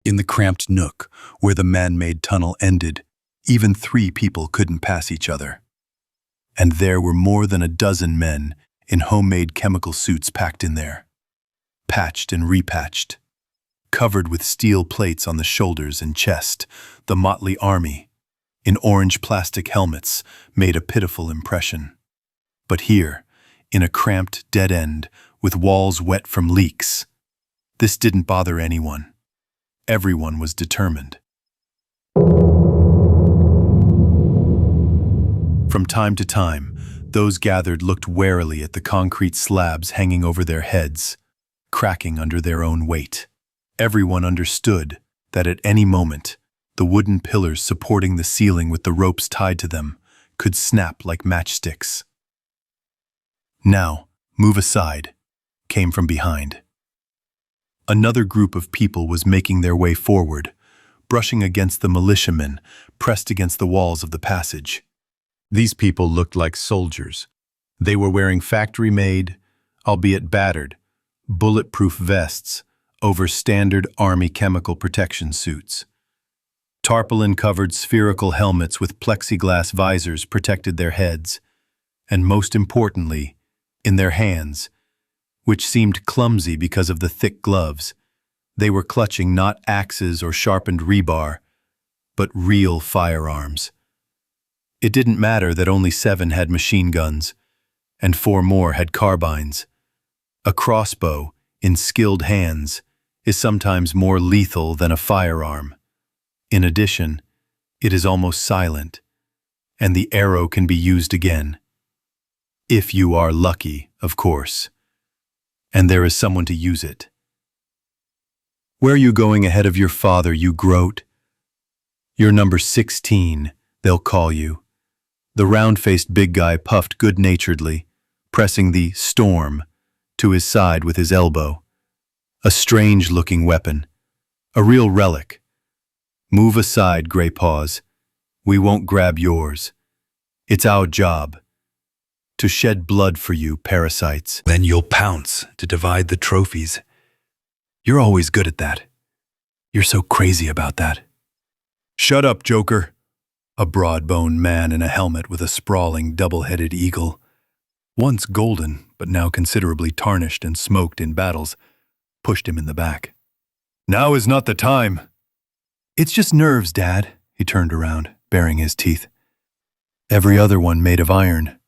In the cramped nook where the man-made tunnel ended, even 3 people couldn't pass each other. And there were more than a dozen men in homemade chemical suits packed in there, patched and repatched, covered with steel plates on the shoulders and chest. The motley army, in orange plastic helmets, made a pitiful impression. But here, in a cramped dead end with walls wet from leaks, this didn't bother anyone. Everyone was determined. From time to time, those gathered looked warily at the concrete slabs hanging over their heads, cracking under their own weight. Everyone understood that at any moment, the wooden pillars supporting the ceiling with the ropes tied to them could snap like matchsticks. "Now, move aside," came from behind. Another group of people was making their way forward, brushing against the militiamen pressed against the walls of the passage. These people looked like soldiers. They were wearing factory-made, albeit battered, bulletproof vests over standard army chemical protection suits. Tarpaulin-covered spherical helmets with plexiglass visors protected their heads, and most importantly, in their hands, which seemed clumsy because of the thick gloves, they were clutching not axes or sharpened rebar, but real firearms. It didn't matter that only 7 had machine guns, and 4 more had carbines. A crossbow, in skilled hands, is sometimes more lethal than a firearm. In addition, it is almost silent, and the arrow can be used again. If you are lucky, of course, and there is someone to use it. "Where are you going ahead of your father, you groat?" "You're number 16, they'll call you." The round-faced big guy puffed good-naturedly, pressing the "storm" to his side with his elbow. A strange-looking weapon, a real relic. "Move aside, Grey Paws. We won't grab yours. It's our job. To shed blood for you, parasites. Then you'll pounce to divide the trophies. You're always good at that. You're so crazy about that." "Shut up, Joker." A broad-boned man in a helmet with a sprawling double-headed eagle, once golden but now considerably tarnished and smoked in battles, pushed him in the back. "Now is not the time." "It's just nerves, Dad." He turned around, baring his teeth. "Every other one made of iron."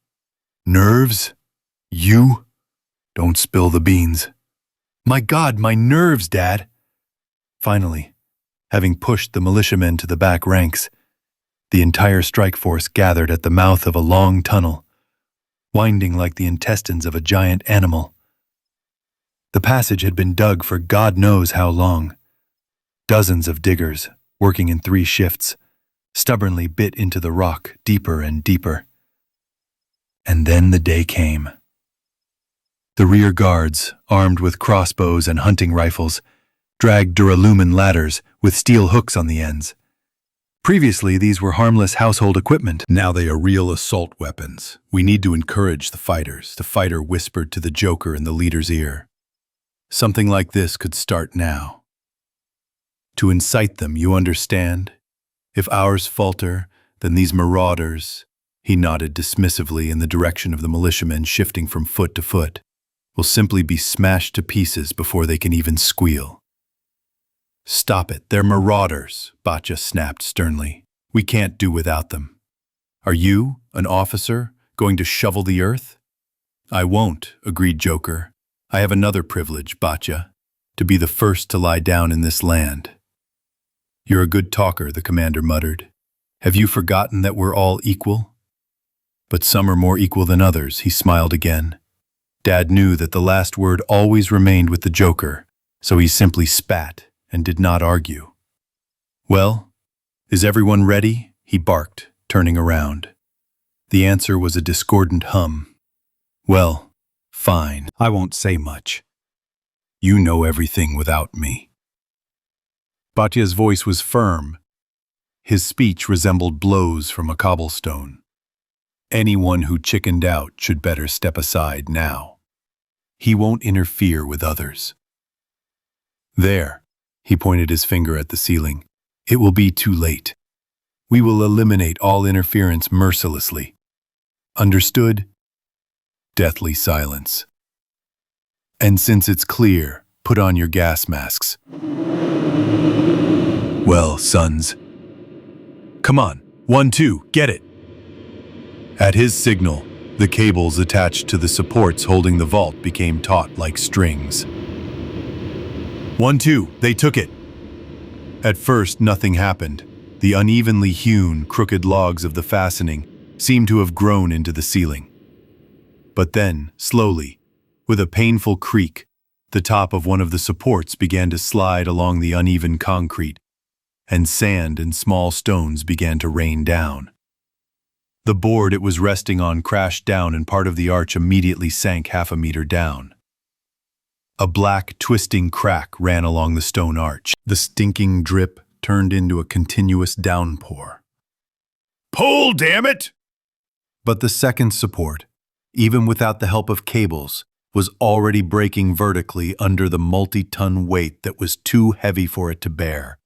"Nerves? You? Don't spill the beans." "My God, my nerves, Dad!" Finally, having pushed the militiamen to the back ranks, the entire strike force gathered at the mouth of a long tunnel, winding like the intestines of a giant animal. The passage had been dug for God knows how long. Dozens of diggers, working in 3 shifts, stubbornly bit into the rock deeper and deeper. And then the day came. The rear guards, armed with crossbows and hunting rifles, dragged duralumin ladders with steel hooks on the ends. Previously, these were harmless household equipment. Now they are real assault weapons. "We need to encourage the fighters," the fighter whispered to the Joker in the leader's ear. "Something like this could start now. To incite them, you understand? If ours falter, then these marauders," he nodded dismissively in the direction of the militiamen shifting from foot to foot, "will simply be smashed to pieces before they can even squeal." "Stop it, they're marauders," Batya snapped sternly. "We can't do without them. Are you, an officer, going to shovel the earth?" "I won't," agreed Joker. "I have another privilege, Batya, to be the first to lie down in this land." "You're a good talker," the commander muttered. "Have you forgotten that we're all equal?" "But some are more equal than others," he smiled again. Dad knew that the last word always remained with the Joker, so he simply spat and did not argue. "Well, is everyone ready?" he barked, turning around. The answer was a discordant hum. "Well, fine, I won't say much. You know everything without me." Batya's voice was firm. His speech resembled blows from a cobblestone. Anyone who chickened out should better step aside now. He won't interfere with others. There, He pointed his finger at the ceiling. It will be too late. We will eliminate all interference mercilessly. Understood? Deathly silence. And since it's clear, put on your gas masks. Well, sons. Come on, 1, 2, get it. At his signal, the cables attached to the supports holding the vault became taut like strings. 1, 2, they took it. At first, nothing happened. The unevenly hewn, crooked logs of the fastening seemed to have grown into the ceiling. But then, slowly, with a painful creak, the top of one of the supports began to slide along the uneven concrete, and sand and small stones began to rain down. The board it was resting on crashed down and part of the arch immediately sank half a meter down. A black, twisting crack ran along the stone arch. The stinking drip turned into a continuous downpour. Pull, damn it! But the second support, even without the help of cables, was already breaking vertically under the multi-ton weight that was too heavy for it to bear.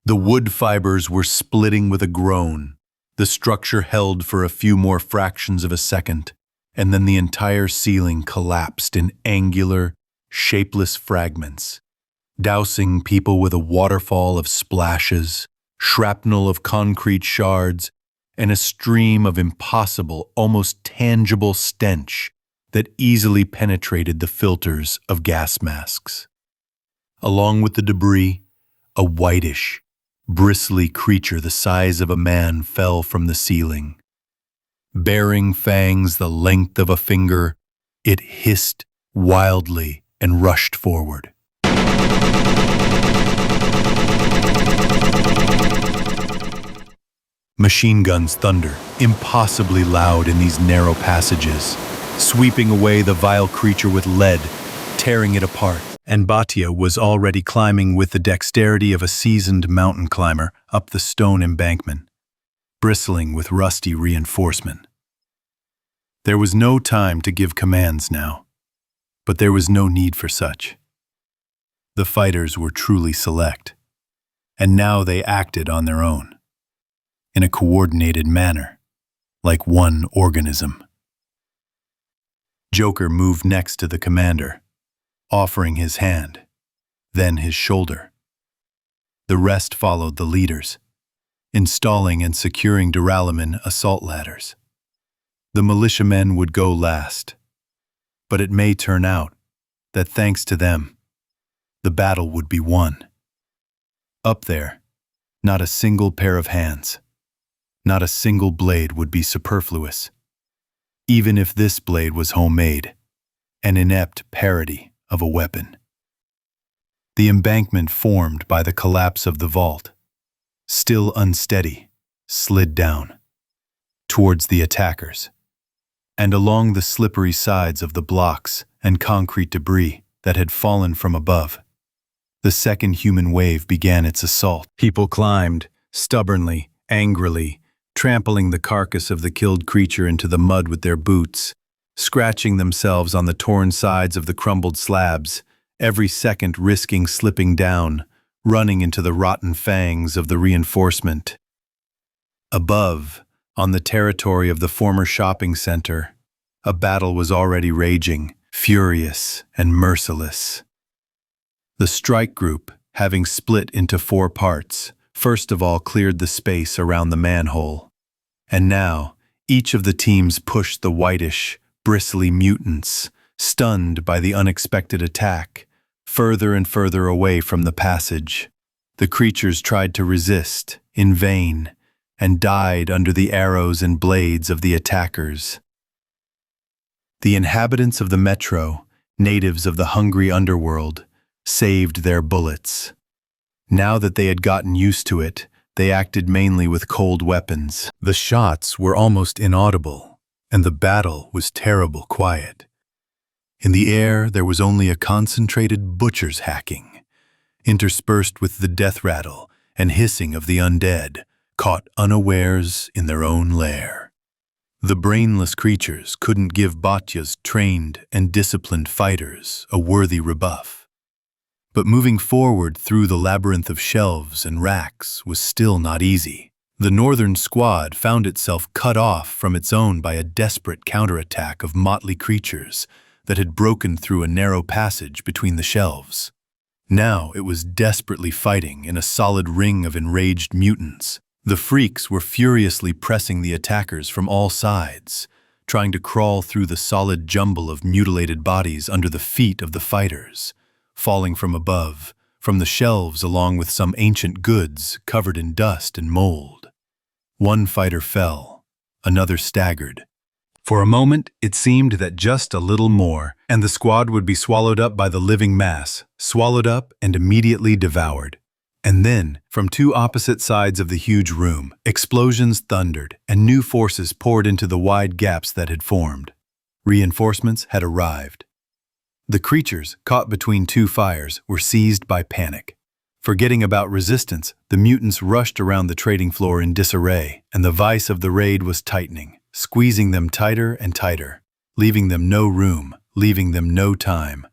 The wood fibers were splitting with a groan. The structure held for a few more fractions of a second, and then the entire ceiling collapsed in angular, shapeless fragments, dousing people with a waterfall of splashes, shrapnel of concrete shards, and a stream of impossible, almost tangible stench that easily penetrated the filters of gas masks. Along with the debris, a whitish, bristly creature the size of a man fell from the ceiling. Bearing fangs the length of a finger, it hissed wildly and rushed forward. Machine guns thundered, impossibly loud in these narrow passages, sweeping away the vile creature with lead, tearing it apart. And Batya was already climbing with the dexterity of a seasoned mountain climber up the stone embankment, bristling with rusty reinforcement. There was no time to give commands now, but there was no need for such. The fighters were truly select, and now they acted on their own, in a coordinated manner, like one organism. Joker moved next to the commander, offering his hand, then his shoulder. The rest followed the leaders, installing and securing duralumin assault ladders. The militiamen would go last, but it may turn out that thanks to them, the battle would be won. Up there, not a single pair of hands, not a single blade would be superfluous, even if this blade was homemade, an inept parody of a weapon. The embankment formed by the collapse of the vault, still unsteady, slid down towards the attackers, and along the slippery sides of the blocks and concrete debris that had fallen from above. The second human wave began its assault. People climbed, stubbornly, angrily, trampling the carcass of the killed creature into the mud with their boots, scratching themselves on the torn sides of the crumbled slabs, every second risking slipping down, running into the rotten fangs of the reinforcement. Above, on the territory of the former shopping center, a battle was already raging, furious and merciless. The strike group, having split into 4 parts, first of all cleared the space around the manhole, and now each of the teams pushed the whitish, bristly mutants, stunned by the unexpected attack, further and further away from the passage. The creatures tried to resist, in vain, and died under the arrows and blades of the attackers. The inhabitants of the metro, natives of the hungry underworld, saved their bullets. Now that they had gotten used to it, they acted mainly with cold weapons. The shots were almost inaudible, and the battle was terrible quiet. In the air, there was only a concentrated butcher's hacking, interspersed with the death rattle and hissing of the undead, caught unawares in their own lair. The brainless creatures couldn't give Batya's trained and disciplined fighters a worthy rebuff. But moving forward through the labyrinth of shelves and racks was still not easy. The northern squad found itself cut off from its own by a desperate counterattack of motley creatures that had broken through a narrow passage between the shelves. Now it was desperately fighting in a solid ring of enraged mutants. The freaks were furiously pressing the attackers from all sides, trying to crawl through the solid jumble of mutilated bodies under the feet of the fighters, falling from above, from the shelves along with some ancient goods covered in dust and mold. One fighter fell, another staggered. For a moment, it seemed that just a little more, and the squad would be swallowed up by the living mass, swallowed up and immediately devoured. And then, from two opposite sides of the huge room, explosions thundered, and new forces poured into the wide gaps that had formed. Reinforcements had arrived. The creatures, caught between two fires, were seized by panic. Forgetting about resistance, the mutants rushed around the trading floor in disarray, and the vice of the raid was tightening, squeezing them tighter and tighter, leaving them no room, leaving them no time.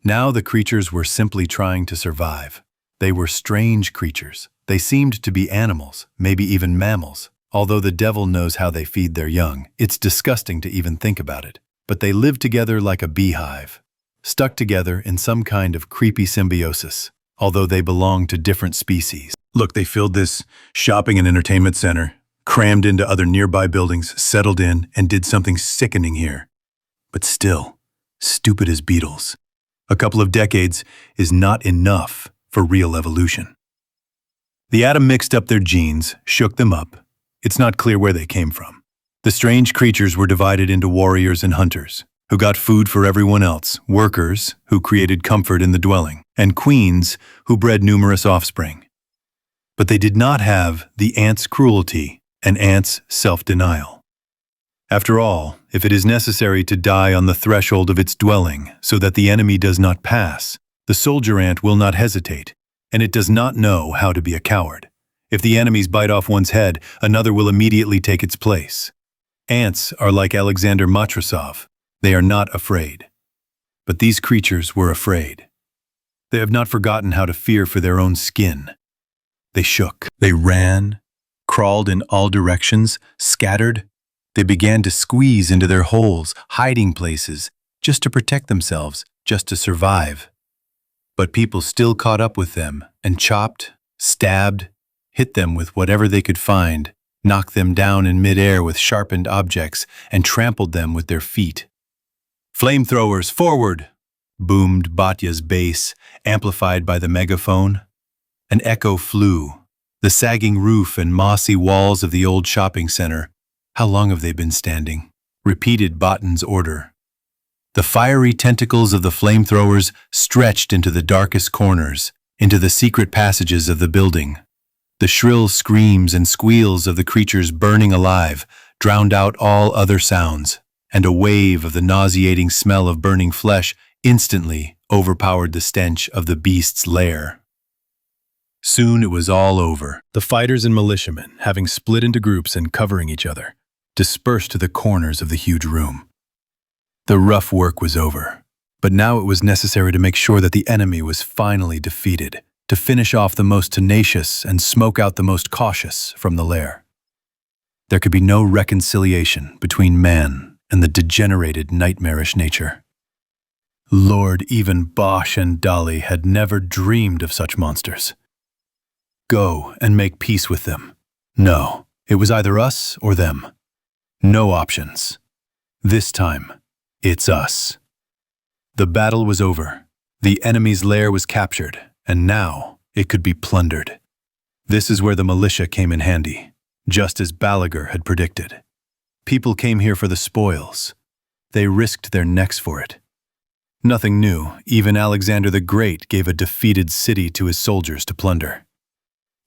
Now the creatures were simply trying to survive. They were strange creatures. They seemed to be animals, maybe even mammals. Although the devil knows how they feed their young, it's disgusting to even think about it. But they live together like a beehive, stuck together in some kind of creepy symbiosis, although they belong to different species. Look, they filled this shopping and entertainment center, crammed into other nearby buildings, settled in, and did something sickening here. But still, stupid as beetles. A couple of decades is not enough for real evolution. The atom mixed up their genes, shook them up. It's not clear where they came from. The strange creatures were divided into warriors and hunters, who got food for everyone else, workers, who created comfort in the dwelling, and queens, who bred numerous offspring. But they did not have the ant's cruelty and ant's self-denial. After all, if it is necessary to die on the threshold of its dwelling so that the enemy does not pass, the soldier ant will not hesitate, and it does not know how to be a coward. If the enemies bite off one's head, another will immediately take its place. Ants are like Alexander Matrosov. They are not afraid. But these creatures were afraid. They have not forgotten how to fear for their own skin. They shook. They ran, crawled in all directions, scattered. They began to squeeze into their holes, hiding places, just to protect themselves, just to survive. But people still caught up with them and chopped, stabbed, hit them with whatever they could find, knocked them down in midair with sharpened objects, and trampled them with their feet. "Flamethrowers, forward!" boomed Batya's bass, amplified by the megaphone. An echo flew. The sagging roof and mossy walls of the old shopping center. "How long have they been standing?" repeated Batin's order. The fiery tentacles of the flamethrowers stretched into the darkest corners, into the secret passages of the building. The shrill screams and squeals of the creatures burning alive drowned out all other sounds, and a wave of the nauseating smell of burning flesh instantly overpowered the stench of the beast's lair. Soon it was all over. The fighters and militiamen, having split into groups and covering each other, dispersed to the corners of the huge room. The rough work was over, but now it was necessary to make sure that the enemy was finally defeated, to finish off the most tenacious and smoke out the most cautious from the lair. There could be no reconciliation between man and the degenerated, nightmarish nature. Lord, even Bosch and Dolly had never dreamed of such monsters. Go and make peace with them. No, it was either us or them. No options. This time, it's us. The battle was over. The enemy's lair was captured, and now it could be plundered. This is where the militia came in handy, just as Balagur had predicted. People came here for the spoils. They risked their necks for it. Nothing new. Even Alexander the Great gave a defeated city to his soldiers to plunder.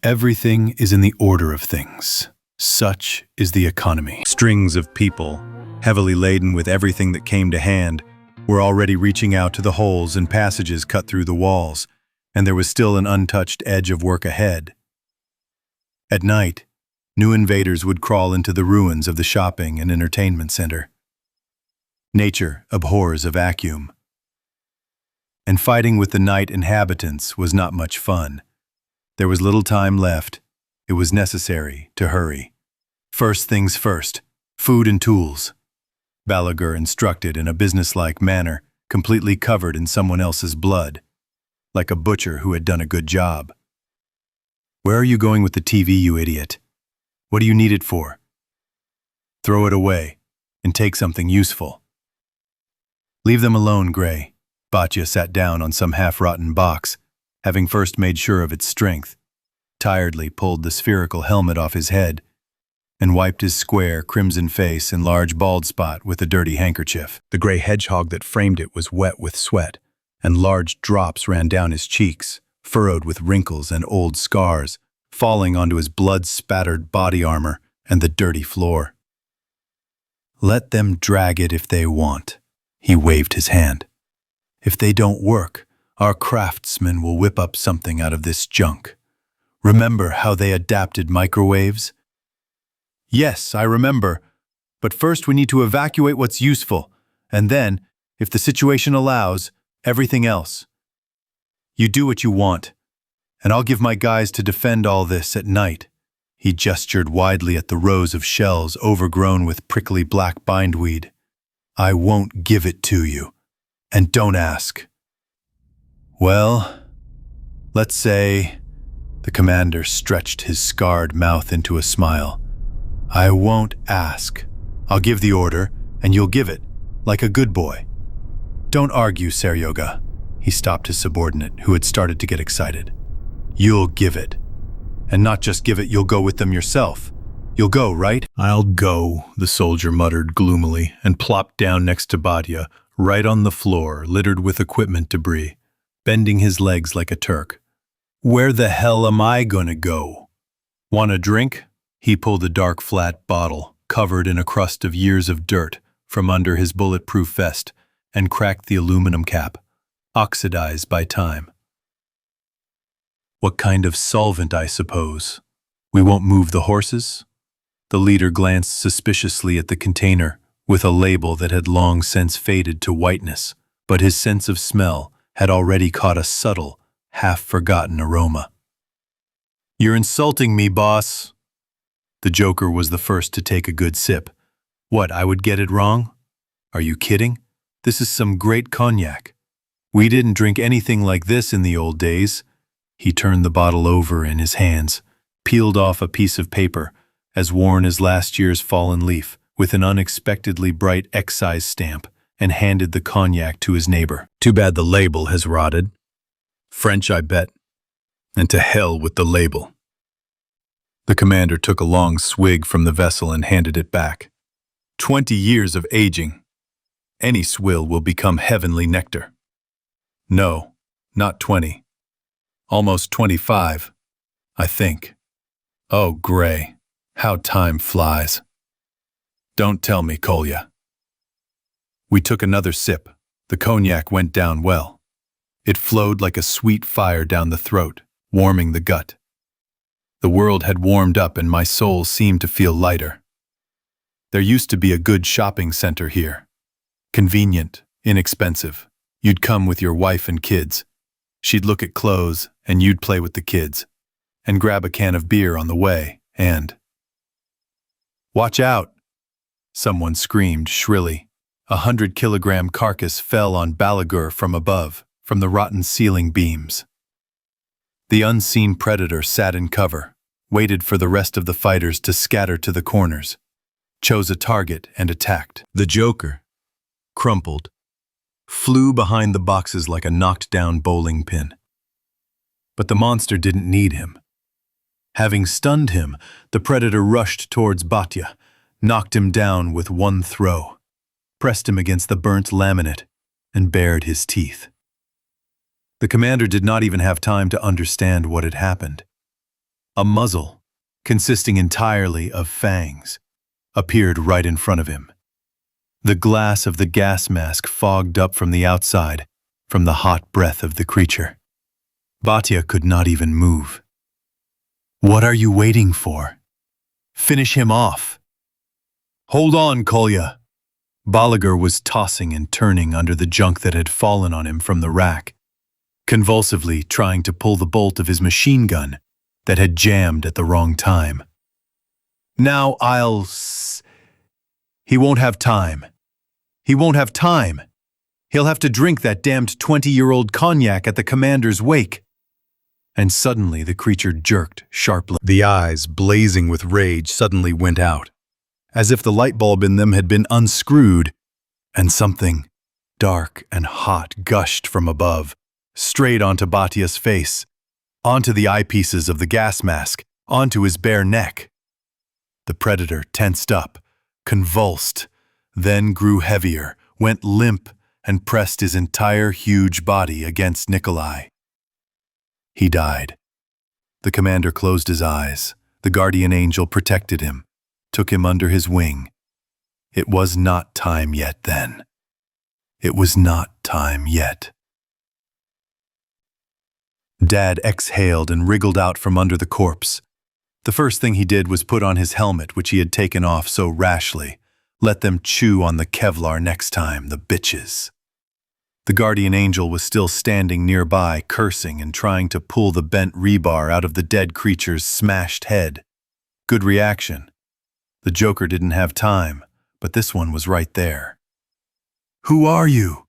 Everything is in the order of things. Such is the economy. Strings of people, heavily laden with everything that came to hand, were already reaching out to the holes and passages cut through the walls, and there was still an untouched edge of work ahead. At night, new invaders would crawl into the ruins of the shopping and entertainment center. Nature abhors a vacuum. and fighting with the night inhabitants was not much fun. There was little time left. It was necessary to hurry. First things first, food and tools. Balagur instructed in a businesslike manner, completely covered in someone else's blood, like a butcher who had done a good job. Where are you going with the TV, you idiot? What do you need it for? Throw it away and take something useful. Leave them alone, Gray. Batya sat down on some half-rotten box, having first made sure of its strength, tiredly pulled the spherical helmet off his head, and wiped his square, crimson face and large bald spot with a dirty handkerchief. The gray hedgehog that framed it was wet with sweat, and large drops ran down his cheeks, furrowed with wrinkles and old scars, falling onto his blood-spattered body armor and the dirty floor. Let them drag it if they want. He waved his hand. If they don't work, our craftsmen will whip up something out of this junk. Remember how they adapted microwaves? Yes, I remember. But first we need to evacuate what's useful, and then, if the situation allows, everything else. You do what you want, and I'll give my guys to defend all this at night. He gestured widely at the rows of shells overgrown with prickly black bindweed. I won't give it to you, and don't ask. Well, let's say, the commander stretched his scarred mouth into a smile. I won't ask. I'll give the order, and you'll give it, like a good boy. Don't argue, Seryoga. He stopped his subordinate, who had started to get excited. You'll give it. And not just give it, you'll go with them yourself. You'll go, right? I'll go, the soldier muttered gloomily, and plopped down next to Batya, right on the floor, littered with equipment debris, bending his legs like a Turk. Where the hell am I gonna go? Want a drink? He pulled a dark flat bottle, covered in a crust of years of dirt, from under his bulletproof vest, and cracked the aluminum cap, oxidized by time. What kind of solvent, I suppose? We won't move the horses? The leader glanced suspiciously at the container, with a label that had long since faded to whiteness, but his sense of smell had already caught a subtle, half-forgotten aroma. You're insulting me, boss. The Joker was the first to take a good sip. What, I would get it wrong? Are you kidding? This is some great cognac. We didn't drink anything like this in the old days. He turned the bottle over in his hands, peeled off a piece of paper, as worn as last year's fallen leaf, with an unexpectedly bright excise stamp, and handed the cognac to his neighbor. Too bad the label has rotted. French, I bet. And to hell with the label. The commander took a long swig from the vessel and handed it back. 20 years of aging. Any swill will become heavenly nectar. No, not 20. Almost 25, I think. Oh, Gray, how time flies. Don't tell me, Kolya. We took another sip. The cognac went down well. It flowed like a sweet fire down the throat, warming the gut. The world had warmed up and my soul seemed to feel lighter. There used to be a good shopping center here. Convenient, inexpensive. You'd come with your wife and kids. She'd look at clothes and you'd play with the kids, and grab a can of beer on the way, and... Watch out! Someone screamed shrilly. 100-kilogram carcass fell on Balagur from above, from the rotten ceiling beams. The unseen predator sat in cover, waited for the rest of the fighters to scatter to the corners, chose a target and attacked. The Joker, crumpled, flew behind the boxes like a knocked-down bowling pin. But the monster didn't need him. Having stunned him, the predator rushed towards Batya, knocked him down with one throw, pressed him against the burnt laminate, and bared his teeth. The commander did not even have time to understand what had happened. A muzzle, consisting entirely of fangs, appeared right in front of him. The glass of the gas mask fogged up from the outside, from the hot breath of the creature. Batya could not even move. What are you waiting for? Finish him off. Hold on, Kolya. Balagur was tossing and turning under the junk that had fallen on him from the rack. convulsively trying to pull the bolt of his machine gun that had jammed at the wrong time. Now He won't have time. He won't have time. He'll have to drink that damned 20-year-old cognac at the commander's wake. And suddenly the creature jerked sharply. The eyes, blazing with rage, suddenly went out, as if the light bulb in them had been unscrewed, and something dark and hot gushed from above, straight onto Batya's face, onto the eyepieces of the gas mask, onto his bare neck. The predator tensed up, convulsed, then grew heavier, went limp, and pressed his entire huge body against Nikolai. He died. The commander closed his eyes. The guardian angel protected him, took him under his wing. It was not time yet then. It was not time yet. Dad exhaled and wriggled out from under the corpse. The first thing he did was put on his helmet, which he had taken off so rashly. Let them chew on the Kevlar next time, the bitches. The guardian angel was still standing nearby, cursing and trying to pull the bent rebar out of the dead creature's smashed head. Good reaction. The Joker didn't have time, but this one was right there. "Who are you?"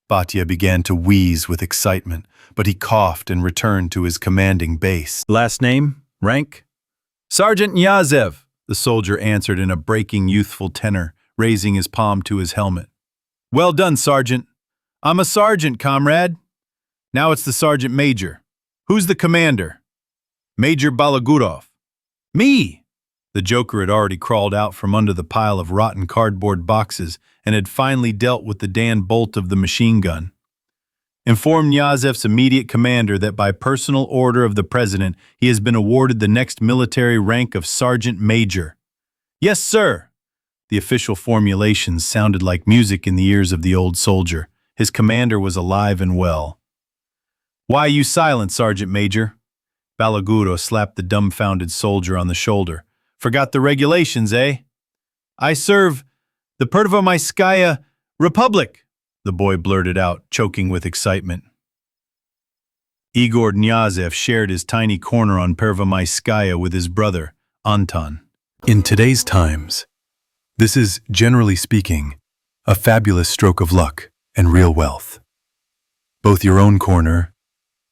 Batya began to wheeze with excitement, but he coughed and returned to his commanding base. "Last name? Rank?" "Sergeant Knyazev," the soldier answered in a breaking youthful tenor, raising his palm to his helmet. "Well done, Sergeant. I'm a sergeant, comrade. Now it's the sergeant major. Who's the commander?" "Major Balagur." "Me!" The Joker had already crawled out from under the pile of rotten cardboard boxes and had finally dealt with the Dan bolt of the machine gun. "Inform Knyazev's immediate commander that by personal order of the president, he has been awarded the next military rank of sergeant major." "Yes, sir." The official formulations sounded like music in the ears of the old soldier. His commander was alive and well. "Why you silent, Sergeant Major?" Balagur slapped the dumbfounded soldier on the shoulder. "Forgot the regulations, eh?" "I serve the Pervomaiskaya Republic," the boy blurted out, choking with excitement. Igor Knyazev shared his tiny corner on Pervomaiskaya with his brother, Anton. In today's times, this is, generally speaking, a fabulous stroke of luck and real wealth. Both your own corner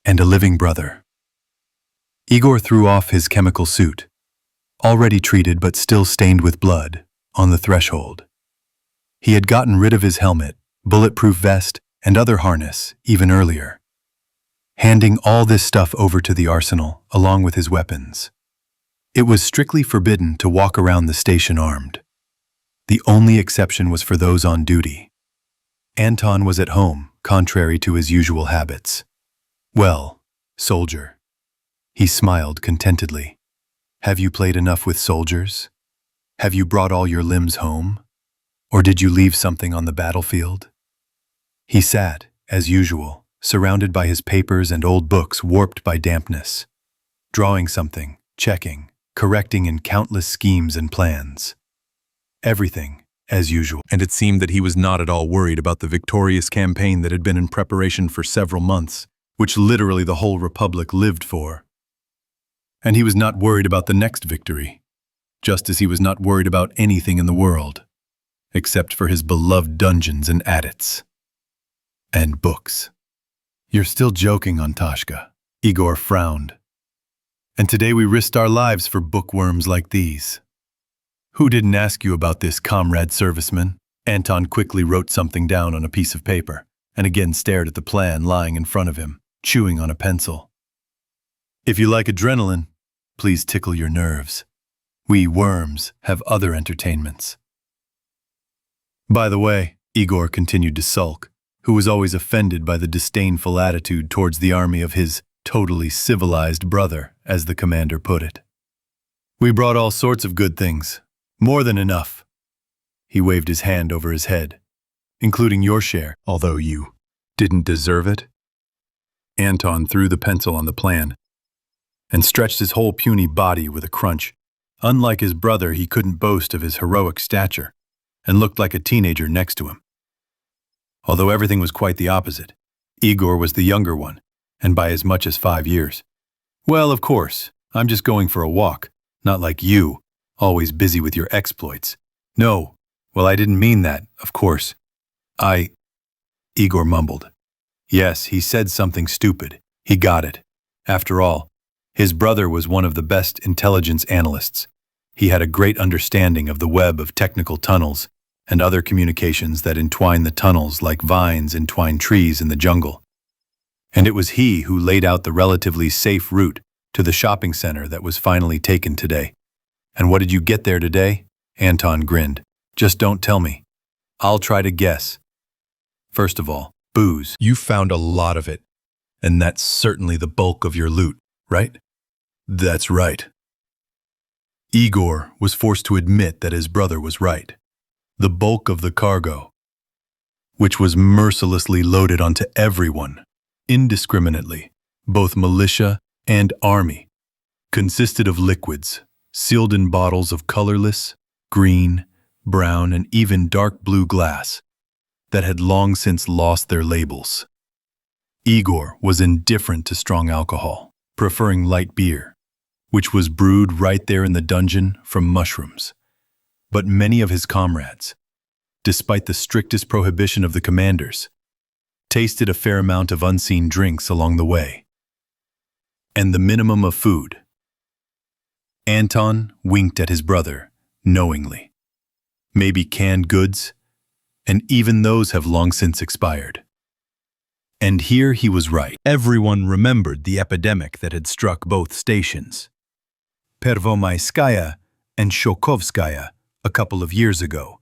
and a living brother. Igor threw off his chemical suit, already treated but still stained with blood, on the threshold. He had gotten rid of his helmet, bulletproof vest, and other harness even earlier, handing all this stuff over to the arsenal along with his weapons. It was strictly forbidden to walk around the station armed. The only exception was for those on duty. Anton was at home, contrary to his usual habits. "Well, soldier." He smiled contentedly. "Have you played enough with soldiers? Have you brought all your limbs home? Or did you leave something on the battlefield?" He sat, as usual, surrounded by his papers and old books warped by dampness, drawing something, checking, correcting in countless schemes and plans. Everything, as usual. And it seemed that he was not at all worried about the victorious campaign that had been in preparation for several months, which literally the whole Republic lived for. And he was not worried about the next victory, just as he was not worried about anything in the world, except for his beloved dungeons and adits. And books. "You're still joking, Antashka," Igor frowned. "And today we risked our lives for bookworms like these." "Who didn't ask you about this, comrade serviceman?" Anton quickly wrote something down on a piece of paper, and again stared at the plan lying in front of him, chewing on a pencil. "If you like adrenaline, please tickle your nerves. We worms have other entertainments." "By the way," Igor continued to sulk, who was always offended by the disdainful attitude towards the army of his totally civilized brother, as the commander put it. "We brought all sorts of good things. More than enough." He waved his hand over his head. "Including your share, although you didn't deserve it." Anton threw the pencil on the plan and stretched his whole puny body with a crunch. Unlike his brother, he couldn't boast of his heroic stature and looked like a teenager next to him. Although everything was quite the opposite. Igor was the younger one, and by as much as 5 years. Well, of course, I'm just going for a walk, not like you, always busy with your exploits. No, well, I didn't mean that, of course. Igor mumbled. Yes, he said something stupid. He got it. After all, his brother was one of the best intelligence analysts. He had a great understanding of the web of technical tunnels and other communications that entwine the tunnels like vines entwine trees in the jungle. And it was he who laid out the relatively safe route to the shopping center that was finally taken today. And what did you get there today? Anton grinned. Just don't tell me. I'll try to guess. First of all, booze. You found a lot of it, and that's certainly the bulk of your loot, right? That's right. Igor was forced to admit that his brother was right. The bulk of the cargo, which was mercilessly loaded onto everyone, indiscriminately, both militia and army, consisted of liquids, sealed in bottles of colorless, green, brown, and even dark blue glass that had long since lost their labels. Igor was indifferent to strong alcohol, preferring light beer, which was brewed right there in the dungeon from mushrooms. But many of his comrades, despite the strictest prohibition of the commanders, tasted a fair amount of unseen drinks along the way, and the minimum of food. Anton winked at his brother, knowingly. Maybe canned goods, and even those have long since expired. And here he was right. Everyone remembered the epidemic that had struck both stations, Pervomaiskaya and Shchelkovskaya, a couple of years ago,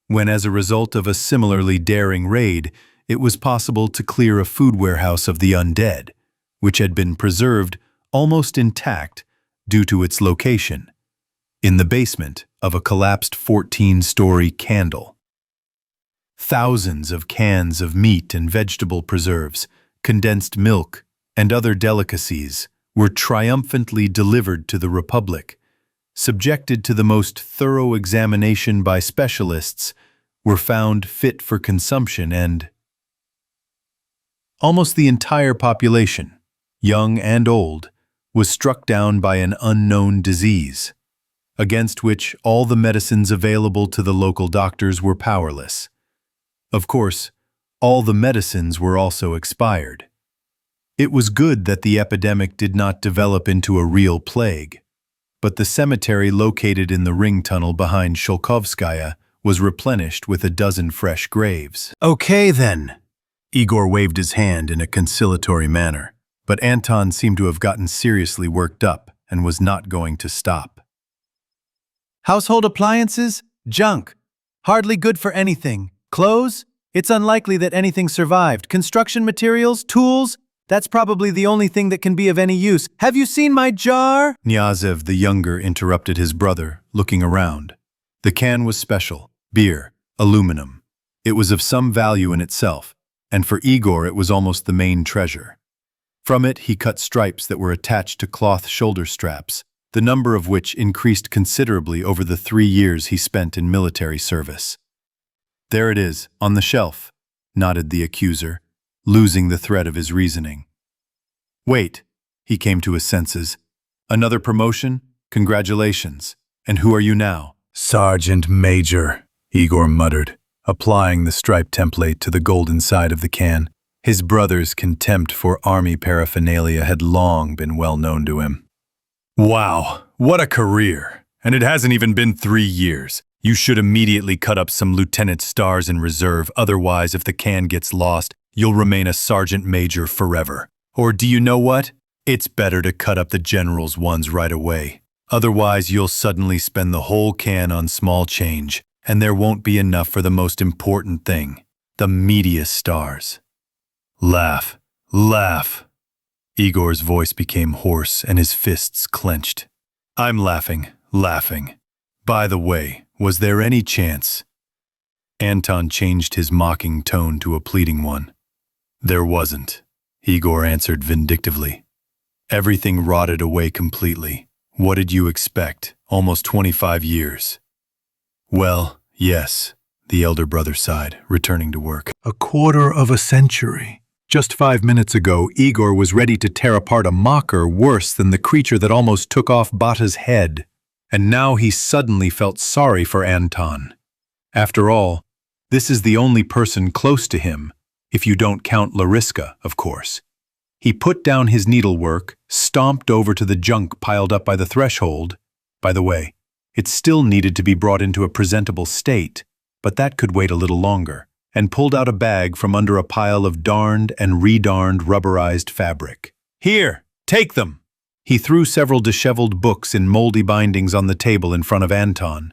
when as a result of a similarly daring raid, it was possible to clear a food warehouse of the undead, which had been preserved almost intact due to its location, in the basement of a collapsed 14-story candle. Thousands of cans of meat and vegetable preserves, condensed milk, and other delicacies were triumphantly delivered to the Republic, subjected to the most thorough examination by specialists, were found fit for consumption, and almost the entire population, young and old, was struck down by an unknown disease, against which all the medicines available to the local doctors were powerless. Of course, all the medicines were also expired. It was good that the epidemic did not develop into a real plague, but the cemetery located in the ring tunnel behind Shchelkovskaya was replenished with a dozen fresh graves. Okay then. Igor waved his hand in a conciliatory manner, but Anton seemed to have gotten seriously worked up and was not going to stop. Household appliances? Junk. Hardly good for anything. Clothes? It's unlikely that anything survived. Construction materials? Tools? That's probably the only thing that can be of any use. Have you seen my jar? Knyazev the younger interrupted his brother, looking around. The can was special. Beer. Aluminum. It was of some value in itself, and for Igor it was almost the main treasure. From it he cut stripes that were attached to cloth shoulder straps, the number of which increased considerably over the 3 years he spent in military service. There it is, on the shelf, nodded the accuser, losing the thread of his reasoning. Wait, he came to his senses. Another promotion? Congratulations. And who are you now? Sergeant Major, Igor muttered, applying the stripe template to the golden side of the can. His brother's contempt for army paraphernalia had long been well known to him. Wow, what a career! And it hasn't even been 3 years. You should immediately cut up some lieutenant stars in reserve, otherwise if the can gets lost, you'll remain a sergeant major forever. Or do you know what? It's better to cut up the general's ones right away. Otherwise you'll suddenly spend the whole can on small change, and there won't be enough for the most important thing, the meatiest stars. Laugh, laugh. Igor's voice became hoarse and his fists clenched. I'm laughing, laughing. By the way, was there any chance? Anton changed his mocking tone to a pleading one. There wasn't, Igor answered vindictively. Everything rotted away completely. What did you expect? Almost 25 years. Well, yes, the elder brother sighed, returning to work. 1/4 of a century. Just 5 minutes ago, Igor was ready to tear apart a mocker worse than the creature that almost took off Batya's head. And now he suddenly felt sorry for Anton. After all, this is the only person close to him, if you don't count Lariska, of course. He put down his needlework, stomped over to the junk piled up by the threshold. By the way, it still needed to be brought into a presentable state, but that could wait a little longer, and pulled out a bag from under a pile of darned and redarned rubberized fabric. "Here, take them!" He threw several disheveled books in moldy bindings on the table in front of Anton.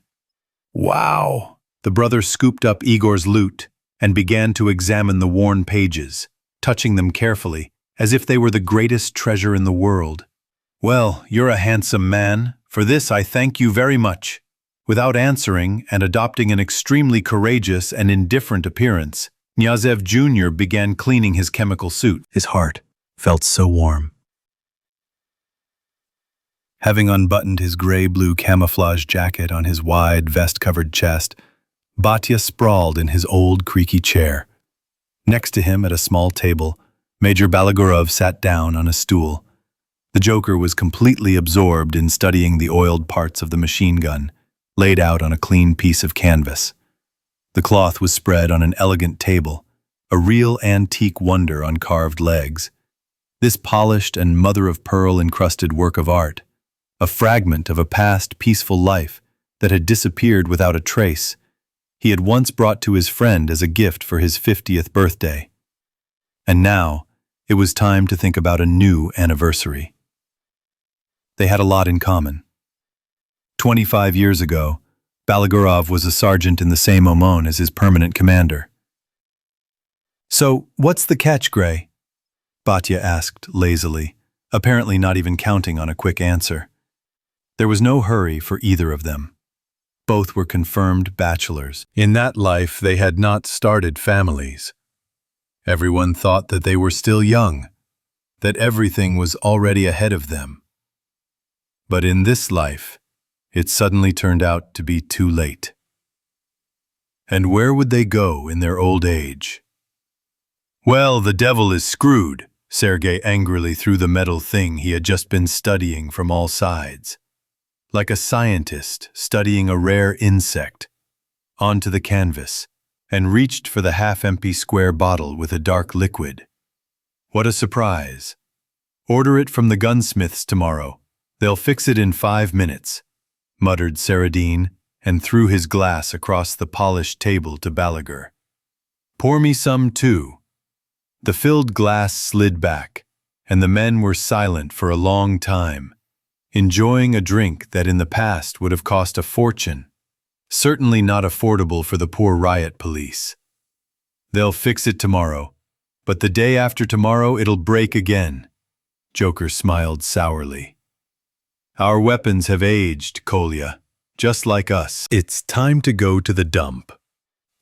"Wow!" The brother scooped up Igor's loot and began to examine the worn pages, touching them carefully, as if they were the greatest treasure in the world. "Well, you're a handsome man. For this I thank you very much." Without answering and adopting an extremely courageous and indifferent appearance, Knyazev Jr. began cleaning his chemical suit. His heart felt so warm. Having unbuttoned his gray-blue camouflage jacket on his wide, vest-covered chest, Batya sprawled in his old, creaky chair. Next to him at a small table, Major Balagur sat down on a stool. The Joker was completely absorbed in studying the oiled parts of the machine gun, laid out on a clean piece of canvas. The cloth was spread on an elegant table, a real antique wonder on carved legs. This polished and mother-of-pearl encrusted work of art, a fragment of a past peaceful life that had disappeared without a trace, he had once brought to his friend as a gift for his 50th birthday. And now, it was time to think about a new anniversary. They had a lot in common. 25 years ago, Balagur was a sergeant in the same OMON as his permanent commander. "So, what's the catch, Gray?" Batya asked lazily, apparently not even counting on a quick answer. There was no hurry for either of them. Both were confirmed bachelors. In that life, they had not started families. Everyone thought that they were still young, that everything was already ahead of them. But in this life, it suddenly turned out to be too late. And where would they go in their old age? "Well, the devil is screwed," Sergei angrily threw the metal thing he had just been studying from all sides, like a scientist studying a rare insect, onto the canvas, and reached for the half-empty square bottle with a dark liquid. "What a surprise. Order it from the gunsmiths tomorrow. They'll fix it in 5 minutes," muttered Saradin, and threw his glass across the polished table to Balagur. "Pour me some, too." The filled glass slid back, and the men were silent for a long time, enjoying a drink that in the past would have cost a fortune, certainly not affordable for the poor riot police. "They'll fix it tomorrow, but the day after tomorrow it'll break again." Joker smiled sourly. "Our weapons have aged, Kolya, just like us. It's time to go to the dump."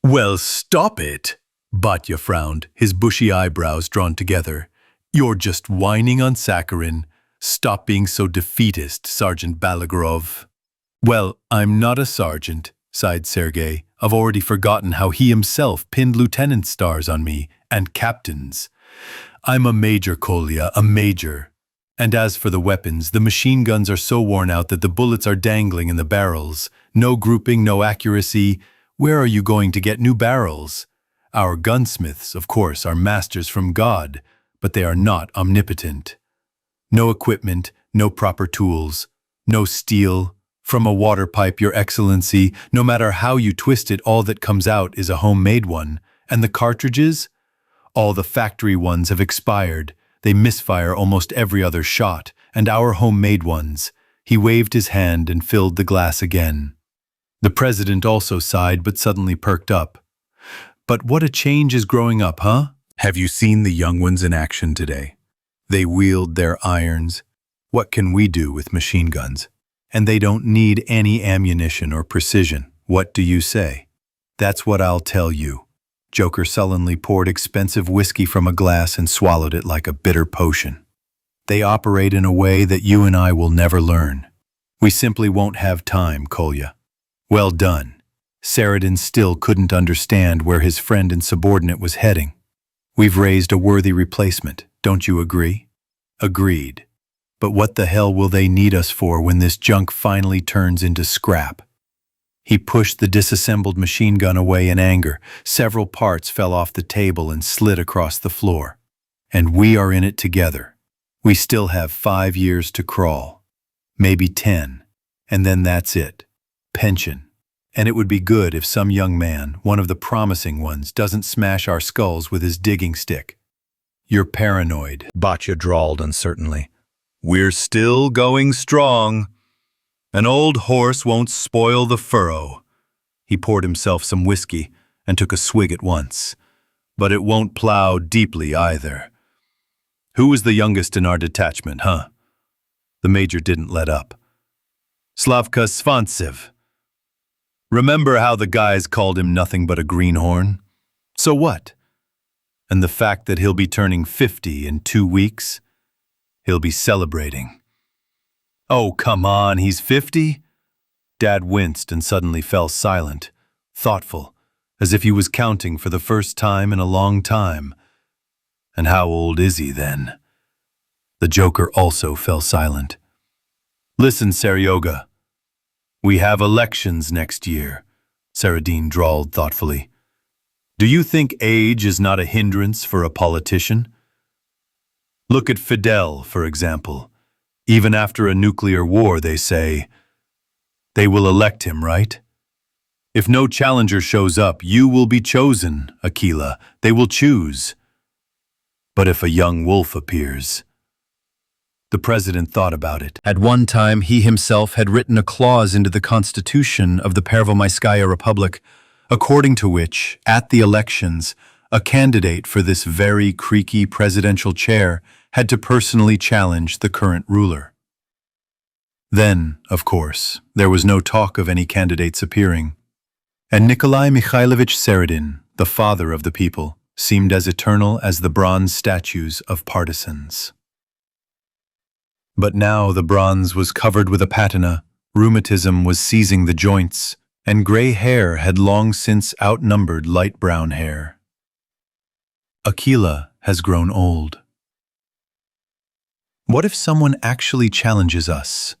"Well, stop it!" Batya frowned, his bushy eyebrows drawn together. "You're just whining on Sakharin. Stop being so defeatist, Sergeant Balagur." "Well, I'm not a sergeant," sighed Sergei. "I've already forgotten how he himself pinned lieutenant stars on me, and captains. I'm a major, Kolya, a major. And as for the weapons, the machine guns are so worn out that the bullets are dangling in the barrels. No grouping, no accuracy. Where are you going to get new barrels? Our gunsmiths, of course, are masters from God, but they are not omnipotent. No equipment, no proper tools, no steel. From a water pipe, Your Excellency, no matter how you twist it, all that comes out is a homemade one. And the cartridges? All the factory ones have expired. They misfire almost every other shot, and our homemade ones." He waved his hand and filled the glass again. The president also sighed but suddenly perked up. "But what a change is growing up, huh? Have you seen the young ones in action today? They wield their irons. What can we do with machine guns? And they don't need any ammunition or precision. What do you say?" "That's what I'll tell you." Joker sullenly poured expensive whiskey from a glass and swallowed it like a bitter potion. "They operate in a way that you and I will never learn. We simply won't have time, Kolya." "Well done." Saradin still couldn't understand where his friend and subordinate was heading. We've raised a worthy replacement, don't you agree? Agreed. But what the hell will they need us for when this junk finally turns into scrap? He pushed the disassembled machine gun away in anger. Several parts fell off the table and slid across the floor. And we are in it together. We still have 5 years to crawl. Maybe 10. And then that's it. Pension. And it would be good if some young man, one of the promising ones, doesn't smash our skulls with his digging stick. You're paranoid, Batya drawled uncertainly. We're still going strong. An old horse won't spoil the furrow. He poured himself some whiskey and took a swig at once. But it won't plow deeply either. Who was the youngest in our detachment, huh? The major didn't let up. Slavka Svantsev. Remember how the guys called him nothing but a greenhorn? So what? And the fact that he'll be turning 50 in 2 weeks? He'll be celebrating. Oh, come on, he's 50? Dad winced and suddenly fell silent, thoughtful, as if he was counting for the first time in a long time. And how old is he then? The Joker also fell silent. Listen, Seryoga. We have elections next year, Saradin drawled thoughtfully. Do you think age is not a hindrance for a politician? Look at Fidel, for example. Even after a nuclear war, they say, they will elect him, right? If no challenger shows up, you will be chosen, Aquila. They will choose. But if a young wolf appears... The president thought about it. At one time, he himself had written a clause into the constitution of the Pervomaiskaya Republic, according to which, at the elections, a candidate for this very creaky presidential chair had to personally challenge the current ruler. Then, of course, there was no talk of any candidates appearing, and Nikolai Mikhailovich Saradin, the father of the people, seemed as eternal as the bronze statues of partisans. But now the bronze was covered with a patina, rheumatism was seizing the joints, and gray hair had long since outnumbered light brown hair. Aquila has grown old. What if someone actually challenges us?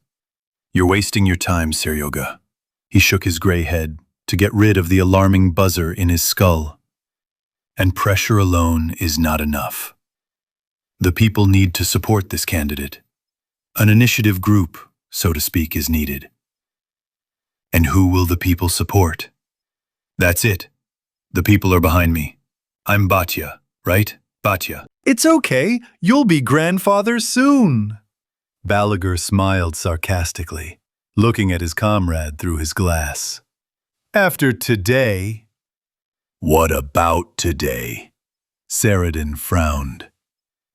You're wasting your time, Seryoga. He shook his gray head to get rid of the alarming buzzer in his skull. And pressure alone is not enough. The people need to support this candidate. An initiative group, so to speak, is needed. And who will the people support? That's it. The people are behind me. I'm Batya, right? Batya. It's okay. You'll be grandfather soon. Balagur smiled sarcastically, looking at his comrade through his glass. After today... What about today? Saradin frowned.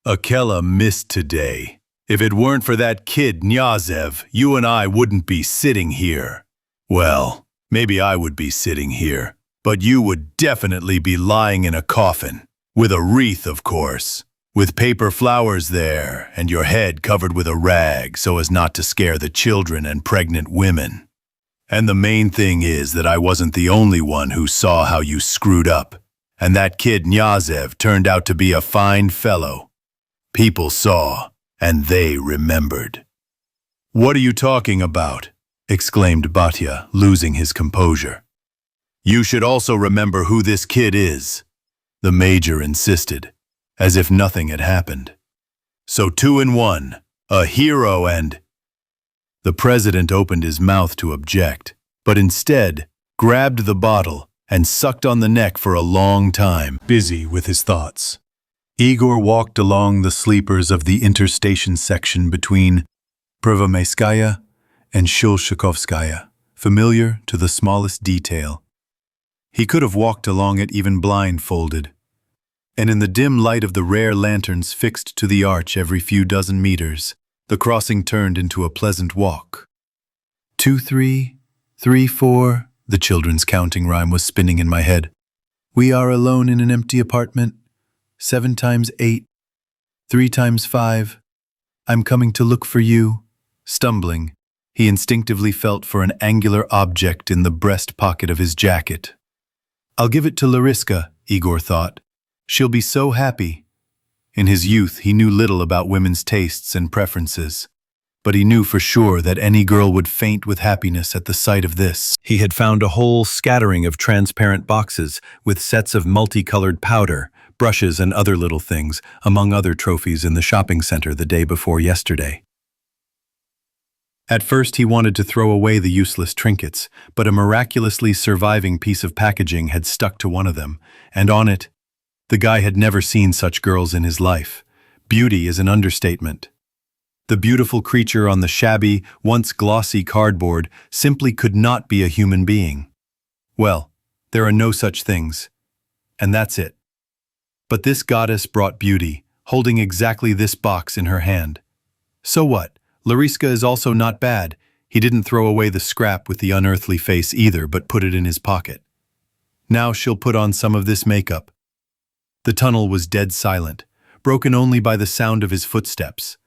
Akela missed today. If it weren't for that kid Knyazev, you and I wouldn't be sitting here. Well, maybe I would be sitting here, but you would definitely be lying in a coffin. With a wreath, of course, with paper flowers there, and your head covered with a rag so as not to scare the children and pregnant women. And the main thing is that I wasn't the only one who saw how you screwed up, and that kid Knyazev turned out to be a fine fellow. People saw, and they remembered. What are you talking about? Exclaimed Batya, losing his composure. You should also remember who this kid is. The major insisted, as if nothing had happened. So 2 in 1, a hero and... The president opened his mouth to object, but instead grabbed the bottle and sucked on the neck for a long time, busy with his thoughts. Igor walked along the sleepers of the interstation section between Pervomaiskaya and Shchelkovskaya, familiar to the smallest detail. He could have walked along it even blindfolded, and in the dim light of the rare lanterns fixed to the arch every few dozen meters, the crossing turned into a pleasant walk. 2, 3, 3, 4, the children's counting rhyme was spinning in my head. We are alone in an empty apartment. 7 times 8, 3 times 5. I'm coming to look for you. Stumbling, he instinctively felt for an angular object in the breast pocket of his jacket. I'll give it to Lariska, Igor thought. She'll be so happy. In his youth, he knew little about women's tastes and preferences, but he knew for sure that any girl would faint with happiness at the sight of this. He had found a whole scattering of transparent boxes with sets of multicolored powder, brushes, and other little things, among other trophies in the shopping center the day before yesterday. At first he wanted to throw away the useless trinkets, but a miraculously surviving piece of packaging had stuck to one of them, and on it, the guy had never seen such girls in his life. Beauty is an understatement. The beautiful creature on the shabby, once glossy cardboard simply could not be a human being. Well, there are no such things, and that's it. But this goddess brought beauty, holding exactly this box in her hand. So what? Lariska is also not bad. He didn't throw away the scrap with the unearthly face either, but put it in his pocket. Now she'll put on some of this makeup. The tunnel was dead silent, broken only by the sound of his footsteps.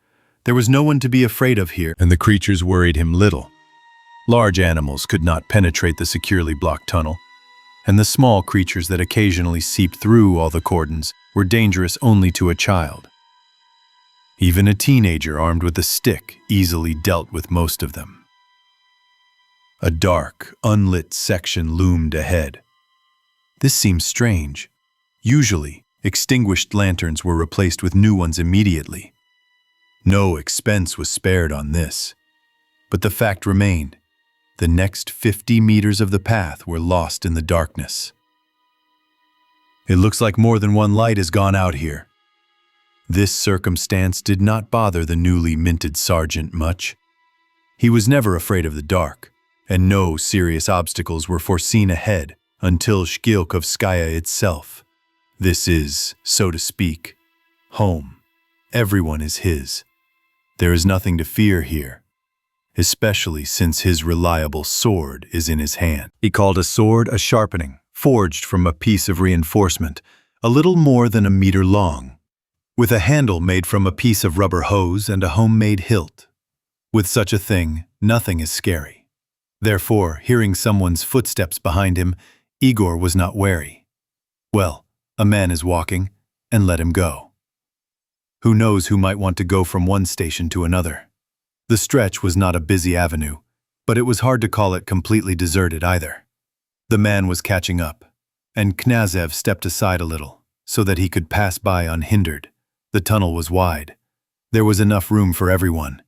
There was no one to be afraid of here, And the creatures worried him little. Large animals could not penetrate the securely blocked tunnel, and the small creatures that occasionally seeped through all the cordons were dangerous only to a child. Even a teenager armed with a stick easily dealt with most of them. A dark, unlit section loomed ahead. This seemed strange. Usually, extinguished lanterns were replaced with new ones immediately. No expense was spared on this. But the fact remained. The next 50 meters of the path were lost in the darkness. It looks like more than one light has gone out here. This circumstance did not bother the newly minted sergeant much. He was never afraid of the dark, and no serious obstacles were foreseen ahead until Shchelkovskaya itself. This is, so to speak, home. Everyone is his. There is nothing to fear here, especially since his reliable sword is in his hand. He called a sword a sharpening, forged from a piece of reinforcement, a little more than a meter long, with a handle made from a piece of rubber hose and a homemade hilt. With such a thing, nothing is scary. Therefore, hearing someone's footsteps behind him, Igor was not wary. Well, a man is walking, and let him go. Who knows who might want to go from one station to another? The stretch was not a busy avenue, but it was hard to call it completely deserted either. The man was catching up, and Knyazev stepped aside a little, so that he could pass by unhindered. The tunnel was wide. There was enough room for everyone,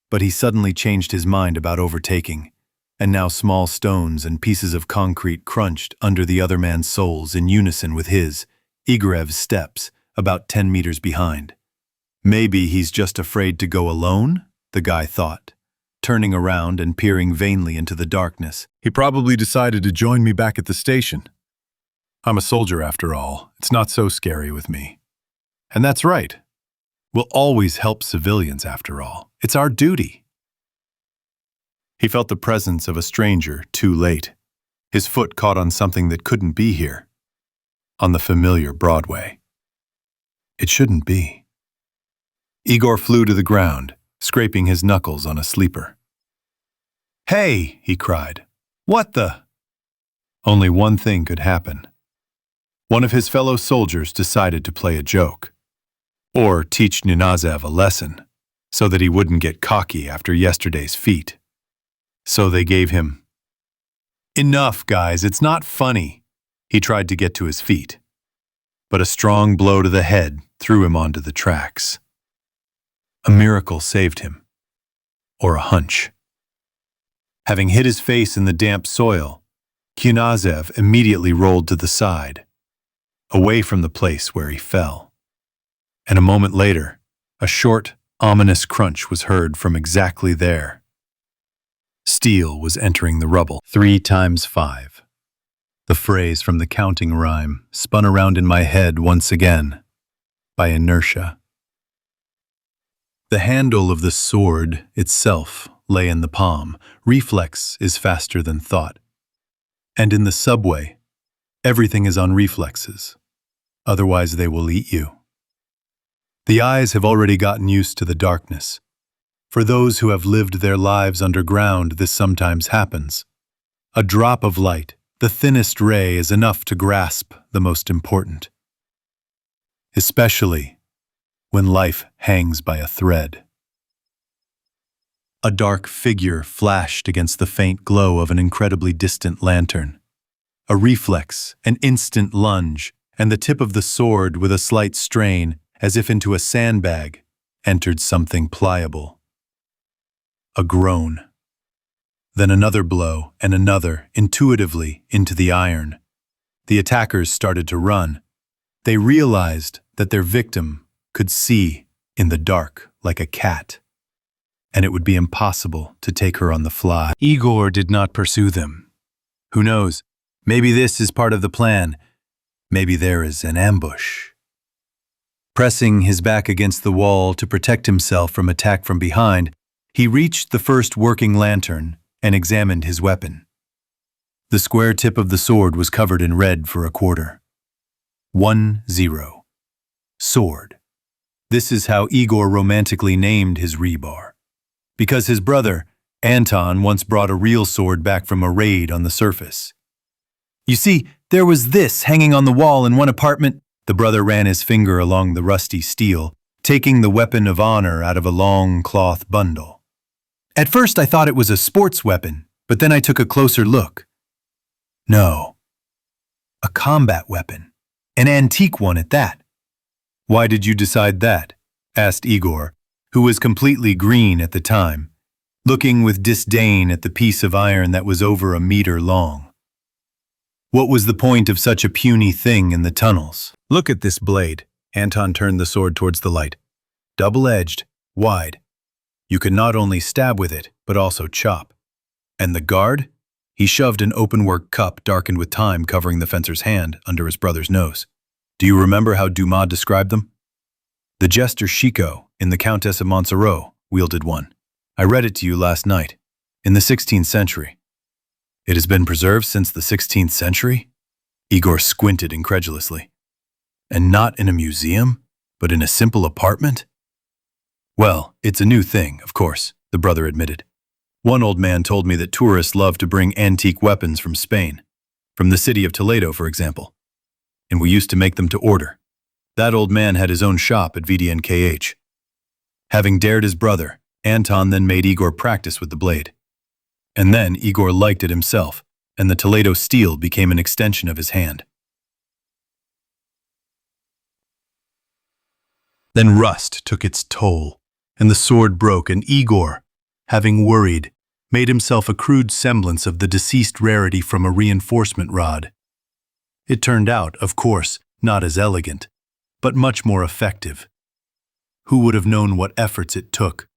but he suddenly changed his mind about overtaking, and now small stones and pieces of concrete crunched under the other man's soles in unison with his, Igorev's steps, about 10 meters behind. Maybe he's just afraid to go alone, the guy thought, turning around and peering vainly into the darkness. He probably decided to join me back at the station. I'm a soldier after all. It's not so scary with me. And that's right. We'll always help civilians after all. It's our duty. He felt the presence of a stranger too late. His foot caught on something that couldn't be here. On the familiar Broadway. It shouldn't be. Igor flew to the ground, scraping his knuckles on a sleeper. "Hey!" he cried. "What the?" Only one thing could happen. One of his fellow soldiers decided to play a joke, or teach Knyazev a lesson, so that he wouldn't get cocky after yesterday's feat. So they gave him, "Enough, guys, it's not funny." He tried to get to his feet, but a strong blow to the head threw him onto the tracks. A miracle saved him, or a hunch. Having hit his face in the damp soil, Knyazev immediately rolled to the side, away from the place where he fell. And a moment later, a short, ominous crunch was heard from exactly there. Steel was entering the rubble. 3 times 5. The phrase from the counting rhyme spun around in my head once again, by inertia. The handle of the sword itself lay in the palm. Reflex is faster than thought. And in the subway, everything is on reflexes. Otherwise, they will eat you. The eyes have already gotten used to the darkness. For those who have lived their lives underground, this sometimes happens. A drop of light, the thinnest ray, is enough to grasp the most important. especially when life hangs by a thread. A dark figure flashed against the faint glow of an incredibly distant lantern. A reflex, an instant lunge, and the tip of the sword, with a slight strain, as if into a sandbag, entered something pliable. A groan. Then another blow, and another, intuitively, into the iron. The attackers started to run. They realized that their victim could see in the dark like a cat, and it would be impossible to take her on the fly. Igor did not pursue them. Who knows? Maybe this is part of the plan. Maybe there is an ambush. Pressing his back against the wall to protect himself from attack from behind, he reached the first working lantern and examined his weapon. The square tip of the sword was covered in red for a quarter. 10. Sword. This is how Igor romantically named his rebar, because his brother, Anton, once brought a real sword back from a raid on the surface. You see, there was this hanging on the wall in one apartment. The brother ran his finger along the rusty steel, taking the weapon of honor out of a long cloth bundle. At first I thought it was a sports weapon, but then I took a closer look. No. A combat weapon. An antique one at that. Why did you decide that? Asked Igor, who was completely green at the time, looking with disdain at the piece of iron that was over a meter long. What was the point of such a puny thing in the tunnels? Look at this blade. Anton turned the sword towards the light. Double-edged, wide. You could not only stab with it, but also chop. And the guard? He shoved an open-work cup darkened with time covering the fencer's hand under his brother's nose. Do you remember how Dumas described them? The jester Chico, in the Countess of Montsoreau, wielded one. I read it to you last night, in the 16th century. It has been preserved since the 16th century? Igor squinted incredulously. And not in a museum, but in a simple apartment? Well, it's a new thing, of course, the brother admitted. One old man told me that tourists love to bring antique weapons from Spain, from the city of Toledo, for example. And we used to make them to order. That old man had his own shop at VDNKH. Having dared his brother, Anton then made Igor practice with the blade. And then Igor liked it himself, and the Toledo steel became an extension of his hand. Then rust took its toll, and the sword broke, and Igor, having worried, made himself a crude semblance of the deceased rarity from a reinforcement rod. It turned out, of course, not as elegant, but much more effective. Who would have known what efforts it took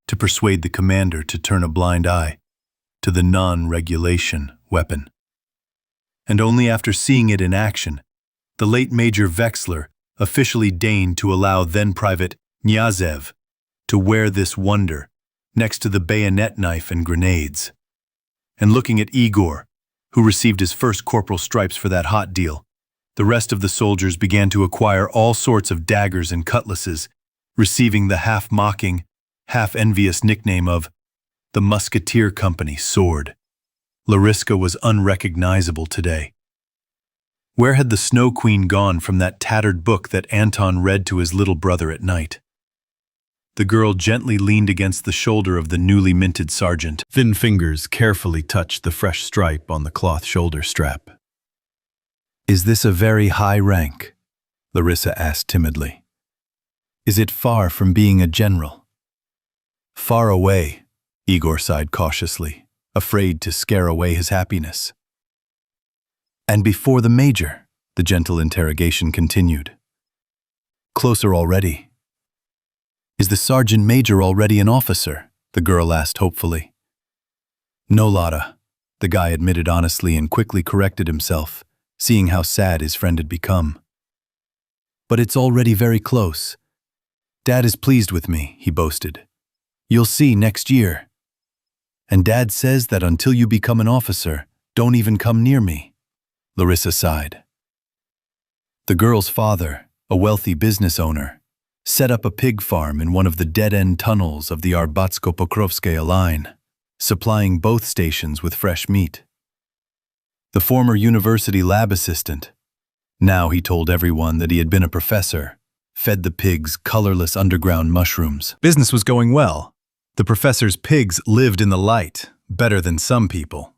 to persuade the commander to turn a blind eye to the non-regulation weapon? And only after seeing it in action, the late Major Wexler officially deigned to allow then-Private Knyazev to wear this wonder next to the bayonet knife and grenades. And looking at Igor, who received his first corporal stripes for that hot deal, the rest of the soldiers began to acquire all sorts of daggers and cutlasses, receiving the half-mocking, half-envious nickname of the Musketeer Company sword. Larissa was unrecognizable today. Where had the Snow Queen gone from that tattered book that Anton read to his little brother at night? The girl gently leaned against the shoulder of the newly minted sergeant. Thin fingers carefully touched the fresh stripe on the cloth shoulder strap. Is this a very high rank? Larissa asked timidly. Is it far from being a general? Far away, Igor sighed cautiously, afraid to scare away his happiness. And before the major, the gentle interrogation continued. Closer already. Is the sergeant major already an officer? The girl asked hopefully. No, Lotta, the guy admitted honestly and quickly corrected himself, seeing how sad his friend had become. But it's already very close. Dad is pleased with me, he boasted. You'll see next year. And Dad says that until you become an officer, don't even come near me. Larissa sighed. The girl's father, a wealthy business owner, set up a pig farm in one of the dead-end tunnels of the Arbatsko-Pokrovskaya line, supplying both stations with fresh meat. The former university lab assistant, Now he told everyone that he had been a professor, fed the pigs colorless underground mushrooms. Business was going well. The professor's pigs lived in the light, better than some people.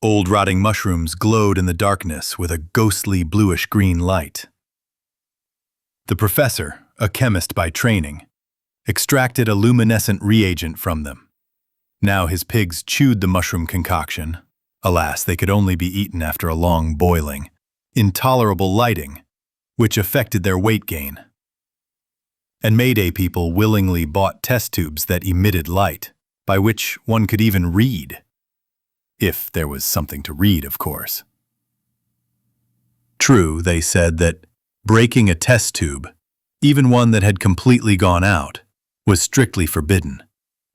Old rotting mushrooms glowed in the darkness with a ghostly bluish-green light. The professor, a chemist by training, extracted a luminescent reagent from them. Now his pigs chewed the mushroom concoction. Alas, they could only be eaten after a long boiling. Intolerable lighting, which affected their weight gain. And Mayday people willingly bought test tubes that emitted light, by which one could even read. If there was something to read, of course. True, they said that breaking a test tube, even one that had completely gone out, was strictly forbidden.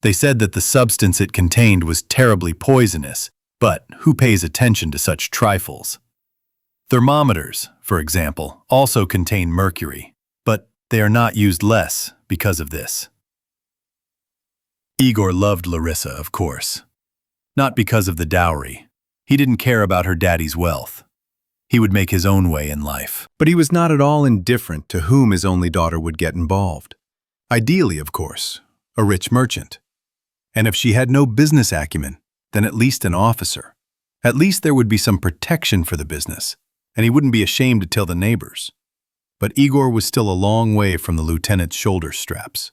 They said that the substance it contained was terribly poisonous, but who pays attention to such trifles? Thermometers, for example, also contain mercury, but they are not used less because of this. Igor loved Larissa, of course. Not because of the dowry. He didn't care about her daddy's wealth. He would make his own way in life. But he was not at all indifferent to whom his only daughter would get involved. Ideally, of course, a rich merchant. And if she had no business acumen, then at least an officer. At least there would be some protection for the business, and he wouldn't be ashamed to tell the neighbors. But Igor was still a long way from the lieutenant's shoulder straps.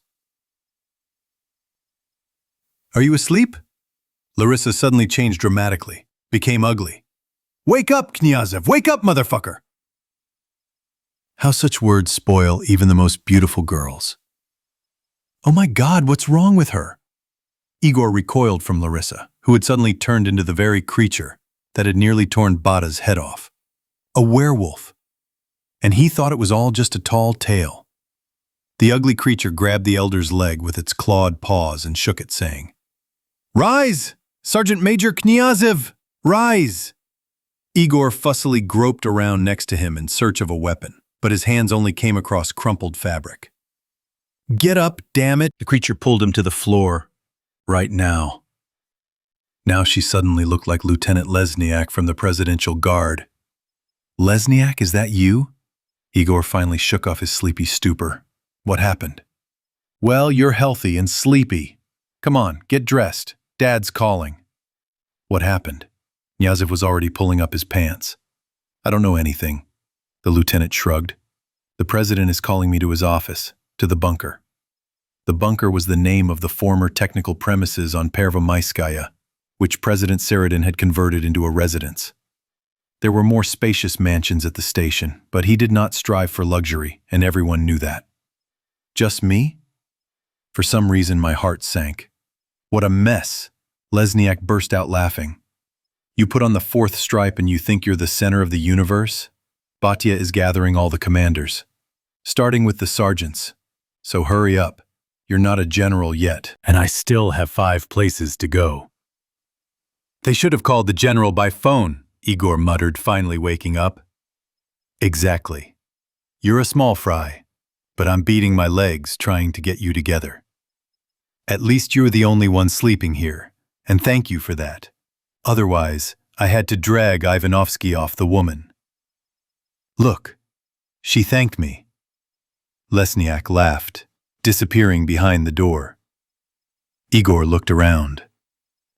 "Are you asleep?" Larissa suddenly changed dramatically, became ugly. "Wake up, Knyazev! Wake up, motherfucker!" How such words spoil even the most beautiful girls. Oh my God, what's wrong with her? Igor recoiled from Larissa, who had suddenly turned into the very creature that had nearly torn Batya's head off. A werewolf. And he thought it was all just a tall tale. The ugly creature grabbed the elder's leg with its clawed paws and shook it, saying, "Rise! Sergeant Major Knyazev! Rise!" Igor fussily groped around next to him in search of a weapon, but his hands only came across crumpled fabric. "Get up, damn it!" The creature pulled him to the floor. Right now. Now she suddenly looked like Lieutenant Lesniak from the Presidential Guard. "Lesniak, is that you?" Igor finally shook off his sleepy stupor. "What happened?" "Well, you're healthy and sleepy. Come on, get dressed. Dad's calling." "What happened?" Knyazev was already pulling up his pants. "I don't know anything." The lieutenant shrugged. "The president is calling me to his office, to the bunker." The bunker was the name of the former technical premises on Pervomaiskaya, which President Saradin had converted into a residence. There were more spacious mansions at the station, but he did not strive for luxury, and everyone knew that. Just me? For some reason, my heart sank. What a mess! Lesniak burst out laughing. "You put on the fourth stripe and you think you're the center of the universe? Batya is gathering all the commanders, starting with the sergeants. So hurry up. You're not a general yet, and I still have 5 places to go." "They should have called the general by phone," Igor muttered, finally waking up. "Exactly. You're a small fry, but I'm beating my legs trying to get you together. At least you're the only one sleeping here, and thank you for that. Otherwise, I had to drag Ivanovsky off the woman. Look, she thanked me." Lesniak laughed, disappearing behind the door. Igor looked around.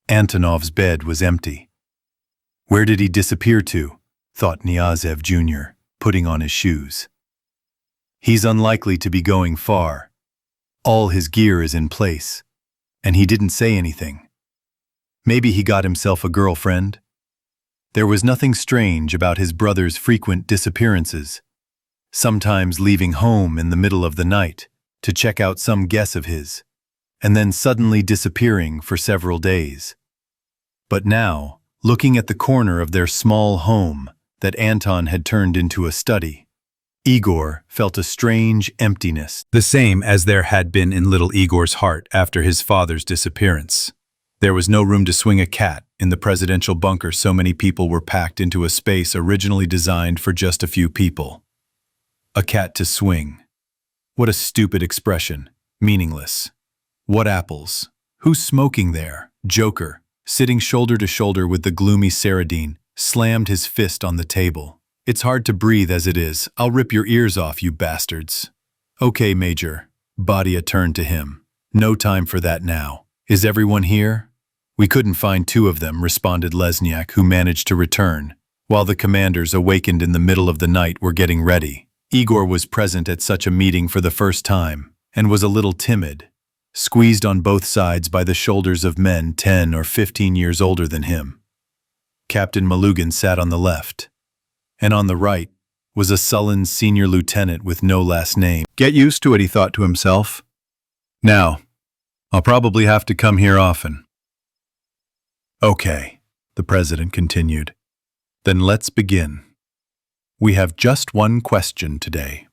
Antonov's bed was empty. Where did he disappear to? Thought Knyazev Jr., putting on his shoes. He's unlikely to be going far. All his gear is in place, and he didn't say anything. Maybe he got himself a girlfriend? There was nothing strange about his brother's frequent disappearances, sometimes leaving home in the middle of the night to check out some guess of his, and then suddenly disappearing for several days. But now, looking at the corner of their small home that Anton had turned into a study, Igor felt a strange emptiness, the same as there had been in little Igor's heart after his father's disappearance. There was no room to swing a cat in the presidential bunker. So many people were packed into a space originally designed for just a few people. A cat to swing. What a stupid expression. Meaningless. What apples? Who's smoking there? Joker, sitting shoulder to shoulder with the gloomy Saradin, slammed his fist on the table. It's hard to breathe as it is. I'll rip your ears off, you bastards. Okay, Major. Batya turned to him. No time for that now. Is everyone here? We couldn't find two of them, responded Lesniak, who managed to return. While the commanders, awakened in the middle of the night, were getting ready. Igor was present at such a meeting for the first time, and was a little timid, squeezed on both sides by the shoulders of men 10 or 15 years older than him. Captain Malugin sat on the left, and on the right was a sullen senior lieutenant with no last name. Get used to it, he thought to himself. Now, I'll probably have to come here often. Okay, the president continued. Then let's begin. We have just one question today.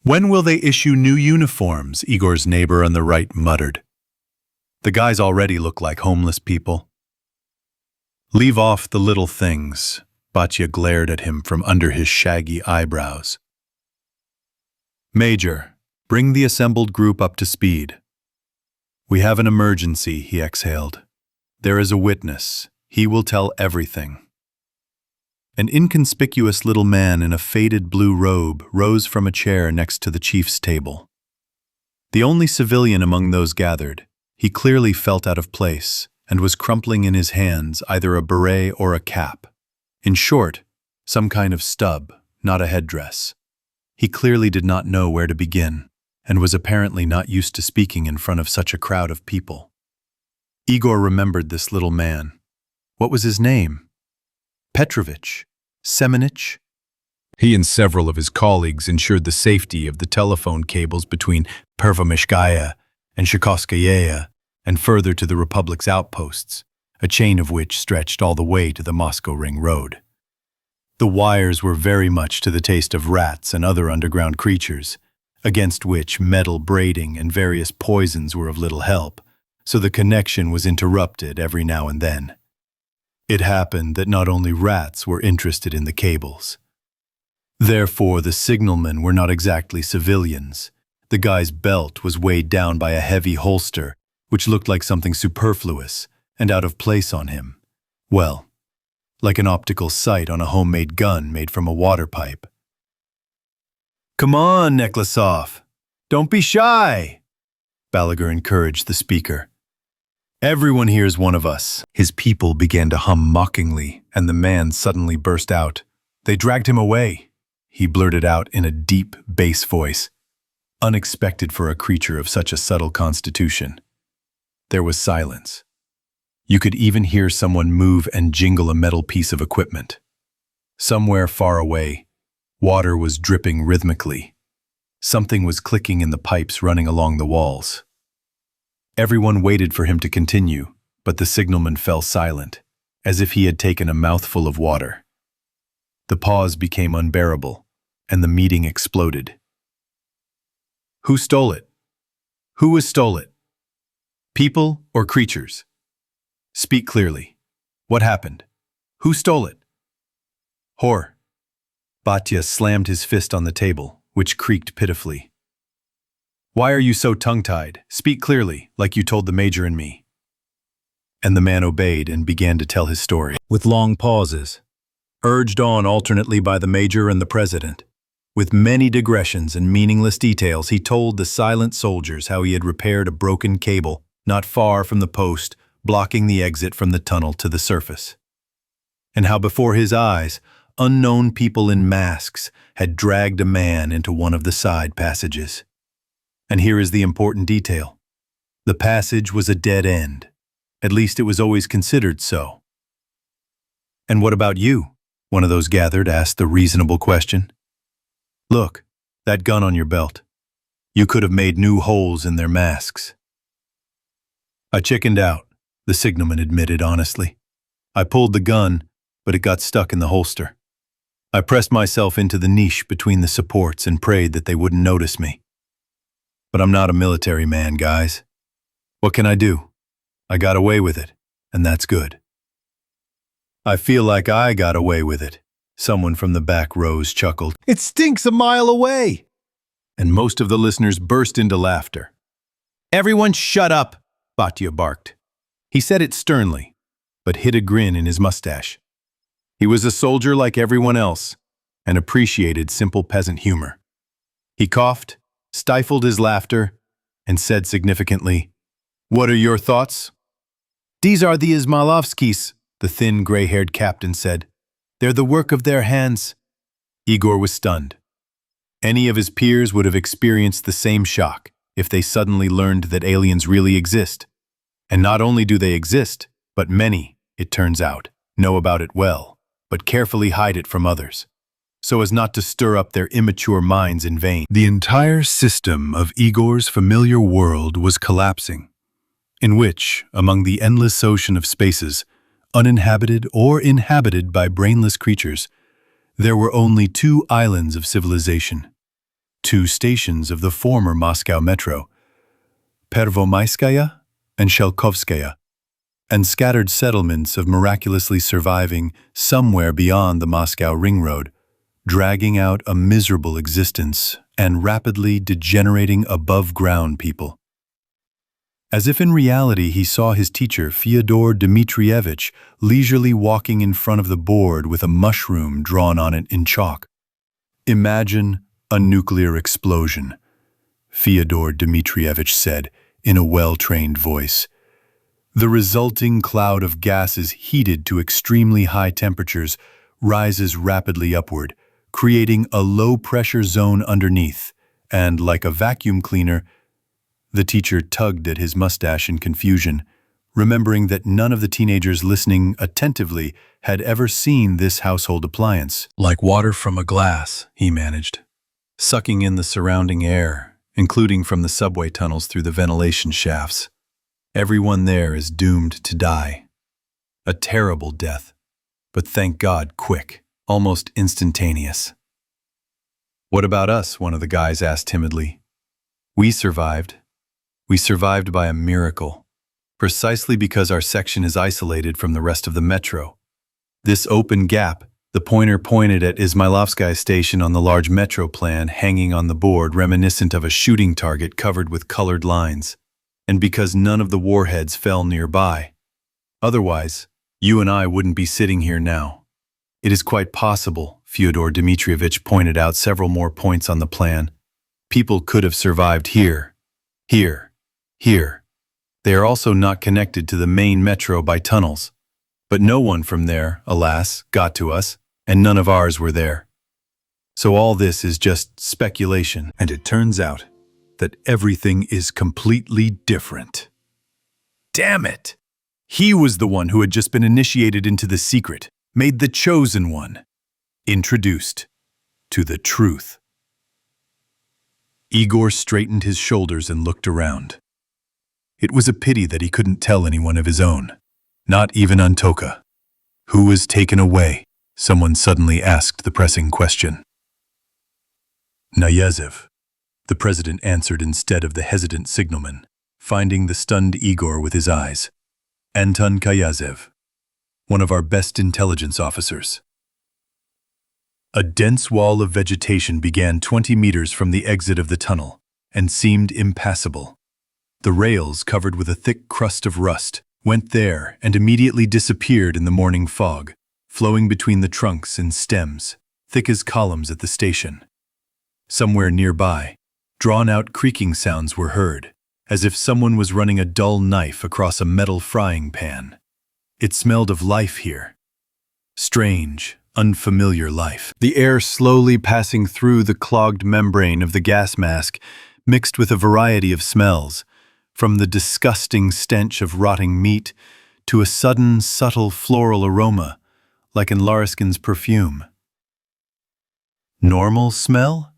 When will they issue new uniforms? Igor's neighbor on the right muttered. The guys already look like homeless people. Leave off the little things. Batya glared at him from under his shaggy eyebrows. Major, bring the assembled group up to speed. We have an emergency, he exhaled. There is a witness. He will tell everything. An inconspicuous little man in a faded blue robe rose from a chair next to the chief's table. The only civilian among those gathered, he clearly felt out of place and was crumpling in his hands either a beret or a cap. In short, some kind of stub, not a headdress. He clearly did not know where to begin, and was apparently not used to speaking in front of such a crowd of people. Igor remembered this little man. What was his name? Petrovich? Semenich? He and several of his colleagues ensured the safety of the telephone cables between Pervomaiskaya and Shchelkovskaya and further to the Republic's outposts, a chain of which stretched all the way to the Moscow Ring Road. The wires were very much to the taste of rats and other underground creatures, against which metal braiding and various poisons were of little help, so the connection was interrupted every now and then. It happened that not only rats were interested in the cables. Therefore, the signalmen were not exactly civilians. The guy's belt was weighed down by a heavy holster, which looked like something superfluous and out of place on him. Well, like an optical sight on a homemade gun made from a water pipe. Come on, Neklasov. Don't be shy, Balagur encouraged the speaker. Everyone here is one of us. His people began to hum mockingly, and the man suddenly burst out. They dragged him away, he blurted out in a deep bass voice, unexpected for a creature of such a subtle constitution. There was silence. You could even hear someone move and jingle a metal piece of equipment. Somewhere far away, water was dripping rhythmically. Something was clicking in the pipes running along the walls. Everyone waited for him to continue, but the signalman fell silent, as if he had taken a mouthful of water. The pause became unbearable, and the meeting exploded. Who stole it? Who was stole it? People or creatures? Speak clearly. What happened? Who stole it? Whore. Batya slammed his fist on the table, which creaked pitifully. Why are you so tongue-tied? Speak clearly, like you told the major and me. And the man obeyed and began to tell his story, with long pauses, urged on alternately by the major and the president. With many digressions and meaningless details, he told the silent soldiers how he had repaired a broken cable not far from the post, blocking the exit from the tunnel to the surface. And how before his eyes, unknown people in masks had dragged a man into one of the side passages. And here is the important detail. The passage was a dead end. At least it was always considered so. And what about you? One of those gathered asked the reasonable question. Look, that gun on your belt. You could have made new holes in their masks. I chickened out, the signalman admitted honestly. I pulled the gun, but it got stuck in the holster. I pressed myself into the niche between the supports and prayed that they wouldn't notice me. But I'm not a military man, guys. What can I do? I got away with it, and that's good. I feel like I got away with it, someone from the back rows chuckled. It stinks a mile away! And most of the listeners burst into laughter. Everyone shut up, Batya barked. He said it sternly, but hid a grin in his mustache. He was a soldier like everyone else, and appreciated simple peasant humor. He coughed, stifled his laughter, and said significantly, "What are your thoughts?" "These are the Izmailovskis," the thin, gray-haired captain said. "They're the work of their hands." Igor was stunned. Any of his peers would have experienced the same shock if they suddenly learned that aliens really exist. And not only do they exist, but many, it turns out, know about it well, but carefully hide it from others, so as not to stir up their immature minds in vain. The entire system of Igor's familiar world was collapsing, in which, among the endless ocean of spaces, uninhabited or inhabited by brainless creatures, there were only 2 islands of civilization, 2 stations of the former Moscow metro, Pervomaiskaya and Shchelkovskaya, and scattered settlements of miraculously surviving somewhere beyond the Moscow ring road, dragging out a miserable existence and rapidly degenerating above-ground people. As if in reality he saw his teacher, Fyodor Dmitrievich, leisurely walking in front of the board with a mushroom drawn on it in chalk. "Imagine a nuclear explosion," Fyodor Dmitrievich said in a well-trained voice. "The resulting cloud of gases heated to extremely high temperatures rises rapidly upward, creating a low-pressure zone underneath, and like a vacuum cleaner," the teacher tugged at his mustache in confusion, remembering that none of the teenagers listening attentively had ever seen this household appliance. "Like water from a glass," he managed, sucking in the surrounding air, including from the subway tunnels through the ventilation shafts. "Everyone there is doomed to die. A terrible death, but thank God quick, almost instantaneous." "What about us?" one of the guys asked timidly. "We survived. We survived by a miracle, precisely because our section is isolated from the rest of the metro. This open gap," the pointer pointed at Izmailovskaya station on the large metro plan hanging on the board, reminiscent of a shooting target covered with colored lines, "and because none of the warheads fell nearby. Otherwise, you and I wouldn't be sitting here now. It is quite possible," Fyodor Dmitrievich pointed out several more points on the plan. "People could have survived here. Here. They are also not connected to the main metro by tunnels. But no one from there, alas, got to us, and none of ours were there. So all this is just speculation, and it turns out that everything is completely different." Damn it! He was the one who had just been initiated into the secret, made the chosen one, introduced to the truth. Igor straightened his shoulders and looked around. It was a pity that he couldn't tell anyone of his own, not even Antoka. "Who was taken away?" someone suddenly asked the pressing question. "Knyazev," the president answered instead of the hesitant signalman, finding the stunned Igor with his eyes. "Anton Knyazev, one of our best intelligence officers." A dense wall of vegetation began 20 meters from the exit of the tunnel and seemed impassable. The rails, covered with a thick crust of rust, went there and immediately disappeared in the morning fog, flowing between the trunks and stems, thick as columns at the station. Somewhere nearby, drawn-out creaking sounds were heard, as if someone was running a dull knife across a metal frying pan. It smelled of life here. Strange, unfamiliar life. The air slowly passing through the clogged membrane of the gas mask mixed with a variety of smells, from the disgusting stench of rotting meat to a sudden, subtle floral aroma, like in Lariskin's perfume. Normal smell?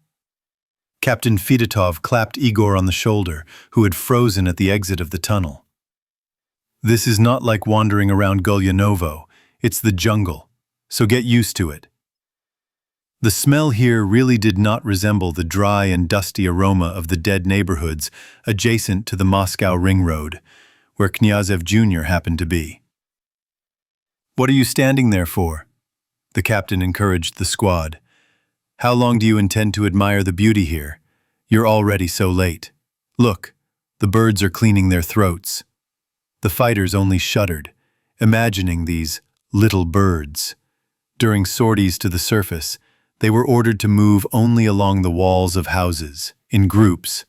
Captain Fedotov clapped Igor on the shoulder, who had frozen at the exit of the tunnel. "This is not like wandering around Golyanovo. It's the jungle, so get used to it." The smell here really did not resemble the dry and dusty aroma of the dead neighborhoods adjacent to the Moscow ring road, where Knyazev Jr. happened to be. "What are you standing there for?" the captain encouraged the squad. "How long do you intend to admire the beauty here? You're already so late. Look, the birds are cleaning their throats." The fighters only shuddered, imagining these little birds, During sorties to the surface, they were ordered to move only along the walls of houses, in groups,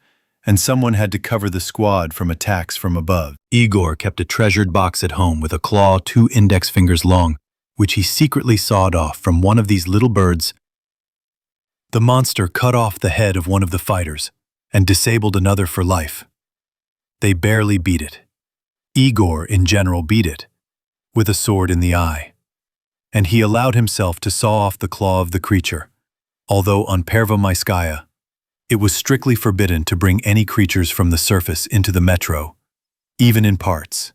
and someone had to cover the squad from attacks from above. Igor kept a treasured box at home with a claw 2 index fingers long, which he secretly sawed off from one of these little birds. The monster cut off the head of one of the fighters and disabled another for life. They barely beat it. Igor, in general, beat it, with a sword in the eye. And he allowed himself to saw off the claw of the creature, although on Pervomaiskaya, it was strictly forbidden to bring any creatures from the surface into the metro, even in parts.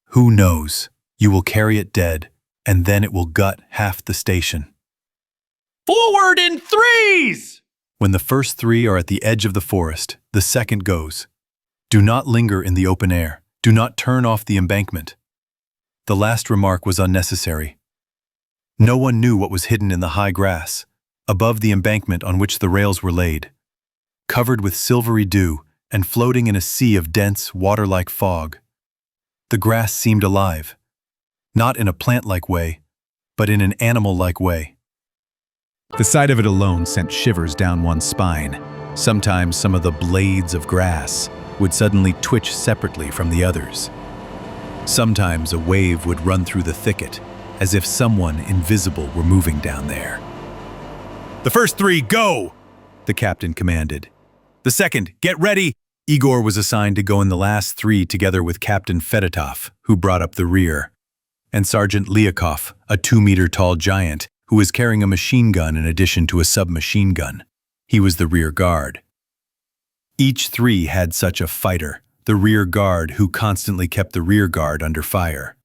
Who knows, you will carry it dead, and then it will gut half the station. Forward in threes! When the first 3 are at the edge of the forest, the second goes. Do not linger in the open air. Do not turn off the embankment. The last remark was unnecessary. No one knew what was hidden in the high grass, above the embankment on which the rails were laid, covered with silvery dew and floating in a sea of dense, water-like fog. The grass seemed alive, not in a plant-like way, but in an animal-like way. The sight of it alone sent shivers down one's spine. Sometimes some of the blades of grass would suddenly twitch separately from the others. Sometimes a wave would run through the thicket, as if someone invisible were moving down there. "The first 3, go!" the captain commanded. "The second, get ready!" Igor was assigned to go in the last 3 together with Captain Fedotov, who brought up the rear, and Sergeant Lyakov, a 2-meter-tall giant, who was carrying a machine gun in addition to a submachine gun. He was the rear guard. Each 3 had such a fighter, the rear guard who constantly kept the rear guard under fire.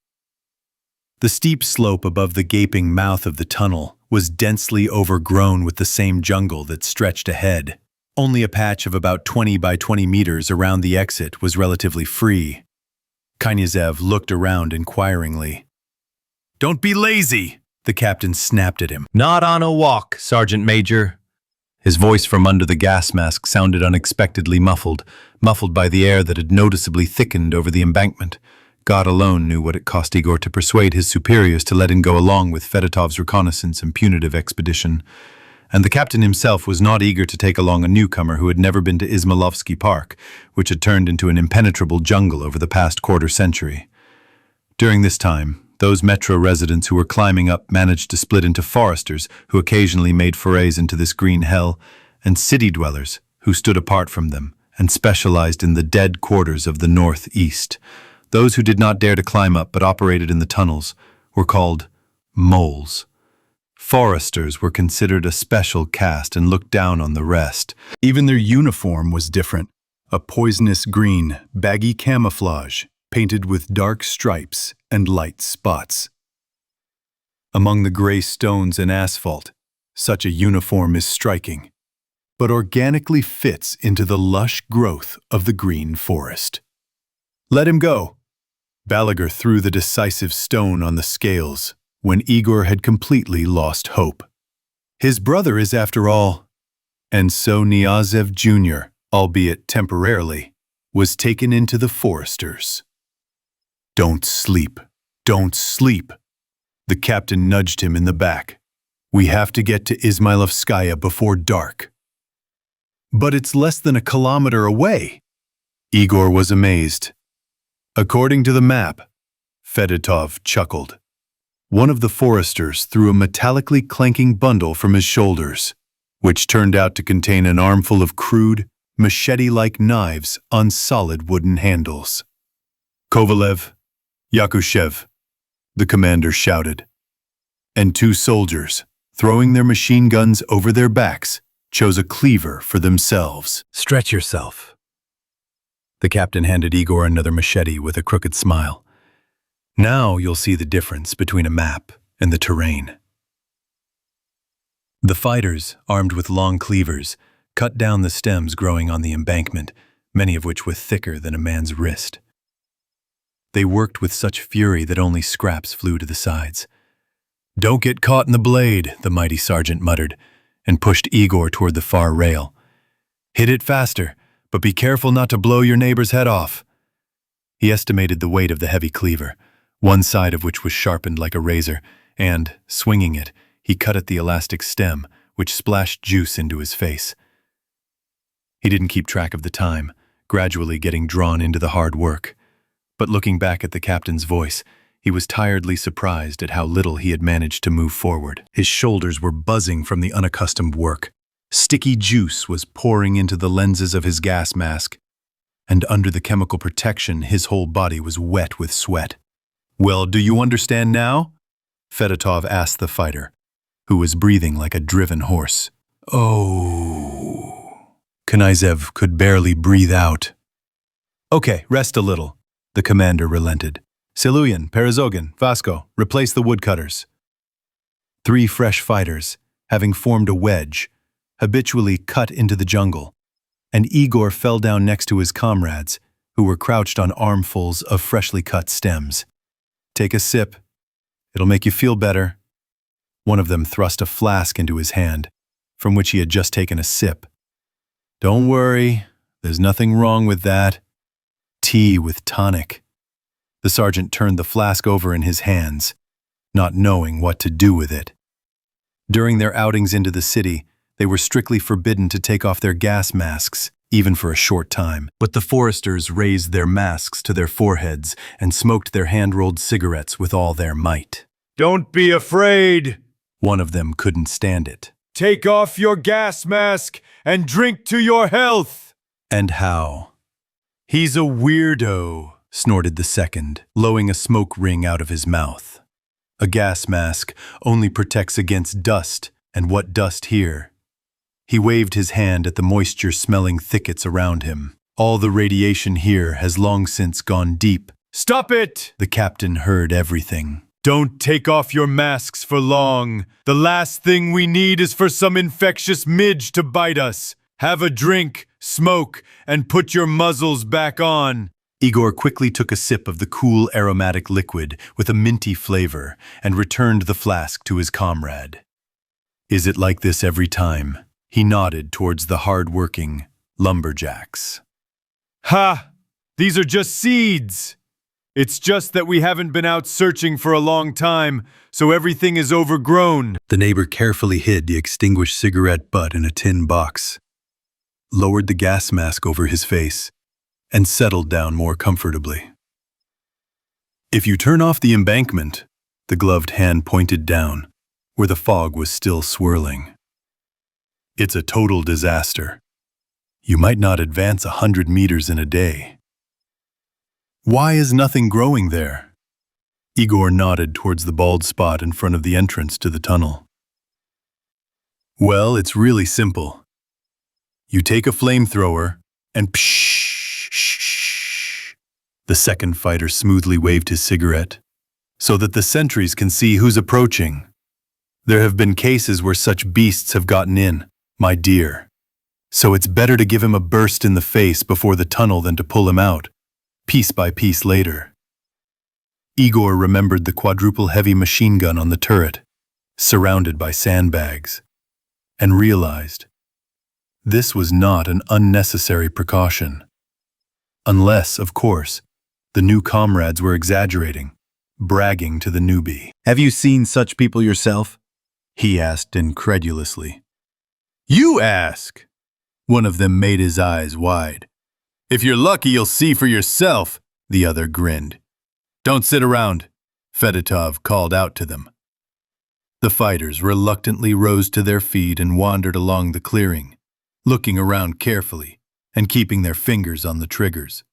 The steep slope above the gaping mouth of the tunnel was densely overgrown with the same jungle that stretched ahead. Only a patch of about 20 by 20 meters around the exit was relatively free. Knyazev looked around inquiringly. "Don't be lazy!" the captain snapped at him. "Not on a walk, Sergeant Major." His voice from under the gas mask sounded unexpectedly muffled by the air that had noticeably thickened over the embankment. God alone knew what it cost Igor to persuade his superiors to let him go along with Fedotov's reconnaissance and punitive expedition. And the captain himself was not eager to take along a newcomer who had never been to Izmailovsky Park, which had turned into an impenetrable jungle over the past quarter century. During this time, those metro residents who were climbing up managed to split into foresters who occasionally made forays into this green hell, and city dwellers who stood apart from them and specialized in the dead quarters of the northeast. Those who did not dare to climb up but operated in the tunnels were called moles. Foresters were considered a special caste and looked down on the rest. Even their uniform was different, a poisonous green, baggy camouflage, painted with dark stripes and light spots. Among the gray stones and asphalt, such a uniform is striking, but organically fits into the lush growth of the green forest. "Let him go." Balagur threw the decisive stone on the scales when Igor had completely lost hope. His brother is, after all, and so Knyazev Jr., albeit temporarily, was taken into the foresters. "Don't sleep, don't sleep." The captain nudged him in the back. "We have to get to Izmailovskaya before dark." "But it's less than a kilometer away." Igor was amazed. "According to the map," Fedotov chuckled. One of the foresters threw a metallically clanking bundle from his shoulders, which turned out to contain an armful of crude, machete-like knives on solid wooden handles. "Kovalev, Yakushev," the commander shouted. And 2 soldiers, throwing their machine guns over their backs, chose a cleaver for themselves. "Stretch yourself." The captain handed Igor another machete with a crooked smile. "Now you'll see the difference between a map and the terrain." The fighters, armed with long cleavers, cut down the stems growing on the embankment, many of which were thicker than a man's wrist. They worked with such fury that only scraps flew to the sides. "Don't get caught in the blade," the mighty sergeant muttered, and pushed Igor toward the far rail. "Hit it faster, but be careful not to blow your neighbor's head off." He estimated the weight of the heavy cleaver, one side of which was sharpened like a razor, and, swinging it, he cut at the elastic stem, which splashed juice into his face. He didn't keep track of the time, gradually getting drawn into the hard work. But looking back at the captain's voice, he was tiredly surprised at how little he had managed to move forward. His shoulders were buzzing from the unaccustomed work. Sticky juice was pouring into the lenses of his gas mask, and under the chemical protection, his whole body was wet with sweat. "Well, do you understand now?" Fedotov asked the fighter, who was breathing like a driven horse. "Oh." Knyazev could barely breathe out. "Okay, rest a little," the commander relented. "Siluyan, Perezogin, Vasco, replace the woodcutters." 3 fresh fighters, having formed a wedge, habitually cut into the jungle, and Igor fell down next to his comrades, who were crouched on armfuls of freshly cut stems. "Take a sip. It'll make you feel better." One of them thrust a flask into his hand, from which he had just taken a sip. "Don't worry, there's nothing wrong with that. Tea with tonic." The sergeant turned the flask over in his hands, not knowing what to do with it. During their outings into the city, they were strictly forbidden to take off their gas masks, even for a short time. But the foresters raised their masks to their foreheads and smoked their hand-rolled cigarettes with all their might. "Don't be afraid. One of them couldn't stand it. Take off your gas mask and drink to your health." "And how?" "He's a weirdo," snorted the second, blowing a smoke ring out of his mouth. "A gas mask only protects against dust, and what dust here?" He waved his hand at the moisture-smelling thickets around him. "All the radiation here has long since gone deep." "Stop it!" The captain heard everything. "Don't take off your masks for long. The last thing we need is for some infectious midge to bite us. Have a drink, smoke, and put your muzzles back on." Igor quickly took a sip of the cool, aromatic liquid with a minty flavor and returned the flask to his comrade. "Is it like this every time?" He nodded towards the hard-working lumberjacks. "Ha! These are just seeds. It's just that we haven't been out searching for a long time, so everything is overgrown." The neighbor carefully hid the extinguished cigarette butt in a tin box, lowered the gas mask over his face, and settled down more comfortably. "If you turn off the embankment," the gloved hand pointed down, where the fog was still swirling, "it's a total disaster. You might not advance 100 meters in a day." "Why is nothing growing there?" Igor nodded towards the bald spot in front of the entrance to the tunnel. "Well, it's really simple. You take a flamethrower and pshh. The second fighter smoothly waved his cigarette, "so that the sentries can see who's approaching. There have been cases where such beasts have gotten in, my dear. So it's better to give him a burst in the face before the tunnel than to pull him out, piece by piece later." Igor remembered the quadruple heavy machine gun on the turret, surrounded by sandbags, and realized this was not an unnecessary precaution. Unless, of course, the new comrades were exaggerating, bragging to the newbie. Have you seen such people yourself? He asked incredulously. "You ask?" One of them made his eyes wide. "If you're lucky, you'll see for yourself," the other grinned. "Don't sit around," Fedotov called out to them. The fighters reluctantly rose to their feet and wandered along the clearing, looking around carefully and keeping their fingers on the triggers.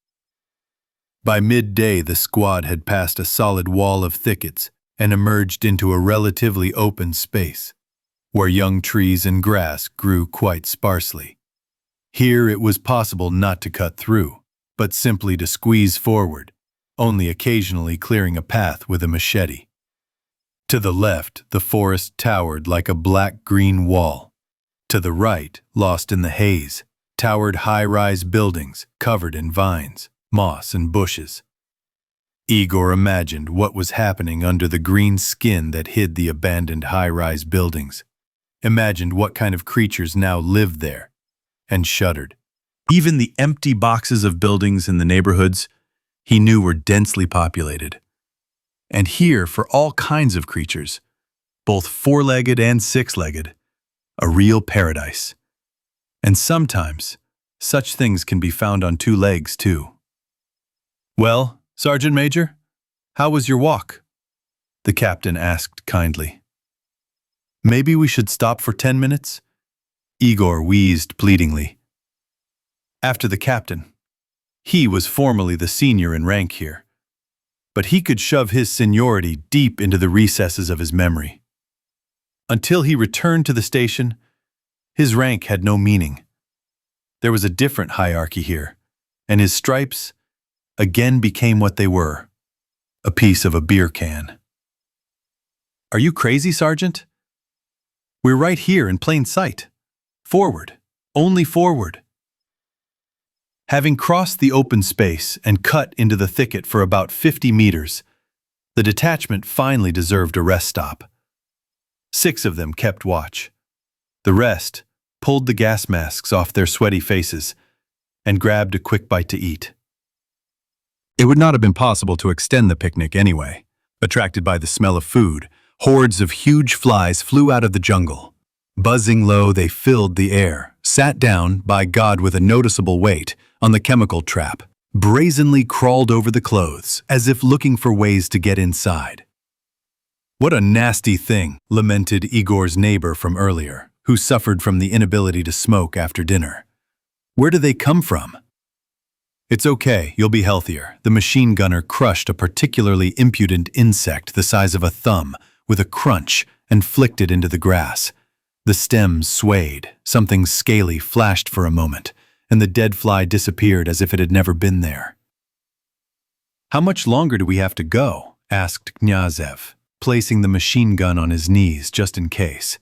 By midday, the squad had passed a solid wall of thickets and emerged into a relatively open space, where young trees and grass grew quite sparsely. Here it was possible not to cut through, but simply to squeeze forward, only occasionally clearing a path with a machete. To the left, the forest towered like a black-green wall. To the right, lost in the haze, towered high-rise buildings covered in vines, moss, and bushes. Igor imagined what was happening under the green skin that hid the abandoned high-rise buildings, imagined what kind of creatures now lived there, and shuddered. Even the empty boxes of buildings in the neighborhoods he knew were densely populated. And here, for all kinds of creatures, both four-legged and six-legged. A real paradise. And sometimes, such things can be found on two legs, too. Well, Sergeant Major, how was your walk? The captain asked kindly. Maybe we should stop for 10 minutes? Igor wheezed pleadingly. After the captain, he was formally the senior in rank here, but he could shove his seniority deep into the recesses of his memory. Until he returned to the station, his rank had no meaning. There was a different hierarchy here, and his stripes again became what they were, a piece of a beer can. Are you crazy, Sergeant? We're right here in plain sight. Forward, only forward. Having crossed the open space and cut into the thicket for about 50 meters, the detachment finally deserved a rest stop. 6 of them kept watch. The rest pulled the gas masks off their sweaty faces and grabbed a quick bite to eat. It would not have been possible to extend the picnic anyway. Attracted by the smell of food, hordes of huge flies flew out of the jungle. Buzzing low, they filled the air, sat down, by God with a noticeable weight, on the chemical trap, brazenly crawled over the clothes, as if looking for ways to get inside. What a nasty thing, lamented Igor's neighbor from earlier, who suffered from the inability to smoke after dinner. Where do they come from? It's okay, you'll be healthier. The machine gunner crushed a particularly impudent insect the size of a thumb with a crunch and flicked it into the grass. The stems swayed, something scaly flashed for a moment, and the dead fly disappeared as if it had never been there. How much longer do we have to go? Asked Knyazev, placing the machine gun on his knees just in case.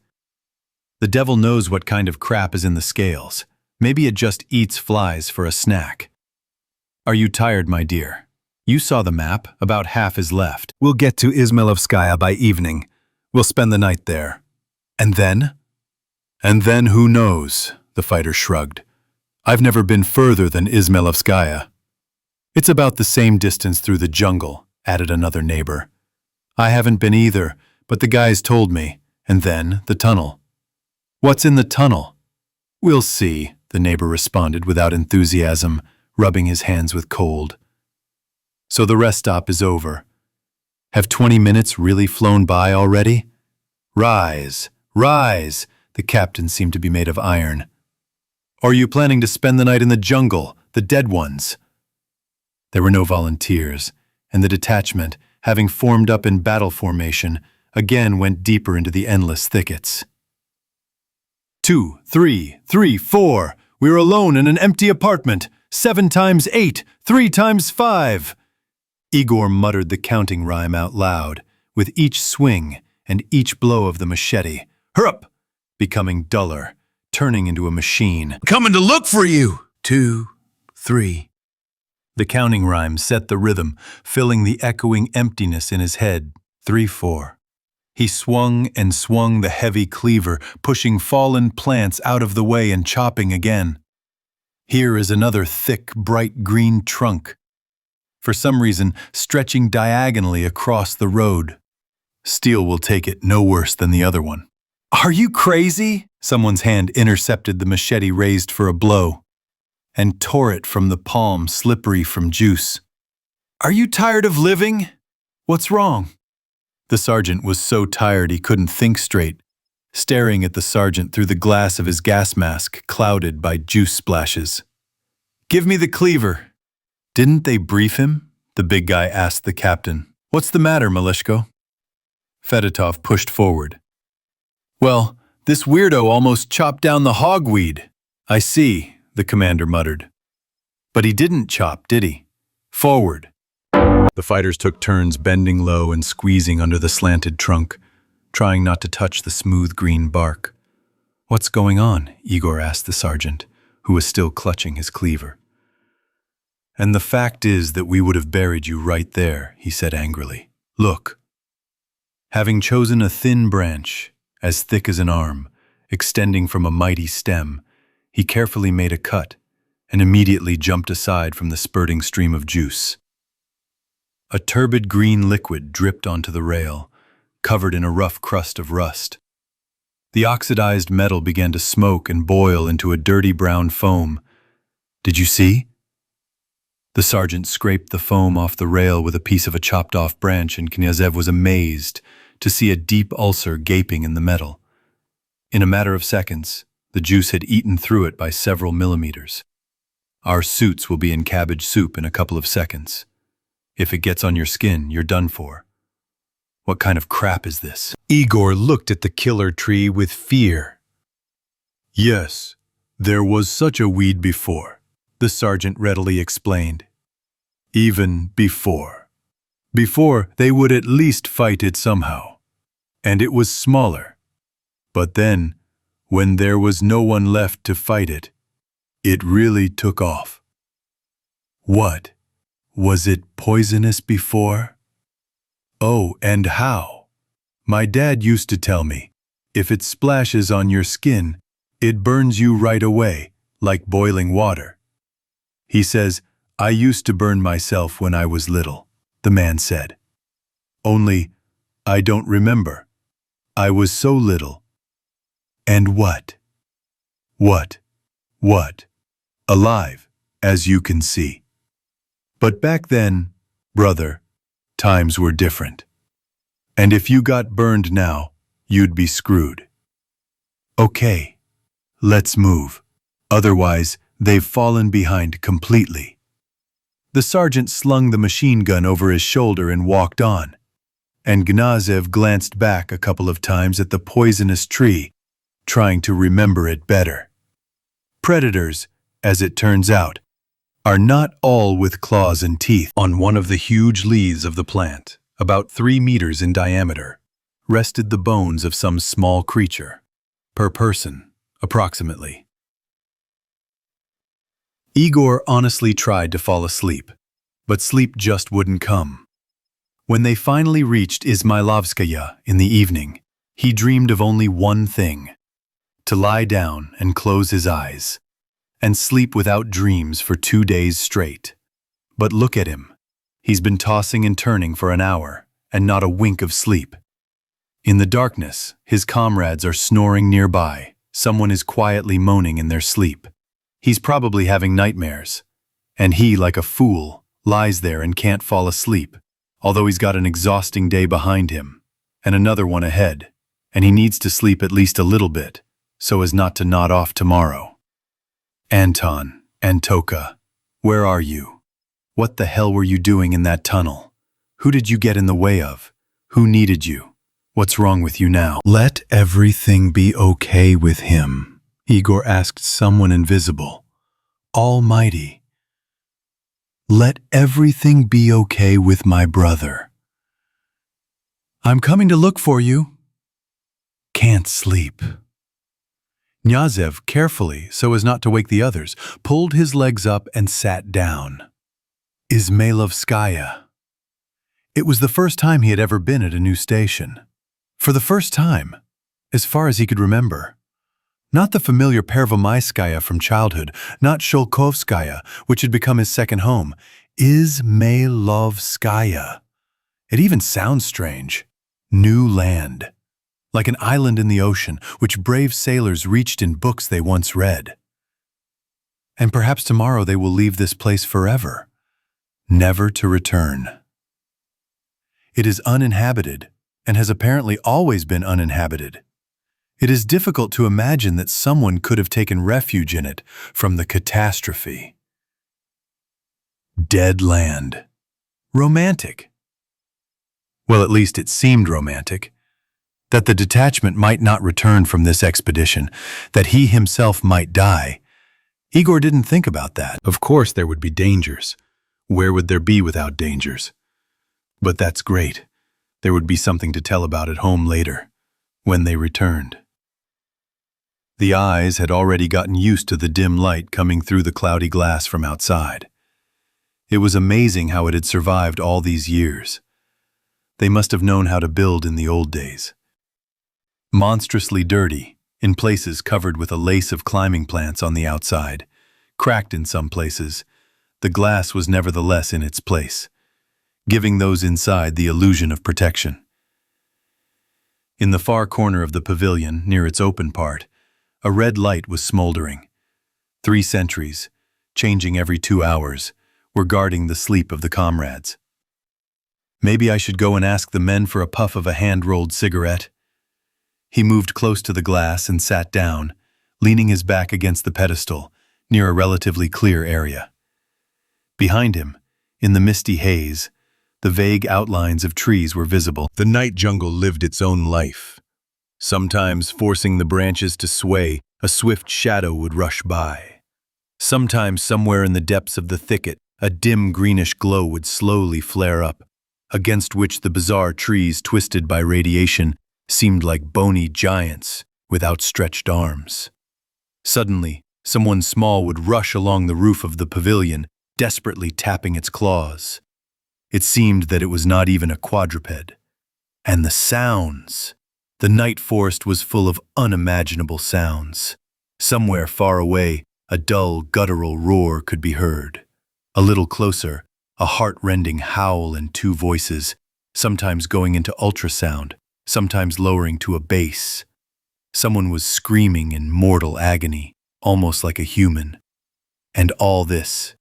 The devil knows what kind of crap is in the scales. Maybe it just eats flies for a snack. Are you tired, my dear? You saw the map, about half is left. We'll get to Izmailovskaya by evening. We'll spend the night there. And then? And then who knows, the fighter shrugged. I've never been further than Izmailovskaya. It's about the same distance through the jungle, added another neighbor. I haven't been either, but the guys told me. And then the tunnel. What's in the tunnel? We'll see, the neighbor responded without enthusiasm, rubbing his hands with cold. So the rest stop is over. Have 20 minutes really flown by already? Rise, rise, the captain seemed to be made of iron. Are you planning to spend the night in the jungle, the dead ones? There were no volunteers, and the detachment, having formed up in battle formation, again went deeper into the endless thickets. 2, 3, 3, 4. We're alone in an empty apartment. 7 times 8, 3 times 5. Igor muttered the counting rhyme out loud, with each swing and each blow of the machete. Hurrup! Becoming duller, turning into a machine. Coming to look for you! 2, 3. The counting rhyme set the rhythm, filling the echoing emptiness in his head. 3, 4. He swung and swung the heavy cleaver, pushing fallen plants out of the way and chopping again. Here is another thick, bright green trunk, for some reason stretching diagonally across the road. Steel will take it no worse than the other one. Are you crazy? Someone's hand intercepted the machete raised for a blow and tore it from the palm, slippery from juice. Are you tired of living? What's wrong? The sergeant was so tired he couldn't think straight, staring at the sergeant through the glass of his gas mask clouded by juice splashes. Give me the cleaver. Didn't they brief him? The big guy asked the captain. What's the matter, Malishko? Fedotov pushed forward. Well, this weirdo almost chopped down the hogweed. I see, the commander muttered. But he didn't chop, did he? Forward. The fighters took turns bending low and squeezing under the slanted trunk, trying not to touch the smooth green bark. What's going on? Igor asked the sergeant, who was still clutching his cleaver. And the fact is that we would have buried you right there, he said angrily. Look. Having chosen a thin branch, as thick as an arm, extending from a mighty stem, he carefully made a cut and immediately jumped aside from the spurting stream of juice. A turbid green liquid dripped onto the rail, covered in a rough crust of rust. The oxidized metal began to smoke and boil into a dirty brown foam. "Did you see?" The sergeant scraped the foam off the rail with a piece of a chopped-off branch, and Knyazev was amazed to see a deep ulcer gaping in the metal. In a matter of seconds, the juice had eaten through it by several millimeters. "Our suits will be in cabbage soup in a couple of seconds. If it gets on your skin, you're done for. What kind of crap is this?" Igor looked at the killer tree with fear. "Yes, there was such a weed before," the sergeant readily explained. "Even before. Before, they would at least fight it somehow. And it was smaller. But then, when there was no one left to fight it, it really took off." "What? Was it poisonous before?" "Oh, and how? My dad used to tell me, if it splashes on your skin, it burns you right away, like boiling water. He says, I used to burn myself when I was little," the man said. "Only, I don't remember. I was so little." "And what?" "What? Alive, as you can see. But back then, brother, times were different. And if you got burned now, you'd be screwed. Okay, let's move. Otherwise, they've fallen behind completely." The sergeant slung the machine gun over his shoulder and walked on, and Knyazev glanced back a couple of times at the poisonous tree, trying to remember it better. Predators, as it turns out, are not all with claws and teeth. On one of the huge leaves of the plant, about 3 meters in diameter, rested the bones of some small creature, per person, approximately. Igor honestly tried to fall asleep, but sleep just wouldn't come. When they finally reached Izmailovskaya in the evening, he dreamed of only one thing: to lie down and close his eyes, and sleep without dreams for 2 days straight. But look at him. He's been tossing and turning for an hour, and not a wink of sleep. In the darkness, his comrades are snoring nearby. Someone is quietly moaning in their sleep. He's probably having nightmares. And he, like a fool, lies there and can't fall asleep, although he's got an exhausting day behind him, and another one ahead, and he needs to sleep at least a little bit, so as not to nod off tomorrow. "Anton, Antoka, where are you? What the hell were you doing in that tunnel? Who did you get in the way of? Who needed you? What's wrong with you now?" "Let everything be okay with him," Igor asked someone invisible. "Almighty. Let everything be okay with my brother. I'm coming to look for you. Can't sleep." Knyazev, carefully, so as not to wake the others, pulled his legs up and sat down. Izmailovskaya. It was the first time he had ever been at a new station. For the first time, as far as he could remember. Not the familiar Pervomaiskaya from childhood, not Shchelkovskaya, which had become his second home. Izmailovskaya. It even sounds strange. New land. Like an island in the ocean, which brave sailors reached in books they once read. And perhaps tomorrow they will leave this place forever, never to return. It is uninhabited, and has apparently always been uninhabited. It is difficult to imagine that someone could have taken refuge in it from the catastrophe. Dead land. Romantic. Well, at least it seemed romantic. That the detachment might not return from this expedition, that he himself might die. Igor didn't think about that. Of course there would be dangers. Where would there be without dangers? But that's great. There would be something to tell about at home later, when they returned. The eyes had already gotten used to the dim light coming through the cloudy glass from outside. It was amazing how it had survived all these years. They must have known how to build in the old days. Monstrously dirty, in places covered with a lace of climbing plants on the outside, cracked in some places, the glass was nevertheless in its place, giving those inside the illusion of protection. In the far corner of the pavilion, near its open part, a red light was smoldering. 3 sentries, changing every 2 hours, were guarding the sleep of the comrades. Maybe I should go and ask the men for a puff of a hand-rolled cigarette. He moved close to the glass and sat down, leaning his back against the pedestal, near a relatively clear area. Behind him, in the misty haze, the vague outlines of trees were visible. The night jungle lived its own life. Sometimes, forcing the branches to sway, a swift shadow would rush by. Sometimes, somewhere in the depths of the thicket, a dim greenish glow would slowly flare up, against which the bizarre trees, twisted by radiation, seemed like bony giants with outstretched arms. Suddenly, someone small would rush along the roof of the pavilion, desperately tapping its claws. It seemed that it was not even a quadruped. And the sounds! The night forest was full of unimaginable sounds. Somewhere far away, a dull, guttural roar could be heard. A little closer, a heart-rending howl in 2 voices, sometimes going into ultrasound, sometimes lowering to a bass. Someone was screaming in mortal agony, almost like a human. And all this,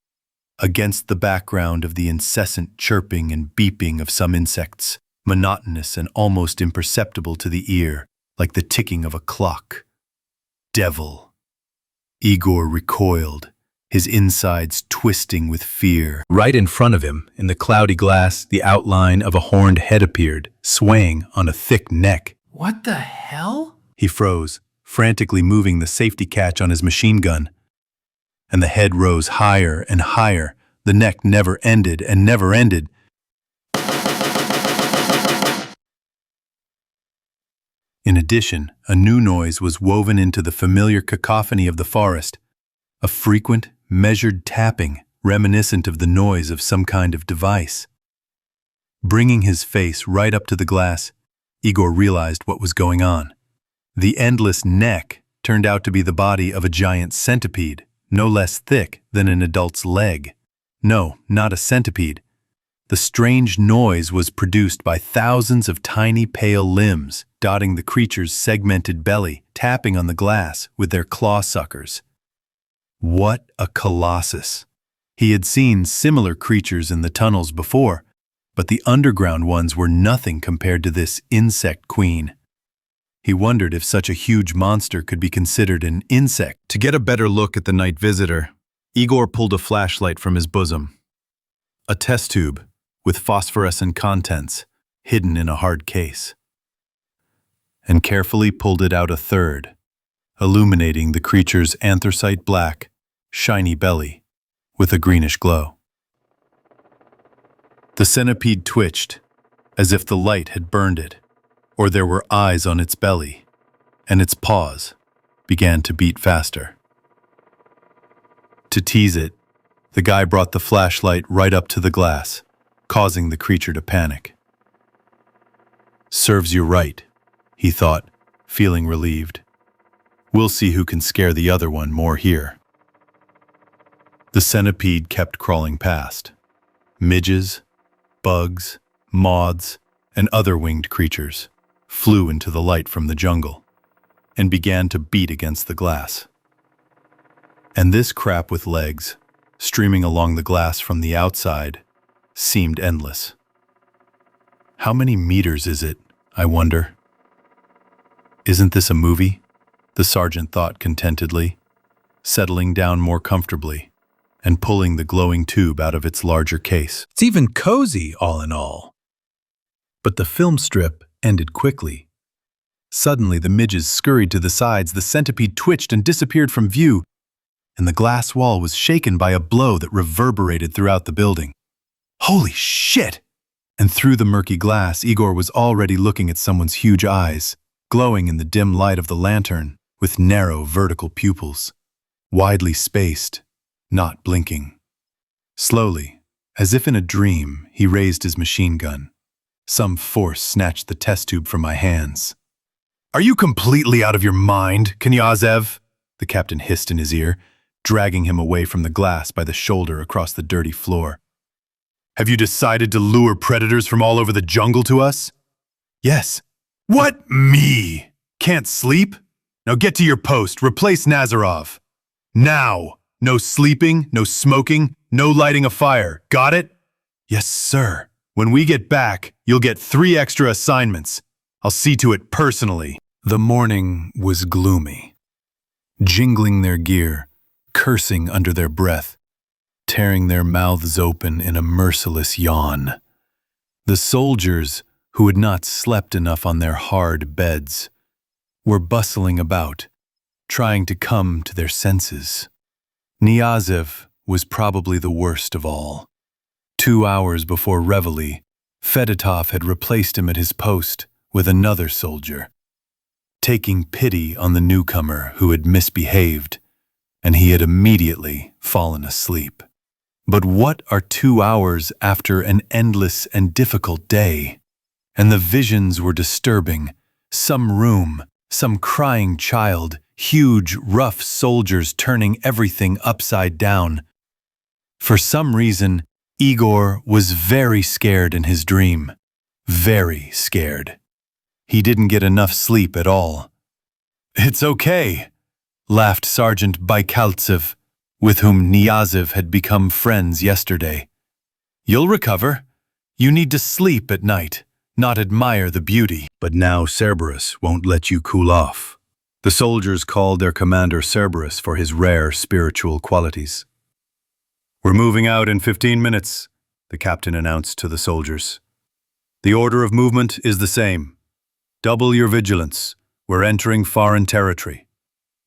against the background of the incessant chirping and beeping of some insects, monotonous and almost imperceptible to the ear, like the ticking of a clock. Devil! Igor recoiled, his insides twisting with fear. Right in front of him, in the cloudy glass, the outline of a horned head appeared, swaying on a thick neck. What the hell? He froze, frantically moving the safety catch on his machine gun. And the head rose higher and higher. The neck never ended and never ended. In addition, a new noise was woven into the familiar cacophony of the forest, a frequent, measured tapping reminiscent of the noise of some kind of device. Bringing his face right up to the glass, Igor realized what was going on. The endless neck turned out to be the body of a giant centipede, no less thick than an adult's leg. No, not a centipede. The strange noise was produced by thousands of tiny pale limbs dotting the creature's segmented belly, tapping on the glass with their claw suckers. What a colossus! He had seen similar creatures in the tunnels before, but the underground ones were nothing compared to this insect queen. He wondered if such a huge monster could be considered an insect. To get a better look at the night visitor, Igor pulled a flashlight from his bosom. A test tube with phosphorescent contents hidden in a hard case, and carefully pulled it out a third, illuminating the creature's anthracite black, shiny belly with a greenish glow. The centipede twitched, as if the light had burned it, or there were eyes on its belly, and its paws began to beat faster. To tease it, the guy brought the flashlight right up to the glass, causing the creature to panic. Serves you right, he thought, feeling relieved. We'll see who can scare the other one more here. The centipede kept crawling past. Midges, bugs, moths, and other winged creatures flew into the light from the jungle and began to beat against the glass. And this crap with legs, streaming along the glass from the outside, seemed endless. How many meters is it, I wonder? Isn't this a movie? The sergeant thought contentedly, settling down more comfortably and pulling the glowing tube out of its larger case. It's even cozy, all in all. But the film strip ended quickly. Suddenly, the midges scurried to the sides, the centipede twitched and disappeared from view, and the glass wall was shaken by a blow that reverberated throughout the building. Holy shit! And through the murky glass, Igor was already looking at someone's huge eyes, glowing in the dim light of the lantern, with narrow vertical pupils, widely spaced, not blinking. Slowly, as if in a dream, he raised his machine gun. Some force snatched the test tube from my hands. "Are you completely out of your mind, Knyazev?" the captain hissed in his ear, dragging him away from the glass by the shoulder across the dirty floor. "Have you decided to lure predators from all over the jungle to us?" "Yes. What? Me? Can't sleep? Now get to your post. Replace Nazarov. Now! No sleeping, no smoking, no lighting a fire. Got it? Yes, sir. When we get back, you'll get 3 extra assignments. I'll see to it personally. The morning was gloomy. Jingling their gear, cursing under their breath, tearing their mouths open in a merciless yawn. The soldiers, who had not slept enough on their hard beds, were bustling about, trying to come to their senses. Knyazev was probably the worst of all. 2 hours before reveille, Fedotov had replaced him at his post with another soldier, taking pity on the newcomer who had misbehaved, and he had immediately fallen asleep. But what are 2 hours after an endless and difficult day? And the visions were disturbing. Some room, some crying child, huge, rough soldiers turning everything upside down. For some reason, Igor was very scared in his dream. Very scared. He didn't get enough sleep at all. "It's okay," laughed Sergeant Baikaltsev, with whom Knyazev had become friends yesterday. "You'll recover. You need to sleep at night, not admire the beauty." But now Cerberus won't let you cool off. The soldiers called their commander Cerberus for his rare spiritual qualities. "We're moving out in 15 minutes, the captain announced to the soldiers. "The order of movement is the same. Double your vigilance. We're entering foreign territory.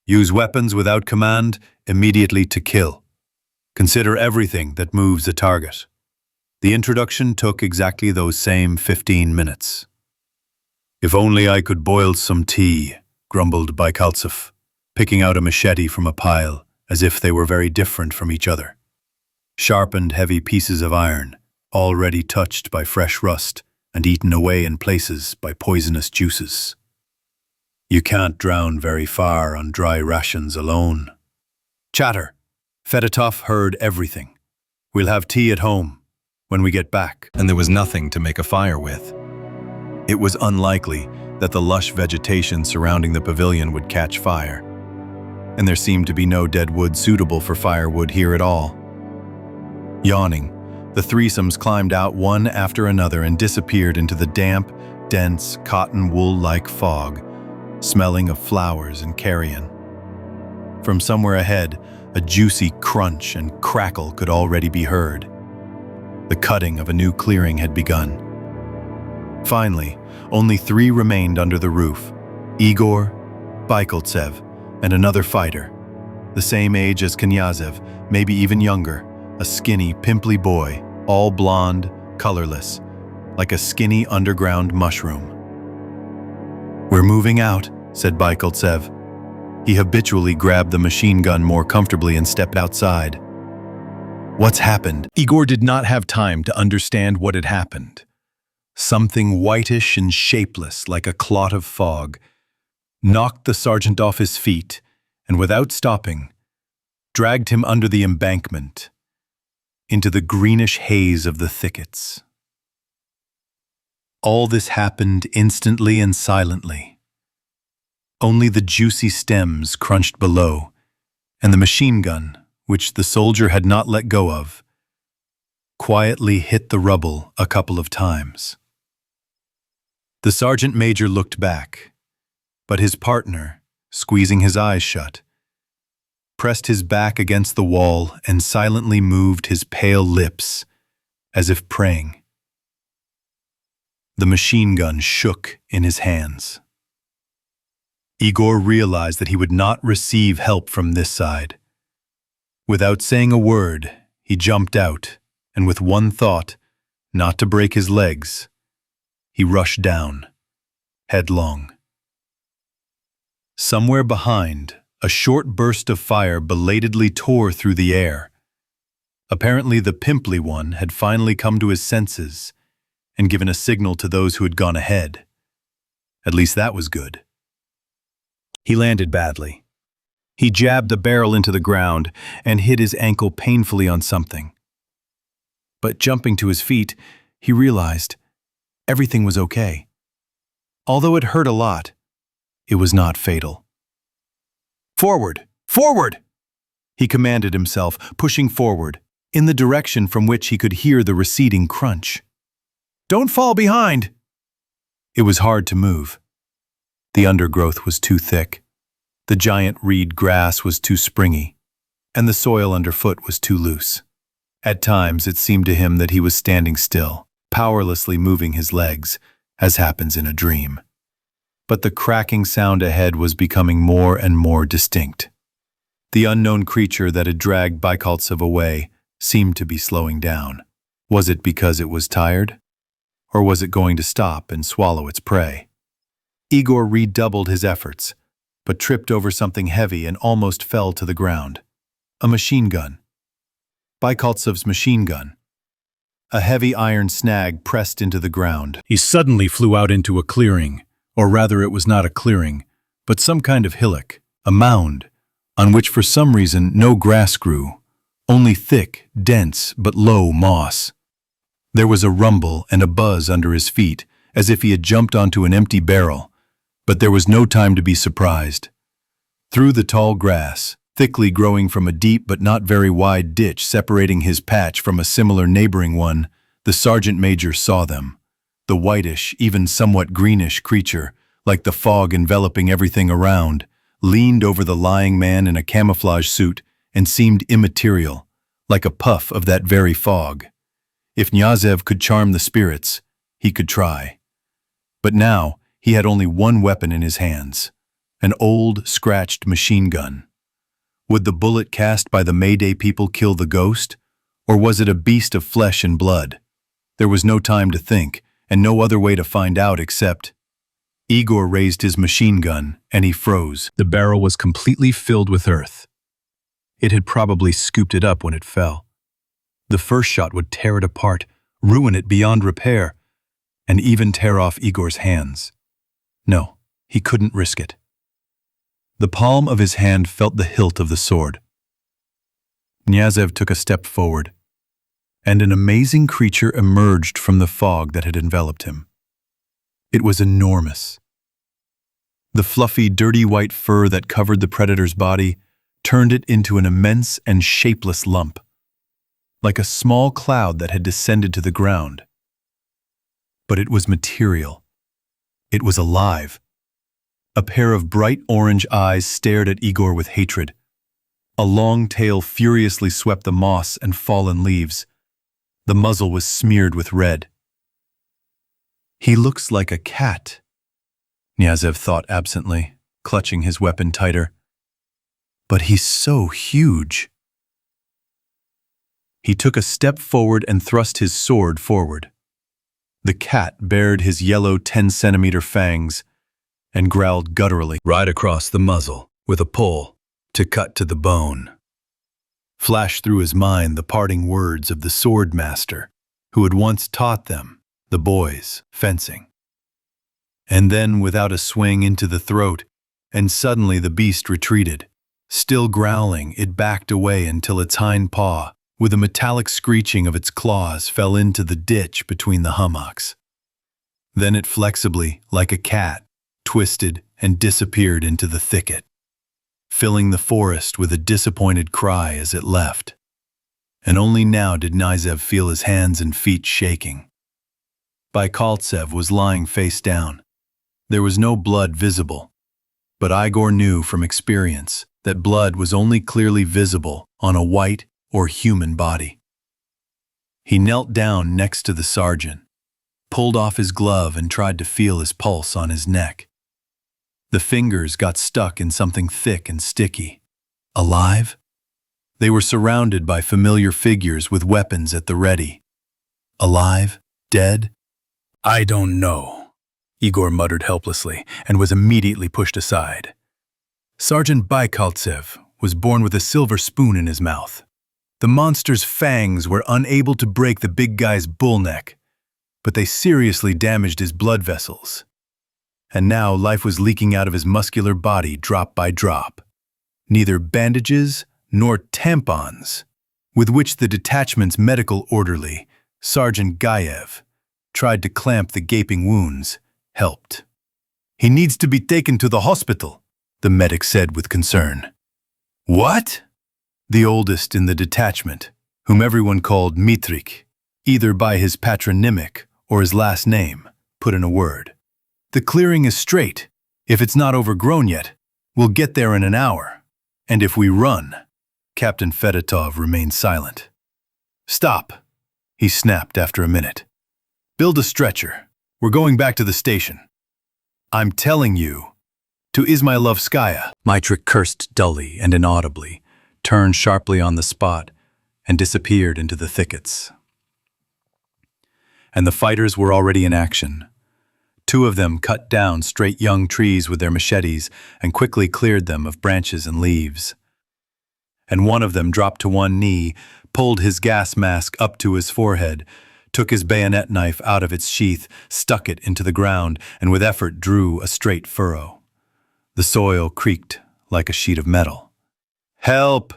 Use weapons without command immediately to kill. Consider everything that moves a target." The introduction took exactly those same 15 minutes. "If only I could boil some tea," grumbled Baikaltsev, picking out a machete from a pile as if they were very different from each other. Sharpened heavy pieces of iron, already touched by fresh rust and eaten away in places by poisonous juices. You can't drown very far on dry rations alone. "Chatter." Fedotov heard everything. "We'll have tea at home when we get back." And there was nothing to make a fire with. It was unlikely that the lush vegetation surrounding the pavilion would catch fire, and there seemed to be no dead wood suitable for firewood here at all. Yawning, the threesomes climbed out one after another and disappeared into the damp, dense, cotton wool-like fog, smelling of flowers and carrion. From somewhere ahead, a juicy crunch and crackle could already be heard. The cutting of a new clearing had begun. Finally, only 3 remained under the roof: Igor, Baikaltsev, and another fighter, the same age as Knyazev, maybe even younger, a skinny, pimply boy, all blonde, colorless, like a skinny underground mushroom. "We're moving out," said Baikaltsev. He habitually grabbed the machine gun more comfortably and stepped outside. What's happened? Igor did not have time to understand what had happened. Something whitish and shapeless, like a clot of fog, knocked the sergeant off his feet and, without stopping, dragged him under the embankment into the greenish haze of the thickets. All this happened instantly and silently. Only the juicy stems crunched below, and the machine gun, which the soldier had not let go of, quietly hit the rubble a couple of times. The sergeant major looked back, but his partner, squeezing his eyes shut, pressed his back against the wall and silently moved his pale lips as if praying. The machine gun shook in his hands. Igor realized that he would not receive help from this side. Without saying a word, he jumped out, and with one thought, not to break his legs, he rushed down, headlong. Somewhere behind, a short burst of fire belatedly tore through the air. Apparently the pimply one had finally come to his senses and given a signal to those who had gone ahead. At least that was good. He landed badly. He jabbed the barrel into the ground and hit his ankle painfully on something. But jumping to his feet, he realized everything was okay. Although it hurt a lot, it was not fatal. "Forward! Forward!" he commanded himself, pushing forward, in the direction from which he could hear the receding crunch. "Don't fall behind!" It was hard to move. The undergrowth was too thick, the giant reed grass was too springy, and the soil underfoot was too loose. At times it seemed to him that he was standing still, powerlessly moving his legs, as happens in a dream. But the cracking sound ahead was becoming more and more distinct. The unknown creature that had dragged Bykaltsev away seemed to be slowing down. Was it because it was tired? Or was it going to stop and swallow its prey? Igor redoubled his efforts, but tripped over something heavy and almost fell to the ground. A machine gun. Bykaltsev's machine gun. A heavy iron snag pressed into the ground. He suddenly flew out into a clearing, or rather it was not a clearing, but some kind of hillock, a mound, on which for some reason no grass grew, only thick, dense, but low moss. There was a rumble and a buzz under his feet, as if he had jumped onto an empty barrel, but there was no time to be surprised. Through the tall grass, thickly growing from a deep but not very wide ditch separating his patch from a similar neighboring one, the sergeant major saw them. The whitish, even somewhat greenish creature, like the fog enveloping everything around, leaned over the lying man in a camouflage suit and seemed immaterial, like a puff of that very fog. If Knyazev could charm the spirits, he could try. But now he had only one weapon in his hands, an old, scratched machine gun. Would the bullet cast by the Mayday people kill the ghost, or was it a beast of flesh and blood? There was no time to think, and no other way to find out except... Igor raised his machine gun, and he froze. The barrel was completely filled with earth. It had probably scooped it up when it fell. The first shot would tear it apart, ruin it beyond repair, and even tear off Igor's hands. No, he couldn't risk it. The palm of his hand felt the hilt of the sword. Knyazev took a step forward, and an amazing creature emerged from the fog that had enveloped him. It was enormous. The fluffy, dirty white fur that covered the predator's body turned it into an immense and shapeless lump, like a small cloud that had descended to the ground. But it was material. It was alive. A pair of bright orange eyes stared at Igor with hatred. A long tail furiously swept the moss and fallen leaves. The muzzle was smeared with red. "He looks like a cat," Knyazev thought absently, clutching his weapon tighter. "But he's so huge." He took a step forward and thrust his sword forward. The cat bared his yellow 10-centimeter fangs and growled gutturally right across the muzzle with a pull to cut to the bone. Flashed through his mind the parting words of the sword master who had once taught them, the boys, fencing. And then, without a swing into the throat, and suddenly the beast retreated. Still growling, it backed away until its hind paw, with a metallic screeching of its claws, fell into the ditch between the hummocks. Then it flexibly, like a cat, twisted and disappeared into the thicket, filling the forest with a disappointed cry as it left. And only now did Knyazev feel his hands and feet shaking. Bykaltsev was lying face down. There was no blood visible, but Igor knew from experience that blood was only clearly visible on a white or human body. He knelt down next to the sergeant, pulled off his glove and tried to feel his pulse on his neck. The fingers got stuck in something thick and sticky. Alive? They were surrounded by familiar figures with weapons at the ready. Alive? Dead? "I don't know," Igor muttered helplessly and was immediately pushed aside. Sergeant Bykaltsev was born with a silver spoon in his mouth. The monster's fangs were unable to break the big guy's bull neck, but they seriously damaged his blood vessels. And now life was leaking out of his muscular body drop by drop. Neither bandages nor tampons, with which the detachment's medical orderly, Sergeant Gayev, tried to clamp the gaping wounds, helped. He needs to be taken to the hospital, the medic said with concern. What? The oldest in the detachment, whom everyone called Mitrik, either by his patronymic or his last name, put in a word. The clearing is straight. If it's not overgrown yet, we'll get there in an hour. And if we run, Captain Fedotov remained silent. Stop, he snapped after a minute. Build a stretcher. We're going back to the station. I'm telling you, to Izmailovskaya. Mitrik cursed dully and inaudibly, turned sharply on the spot, and disappeared into the thickets. And the fighters were already in action. 2 of them cut down straight young trees with their machetes and quickly cleared them of branches and leaves. And one of them dropped to one knee, pulled his gas mask up to his forehead, took his bayonet knife out of its sheath, stuck it into the ground, and with effort drew a straight furrow. The soil creaked like a sheet of metal. Help!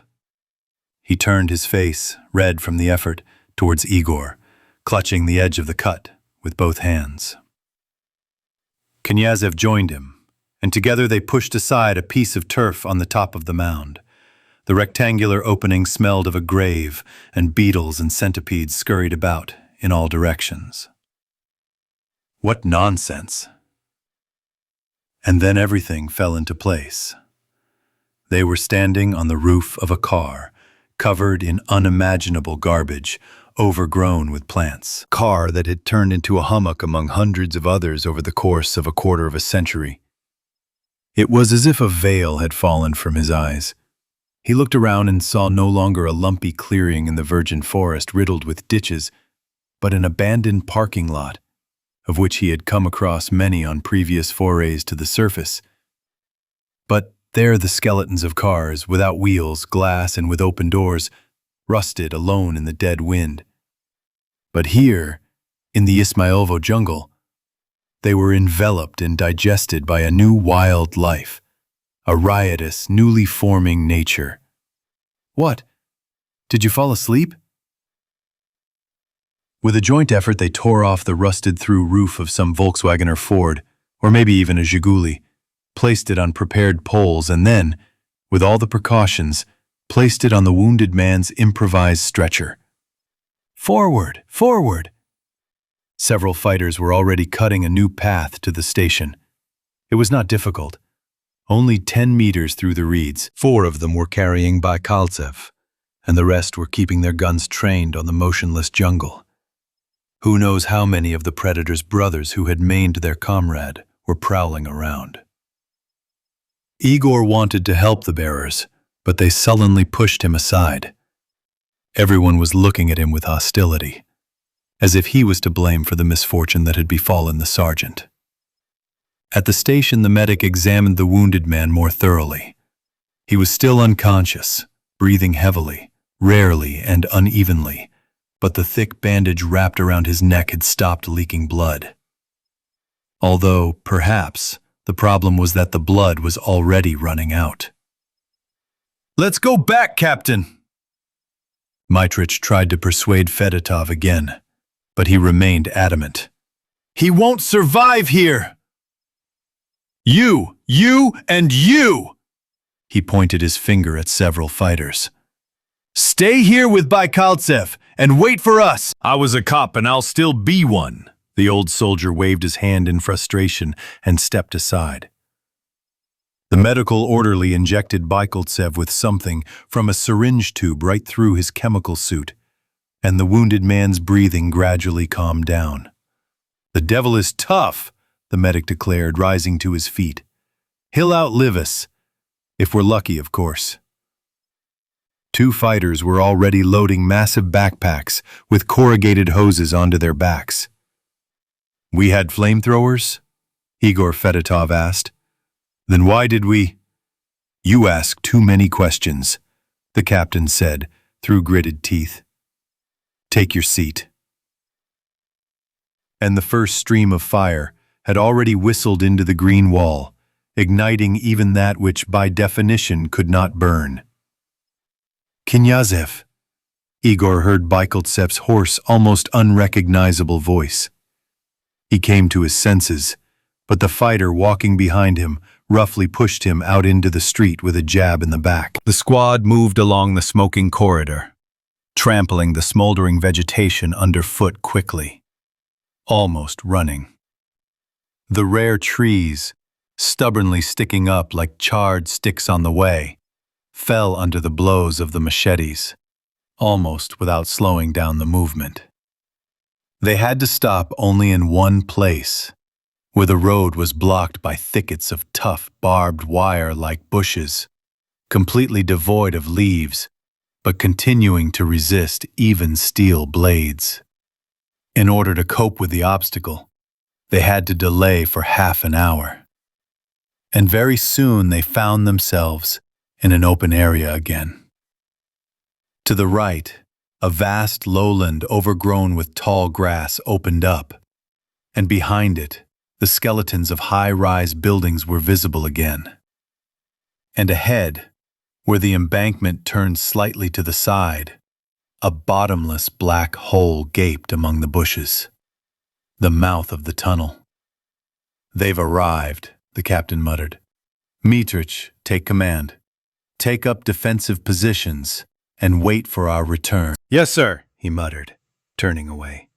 He turned his face, red from the effort, towards Igor, clutching the edge of the cut with both hands. Knyazev joined him, and together they pushed aside a piece of turf on the top of the mound. The rectangular opening smelled of a grave, and beetles and centipedes scurried about in all directions. What nonsense! And then everything fell into place. They were standing on the roof of a car, covered in unimaginable garbage, overgrown with plants. Car that had turned into a hummock among hundreds of others over the course of a quarter of a century. It was as if a veil had fallen from his eyes. He looked around and saw no longer a lumpy clearing in the virgin forest riddled with ditches, but an abandoned parking lot, of which he had come across many on previous forays to the surface. But there the skeletons of cars, without wheels, glass, and with open doors, rusted alone in the dead wind. But here, in the Ismailovo jungle, they were enveloped and digested by a new wild life, a riotous, newly forming nature. What? Did you fall asleep? With a joint effort, they tore off the rusted-through roof of some Volkswagen or Ford, or maybe even a Zhiguli, placed it on prepared poles, and then, with all the precautions, placed it on the wounded man's improvised stretcher. Forward! Forward! Several fighters were already cutting a new path to the station. It was not difficult. Only 10 meters through the reeds. 4 of them were carrying Baikaltsev, and the rest were keeping their guns trained on the motionless jungle. Who knows how many of the predator's brothers who had maimed their comrade were prowling around. Igor wanted to help the bearers, but they sullenly pushed him aside. Everyone was looking at him with hostility, as if he was to blame for the misfortune that had befallen the sergeant. At the station, the medic examined the wounded man more thoroughly. He was still unconscious, breathing heavily, rarely and unevenly, but the thick bandage wrapped around his neck had stopped leaking blood. Although, perhaps, the problem was that the blood was already running out. "Let's go back, Captain!" Mitrich tried to persuade Fedotov again, but he remained adamant. "He won't survive here!" You, and you!" He pointed his finger at several fighters. "Stay here with Baikaltsev and wait for us!" "I was a cop and I'll still be one." The old soldier waved his hand in frustration and stepped aside. The medical orderly injected Baikaltsev with something from a syringe tube right through his chemical suit, and the wounded man's breathing gradually calmed down. "The devil is tough," the medic declared, rising to his feet. "He'll outlive us. If we're lucky, of course." 2 fighters were already loading massive backpacks with corrugated hoses onto their backs. "We had flamethrowers?" Igor Fedotov asked. "Then why did we—" "You ask too many questions," the captain said through gritted teeth. "Take your seat." And the first stream of fire had already whistled into the green wall, igniting even that which by definition could not burn. "Knyazev," Igor heard Baikaltsev's hoarse, almost unrecognizable voice. He came to his senses, but the fighter walking behind him roughly pushed him out into the street with a jab in the back. The squad moved along the smoking corridor, trampling the smoldering vegetation underfoot quickly, almost running. The rare trees, stubbornly sticking up like charred sticks on the way, fell under the blows of the machetes, almost without slowing down the movement. They had to stop only in one place, where the road was blocked by thickets of tough, barbed wire like bushes, completely devoid of leaves, but continuing to resist even steel blades. In order to cope with the obstacle, they had to delay for half an hour. And very soon they found themselves in an open area again. To the right, a vast lowland overgrown with tall grass opened up, and behind it, the skeletons of high-rise buildings were visible again. And ahead, where the embankment turned slightly to the side, a bottomless black hole gaped among the bushes, the mouth of the tunnel. "They've arrived," the captain muttered. "Mitrich, take command. Take up defensive positions and wait for our return." "Yes, sir," he muttered, turning away.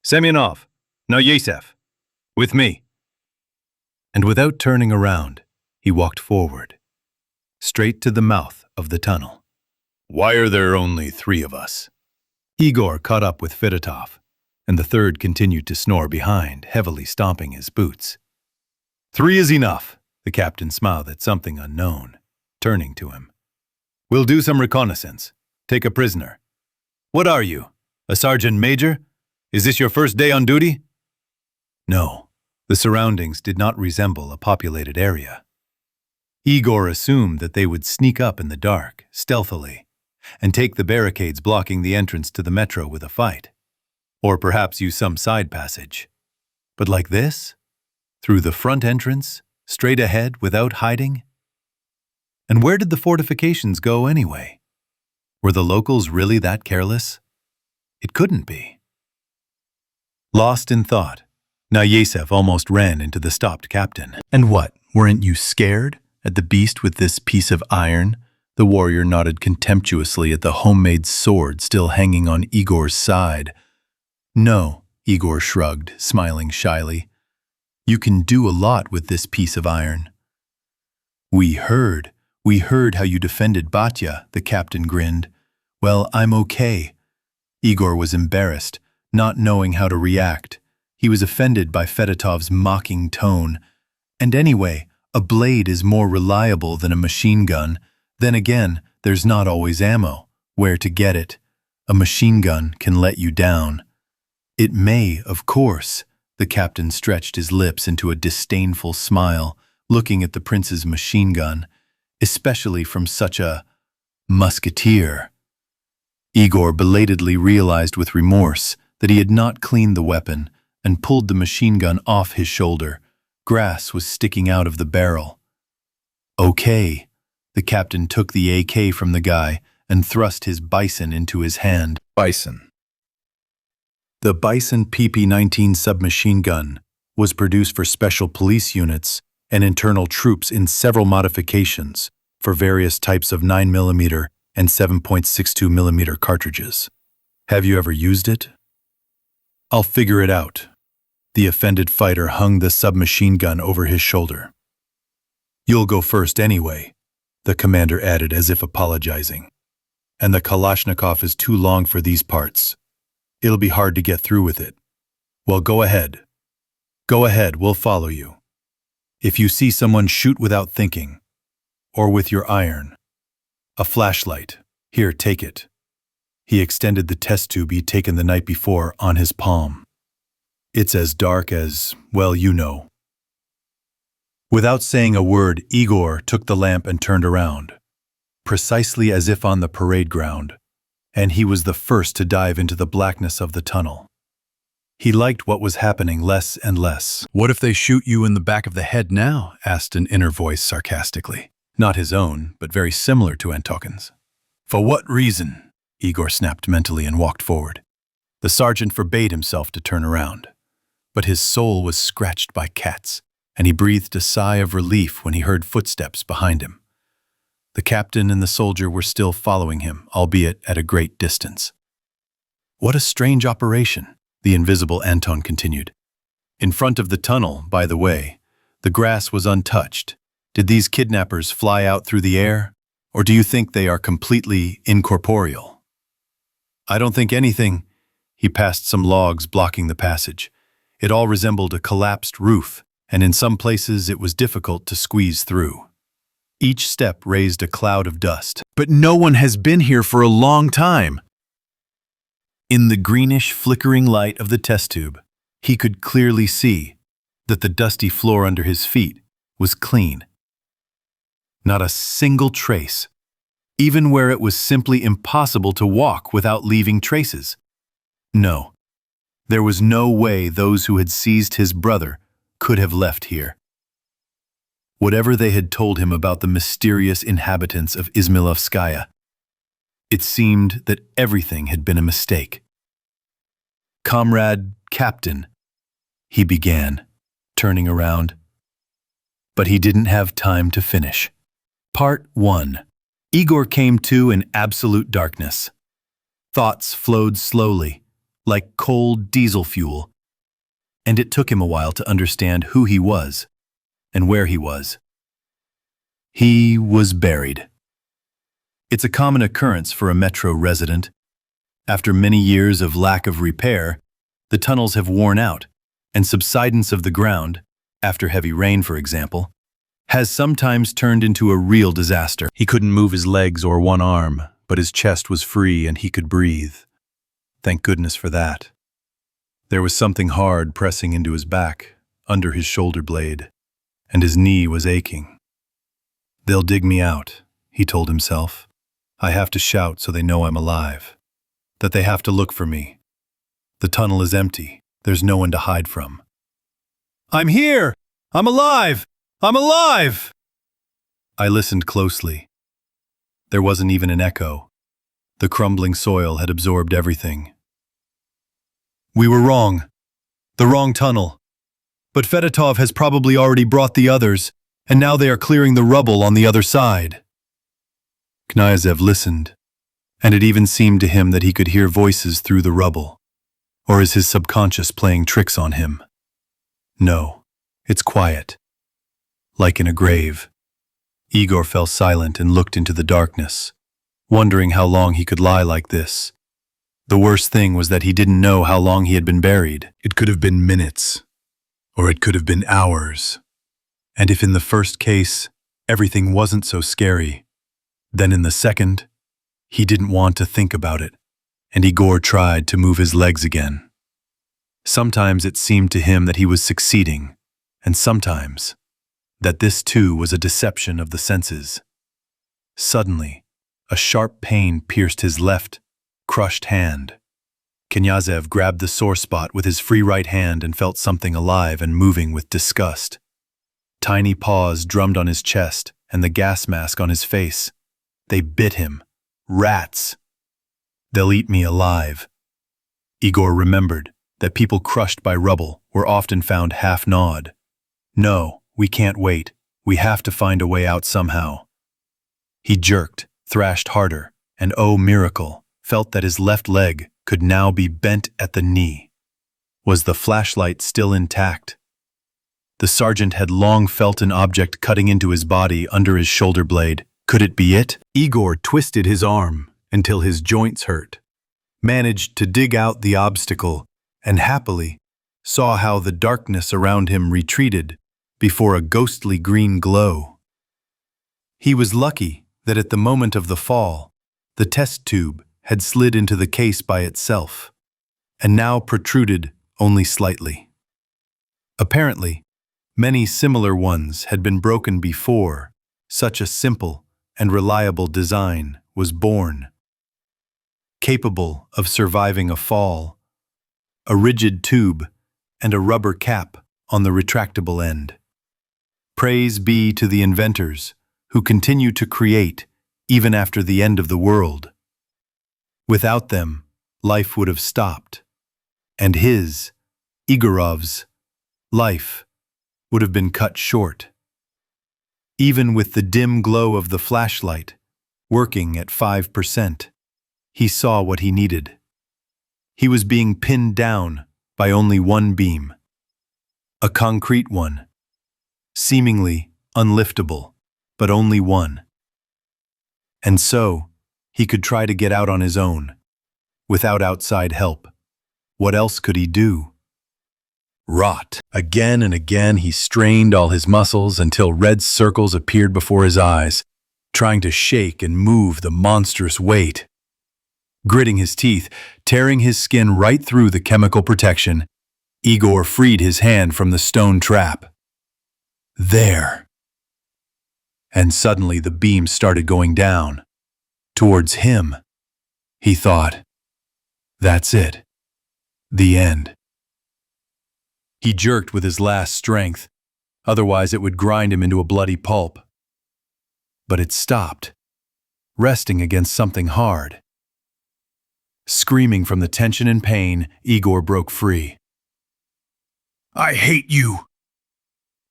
"Semyonov, Knyazev, with me." And without turning around, he walked forward, straight to the mouth of the tunnel. "Why are there only 3 of us?" Igor caught up with Fedotov, and the third continued to snore behind, heavily stomping his boots. "3 is enough," the captain smiled at something unknown, turning to him. "We'll do some reconnaissance. Take a prisoner. What are you, a sergeant major? Is this your first day on duty?" No, the surroundings did not resemble a populated area. Igor assumed that they would sneak up in the dark, stealthily, and take the barricades blocking the entrance to the metro with a fight, or perhaps use some side passage. But like this? Through the front entrance, straight ahead without hiding? And where did the fortifications go anyway? Were the locals really that careless? It couldn't be. Lost in thought, Knyazev almost ran into the stopped captain. "And what, weren't you scared at the beast with this piece of iron?" The warrior nodded contemptuously at the homemade sword still hanging on Igor's side. "No," Igor shrugged, smiling shyly. "You can do a lot with this piece of iron." We heard how you defended Batya," the captain grinned. "Well, I'm okay." Igor was embarrassed, not knowing how to react. He was offended by Fedotov's mocking tone. And anyway, a blade is more reliable than a machine gun. Then again, there's not always ammo. Where to get it? A machine gun can let you down. "It may, of course." The captain stretched his lips into a disdainful smile, looking at the prince's machine gun, especially from such a musketeer. Igor belatedly realized with remorse that he had not cleaned the weapon and pulled the machine gun off his shoulder. Grass was sticking out of the barrel. "Okay." The captain took the AK from the guy and thrust his Bison into his hand. Bison. The Bison PP-19 submachine gun was produced for special police units and internal troops in several modifications for various types of 9mm and 7.62mm cartridges. Have you ever used it? I'll figure it out. The offended fighter hung the submachine gun over his shoulder. You'll go first anyway, the commander added as if apologizing. And the Kalashnikov is too long for these parts. It'll be hard to get through with it. Well, go ahead. Go ahead, we'll follow you. If you see someone, shoot without thinking. Or with your iron. A flashlight. Here, take it. He extended the test tube he'd taken the night before on his palm. It's as dark as, well, you know. Without saying a word, Igor took the lamp and turned around, precisely as if on the parade ground, and he was the first to dive into the blackness of the tunnel. He liked what was happening less and less. "What if they shoot you in the back of the head now?" asked an inner voice sarcastically. Not his own, but very similar to Antokin's. "For what reason?" Igor snapped mentally and walked forward. The sergeant forbade himself to turn around, but his soul was scratched by cats, and he breathed a sigh of relief when he heard footsteps behind him. The captain and the soldier were still following him, albeit at a great distance. "What a strange operation," the invisible Anton continued. "In front of the tunnel, by the way, the grass was untouched. Did these kidnappers fly out through the air, or do you think they are completely incorporeal?" "I don't think anything." He passed some logs blocking the passage. It all resembled a collapsed roof, and in some places it was difficult to squeeze through. Each step raised a cloud of dust. But no one has been here for a long time. In the greenish, flickering light of the test tube, he could clearly see that the dusty floor under his feet was clean. Not a single trace, even where it was simply impossible to walk without leaving traces. No, there was no way those who had seized his brother could have left here. Whatever they had told him about the mysterious inhabitants of Izmailovskaya, it seemed that everything had been a mistake. "Comrade, Captain," he began, turning around. But he didn't have time to finish. Part 1. Igor came to in absolute darkness. Thoughts flowed slowly, like cold diesel fuel, and it took him a while to understand who he was and where he was. He was buried. It's a common occurrence for a metro resident. After many years of lack of repair, the tunnels have worn out, and subsidence of the ground, after heavy rain for example, has sometimes turned into a real disaster. He couldn't move his legs or one arm, but his chest was free and he could breathe. Thank goodness for that. There was something hard pressing into his back, under his shoulder blade, and his knee was aching. "They'll dig me out," he told himself. "I have to shout so they know I'm alive. That they have to look for me. The tunnel is empty. There's no one to hide from." "I'm here! I'm alive! I'm alive!" I listened closely. There wasn't even an echo. The crumbling soil had absorbed everything. "We were wrong. The wrong tunnel. But Fedotov has probably already brought the others, and now they are clearing the rubble on the other side." Knyazev listened, and it even seemed to him that he could hear voices through the rubble. Or is his subconscious playing tricks on him? No, it's quiet. Like in a grave. Igor fell silent and looked into the darkness, wondering how long he could lie like this. The worst thing was that he didn't know how long he had been buried. It could have been minutes, or it could have been hours. And if in the first case, everything wasn't so scary, then in the second, he didn't want to think about it, and Igor tried to move his legs again. Sometimes it seemed to him that he was succeeding, and sometimes that this too was a deception of the senses. Suddenly, a sharp pain pierced his left, crushed hand. Knyazev grabbed the sore spot with his free right hand and felt something alive and moving with disgust. Tiny paws drummed on his chest and the gas mask on his face. They bit him. Rats! "They'll eat me alive." Igor remembered that people crushed by rubble were often found half-gnawed. "No, we can't wait. We have to find a way out somehow." He jerked, thrashed harder, and oh miracle, felt that his left leg could now be bent at the knee. Was the flashlight still intact? The sergeant had long felt an object cutting into his body under his shoulder blade. Could it be it? Igor twisted his arm until his joints hurt, managed to dig out the obstacle, and happily saw how the darkness around him retreated before a ghostly green glow. He was lucky that at the moment of the fall, the test tube had slid into the case by itself, and now protruded only slightly. Apparently, many similar ones had been broken before such a simple and reliable design was born. Capable of surviving a fall, a rigid tube, and a rubber cap on the retractable end. Praise be to the inventors who continue to create even after the end of the world. Without them, life would have stopped, and his, Igorov's, life would have been cut short. Even with the dim glow of the flashlight, working at 5%, he saw what he needed. He was being pinned down by only one beam. A concrete one, seemingly unliftable, but only one. And so, he could try to get out on his own, without outside help. What else could he do? Rot. Again and again he strained all his muscles until red circles appeared before his eyes, trying to shake and move the monstrous weight. Gritting his teeth, tearing his skin right through the chemical protection, Igor freed his hand from the stone trap. There. And suddenly the beam started going down. Towards him. He thought, that's it. The end. He jerked with his last strength, otherwise it would grind him into a bloody pulp. But it stopped, resting against something hard. Screaming from the tension and pain, Igor broke free. I hate you!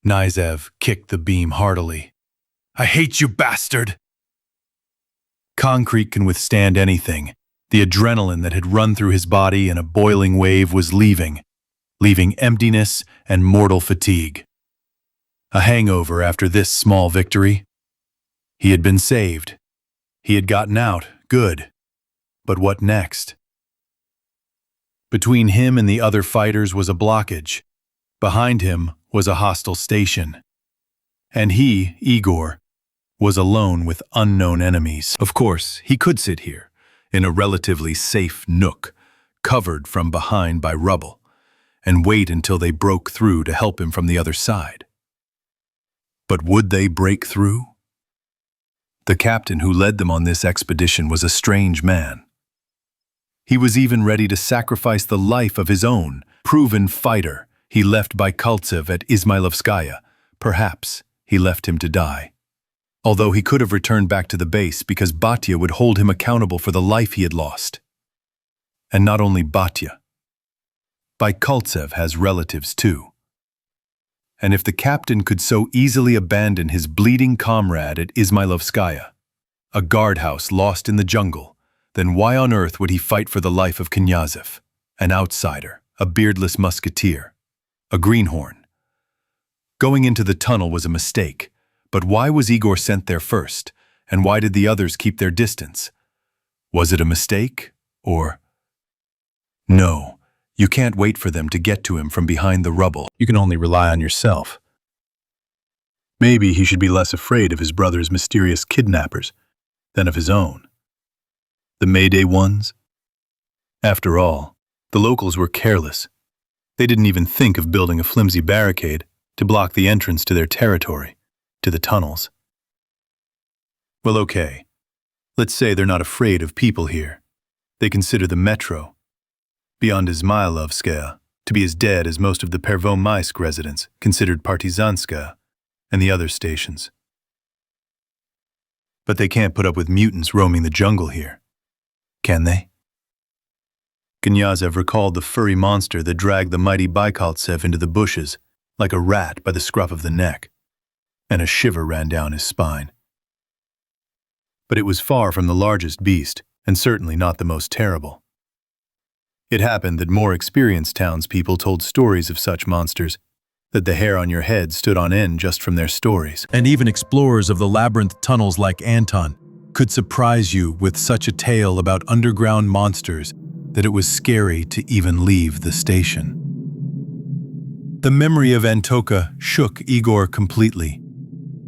Knyazev kicked the beam heartily. I hate you, bastard! Concrete can withstand anything. The adrenaline that had run through his body in a boiling wave was leaving emptiness and mortal fatigue. A hangover after this small victory. He had been saved. He had gotten out, good. But what next? Between him and the other fighters was a blockage. Behind him was a hostile station. And he, Igor, was alone with unknown enemies. Of course, he could sit here, in a relatively safe nook, covered from behind by rubble, and wait until they broke through to help him from the other side. But would they break through? The captain who led them on this expedition was a strange man. He was even ready to sacrifice the life of his own proven fighter he left by Kaltsev at Izmailovskaya. Perhaps he left him to die. Although he could have returned back to the base because Batya would hold him accountable for the life he had lost. And not only Batya. Kaltsev has relatives too. And if the captain could so easily abandon his bleeding comrade at Izmailovskaya, a guardhouse lost in the jungle, then why on earth would he fight for the life of Knyazev, an outsider, a beardless musketeer, a greenhorn? Going into the tunnel was a mistake. But why was Igor sent there first, and why did the others keep their distance? Was it a mistake, or... No, you can't wait for them to get to him from behind the rubble. You can only rely on yourself. Maybe he should be less afraid of his brother's mysterious kidnappers than of his own. The Mayday ones? After all, the locals were careless. They didn't even think of building a flimsy barricade to block the entrance to their territory. To the tunnels. Well, okay. Let's say they're not afraid of people here. They consider the metro, beyond Izmailovskaya, to be as dead as most of the Pervomaisk residents considered Partizanskaya and the other stations. But they can't put up with mutants roaming the jungle here, can they? Knyazev recalled the furry monster that dragged the mighty Kaltsev into the bushes like a rat by the scruff of the neck. And a shiver ran down his spine. But it was far from the largest beast, and certainly not the most terrible. It happened that more experienced townspeople told stories of such monsters, that the hair on your head stood on end just from their stories. And even explorers of the labyrinth tunnels like Anton could surprise you with such a tale about underground monsters that it was scary to even leave the station. The memory of Antoka shook Igor completely.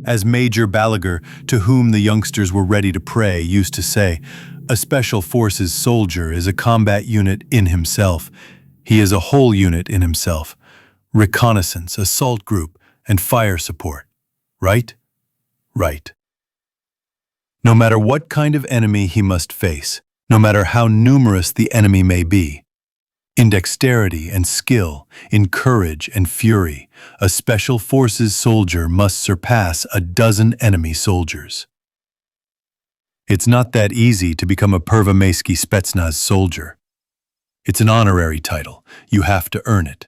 As Major Balagur, to whom the youngsters were ready to pray, used to say, a special forces soldier is a combat unit in himself. He is a whole unit in himself. Reconnaissance, assault group, and fire support. Right? Right. No matter what kind of enemy he must face, no matter how numerous the enemy may be, in dexterity and skill, in courage and fury, a special forces soldier must surpass a dozen enemy soldiers. It's not that easy to become a Pervomaiskaya Spetsnaz soldier. It's an honorary title. You have to earn it.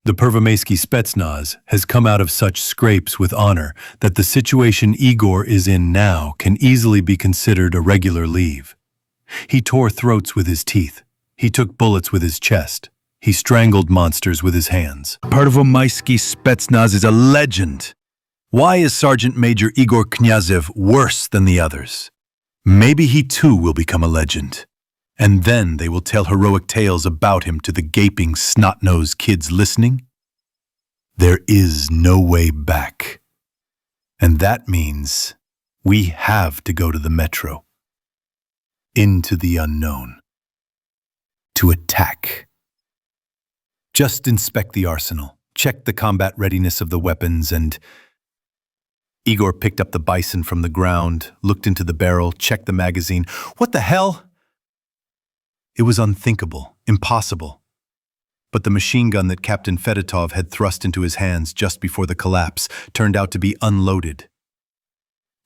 The Pervomaiskaya Spetsnaz has come out of such scrapes with honor that the situation Igor is in now can easily be considered a regular leave. He tore throats with his teeth. He took bullets with his chest. He strangled monsters with his hands. Pervomaiskaya Spetsnaz is a legend. Why is Sergeant Major Igor Knyazev worse than the others? Maybe he too will become a legend. And then they will tell heroic tales about him to the gaping, snot-nosed kids listening. There is no way back. And that means we have to go to the metro. Into the unknown. To attack. Just inspect the arsenal, check the combat readiness of the weapons, and... Igor picked up the bison from the ground, looked into the barrel, checked the magazine. What the hell? It was unthinkable, impossible. But the machine gun that Captain Fedotov had thrust into his hands just before the collapse turned out to be unloaded.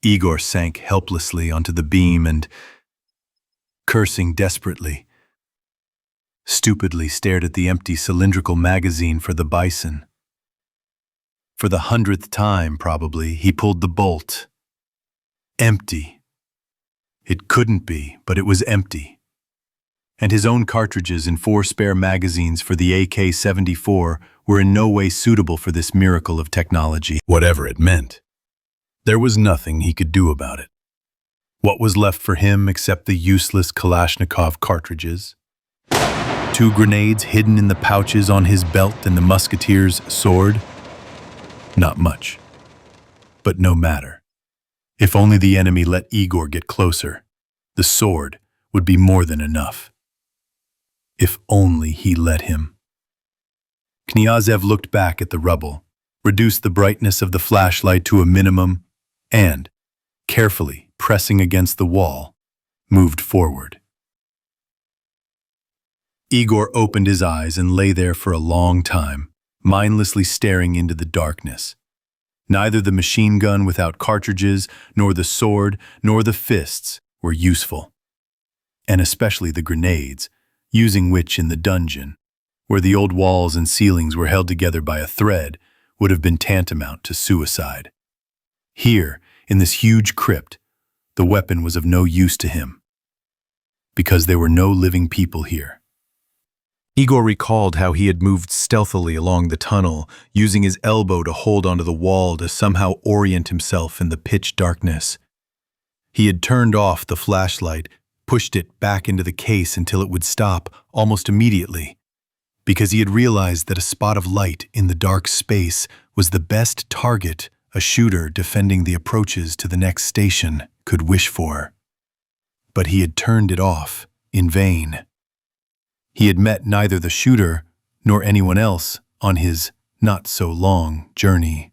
Igor sank helplessly onto the beam and, cursing desperately, stupidly stared at the empty cylindrical magazine for the bison. For the 100th time, probably, he pulled the bolt. Empty. It couldn't be, but it was empty. And his own cartridges and 4 spare magazines for the AK-74 were in no way suitable for this miracle of technology. Whatever it meant, there was nothing he could do about it. What was left for him except the useless Kalashnikov cartridges? 2 grenades hidden in the pouches on his belt and the musketeer's sword? Not much. But no matter. If only the enemy let Igor get closer, the sword would be more than enough. If only he let him. Knyazev looked back at the rubble, reduced the brightness of the flashlight to a minimum, and, carefully pressing against the wall, moved forward. Igor opened his eyes and lay there for a long time, mindlessly staring into the darkness. Neither the machine gun without cartridges, nor the sword, nor the fists were useful. And especially the grenades, using which in the dungeon, where the old walls and ceilings were held together by a thread, would have been tantamount to suicide. Here, in this huge crypt, the weapon was of no use to him, because there were no living people here. Igor recalled how he had moved stealthily along the tunnel, using his elbow to hold onto the wall to somehow orient himself in the pitch darkness. He had turned off the flashlight, pushed it back into the case until it would stop almost immediately, because he had realized that a spot of light in the dark space was the best target a shooter defending the approaches to the next station could wish for. But he had turned it off in vain. He had met neither the shooter nor anyone else on his not-so-long journey.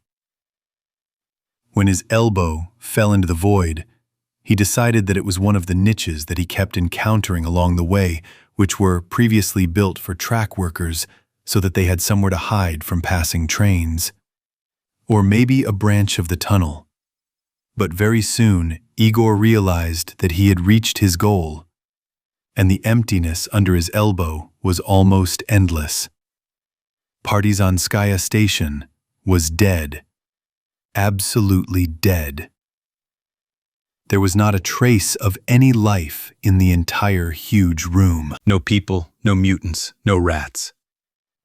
When his elbow fell into the void, he decided that it was one of the niches that he kept encountering along the way, which were previously built for track workers so that they had somewhere to hide from passing trains. Or maybe a branch of the tunnel. But very soon, Igor realized that he had reached his goal, and the emptiness under his elbow was almost endless. Pervomaiskaya station was dead. Absolutely dead. There was not a trace of any life in the entire huge room. No people, no mutants, no rats.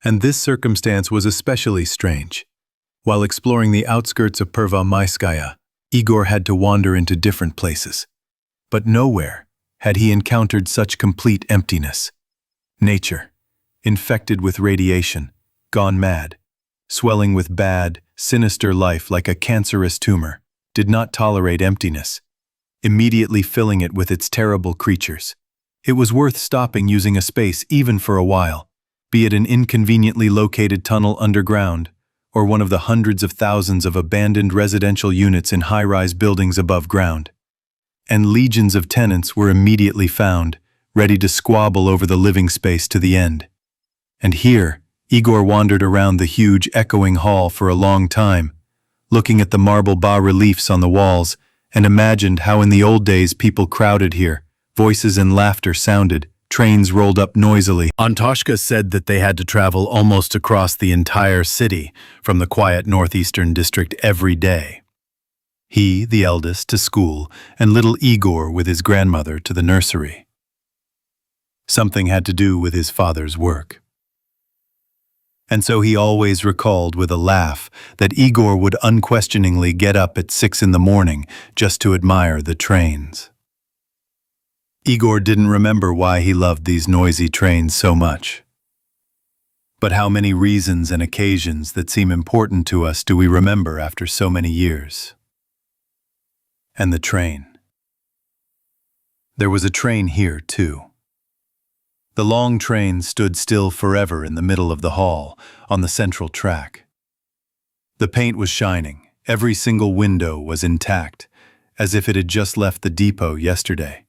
And this circumstance was especially strange. While exploring the outskirts of Pervomaiskaya, Igor had to wander into different places. But nowhere had he encountered such complete emptiness. Nature, infected with radiation, gone mad, swelling with bad, sinister life like a cancerous tumor, did not tolerate emptiness, immediately filling it with its terrible creatures. It was worth stopping using a space even for a while, be it an inconveniently located tunnel underground, or one of the hundreds of thousands of abandoned residential units in high-rise buildings above ground. And legions of tenants were immediately found, ready to squabble over the living space to the end. And here, Igor wandered around the huge echoing hall for a long time, looking at the marble bas-reliefs on the walls, and imagined how in the old days people crowded here, voices and laughter sounded, Trains rolled up noisily. Antoshka said that they had to travel almost across the entire city from the quiet northeastern district every day. He, the eldest, to school, and little Igor with his grandmother to the nursery. Something had to do with his father's work. And so he always recalled with a laugh that Igor would unquestioningly get up at 6 in the morning just to admire the trains. Igor didn't remember why he loved these noisy trains so much. But how many reasons and occasions that seem important to us do we remember after so many years? And the train. There was a train here, too. The long train stood still forever in the middle of the hall, on the central track. The paint was shining, every single window was intact, as if it had just left the depot yesterday.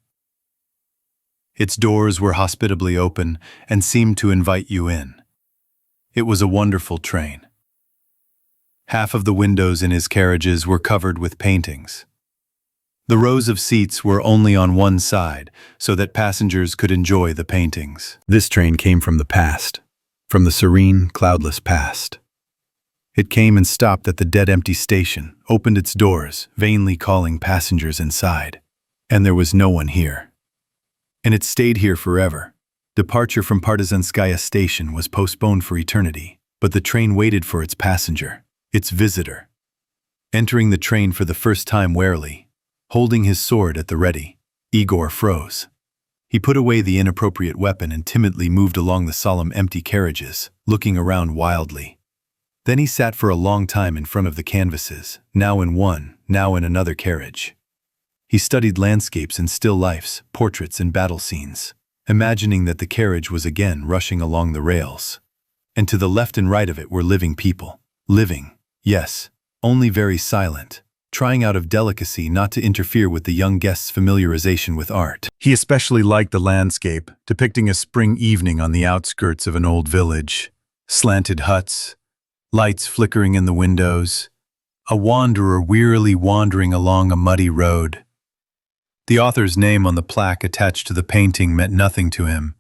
Its doors were hospitably open and seemed to invite you in. It was a wonderful train. Half of the windows in his carriages were covered with paintings. The rows of seats were only on one side, so that passengers could enjoy the paintings. This train came from the past, from the serene, cloudless past. It came and stopped at the dead-empty station, opened its doors, vainly calling passengers inside. And there was no one here. And it stayed here forever. Departure from Pervomaiskaya station was postponed for eternity, but the train waited for its passenger, its visitor. Entering the train for the first time warily, holding his sword at the ready, Igor froze. He put away the inappropriate weapon and timidly moved along the solemn empty carriages, looking around wildly. Then he sat for a long time in front of the canvases, now in one, now in another carriage. He studied landscapes and still lifes, portraits and battle scenes, imagining that the carriage was again rushing along the rails. And to the left and right of it were living people. Living, yes, only very silent, trying out of delicacy not to interfere with the young guest's familiarization with art. He especially liked the landscape, depicting a spring evening on the outskirts of an old village. Slanted huts, lights flickering in the windows, a wanderer wearily wandering along a muddy road. The author's name on the plaque attached to the painting meant nothing to him,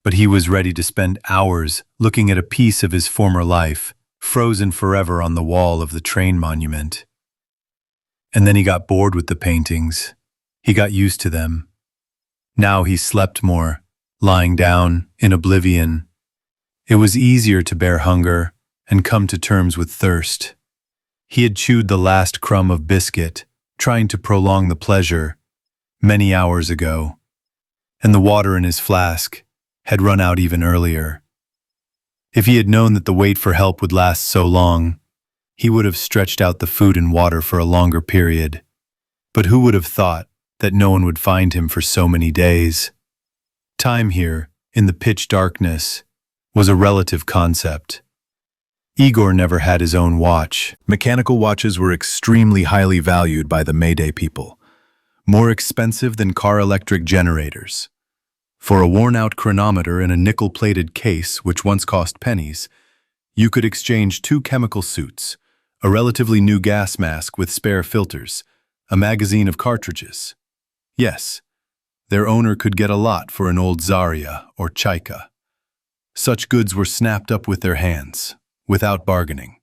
but he was ready to spend hours looking at a piece of his former life, frozen forever on the wall of the train monument. And then he got bored with the paintings. He got used to them. Now he slept more, lying down in oblivion. It was easier to bear hunger and come to terms with thirst. He had chewed the last crumb of biscuit, trying to prolong the pleasure, many hours ago, and the water in his flask had run out even earlier. If he had known that the wait for help would last so long, he would have stretched out the food and water for a longer period. But who would have thought that no one would find him for so many days? Time here, in the pitch darkness, was a relative concept. Igor never had his own watch. Mechanical watches were extremely highly valued by the Mayday people, more expensive than car electric generators. For a worn-out chronometer in a nickel-plated case, which once cost pennies, you could exchange 2 chemical suits, a relatively new gas mask with spare filters, a magazine of cartridges. Yes, their owner could get a lot for an old Zarya or Chaika. Such goods were snapped up with their hands, without bargaining.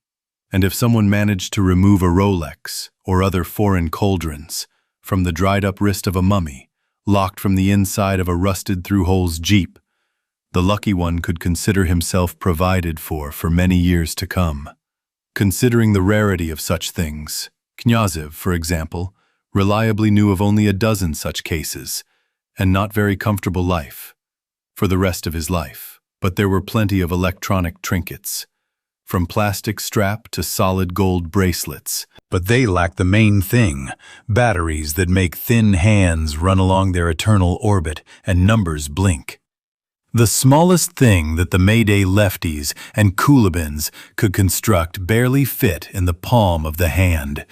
And if someone managed to remove a Rolex or other foreign cauldrons from the dried-up wrist of a mummy, locked from the inside of a rusted through-holes Jeep, the lucky one could consider himself provided for many years to come. Considering the rarity of such things, Knyazev, for example, reliably knew of only a dozen such cases, and not very comfortable life, for the rest of his life. But there were plenty of electronic trinkets, from plastic strap to solid gold bracelets. But they lacked the main thing, batteries that make thin hands run along their eternal orbit and numbers blink. The smallest thing that the Mayday lefties and Kulibins could construct barely fit in the palm of the hand.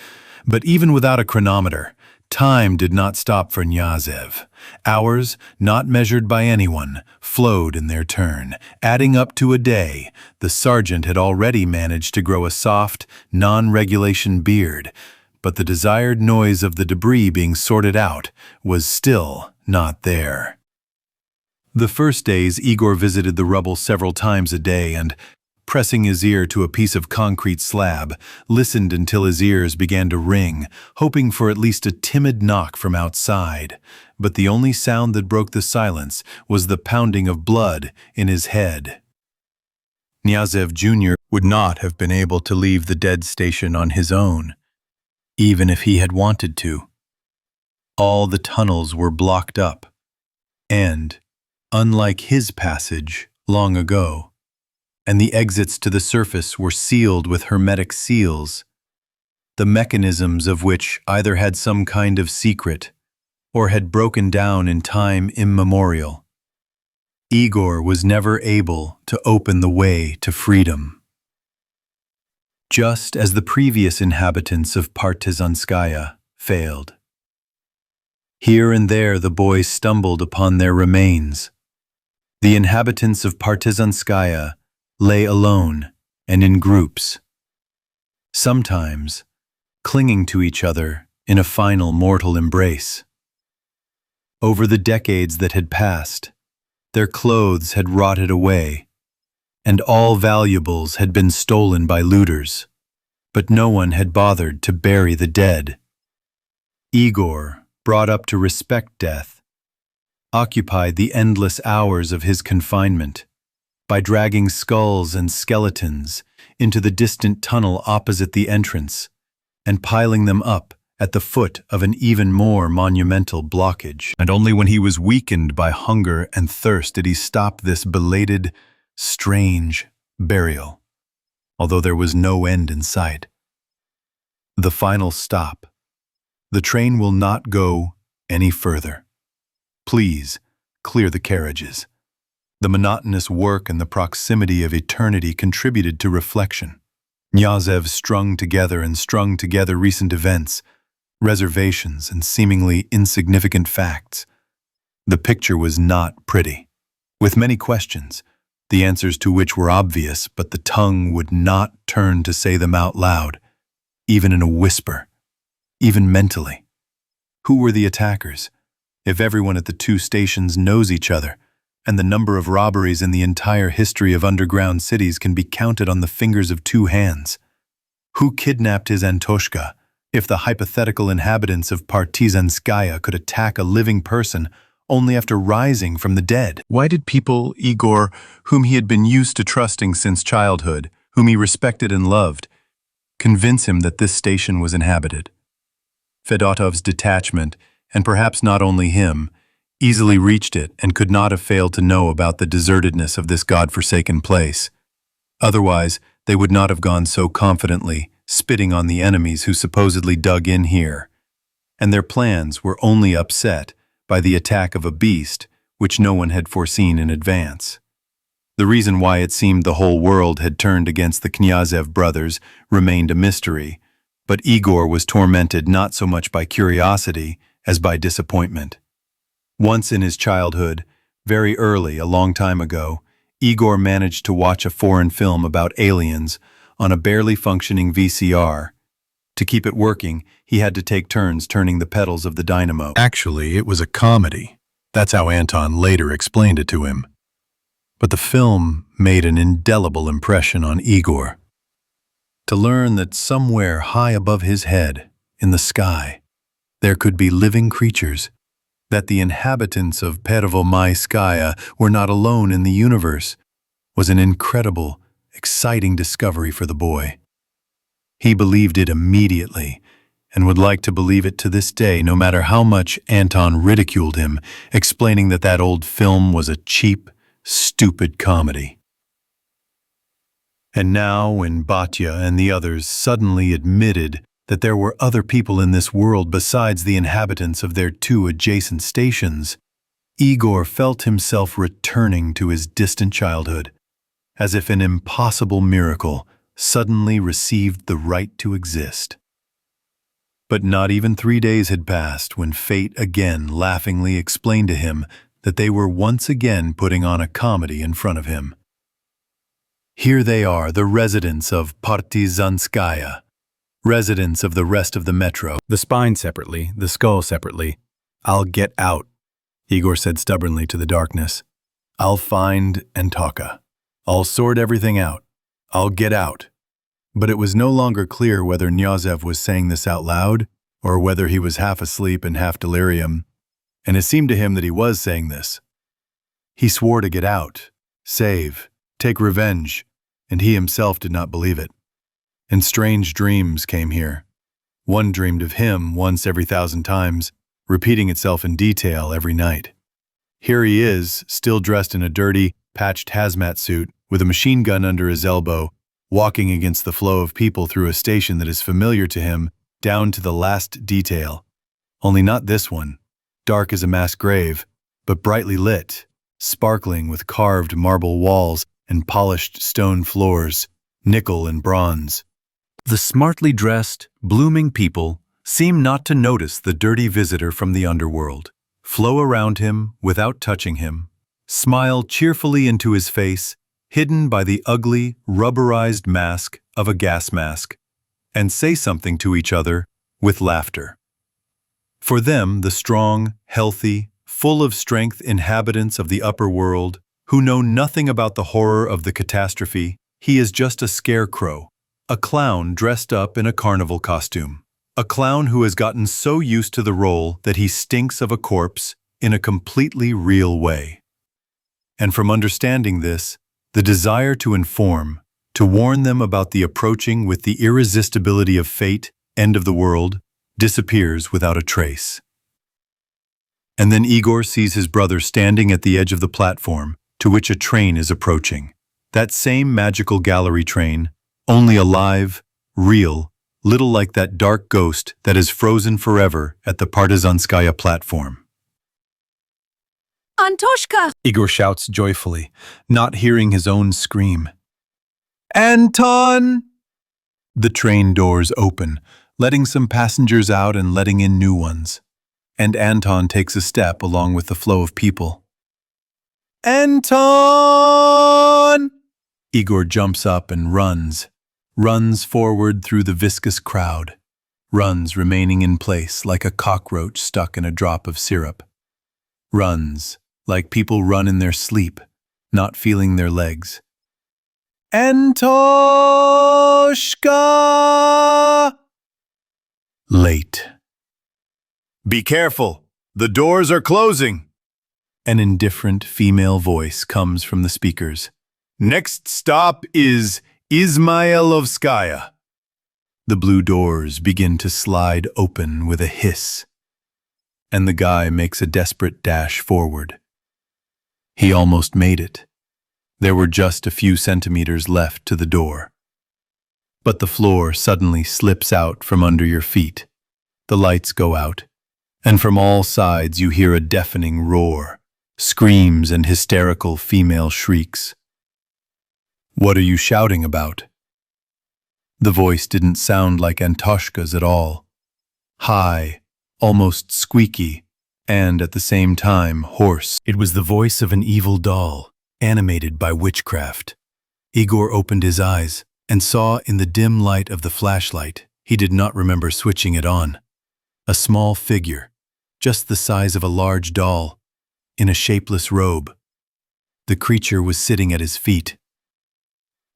But even without a chronometer, time did not stop for Knyazev. Hours, not measured by anyone, flowed in their turn. Adding up to a day, the sergeant had already managed to grow a soft, non-regulation beard, but the desired noise of the debris being sorted out was still not there. The first days, Igor visited the rubble several times a day and, pressing his ear to a piece of concrete slab, listened until his ears began to ring, hoping for at least a timid knock from outside. But the only sound that broke the silence was the pounding of blood in his head. Knyazev Jr. would not have been able to leave the dead station on his own, even if he had wanted to. All the tunnels were blocked up, and, unlike his passage long ago, and the exits to the surface were sealed with hermetic seals, the mechanisms of which either had some kind of secret or had broken down in time immemorial. Igor was never able to open the way to freedom. Just as the previous inhabitants of Pervomaiskaya failed. Here and there the boys stumbled upon their remains. The inhabitants of Pervomaiskaya lay alone and in groups, sometimes clinging to each other in a final mortal embrace. Over the decades that had passed, their clothes had rotted away, and all valuables had been stolen by looters, but no one had bothered to bury the dead. Igor, brought up to respect death, occupied the endless hours of his confinement by dragging skulls and skeletons into the distant tunnel opposite the entrance and piling them up at the foot of an even more monumental blockage. And only when he was weakened by hunger and thirst did he stop this belated, strange burial, although there was no end in sight. The final stop. The train will not go any further. Please, clear the carriages. The monotonous work and the proximity of eternity contributed to reflection. Knyazev strung together recent events, reservations, and seemingly insignificant facts. The picture was not pretty, with many questions, the answers to which were obvious, but the tongue would not turn to say them out loud, even in a whisper, even mentally. Who were the attackers? If everyone at the two stations knows each other, and the number of robberies in the entire history of underground cities can be counted on the fingers of two hands. Who kidnapped his Antoshka, if the hypothetical inhabitants of Pervomaiskaya could attack a living person only after rising from the dead? Why did people, Igor, whom he had been used to trusting since childhood, whom he respected and loved, convince him that this station was inhabited? Fedotov's detachment, and perhaps not only him, easily reached it and could not have failed to know about the desertedness of this God-forsaken place. Otherwise, they would not have gone so confidently, spitting on the enemies who supposedly dug in here. And their plans were only upset by the attack of a beast which no one had foreseen in advance. The reason why it seemed the whole world had turned against the Knyazev brothers remained a mystery, but Igor was tormented not so much by curiosity as by disappointment. Once in his childhood, very early, a long time ago, Igor managed to watch a foreign film about aliens on a barely functioning VCR. To keep it working, he had to take turns turning the pedals of the dynamo. Actually, it was a comedy. That's how Anton later explained it to him. But the film made an indelible impression on Igor. To learn that somewhere high above his head, in the sky, there could be living creatures, that the inhabitants of Pervomaiskaya were not alone in the universe, was an incredible, exciting discovery for the boy. He believed it immediately, and would like to believe it to this day, no matter how much Anton ridiculed him, explaining that that old film was a cheap, stupid comedy. And now, when Batya and the others suddenly admitted that there were other people in this world besides the inhabitants of their two adjacent stations, Igor felt himself returning to his distant childhood, as if an impossible miracle suddenly received the right to exist. But not even 3 days had passed when fate again laughingly explained to him that they were once again putting on a comedy in front of him. Here they are, the residents of Pervomaiskaya, residents of the rest of the metro. The spine separately, the skull separately. I'll get out, Igor said stubbornly to the darkness. I'll find Antoka. I'll sort everything out. I'll get out. But it was no longer clear whether Knyazev was saying this out loud or whether he was half asleep and half delirium, and it seemed to him that he was saying this. He swore to get out, save, take revenge, and he himself did not believe it. And strange dreams came here. One dreamed of him once every 1,000 times, repeating itself in detail every night. Here he is, still dressed in a dirty, patched hazmat suit, with a machine gun under his elbow, walking against the flow of people through a station that is familiar to him, down to the last detail. Only not this one, dark as a mass grave, but brightly lit, sparkling with carved marble walls and polished stone floors, nickel and bronze. The smartly dressed, blooming people seem not to notice the dirty visitor from the underworld, flow around him without touching him, smile cheerfully into his face, hidden by the ugly, rubberized mask of a gas mask, and say something to each other with laughter. For them, the strong, healthy, full of strength inhabitants of the upper world, who know nothing about the horror of the catastrophe, he is just a scarecrow, a clown dressed up in a carnival costume, a clown who has gotten so used to the role that he stinks of a corpse in a completely real way. And from understanding this, the desire to inform, to warn them about the approaching with the irresistibility of fate, end of the world, disappears without a trace. And then Igor sees his brother standing at the edge of the platform to which a train is approaching. That same magical gallery train, only alive, real, little like that dark ghost that is frozen forever at the Pervomaiskaya platform. Antoshka! Igor shouts joyfully, not hearing his own scream. Anton! The train doors open, letting some passengers out and letting in new ones. And Anton takes a step along with the flow of people. Anton! Igor jumps up and runs forward through the viscous crowd, runs remaining in place like a cockroach stuck in a drop of syrup. Runs like people run in their sleep, not feeling their legs. Antoshka! Late. Be careful! The doors are closing! An indifferent female voice comes from the speakers. Next stop is Izmailovskaya. The blue doors begin to slide open with a hiss, and the guy makes a desperate dash forward. He almost made it. There were just a few centimeters left to the door. But the floor suddenly slips out from under your feet. The lights go out, and from all sides you hear a deafening roar, screams and hysterical female shrieks. What are you shouting about? The voice didn't sound like Antoshka's at all. High, almost squeaky, and at the same time hoarse. It was the voice of an evil doll, animated by witchcraft. Igor opened his eyes and saw in the dim light of the flashlight, he did not remember switching it on, a small figure, just the size of a large doll, in a shapeless robe. The creature was sitting at his feet.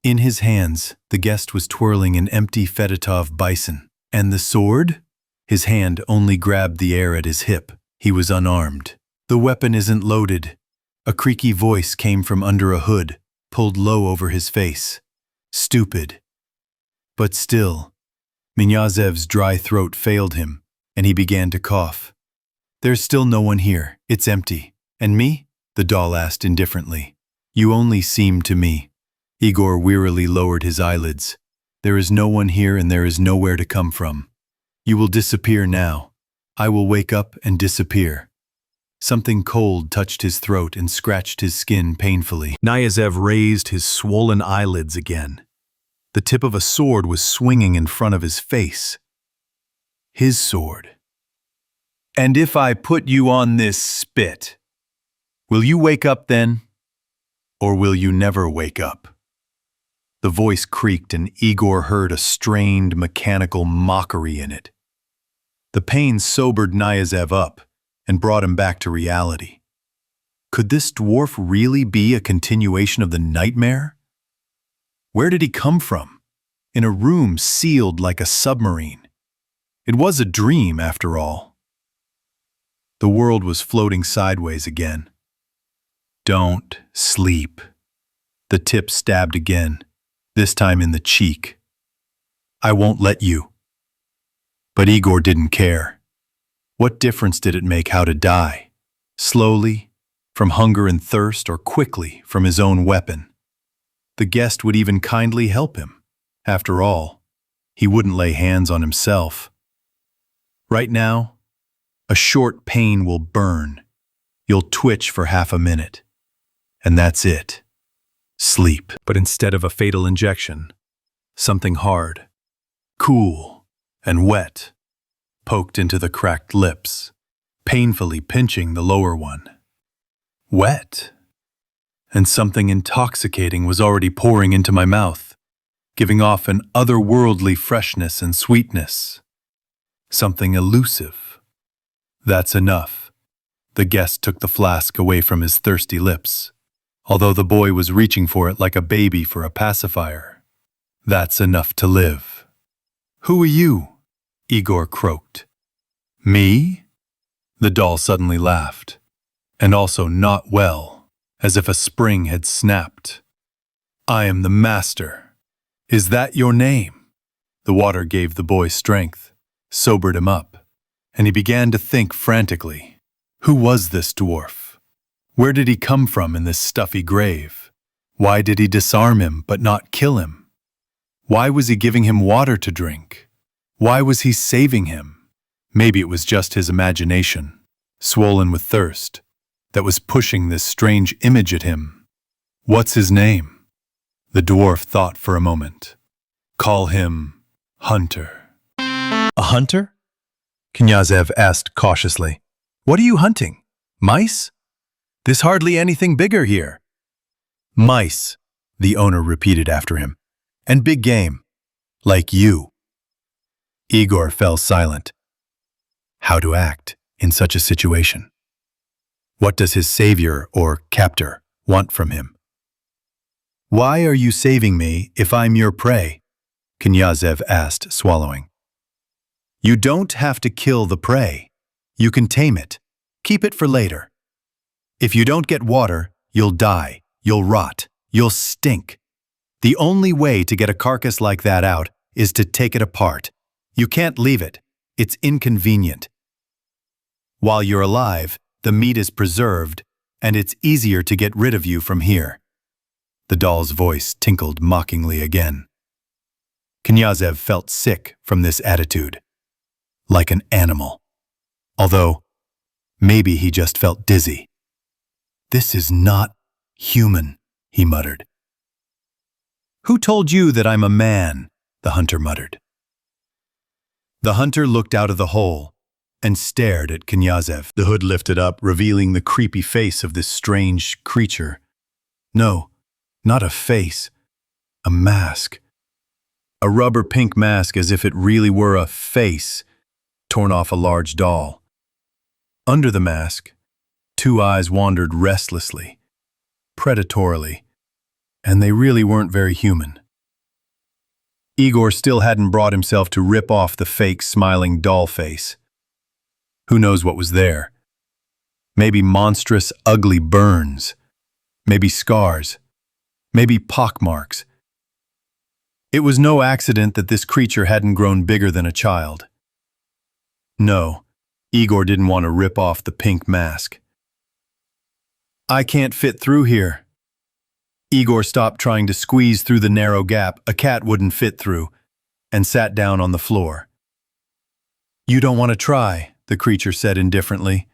In his hands, the guest was twirling an empty Fedotov bison, and the sword? His hand only grabbed the air at his hip. He was unarmed. The weapon isn't loaded. A creaky voice came from under a hood, pulled low over his face. Stupid. But still, Knyazev's dry throat failed him, and he began to cough. There's still no one here. It's empty. And me? The doll asked indifferently. You only seem to me. Igor wearily lowered his eyelids. There is no one here and there is nowhere to come from. You will disappear now. I will wake up and disappear. Something cold touched his throat and scratched his skin painfully. Knyazev raised his swollen eyelids again. The tip of a sword was swinging in front of his face. His sword. And if I put you on this spit, will you wake up then? Or will you never wake up? The voice creaked and Igor heard a strained, mechanical mockery in it. The pain sobered Knyazev up and brought him back to reality. Could this dwarf really be a continuation of the nightmare? Where did he come from? In a room sealed like a submarine. It was a dream, after all. The world was floating sideways again. Don't sleep. The tip stabbed again, this time in the cheek. I won't let you. But Igor didn't care. What difference did it make how to die? Slowly, from hunger and thirst, or quickly from his own weapon? The guest would even kindly help him. After all, he wouldn't lay hands on himself. Right now, a short pain will burn. You'll twitch for half a minute. And that's it. Sleep. But instead of a fatal injection, something hard, cool, and wet poked into the cracked lips, painfully pinching the lower one. Wet. And something intoxicating was already pouring into my mouth, giving off an otherworldly freshness and sweetness. Something elusive. That's enough. The guest took the flask away from his thirsty lips, although the boy was reaching for it like a baby for a pacifier. That's enough to live. Who are you? Igor croaked. Me? The doll suddenly laughed, and also not well, as if a spring had snapped. I am the master. Is that your name? The water gave the boy strength, sobered him up, and he began to think frantically. Who was this dwarf? Where did he come from in this stuffy grave? Why did he disarm him but not kill him? Why was he giving him water to drink? Why was he saving him? Maybe it was just his imagination, swollen with thirst, that was pushing this strange image at him. What's his name? The dwarf thought for a moment. Call him Hunter. A hunter? Knyazev asked cautiously. What are you hunting? Mice? There's hardly anything bigger here. Mice, the owner repeated after him. And big game. Like you. Igor fell silent. How to act in such a situation? What does his savior or captor want from him? Why are you saving me if I'm your prey? Knyazev asked, swallowing. You don't have to kill the prey. You can tame it. Keep it for later. If you don't get water, you'll die, you'll rot, you'll stink. The only way to get a carcass like that out is to take it apart. You can't leave it. It's inconvenient. While you're alive, the meat is preserved, and it's easier to get rid of you from here. The doll's voice tinkled mockingly again. Knyazev felt sick from this attitude, like an animal. Although, maybe he just felt dizzy. This is not human, he muttered. Who told you that I'm a man? The hunter muttered. The hunter looked out of the hole and stared at Knyazev. The hood lifted up, revealing the creepy face of this strange creature. No, not a face, a mask. A rubber pink mask, as if it really were a face, torn off a large doll. Under the mask, two eyes wandered restlessly, predatorily, and they really weren't very human. Igor still hadn't brought himself to rip off the fake smiling doll face. Who knows what was there? Maybe monstrous, ugly burns. Maybe scars. Maybe pockmarks. It was no accident that this creature hadn't grown bigger than a child. No, Igor didn't want to rip off the pink mask. I can't fit through here. Igor stopped trying to squeeze through the narrow gap a cat wouldn't fit through, and sat down on the floor. You don't want to try, the creature said indifferently.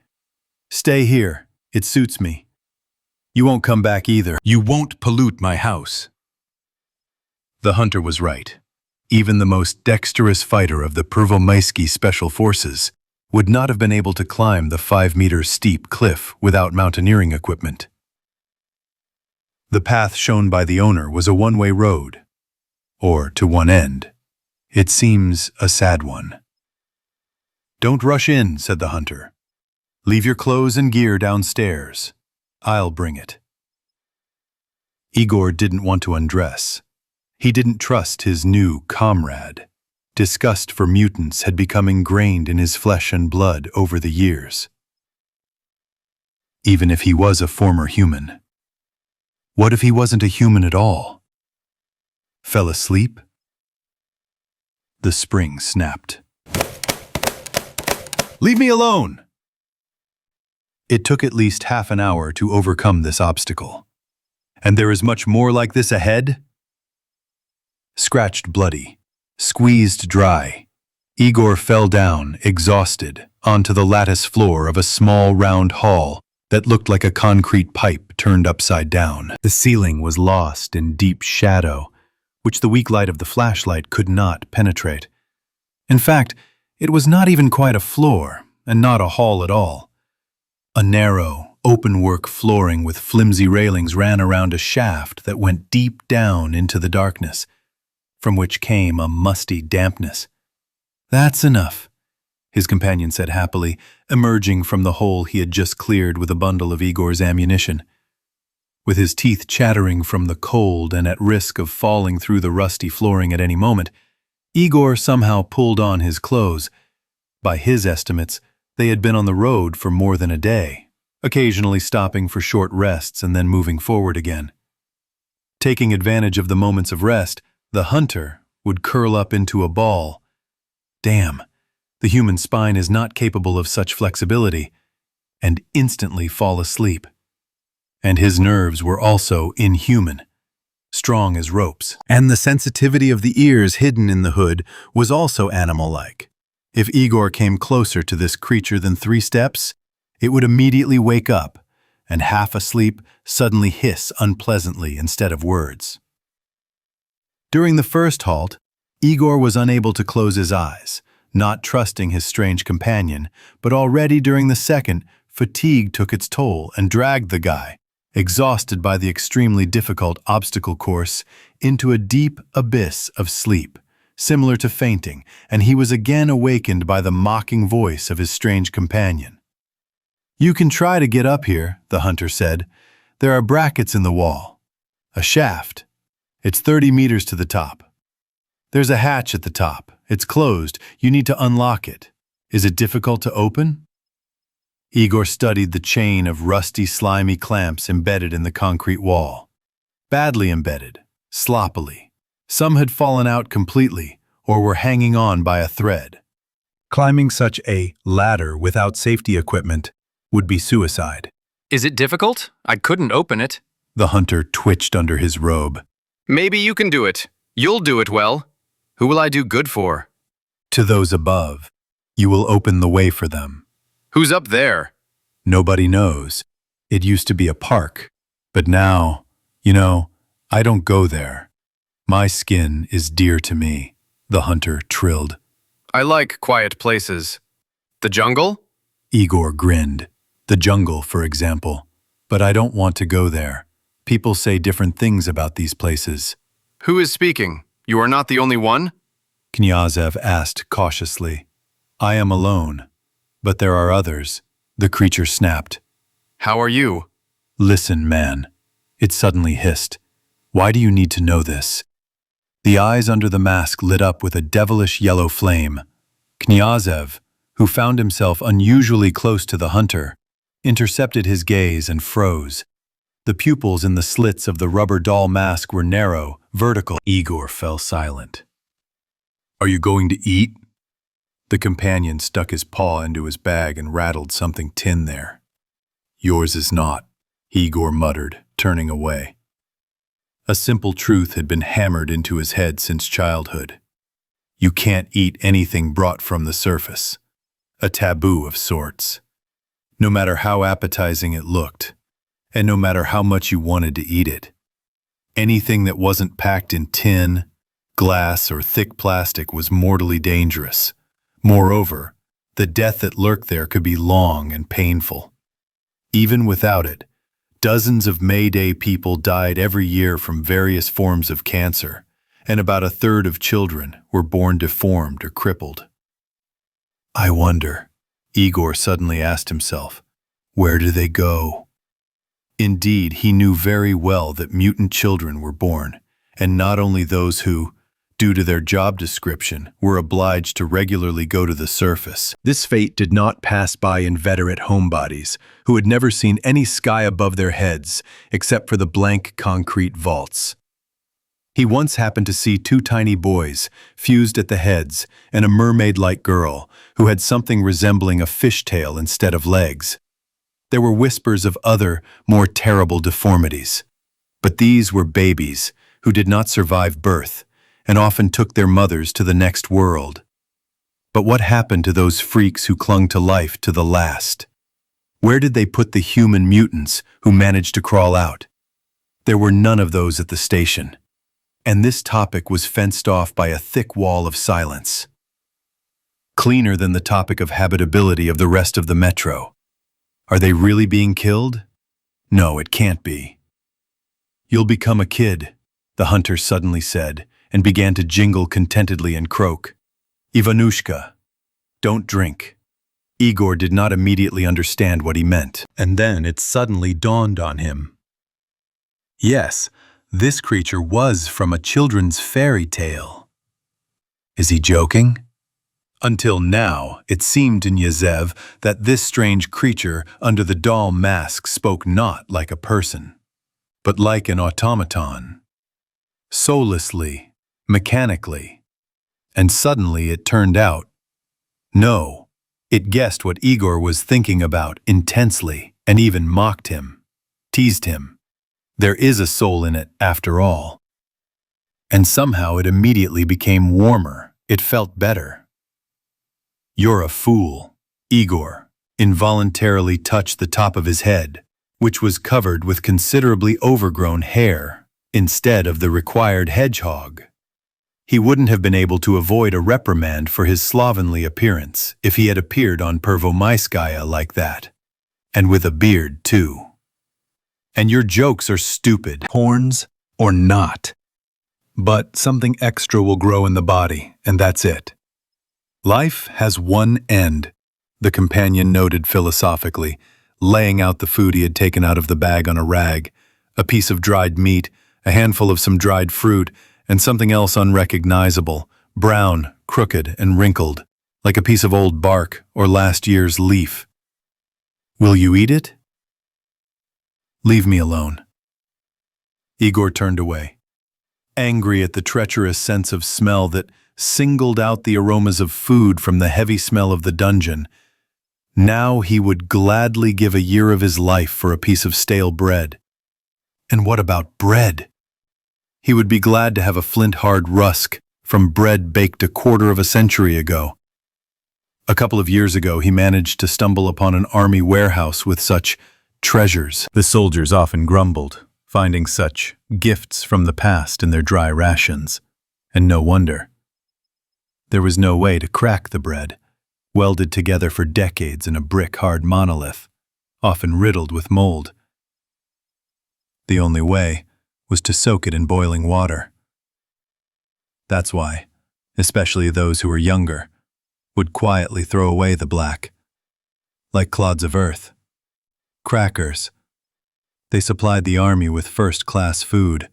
Stay here, it suits me. You won't come back either. You won't pollute my house. The hunter was right. Even the most dexterous fighter of the Pervomaiskaya Special Forces would not have been able to climb the 5-meter steep cliff without mountaineering equipment. The path shown by the owner was a one-way road, or to one end. It seems a sad one. Don't rush in, said the hunter. Leave your clothes and gear downstairs. I'll bring it. Igor didn't want to undress. He didn't trust his new comrade. Disgust for mutants had become ingrained in his flesh and blood over the years. Even if he was a former human. What if he wasn't a human at all? Fell asleep? The spring snapped. Leave me alone! It took at least half an hour to overcome this obstacle. And there is much more like this ahead? Scratched bloody, squeezed dry, Igor fell down, exhausted, onto the lattice floor of a small round hall that looked like a concrete pipe turned upside down. The ceiling was lost in deep shadow, which the weak light of the flashlight could not penetrate. In fact, it was not even quite a floor, and not a hall at all. A narrow, open-work flooring with flimsy railings ran around a shaft that went deep down into the darkness, from which came a musty dampness. "That's enough," his companion said happily, emerging from the hole he had just cleared with a bundle of Igor's ammunition. With his teeth chattering from the cold and at risk of falling through the rusty flooring at any moment, Igor somehow pulled on his clothes. By his estimates, they had been on the road for more than a day, occasionally stopping for short rests and then moving forward again. Taking advantage of the moments of rest, the hunter would curl up into a ball. Damn, the human spine is not capable of such flexibility, and instantly fall asleep. And his nerves were also inhuman, strong as ropes. And the sensitivity of the ears hidden in the hood was also animal-like. If Igor came closer to this creature than 3 steps, it would immediately wake up, and half asleep, suddenly hiss unpleasantly instead of words. During the first halt, Igor was unable to close his eyes, not trusting his strange companion, but already during the second, fatigue took its toll and dragged the guy, exhausted by the extremely difficult obstacle course, into a deep abyss of sleep, similar to fainting, and he was again awakened by the mocking voice of his strange companion. "You can try to get up here," the hunter said. "There are brackets in the wall. A shaft. It's 30 meters to the top. There's a hatch at the top. It's closed. You need to unlock it. Is it difficult to open?" Igor studied the chain of rusty, slimy clamps embedded in the concrete wall. Badly embedded, sloppily. Some had fallen out completely, or were hanging on by a thread. Climbing such a ladder without safety equipment would be suicide. Is it difficult? I couldn't open it. The hunter twitched under his robe. Maybe you can do it. You'll do it well. Who will I do good for? To those above, you will open the way for them. Who's up there? Nobody knows. It used to be a park, but now, I don't go there. My skin is dear to me, the hunter trilled. I like quiet places. The jungle? Igor grinned. The jungle, for example. But I don't want to go there. People say different things about these places. Who is speaking? You are not the only one? Knyazev asked cautiously. I am alone, but there are others, the creature snapped. How are you? Listen, man. It suddenly hissed. Why do you need to know this? The eyes under the mask lit up with a devilish yellow flame. Knyazev, who found himself unusually close to the hunter, intercepted his gaze and froze. The pupils in the slits of the rubber doll mask were narrow, vertical. Igor fell silent. Are you going to eat? The companion stuck his paw into his bag and rattled something tin there. Yours is not, Igor muttered, turning away. A simple truth had been hammered into his head since childhood. You can't eat anything brought from the surface. A taboo of sorts. No matter how appetizing it looked, and no matter how much you wanted to eat it. Anything that wasn't packed in tin, glass, or thick plastic was mortally dangerous. Moreover, the death that lurked there could be long and painful. Even without it, dozens of May Day people died every year from various forms of cancer, and about a third of children were born deformed or crippled. I wonder, Igor suddenly asked himself, where do they go? Indeed, he knew very well that mutant children were born, and not only those who, due to their job description, were obliged to regularly go to the surface. This fate did not pass by inveterate homebodies, who had never seen any sky above their heads except for the blank concrete vaults. He once happened to see two tiny boys, fused at the heads, and a mermaid-like girl, who had something resembling a fishtail instead of legs. There were whispers of other, more terrible deformities. But these were babies, who did not survive birth, and often took their mothers to the next world. But what happened to those freaks who clung to life to the last? Where did they put the human mutants who managed to crawl out? There were none of those at the station, and this topic was fenced off by a thick wall of silence. Cleaner than the topic of habitability of the rest of the metro. Are they really being killed? No, it can't be. You'll become a kid, the hunter suddenly said, and began to jingle contentedly and croak. Ivanushka, don't drink. Igor did not immediately understand what he meant, and then it suddenly dawned on him. Yes, this creature was from a children's fairy tale. Is he joking? Until now, it seemed to Knyazev that this strange creature under the doll mask spoke not like a person, but like an automaton. Soullessly, mechanically. And suddenly it turned out, no, it guessed what Igor was thinking about intensely and even mocked him, teased him. There is a soul in it, after all. And somehow it immediately became warmer. It felt better. You're a fool, Igor involuntarily touched the top of his head, which was covered with considerably overgrown hair, instead of the required hedgehog. He wouldn't have been able to avoid a reprimand for his slovenly appearance if he had appeared on Pervomaiskaya like that. And with a beard, too. And your jokes are stupid, horns or not. But something extra will grow in the body, and that's it. Life has one end, the companion noted philosophically, laying out the food he had taken out of the bag on a rag, a piece of dried meat, a handful of some dried fruit, and something else unrecognizable, brown, crooked, and wrinkled, like a piece of old bark or last year's leaf. Will you eat it? Leave me alone. Igor turned away, angry at the treacherous sense of smell that singled out the aromas of food from the heavy smell of the dungeon. Now he would gladly give a year of his life for a piece of stale bread. And what about bread? He would be glad to have a flint-hard rusk from bread baked a quarter of a century ago. A couple of years ago he managed to stumble upon an army warehouse with such treasures. The soldiers often grumbled, finding such gifts from the past in their dry rations. And no wonder. There was no way to crack the bread, welded together for decades in a brick-hard monolith, often riddled with mold. The only way was to soak it in boiling water. That's why, especially those who were younger, would quietly throw away the black, like clods of earth. Crackers. They supplied the army with first-class food,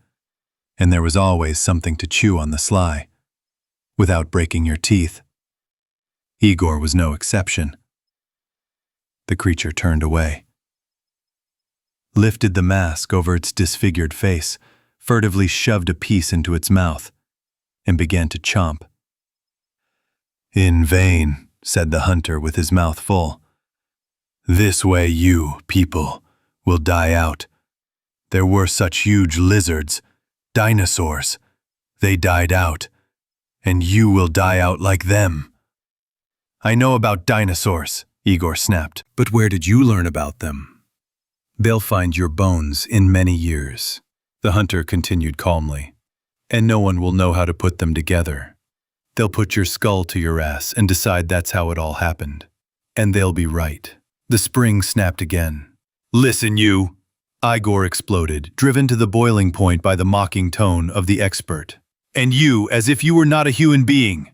and there was always something to chew on the sly, without breaking your teeth. Igor was no exception. The creature turned away, lifted the mask over its disfigured face, furtively shoved a piece into its mouth, and began to chomp. In vain, said the hunter with his mouth full. This way you, people, will die out. There were such huge lizards, dinosaurs. They died out, and you will die out like them. I know about dinosaurs, Igor snapped, but where did you learn about them? They'll find your bones in many years, the hunter continued calmly, and no one will know how to put them together. They'll put your skull to your ass and decide that's how it all happened. And they'll be right. The spring snapped again. Listen, you! Igor exploded, driven to the boiling point by the mocking tone of the expert. And you, as if you were not a human being.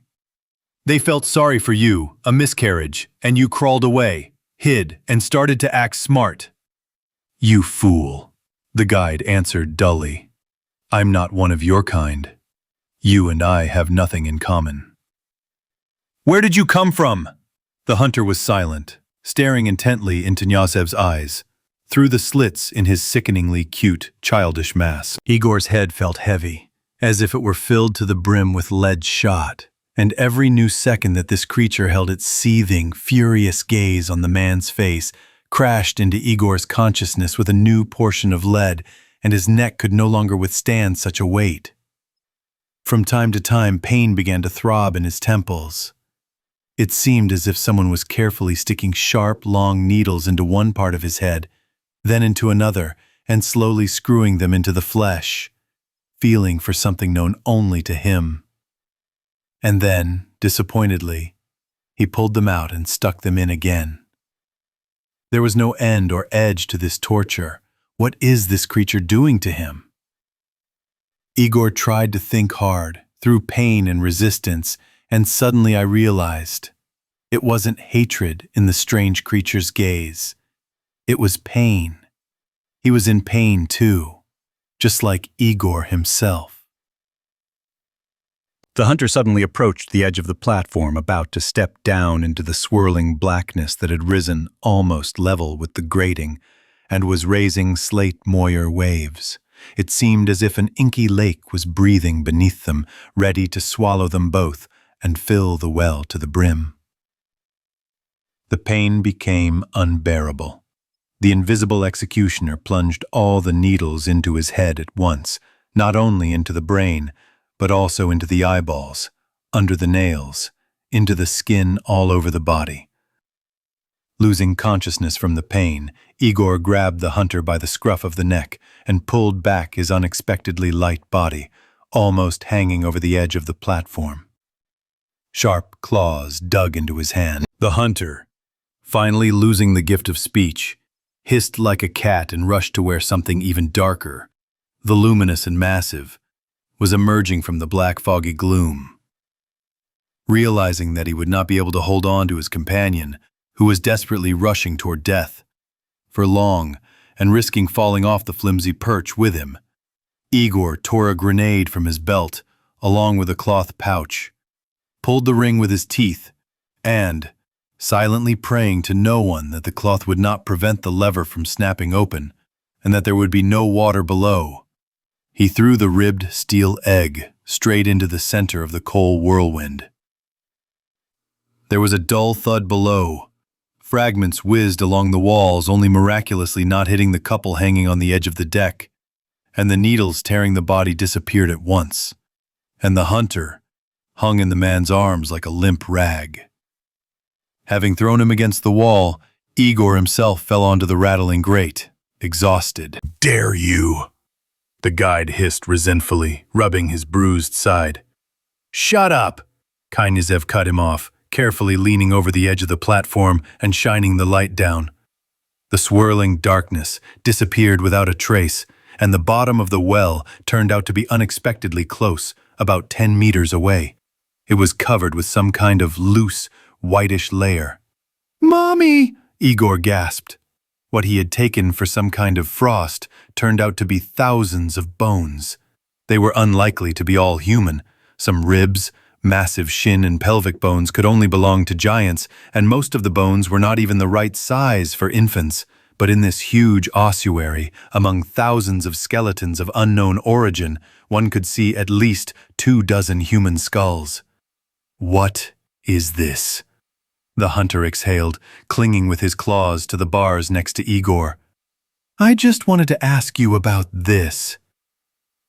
They felt sorry for you, a miscarriage, and you crawled away, hid, and started to act smart. You fool, the guide answered dully. I'm not one of your kind. You and I have nothing in common. Where did you come from? The hunter was silent, staring intently into Knyazev's eyes, through the slits in his sickeningly cute, childish mask. Igor's head felt heavy, as if it were filled to the brim with lead shot, and every new second that this creature held its seething, furious gaze on the man's face crashed into Igor's consciousness with a new portion of lead, and his neck could no longer withstand such a weight. From time to time, pain began to throb in his temples. It seemed as if someone was carefully sticking sharp, long needles into one part of his head, then into another, and slowly screwing them into the flesh, feeling for something known only to him. And then, disappointedly, he pulled them out and stuck them in again. There was no end or edge to this torture. What is this creature doing to him? Igor tried to think hard, through pain and resistance, and suddenly I realized it wasn't hatred in the strange creature's gaze. It was pain. He was in pain too, just like Igor himself. The hunter suddenly approached the edge of the platform, about to step down into the swirling blackness that had risen almost level with the grating and was raising slate-moire waves. It seemed as if an inky lake was breathing beneath them, ready to swallow them both and fill the well to the brim. The pain became unbearable. The invisible executioner plunged all the needles into his head at once, not only into the brain, but also into the eyeballs, under the nails, into the skin all over the body. Losing consciousness from the pain, Igor grabbed the hunter by the scruff of the neck and pulled back his unexpectedly light body, almost hanging over the edge of the platform. Sharp claws dug into his hand. The hunter, finally losing the gift of speech, hissed like a cat and rushed to where something even darker, voluminous and massive, was emerging from the black foggy gloom. Realizing that he would not be able to hold on to his companion, who was desperately rushing toward death, for long, and risking falling off the flimsy perch with him, Igor tore a grenade from his belt, along with a cloth pouch, pulled the ring with his teeth, and, silently praying to no one that the cloth would not prevent the lever from snapping open, and that there would be no water below, he threw the ribbed steel egg straight into the center of the coal whirlwind. There was a dull thud below. Fragments whizzed along the walls, only miraculously not hitting the couple hanging on the edge of the deck, and the needles tearing the body disappeared at once, and the hunter hung in the man's arms like a limp rag. Having thrown him against the wall, Igor himself fell onto the rattling grate, exhausted. "Dare you?" the guide hissed resentfully, rubbing his bruised side. "Shut up!" Knyazev cut him off, carefully leaning over the edge of the platform and shining the light down. The swirling darkness disappeared without a trace, and the bottom of the well turned out to be unexpectedly close, about 10 meters away. It was covered with some kind of loose, whitish layer. "Mommy!" Igor gasped. What he had taken for some kind of frost turned out to be thousands of bones. They were unlikely to be all human. Some ribs, massive shin and pelvic bones could only belong to giants, and most of the bones were not even the right size for infants. But in this huge ossuary, among thousands of skeletons of unknown origin, one could see at least 24 human skulls. "What is this?" the hunter exhaled, clinging with his claws to the bars next to Igor. "I just wanted to ask you about this."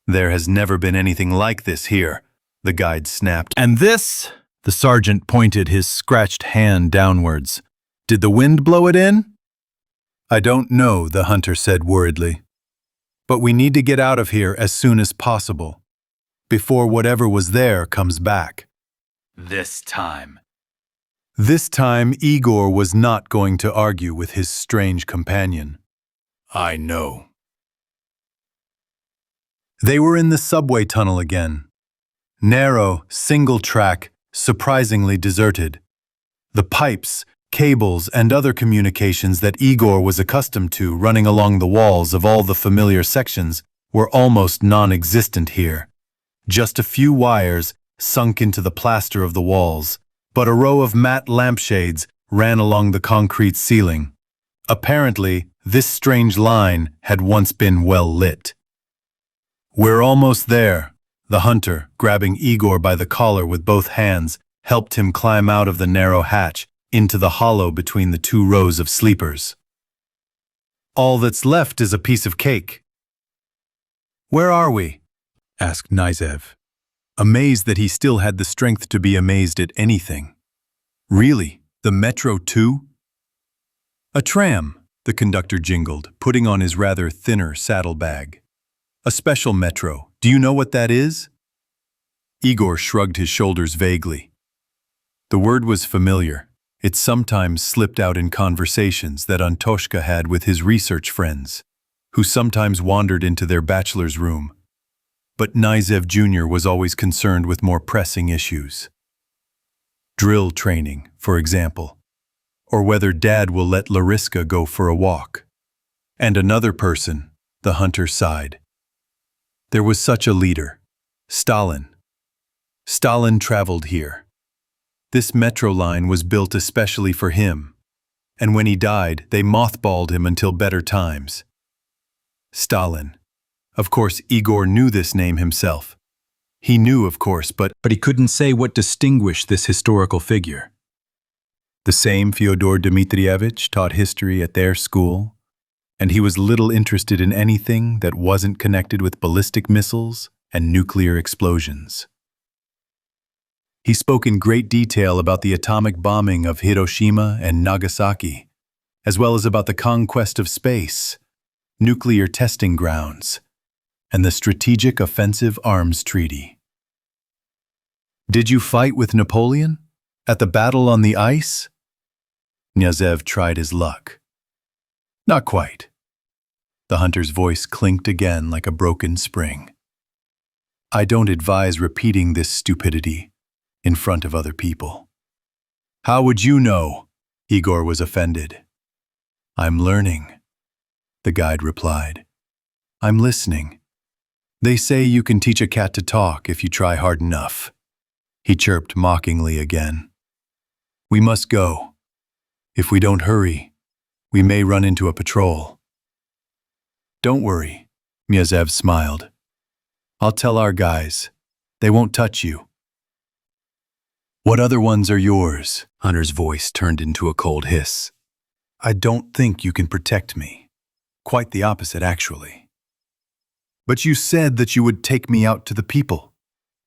"There has never been anything like this here," the guide snapped. "And this?" The sergeant pointed his scratched hand downwards. "Did the wind blow it in?" "I don't know," the hunter said worriedly. "But we need to get out of here as soon as possible, before whatever was there comes back." This time, Igor was not going to argue with his strange companion. "I know." They were in the subway tunnel again. Narrow, single track, surprisingly deserted. The pipes, cables, and other communications that Igor was accustomed to running along the walls of all the familiar sections were almost non-existent here. Just a few wires sunk into the plaster of the walls, but a row of matte lampshades ran along the concrete ceiling. Apparently, this strange line had once been well lit. "We're almost there." The hunter, grabbing Igor by the collar with both hands, helped him climb out of the narrow hatch into the hollow between the two rows of sleepers. "All that's left is a piece of cake." "Where are we?" asked Knyazev, amazed that he still had the strength to be amazed at anything. "Really? The metro too?" "A tram," the conductor jingled, putting on his rather thinner saddlebag. "A special metro. Do you know what that is?" Igor shrugged his shoulders vaguely. The word was familiar. It sometimes slipped out in conversations that Antoshka had with his research friends, who sometimes wandered into their bachelor's room. But Knyazev Jr. was always concerned with more pressing issues. Drill training, for example, or whether Dad will let Lariska go for a walk. And another person, the hunter sighed. There was such a leader, Stalin. Stalin traveled here. This metro line was built especially for him, and when he died, they mothballed him until better times. Stalin. Of course, Igor knew this name himself. He knew, of course, but he couldn't say what distinguished this historical figure. The same Fyodor Dmitrievich taught history at their school, and he was little interested in anything that wasn't connected with ballistic missiles and nuclear explosions. He spoke in great detail about the atomic bombing of Hiroshima and Nagasaki, as well as about the conquest of space, nuclear testing grounds, and the Strategic Offensive Arms Treaty. "Did you fight with Napoleon? At the battle on the ice?" Knyazev tried his luck. "Not quite." The hunter's voice clinked again like a broken spring. "I don't advise repeating this stupidity in front of other people." "How would you know?" Igor was offended. "I'm learning," the guide replied. "I'm listening. They say you can teach a cat to talk if you try hard enough." He chirped mockingly again. "We must go. If we don't hurry, we may run into a patrol." "Don't worry," Knyazev smiled. "I'll tell our guys. They won't touch you." "What other ones are yours?" Hunter's voice turned into a cold hiss. "I don't think you can protect me. Quite the opposite, actually." "But you said that you would take me out to the people,"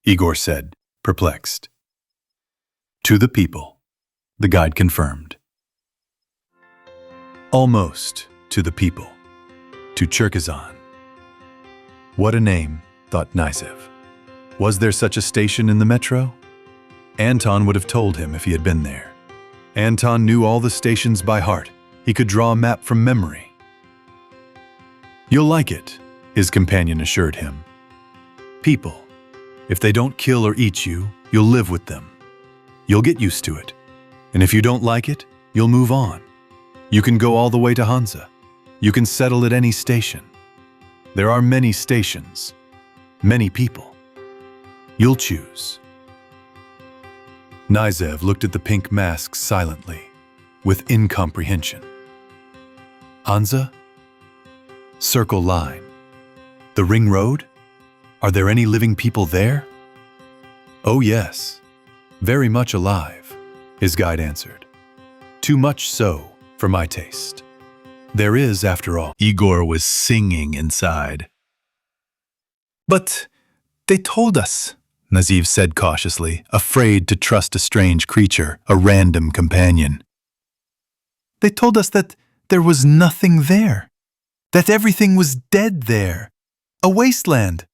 Igor said, perplexed. "To the people," the guide confirmed. "Almost to the people. To Cherkasy." What a name, thought Knyazev. Was there such a station in the metro? Anton would have told him if he had been there. Anton knew all the stations by heart. He could draw a map from memory. "You'll like it," his companion assured him. "People. If they don't kill or eat you, you'll live with them. You'll get used to it. And if you don't like it, you'll move on. You can go all the way to Hansa. You can settle at any station. There are many stations, many people. You'll choose." Knyazev looked at the pink masks silently, with incomprehension. "Hansa? Circle Line? The Ring Road? Are there any living people there?" "Oh yes, very much alive," his guide answered. "Too much so for my taste. There is, after all." Igor was singing inside. "But they told us," Knyazev said cautiously, afraid to trust a strange creature, a random companion. "They told us that there was nothing there, that everything was dead there, a wasteland."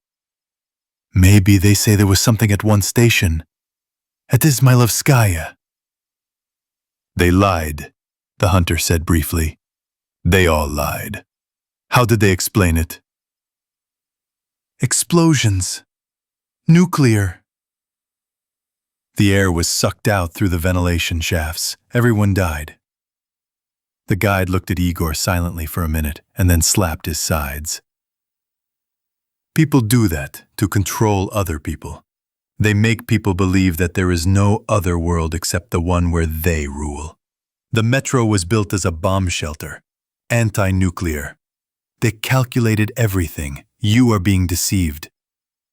"Maybe they say there was something at one station, at Izmailovskaya." "They lied," the hunter said briefly. "They all lied. How did they explain it?" "Explosions. Nuclear." The air was sucked out through the ventilation shafts. Everyone died. The guide looked at Igor silently for a minute and then slapped his sides. People do that to control other people. They make people believe that there is no other world except the one where they rule. The metro was built as a bomb shelter, anti-nuclear. They calculated everything. You are being deceived.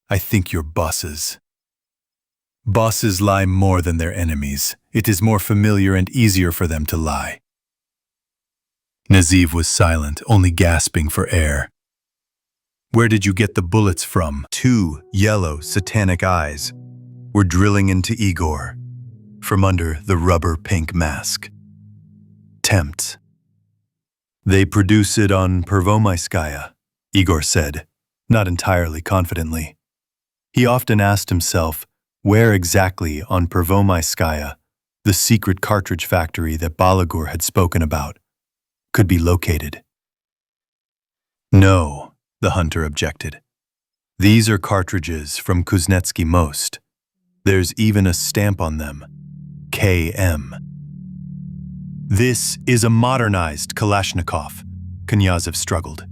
I think you're bosses. Bosses lie more than their enemies. It is more familiar and easier for them to lie. Knyazev was silent, only gasping for air. Where did you get the bullets from? 2 yellow, satanic eyes were drilling into Igor from under the rubber-pink mask. Tempt. They produce it on Pervomaiskaya, Igor said, not entirely confidently. He often asked himself where exactly on Pervomaiskaya the secret cartridge factory that Balagur had spoken about could be located. No, the hunter objected. These are cartridges from Kuznetsky Most. There's even a stamp on them, KM. This is a modernized Kalashnikov, Knyazev struggled.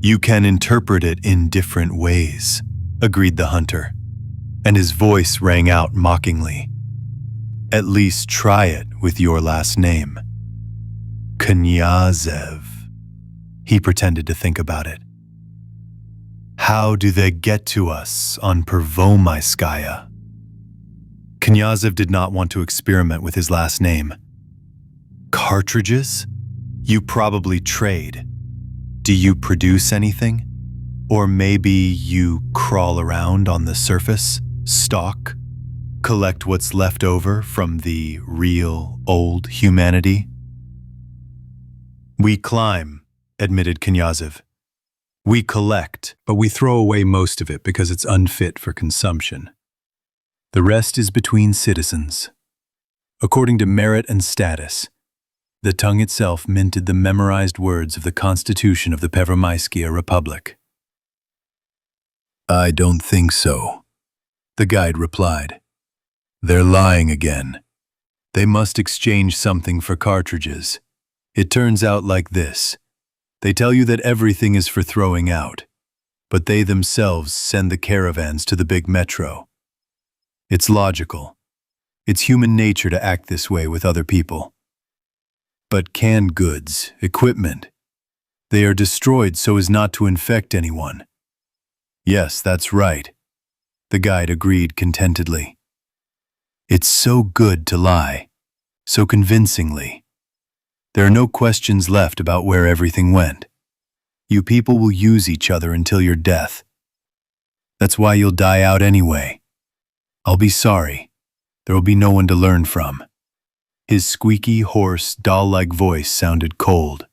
You can interpret it in different ways, agreed the hunter, and his voice rang out mockingly. At least try it with your last name. Knyazev. He pretended to think about it. How do they get to us on Pervomaiskaya? Knyazev did not want to experiment with his last name. Cartridges? You probably trade. Do you produce anything? Or maybe you crawl around on the surface, stalk, collect what's left over from the real old humanity? We climb, admitted Knyazev. We collect, but we throw away most of it because it's unfit for consumption. The rest is between citizens. According to merit and status, the tongue itself minted the memorized words of the Constitution of the Pervomaiskaya Republic. I don't think so, the guide replied. They're lying again. They must exchange something for cartridges. It turns out like this. They tell you that everything is for throwing out, but they themselves send the caravans to the big metro. It's logical. It's human nature to act this way with other people. But canned goods, equipment, they are destroyed so as not to infect anyone. Yes, that's right. The guide agreed contentedly. It's so good to lie, so convincingly. There are no questions left about where everything went. You people will use each other until your death. That's why you'll die out anyway. I'll be sorry. There will be no one to learn from. His squeaky, hoarse, doll-like voice sounded cold.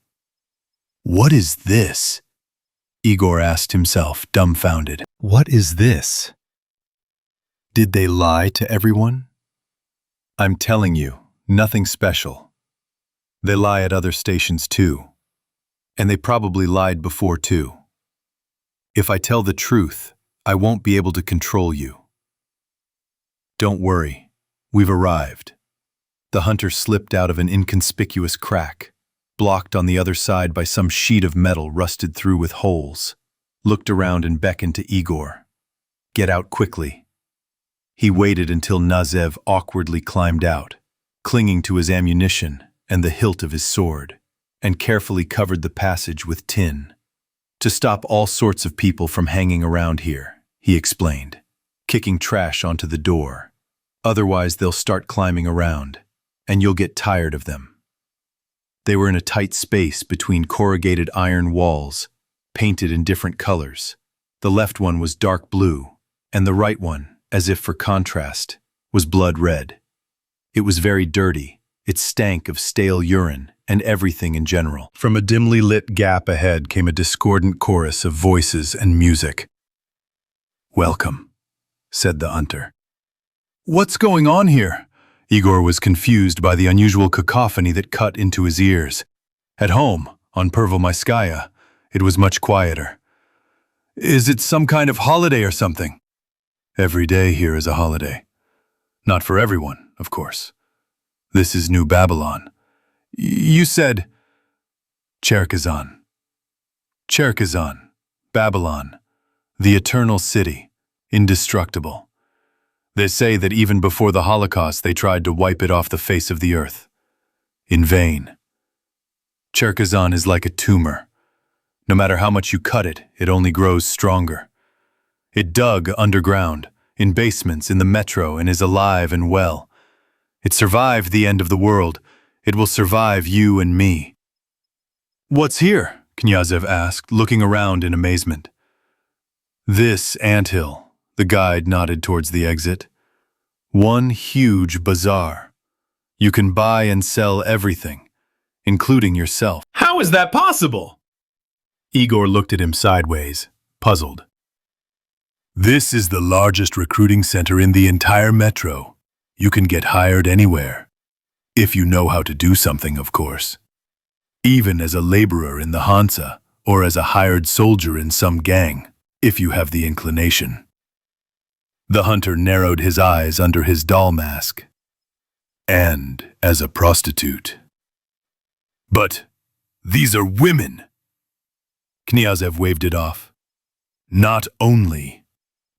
What is this? Igor asked himself, dumbfounded. What is this? Did they lie to everyone? I'm telling you, nothing special. They lie at other stations too. And they probably lied before too. If I tell the truth, I won't be able to control you. Don't worry, we've arrived. The hunter slipped out of an inconspicuous crack, blocked on the other side by some sheet of metal rusted through with holes, looked around and beckoned to Igor. Get out quickly. He waited until Knyazev awkwardly climbed out, clinging to his ammunition and the hilt of his sword, and carefully covered the passage with tin. To stop all sorts of people from hanging around here, he explained, kicking trash onto the door. Otherwise they'll start climbing around, and you'll get tired of them. They were in a tight space between corrugated iron walls, painted in different colors. The left one was dark blue, and the right one, as if for contrast, was blood red. It was very dirty. It stank of stale urine and everything in general. From a dimly lit gap ahead came a discordant chorus of voices and music. Welcome, said the hunter. What's going on here? Igor was confused by the unusual cacophony that cut into his ears. At home, on Pervomaiskaya, it was much quieter. Is it some kind of holiday or something? Every day here is a holiday. Not for everyone, of course. This is New Babylon. You said Cherkasy. Cherkasy, Babylon, the eternal city, indestructible. They say that even before the Holocaust they tried to wipe it off the face of the earth. In vain. Cherkasy is like a tumor. No matter how much you cut it, it only grows stronger. It dug underground, in basements, in the metro, and is alive and well. It survived the end of the world. It will survive you and me. What's here? Knyazev asked, looking around in amazement. This anthill, the guide nodded towards the exit. One huge bazaar. You can buy and sell everything, including yourself. How is that possible? Igor looked at him sideways, puzzled. This is the largest recruiting center in the entire metro. You can get hired anywhere. If you know how to do something, of course. Even as a laborer in the Hansa, or as a hired soldier in some gang, if you have the inclination. The hunter narrowed his eyes under his doll mask. And as a prostitute. But these are women. Knyazev waved it off. Not only,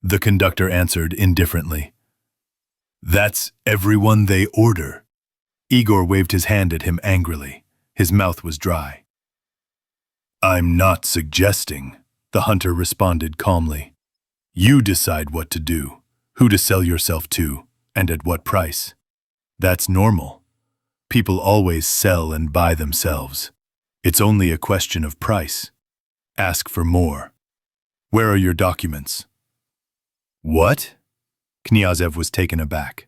the conductor answered indifferently. That's everyone they order. Igor waved his hand at him angrily. His mouth was dry. I'm not suggesting, the hunter responded calmly. You decide what to do, who to sell yourself to, and at what price. That's normal. People always sell and buy themselves. It's only a question of price. Ask for more. Where are your documents? What? Knyazev was taken aback.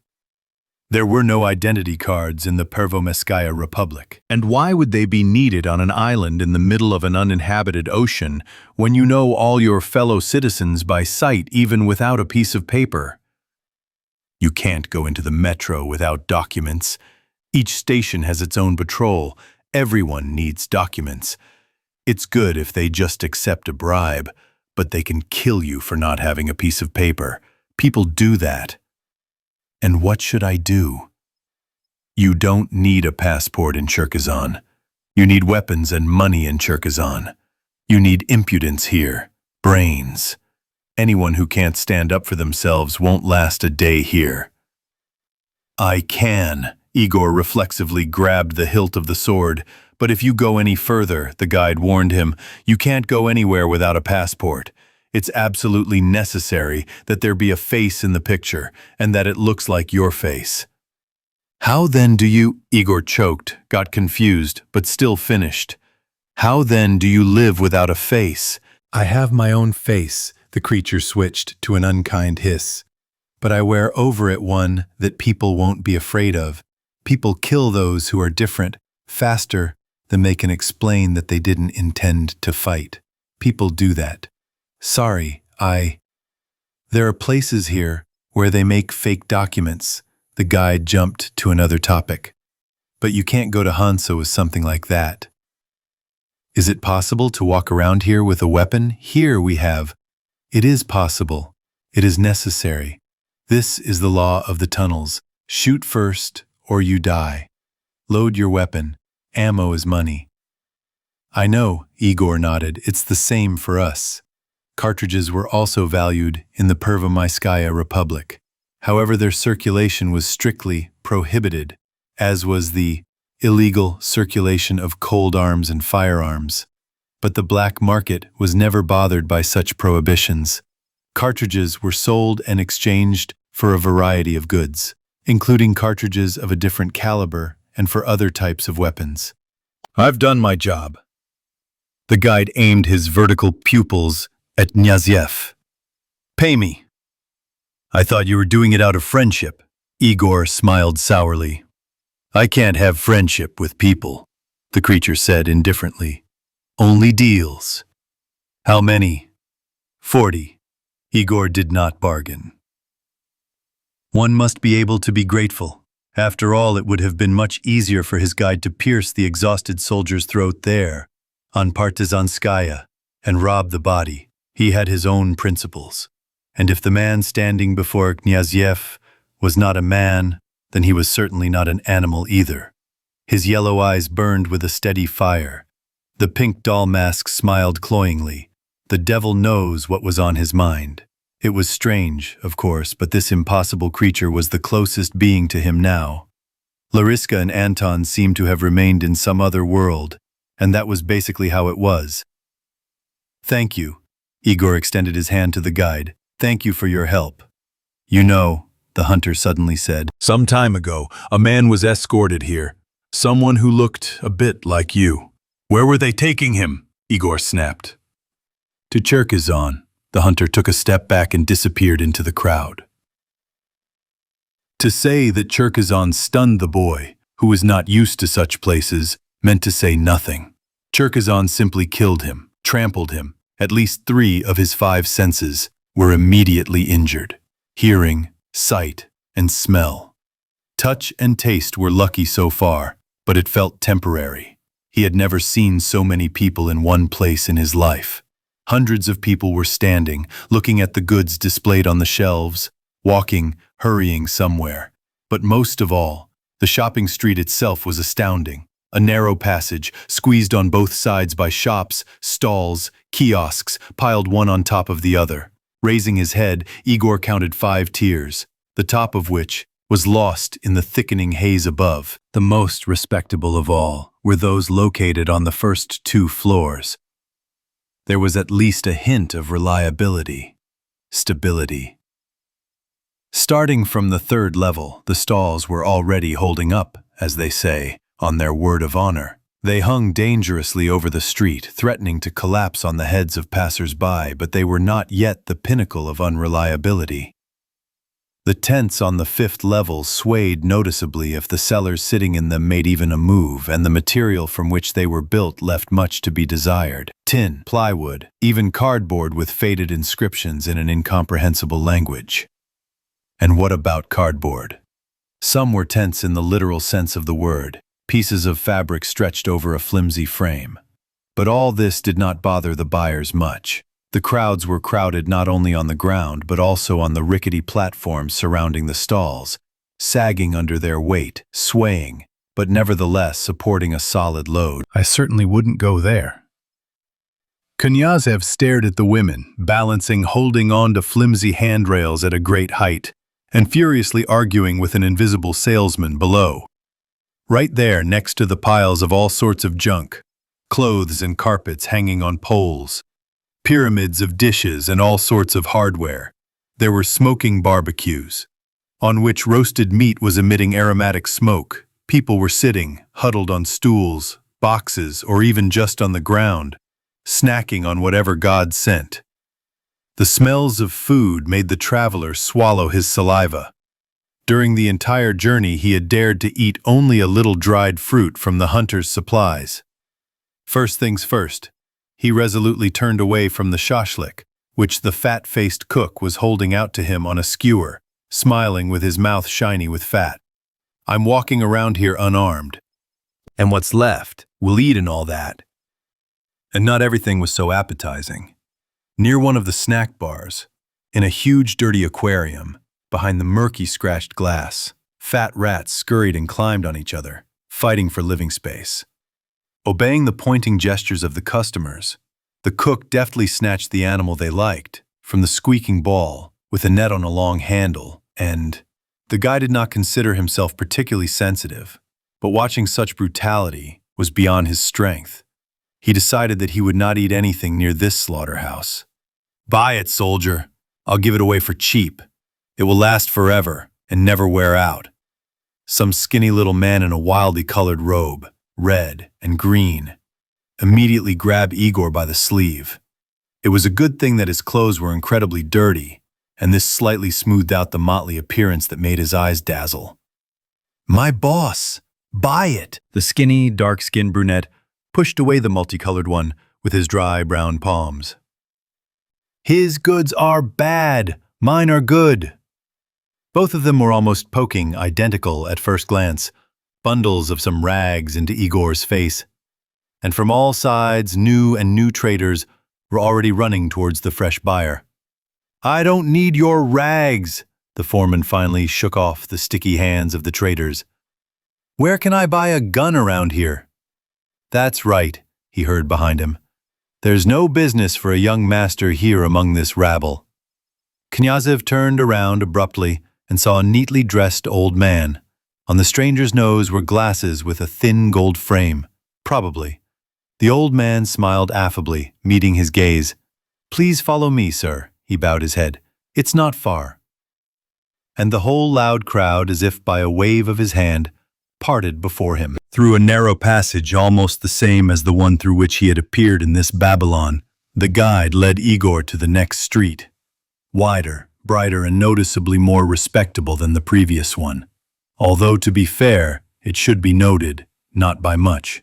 There were no identity cards in the Pervomaiskaya Republic. And why would they be needed on an island in the middle of an uninhabited ocean when you know all your fellow citizens by sight even without a piece of paper? You can't go into the metro without documents. Each station has its own patrol. Everyone needs documents. It's good if they just accept a bribe, but they can kill you for not having a piece of paper. People do that. And what should I do? You don't need a passport in Cherkasy. You need weapons and money in Cherkasy. You need impudence here, brains. Anyone who can't stand up for themselves won't last a day here. I can. Igor reflexively grabbed the hilt of the sword. But if you go any further, the guide warned him, you can't go anywhere without a passport. It's absolutely necessary that there be a face in the picture, and that it looks like your face. How then do you— Igor choked, got confused, but still finished. How then do you live without a face? I have my own face, the creature switched to an unkind hiss. But I wear over it one that people won't be afraid of. People kill those who are different, faster than they can explain that they didn't intend to fight. People do that. Sorry, There are places here where they make fake documents. The guide jumped to another topic. But you can't go to Hansa with something like that. Is it possible to walk around here with a weapon? Here we have. It is possible. It is necessary. This is the law of the tunnels. Shoot first, or you die. Load your weapon. Ammo is money. I know, Igor nodded. It's the same for us. Cartridges were also valued in the Pervomaiskaya Republic. However, their circulation was strictly prohibited, as was the illegal circulation of cold arms and firearms. But the black market was never bothered by such prohibitions. Cartridges were sold and exchanged for a variety of goods, including cartridges of a different caliber and for other types of weapons. I've done my job. The guide aimed his vertical pupils at Knyazev. Pay me. I thought you were doing it out of friendship. Igor smiled sourly. I can't have friendship with people, the creature said indifferently. Only deals. How many? 40. Igor did not bargain. One must be able to be grateful. After all, it would have been much easier for his guide to pierce the exhausted soldier's throat there, on Pervomaiskaya, and rob the body. He had his own principles. And if the man standing before Knyazev was not a man, then he was certainly not an animal either. His yellow eyes burned with a steady fire. The pink doll mask smiled cloyingly. The devil knows what was on his mind. It was strange, of course, but this impossible creature was the closest being to him now. Lariska and Anton seemed to have remained in some other world, and that was basically how it was. "Thank you." Igor extended his hand to the guide. "Thank you for your help." "You know," the hunter suddenly said. "Some time ago, a man was escorted here. Someone who looked a bit like you." "Where were they taking him?" Igor snapped. "To Cherkizon." The hunter took a step back and disappeared into the crowd. To say that Cherkizon stunned the boy, who was not used to such places, meant to say nothing. Cherkizon simply killed him, trampled him. At least 3 of his 5 senses were immediately injured: hearing, sight, and smell. Touch and taste were lucky so far, but it felt temporary. He had never seen so many people in one place in his life. Hundreds of people were standing, looking at the goods displayed on the shelves, walking, hurrying somewhere. But most of all, the shopping street itself was astounding. A narrow passage, squeezed on both sides by shops, stalls, kiosks, piled one on top of the other. Raising his head, Igor counted 5 tiers, the top of which was lost in the thickening haze above. The most respectable of all were those located on the first 2 floors. There was at least a hint of reliability, stability. Starting from the 3rd level, the stalls were already holding up, as they say, on their word of honor. They hung dangerously over the street, threatening to collapse on the heads of passers-by, but they were not yet the pinnacle of unreliability. The tents on the 5th level swayed noticeably if the sellers sitting in them made even a move, and the material from which they were built left much to be desired. Tin, plywood, even cardboard with faded inscriptions in an incomprehensible language. And what about cardboard? Some were tents in the literal sense of the word, pieces of fabric stretched over a flimsy frame. But all this did not bother the buyers much. The crowds were crowded not only on the ground, but also on the rickety platforms surrounding the stalls, sagging under their weight, swaying, but nevertheless supporting a solid load. "I certainly wouldn't go there." Knyazev stared at the women, balancing, holding on to flimsy handrails at a great height, and furiously arguing with an invisible salesman below. Right there, next to the piles of all sorts of junk, clothes and carpets hanging on poles, pyramids of dishes and all sorts of hardware, there were smoking barbecues, on which roasted meat was emitting aromatic smoke. People were sitting, huddled on stools, boxes, or even just on the ground, snacking on whatever God sent. The smells of food made the traveler swallow his saliva. During the entire journey, he had dared to eat only a little dried fruit from the hunter's supplies. First things first, he resolutely turned away from the shashlik, which the fat-faced cook was holding out to him on a skewer, smiling with his mouth shiny with fat. "I'm walking around here unarmed. And what's left, we'll eat and all that." And not everything was so appetizing. Near one of the snack bars, in a huge dirty aquarium, behind the murky scratched glass, fat rats scurried and climbed on each other, fighting for living space. Obeying the pointing gestures of the customers, the cook deftly snatched the animal they liked from the squeaking ball with a net on a long handle, and the guy did not consider himself particularly sensitive, but watching such brutality was beyond his strength. He decided that he would not eat anything near this slaughterhouse. "Buy it, soldier. I'll give it away for cheap. It will last forever and never wear out." Some skinny little man in a wildly colored robe, red and green, immediately grabbed Igor by the sleeve. It was a good thing that his clothes were incredibly dirty, and this slightly smoothed out the motley appearance that made his eyes dazzle. "My boss! Buy it!" The skinny, dark-skinned brunette pushed away the multicolored one with his dry brown palms. "His goods are bad, mine are good." Both of them were almost poking identical at first glance, bundles of some rags into Igor's face. And from all sides, new traders were already running towards the fresh buyer. "I don't need your rags," the foreman finally shook off the sticky hands of the traders. Where can I buy a gun around here? That's right, he heard behind him. There's no business for a young master here among this rabble. Knyazev turned around abruptly and saw a neatly dressed old man. On the stranger's nose were glasses with a thin gold frame, probably. The old man smiled affably, meeting his gaze. Please follow me, sir, he bowed his head. It's not far. And the whole loud crowd, as if by a wave of his hand, parted before him. Through a narrow passage almost the same as the one through which he had appeared in this Babylon, the guide led Igor to the next street. Wider, brighter, and noticeably more respectable than the previous one. Although, to be fair, it should be noted, not by much.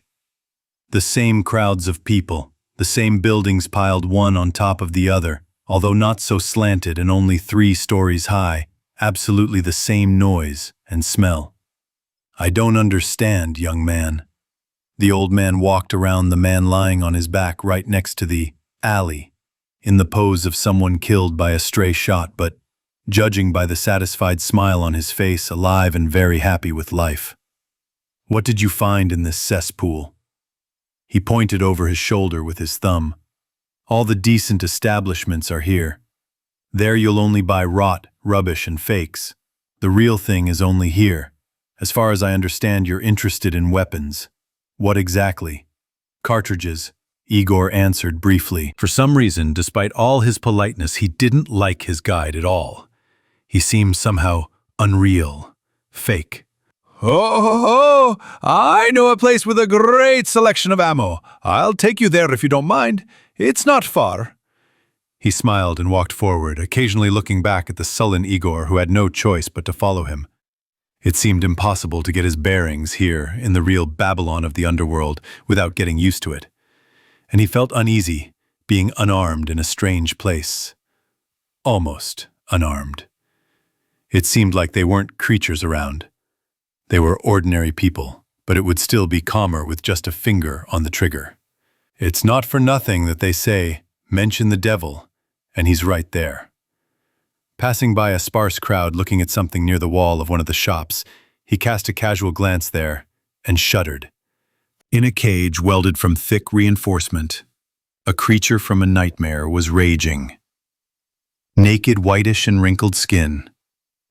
The same crowds of people, the same buildings piled one on top of the other, although not so slanted and only 3 stories high, absolutely the same noise and smell. I don't understand, young man. The old man walked around the man lying on his back right next to the alley, in the pose of someone killed by a stray shot, but, judging by the satisfied smile on his face, alive and very happy with life. What did you find in this cesspool? He pointed over his shoulder with his thumb. All the decent establishments are here. There you'll only buy rot, rubbish, and fakes. The real thing is only here. As far as I understand, you're interested in weapons. What exactly? Cartridges, Igor answered briefly. For some reason, despite all his politeness, he didn't like his guide at all. He seemed somehow unreal, fake. Oh, I know a place with a great selection of ammo. I'll take you there if you don't mind. It's not far. He smiled and walked forward, occasionally looking back at the sullen Igor, who had no choice but to follow him. It seemed impossible to get his bearings here in the real Babylon of the underworld without getting used to it. And he felt uneasy, being unarmed in a strange place. Almost unarmed. It seemed like they weren't creatures around. They were ordinary people, but it would still be calmer with just a finger on the trigger. It's not for nothing that they say, mention the devil, and he's right there. Passing by a sparse crowd looking at something near the wall of one of the shops, he cast a casual glance there and shuddered. In a cage welded from thick reinforcement, a creature from a nightmare was raging. Naked, whitish and wrinkled skin,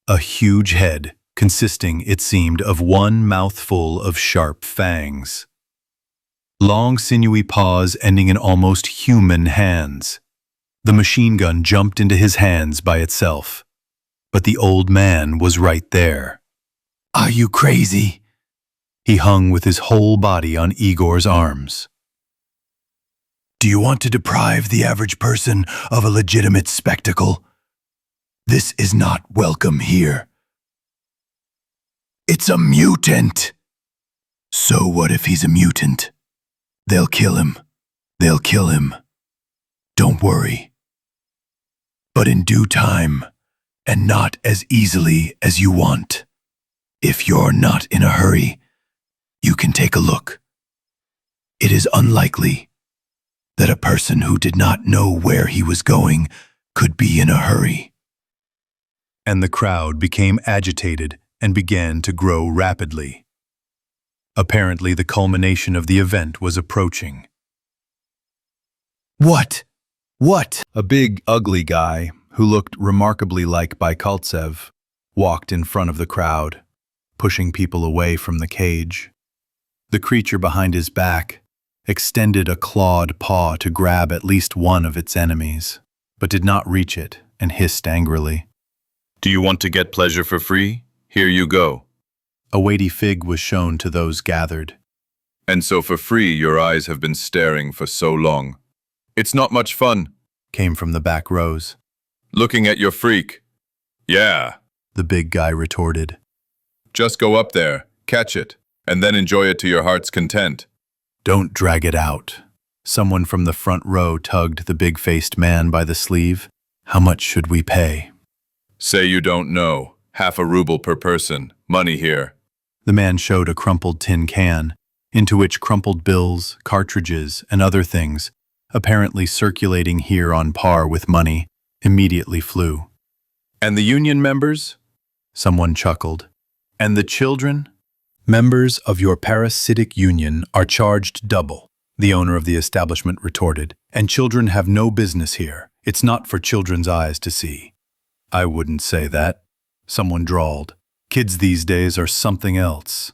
a huge head consisting, it seemed, of one mouthful of sharp fangs. Long, sinewy paws ending in almost human hands. The machine gun jumped into his hands by itself. But the old man was right there. Are you crazy? He hung with his whole body on Igor's arms. Do you want to deprive the average person of a legitimate spectacle? This is not welcome here. It's a mutant! So what if he's a mutant? They'll kill him. They'll kill him. Don't worry. But in due time, and not as easily as you want. If you're not in a hurry, you can take a look. It is unlikely that a person who did not know where he was going could be in a hurry. And the crowd became agitated and began to grow rapidly. Apparently, the culmination of the event was approaching. What? A big, ugly guy, who looked remarkably like Baikaltsev, walked in front of the crowd, pushing people away from the cage. The creature behind his back extended a clawed paw to grab at least one of its enemies, but did not reach it and hissed angrily. Do you want to get pleasure for free? Here you go. A weighty fig was shown to those gathered. And so for free your eyes have been staring for so long. It's not much fun, Came from the back rows. looking at your freak. Yeah, The big guy retorted. just go up there, catch it, and then enjoy it to your heart's content. Don't drag it out. Someone from the front row tugged the big-faced man by the sleeve. How much should we pay? Say you don't know. 1/2 ruble per person. Money here. The man showed a crumpled tin can, into which crumpled bills, cartridges, and other things, apparently circulating here on par with money, immediately flew. And the union members? Someone chuckled. And the children? Members of your parasitic union are charged double, the owner of the establishment retorted, and children have no business here. It's not for children's eyes to see. I wouldn't say that, someone drawled. Kids these days are something else.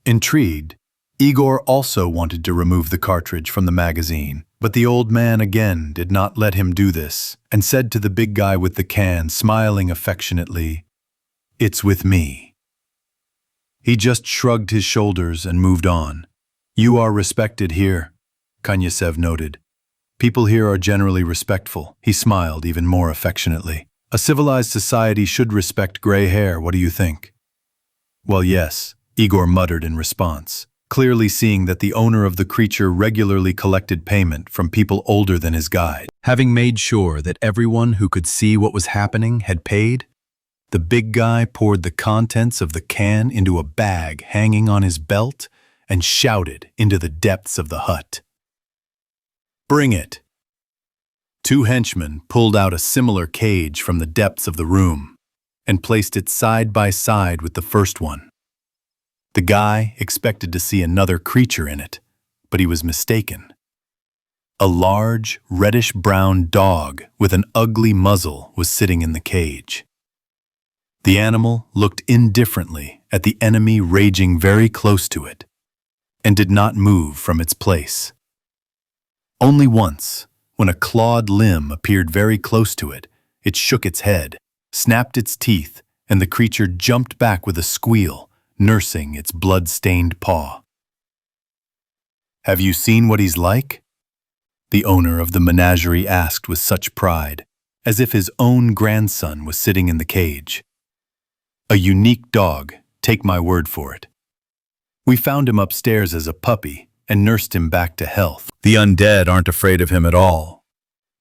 Intrigued, Igor also wanted to remove the cartridge from the magazine, but the old man again did not let him do this, and said to the big guy with the can, smiling affectionately, "It's with me." He just shrugged his shoulders and moved on. "You are respected here," Knyazev noted. "People here are generally respectful." He smiled even more affectionately. "A civilized society should respect gray hair, what do you think?" "Well, yes," Igor muttered in response, clearly seeing that the owner of the creature regularly collected payment from people older than his guide. Having made sure that everyone who could see what was happening had paid, the big guy poured the contents of the can into a bag hanging on his belt and shouted into the depths of the hut. "Bring it!" Two henchmen pulled out a similar cage from the depths of the room and placed it side by side with the first one. The guy expected to see another creature in it, but he was mistaken. A large, reddish-brown dog with an ugly muzzle was sitting in the cage. The animal looked indifferently at the enemy raging very close to it and did not move from its place. Only once, when a clawed limb appeared very close to it, it shook its head, snapped its teeth, and the creature jumped back with a squeal, nursing its blood-stained paw. "Have you seen what he's like?" the owner of the menagerie asked with such pride, as if his own grandson was sitting in the cage. "A unique dog, take my word for it. We found him upstairs as a puppy and nursed him back to health. The undead aren't afraid of him at all,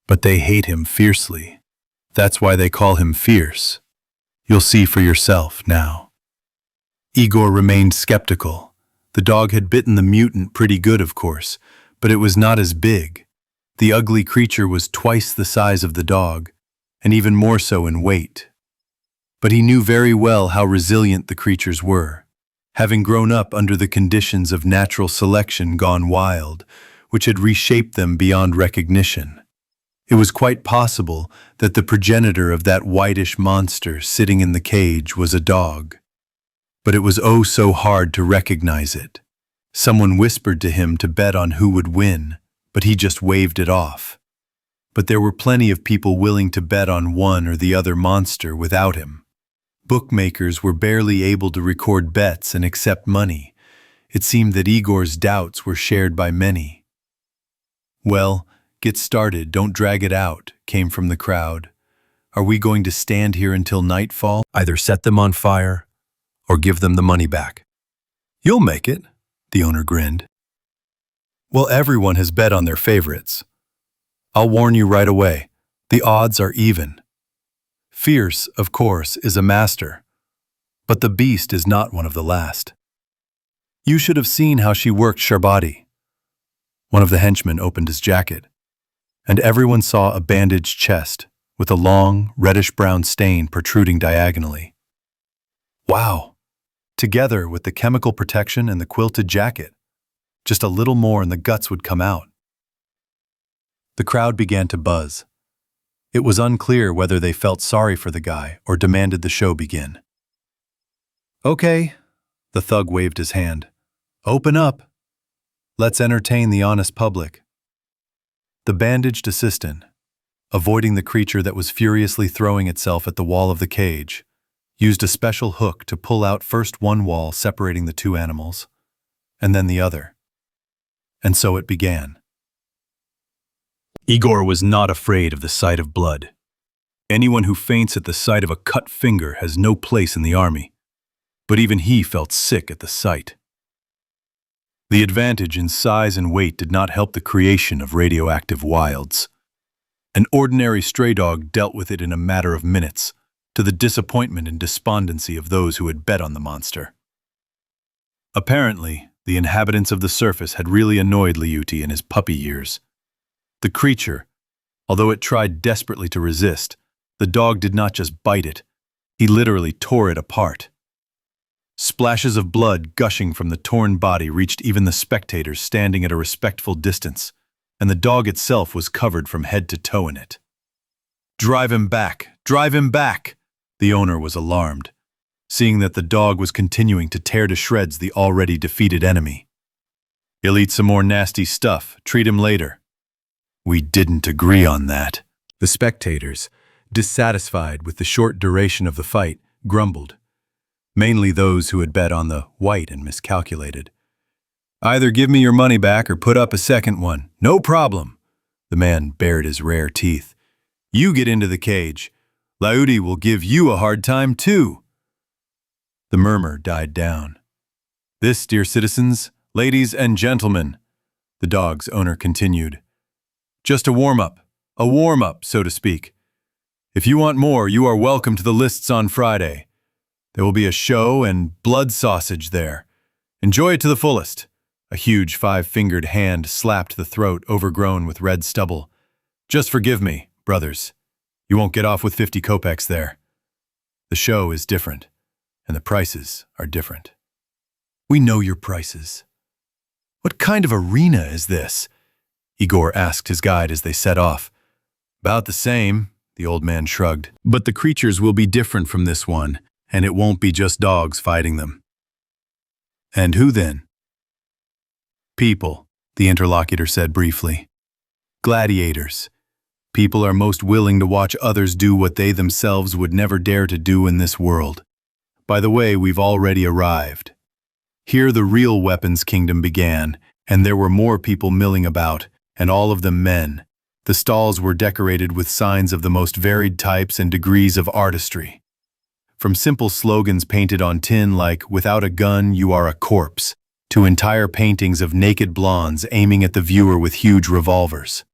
but they hate him fiercely. That's why they call him Fierce. You'll see for yourself now." Igor remained skeptical. The dog had bitten the mutant pretty good, of course, but it was not as big. The ugly creature was twice the size of the dog, and even more so in weight. But he knew very well how resilient the creatures were, having grown up under the conditions of natural selection gone wild, which had reshaped them beyond recognition. It was quite possible that the progenitor of that whitish monster sitting in the cage was a dog. But it was oh so hard to recognize it. Someone whispered to him to bet on who would win, but he just waved it off. But there were plenty of people willing to bet on one or the other monster without him. Bookmakers were barely able to record bets and accept money. It seemed that Igor's doubts were shared by many. "Well, get started, don't drag it out," came from the crowd. "Are we going to stand here until nightfall? Either set them on fire or give them the money back." "You'll make it," the owner grinned. "Well, everyone has bet on their favorites. I'll warn you right away, the odds are even. Fierce, of course, is a master, but the beast is not one of the last. You should have seen how she worked Sharbati." One of the henchmen opened his jacket, and everyone saw a bandaged chest with a long, reddish-brown stain protruding diagonally. "Wow!" Together with the chemical protection and the quilted jacket, just a little more and the guts would come out. The crowd began to buzz. It was unclear whether they felt sorry for the guy or demanded the show begin. "Okay," the thug waved his hand. "Open up. Let's entertain the honest public." The bandaged assistant, avoiding the creature that was furiously throwing itself at the wall of the cage, used a special hook to pull out first one wall separating the two animals, and then the other. And so it began. Igor was not afraid of the sight of blood. Anyone who faints at the sight of a cut finger has no place in the army, but even he felt sick at the sight. The advantage in size and weight did not help the creation of radioactive wilds. An ordinary stray dog dealt with it in a matter of minutes, to the disappointment and despondency of those who had bet on the monster. Apparently, the inhabitants of the surface had really annoyed Liuti in his puppy years. The creature, although it tried desperately to resist, the dog did not just bite it, he literally tore it apart. Splashes of blood gushing from the torn body reached even the spectators standing at a respectful distance, and the dog itself was covered from head to toe in it. "Drive him back! Drive him back!" The owner was alarmed, seeing that the dog was continuing to tear to shreds the already defeated enemy. "He'll eat some more nasty stuff. Treat him later." "We didn't agree on that." The spectators, dissatisfied with the short duration of the fight, grumbled. Mainly those who had bet on the white and miscalculated. "Either give me your money back or put up a second one. No problem." The man bared his rare teeth. "You get into the cage. Laudi will give you a hard time too." The murmur died down. "This, dear citizens, ladies and gentlemen," the dog's owner continued, "just a warm-up, so to speak. If you want more, you are welcome to the lists on Friday. There will be a show and blood sausage there. Enjoy it to the fullest." A huge 5-fingered hand slapped the throat overgrown with red stubble. "Just forgive me, brothers. You won't get off with 50 kopecks there. The show is different, and the prices are different." "We know your prices." "What kind of arena is this?" Igor asked his guide as they set off. "About the same," the old man shrugged. "But the creatures will be different from this one, and it won't be just dogs fighting them." "And who then?" "People," the interlocutor said briefly. "Gladiators. People are most willing to watch others do what they themselves would never dare to do in this world. By the way, we've already arrived." Here the real weapons kingdom began, and there were more people milling about, and all of them men. The stalls were decorated with signs of the most varied types and degrees of artistry. From simple slogans painted on tin like, "Without a gun, you are a corpse," to entire paintings of naked blondes aiming at the viewer with huge revolvers.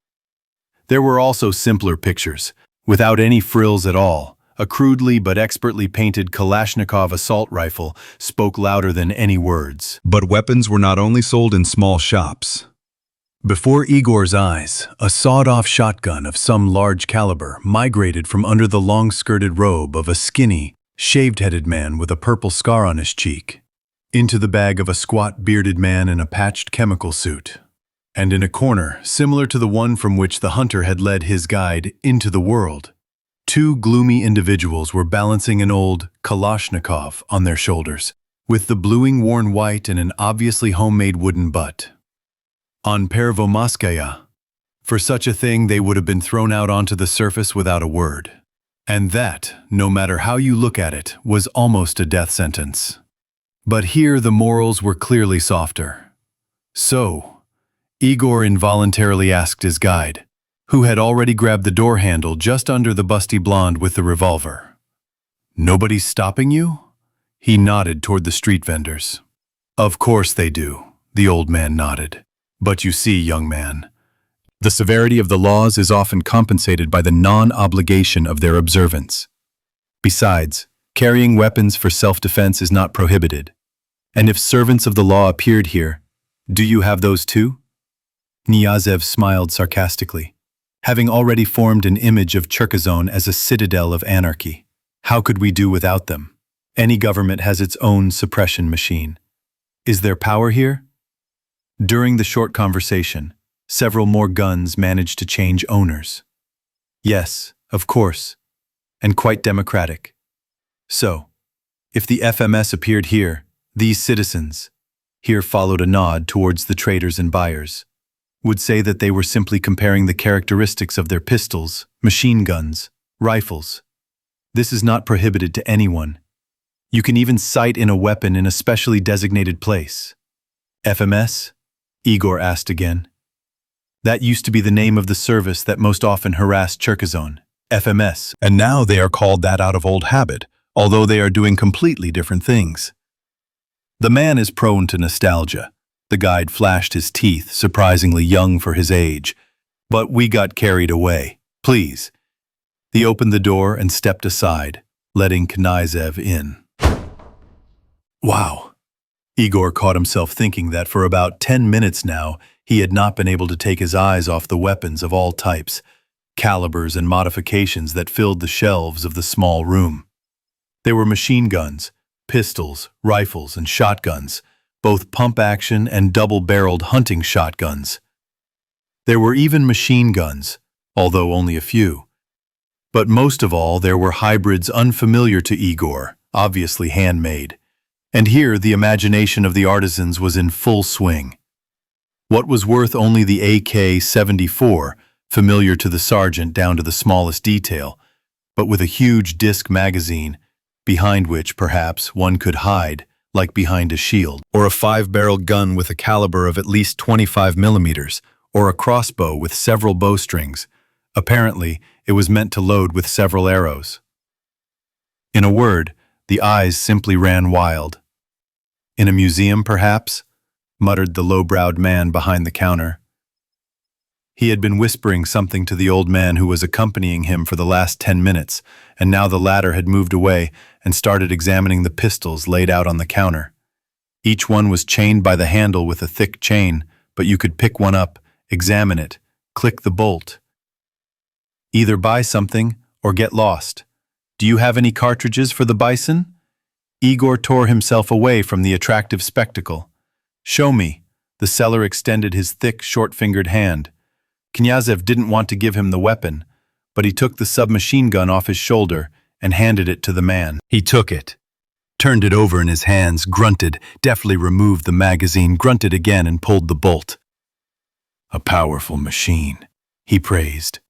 There were also simpler pictures, without any frills at all. A crudely but expertly painted Kalashnikov assault rifle spoke louder than any words. But weapons were not only sold in small shops. Before Igor's eyes, a sawed-off shotgun of some large caliber migrated from under the long-skirted robe of a skinny, shaved-headed man with a purple scar on his cheek, into the bag of a squat, bearded man in a patched chemical suit. And in a corner, similar to the one from which the hunter had led his guide into the world, 2 gloomy individuals were balancing an old Kalashnikov on their shoulders, with the bluing worn white and an obviously homemade wooden butt. On Pervomaiskaya, for such a thing they would have been thrown out onto the surface without a word. And that, no matter how you look at it, was almost a death sentence. But here the morals were clearly softer. "So," Igor involuntarily asked his guide, who had already grabbed the door handle just under the busty blonde with the revolver. "Nobody's stopping you?" He nodded toward the street vendors. "Of course they do," the old man nodded. "But you see, young man, the severity of the laws is often compensated by the non-obligation of their observance. Besides, carrying weapons for self-defense is not prohibited. And if servants of the law appeared here, do you have those too?" Knyazev smiled sarcastically. Having already formed an image of Cherkasy as a citadel of anarchy, how could we do without them? Any government has its own suppression machine. Is there power here? During the short conversation, several more guns managed to change owners. Yes, of course, and quite democratic. So, if the FMS appeared here, these citizens, here followed a nod towards the traders and buyers, would say that they were simply comparing the characteristics of their pistols, machine guns, rifles. This is not prohibited to anyone. You can even sight in a weapon in a specially designated place. FMS? Igor asked again. That used to be the name of the service that most often harassed Cherkasy, FMS, and now they are called that out of old habit, although they are doing completely different things. The man is prone to nostalgia. The guide flashed his teeth, surprisingly young for his age. But we got carried away. Please. He opened the door and stepped aside, letting Knyazev in. Wow. Igor caught himself thinking that for about 10 minutes now, he had not been able to take his eyes off the weapons of all types, calibers and modifications that filled the shelves of the small room. There were machine guns, pistols, rifles, and shotguns, both pump-action and double-barreled hunting shotguns. There were even machine guns, although only a few. But most of all, there were hybrids unfamiliar to Igor, obviously handmade. And here the imagination of the artisans was in full swing. What was worth only the AK-74, familiar to the sergeant down to the smallest detail, but with a huge disc magazine, behind which, perhaps, one could hide, like behind a shield, or a 5-barrel gun with a caliber of at least 25 millimeters, or a crossbow with several bowstrings. Apparently, it was meant to load with several arrows. In a word, the eyes simply ran wild. In a museum, perhaps? Muttered the low-browed man behind the counter. He had been whispering something to the old man who was accompanying him for the last 10 minutes, and now the latter had moved away and started examining the pistols laid out on the counter. Each one was chained by the handle with a thick chain, but you could pick one up, examine it, click the bolt. Either buy something or get lost. Do you have any cartridges for the bison? Igor tore himself away from the attractive spectacle. Show me. The seller extended his thick, short-fingered hand. Knyazev didn't want to give him the weapon, but he took the submachine gun off his shoulder and handed it to the man. He took it, turned it over in his hands, grunted, deftly removed the magazine, grunted again, and pulled the bolt. A powerful machine, he praised.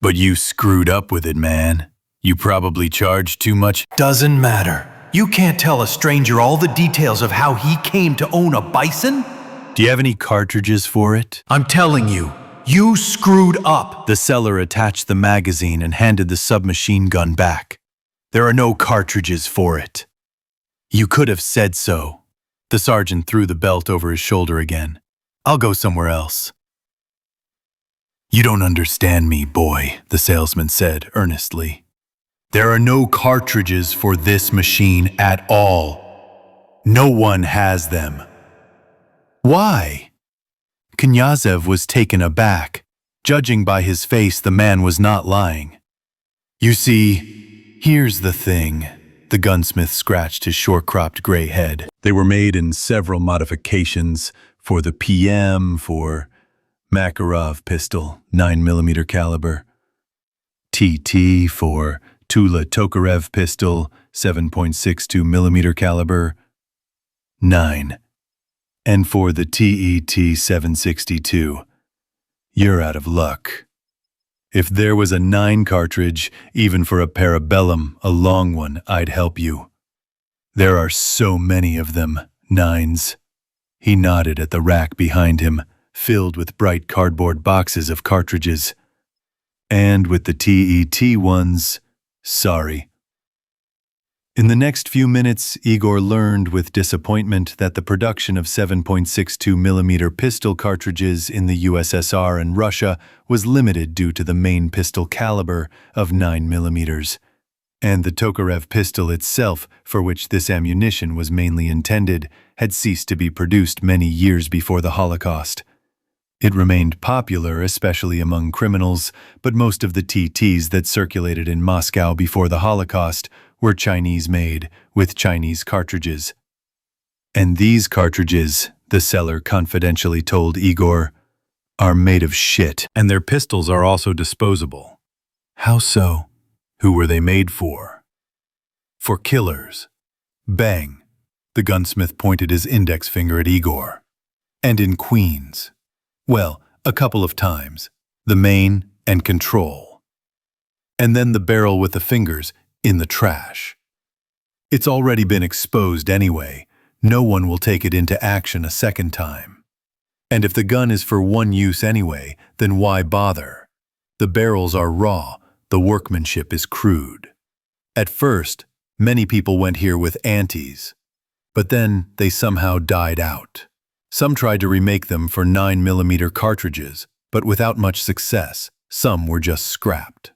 But you screwed up with it, man. You probably charged too much. Doesn't matter. You can't tell a stranger all the details of how he came to own a bison? Do you have any cartridges for it? I'm telling you, you screwed up. The seller attached the magazine and handed the submachine gun back. There are no cartridges for it. You could have said so. The sergeant threw the belt over his shoulder again. I'll go somewhere else. You don't understand me, boy, the salesman said earnestly. There are no cartridges for this machine at all. No one has them. Why? Knyazev was taken aback. Judging by his face, the man was not lying. You see, here's the thing. The gunsmith scratched his short-cropped gray head. They were made in several modifications for the PM, for Makarov pistol, 9mm caliber, TT for Tula Tokarev pistol, 7.62mm caliber, 9. And for the TET 762, you're out of luck. If there was a 9 cartridge, even for a parabellum, a long one, I'd help you. There are so many of them, 9s. He nodded at the rack behind him, filled with bright cardboard boxes of cartridges. And with the TET ones, sorry. In the next few minutes, Igor learned with disappointment that the production of 7.62mm pistol cartridges in the USSR and Russia was limited due to the main pistol caliber of 9mm, and the Tokarev pistol itself, for which this ammunition was mainly intended, had ceased to be produced many years before the Holocaust. It remained popular, especially among criminals, but most of the TTs that circulated in Moscow before the Holocaust were Chinese-made, with Chinese cartridges. And these cartridges, the seller confidentially told Igor, are made of shit. And their pistols are also disposable. How so? Who were they made for? For killers. Bang. The gunsmith pointed his index finger at Igor. And in Queens. Well, a couple of times. The main and control. And then the barrel with the fingers in the trash. It's already been exposed anyway. No one will take it into action a second time. And if the gun is for one use anyway, then why bother? The barrels are raw, the workmanship is crude. At first, many people went here with antis, but then they somehow died out. Some tried to remake them for 9mm cartridges, but without much success. Some were just scrapped.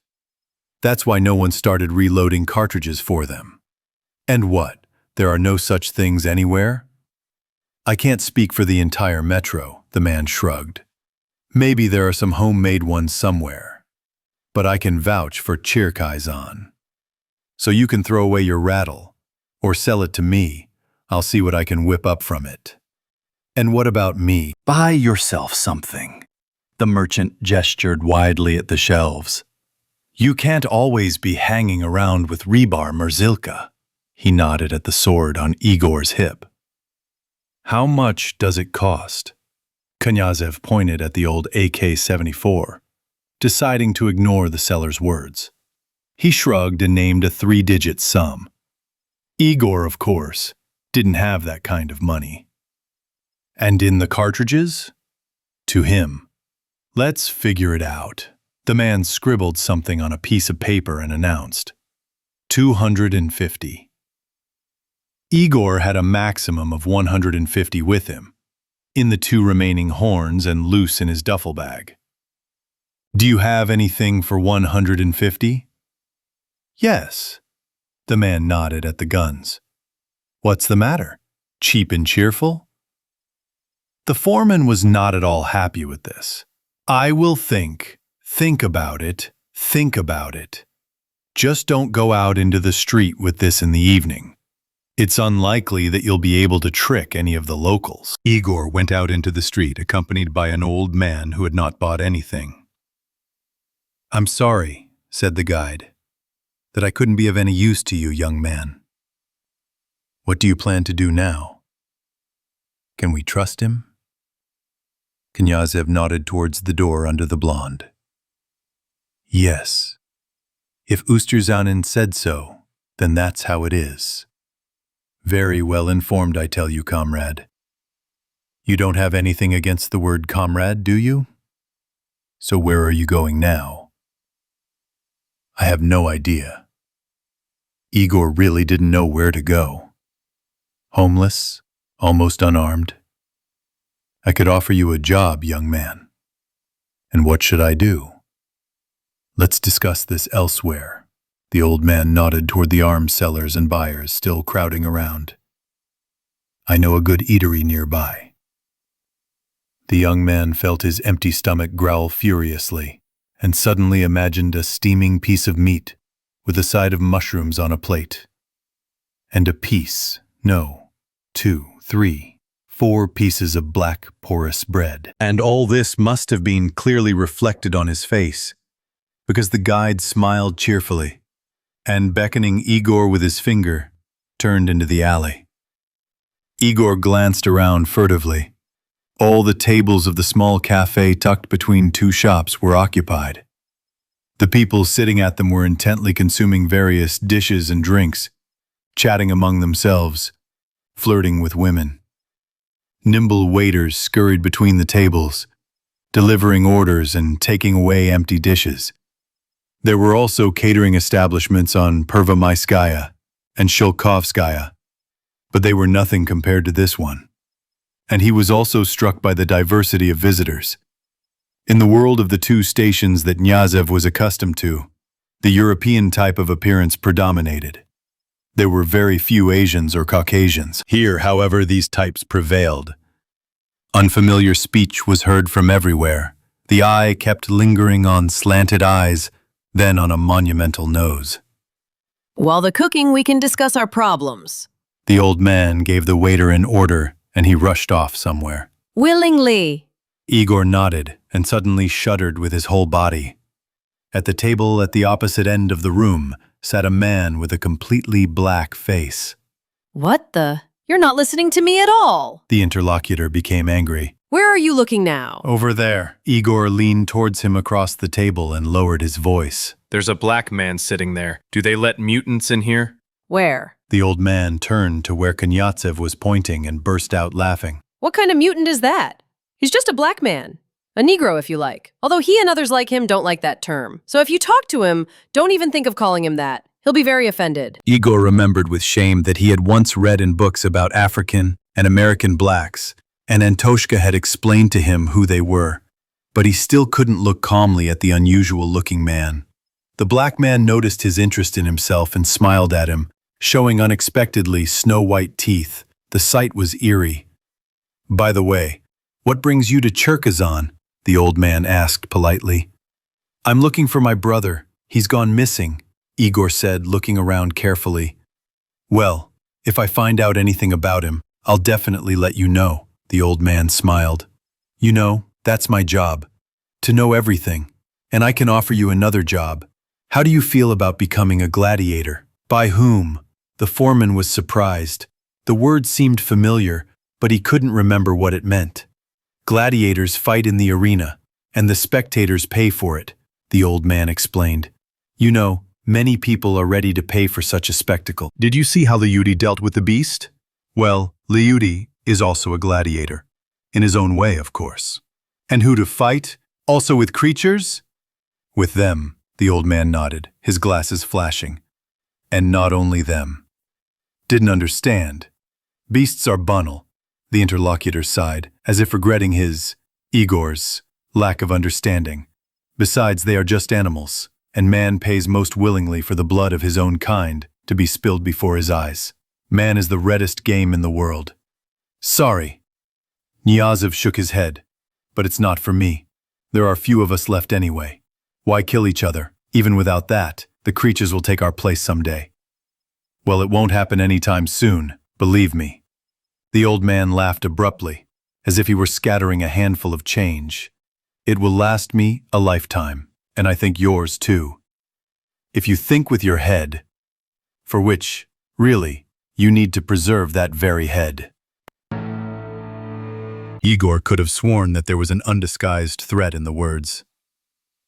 That's why no one started reloading cartridges for them. And what? There are no such things anywhere? I can't speak for the entire metro, the man shrugged. Maybe there are some homemade ones somewhere. But I can vouch for Cherkizan. So you can throw away your rattle, Or sell it to me. I'll see what I can whip up from it. And what about me? Buy yourself something. The merchant gestured widely at the shelves. You can't always be hanging around with Rebar Merzilka. He nodded at the sword on Igor's hip. How much does it cost? Knyazev pointed at the old AK-74, deciding to ignore the seller's words. He shrugged and named a 3-digit sum. Igor, of course, didn't have that kind of money. And in the cartridges? To him. Let's figure it out. The man scribbled something on a piece of paper and announced, 250. Igor had a maximum of 150 with him, in the 2 remaining horns and loose in his duffel bag. Do you have anything for 150? Yes. The man nodded at the guns. What's the matter? Cheap and cheerful? The foreman was not at all happy with this. I will think about it. Just don't go out into the street with this in the evening. It's unlikely that you'll be able to trick any of the locals. Igor went out into the street accompanied by an old man who had not bought anything. I'm sorry, said the guide, that I couldn't be of any use to you, young man. What do you plan to do now? Can we trust him? Knyazev nodded towards the door under the blonde. Yes. If Usterzanin said so, then that's how it is. Very well informed, I tell you, comrade. You don't have anything against the word comrade, do you? So where are you going now? I have no idea. Igor really didn't know where to go. Homeless, almost unarmed. I could offer you a job, young man. And what should I do? Let's discuss this elsewhere. The old man nodded toward the arms sellers and buyers still crowding around. I know a good eatery nearby. The young man felt his empty stomach growl furiously and suddenly imagined a steaming piece of meat with a side of mushrooms on a plate. And a piece, no, 2, 3, 4 pieces of black porous bread. And all this must have been clearly reflected on his face, because the guide smiled cheerfully and, beckoning Igor with his finger, turned into the alley. Igor glanced around furtively. All the tables of the small cafe tucked between 2 shops were occupied. The people sitting at them were intently consuming various dishes and drinks, chatting among themselves, flirting with women. Nimble waiters scurried between the tables, delivering orders and taking away empty dishes. There were also catering establishments on Pervomaiskaya and Shchelkovskaya, but they were nothing compared to this one. And he was also struck by the diversity of visitors. In the world of the 2 stations that Knyazev was accustomed to, the European type of appearance predominated. There were very few Asians or Caucasians. Here, however, these types prevailed. Unfamiliar speech was heard from everywhere. The eye kept lingering on slanted eyes, then on a monumental nose. While the cooking, we can discuss our problems. The old man gave the waiter an order, and he rushed off somewhere. Willingly. Igor nodded and suddenly shuddered with his whole body. At the table at the opposite end of the room sat a man with a completely black face. What the? You're not listening to me at all. The interlocutor became angry. Where are you looking now? Over there. Igor leaned towards him across the table and lowered his voice. There's a black man sitting there. Do they let mutants in here? Where? The old man turned to where Knyazev was pointing and burst out laughing. What kind of mutant is that? He's just a black man. A Negro, if you like. Although he and others like him don't like that term. So if you talk to him, don't even think of calling him that. He'll be very offended. Igor remembered with shame that he had once read in books about African and American blacks, and Antoshka had explained to him who they were. But he still couldn't look calmly at the unusual-looking man. The black man noticed his interest in himself and smiled at him, showing unexpectedly snow-white teeth. The sight was eerie. By the way, what brings you to Cherkazan? The old man asked politely. I'm looking for my brother. He's gone missing, Igor said, looking around carefully. Well, If I find out anything about him, I'll definitely let you know, the old man smiled. You know, that's my job. To know everything. And I can offer you another job. How do you feel about becoming a gladiator? By whom? The foreman was surprised. The word seemed familiar, but he couldn't remember what it meant. Gladiators fight in the arena, and the spectators pay for it, the old man explained. You know, many people are ready to pay for such a spectacle. Did you see how Liudi dealt with the beast? Well, Liudi is also a gladiator. In his own way, of course. And who to fight? Also with creatures? With them, the old man nodded, his glasses flashing. And not only them. Didn't understand. Beasts are banal, the interlocutor sighed, as if regretting Igor's, lack of understanding. Besides, they are just animals, and man pays most willingly for the blood of his own kind to be spilled before his eyes. Man is the reddest game in the world. Sorry. Knyazev shook his head. But it's not for me. There are few of us left anyway. Why kill each other? Even without that, the creatures will take our place someday. Well, it won't happen anytime soon, believe me. The old man laughed abruptly, as if he were scattering a handful of change. It will last me a lifetime, and I think yours too. If you think with your head, for which, really, you need to preserve that very head. Igor could have sworn that there was an undisguised threat in the words.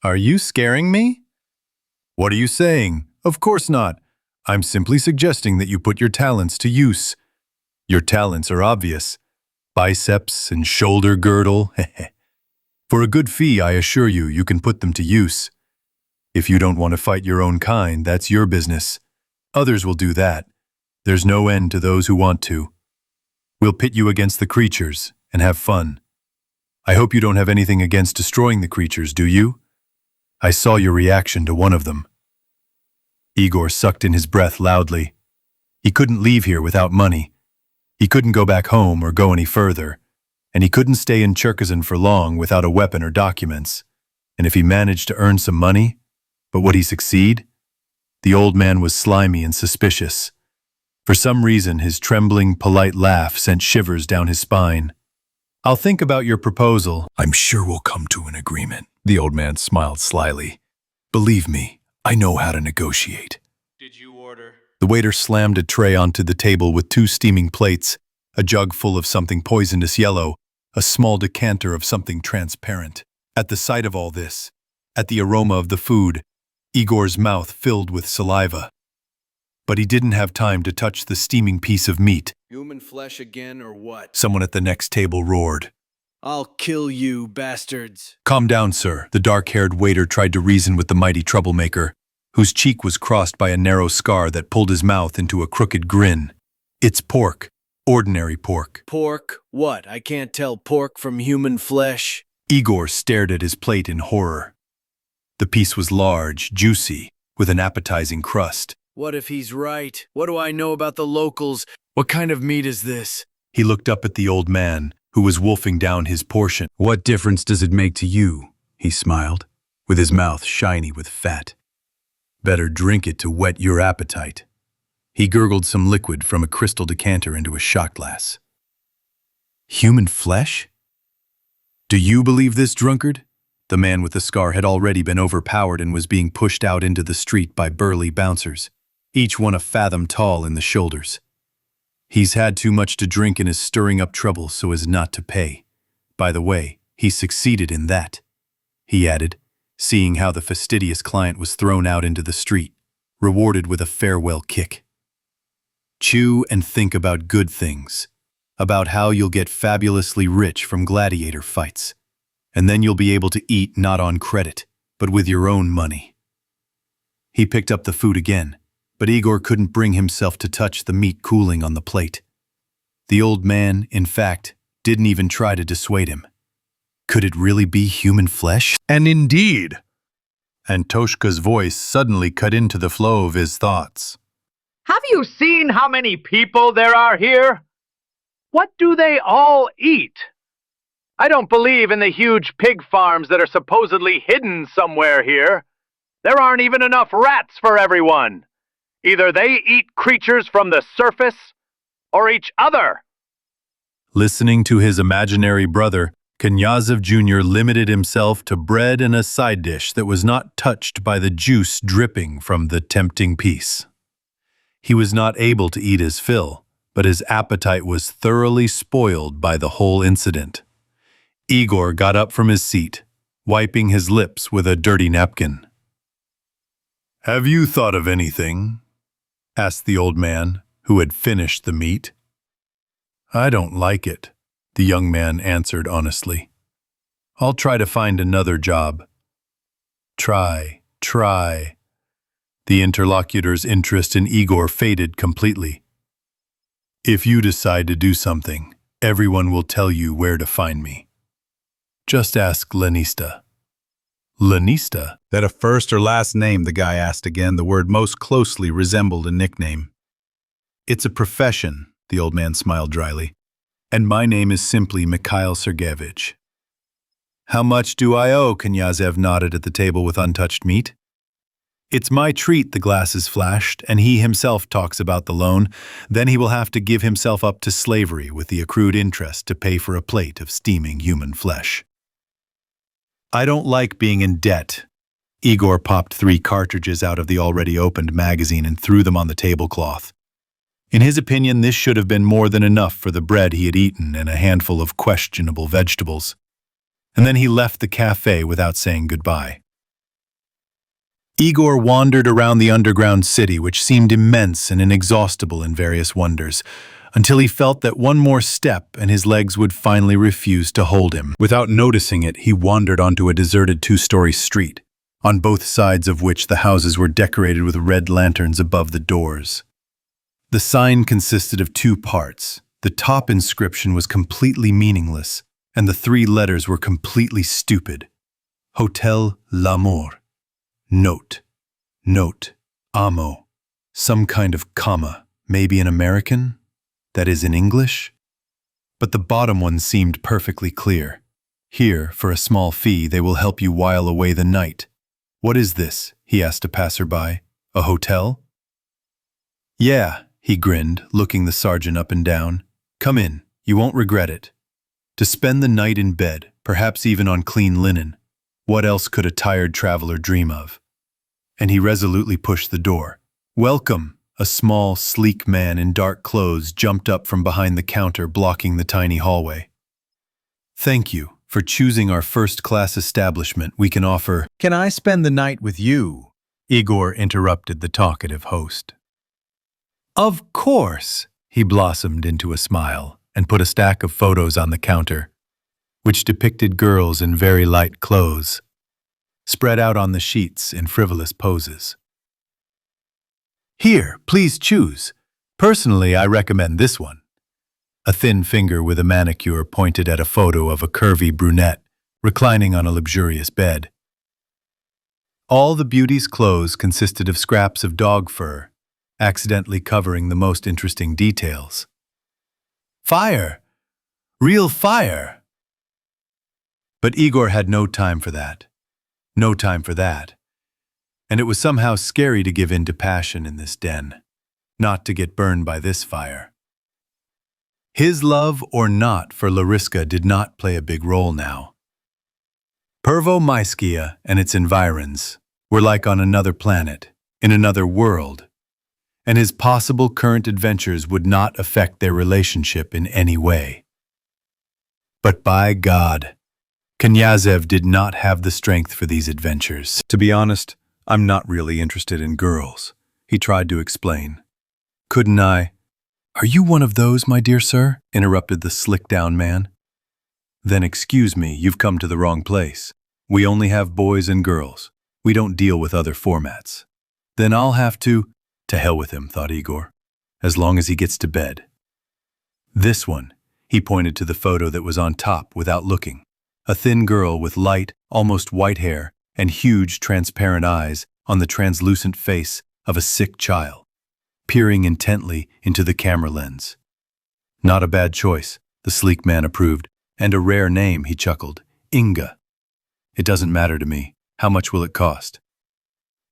Are you scaring me? What are you saying? Of course not. I'm simply suggesting that you put your talents to use. Your talents are obvious. Biceps and shoulder girdle. For a good fee, I assure you, you can put them to use. If you don't want to fight your own kind, that's your business. Others will do that. There's no end to those who want to. We'll pit you against the creatures and have fun. I hope you don't have anything against destroying the creatures, do you? I saw your reaction to one of them. Igor sucked in his breath loudly. He couldn't leave here without money. He couldn't go back home or go any further, and he couldn't stay in Cherkasy for long without a weapon or documents. And if he managed to earn some money, but would he succeed? The old man was slimy and suspicious. For some reason, his trembling, polite laugh sent shivers down his spine. I'll think about your proposal. I'm sure we'll come to an agreement. The old man smiled slyly. Believe me, I know how to negotiate. Did you order? The waiter slammed a tray onto the table with 2 steaming plates, a jug full of something poisonous yellow, a small decanter of something transparent. At the sight of all this, at the aroma of the food, Igor's mouth filled with saliva. But he didn't have time to touch the steaming piece of meat. Human flesh again, or what? Someone at the next table roared. I'll kill you, bastards. Calm down, sir. The dark-haired waiter tried to reason with the mighty troublemaker, whose cheek was crossed by a narrow scar that pulled his mouth into a crooked grin. It's pork. Ordinary pork. Pork? What? I can't tell pork from human flesh? Igor stared at his plate in horror. The piece was large, juicy, with an appetizing crust. What if he's right? What do I know about the locals? What kind of meat is this? He looked up at the old man, who was wolfing down his portion. What difference does it make to you? He smiled, with his mouth shiny with fat. Better drink it to whet your appetite. He gurgled some liquid from a crystal decanter into a shot glass. Human flesh? Do you believe this, drunkard? The man with the scar had already been overpowered and was being pushed out into the street by burly bouncers, each one a fathom tall in the shoulders. He's had too much to drink and is stirring up trouble so as not to pay. By the way, he succeeded in that, he added, seeing how the fastidious client was thrown out into the street, rewarded with a farewell kick. Chew and think about good things, about how you'll get fabulously rich from gladiator fights, and then you'll be able to eat not on credit, but with your own money. He picked up the food again, but Igor couldn't bring himself to touch the meat cooling on the plate. The old man, in fact, didn't even try to dissuade him. Could it really be human flesh? And indeed. Antoshka's voice suddenly cut into the flow of his thoughts. Have you seen how many people there are here? What do they all eat? I don't believe in the huge pig farms that are supposedly hidden somewhere here. There aren't even enough rats for everyone. Either they eat creatures from the surface, or each other. Listening to his imaginary brother, Knyazev Jr. limited himself to bread and a side dish that was not touched by the juice dripping from the tempting piece. He was not able to eat his fill, but his appetite was thoroughly spoiled by the whole incident. Igor got up from his seat, wiping his lips with a dirty napkin. "Have you thought of anything?" asked the old man, who had finished the meat. "I don't like it," the young man answered honestly. "I'll try to find another job." Try. The interlocutor's interest in Igor faded completely. "If you decide to do something, everyone will tell you where to find me. Just ask Lenista." Lenista? That a first or last name, the guy asked again. The word most closely resembled a nickname. "It's a profession," the old man smiled dryly. "And my name is simply Mikhail Sergeyevich." "How much do I owe?" Knyazev nodded at the table with untouched meat. "It's my treat," the glasses flashed, and he himself talks about the loan. Then he will have to give himself up to slavery with the accrued interest to pay for a plate of steaming human flesh. "I don't like being in debt." Igor popped 3 cartridges out of the already opened magazine and threw them on the tablecloth. In his opinion, this should have been more than enough for the bread he had eaten and a handful of questionable vegetables. And then he left the cafe without saying goodbye. Igor wandered around the underground city, which seemed immense and inexhaustible in various wonders, until he felt that one more step and his legs would finally refuse to hold him. Without noticing it, he wandered onto a deserted 2-story street, on both sides of which the houses were decorated with red lanterns above the doors. The sign consisted of 2 parts. The top inscription was completely meaningless, and the 3 letters were completely stupid. Hotel L'Amour. Note. Amo. Some kind of comma, maybe in American? That is in English? But the bottom one seemed perfectly clear. Here, for a small fee, they will help you while away the night. "What is this?" he asked a passerby. "A hotel?" "Yeah," he grinned, looking the sergeant up and down. "Come in, you won't regret it. To spend the night in bed, perhaps even on clean linen. What else could a tired traveler dream of?" And he resolutely pushed the door. "Welcome!" A small, sleek man in dark clothes jumped up from behind the counter, blocking the tiny hallway. "Thank you for choosing our first-class establishment. We can offer—" Can I spend the night with you? Igor interrupted the talkative host. "Of course!" He blossomed into a smile and put a stack of photos on the counter, which depicted girls in very light clothes, spread out on the sheets in frivolous poses. "Here, please choose. Personally, I recommend this one." A thin finger with a manicure pointed at a photo of a curvy brunette reclining on a luxurious bed. All the beauty's clothes consisted of scraps of dog fur, accidentally covering the most interesting details. "Fire! Real fire!" But Igor had no time for that. No time for that. And it was somehow scary to give in to passion in this den, not to get burned by this fire. His love or not for Lariska did not play a big role now. Pervomaiskaya and its environs were like on another planet, in another world, and his possible current adventures would not affect their relationship in any way. But by God, Knyazev did not have the strength for these adventures. "To be honest, I'm not really interested in girls," he tried to explain. "Couldn't I—" "Are you one of those, my dear sir?" interrupted the slick-down man. "Then excuse me, you've come to the wrong place. We only have boys and girls. We don't deal with other formats." "Then I'll have to—" "To hell with him," thought Igor, "as long as he gets to bed." "This one," he pointed to the photo that was on top without looking. A thin girl with light, almost white hair and huge, transparent eyes on the translucent face of a sick child, peering intently into the camera lens. "Not a bad choice," the sleek man approved, "and a rare name," he chuckled. "Inga. It doesn't matter to me. How much will it cost?"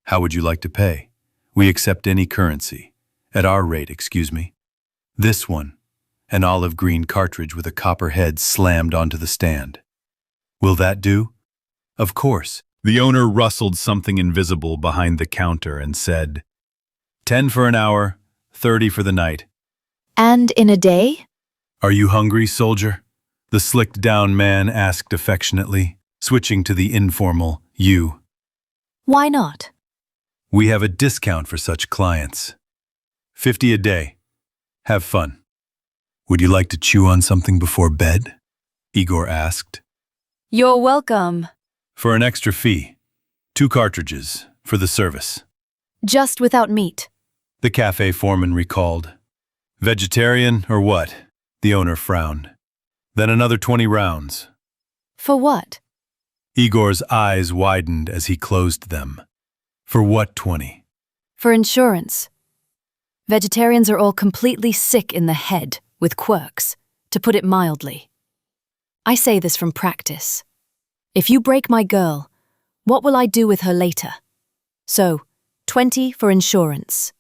"How would you like to pay? We accept any currency. At our rate, excuse me." This one, an olive green cartridge with a copper head slammed onto the stand. Will that do? Of course. The owner rustled something invisible behind the counter and said, 10 for an hour, 30 for the night. And in a day? Are you hungry, soldier? The slicked-down man asked affectionately, switching to the informal you. Why not? We have a discount for such clients. 50 a day. Have fun. Would you like to chew on something before bed? Igor asked. You're welcome. For an extra fee. 2 cartridges for the service. Just without meat. The cafe foreman recalled. Vegetarian or what? The owner frowned. Then another 20 rounds. For what? Igor's eyes widened as he closed them. For what 20? For insurance. Vegetarians are all completely sick in the head with quirks, to put it mildly. I say this from practice. If you break my girl, what will I do with her later? So, 20 for insurance.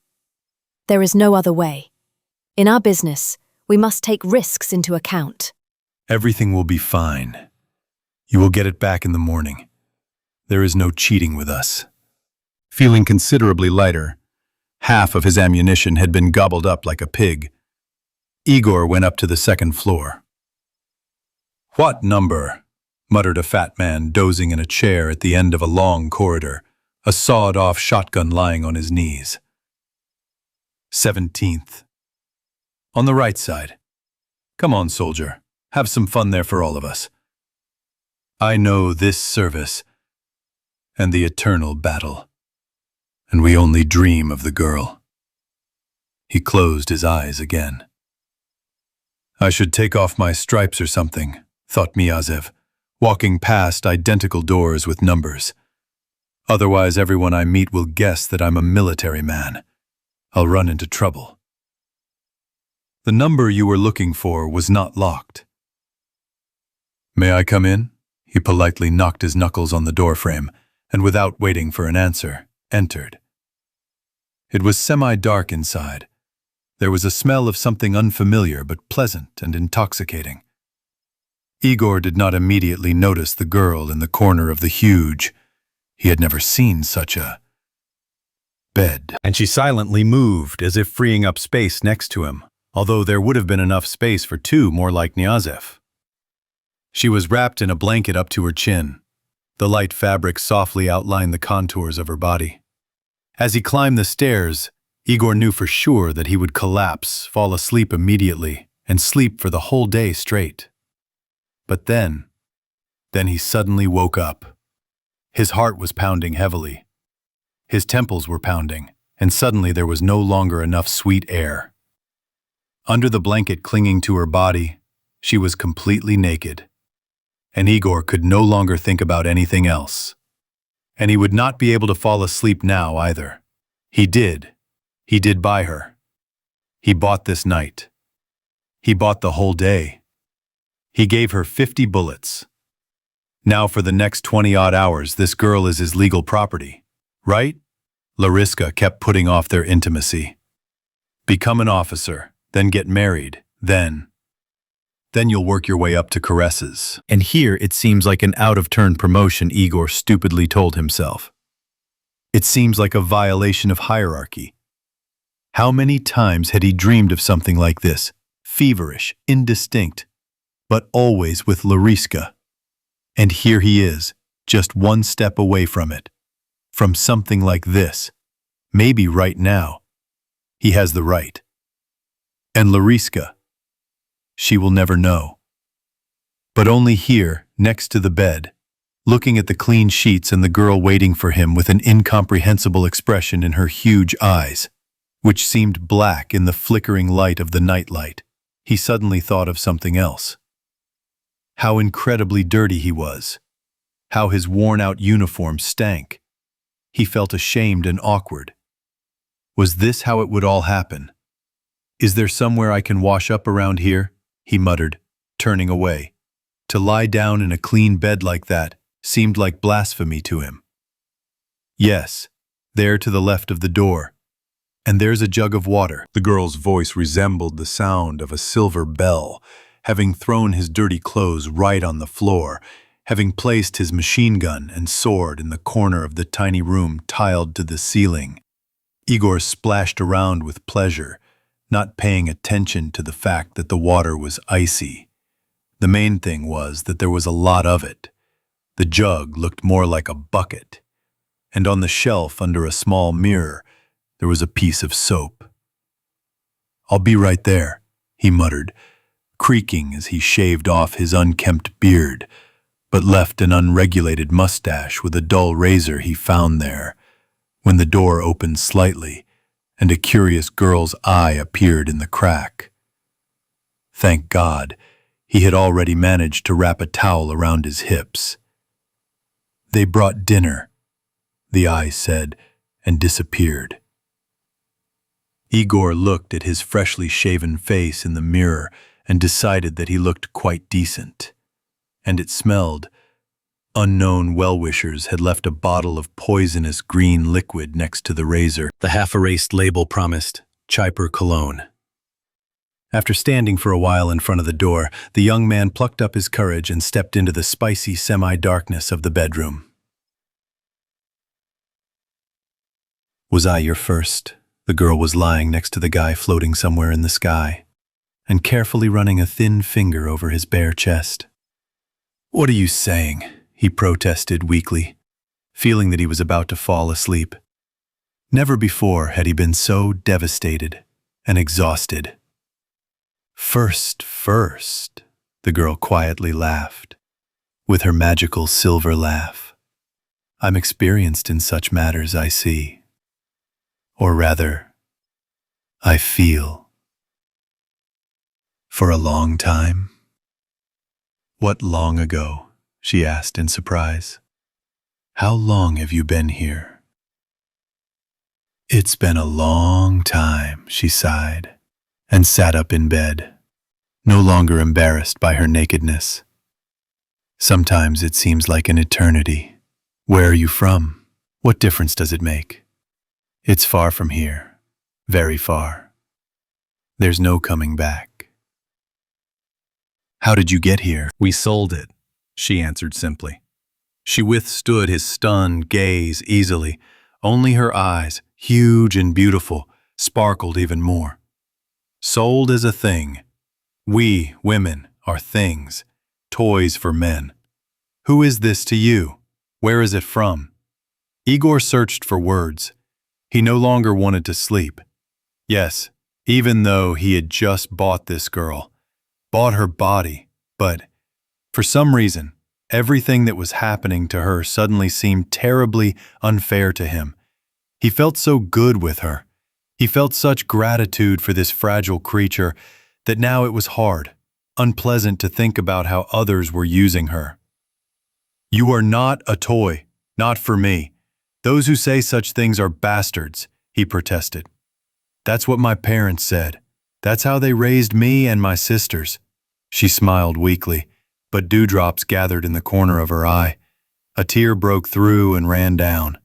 There is no other way. In our business, we must take risks into account. Everything will be fine. You will get it back in the morning. There is no cheating with us. Feeling considerably lighter, half of his ammunition had been gobbled up like a pig. Igor went up to the second floor. What number? Muttered a fat man dozing in a chair at the end of a long corridor, a sawed-off shotgun lying on his knees. 17th. On the right side. Come on, soldier. Have some fun there for all of us. I know this service and the eternal battle, and we only dream of the girl. He closed his eyes again. I should take off my stripes or something, thought Knyazev, walking past identical doors with numbers. Otherwise, everyone I meet will guess that I'm a military man. I'll run into trouble. The number you were looking for was not locked. May I come in? He politely knocked his knuckles on the doorframe, and without waiting for an answer, entered. It was semi-dark inside. There was a smell of something unfamiliar but pleasant and intoxicating. Igor did not immediately notice the girl in the corner of the huge, he had never seen such a bed. And she silently moved as if freeing up space next to him, although there would have been enough space for 2 more like Knyazev. She was wrapped in a blanket up to her chin. The light fabric softly outlined the contours of her body. As he climbed the stairs, Igor knew for sure that he would collapse, fall asleep immediately, and sleep for the whole day straight. But then he suddenly woke up. His heart was pounding heavily. His temples were pounding, and suddenly there was no longer enough sweet air. Under the blanket clinging to her body, she was completely naked. And Igor could no longer think about anything else. And he would not be able to fall asleep now either. He did buy her. He bought this night. He bought the whole day. He gave her 50 bullets. Now for the next 20-odd hours, this girl is his legal property, right? Lariska kept putting off their intimacy. Become an officer, then get married, then you'll work your way up to caresses. And here it seems like an out-of-turn promotion, Igor stupidly told himself. It seems like a violation of hierarchy. How many times had he dreamed of something like this, feverish, indistinct, but always with Lariska? And here he is, just one step away from it, from something like this. Maybe right now, he has the right. And Lariska, she will never know. But only here, next to the bed, looking at the clean sheets and the girl waiting for him with an incomprehensible expression in her huge eyes, which seemed black in the flickering light of the nightlight, he suddenly thought of something else. How incredibly dirty he was. How his worn-out uniform stank. He felt ashamed and awkward. Was this how it would all happen? Is there somewhere I can wash up around here? He muttered, turning away. To lie down in a clean bed like that seemed like blasphemy to him. Yes, there to the left of the door. And there's a jug of water. The girl's voice resembled the sound of a silver bell. Having thrown his dirty clothes right on the floor, having placed his machine gun and sword in the corner of the tiny room tiled to the ceiling, Igor splashed around with pleasure, not paying attention to the fact that the water was icy. The main thing was that there was a lot of it. The jug looked more like a bucket, and on the shelf under a small mirror, there was a piece of soap. "I'll be right there," he muttered, creaking as he shaved off his unkempt beard, but left an unregulated mustache with a dull razor he found there, when the door opened slightly and a curious girl's eye appeared in the crack. Thank God, he had already managed to wrap a towel around his hips. "They brought dinner," the eye said, and disappeared. Igor looked at his freshly shaven face in the mirror and decided that he looked quite decent. And it smelled. Unknown well-wishers had left a bottle of poisonous green liquid next to the razor. The half-erased label promised Chyper cologne. After standing for a while in front of the door, the young man plucked up his courage and stepped into the spicy semi-darkness of the bedroom. "Was I your first?" The girl was lying next to the guy floating somewhere in the sky, and carefully running a thin finger over his bare chest. "What are you saying?" he protested weakly, feeling that he was about to fall asleep. Never before had he been so devastated and exhausted. First, the girl quietly laughed, with her magical silver laugh. "I'm experienced in such matters, I see. Or rather, I feel. For a long time?" "What long ago?" she asked in surprise. "How long have you been here?" "It's been a long time," she sighed, and sat up in bed, no longer embarrassed by her nakedness. "Sometimes it seems like an eternity. Where are you from? What difference does it make? It's far from here, very far. There's no coming back." "How did you get here?" "We sold it," she answered simply. She withstood his stunned gaze easily. Only her eyes, huge and beautiful, sparkled even more. "Sold as a thing. We, women, are things, toys for men. Who is this to you? Where is it from?" Igor searched for words. He no longer wanted to sleep. Yes, even though he had just bought this girl, bought her body, but for some reason, everything that was happening to her suddenly seemed terribly unfair to him. He felt so good with her. He felt such gratitude for this fragile creature that now it was hard, unpleasant to think about how others were using her. "You are not a toy, not for me. Those who say such things are bastards," he protested. "That's what my parents said. That's how they raised me and my sisters." She smiled weakly, but dewdrops gathered in the corner of her eye. A tear broke through and ran down.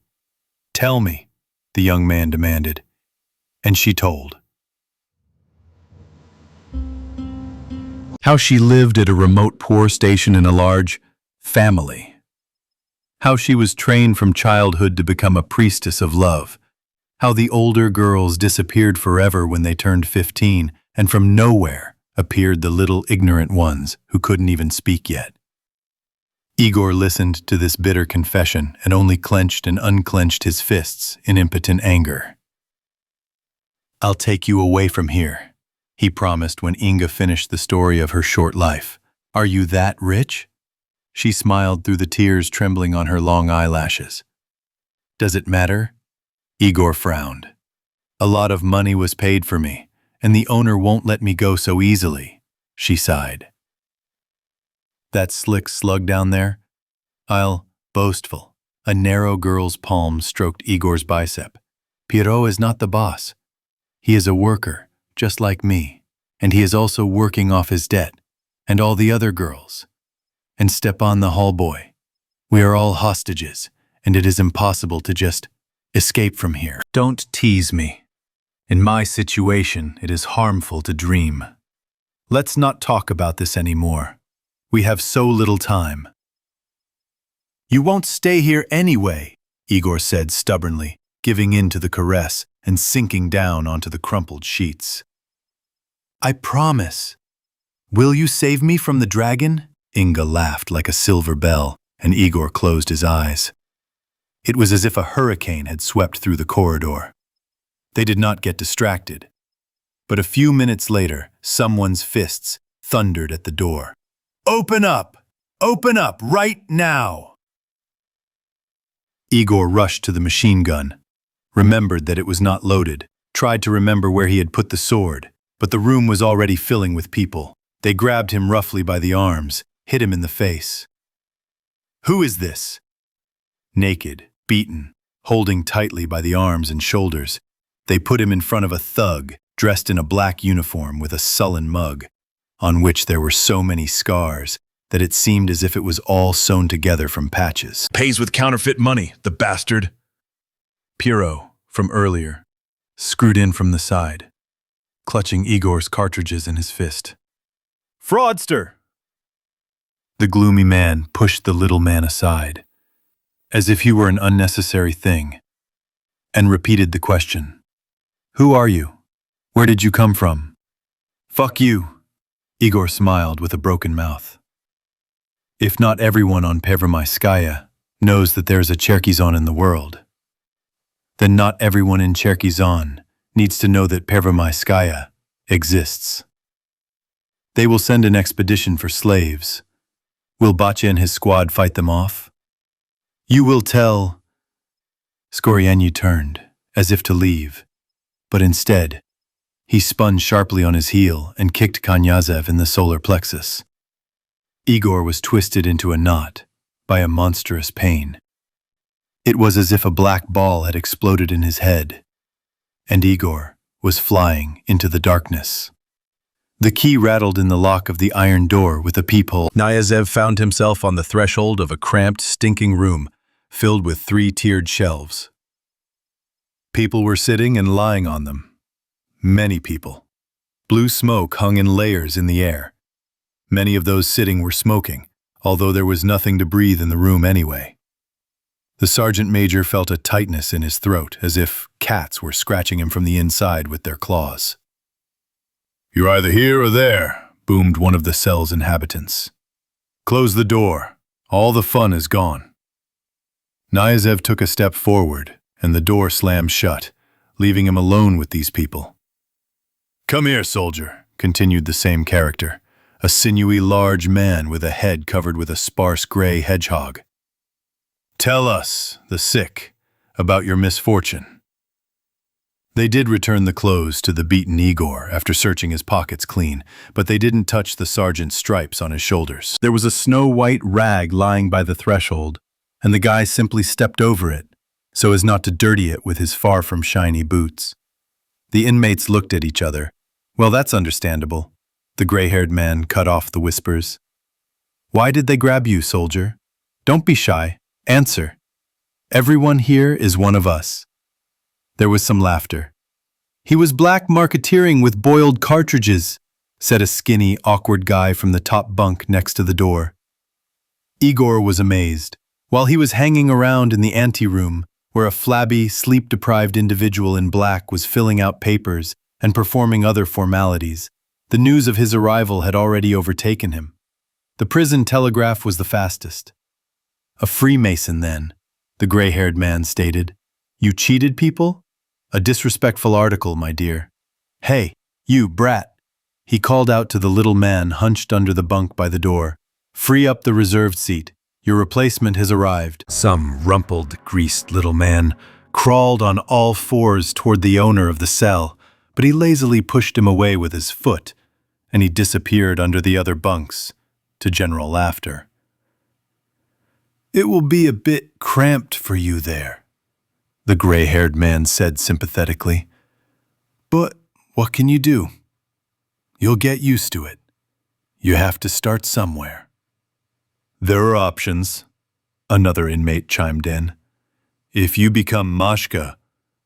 "Tell me," the young man demanded. And she told. How she lived at a remote poor station in a large family. How she was trained from childhood to become a priestess of love. How the older girls disappeared forever when they turned 15, and from nowhere appeared the little ignorant ones who couldn't even speak yet. Igor listened to this bitter confession and only clenched and unclenched his fists in impotent anger. "I'll take you away from here," he promised when Inga finished the story of her short life. "Are you that rich?" She smiled through the tears trembling on her long eyelashes. "Does it matter?" Igor frowned. "A lot of money was paid for me, and the owner won't let me go so easily," she sighed. "That slick slug down there? Boastful. A narrow girl's palm stroked Igor's bicep. "Pierrot is not the boss. He is a worker, just like me, and he is also working off his debt, and all the other girls. And Stepan the hall boy. We are all hostages, and it is impossible to just escape from here." "Don't tease me." In my situation, it is harmful to dream. Let's not talk about this anymore. We have so little time. You won't stay here anyway, Igor said stubbornly, giving in to the caress and sinking down onto the crumpled sheets. I promise. Will you save me from the dragon? Inga laughed like a silver bell, and Igor closed his eyes. It was as if a hurricane had swept through the corridor. They did not get distracted. But a few minutes later, someone's fists thundered at the door. Open up! Open up right now! Igor rushed to the machine gun, remembered that it was not loaded, tried to remember where he had put the sword, but the room was already filling with people. They grabbed him roughly by the arms, hit him in the face. Who is this? Naked, beaten, holding tightly by the arms and shoulders, they put him in front of a thug dressed in a black uniform with a sullen mug, on which there were so many scars that it seemed as if it was all sewn together from patches. Pays with counterfeit money, the bastard. Piro, from earlier, screwed in from the side, clutching Igor's cartridges in his fist. Fraudster! The gloomy man pushed the little man aside, as if he were an unnecessary thing, and repeated the question. Who are you? Where did you come from? Fuck you, Igor smiled with a broken mouth. If not everyone on Pervomaiskaya knows that there is a Cherkizon in the world, then not everyone in Cherkizon needs to know that Pervomaiskaya exists. They will send an expedition for slaves. Will Batya and his squad fight them off? You will tell... Skorianyi turned, as if to leave, but instead, he spun sharply on his heel and kicked Knyazev in the solar plexus. Igor was twisted into a knot by a monstrous pain. It was as if a black ball had exploded in his head, and Igor was flying into the darkness. The key rattled in the lock of the iron door with a peephole. Knyazev found himself on the threshold of a cramped, stinking room filled with 3-tiered shelves. People were sitting and lying on them. Many people. Blue smoke hung in layers in the air. Many of those sitting were smoking, although there was nothing to breathe in the room anyway. The sergeant major felt a tightness in his throat, as if cats were scratching him from the inside with their claws. You're either here or there, boomed one of the cell's inhabitants. Close the door. All the fun is gone. Knyazev took a step forward, and the door slammed shut, leaving him alone with these people. Come here, soldier, continued the same character, a sinewy large man with a head covered with a sparse gray hedgehog. Tell us, the sick, about your misfortune. They did return the clothes to the beaten Igor after searching his pockets clean, but they didn't touch the sergeant's stripes on his shoulders. There was a snow-white rag lying by the threshold, and the guy simply stepped over it, so as not to dirty it with his far-from-shiny boots. The inmates looked at each other. Well, that's understandable. The gray-haired man cut off the whispers. Why did they grab you, soldier? Don't be shy. Answer. Everyone here is one of us. There was some laughter. He was black marketeering with boiled cartridges, said a skinny, awkward guy from the top bunk next to the door. Igor was amazed. While he was hanging around in the anteroom, where a flabby, sleep-deprived individual in black was filling out papers and performing other formalities, the news of his arrival had already overtaken him. The prison telegraph was the fastest. A Freemason, then, the gray-haired man stated. You cheated people? A disrespectful article, my dear. Hey, you, brat. He called out to the little man hunched under the bunk by the door. Free up the reserved seat. Your replacement has arrived. Some rumpled, greased little man crawled on all fours toward the owner of the cell, but he lazily pushed him away with his foot, and he disappeared under the other bunks, to general laughter. It will be a bit cramped for you there, the gray-haired man said sympathetically. But what can you do? You'll get used to it. You have to start somewhere. There are options, another inmate chimed in. If you become Mashka,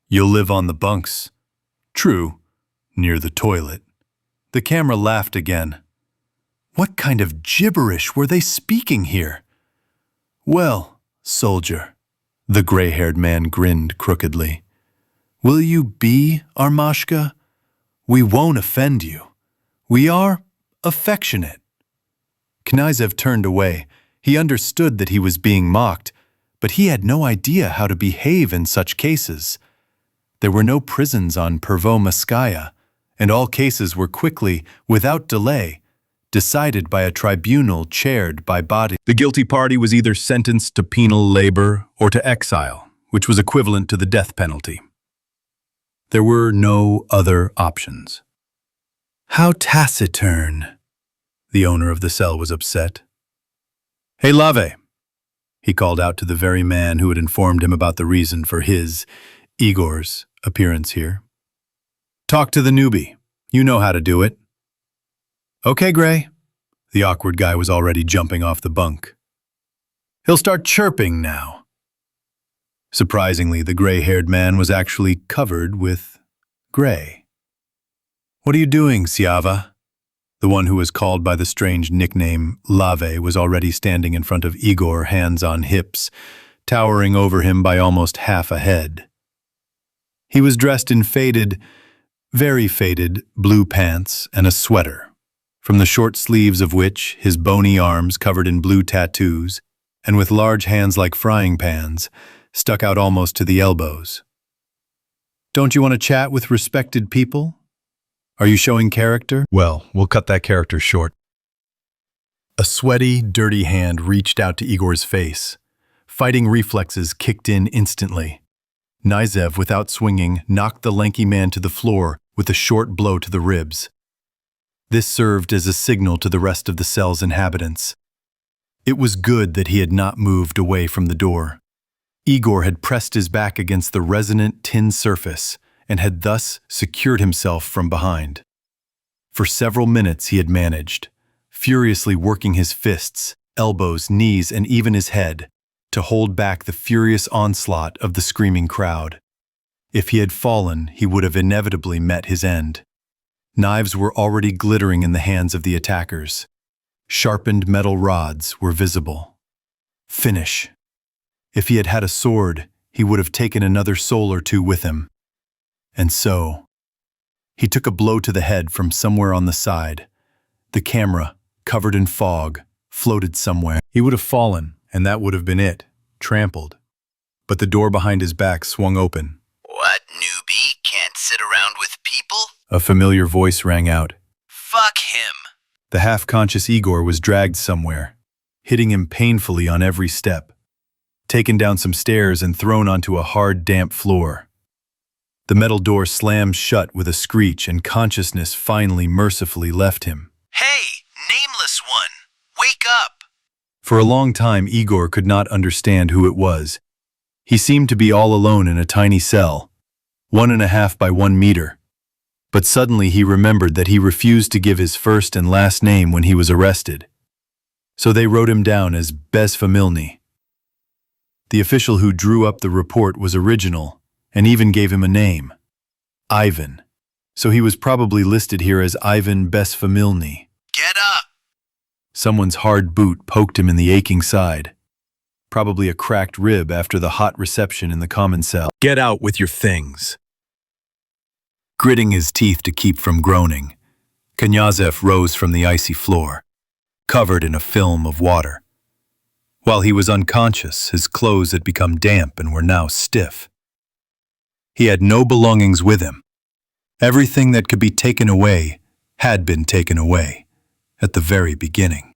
you'll live on the bunks. True, near the toilet. The camera laughed again. What kind of gibberish were they speaking here? Well, soldier, the gray-haired man grinned crookedly. Will you be our Mashka? We won't offend you. We are affectionate. Knyazev turned away. He understood that he was being mocked, but he had no idea how to behave in such cases. There were no prisons on Pervomaiskaya, and all cases were quickly, without delay, decided by a tribunal chaired by Batya. The guilty party was either sentenced to penal labor or to exile, which was equivalent to the death penalty. There were no other options. How taciturn. The owner of the cell was upset. Hey, Lave, he called out to the very man who had informed him about the reason for his, Igor's, appearance here. Talk to the newbie. You know how to do it. Okay, Gray. The awkward guy was already jumping off the bunk. He'll start chirping now. Surprisingly, the gray-haired man was actually covered with gray. What are you doing, Siava? The one who was called by the strange nickname Lave was already standing in front of Igor, hands on hips, towering over him by almost half a head. He was dressed in faded, very faded, blue pants and a sweater, from the short sleeves of which his bony arms covered in blue tattoos and with large hands like frying pans stuck out almost to the elbows. Don't you want to chat with respected people? Are you showing character? Well, we'll cut that character short. A sweaty, dirty hand reached out to Igor's face. Fighting reflexes kicked in instantly. Knyazev, without swinging, knocked the lanky man to the floor with a short blow to the ribs. This served as a signal to the rest of the cell's inhabitants. It was good that he had not moved away from the door. Igor had pressed his back against the resonant tin surface and had thus secured himself from behind. For several minutes he had managed, furiously working his fists, elbows, knees, and even his head, to hold back the furious onslaught of the screaming crowd. If he had fallen, he would have inevitably met his end. Knives were already glittering in the hands of the attackers. Sharpened metal rods were visible. Finish. If he had had a sword, he would have taken another soul or two with him. And so, he took a blow to the head from somewhere on the side. The camera, covered in fog, floated somewhere. He would have fallen, and that would have been it, trampled. But the door behind his back swung open. What, newbie? Can't sit around with people? A familiar voice rang out. Fuck him. The half-conscious Igor was dragged somewhere, hitting him painfully on every step, taken down some stairs and thrown onto a hard, damp floor. The metal door slammed shut with a screech and consciousness finally mercifully left him. Hey, nameless one, wake up! For a long time, Igor could not understand who it was. He seemed to be all alone in a tiny cell, 1.5 by 1 meter. But suddenly he remembered that he refused to give his first and last name when he was arrested. So they wrote him down as Bezfamilny. The official who drew up the report was original, and even gave him a name, Ivan. So he was probably listed here as Ivan Bezfamilny. Get up! Someone's hard boot poked him in the aching side. Probably a cracked rib after the hot reception in the common cell. Get out with your things. Gritting his teeth to keep from groaning, Knyazev rose from the icy floor, covered in a film of water. While he was unconscious, his clothes had become damp and were now stiff. He had no belongings with him. Everything that could be taken away had been taken away at the very beginning.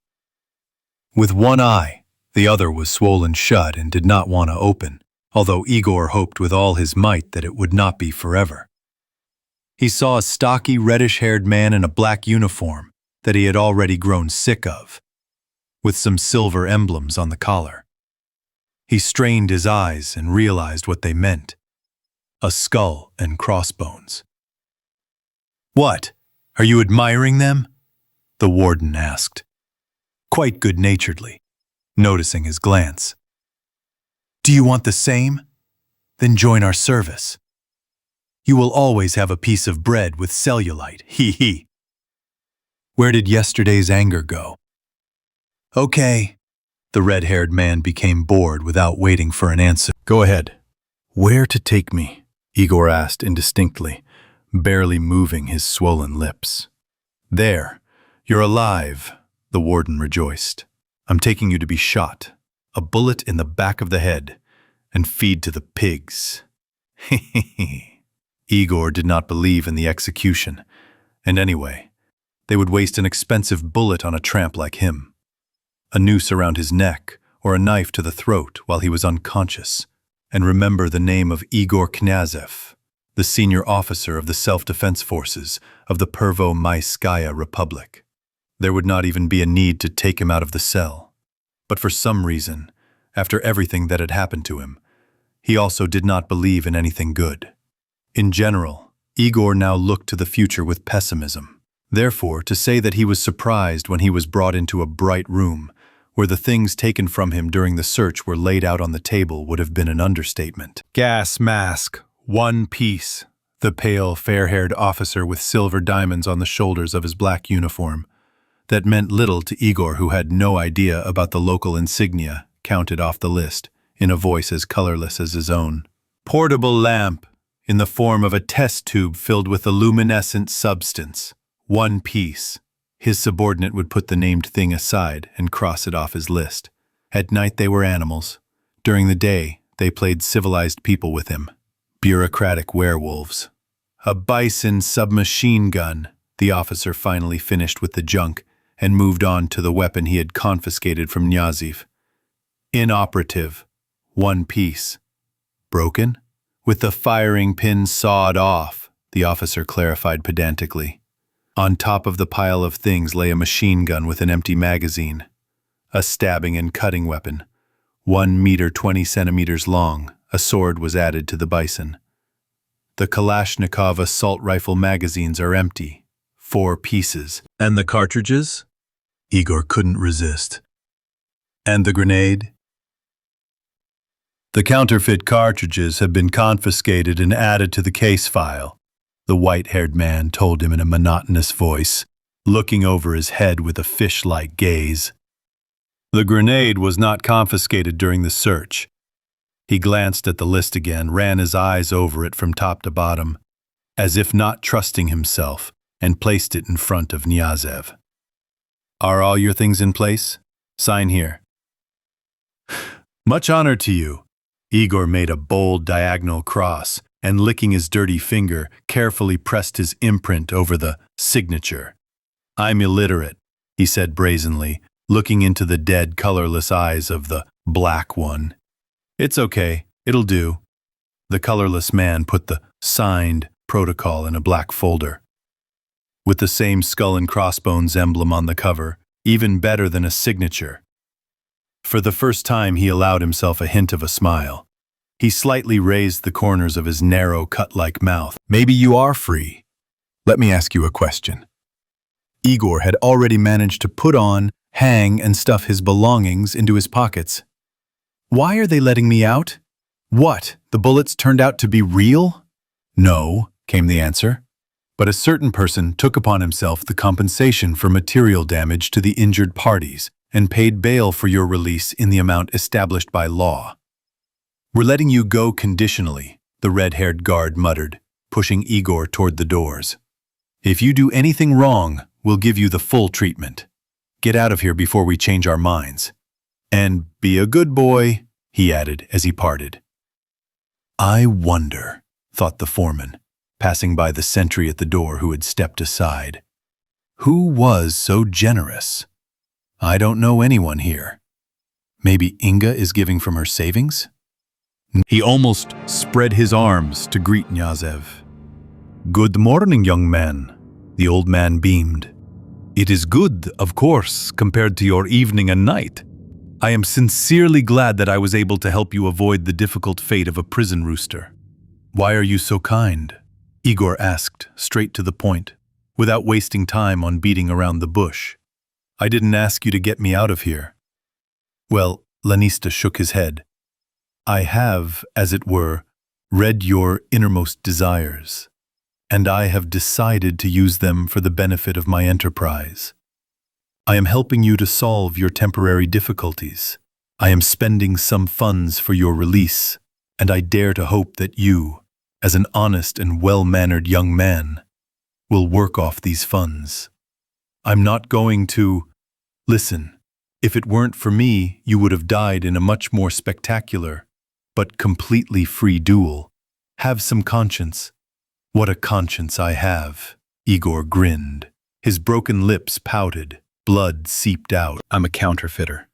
With one eye, the other was swollen shut and did not want to open, although Igor hoped with all his might that it would not be forever. He saw a stocky, reddish-haired man in a black uniform that he had already grown sick of, with some silver emblems on the collar. He strained his eyes and realized what they meant. A skull and crossbones. What? Are you admiring them? The warden asked, quite good-naturedly, noticing his glance. Do you want the same? Then join our service. You will always have a piece of bread with cellulite, hee hee. Where did yesterday's anger go? Okay. The red-haired man became bored without waiting for an answer. Go ahead. Where to take me? Igor asked indistinctly, barely moving his swollen lips. There. You're alive, the warden rejoiced. I'm taking you to be shot. A bullet in the back of the head, and feed to the pigs. Hehehe. Igor did not believe in the execution, and anyway, they would waste an expensive bullet on a tramp like him. A noose around his neck, or a knife to the throat while he was unconscious, and remember the name of Igor Knyazev, the senior officer of the self-defense forces of the Pervomaiskaya Republic. There would not even be a need to take him out of the cell. But for some reason, after everything that had happened to him, he also did not believe in anything good. In general, Igor now looked to the future with pessimism. Therefore, to say that he was surprised when he was brought into a bright room, where the things taken from him during the search were laid out on the table would have been an understatement. Gas mask, one piece, the pale, fair-haired officer with silver diamonds on the shoulders of his black uniform. That meant little to Igor, who had no idea about the local insignia, counted off the list, in a voice as colorless as his own. Portable lamp, in the form of a test tube filled with a luminescent substance. One piece. His subordinate would put the named thing aside and cross it off his list. At night they were animals. During the day, they played civilized people with him. Bureaucratic werewolves. A bison submachine gun. The officer finally finished with the junk and moved on to the weapon he had confiscated from Knyazev. Inoperative. One piece. Broken? With the firing pin sawed off, the officer clarified pedantically. On top of the pile of things lay a machine gun with an empty magazine. A stabbing and cutting weapon. 1 meter 20 centimeters long, a sword was added to the bison. The Kalashnikov assault rifle magazines are empty. 4 pieces. And the cartridges? Igor couldn't resist. And the grenade? The counterfeit cartridges have been confiscated and added to the case file, the white-haired man told him in a monotonous voice, looking over his head with a fish-like gaze. The grenade was not confiscated during the search. He glanced at the list again, ran his eyes over it from top to bottom, as if not trusting himself, and placed it in front of Knyazev. Are all your things in place? Sign here. Much honor to you. Igor made a bold diagonal cross and, licking his dirty finger, carefully pressed his imprint over the signature. I'm illiterate, he said brazenly, looking into the dead, colorless eyes of the black one. It's okay, it'll do. The colorless man put the signed protocol in a black folder. With the same skull and crossbones emblem on the cover, even better than a signature. For the first time, he allowed himself a hint of a smile. He slightly raised the corners of his narrow, cut-like mouth. Maybe you are free. Let me ask you a question. Igor had already managed to put on, hang, and stuff his belongings into his pockets. Why are they letting me out? What, the bullets turned out to be real? No, came the answer. But a certain person took upon himself the compensation for material damage to the injured parties and paid bail for your release in the amount established by law. We're letting you go conditionally, the red-haired guard muttered, pushing Igor toward the doors. If you do anything wrong, we'll give you the full treatment. Get out of here before we change our minds. And be a good boy, he added as he parted. I wonder, thought the foreman, passing by the sentry at the door who had stepped aside. Who was so generous? I don't know anyone here. Maybe Inga is giving from her savings? He almost spread his arms to greet Knyazev. Good morning, young man. The old man beamed. It is good, of course, compared to your evening and night. I am sincerely glad that I was able to help you avoid the difficult fate of a prison rooster. Why are you so kind? Igor asked, straight to the point, without wasting time on beating around the bush. I didn't ask you to get me out of here. Well, Lanista shook his head. I have, as it were, read your innermost desires, and I have decided to use them for the benefit of my enterprise. I am helping you to solve your temporary difficulties. I am spending some funds for your release, and I dare to hope that you, as an honest and well-mannered young man, will work off these funds. I'm not going to... Listen, if it weren't for me, you would have died in a much more spectacular, but completely free duel. Have some conscience. What a conscience I have. Igor grinned. His broken lips pouted. Blood seeped out. I'm a counterfeiter.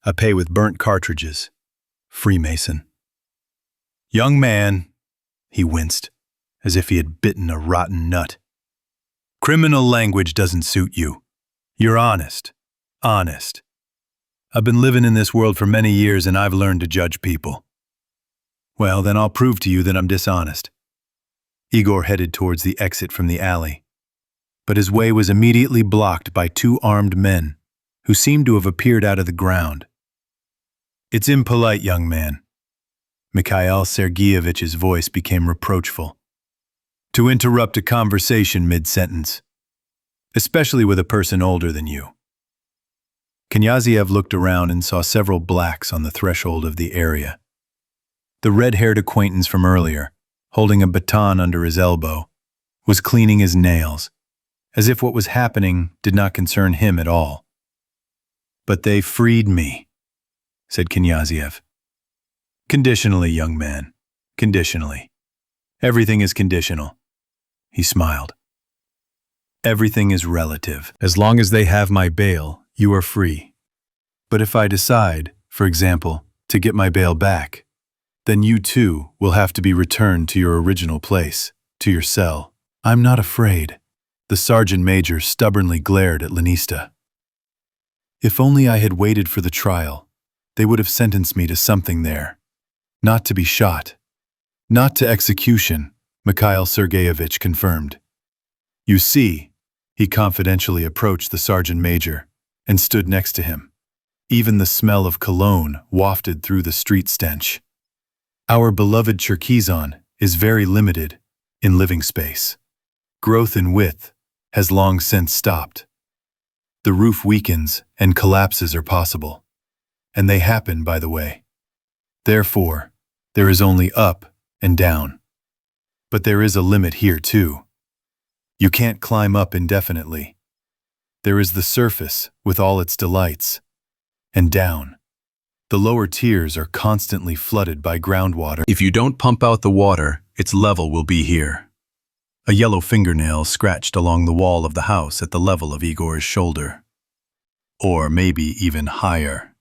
I pay with burnt cartridges. Freemason. Young man, he winced, as if he had bitten a rotten nut. Criminal language doesn't suit you. You're honest. Honest. I've been living in this world for many years and I've learned to judge people. Well, then I'll prove to you that I'm dishonest. Igor headed towards the exit from the alley, but his way was immediately blocked by two armed men who seemed to have appeared out of the ground. It's impolite, young man. Mikhail Sergeyevich's voice became reproachful. To interrupt a conversation mid-sentence, especially with a person older than you. Knyazev looked around and saw several blacks on the threshold of the area. The red-haired acquaintance from earlier, holding a baton under his elbow, was cleaning his nails, as if what was happening did not concern him at all. But they freed me, said Knyazev. Conditionally, young man, conditionally. Everything is conditional. He smiled. Everything is relative. As long as they have my bail, you are free. But if I decide, for example, to get my bail back, then you too will have to be returned to your original place, to your cell. I'm not afraid. The sergeant major stubbornly glared at Lenista. If only I had waited for the trial, they would have sentenced me to something there. Not to be shot. Not to execution, Mikhail Sergeyevich confirmed. You see, he confidentially approached the sergeant major and stood next to him. Even the smell of cologne wafted through the street stench. Our beloved Cherkizon is very limited in living space. Growth in width has long since stopped. The roof weakens and collapses are possible. And they happen, by the way. Therefore, there is only up and down. But there is a limit here, too. You can't climb up indefinitely. There is the surface with all its delights. And down. The lower tiers are constantly flooded by groundwater. If you don't pump out the water, its level will be here. A yellow fingernail scratched along the wall of the house at the level of Igor's shoulder. Or maybe even higher.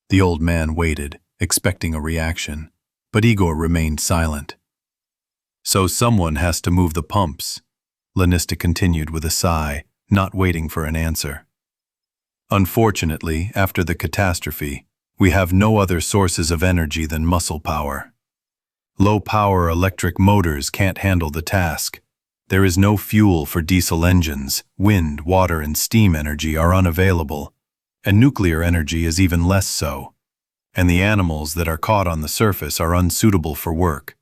The old man waited, expecting a reaction, but Igor remained silent. So someone has to move the pumps, Lenista continued with a sigh, not waiting for an answer. Unfortunately, after the catastrophe, we have no other sources of energy than muscle power. Low-power electric motors can't handle the task. There is no fuel for diesel engines. Wind, water, and steam energy are unavailable, and nuclear energy is even less so. And the animals that are caught on the surface are unsuitable for work.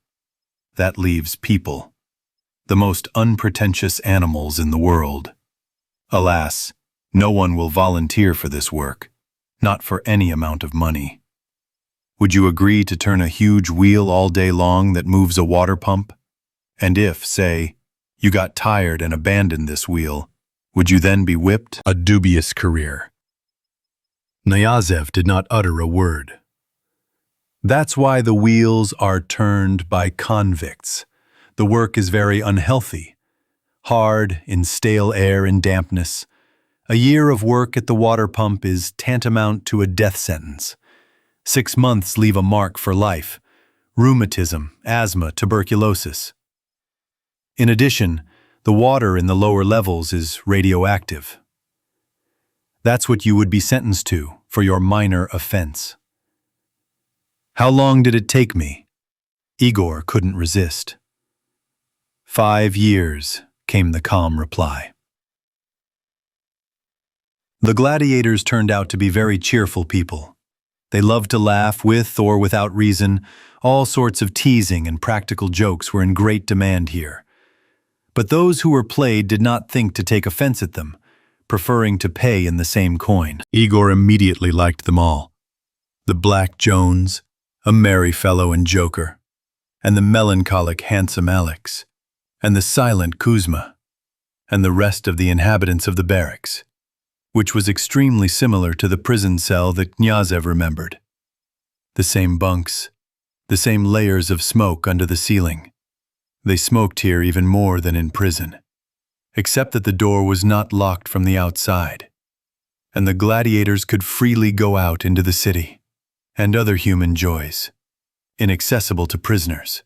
That leaves people, the most unpretentious animals in the world. Alas, no one will volunteer for this work, not for any amount of money. Would you agree to turn a huge wheel all day long that moves a water pump? And if, say, you got tired and abandoned this wheel, would you then be whipped? A dubious career. Knyazev did not utter a word. That's why the wheels are turned by convicts. The work is very unhealthy. Hard, in stale air and dampness. A year of work at the water pump is tantamount to a death sentence. 6 months leave a mark for life. Rheumatism, asthma, tuberculosis. In addition, the water in the lower levels is radioactive. That's what you would be sentenced to for your minor offense. How long did it take me? Igor couldn't resist. 5 years, came the calm reply. The gladiators turned out to be very cheerful people. They loved to laugh with or without reason, All sorts of teasing and practical jokes were in great demand here. But those who were played did not think to take offense at them, preferring to pay in the same coin. Igor immediately liked them all. The black Jones, a merry fellow and joker, and the melancholic handsome Alex, and the silent Kuzma, and the rest of the inhabitants of the barracks, which was extremely similar to the prison cell that Knyazev remembered. The same bunks, the same layers of smoke under the ceiling. They smoked here even more than in prison, except that the door was not locked from the outside, and the gladiators could freely go out into the city, and other human joys, inaccessible to prisoners.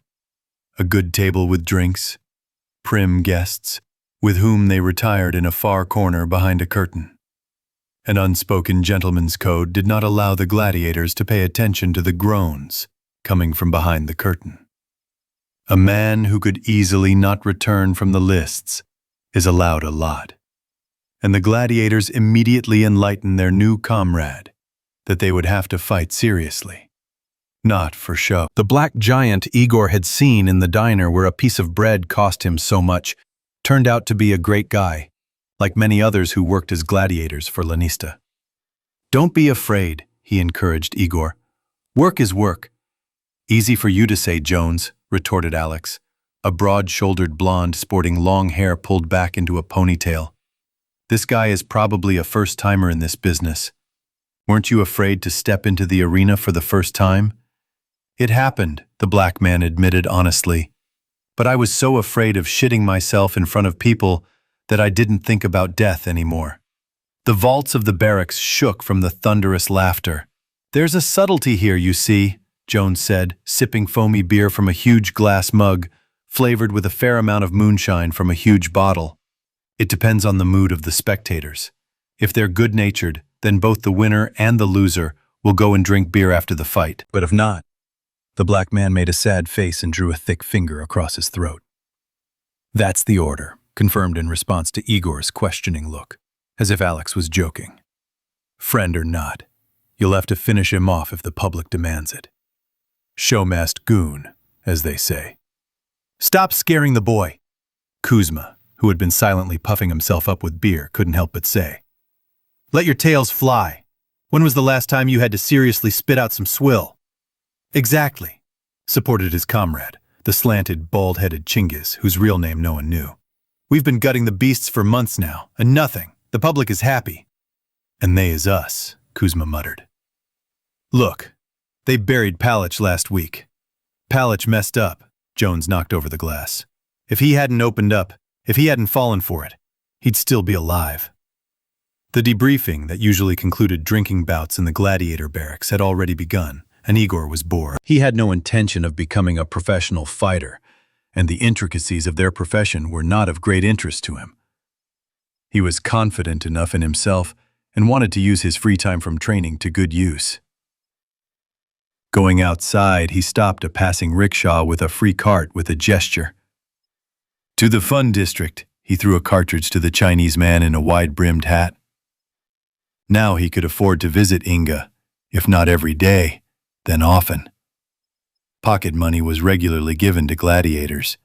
A good table with drinks, prim guests, with whom they retired in a far corner behind a curtain. An unspoken gentleman's code did not allow the gladiators to pay attention to the groans coming from behind the curtain. A man who could easily not return from the lists is allowed a lot, and the gladiators immediately enlightened their new comrade that they would have to fight seriously, not for show. The black giant Igor had seen in the diner where a piece of bread cost him so much turned out to be a great guy, like many others who worked as gladiators for Lanista. "Don't be afraid," he encouraged Igor. "Work is work." "Easy for you to say, Jones," retorted Alex, a broad-shouldered blonde sporting long hair pulled back into a ponytail. "This guy is probably a first-timer in this business. Weren't you afraid to step into the arena for the first time?" "It happened," the black man admitted honestly. "But I was so afraid of shitting myself in front of people that I didn't think about death anymore." The vaults of the barracks shook from the thunderous laughter. "There's a subtlety here, you see," Jones said, sipping foamy beer from a huge glass mug, flavored with a fair amount of moonshine from a huge bottle. "It depends on the mood of the spectators. If they're good-natured, then both the winner and the loser will go and drink beer after the fight. But if not..." The black man made a sad face and drew a thick finger across his throat. "That's the order," confirmed in response to Igor's questioning look, as if Alex was joking. "Friend or not, you'll have to finish him off if the public demands it. Showmast goon, as they say." "Stop scaring the boy," Kuzma, who had been silently puffing himself up with beer, couldn't help but say. "Let your tails fly. When was the last time you had to seriously spit out some swill?" "Exactly," supported his comrade, the slanted, bald-headed Chingiz, whose real name no one knew. "We've been gutting the beasts for months now, and nothing. The public is happy." "And they is us," Kuzma muttered. "Look, they buried Palich last week. Palich messed up," Jones knocked over the glass. "If he hadn't opened up, if he hadn't fallen for it, he'd still be alive." The debriefing that usually concluded drinking bouts in the gladiator barracks had already begun, and Igor was bored. He had no intention of becoming a professional fighter, and the intricacies of their profession were not of great interest to him. He was confident enough in himself and wanted to use his free time from training to good use. Going outside, he stopped a passing rickshaw with a free cart with a gesture. "To the fun district," he threw a cartridge to the Chinese man in a wide-brimmed hat. Now he could afford to visit Inga, if not every day, then often. Pocket money was regularly given to gladiators.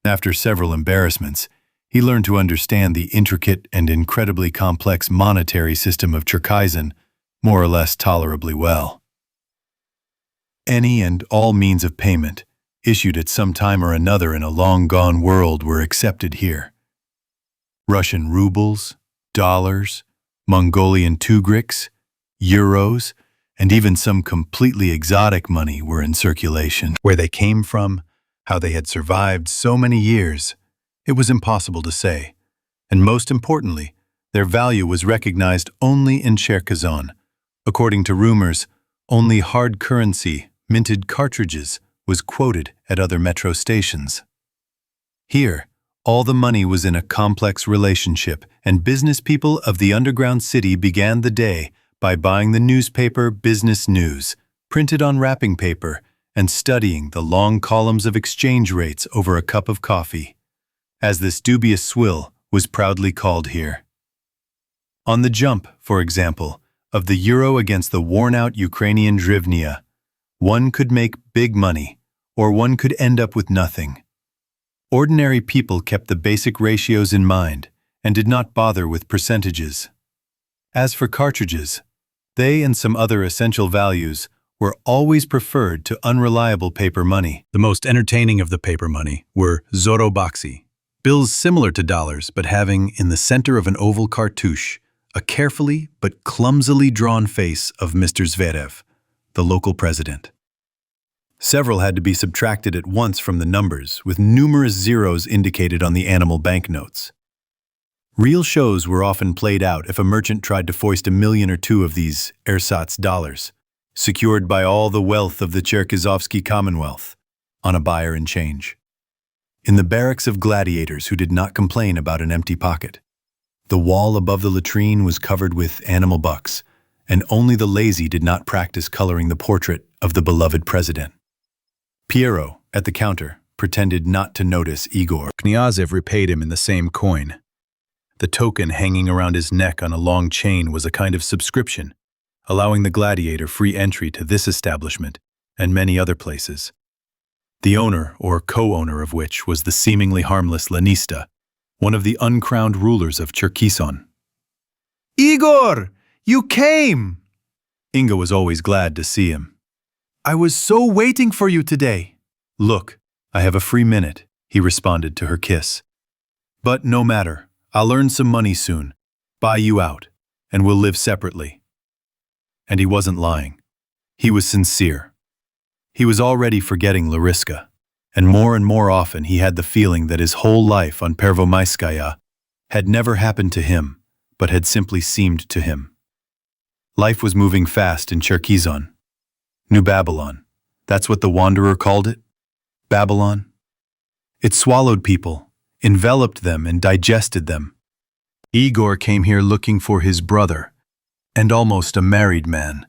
After several embarrassments, he learned to understand the intricate and incredibly complex monetary system of Cherkizan more or less tolerably well. Any and all means of payment, issued at some time or another in a long-gone world, were accepted here. Russian rubles, dollars, Mongolian tugriks, euros, and even some completely exotic money were in circulation. Where they came from, how they had survived so many years, it was impossible to say. And most importantly, their value was recognized only in Cherkizan. According to rumors, only hard currency, minted cartridges, was quoted at other metro stations. Here, all the money was in a complex relationship, and business people of the underground city began the day by buying the newspaper Business News, printed on wrapping paper, and studying the long columns of exchange rates over a cup of coffee, as this dubious swill was proudly called here. On the jump, for example, of the euro against the worn-out Ukrainian hryvnia, One could make big money, or one could end up with nothing. Ordinary people kept the basic ratios in mind and did not bother with percentages. As for cartridges, they and some other essential values were always preferred to unreliable paper money. The most entertaining of the paper money were zoroboxy, bills similar to dollars but having in the center of an oval cartouche a carefully but clumsily drawn face of Mr. Zverev, the local president. Several had to be subtracted at once from the numbers, with numerous zeros indicated on the animal banknotes. Real shows were often played out if a merchant tried to foist $1 million or $2 million of these ersatz dollars, secured by all the wealth of the Cherkizovsky Commonwealth, on a buyer in change. In the barracks of gladiators who did not complain about an empty pocket, the wall above the latrine was covered with animal bucks, and only the lazy did not practice coloring the portrait of the beloved president. Piero, at the counter, pretended not to notice Igor. Knyazev repaid him in the same coin. The token hanging around his neck on a long chain was a kind of subscription, allowing the gladiator free entry to this establishment and many other places. The owner, or co-owner of which, was the seemingly harmless Lanista, one of the uncrowned rulers of Cherkesson. Igor, you came! Inga was always glad to see him. I was so waiting for you today. Look, I have a free minute, he responded to her kiss. But no matter, I'll earn some money soon, buy you out, and we'll live separately. And he wasn't lying. He was sincere. He was already forgetting Lariska, and more often he had the feeling that his whole life on Pervomaiskaya had never happened to him, but had simply seemed to him. Life was moving fast in Cherkesson. New Babylon, that's what the wanderer called it? Babylon? It swallowed people, enveloped them and digested them. Igor came here looking for his brother, and almost a married man,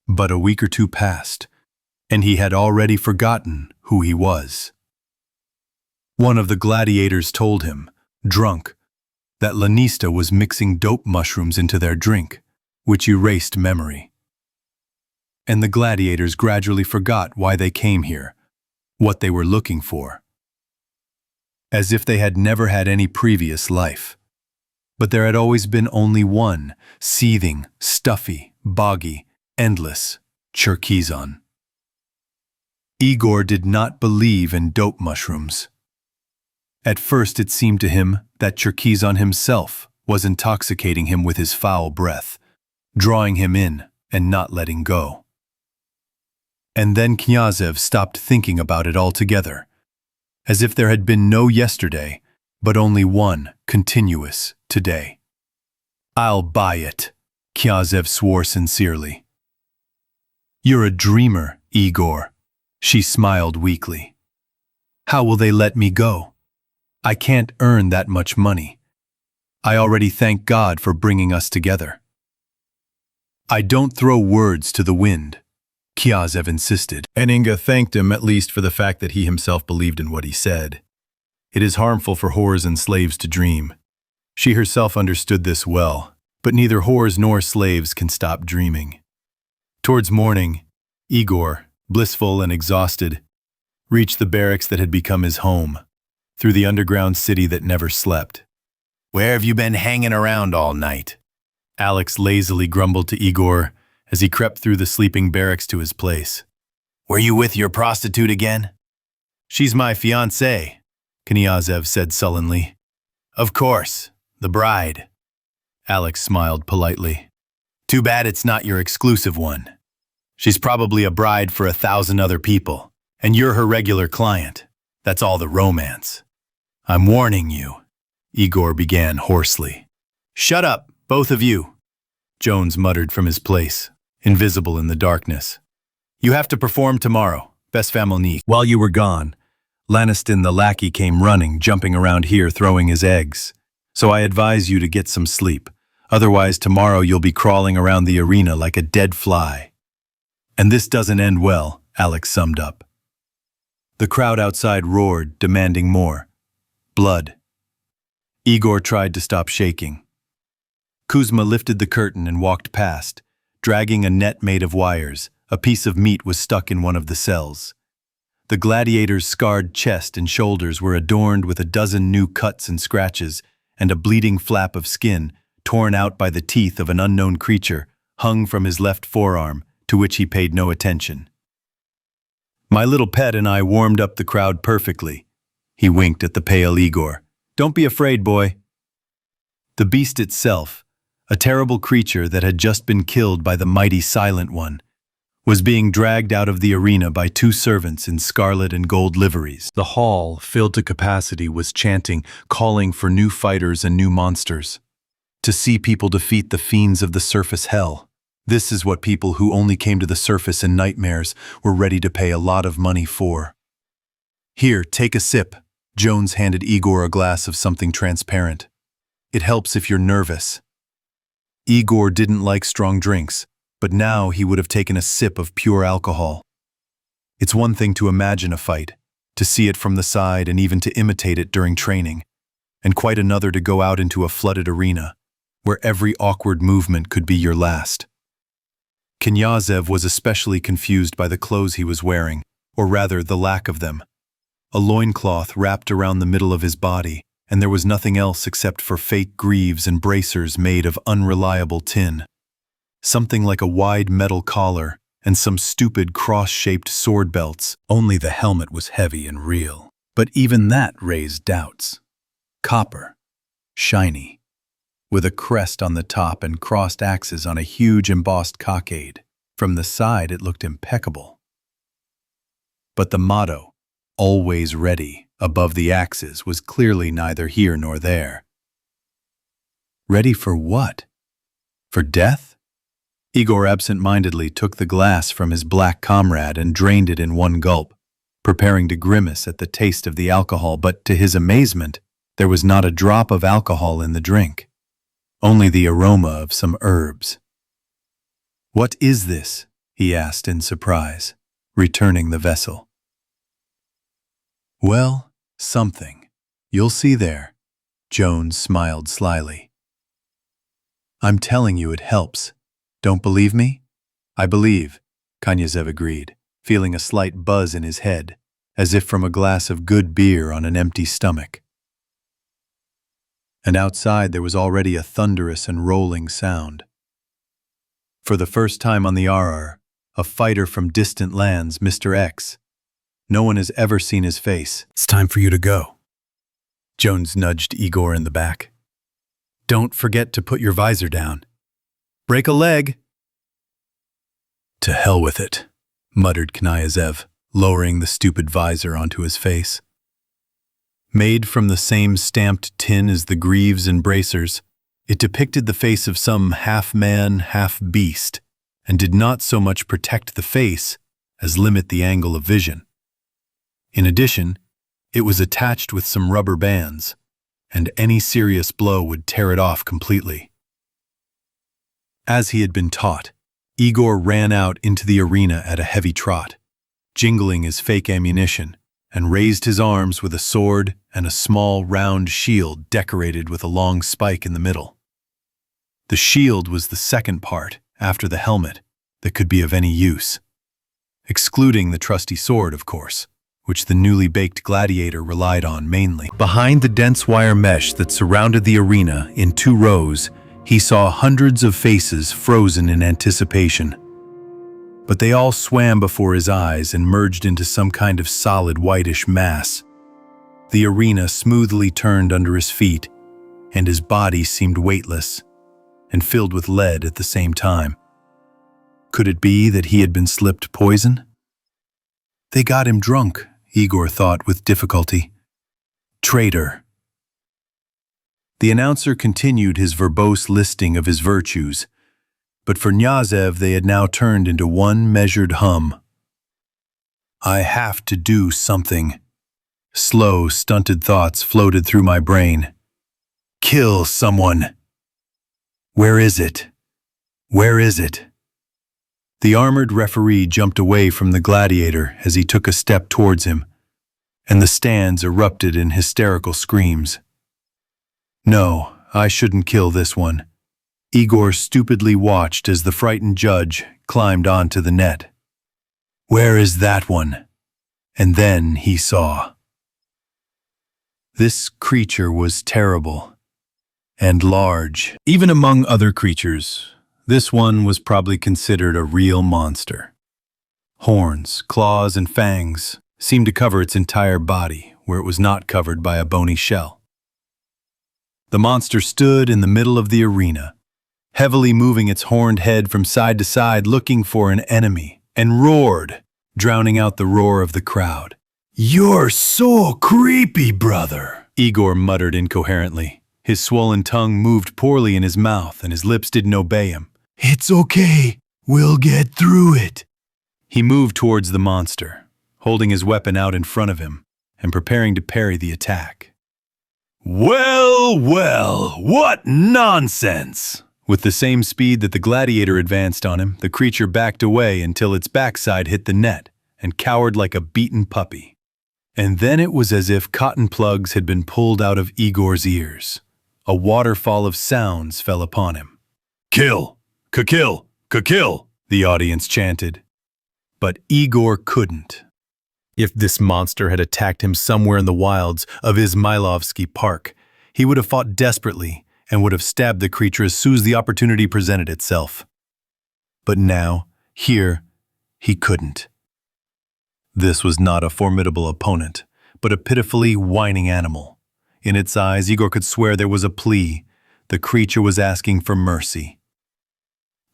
but a week or two passed, and he had already forgotten who he was. One of the gladiators told him, drunk, that Lanista was mixing dope mushrooms into their drink, which erased memory. And the gladiators gradually forgot why they came here, what they were looking for. As if they had never had any previous life. But there had always been only one, seething, stuffy, boggy, endless Cherkesson. Igor did not believe in dope mushrooms. At first it seemed to him that Cherkesson himself was intoxicating him with his foul breath, drawing him in and not letting go. And then Knyazev stopped thinking about it altogether, as if there had been no yesterday, but only one continuous today. I'll buy it, Knyazev swore sincerely. You're a dreamer, Igor, she smiled weakly. How will they let me go? I can't earn that much money. I already thank God for bringing us together. I don't throw words to the wind, Knyazev insisted, and Inga thanked him at least for the fact that he himself believed in what he said. It is harmful for whores and slaves to dream. She herself understood this well, but neither whores nor slaves can stop dreaming. Towards morning, Igor, blissful and exhausted, reached the barracks that had become his home, through the underground city that never slept. Where have you been hanging around all night? Alex lazily grumbled to Igor as he crept through the sleeping barracks to his place. Were you with your prostitute again? She's my fiancée, Knyazev said sullenly. Of course, the bride. Alex smiled politely. Too bad it's not your exclusive one. She's probably a bride for 1,000 other people, and you're her regular client. That's all the romance. I'm warning you, Igor began hoarsely. Shut up, both of you, Jones muttered from his place, invisible in the darkness. You have to perform tomorrow, best family. While you were gone, Lanniston the lackey came running, jumping around here, throwing his eggs. So I advise you to get some sleep. Otherwise, tomorrow you'll be crawling around the arena like a dead fly. And this doesn't end well, Alex summed up. The crowd outside roared, demanding more. Blood. Igor tried to stop shaking. Kuzma lifted the curtain and walked past, dragging a net made of wires, A piece of meat was stuck in one of the cells. The gladiator's scarred chest and shoulders were adorned with a dozen new cuts and scratches, and a bleeding flap of skin, torn out by the teeth of an unknown creature, hung from his left forearm, to which he paid no attention. My little pet and I warmed up the crowd perfectly. He winked at the pale Igor. Don't be afraid, boy. The beast itself, a terrible creature that had just been killed by the mighty Silent One, was being dragged out of the arena by two servants in scarlet and gold liveries. The hall, filled to capacity, was chanting, calling for new fighters and new monsters. To see people defeat the fiends of the surface hell. This is what people who only came to the surface in nightmares were ready to pay a lot of money for. Here, take a sip. Jones handed Igor a glass of something transparent. It helps if you're nervous. Igor didn't like strong drinks, but now he would have taken a sip of pure alcohol. It's one thing to imagine a fight, to see it from the side and even to imitate it during training, and quite another to go out into a flooded arena, where every awkward movement could be your last. Knyazev was especially confused by the clothes he was wearing, or rather the lack of them. A loincloth wrapped around the middle of his body, and there was nothing else except for fake greaves and bracers made of unreliable tin. Something like a wide metal collar and some stupid cross-shaped sword belts. Only the helmet was heavy and real. But even that raised doubts. Copper. Shiny. With a crest on the top and crossed axes on a huge embossed cockade. From the side it looked impeccable. But the motto, "Always ready," above the axes was clearly neither here nor there. Ready for what? For death? Igor absent-mindedly took the glass from his black comrade and drained it in one gulp, preparing to grimace at the taste of the alcohol, but to his amazement, there was not a drop of alcohol in the drink, only the aroma of some herbs. "What is this?" he asked in surprise, returning the vessel. "Well, something. You'll see there." Jones smiled slyly. "I'm telling you it helps. Don't believe me?" "I believe," Knyazev agreed, feeling a slight buzz in his head, as if from a glass of good beer on an empty stomach. And outside there was already a thunderous and rolling sound. For the first time on the RR, a fighter from distant lands, Mr. X. No one has ever seen his face. "It's time for you to go." Jones nudged Igor in the back. "Don't forget to put your visor down. Break a leg." "To hell with it," muttered Knyazev, lowering the stupid visor onto his face. Made from the same stamped tin as the greaves and bracers, it depicted the face of some half-man, half-beast, and did not so much protect the face as limit the angle of vision. In addition, it was attached with some rubber bands, and any serious blow would tear it off completely. As he had been taught, Igor ran out into the arena at a heavy trot, jingling his fake ammunition, and raised his arms with a sword and a small round shield decorated with a long spike in the middle. The shield was the second part, after the helmet, that could be of any use. Excluding the trusty sword, of course, which the newly baked gladiator relied on mainly. Behind the dense wire mesh that surrounded the arena in 2 rows, he saw hundreds of faces frozen in anticipation. But they all swam before his eyes and merged into some kind of solid whitish mass. The arena smoothly turned under his feet, and his body seemed weightless and filled with lead at the same time. Could it be that he had been slipped poison? They got him drunk, Igor thought with difficulty. Traitor. The announcer continued his verbose listing of his virtues, but for Knyazev they had now turned into one measured hum. I have to do something. Slow, stunted thoughts floated through my brain. Kill someone. Where is it? Where is it? The armored referee jumped away from the gladiator as he took a step towards him, and the stands erupted in hysterical screams. No, I shouldn't kill this one. Igor stupidly watched as the frightened judge climbed onto the net. Where is that one? And then he saw. This creature was terrible and large. Even among other creatures, this one was probably considered a real monster. Horns, claws, and fangs seemed to cover its entire body where it was not covered by a bony shell. The monster stood in the middle of the arena, heavily moving its horned head from side to side looking for an enemy, and roared, drowning out the roar of the crowd. You're so creepy, brother, Igor muttered incoherently. His swollen tongue moved poorly in his mouth and his lips didn't obey him. It's okay. We'll get through it. He moved towards the monster, holding his weapon out in front of him and preparing to parry the attack. Well, well, what nonsense! With the same speed that the gladiator advanced on him, the creature backed away until its backside hit the net and cowered like a beaten puppy. And then it was as if cotton plugs had been pulled out of Igor's ears. A waterfall of sounds fell upon him. Kill! Ka-kill! Ka-kill! The audience chanted. But Igor couldn't. If this monster had attacked him somewhere in the wilds of Izmailovsky Park, he would have fought desperately and would have stabbed the creature as soon as the opportunity presented itself. But now, here, he couldn't. This was not a formidable opponent, but a pitifully whining animal. In its eyes, Igor could swear there was a plea. The creature was asking for mercy.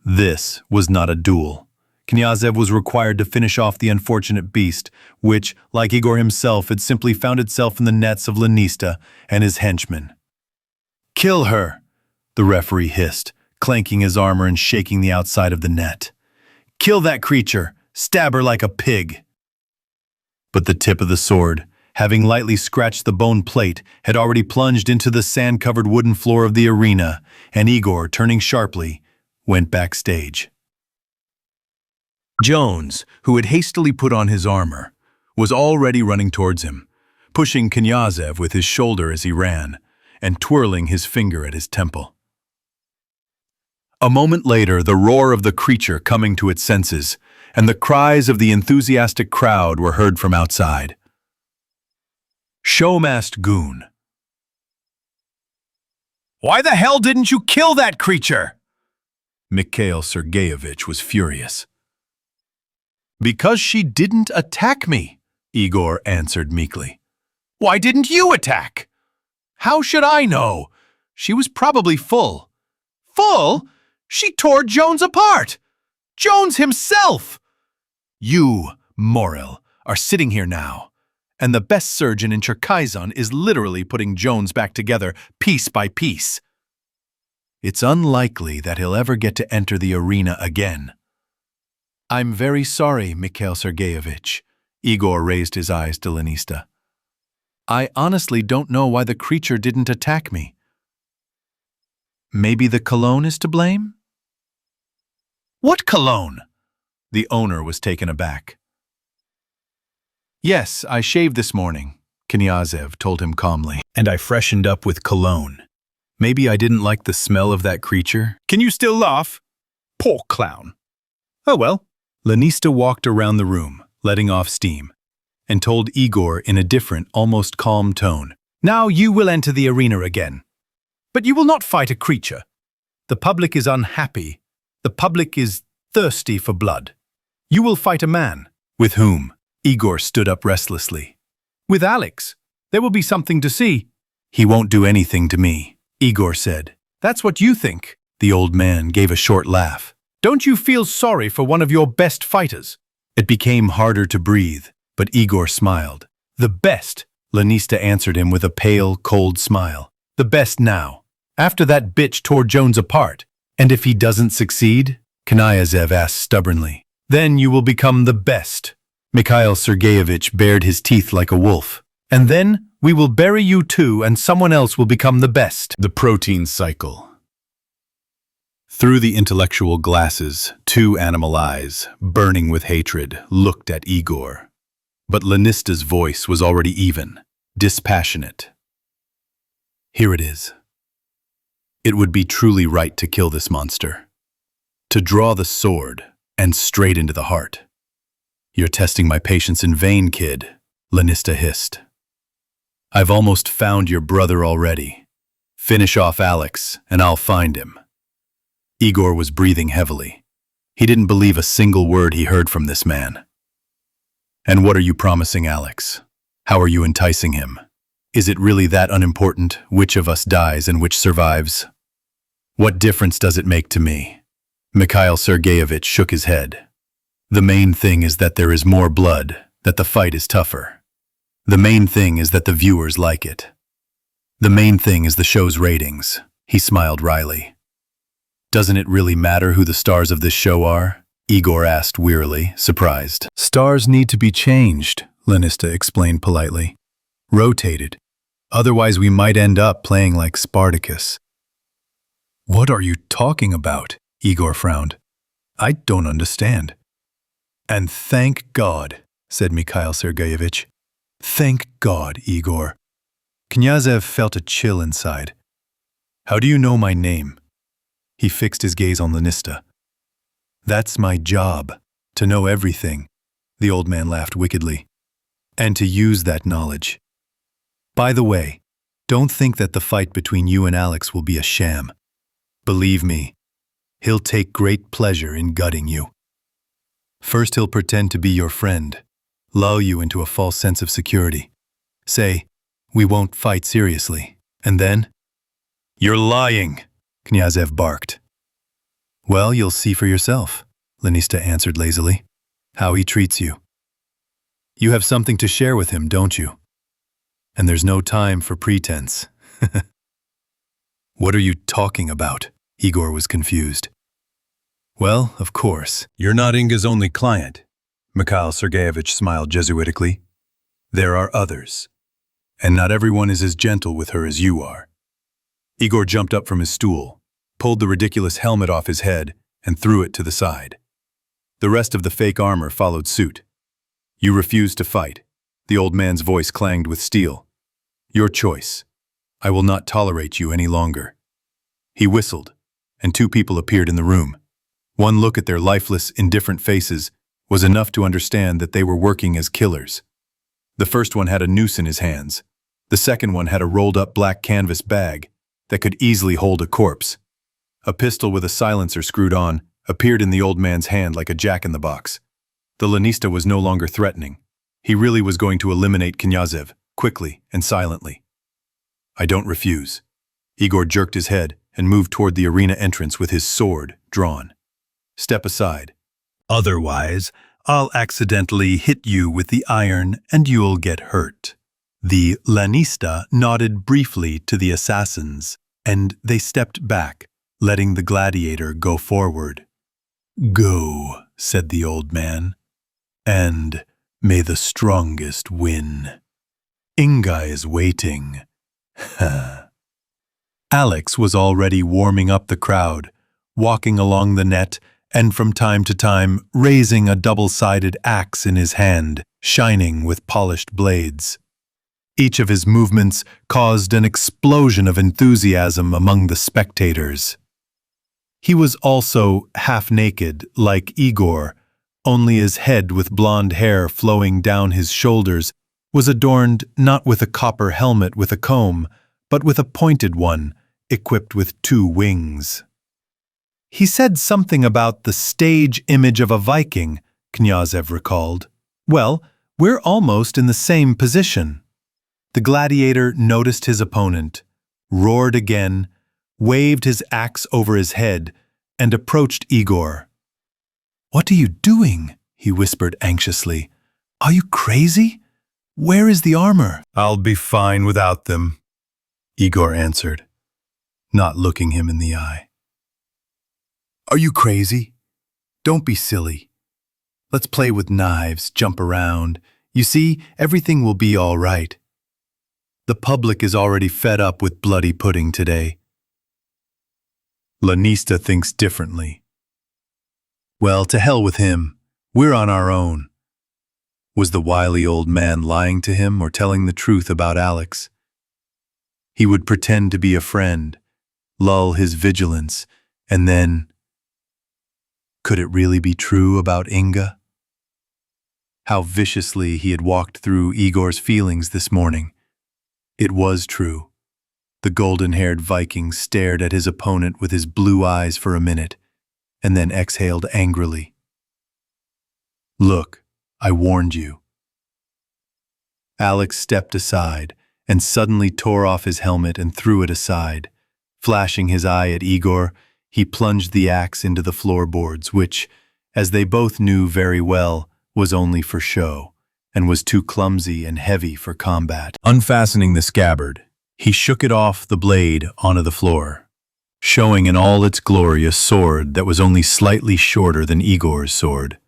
This was not a duel. Knyazev was required to finish off the unfortunate beast, which, like Igor himself, had simply found itself in the nets of Lenista and his henchmen. "Kill her," the referee hissed, clanking his armor and shaking the outside of the net. "Kill that creature! Stab her like a pig!" But the tip of the sword, having lightly scratched the bone plate, had already plunged into the sand-covered wooden floor of the arena, and Igor, turning sharply, went backstage. Jones, who had hastily put on his armor, was already running towards him, pushing Knyazev with his shoulder as he ran, and twirling his finger at his temple. A moment later, the roar of the creature coming to its senses, and the cries of the enthusiastic crowd were heard from outside. Showmasked goon. "Why the hell didn't you kill that creature?" Mikhail Sergeyevich was furious. "Because she didn't attack me," Igor answered meekly. "Why didn't you attack?" "How should I know? She was probably full." "Full? She tore Jones apart! Jones himself!" "You, Morel, are sitting here now, and the best surgeon in Cherkizon is literally putting Jones back together piece by piece. It's unlikely that he'll ever get to enter the arena again." "I'm very sorry, Mikhail Sergeyevich." Igor raised his eyes to Lenista. "I honestly don't know why the creature didn't attack me. Maybe the cologne is to blame?" "What cologne?" The owner was taken aback. "Yes, I shaved this morning," Knyazev told him calmly, "and I freshened up with cologne. Maybe I didn't like the smell of that creature." "Can you still laugh? Poor clown." "Oh well." Lenista walked around the room, letting off steam, and told Igor in a different, almost calm tone, "Now you will enter the arena again. But you will not fight a creature. The public is unhappy. The public is thirsty for blood. You will fight a man." "With whom?" Igor stood up restlessly. "With Alex. There will be something to see." "He won't do anything to me," Igor said. "That's what you think." The old man gave a short laugh. "Don't you feel sorry for one of your best fighters?" It became harder to breathe, but Igor smiled. "The best," Lenista answered him with a pale, cold smile. "The best now, after that bitch tore Jones apart. And if he doesn't succeed?" Knyazev asked stubbornly. "Then you will become the best." Mikhail Sergeyevich bared his teeth like a wolf. "And then we will bury you too, and someone else will become the best." The protein cycle. Through the intellectual glasses, two animal eyes, burning with hatred, looked at Igor. But Lenista's voice was already even, dispassionate. "Here it is. It would be truly right to kill this monster. To draw the sword, and straight into the heart. You're testing my patience in vain, kid, Lanista hissed. I've almost found your brother already. Finish off Alex, and I'll find him. Igor was breathing heavily. He didn't believe a single word he heard from this man. And what are you promising Alex? How are you enticing him? Is it really that unimportant which of us dies and which survives? What difference does it make to me? Mikhail Sergeyevich shook his head. The main thing is that there is more blood, that the fight is tougher. The main thing is that the viewers like it. The main thing is the show's ratings. He smiled wryly. Doesn't it really matter who the stars of this show are? Igor asked wearily, surprised. Stars need to be changed, Lanista explained politely. Rotated. Otherwise we might end up playing like Spartacus. What are you talking about? Igor frowned. I don't understand. And thank God, said Mikhail Sergeyevich. Thank God, Igor. Knyazev felt a chill inside. How do you know my name? He fixed his gaze on Lanista. That's my job, to know everything, the old man laughed wickedly, and to use that knowledge. By the way, don't think that the fight between you and Alex will be a sham. Believe me, he'll take great pleasure in gutting you. First he'll pretend to be your friend, lull you into a false sense of security. Say, we won't fight seriously, and then? You're lying, Knyazev barked. Well, you'll see for yourself, Lanista answered lazily, how he treats you. You have something to share with him, don't you? And there's no time for pretense. What are you talking about? Igor was confused. Well, of course. You're not Inga's only client, Mikhail Sergeyevich smiled Jesuitically. There are others, and not everyone is as gentle with her as you are. Igor jumped up from his stool, pulled the ridiculous helmet off his head, and threw it to the side. The rest of the fake armor followed suit. You refuse to fight. The old man's voice clanged with steel. Your choice. I will not tolerate you any longer. He whistled, and two people appeared in the room. One look at their lifeless, indifferent faces was enough to understand that they were working as killers. The first one had a noose in his hands. The second one had a rolled-up black canvas bag that could easily hold a corpse. A pistol with a silencer screwed on appeared in the old man's hand like a jack-in-the-box. The Lanista was no longer threatening. He really was going to eliminate Knyazev, quickly and silently. I don't refuse. Igor jerked his head and moved toward the arena entrance with his sword drawn. Step aside. Otherwise, I'll accidentally hit you with the iron and you'll get hurt. The Lanista nodded briefly to the assassins, and they stepped back, letting the gladiator go forward. Go, said the old man, and may the strongest win. Inga is waiting. Alex was already warming up the crowd, walking along the net and from time to time raising a double-sided axe in his hand, shining with polished blades. Each of his movements caused an explosion of enthusiasm among the spectators. He was also half-naked, like Igor, only his head with blonde hair flowing down his shoulders was adorned not with a copper helmet with a comb, but with a pointed one, equipped with 2 wings. He said something about the stage image of a Viking, Knyazev recalled. Well, we're almost in the same position. The gladiator noticed his opponent, roared again, waved his axe over his head, and approached Igor. What are you doing? He whispered anxiously. Are you crazy? Where is the armor? I'll be fine without them, Igor answered, not looking him in the eye. Are you crazy? Don't be silly. Let's play with knives, jump around. You see, everything will be all right. The public is already fed up with bloody pudding today. Lanista thinks differently. Well, to hell with him. We're on our own. Was the wily old man lying to him or telling the truth about Alex? He would pretend to be a friend, lull his vigilance, and then... Could it really be true about Inga? How viciously he had walked through Igor's feelings this morning. It was true. The golden-haired Viking stared at his opponent with his blue eyes for a minute, and then exhaled angrily. "Look, I warned you." Alex stepped aside and suddenly tore off his helmet and threw it aside. Flashing his eye at Igor, he plunged the axe into the floorboards, which, as they both knew very well, was only for show, and was too clumsy and heavy for combat. Unfastening the scabbard, he shook it off the blade onto the floor, showing in all its glory a sword that was only slightly shorter than Igor's sword,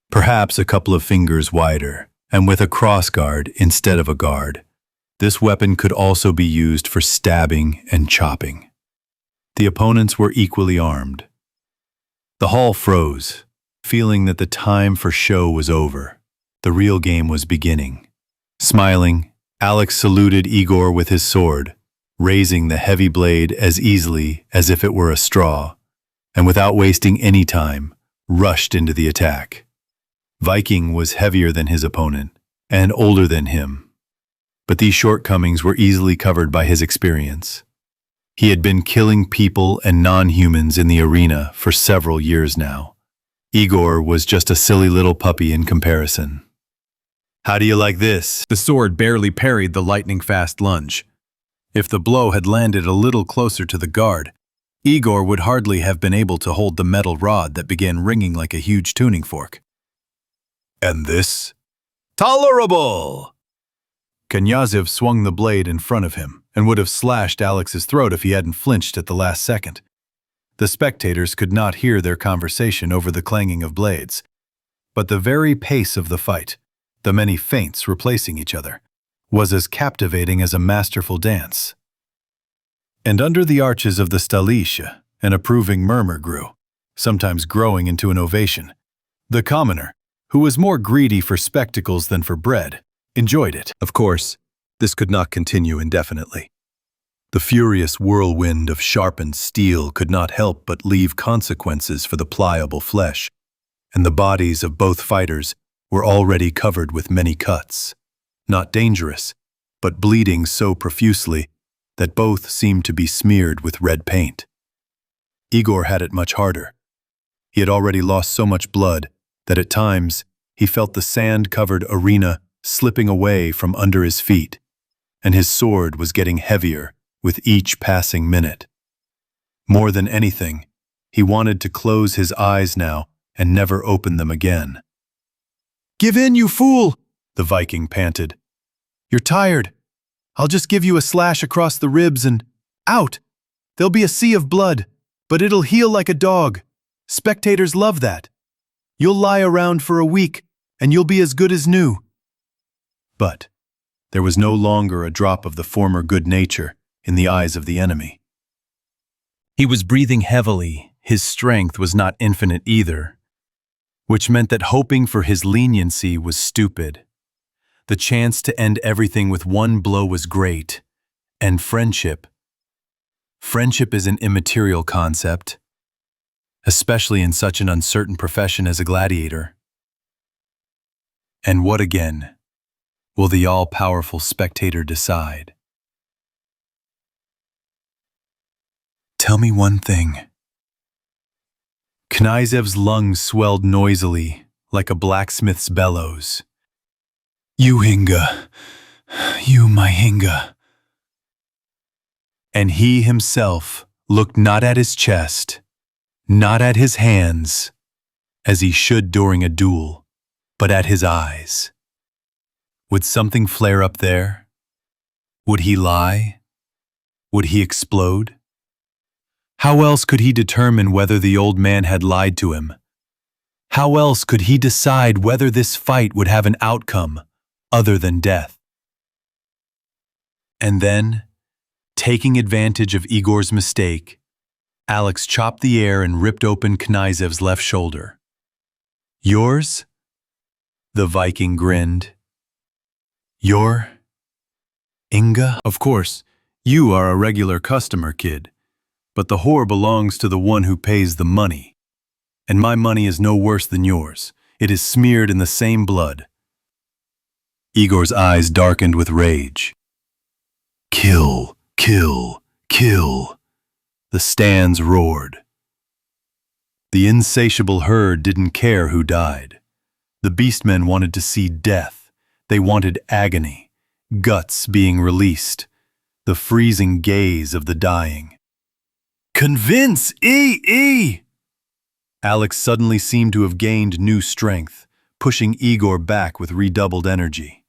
perhaps a couple of fingers wider, and with a crossguard instead of a guard. This weapon could also be used for stabbing and chopping. The opponents were equally armed. The hall froze, feeling that the time for show was over. The real game was beginning. Smiling, Alex saluted Igor with his sword, raising the heavy blade as easily as if it were a straw, and without wasting any time, rushed into the attack. Viking was heavier than his opponent, and older than him, but these shortcomings were easily covered by his experience. He had been killing people and non-humans in the arena for several years now. Igor was just a silly little puppy in comparison. "How do you like this?" The sword barely parried the lightning-fast lunge. If the blow had landed a little closer to the guard, Igor would hardly have been able to hold the metal rod that began ringing like a huge tuning fork. "And this?" Tolerable! Knyazev swung the blade in front of him and would have slashed Alex's throat if he hadn't flinched at the last second. The spectators could not hear their conversation over the clanging of blades, but the very pace of the fight, the many feints replacing each other, was as captivating as a masterful dance. And under the arches of the stolice, an approving murmur grew, sometimes growing into an ovation. The commoner, who was more greedy for spectacles than for bread, enjoyed it. Of course, this could not continue indefinitely. The furious whirlwind of sharpened steel could not help but leave consequences for the pliable flesh, and the bodies of both fighters were already covered with many cuts, not dangerous, but bleeding so profusely that both seemed to be smeared with red paint. Igor had it much harder. He had already lost so much blood that at times he felt the sand-covered arena slipping away from under his feet, and his sword was getting heavier with each passing minute. More than anything, he wanted to close his eyes now and never open them again. "Give in, you fool!" the Viking panted. "You're tired. I'll just give you a slash across the ribs and out. There'll be a sea of blood, but it'll heal like a dog. Spectators love that. You'll lie around for a week, and you'll be as good as new." But there was no longer a drop of the former good nature in the eyes of the enemy. He was breathing heavily. His strength was not infinite either, which meant that hoping for his leniency was stupid. The chance to end everything with one blow was great, and friendship is an immaterial concept, especially in such an uncertain profession as a gladiator. And what again will the all-powerful spectator decide? Tell me one thing. Knyazev's lungs swelled noisily, like a blacksmith's bellows. "You Hinga, you my Hinga." And he himself looked not at his chest, not at his hands, as he should during a duel, but at his eyes. Would something flare up there? Would he lie? Would he explode? How else could he determine whether the old man had lied to him? How else could he decide whether this fight would have an outcome other than death? And then, taking advantage of Igor's mistake, Alex chopped the air and ripped open Knyazev's left shoulder. "Yours?" The Viking grinned. "Your Inga?" "Of course, you are a regular customer, kid. But the whore belongs to the one who pays the money. And my money is no worse than yours. It is smeared in the same blood, Igor's eyes darkened with rage. Kill, kill, kill. The stands roared. The insatiable herd didn't care who died. The beastmen wanted to see death. They wanted agony, guts being released, the freezing gaze of the dying. Convince E! Alex suddenly seemed to have gained new strength, pushing Igor back with redoubled energy.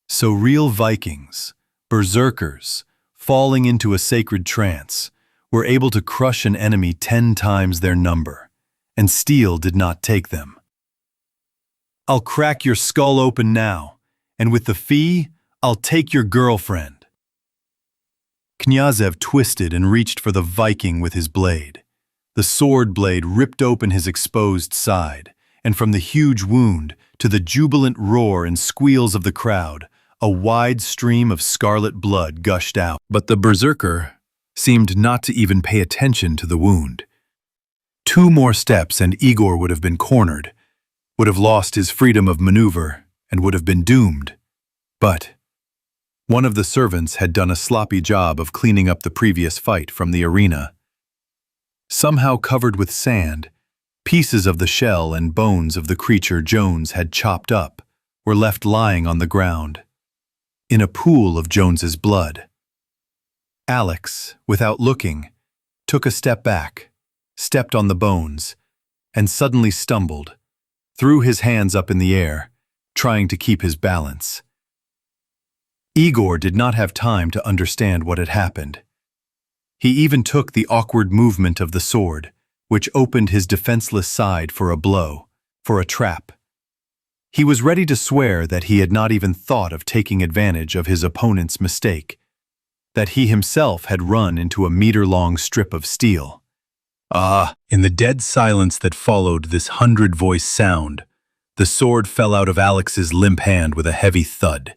So real Vikings, berserkers, falling into a sacred trance, were able to crush an enemy 10 times their number, and steel did not take them. I'll crack your skull open now, and with the fee, I'll take your girlfriend. Knyazev twisted and reached for the Viking with his blade. The sword blade ripped open his exposed side, and from the huge wound to the jubilant roar and squeals of the crowd, a wide stream of scarlet blood gushed out. But the berserker seemed not to even pay attention to the wound. 2 more steps and Igor would have been cornered, would have lost his freedom of maneuver, and would have been doomed. But one of the servants had done a sloppy job of cleaning up the previous fight from the arena. Somehow covered with sand, pieces of the shell and bones of the creature Jones had chopped up were left lying on the ground, in a pool of Jones's blood. Alex, without looking, took a step back, stepped on the bones, and suddenly stumbled, threw his hands up in the air, trying to keep his balance. Igor did not have time to understand what had happened. He even took the awkward movement of the sword, which opened his defenseless side for a blow, for a trap. He was ready to swear that he had not even thought of taking advantage of his opponent's mistake, that he himself had run into a meter-long strip of steel. In the dead silence that followed this 100-voice sound, the sword fell out of Alex's limp hand with a heavy thud.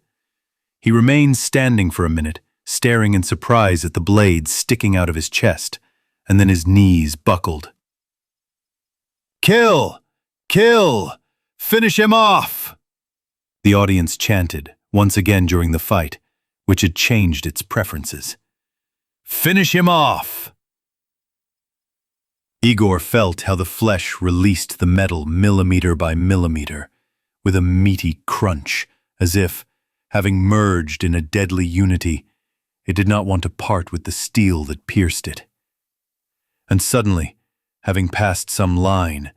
He remained standing for a minute, staring in surprise at the blade sticking out of his chest, and then his knees buckled. "Kill! Kill! Finish him off!" The audience chanted, once again during the fight, which had changed its preferences. "Finish him off!" Igor felt how the flesh released the metal millimeter by millimeter, with a meaty crunch, as if, having merged in a deadly unity, it did not want to part with the steel that pierced it. And suddenly, having passed some line,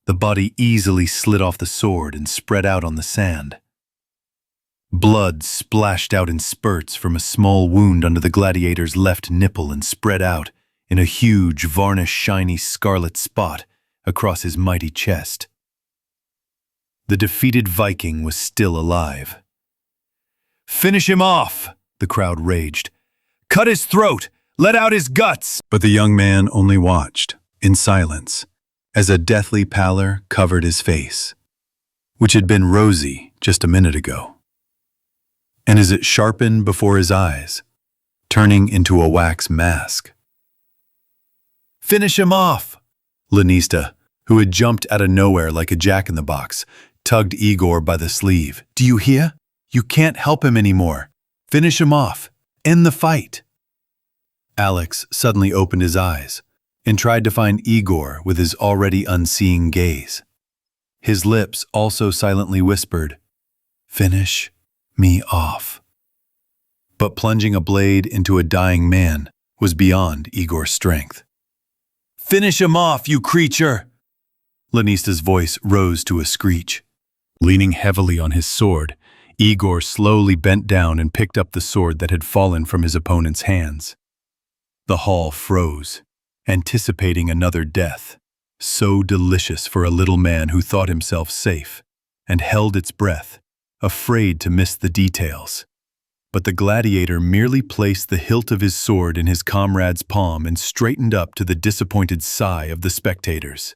the body easily slid off the sword and spread out on the sand. Blood splashed out in spurts from a small wound under the gladiator's left nipple and spread out in a huge, varnished, shiny scarlet spot across his mighty chest. The defeated Viking was still alive. "Finish him off!" the crowd raged. "Cut his throat! Let out his guts!" But the young man only watched, in silence, as a deathly pallor covered his face, which had been rosy just a minute ago. And as it sharpened before his eyes, turning into a wax mask. "Finish him off!" Lanista, who had jumped out of nowhere like a jack-in-the-box, tugged Igor by the sleeve. "Do you hear? You can't help him anymore. Finish him off. End the fight." Alex suddenly opened his eyes and tried to find Igor with his already unseeing gaze. His lips also silently whispered, "Finish me off." But plunging a blade into a dying man was beyond Igor's strength. "Finish him off, you creature!" Lanista's voice rose to a screech. Leaning heavily on his sword, Igor slowly bent down and picked up the sword that had fallen from his opponent's hands. The hall froze, anticipating another death, so delicious for a little man who thought himself safe, and held its breath, afraid to miss the details. But the gladiator merely placed the hilt of his sword in his comrade's palm and straightened up to the disappointed sigh of the spectators.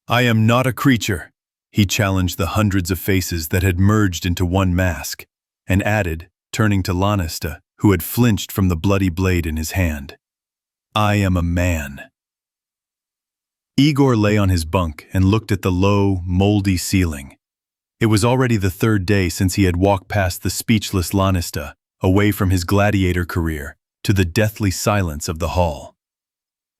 "I am not a creature," he challenged the hundreds of faces that had merged into one mask, and added, turning to Lanista, who had flinched from the bloody blade in his hand, "I am a man." Igor lay on his bunk and looked at the low, moldy ceiling. It was already the third day since he had walked past the speechless Lanista, away from his gladiator career, to the deathly silence of the hall.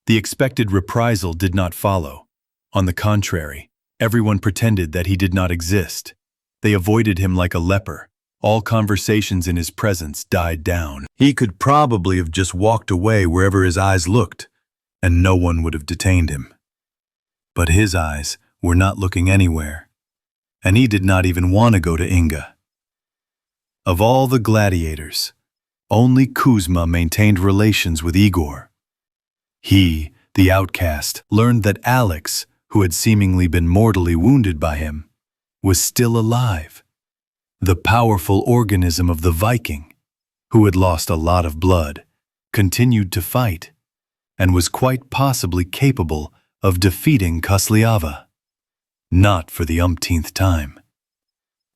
The expected reprisal did not follow. On the contrary, everyone pretended that he did not exist. They avoided him like a leper. All conversations in his presence died down. He could probably have just walked away wherever his eyes looked, and no one would have detained him. But his eyes were not looking anywhere, and he did not even want to go to Inga. Of all the gladiators, only Kuzma maintained relations with Igor. He, the outcast, learned that Alex, who had seemingly been mortally wounded by him, was still alive. The powerful organism of the Viking, who had lost a lot of blood, continued to fight, and was quite possibly capable of defeating Koslyava. Not for the umpteenth time.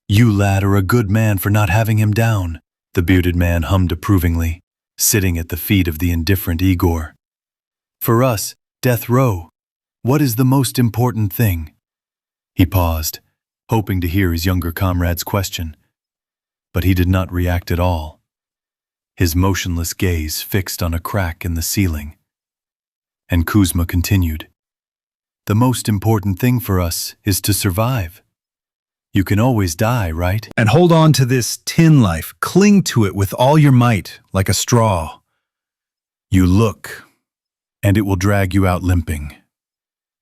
"You lad are a good man for not having him down," the bearded man hummed approvingly, sitting at the feet of the indifferent Igor. "For us, death row, what is the most important thing?" He paused, hoping to hear his younger comrade's question. But he did not react at all, his motionless gaze fixed on a crack in the ceiling. And Kuzma continued, "The most important thing for us is to survive. You can always die, right? And hold on to this tin life. Cling to it with all your might, like a straw. You look, and it will drag you out limping.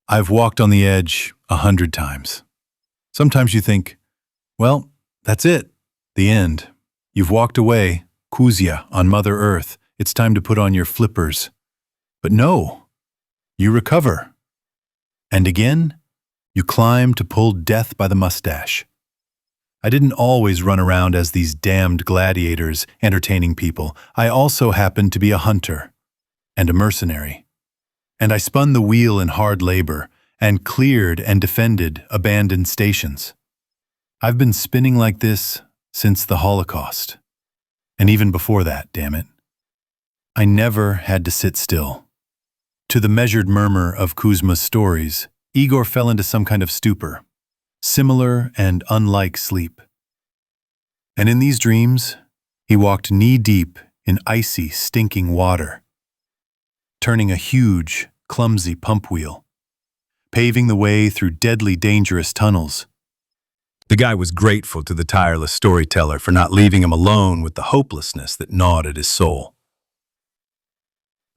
I've walked on the edge 100 times. Sometimes you think, well, that's it, the end. You've walked away, Kuzya, on Mother Earth. It's time to put on your flippers. But no, you recover. And again, you climb to pull death by the mustache. I didn't always run around as these damned gladiators entertaining people. I also happened to be a hunter and a mercenary. And I spun the wheel in hard labor and cleared and defended abandoned stations. I've been spinning like this since the Holocaust. And even before that, damn it. I never had to sit still. To the measured murmur of Kuzma's stories, Igor fell into some kind of stupor, similar and unlike sleep. And in these dreams, he walked knee-deep in icy, stinking water, turning a huge, clumsy pump wheel, paving the way through deadly dangerous tunnels. The guy was grateful to the tireless storyteller for not leaving him alone with the hopelessness that gnawed at his soul.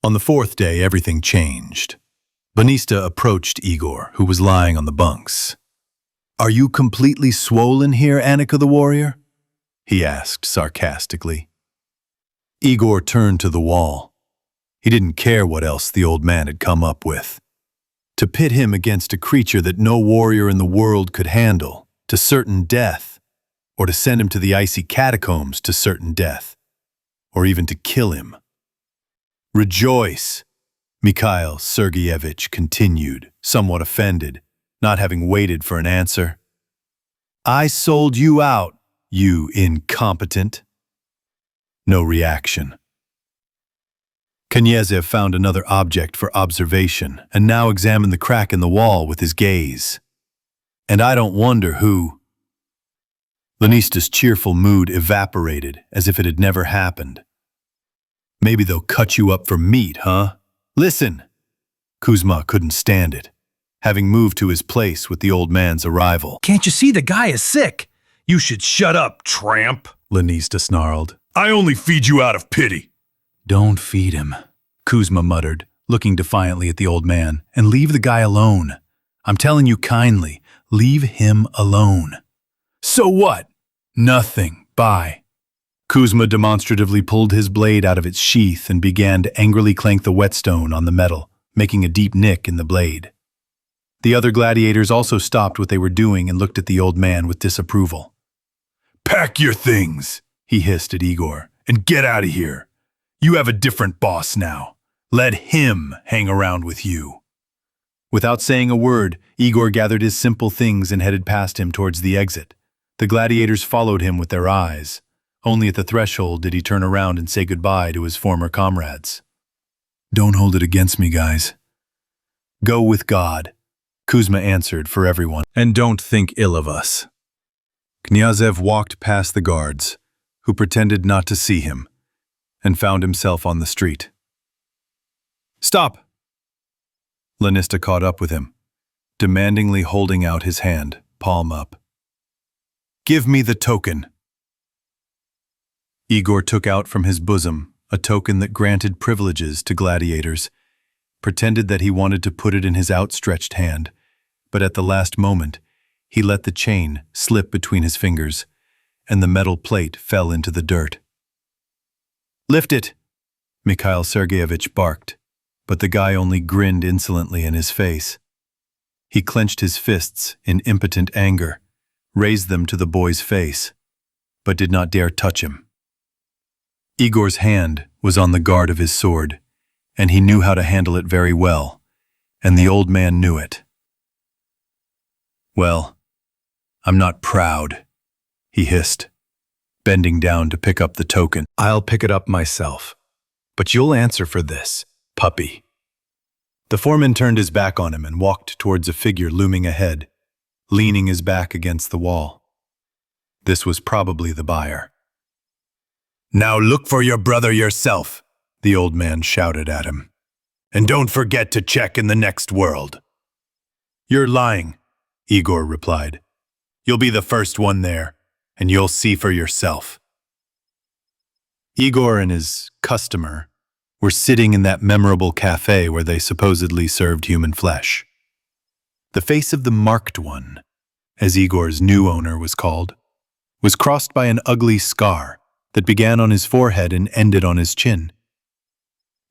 On the fourth day, everything changed. Banista approached Igor, who was lying on the bunks. "Are you completely swollen here, Annika the warrior?" he asked sarcastically. Igor turned to the wall. He didn't care what else the old man had come up with. To pit him against a creature that no warrior in the world could handle, to certain death, or to send him to the icy catacombs to certain death, or even to kill him. "Rejoice," Mikhail Sergeyevich continued, somewhat offended, not having waited for an answer. "I sold you out, you incompetent." No reaction. Knyazev found another object for observation and now examined the crack in the wall with his gaze. "And I don't wonder who." Lanista's cheerful mood evaporated as if it had never happened. "Maybe they'll cut you up for meat, huh? Listen!" Kuzma couldn't stand it, having moved to his place with the old man's arrival. "Can't you see the guy is sick? You should shut up, tramp," Lanista snarled. "I only feed you out of pity." "Don't feed him," Kuzma muttered, looking defiantly at the old man. "And leave the guy alone. I'm telling you kindly, leave him alone." "So what?" "Nothing. Bye." Kuzma demonstratively pulled his blade out of its sheath and began to angrily clank the whetstone on the metal, making a deep nick in the blade. The other gladiators also stopped what they were doing and looked at the old man with disapproval. "Pack your things," he hissed at Igor, "and get out of here. You have a different boss now. Let him hang around with you." Without saying a word, Igor gathered his simple things and headed past him towards the exit. The gladiators followed him with their eyes. Only at the threshold did he turn around and say goodbye to his former comrades. "Don't hold it against me, guys." "Go with God," Kuzma answered for everyone. "And don't think ill of us." Knyazev walked past the guards, who pretended not to see him, and found himself on the street. "Stop!" Lanista caught up with him, demandingly holding out his hand, palm up. "Give me the token." Igor took out from his bosom a token that granted privileges to gladiators, pretended that he wanted to put it in his outstretched hand, but at the last moment, he let the chain slip between his fingers, and the metal plate fell into the dirt. "Lift it," Mikhail Sergeyevich barked, but the guy only grinned insolently in his face. He clenched his fists in impotent anger, raised them to the boy's face, but did not dare touch him. Igor's hand was on the guard of his sword, and he knew how to handle it very well, and the old man knew it. "Well, I'm not proud," he hissed, bending down to pick up the token. "I'll pick it up myself, but you'll answer for this, puppy." The foreman turned his back on him and walked towards a figure looming ahead, leaning his back against the wall. This was probably the buyer. "Now look for your brother yourself," the old man shouted at him. "And don't forget to check in the next world." "You're lying," Igor replied. "You'll be the first one there, and you'll see for yourself." Igor and his customer were sitting in that memorable cafe where they supposedly served human flesh. The face of the marked one, as Igor's new owner was called, was crossed by an ugly scar that began on his forehead and ended on his chin.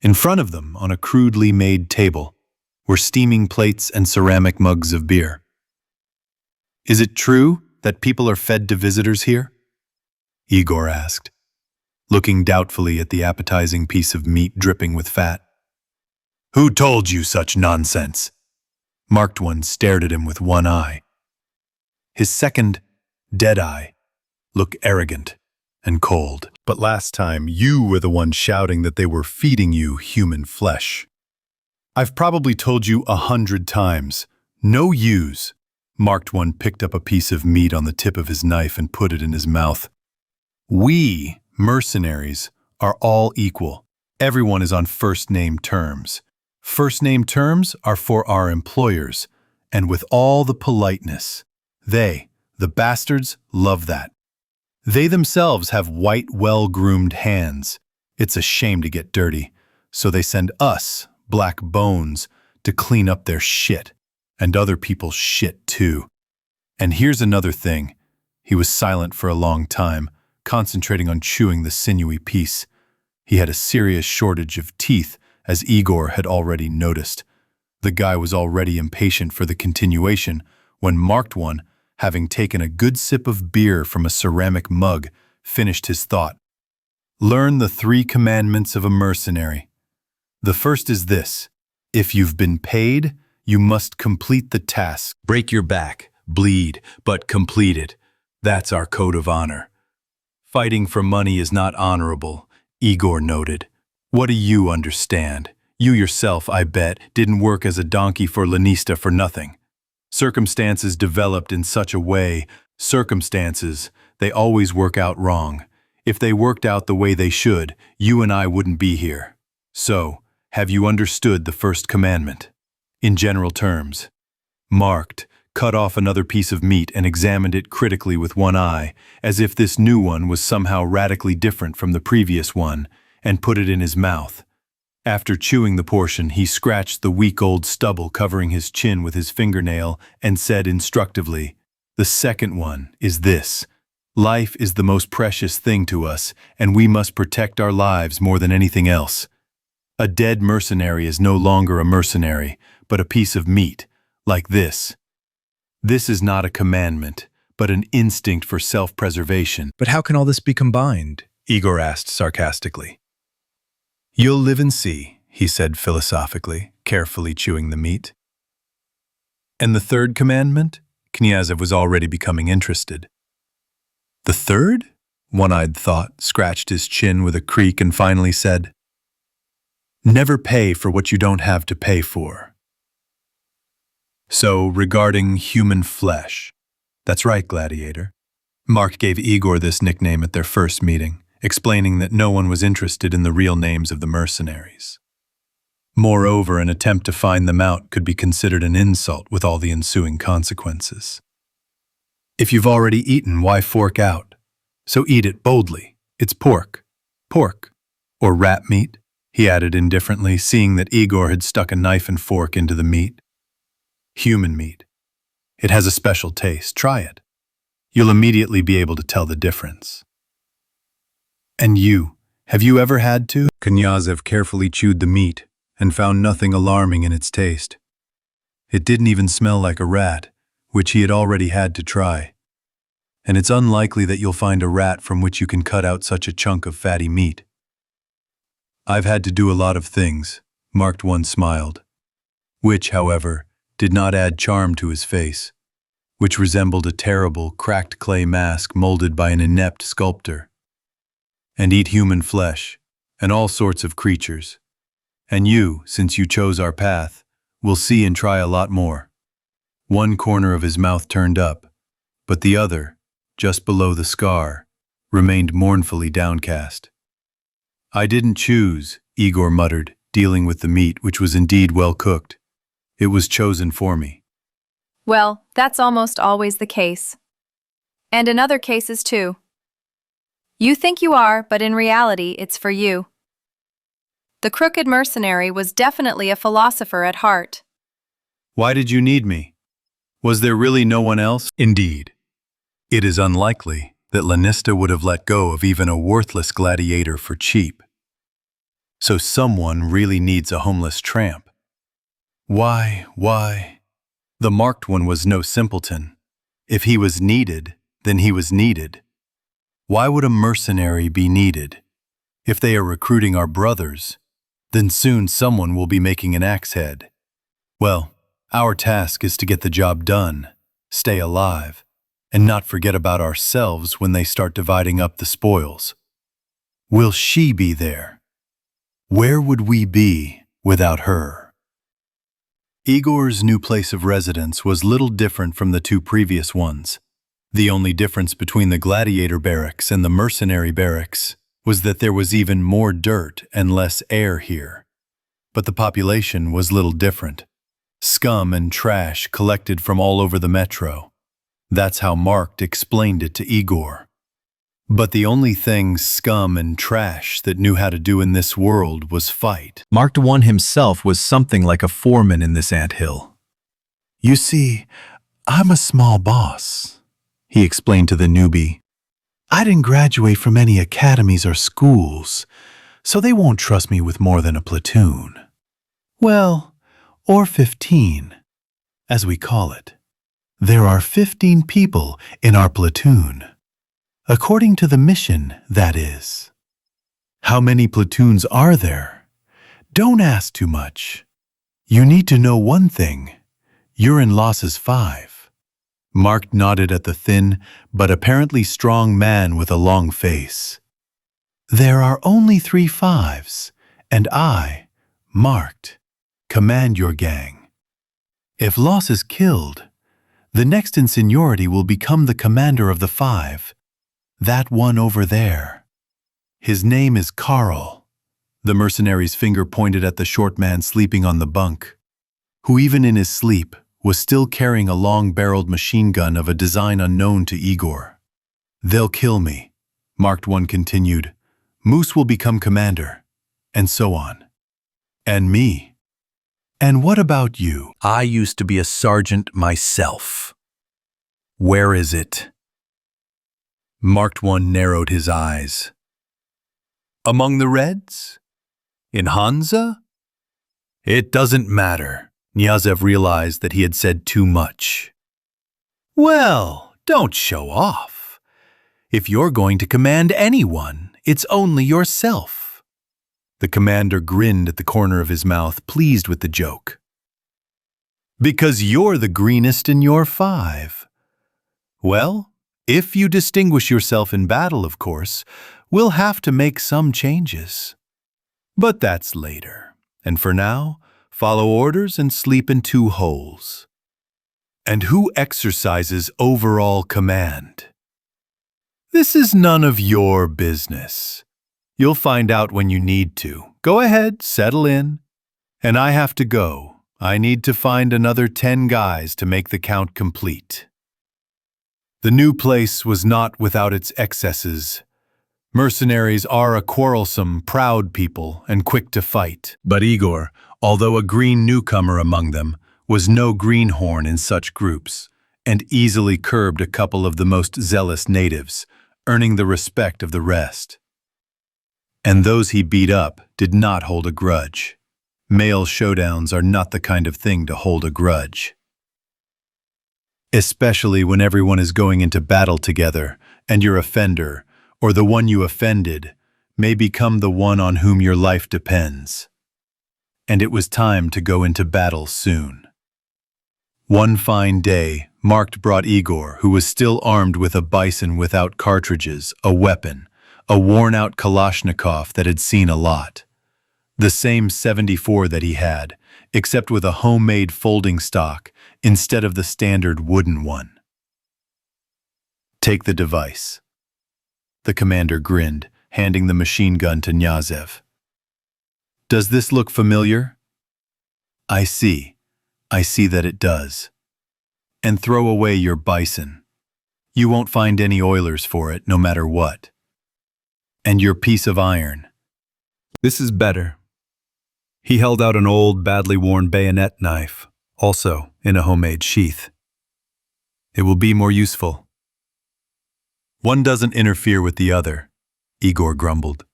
In front of them, on a crudely made table, were steaming plates and ceramic mugs of beer. "Is it true that people are fed to visitors here?" Igor asked, looking doubtfully at the appetizing piece of meat dripping with fat. "Who told you such nonsense?" Marked one stared at him with one eye. His second, dead eye, looked arrogant and cold. "But last time you were the one shouting that they were feeding you human flesh. I've probably told you 100 times. No use." Marked one picked up a piece of meat on the tip of his knife and put it in his mouth. "We, mercenaries, are all equal. Everyone is on first-name terms. First-name terms are for our employers, and with all the politeness. They, the bastards, love that. They themselves have white, well-groomed hands. It's a shame to get dirty, so they send us, black bones, to clean up their shit, and other people's shit too. And here's another thing." He was silent for a long time, concentrating on chewing the sinewy piece. He had a serious shortage of teeth, as Igor had already noticed. The guy was already impatient for the continuation when Marked One, having taken a good sip of beer from a ceramic mug, finished his thought. "Learn the 3 commandments of a mercenary. The first is this: if you've been paid, you must complete the task. Break your back, bleed, but complete it. That's our code of honor. Fighting for money is not honorable," Igor noted. "What do you understand? You yourself, I bet, didn't work as a donkey for Lanista for nothing. Circumstances developed in such a way, they always work out wrong. If they worked out the way they should, you and I wouldn't be here. So, have you understood the first commandment?" In general terms. Marked cut off another piece of meat and examined it critically with one eye, as if this new one was somehow radically different from the previous one, and put it in his mouth. After chewing the portion, he scratched the week-old stubble covering his chin with his fingernail and said instructively, "The second one is this: life is the most precious thing to us, and we must protect our lives more than anything else. A dead mercenary is no longer a mercenary, but a piece of meat, like this. This is not a commandment, but an instinct for self-preservation." But how can all this be combined? Igor asked sarcastically. "You'll live and see," he said philosophically, carefully chewing the meat. "And the third commandment?" Knyazev was already becoming interested. "The third?" One-Eyed Thought scratched his chin with a creak and finally said, "Never pay for what you don't have to pay for." "So, regarding human flesh." "That's right, gladiator. Mark gave Igor this nickname at their first meeting, explaining that no one was interested in the real names of the mercenaries. Moreover, an attempt to find them out could be considered an insult with all the ensuing consequences. If you've already eaten, why fork out? So eat it boldly. It's pork. Pork. Or rat meat, he added indifferently, seeing that Igor had stuck a knife and fork into the meat. Human meat. It has a special taste. Try it. You'll immediately be able to tell the difference. And you, have you ever had to? Knyazev carefully chewed the meat and found nothing alarming in its taste. It didn't even smell like a rat, which he had already had to try. And it's unlikely that you'll find a rat from which you can cut out such a chunk of fatty meat. I've had to do a lot of things, Marked One smiled, which, however, did not add charm to his face, which resembled a terrible, cracked clay mask molded by an inept sculptor. And eat human flesh, and all sorts of creatures. And you, since you chose our path, will see and try a lot more. One corner of his mouth turned up, but the other, just below the scar, remained mournfully downcast. I didn't choose, Igor muttered, dealing with the meat, which was indeed well cooked. It was chosen for me. Well, that's almost always the case. And in other cases too. You think you are, but in reality, it's for you. The crooked mercenary was definitely a philosopher at heart. Why did you need me? Was there really no one else? Indeed. It is unlikely that Lanista would have let go of even a worthless gladiator for cheap. So someone really needs a homeless tramp. Why? The Marked One was no simpleton. If he was needed, then he was needed. Why would a mercenary be needed? If they are recruiting our brothers, then soon someone will be making an axe head. Well, our task is to get the job done, stay alive, and not forget about ourselves when they start dividing up the spoils. Will she be there? Where would we be without her? Igor's new place of residence was little different from the two previous ones. The only difference between the gladiator barracks and the mercenary barracks was that there was even more dirt and less air here. But the population was little different. Scum and trash collected from all over the metro. That's how Marked explained it to Igor. But the only thing scum and trash that knew how to do in this world was fight. Marked One himself was something like a foreman in this anthill. You see, I'm a small boss, he explained to the newbie. I didn't graduate from any academies or schools, so they won't trust me with more than a platoon. Well, or 15, as we call it. There are 15 people in our platoon. According to the mission, that is. How many platoons are there? Don't ask too much. You need to know one thing. You're in losses 5. Marked nodded at the thin, but apparently strong man with a long face. There are only 3 5s, and I, Marked, command your gang. If Loss is killed, the next in seniority will become the commander of the 5, that one over there. His name is Karl. The mercenary's finger pointed at the short man sleeping on the bunk, who even in his sleep was still carrying a long-barreled machine gun of a design unknown to Igor. They'll kill me, Marked One continued. Moose will become commander, and so on. And me. And what about you? I used to be a sergeant myself. Where is it? Marked One narrowed his eyes. Among the Reds? In Hansa? It doesn't matter. Knyazev realized that he had said too much. Well, don't show off. If you're going to command anyone, it's only yourself. The commander grinned at the corner of his mouth, pleased with the joke. Because you're the greenest in your 5. Well, if you distinguish yourself in battle, of course, we'll have to make some changes. But that's later. And for now, follow orders and sleep in 2 holes. And who exercises overall command? This is none of your business. You'll find out when you need to. Go ahead, settle in. And I have to go. I need to find another 10 guys to make the count complete. The new place was not without its excesses. Mercenaries are a quarrelsome, proud people and quick to fight. But Igor, although a green newcomer among them, was no greenhorn in such groups, and easily curbed a couple of the most zealous natives, earning the respect of the rest. And those he beat up did not hold a grudge. Male showdowns are not the kind of thing to hold a grudge. Especially when everyone is going into battle together, and your offender, or the one you offended, may become the one on whom your life depends. And it was time to go into battle soon. One fine day, Mark brought Igor, who was still armed with a bison without cartridges, a weapon, a worn-out Kalashnikov that had seen a lot. The same 74 that he had, except with a homemade folding stock instead of the standard wooden one. Take the device. The commander grinned, handing the machine gun to Knyazev. Does this look familiar? I see that it does. And throw away your bison. You won't find any oilers for it, no matter what. And your piece of iron. This is better. He held out an old, badly worn bayonet knife, also in a homemade sheath. It will be more useful. One doesn't interfere with the other, Igor grumbled.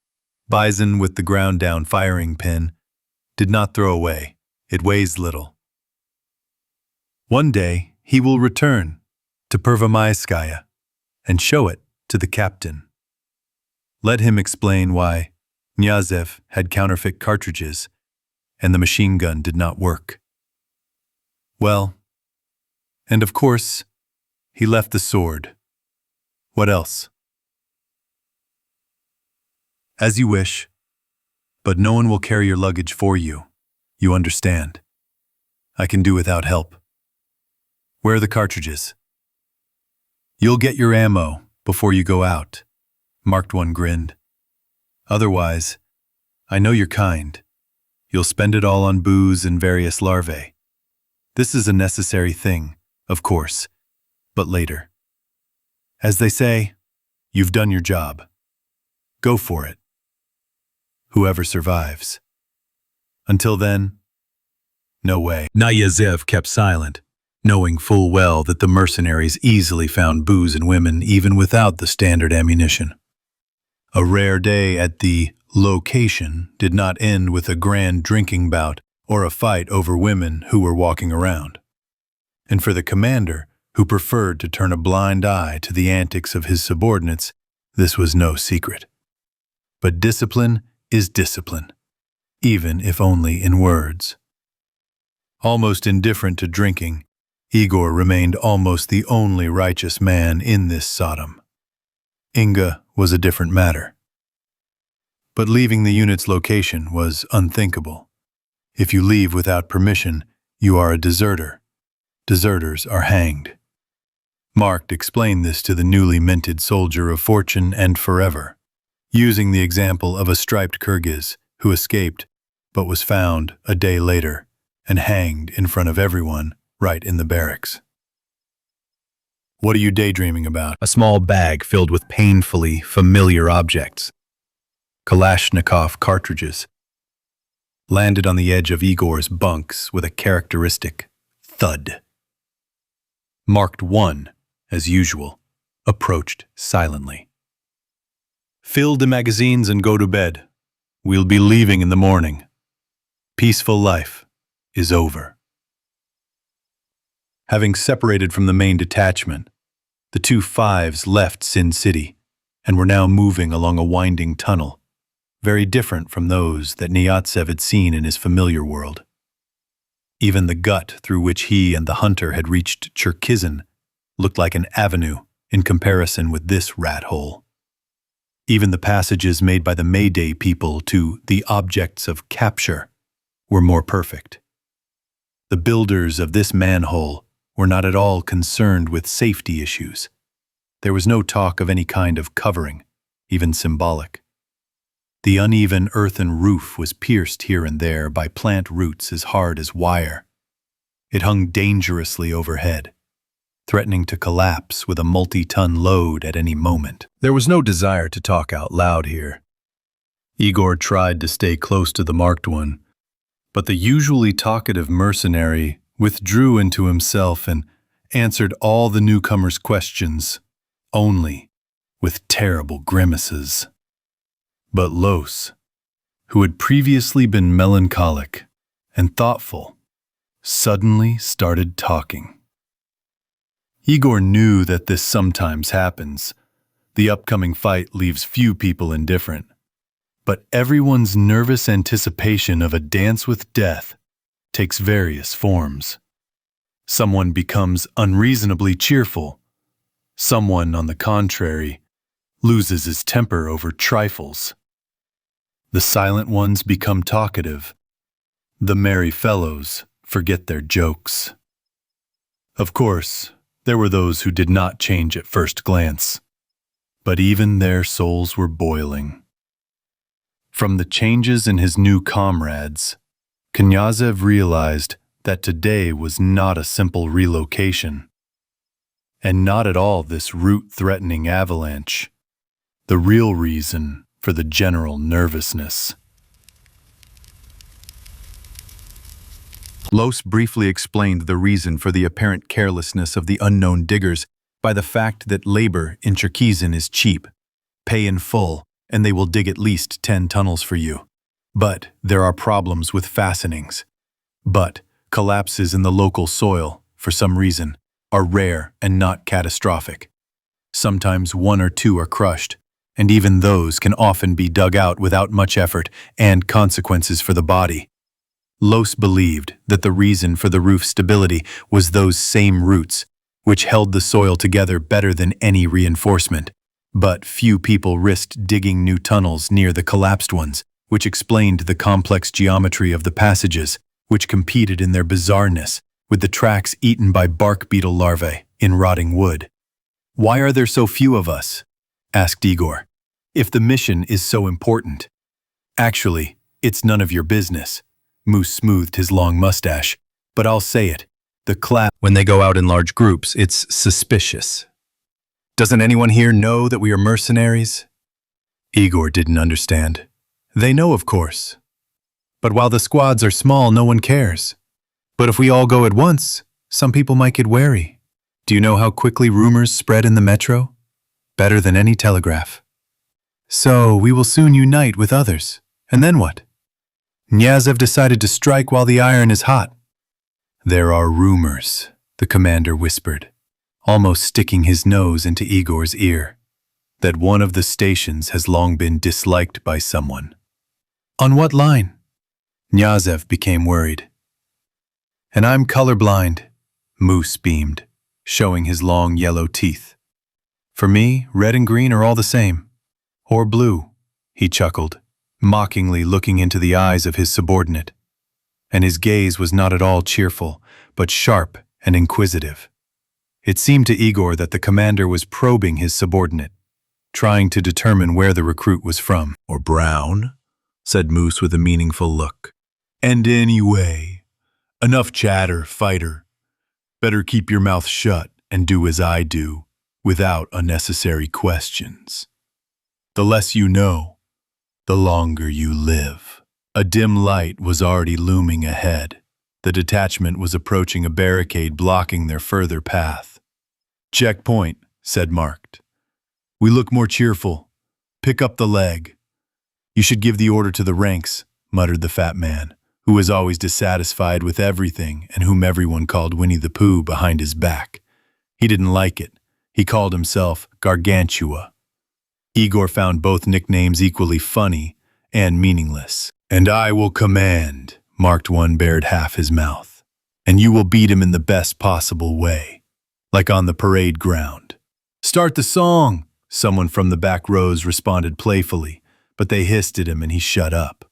Bison with the ground-down firing pin did not throw away. It weighs little. One day, he will return to Pervomaiskaya and show it to the captain. Let him explain why Knyazev had counterfeit cartridges and the machine gun did not work. Well, and of course, he left the sword. What else? As you wish, but no one will carry your luggage for you. You understand. I can do without help. Where are the cartridges? You'll get your ammo before you go out. Marked One grinned. Otherwise, I know you're kind. You'll spend it all on booze and various larvae. This is a necessary thing, of course, but later. As they say, you've done your job. Go for it. Whoever survives. Until then, no way. Knyazev kept silent, knowing full well that the mercenaries easily found booze and women even without the standard ammunition. A rare day at the location did not end with a grand drinking bout or a fight over women who were walking around. And for the commander, who preferred to turn a blind eye to the antics of his subordinates, this was no secret. But discipline is discipline, even if only in words. Almost indifferent to drinking, Igor remained almost the only righteous man in this Sodom. Inga was a different matter. But leaving the unit's location was unthinkable. If you leave without permission, you are a deserter. Deserters are hanged. Mark explained this to the newly minted soldier of fortune and forever, using the example of a striped Kyrgyz who escaped but was found a day later and hanged in front of everyone right in the barracks. What are you daydreaming about? A small bag filled with painfully familiar objects. Kalashnikov cartridges landed on the edge of Igor's bunks with a characteristic thud. Marked One, as usual, approached silently. Fill the magazines and go to bed. We'll be leaving in the morning. Peaceful life is over. Having separated from the main detachment, the two fives left Sin City and were now moving along a winding tunnel, very different from those that Knyazev had seen in his familiar world. Even the gut through which he and the hunter had reached Cherkizin looked like an avenue in comparison with this rat hole. Even the passages made by the Mayday people to the objects of capture were more perfect. The builders of this manhole were not at all concerned with safety issues. There was no talk of any kind of covering, even symbolic. The uneven earthen roof was pierced here and there by plant roots as hard as wire. It hung dangerously overhead, threatening to collapse with a multi-ton load at any moment. There was no desire to talk out loud here. Igor tried to stay close to the marked one, but the usually talkative mercenary withdrew into himself and answered all the newcomers' questions, only with terrible grimaces. But Los, who had previously been melancholic and thoughtful, suddenly started talking. Igor knew that this sometimes happens. The upcoming fight leaves few people indifferent. But everyone's nervous anticipation of a dance with death takes various forms. Someone becomes unreasonably cheerful. Someone, on the contrary, loses his temper over trifles. The silent ones become talkative. The merry fellows forget their jokes. Of course, there were those who did not change at first glance, but even their souls were boiling. From the changes in his new comrades, Knyazev realized that today was not a simple relocation, and not at all this root-threatening avalanche, the real reason for the general nervousness. Los briefly explained the reason for the apparent carelessness of the unknown diggers by the fact that labor in Cherkesien is cheap, pay in full, and they will dig at least 10 tunnels for you. But there are problems with fastenings. But collapses in the local soil, for some reason, are rare and not catastrophic. Sometimes 1 or 2 are crushed, and even those can often be dug out without much effort and consequences for the body. Los believed that the reason for the roof stability was those same roots, which held the soil together better than any reinforcement. But few people risked digging new tunnels near the collapsed ones, which explained the complex geometry of the passages, which competed in their bizarreness with the tracks eaten by bark beetle larvae in rotting wood. "Why are there so few of us?" asked Igor, "if the mission is so important." "Actually, it's none of your business." Moose smoothed his long mustache. "But I'll say it. When they go out in large groups, it's suspicious. Doesn't anyone here know that we are mercenaries?" Igor didn't understand. "They know, of course. But while the squads are small, no one cares. But if we all go at once, some people might get wary. Do you know how quickly rumors spread in the metro? Better than any telegraph. So we will soon unite with others. And then what? Knyazev decided to strike while the iron is hot." "There are rumors," the commander whispered, almost sticking his nose into Igor's ear, "that one of the stations has long been disliked by someone." "On what line?" Knyazev became worried. "And I'm colorblind," Moose beamed, showing his long yellow teeth. "For me, red and green are all the same. Or blue," he chuckled, mockingly looking into the eyes of his subordinate. And his gaze was not at all cheerful, but sharp and inquisitive. It seemed to Igor that the commander was probing his subordinate, trying to determine where the recruit was from. "Or brown," said Moose with a meaningful look. "And anyway, enough chatter, fighter. Better keep your mouth shut and do as I do, without unnecessary questions. The less you know, the longer you live." A dim light was already looming ahead. The detachment was approaching a barricade blocking their further path. "Checkpoint," said Marked. "We look more cheerful. Pick up the leg." "You should give the order to the ranks," muttered the fat man, who was always dissatisfied with everything and whom everyone called Winnie the Pooh behind his back. He didn't like it. He called himself Gargantua. Igor found both nicknames equally funny and meaningless. "And I will command," Marked One bared half his mouth, "and you will beat him in the best possible way, like on the parade ground." "Start the song," someone from the back rows responded playfully, but they hissed at him and he shut up.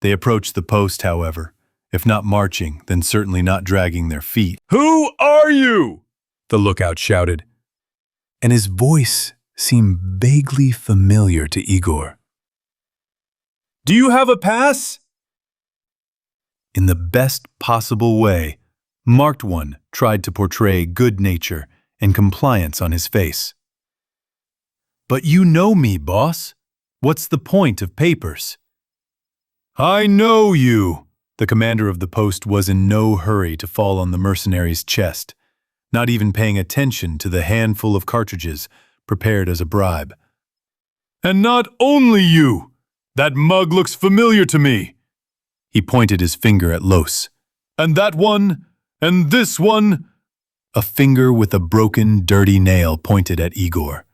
They approached the post, however, if not marching, then certainly not dragging their feet. Who are you? The lookout shouted. and his voice seemed vaguely familiar to Igor. Do you have a pass? In the best possible way, Marked One tried to portray good nature and compliance on his face. But you know me, boss. What's the point of papers? I know you. The commander of the post was in no hurry to fall on the mercenary's chest, not even paying attention to the handful of cartridges prepared as a bribe. And not only you. That mug looks familiar to me. He pointed his finger at Los. And that one, and this one. A finger with a broken, dirty nail pointed at Igor,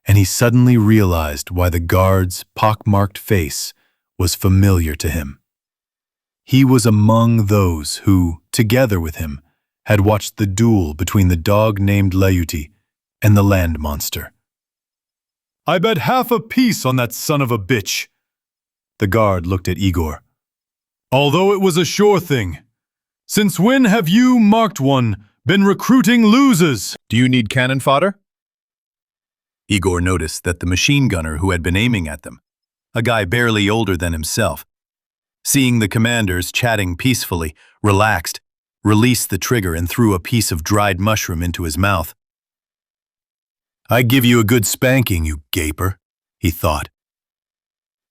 and he suddenly realized why the guard's pockmarked face was familiar to him. He was among those who, together with him, had watched the duel between the dog named Leuti and the land monster. I bet half a piece on that son of a bitch. The guard looked at Igor. Although it was a sure thing. Since when have you, Marked One, been recruiting losers? Do you need cannon fodder? Igor noticed that the machine gunner who had been aiming at them, a guy barely older than himself, seeing the commanders chatting peacefully, relaxed, released the trigger and threw a piece of dried mushroom into his mouth. I give you a good spanking, you gaper, he thought,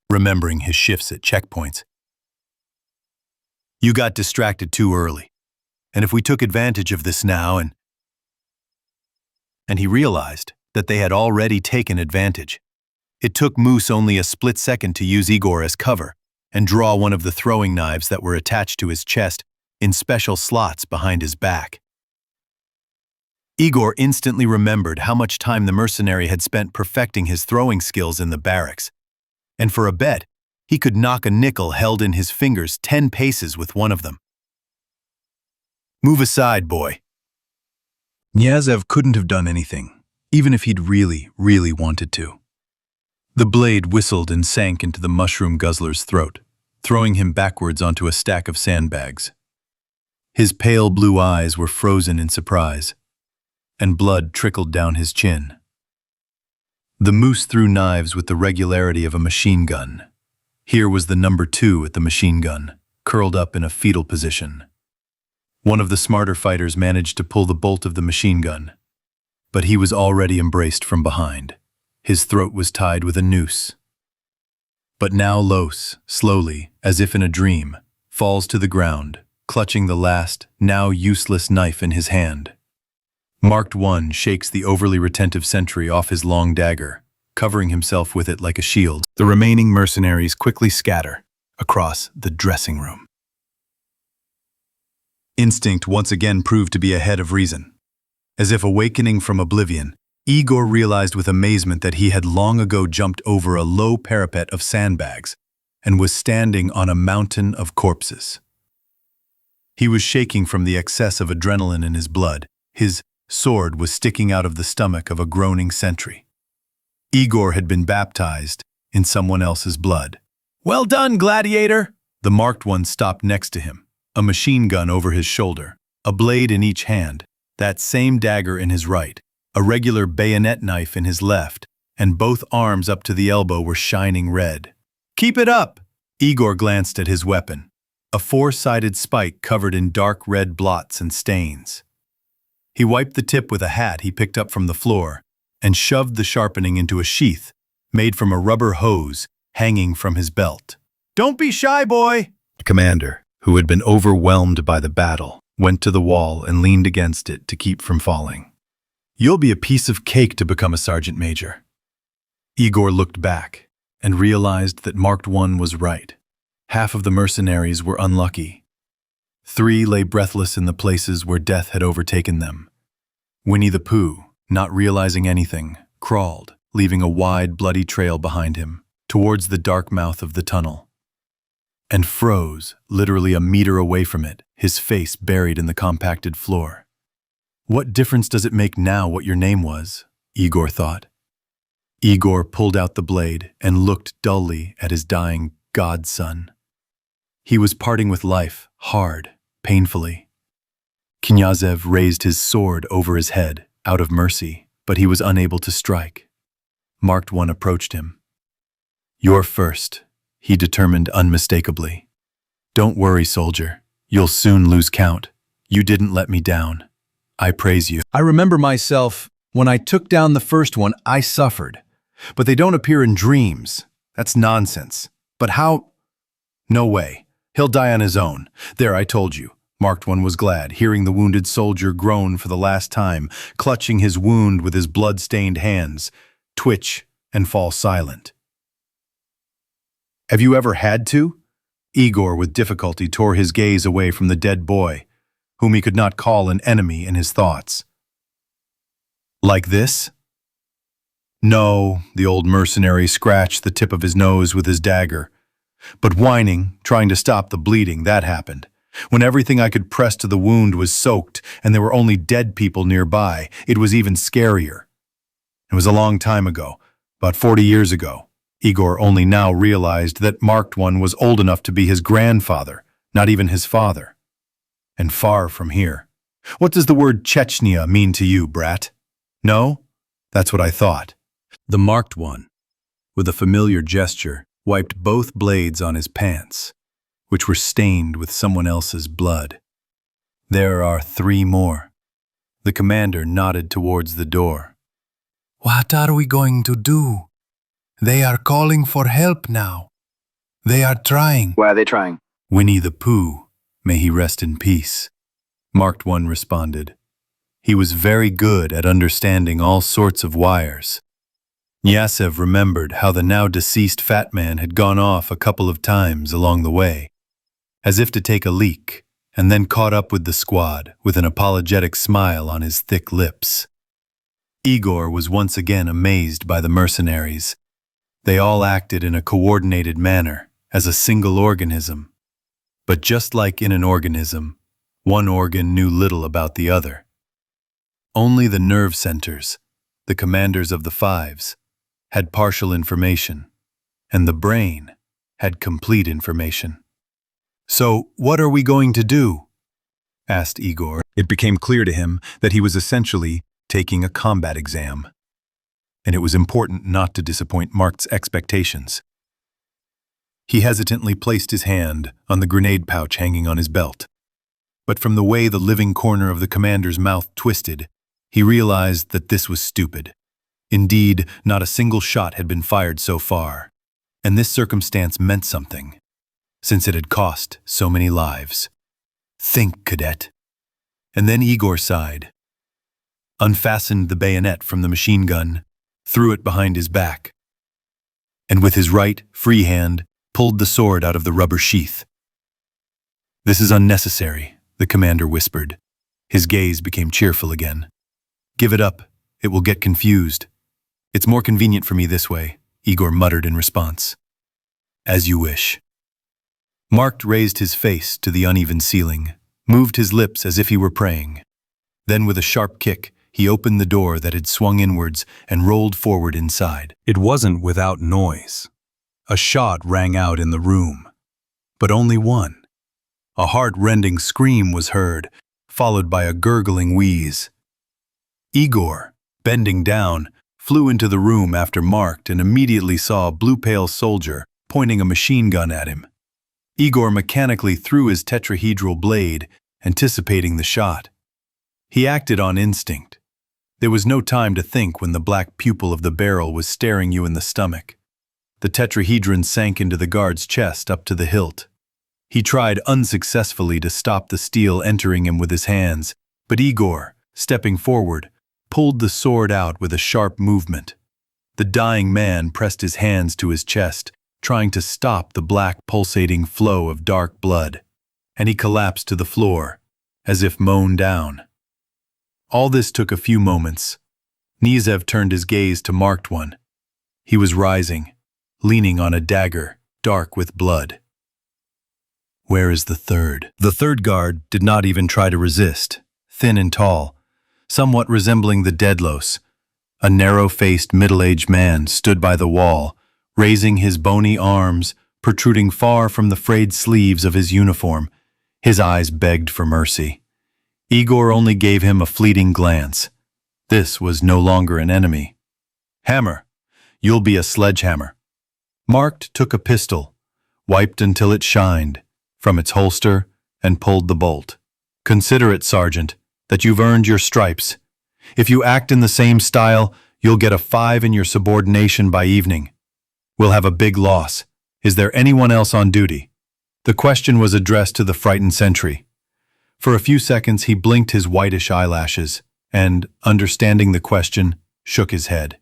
remembering his shifts at checkpoints. You got distracted too early, and if we took advantage of this now and he realized that they had already taken advantage. It took Moose only a split second to use Igor as cover and draw one of the throwing knives that were attached to his chest in special slots behind his back. Igor instantly remembered how much time the mercenary had spent perfecting his throwing skills in the barracks, and for a bet, he could knock a nickel held in his fingers 10 paces with one of them. Move aside, boy. Knyazev couldn't have done anything, even if he'd really, really wanted to. The blade whistled and sank into the mushroom guzzler's throat, throwing him backwards onto a stack of sandbags. His pale blue eyes were frozen in surprise, and blood trickled down his chin. The moose threw knives with the regularity of a machine gun. Here was the number 2 at the machine gun, curled up in a fetal position. One of the smarter fighters managed to pull the bolt of the machine gun, but he was already embraced from behind. His throat was tied with a noose. But now Los, slowly, as if in a dream, falls to the ground, clutching the last, now useless knife in his hand. Marked One shakes the overly retentive sentry off his long dagger, covering himself with it like a shield. The remaining mercenaries quickly scatter across the dressing room. Instinct once again proved to be ahead of reason. As if awakening from oblivion, Igor realized with amazement that he had long ago jumped over a low parapet of sandbags and was standing on a mountain of corpses. He was shaking from the excess of adrenaline in his blood. His sword was sticking out of the stomach of a groaning sentry. Igor had been baptized in someone else's blood. "Well done, gladiator!" The Marked One stopped next to him, a machine gun over his shoulder, a blade in each hand, that same dagger in his right, a regular bayonet knife in his left, and both arms up to the elbow were shining red. "Keep it up!" Igor glanced at his weapon, a 4-sided spike covered in dark red blots and stains. He wiped the tip with a hat he picked up from the floor and shoved the sharpening into a sheath made from a rubber hose hanging from his belt. "Don't be shy, boy!" The commander, who had been overwhelmed by the battle, went to the wall and leaned against it to keep from falling. "You'll be a piece of cake to become a sergeant major." Igor looked back and realized that Marked One was right. Half of the mercenaries were unlucky. 3 lay breathless in the places where death had overtaken them. Winnie the Pooh, not realizing anything, crawled, leaving a wide, bloody trail behind him, towards the dark mouth of the tunnel, and froze, literally a meter away from it, his face buried in the compacted floor. What difference does it make now what your name was? Igor thought. Igor pulled out the blade and looked dully at his dying godson. He was parting with life, hard, painfully. Knyazev raised his sword over his head, out of mercy, but he was unable to strike. Marked One approached him. "You're first," he determined unmistakably. "Don't worry, soldier. You'll soon lose count. You didn't let me down. I praise you." I remember myself, when I took down the first one, I suffered. But they don't appear in dreams. That's nonsense. But how? No way. He'll die on his own. There, I told you. Marked One was glad, hearing the wounded soldier groan for the last time, clutching his wound with his blood-stained hands, twitch and fall silent. "Have you ever had to?" Igor with difficulty tore his gaze away from the dead boy, whom he could not call an enemy in his thoughts. "Like this?" "No," the old mercenary scratched the tip of his nose with his dagger. "But whining, trying to stop the bleeding, that happened. When everything I could press to the wound was soaked and there were only dead people nearby, it was even scarier. It was a long time ago, about 40 years ago. Igor only now realized that Marked One was old enough to be his grandfather, not even his father. And far from here. What does the word Chechnya mean to you, brat? No? That's what I thought." The Marked One, with a familiar gesture, wiped both blades on his pants, which were stained with someone else's blood. "There are 3 more. The commander nodded towards the door. "What are we going to do? They are calling for help now. They are trying." Why are they trying? "Winnie the Pooh, may he rest in peace," Marked One responded. He was very good at understanding all sorts of wires. Knyazev remembered how the now deceased fat man had gone off a couple of times along the way, as if to take a leak, and then caught up with the squad with an apologetic smile on his thick lips. Igor was once again amazed by the mercenaries. They all acted in a coordinated manner, as a single organism. But just like in an organism, one organ knew little about the other. Only the nerve centers, the commanders of the fives, had partial information, and the brain had complete information. "So, what are we going to do?" asked Igor. It became clear to him that he was essentially taking a combat exam, and it was important not to disappoint Marked's expectations. He hesitantly placed his hand on the grenade pouch hanging on his belt. But from the way the living corner of the commander's mouth twisted, he realized that this was stupid. Indeed, not a single shot had been fired so far, and this circumstance meant something, since it had cost so many lives. "Think, cadet." And then Igor sighed, unfastened the bayonet from the machine gun, threw it behind his back, and with his right, free hand, pulled the sword out of the rubber sheath. "This is unnecessary," the commander whispered. His gaze became cheerful again. "Give it up. It will get confused." "It's more convenient for me this way," Igor muttered in response. "As you wish." Marked raised his face to the uneven ceiling, moved his lips as if he were praying. Then with a sharp kick, he opened the door that had swung inwards and rolled forward inside. It wasn't without noise. A shot rang out in the room, but only one. A heart-rending scream was heard, followed by a gurgling wheeze. Igor, bending down, flew into the room after Marked and immediately saw a blue-pale soldier pointing a machine gun at him. Igor mechanically threw his tetrahedral blade, anticipating the shot. He acted on instinct. There was no time to think when the black pupil of the barrel was staring you in the stomach. The tetrahedron sank into the guard's chest up to the hilt. He tried unsuccessfully to stop the steel entering him with his hands, but Igor, stepping forward, pulled the sword out with a sharp movement. The dying man pressed his hands to his chest, trying to stop the black pulsating flow of dark blood, and he collapsed to the floor, as if mown down. All this took a few moments. Knyazev turned his gaze to Marked One. He was rising, leaning on a dagger, dark with blood. "Where is the third?" The third guard did not even try to resist, thin and tall, somewhat resembling the Dedlos. A narrow-faced, middle-aged man stood by the wall, raising his bony arms, protruding far from the frayed sleeves of his uniform. His eyes begged for mercy. Igor only gave him a fleeting glance. This was no longer an enemy. Hammer, you'll be a sledgehammer. Marked took a pistol, wiped until it shined, from its holster and pulled the bolt. Consider it, Sergeant, that you've earned your stripes. If you act in the same style, you'll get a 5 in your subordination by evening. We'll have a big loss. Is there anyone else on duty? The question was addressed to the frightened sentry. For a few seconds he blinked his whitish eyelashes and, understanding the question, shook his head.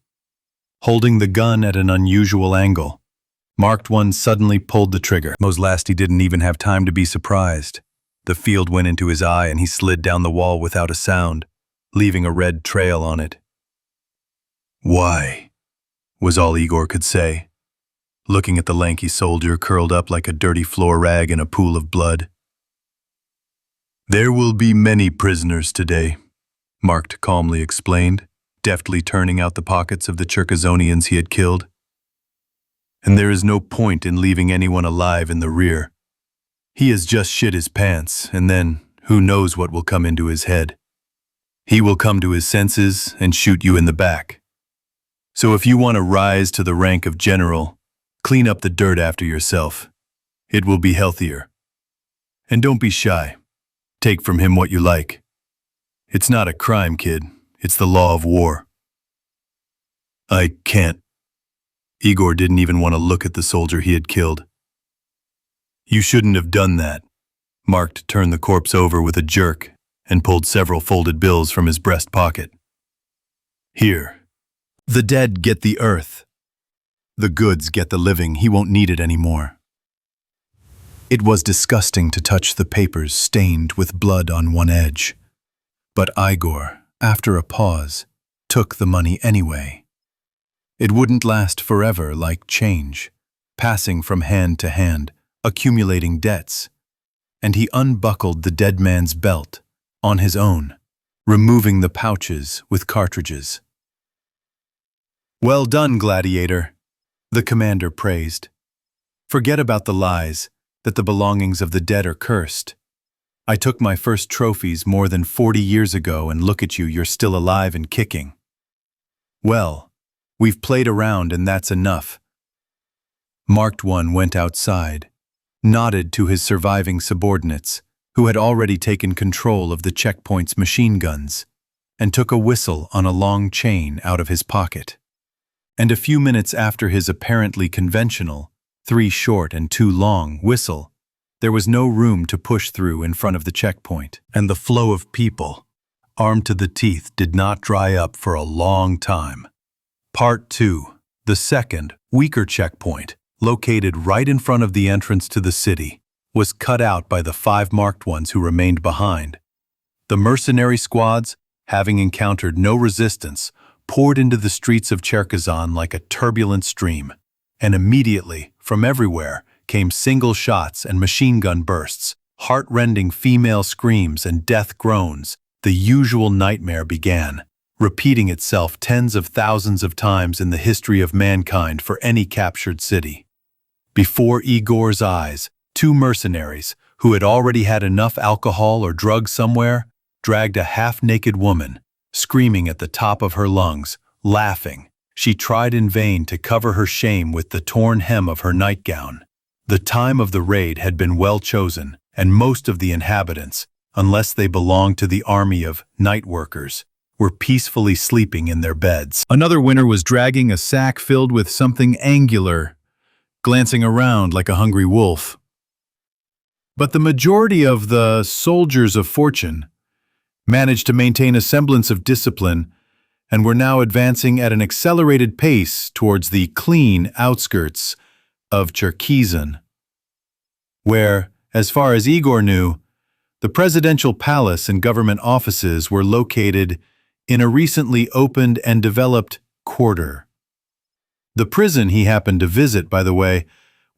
Holding the gun at an unusual angle, Marked One suddenly pulled the trigger. Moslasty didn't even have time to be surprised. The field went into his eye and he slid down the wall without a sound, leaving a red trail on it. "Why?" was all Igor could say, looking at the lanky soldier curled up like a dirty floor rag in a pool of blood. "There will be many prisoners today," Marked calmly explained, deftly turning out the pockets of the Cherkasonians he had killed. "And there is no point in leaving anyone alive in the rear. He has just shit his pants, and then who knows what will come into his head. He will come to his senses and shoot you in the back. So if you want to rise to the rank of general, clean up the dirt after yourself. It will be healthier. And don't be shy. Take from him what you like. It's not a crime, kid. It's the law of war." "I can't." Igor didn't even want to look at the soldier he had killed. "You shouldn't have done that." Marked turned the corpse over with a jerk and pulled several folded bills from his breast pocket. "Here. The dead get the earth. The goods get the living. He won't need it anymore." It was disgusting to touch the papers stained with blood on one edge. But Igor, after a pause, took the money anyway. It wouldn't last forever like change, passing from hand to hand, accumulating debts. And he unbuckled the dead man's belt, on his own, removing the pouches with cartridges. "Well done, gladiator," the commander praised. "Forget about the lies, that the belongings of the dead are cursed. I took my first trophies more than 40 years ago, and look at you, you're still alive and kicking. Well, we've played around and that's enough." Marked One went outside, nodded to his surviving subordinates, who had already taken control of the checkpoint's machine guns, and took a whistle on a long chain out of his pocket. And a few minutes after his apparently conventional, 3 short and 2 long, whistle, there was no room to push through in front of the checkpoint, and the flow of people, armed to the teeth, did not dry up for a long time. Part 2, the second, weaker checkpoint, located right in front of the entrance to the city, was cut out by the 5 marked ones who remained behind. The mercenary squads, having encountered no resistance, poured into the streets of Cherkasy like a turbulent stream, and immediately, from everywhere, came single shots and machine gun bursts, heart-rending female screams and death groans. The usual nightmare began, repeating itself tens of thousands of times in the history of mankind for any captured city. Before Igor's eyes, 2 mercenaries, who had already had enough alcohol or drugs somewhere, dragged a half-naked woman, screaming at the top of her lungs, laughing. She tried in vain to cover her shame with the torn hem of her nightgown. The time of the raid had been well chosen, and most of the inhabitants, unless they belonged to the army of night workers, were peacefully sleeping in their beds. Another winner was dragging a sack filled with something angular, glancing around like a hungry wolf. But the majority of the soldiers of fortune managed to maintain a semblance of discipline and were now advancing at an accelerated pace towards the clean outskirts of Cherkasy, where, as far as Igor knew, the presidential palace and government offices were located in a recently opened and developed quarter. The prison he happened to visit, by the way,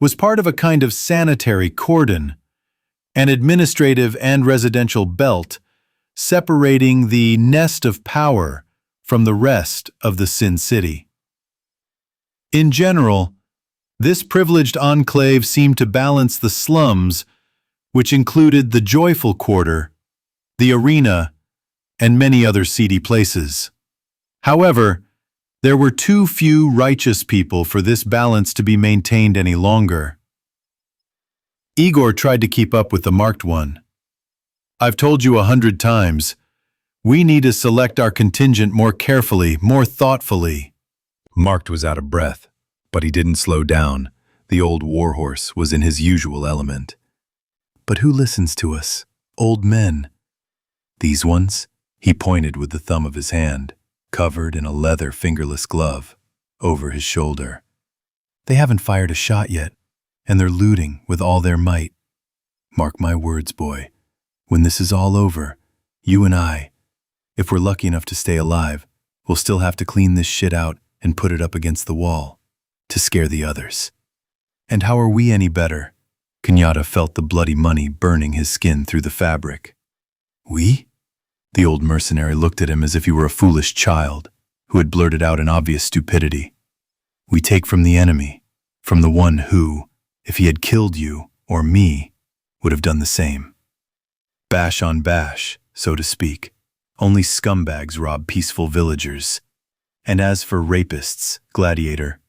was part of a kind of sanitary cordon, an administrative and residential belt separating the nest of power from the rest of the Sin City. In general, this privileged enclave seemed to balance the slums, which included the joyful quarter, the arena, and many other seedy places. However, there were too few righteous people for this balance to be maintained any longer. Igor tried to keep up with the marked one. I've told you 100 times, we need to select our contingent more carefully, more thoughtfully. Marked was out of breath, but he didn't slow down. The old warhorse was in his usual element. But who listens to us? Old men. These ones? He pointed with the thumb of his hand, covered in a leather fingerless glove, over his shoulder. They haven't fired a shot yet, and they're looting with all their might. Mark my words, boy. When this is all over, you and I, if we're lucky enough to stay alive, we'll still have to clean this shit out and put it up against the wall, to scare the others. And how are we any better? Knyazev felt the bloody money burning his skin through the fabric. We? The old mercenary looked at him as if he were a foolish child who had blurted out an obvious stupidity. We take from the enemy, from the one who, if he had killed you or me, would have done the same. Bash on bash, so to speak. Only scumbags rob peaceful villagers. And as for rapists, gladiator,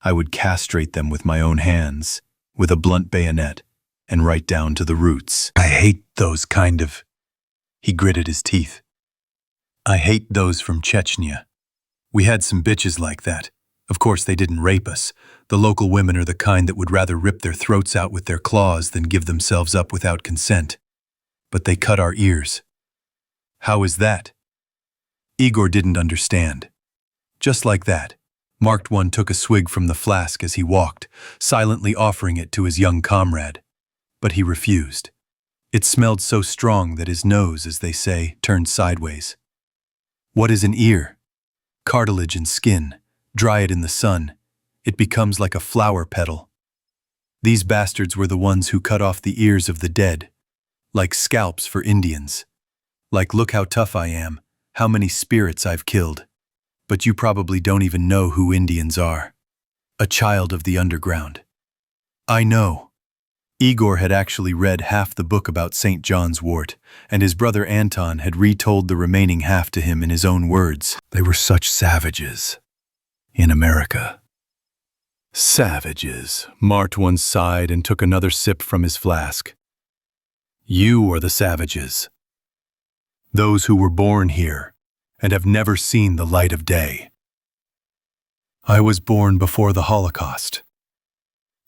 I would castrate them with my own hands, with a blunt bayonet, and right down to the roots. I hate those kind of... He gritted his teeth. I hate those from Chechnya. We had some bitches like that. Of course, they didn't rape us. The local women are the kind that would rather rip their throats out with their claws than give themselves up without consent. But they cut our ears. How is that? Igor didn't understand. Just like that, Marked One took a swig from the flask as he walked, silently offering it to his young comrade. But he refused. It smelled so strong that his nose, as they say, turned sideways. What is an ear? Cartilage and skin. Dry it in the sun. It becomes like a flower petal. These bastards were the ones who cut off the ears of the dead, like scalps for Indians. Like, look how tough I am, how many spirits I've killed. But you probably don't even know who Indians are. A child of the underground. I know. Igor had actually read half the book about St. John's wort, and his brother Anton had retold the remaining half to him in his own words. They were such savages. In America. Savages, Marked One sighed and took another sip from his flask. You are the savages. Those who were born here and have never seen the light of day. I was born before the Holocaust.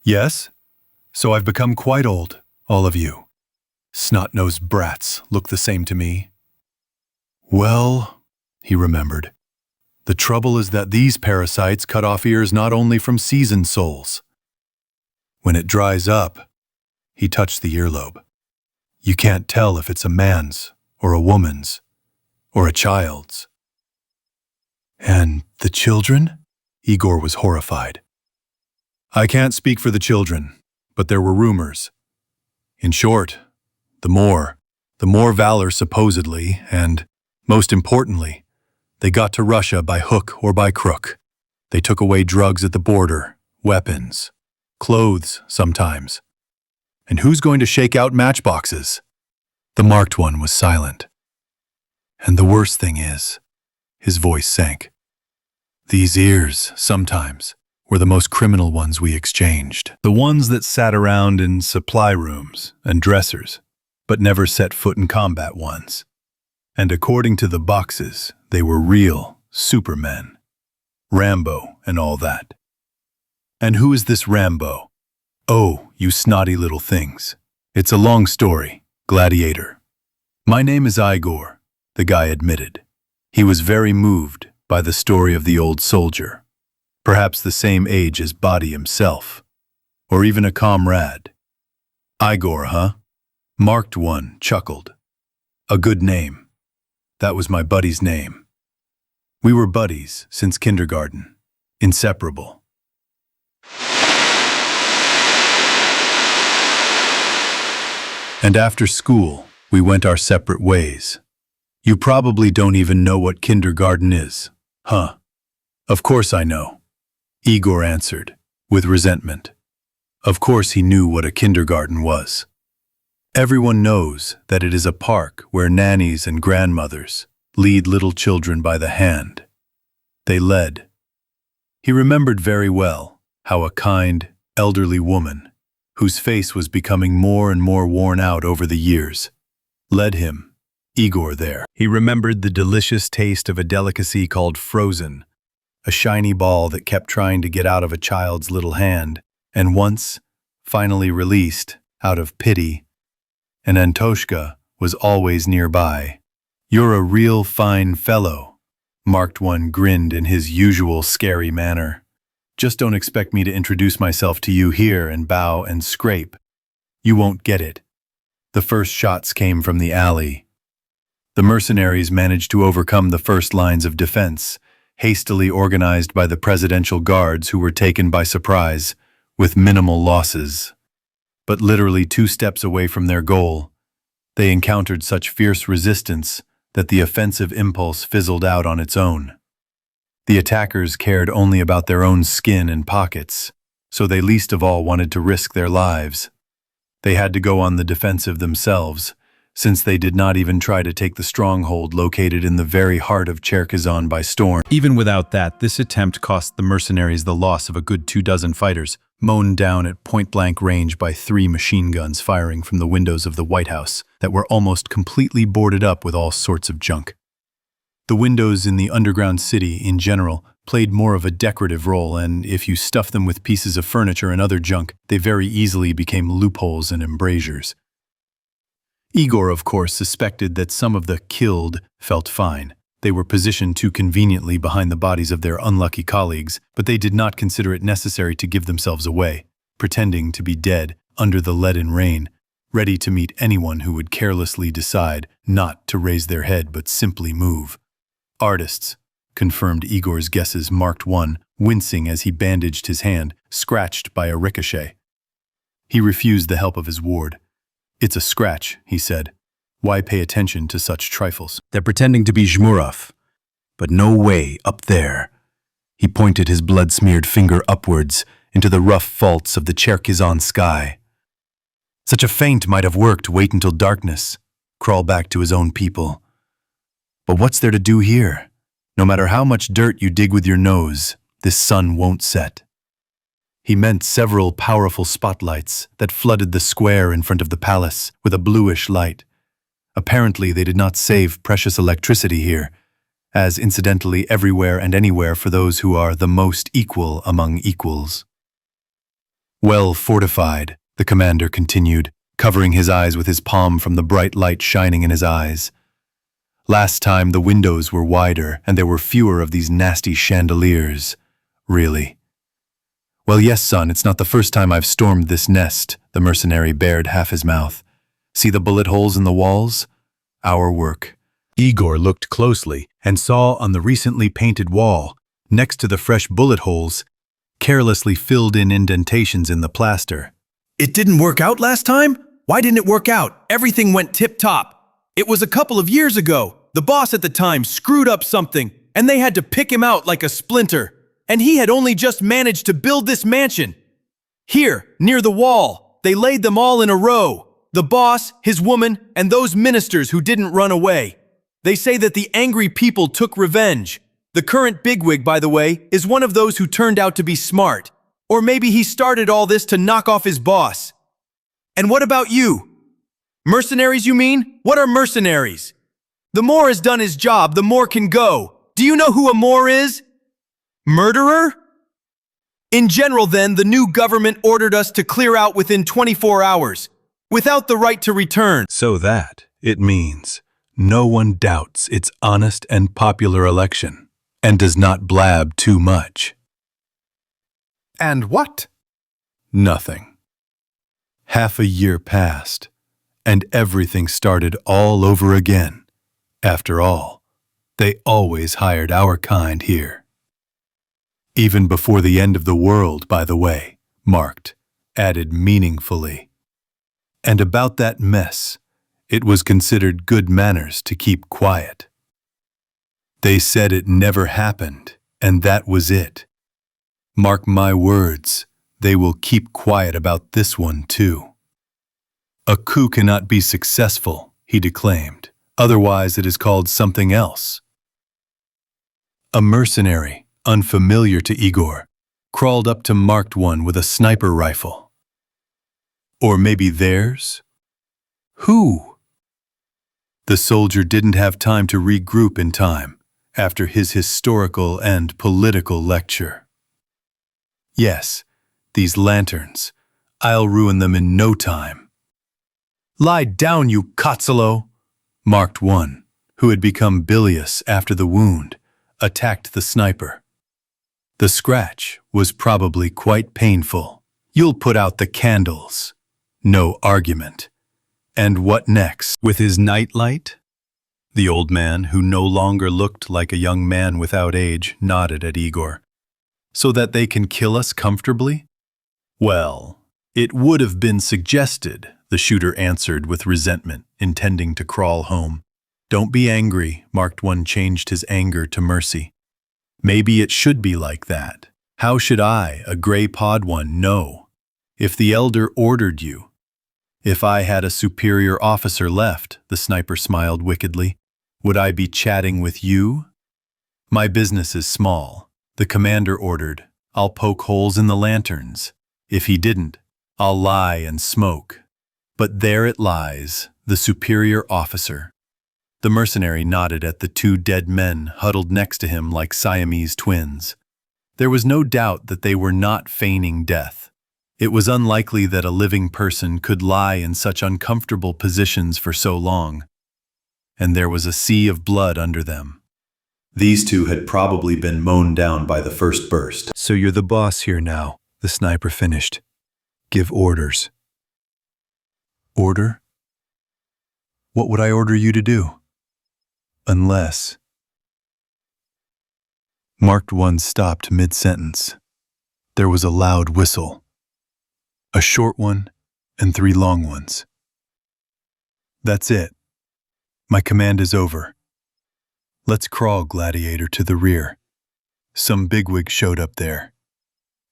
Yes, so I've become quite old, all of you. Snot-nosed brats look the same to me. Well, he remembered, the trouble is that these parasites cut off ears not only from seasoned souls. When it dries up, he touched the earlobe. You can't tell if it's a man's or a woman's or a child's. And the children? Igor was horrified. I can't speak for the children, but there were rumors. In short, the more valor supposedly, and, most importantly, they got to Russia by hook or by crook. They took away drugs at the border, weapons, clothes sometimes. And who's going to shake out matchboxes? The Marked One was silent. And the worst thing is, his voice sank. These ears, sometimes, were the most criminal ones we exchanged. The ones that sat around in supply rooms and dressers, but never set foot in combat ones. And according to the boxes, they were real supermen. Rambo and all that. And who is this Rambo? Oh, you snotty little things. It's a long story, gladiator. My name is Igor, the guy admitted. He was very moved by the story of the old soldier, perhaps the same age as Batya himself, or even a comrade. Igor, huh? Marked One chuckled. A good name. That was my buddy's name. We were buddies since kindergarten, inseparable. And after school, we went our separate ways. You probably don't even know what kindergarten is, huh? Of course I know, Igor answered, with resentment. Of course he knew what a kindergarten was. Everyone knows that it is a park where nannies and grandmothers lead little children by the hand, They led. He remembered very well how a kind, elderly woman, whose face was becoming more and more worn out over the years, led him, Igor, there. He remembered the delicious taste of a delicacy called frozen, a shiny ball that kept trying to get out of a child's little hand, and once, finally released, out of pity, and Antoshka was always nearby. "You're a real fine fellow," Marked One grinned in his usual scary manner. "Just don't expect me to introduce myself to you here and bow and scrape. You won't get it." The first shots came from the alley. The mercenaries managed to overcome the first lines of defense, hastily organized by the presidential guards who were taken by surprise, with minimal losses. But literally 2 steps away from their goal, they encountered such fierce resistance that the offensive impulse fizzled out on its own. The attackers cared only about their own skin and pockets, so they least of all wanted to risk their lives. They had to go on the defensive themselves, since they did not even try to take the stronghold located in the very heart of Cherkizon by storm. Even without that, this attempt cost the mercenaries the loss of a good 24 fighters, mown down at point-blank range by 3 machine guns firing from the windows of the White House that were almost completely boarded up with all sorts of junk. The windows in the underground city, in general, played more of a decorative role, and if you stuffed them with pieces of furniture and other junk, they very easily became loopholes and embrasures. Igor, of course, suspected that some of the killed felt fine. They were positioned too conveniently behind the bodies of their unlucky colleagues, but they did not consider it necessary to give themselves away, pretending to be dead under the leaden rain, ready to meet anyone who would carelessly decide not to raise their head but simply move. "Artists," confirmed Igor's guesses. Marked One, wincing as he bandaged his hand, scratched by a ricochet. He refused the help of his ward. "It's a scratch," he said. "Why pay attention to such trifles? They're pretending to be Zhmurov, but no way up there." He pointed his blood-smeared finger upwards into the rough vaults of the Cherkizon sky. "Such a feint might have worked. Wait until darkness, crawl back to his own people. But what's there to do here? No matter how much dirt you dig with your nose, this sun won't set." He meant several powerful spotlights that flooded the square in front of the palace with a bluish light. Apparently, they did not save precious electricity here, as incidentally everywhere and anywhere for those who are the most equal among equals. "Well fortified," the commander continued, covering his eyes with his palm from the bright light shining in his eyes. "Last time the windows were wider and there were fewer of these nasty chandeliers. Really." "Well, yes, son, it's not the first time I've stormed this nest," the mercenary bared half his mouth. "See the bullet holes in the walls? Our work." Igor looked closely and saw on the recently painted wall, next to the fresh bullet holes, carelessly filled in indentations in the plaster. "It didn't work out last time? Why didn't it work out? Everything went tip-top. It was a couple of years ago. The boss at the time screwed up something, and they had to pick him out like a splinter. And he had only just managed to build this mansion. Here, near the wall, they laid them all in a row. The boss, his woman, and those ministers who didn't run away. They say that the angry people took revenge. The current bigwig, by the way, is one of those who turned out to be smart. Or maybe he started all this to knock off his boss. And what about you? Mercenaries, you mean? What are mercenaries? The Moor has done his job, the Moor can go. Do you know who a Moor is? Murderer? In general, then, the new government ordered us to clear out within 24 hours, without the right to return. So that, it means, no one doubts its honest and popular election, and does not blab too much. And what? Nothing. Half a year passed, and everything started all over again. After all, they always hired our kind here. Even before the end of the world, by the way, Marked, added meaningfully. And about that mess, it was considered good manners to keep quiet. They said it never happened, and that was it. Mark my words, they will keep quiet about this one too. A coup cannot be successful, he declaimed. Otherwise it is called something else. A mercenary, unfamiliar to Igor, crawled up to marked one with a sniper rifle. Or maybe theirs? Who? The soldier didn't have time to regroup in time after his historical and political lecture. Yes, these lanterns, I'll ruin them in no time. Lie down, you Kotzelo! Marked one, who had become bilious after the wound, attacked the sniper. The scratch was probably quite painful. You'll put out the candles. No argument. And what next? With his nightlight? The old man, who no longer looked like a young man without age, nodded at Igor. So that they can kill us comfortably? Well, it would have been suggested, the shooter answered with resentment, intending to crawl home. Don't be angry, Marked One changed his anger to mercy. Maybe it should be like that. How should I, a gray pod one, know? If the elder ordered you. If I had a superior officer left, the sniper smiled wickedly, would I be chatting with you? My business is small. The commander ordered, I'll poke holes in the lanterns. If he didn't, I'll lie and smoke. But there it lies, the superior officer. The mercenary nodded at the two dead men huddled next to him like Siamese twins. There was no doubt that they were not feigning death. It was unlikely that a living person could lie in such uncomfortable positions for so long. And there was a sea of blood under them. These two had probably been mown down by the first burst. So you're the boss here now, the sniper finished. Give orders. Order? What would I order you to do? Unless... Marked One stopped mid-sentence. There was a loud whistle. A short one and 3 long ones. That's it. My command is over. Let's crawl, gladiator, to the rear. Some bigwig showed up there.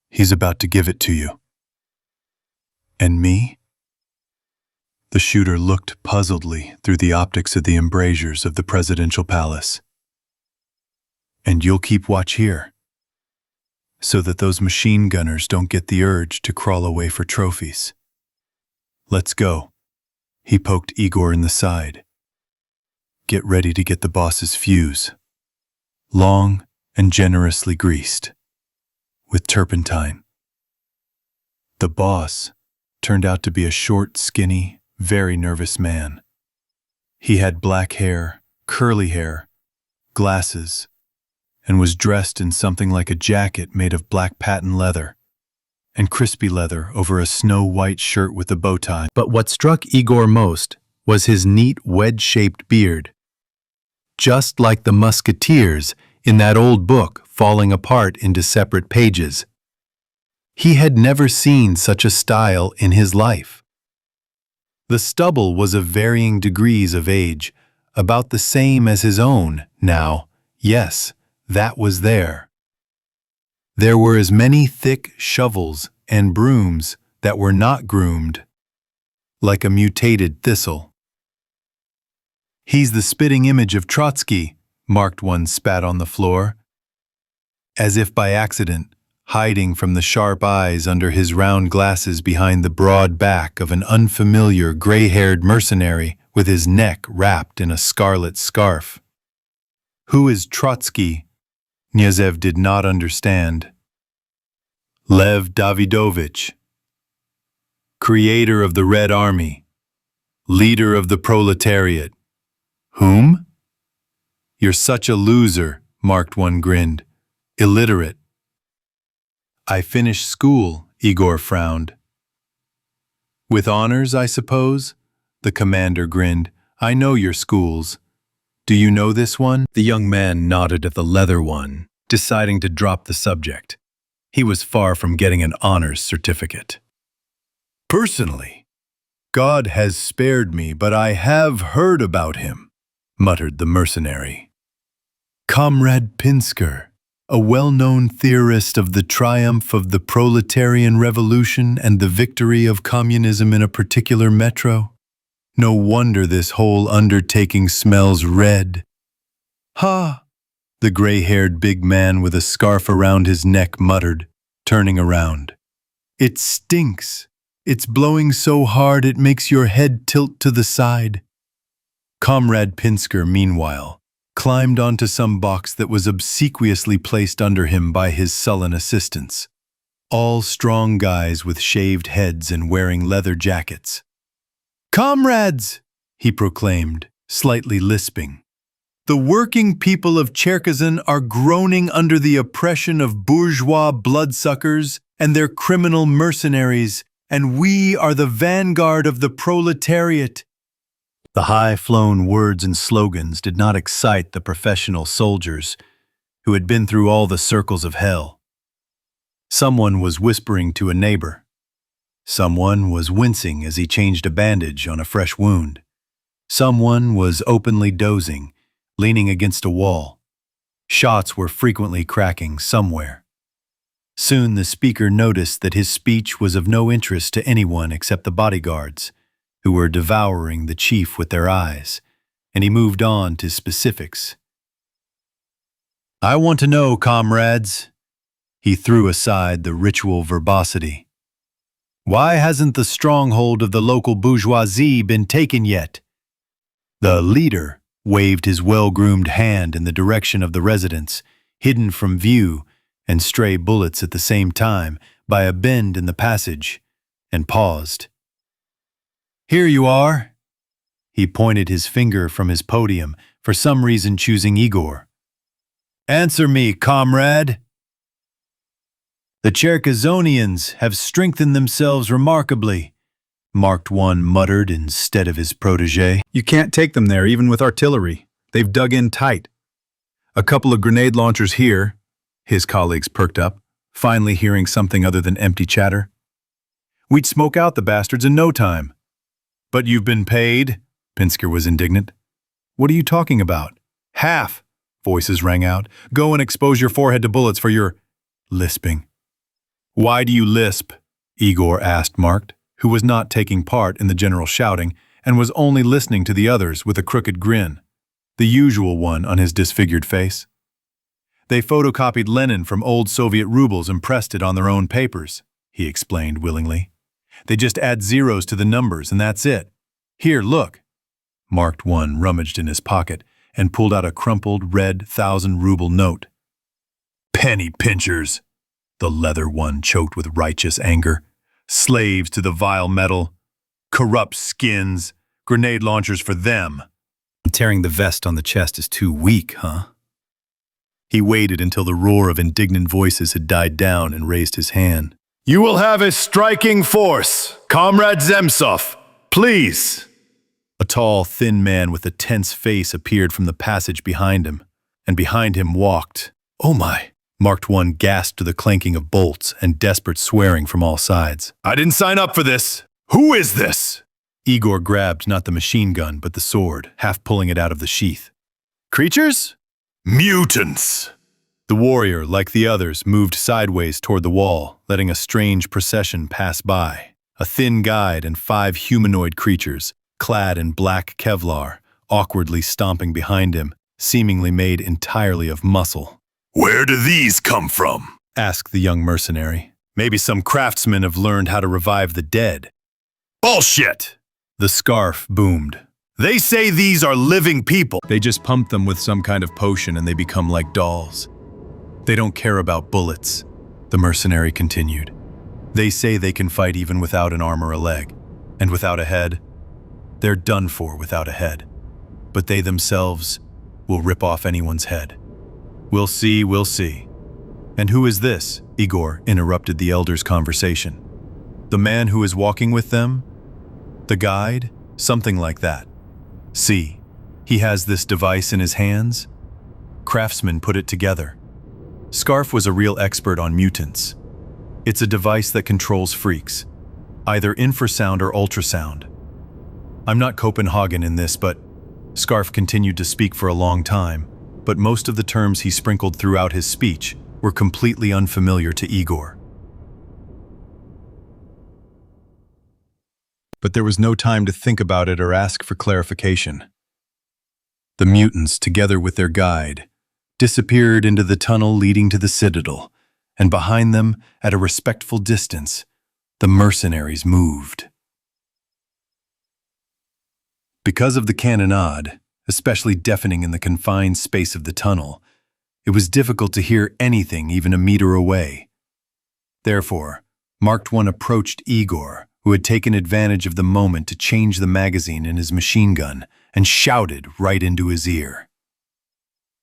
He's about to give it to you. And me? The shooter looked puzzledly through the optics of the embrasures of the presidential palace. And you'll keep watch here, so that those machine gunners don't get the urge to crawl away for trophies. Let's go. He poked Igor in the side. Get ready to get the boss's fuse. Long and generously greased. With turpentine. The boss turned out to be a short, skinny, very nervous man. He had black hair, curly hair, glasses, and was dressed in something like a jacket made of black patent leather and crispy leather over a snow-white shirt with a bow tie. But what struck Igor most was his neat, wedge-shaped beard. Just like the musketeers in that old book falling apart into separate pages. He had never seen such a style in his life. The stubble was of varying degrees of age, about the same as his own now. Yes, that was there. There were as many thick shovels and brooms that were not groomed, like a mutated thistle. He's the spitting image of Trotsky, Marked One spat on the floor. As if by accident, hiding from the sharp eyes under his round glasses behind the broad back of an unfamiliar gray-haired mercenary with his neck wrapped in a scarlet scarf. Who is Trotsky? Knyazev did not understand. Lev Davidovich, creator of the Red Army, leader of the proletariat. Whom? You're such a loser, Marked One grinned. Illiterate. I finished school, Igor frowned. With honors, I suppose? The commander grinned. I know your schools. Do you know this one? The young man nodded at the leather one, deciding to drop the subject. He was far from getting an honors certificate. Personally, God has spared me, but I have heard about him, muttered the mercenary. Comrade Pinsker, a well-known theorist of the triumph of the proletarian revolution and the victory of communism in a particular metro. No wonder this whole undertaking smells red. Ha! The gray-haired big man with a scarf around his neck muttered, turning around. It stinks. It's blowing so hard it makes your head tilt to the side. Comrade Pinsker, meanwhile, climbed onto some box that was obsequiously placed under him by his sullen assistants. All strong guys with shaved heads and wearing leather jackets. "Comrades!" he proclaimed, slightly lisping. "The working people of Cherkasy are groaning under the oppression of bourgeois bloodsuckers and their criminal mercenaries, and we are the vanguard of the proletariat." The high-flown words and slogans did not excite the professional soldiers who had been through all the circles of hell. Someone was whispering to a neighbor. Someone was wincing as he changed a bandage on a fresh wound. Someone was openly dozing, leaning against a wall. Shots were frequently cracking somewhere. Soon the speaker noticed that his speech was of no interest to anyone except the bodyguards, who were devouring the chief with their eyes, and he moved on to specifics. "I want to know, comrades," he threw aside the ritual verbosity. "Why hasn't the stronghold of the local bourgeoisie been taken yet?" The leader waved his well-groomed hand in the direction of the residents, hidden from view and stray bullets at the same time by a bend in the passage, and paused. "Here you are." He pointed his finger from his podium, for some reason choosing Igor. "Answer me, comrade." "The Cherkasonians have strengthened themselves remarkably," Marked One muttered instead of his protege. You can't take them there, even with artillery. They've dug in tight. A couple of grenade launchers here. His colleagues perked up, finally hearing something other than empty chatter. "We'd smoke out the bastards in no time." "But you've been paid?" Pinsker was indignant. "What are you talking about?" "Half," voices rang out. "Go and expose your forehead to bullets for your..." lisping. "Why do you lisp?" Igor asked Marked, who was not taking part in the general shouting and was only listening to the others with a crooked grin, the usual one on his disfigured face. "They photocopied Lenin from old Soviet rubles and pressed it on their own papers," he explained willingly. "They just add zeros to the numbers and that's it. Here, look." Marked One rummaged in his pocket and pulled out a crumpled red 1,000-ruble note. "Penny pinchers," the leather one choked with righteous anger. "Slaves to the vile metal. Corrupt skins. Grenade launchers for them." Tearing the vest on the chest is too weak, huh? He waited until the roar of indignant voices had died down and raised his hand. "You will have a striking force. Comrade Zemtsov, please." A tall, thin man with a tense face appeared from the passage behind him, and behind him walked. "Oh my!" Marked One gasped to the clanking of bolts and desperate swearing from all sides. "I didn't sign up for this. Who is this?" Igor grabbed not the machine gun but the sword, half pulling it out of the sheath. "Creatures?" "Mutants." The warrior, like the others, moved sideways toward the wall, letting a strange procession pass by. A thin guide and 5 humanoid creatures, clad in black Kevlar, awkwardly stomping behind him, seemingly made entirely of muscle. "Where do these come from?" asked the young mercenary. "Maybe some craftsmen have learned how to revive the dead." "Bullshit!" The scarf boomed. "They say these are living people." They just pump them with some kind of potion and they become like dolls. They don't care about bullets, the mercenary continued. They say they can fight even without an arm or a leg, and without a head. They're done for without a head. But they themselves will rip off anyone's head. We'll see, we'll see. And who is this? Igor interrupted the elder's conversation. The man who is walking with them? The guide? Something like that. See, he has this device in his hands. Craftsmen put it together. Scarf was a real expert on mutants. It's a device that controls freaks, either infrasound or ultrasound. I'm not Copenhagen in this, but Scarf continued to speak for a long time, but most of the terms he sprinkled throughout his speech were completely unfamiliar to Igor. But there was no time to think about it or ask for clarification. The mutants, together with their guide, disappeared into the tunnel leading to the citadel, and behind them, at a respectful distance, the mercenaries moved. Because of the cannonade, especially deafening in the confined space of the tunnel, it was difficult to hear anything even a meter away. Therefore, Marked One approached Igor, who had taken advantage of the moment to change the magazine in his machine gun, and shouted right into his ear.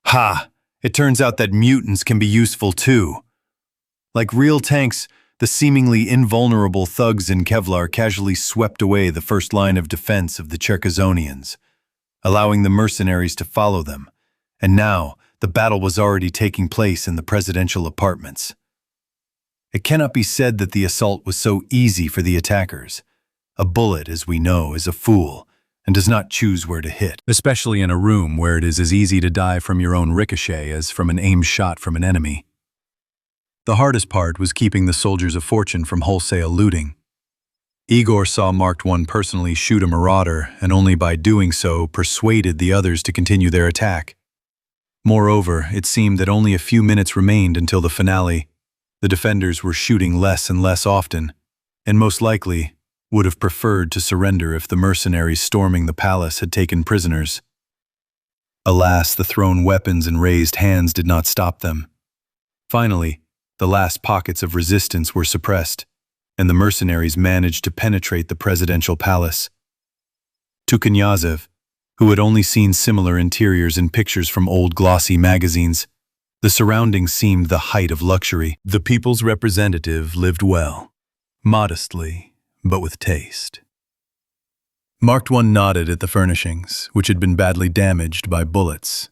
"Ha! It turns out that mutants can be useful too. Like real tanks, the seemingly invulnerable thugs in Kevlar casually swept away the first line of defense of the Cherkasonians, allowing the mercenaries to follow them, and now the battle was already taking place in the presidential apartments. It cannot be said that the assault was so easy for the attackers. A bullet, as we know, is a fool, and does not choose where to hit. Especially in a room where it is as easy to die from your own ricochet as from an aimed shot from an enemy. The hardest part was keeping the soldiers of fortune from wholesale looting. Igor saw Marked One personally shoot a marauder, and only by doing so persuaded the others to continue their attack. Moreover, it seemed that only a few minutes remained until the finale. The defenders were shooting less and less often, and most likely would have preferred to surrender if the mercenaries storming the palace had taken prisoners. Alas, the thrown weapons and raised hands did not stop them. Finally, the last pockets of resistance were suppressed, and the mercenaries managed to penetrate the presidential palace. To Knyazev, who had only seen similar interiors in pictures from old glossy magazines, the surroundings seemed the height of luxury. The people's representative lived well, modestly, but with taste. Marked One nodded at the furnishings, which had been badly damaged by bullets.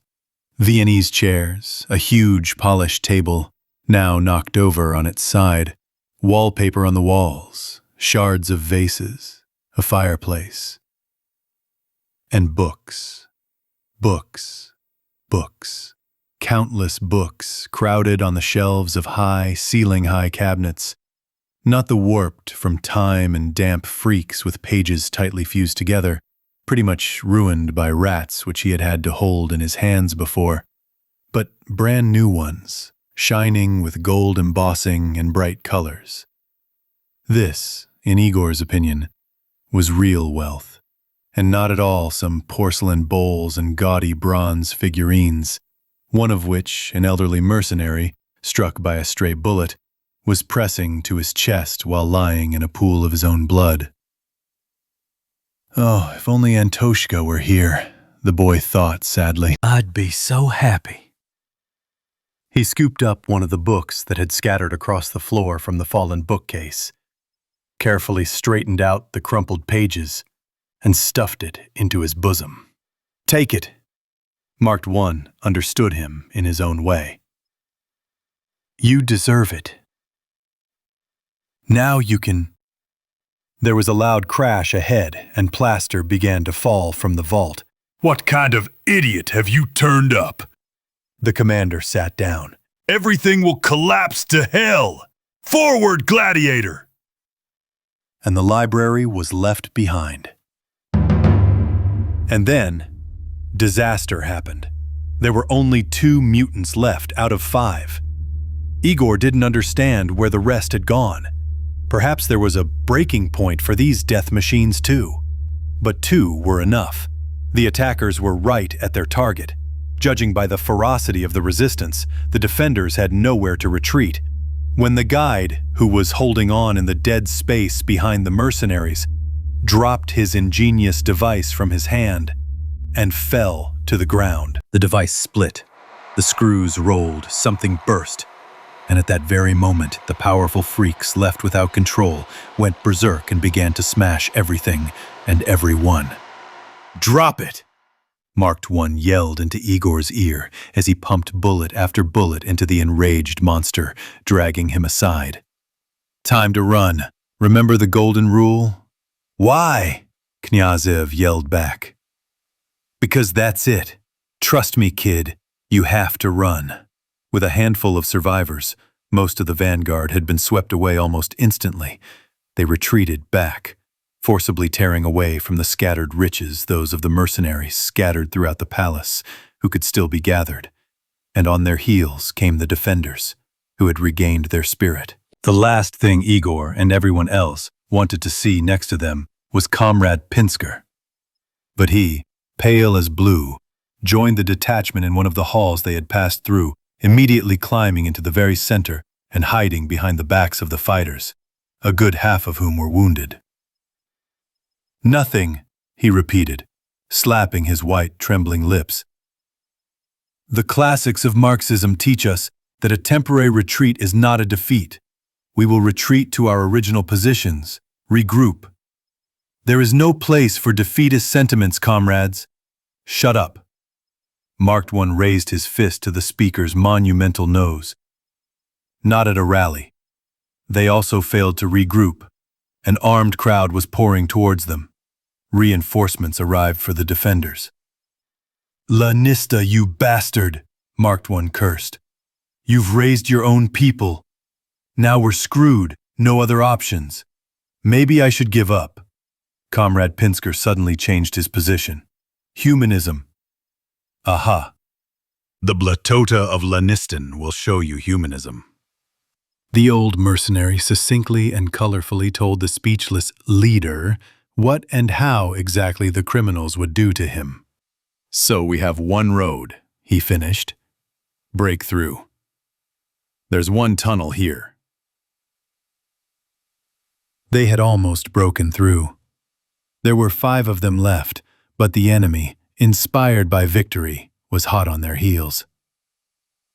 Viennese chairs, a huge polished table, now knocked over on its side, wallpaper on the walls, shards of vases, a fireplace, and books, books, books. Countless books crowded on the shelves of high, ceiling-high cabinets, not the warped from time and damp freaks with pages tightly fused together, pretty much ruined by rats which he had had to hold in his hands before, but brand new ones, shining with gold embossing and bright colors. This, in Igor's opinion, was real wealth, and not at all some porcelain bowls and gaudy bronze figurines, one of which, an elderly mercenary, struck by a stray bullet, was pressing to his chest while lying in a pool of his own blood. Oh, if only Antoshka were here, the boy thought sadly. I'd be so happy. He scooped up one of the books that had scattered across the floor from the fallen bookcase, carefully straightened out the crumpled pages, and stuffed it into his bosom. "Take it." Marked One understood him in his own way. "You deserve it. Now you can—" There was a loud crash ahead, and plaster began to fall from the vault. What kind of idiot have you turned up? The commander sat down. Everything will collapse to hell! Forward, gladiator! And the library was left behind. And then, disaster happened. There were only 2 mutants left out of 5. Igor didn't understand where the rest had gone. Perhaps there was a breaking point for these death machines too. But 2 were enough. The attackers were right at their target. Judging by the ferocity of the resistance, the defenders had nowhere to retreat. When the guide, who was holding on in the dead space behind the mercenaries, dropped his ingenious device from his hand and fell to the ground. The device split. The screws rolled, something burst. And at that very moment, the powerful freaks, left without control, went berserk and began to smash everything and everyone. "Drop it!" Marked One yelled into Igor's ear as he pumped bullet after bullet into the enraged monster, dragging him aside. "Time to run. Remember the golden rule?" "Why?" Knyazev yelled back. "Because that's it. Trust me, kid. You have to run." With a handful of survivors, most of the vanguard had been swept away almost instantly. They retreated back, forcibly tearing away from the scattered riches, those of the mercenaries scattered throughout the palace, who could still be gathered. and on their heels came the defenders, who had regained their spirit. The last thing Igor and everyone else wanted to see next to them was Comrade Pinsker. But he, pale as blue, joined the detachment in one of the halls they had passed through, immediately climbing into the very center and hiding behind the backs of the fighters, a good half of whom were wounded. "Nothing," he repeated, slapping his white, trembling lips. "The classics of Marxism teach us that a temporary retreat is not a defeat. We will retreat to our original positions, regroup. There is no place for defeatist sentiments, comrades. Shut up." Marked One raised his fist to the speaker's monumental nose. Not at a rally. They also failed to regroup. An armed crowd was pouring towards them. Reinforcements arrived for the defenders. "Lanista, you bastard," Marked One cursed. "You've raised your own people. Now we're screwed, no other options. Maybe I should give up." Comrade Pinsker suddenly changed his position. "Humanism." "Aha. The Blatota of Laniston will show you humanism." The old mercenary succinctly and colorfully told the speechless leader what and how exactly the criminals would do to him. "So we have one road," he finished. "Break through. There's one tunnel here." They had almost broken through. There were 5 of them left, but the enemy, inspired by victory, was hot on their heels.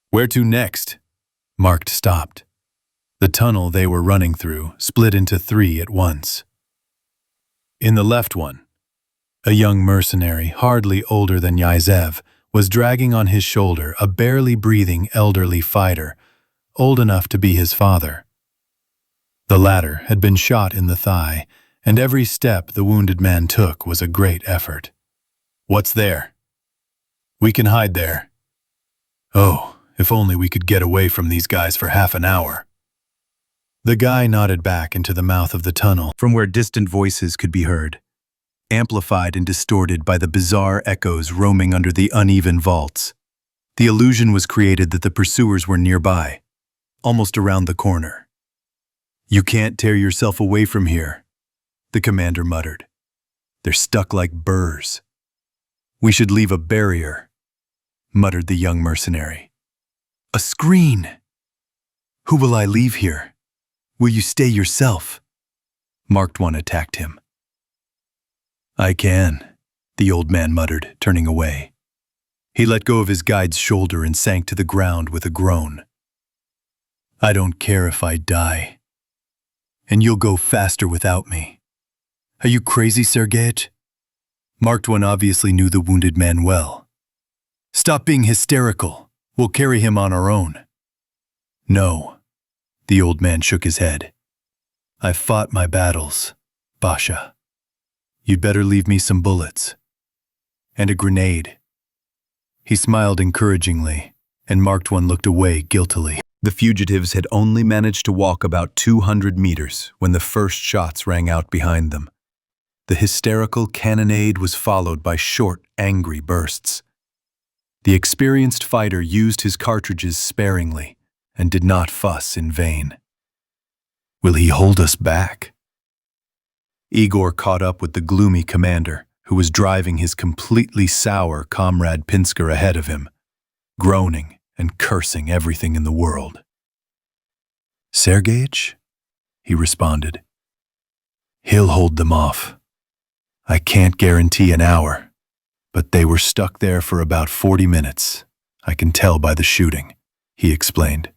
"Where to next?" Marked stopped. The tunnel they were running through split into 3 at once. In the left one, a young mercenary, hardly older than Knyazev, was dragging on his shoulder a barely breathing elderly fighter, old enough to be his father. The latter had been shot in the thigh, and every step the wounded man took was a great effort. "What's there?" "We can hide there." "Oh, if only we could get away from these guys for half an hour." The guy nodded back into the mouth of the tunnel, from where distant voices could be heard, amplified and distorted by the bizarre echoes roaming under the uneven vaults. The illusion was created that the pursuers were nearby, almost around the corner. "You can't tear yourself away from here," the commander muttered. "They're stuck like burrs." "We should leave a barrier," muttered the young mercenary. "A screen." "Who will I leave here? Will you stay yourself?" Marked One attacked him. "I can," the old man muttered, turning away. He let go of his guide's shoulder and sank to the ground with a groan. "I don't care if I die. And you'll go faster without me. Are you crazy, Sergeyich?" Marked One obviously knew the wounded man well. "Stop being hysterical. We'll carry him on our own." "No." The old man shook his head. "I've fought my battles, Basha. You'd better leave me some bullets. And a grenade." He smiled encouragingly, and Marked One looked away guiltily. The fugitives had only managed to walk about 200 meters when the first shots rang out behind them. The hysterical cannonade was followed by short, angry bursts. The experienced fighter used his cartridges sparingly and did not fuss in vain. "Will he hold us back?" Igor caught up with the gloomy commander, who was driving his completely sour comrade Pinsker ahead of him, groaning and cursing everything in the world. "Sergeyich?" he responded. "He'll hold them off. I can't guarantee an hour, but they were stuck there for about 40 minutes. I can tell by the shooting," he explained.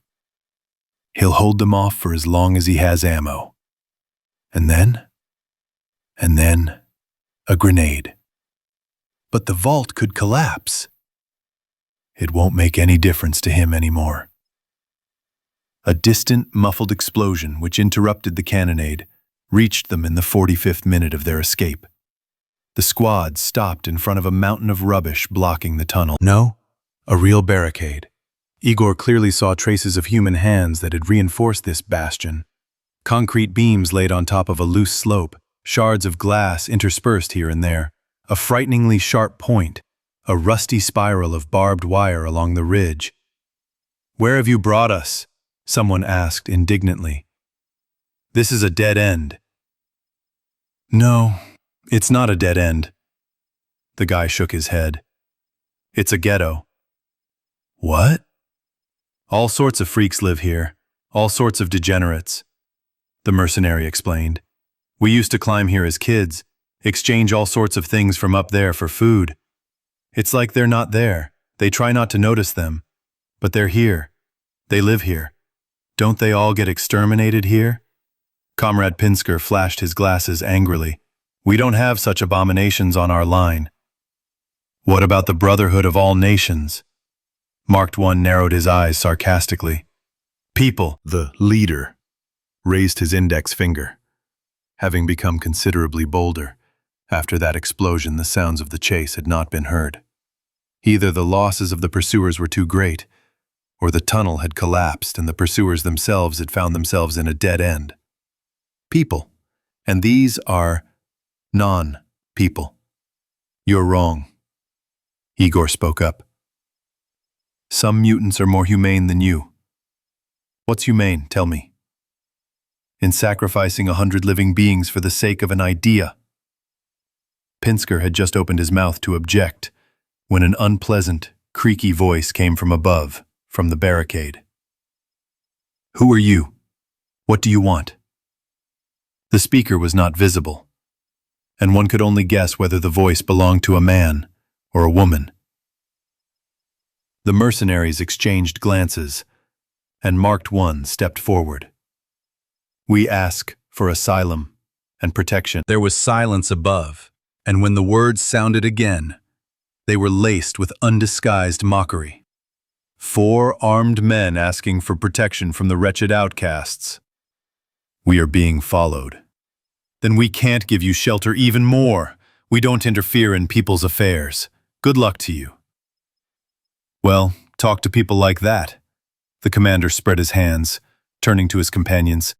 "He'll hold them off for as long as he has ammo. And then, a grenade. But the vault could collapse. It won't make any difference to him anymore." A distant, muffled explosion, which interrupted the cannonade, reached them in the 45th minute of their escape. The squad stopped in front of a mountain of rubbish blocking the tunnel. No, a real barricade. Igor clearly saw traces of human hands that had reinforced this bastion. Concrete beams laid on top of a loose slope, shards of glass interspersed here and there, a frighteningly sharp point, a rusty spiral of barbed wire along the ridge, Where have you brought us? Someone asked indignantly. This is a dead end. No, it's not a dead end. The guy shook his head. It's a ghetto. What? All sorts of freaks live here, all sorts of degenerates, the mercenary explained. We used to climb here as kids, exchange all sorts of things from up there for food. It's like they're not there. They try not to notice them. But they're here. They live here. Don't they all get exterminated here? Comrade Pinsker flashed his glasses angrily. We don't have such abominations on our line. What about the brotherhood of all nations? Marked One narrowed his eyes sarcastically. People, The leader raised his index finger. Having become considerably bolder, after that explosion the sounds of the chase had not been heard. Either the losses of the pursuers were too great, or the tunnel had collapsed and the pursuers themselves had found themselves in a dead end. People, and these are non-people. You're wrong. Igor spoke up. Some mutants are more humane than you. What's humane, tell me? In sacrificing 100 living beings for the sake of an idea. Pinsker had just opened his mouth to object when an unpleasant, creaky voice came from above, from the barricade. Who are you? What do you want? The speaker was not visible, and one could only guess whether the voice belonged to a man or a woman. The mercenaries exchanged glances, and Marked One stepped forward. We ask for asylum and protection. There was silence above, and when the words sounded again, they were laced with undisguised mockery. 4 armed men asking for protection from the wretched outcasts. We are being followed. Then we can't give you shelter even more. We don't interfere in people's affairs. Good luck to you. Well, talk to people like that. The commander spread his hands, turning to his companions.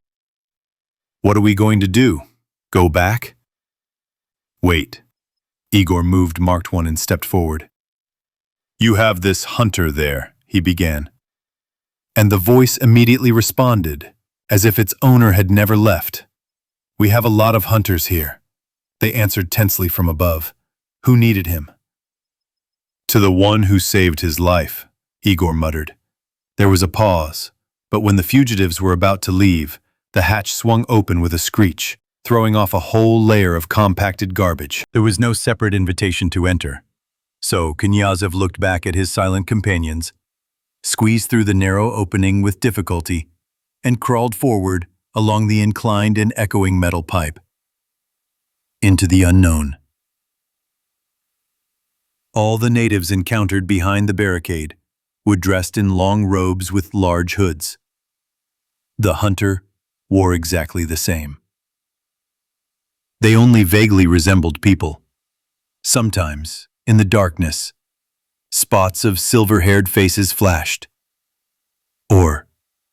What are we going to do? Go back? Wait. Igor moved Marked One and stepped forward. You have this hunter there, he began. And the voice immediately responded, as if its owner had never left. We have a lot of hunters here. They answered tensely from above. Who needed him? To the one who saved his life, Igor muttered. There was a pause, but when the fugitives were about to leave, the hatch swung open with a screech, throwing off a whole layer of compacted garbage. There was no separate invitation to enter. So Knyazev looked back at his silent companions, squeezed through the narrow opening with difficulty, and crawled forward along the inclined and echoing metal pipe. Into the unknown. All the natives encountered behind the barricade were dressed in long robes with large hoods. The hunter wore exactly the same. They only vaguely resembled people. Sometimes, in the darkness, spots of silver-haired faces flashed. Or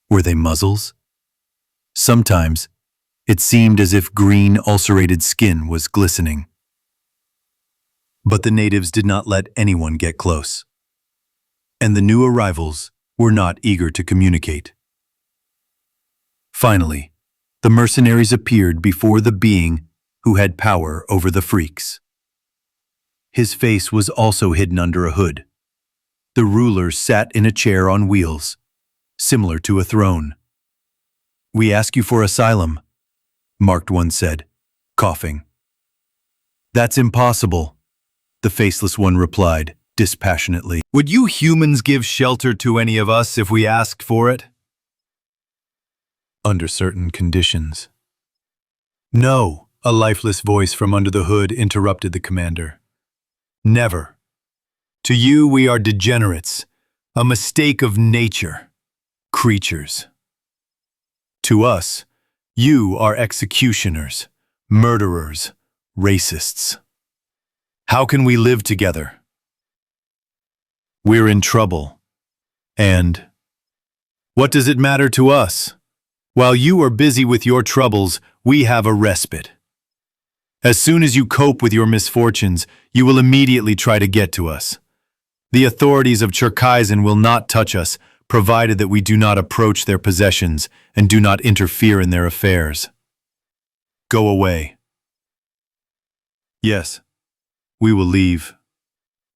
were they muzzles? Sometimes, it seemed as if green, ulcerated skin was glistening. But the natives did not let anyone get close. And the new arrivals were not eager to communicate. Finally, the mercenaries appeared before the being who had power over the freaks. His face was also hidden under a hood. The ruler sat in a chair on wheels, similar to a throne. We ask you for asylum, Marked One said, coughing. That's impossible, the faceless one replied, dispassionately. Would you humans give shelter to any of us if we asked for it? Under certain conditions. No, a lifeless voice from under the hood interrupted the commander. Never. To you we are degenerates, a mistake of nature, creatures. To us, you are executioners, murderers, racists. How can we live together? We're in trouble. And what does it matter to us? While you are busy with your troubles, we have a respite. As soon as you cope with your misfortunes, you will immediately try to get to us. The authorities of Cherkizan will not touch us, provided that we do not approach their possessions and do not interfere in their affairs. Go away. Yes, we will leave.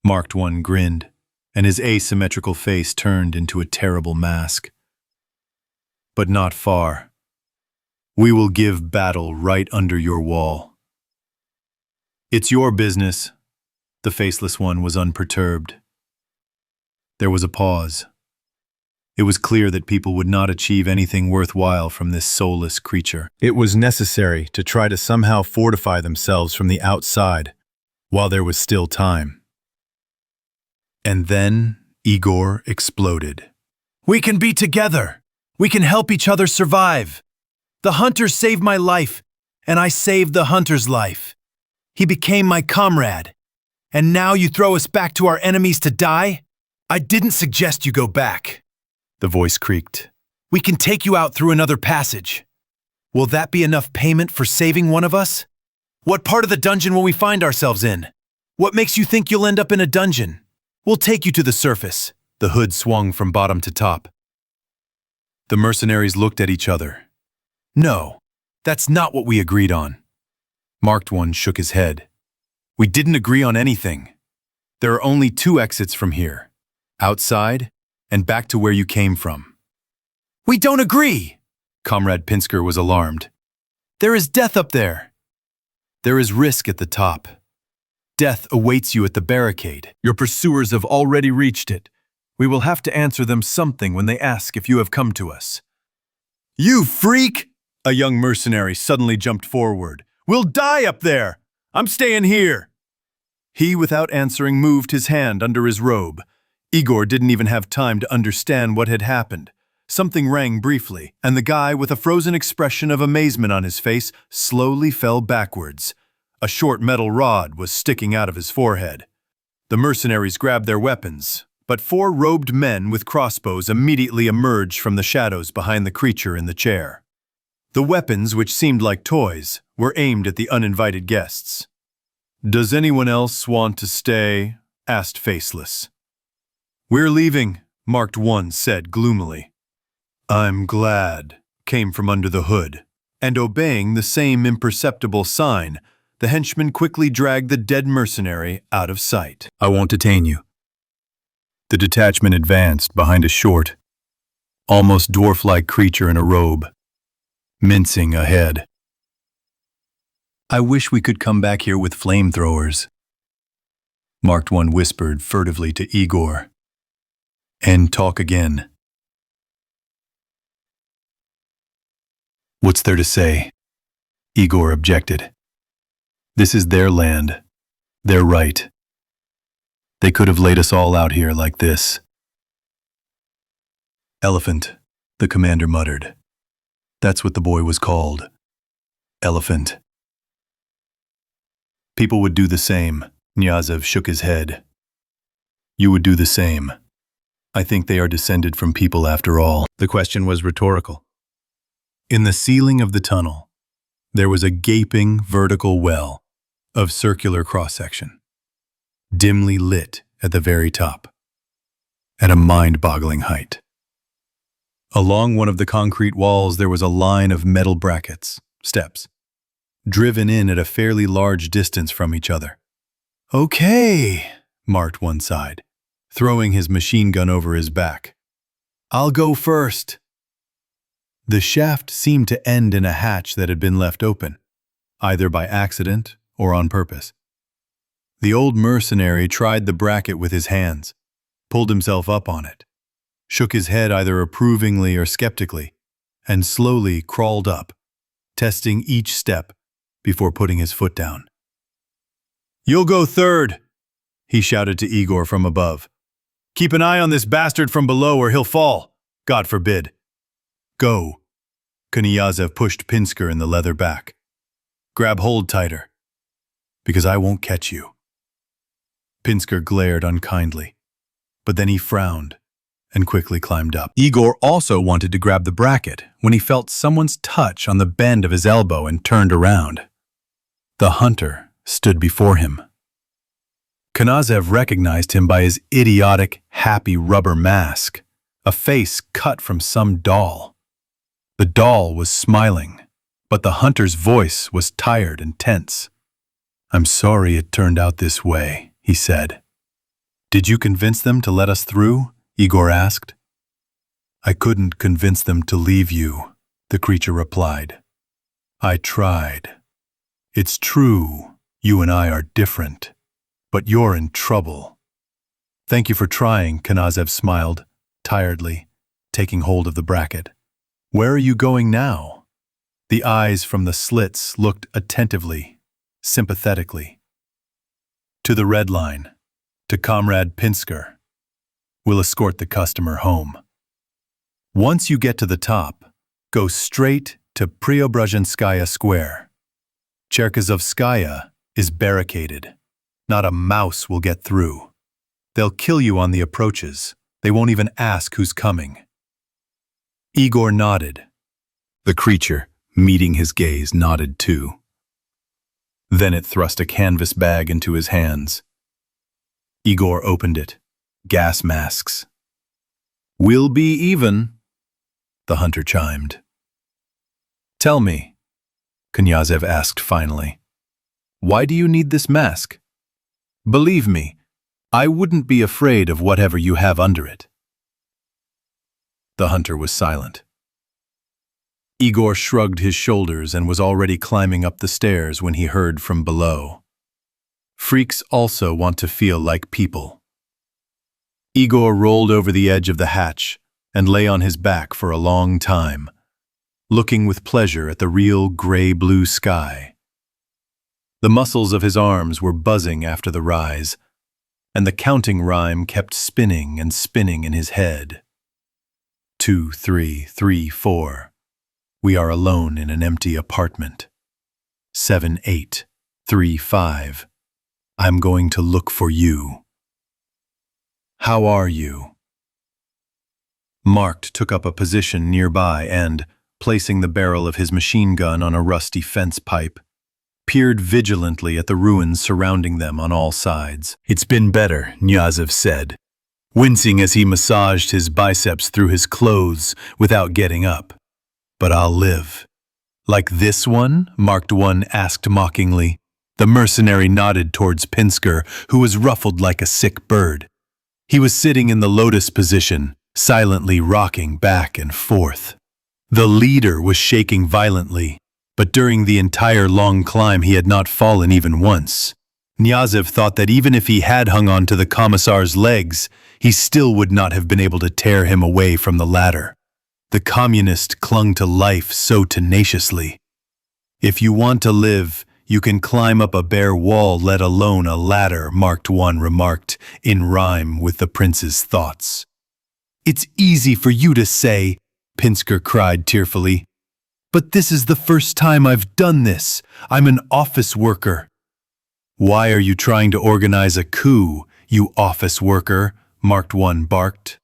Marked One grinned, and his asymmetrical face turned into a terrible mask. But not far. We will give battle right under your wall. It's your business. The faceless one was unperturbed. There was a pause. It was clear that people would not achieve anything worthwhile from this soulless creature. It was necessary to try to somehow fortify themselves from the outside while there was still time. And then Igor exploded. We can be together. We can help each other survive. The hunter saved my life, and I saved the hunter's life. He became my comrade. And now you throw us back to our enemies to die? I didn't suggest you go back. The voice creaked. We can take you out through another passage. Will that be enough payment for saving one of us? What part of the dungeon will we find ourselves in? What makes you think you'll end up in a dungeon? We'll take you to the surface. The hood swung from bottom to top. The mercenaries looked at each other. No, that's not what we agreed on. Marked One shook his head. We didn't agree on anything. There are only two exits from here. Outside and back to where you came from. We don't agree! Comrade Pinsker was alarmed. There is death up there. There is risk at the top. Death awaits you at the barricade. Your pursuers have already reached it. We will have to answer them something when they ask if you have come to us. You freak! A young mercenary suddenly jumped forward. We'll die up there! I'm staying here! He, without answering, moved his hand under his robe. Igor didn't even have time to understand what had happened. Something rang briefly, and the guy, with a frozen expression of amazement on his face, slowly fell backwards. A short metal rod was sticking out of his forehead. The mercenaries grabbed their weapons, but four robed men with crossbows immediately emerged from the shadows behind the creature in the chair. The weapons, which seemed like toys, were aimed at the uninvited guests. "Does anyone else want to stay?" asked Faceless. "We're leaving," Marked One said gloomily. "I'm glad," came from under the hood, and obeying the same imperceptible sign, the henchman quickly dragged the dead mercenary out of sight. I won't detain you. The detachment advanced behind a short, almost dwarf-like creature in a robe, mincing ahead. I wish we could come back here with flamethrowers, Marked One whispered furtively to Igor, and talk again. What's there to say? Igor objected. This is their land, their right. They could have laid us all out here like this. Elephant, the commander muttered. That's what the boy was called. Elephant. People would do the same. Knyazev shook his head. You would do the same. I think they are descended from people after all. The question was rhetorical. In the ceiling of the tunnel, there was a gaping vertical well of circular cross-section, dimly lit at the very top, at a mind-boggling height. Along one of the concrete walls there was a line of metal brackets, steps, driven in at a fairly large distance from each other. Okay, Marked One sighed, throwing his machine gun over his back. I'll go first. The shaft seemed to end in a hatch that had been left open, either by accident or on purpose. The old mercenary tried the bracket with his hands, pulled himself up on it, shook his head either approvingly or skeptically, and slowly crawled up, testing each step before putting his foot down. You'll go third, he shouted to Igor from above. Keep an eye on this bastard from below or he'll fall. God forbid. Go. Knyazev pushed Pinsker in the leather back. Grab hold tighter, because I won't catch you. Pinsker glared unkindly, but then he frowned and quickly climbed up. Igor also wanted to grab the bracket when he felt someone's touch on the bend of his elbow and turned around. The hunter stood before him. Knyazev recognized him by his idiotic, happy rubber mask, a face cut from some doll. The doll was smiling, but the hunter's voice was tired and tense. "I'm sorry it turned out this way," he said. "Did you convince them to let us through?" Igor asked. "I couldn't convince them to leave you," the creature replied. "I tried. It's true, you and I are different, but you're in trouble." "Thank you for trying," Knyazev smiled, tiredly, taking hold of the bracket. "Where are you going now?" The eyes from the slits looked attentively, sympathetically. "To the Red Line, to Comrade Pinsker. We'll escort the customer home. Once you get to the top, go straight to Pervomaiskaya Square. Shchelkovskaya is barricaded. Not a mouse will get through. They'll kill you on the approaches. They won't even ask who's coming." Igor nodded. The creature, meeting his gaze, nodded too. Then it thrust a canvas bag into his hands. Igor opened it. Gas masks. "We'll be even," the hunter chimed. "Tell me," Knyazev asked finally, "why do you need this mask? Believe me, I wouldn't be afraid of whatever you have under it." The hunter was silent. Igor shrugged his shoulders and was already climbing up the stairs when he heard from below. Freaks also want to feel like people. Igor rolled over the edge of the hatch and lay on his back for a long time, looking with pleasure at the real gray-blue sky. The muscles of his arms were buzzing after the rise, and the counting rhyme kept spinning and spinning in his head. 2, 3, 3, 4. We are alone in an empty apartment. 7, 8, 3, 5. I'm going to look for you. How are you? Marked took up a position nearby and, placing the barrel of his machine gun on a rusty fence pipe, peered vigilantly at the ruins surrounding them on all sides. "It's been better," Knyazev said, wincing as he massaged his biceps through his clothes without getting up. "But I'll live." "Like this one?" Marked One asked mockingly. The mercenary nodded towards Pinsker, who was ruffled like a sick bird. He was sitting in the lotus position, silently rocking back and forth. The leader was shaking violently, but during the entire long climb he had not fallen even once. Knyazev thought that even if he had hung on to the commissar's legs, he still would not have been able to tear him away from the ladder. The communist clung to life so tenaciously. "If you want to live, you can climb up a bare wall, let alone a ladder," Marked One remarked, in rhyme with the prince's thoughts. "It's easy for you to say," Pinsker cried tearfully. "But this is the first time I've done this. I'm an office worker." "Why are you trying to organize a coup, you office worker?" Marked One barked.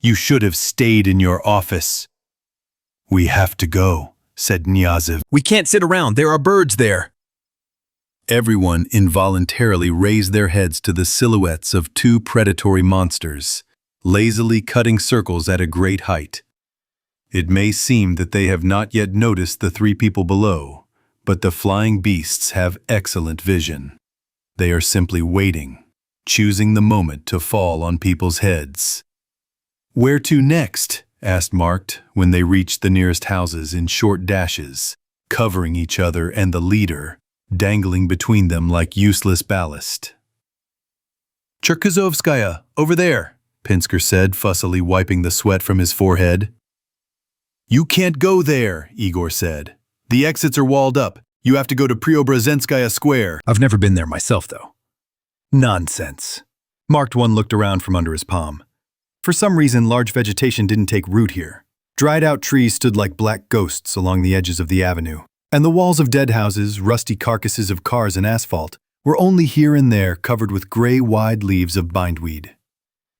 "You should have stayed in your office." "We have to go," said Knyazev. We can't sit around. There are birds there. Everyone involuntarily raised their heads to the silhouettes of two predatory monsters, lazily cutting circles at a great height. It may seem that they have not yet noticed the three people below, but the flying beasts have excellent vision. They are simply waiting, choosing the moment to fall on people's heads. "Where to next?" asked Marked when they reached the nearest houses in short dashes, covering each other and the leader, dangling between them like useless ballast. "Shchelkovskaya, over there," Pinsker said, fussily wiping the sweat from his forehead. "You can't go there," Igor said. "The exits are walled up. You have to go to Pervomaiskaya Square." I've never been there myself, though. "Nonsense." Marked One looked around from under his palm. For some reason, large vegetation didn't take root here. Dried-out trees stood like black ghosts along the edges of the avenue, and the walls of dead houses, rusty carcasses of cars and asphalt, were only here and there covered with gray, wide leaves of bindweed.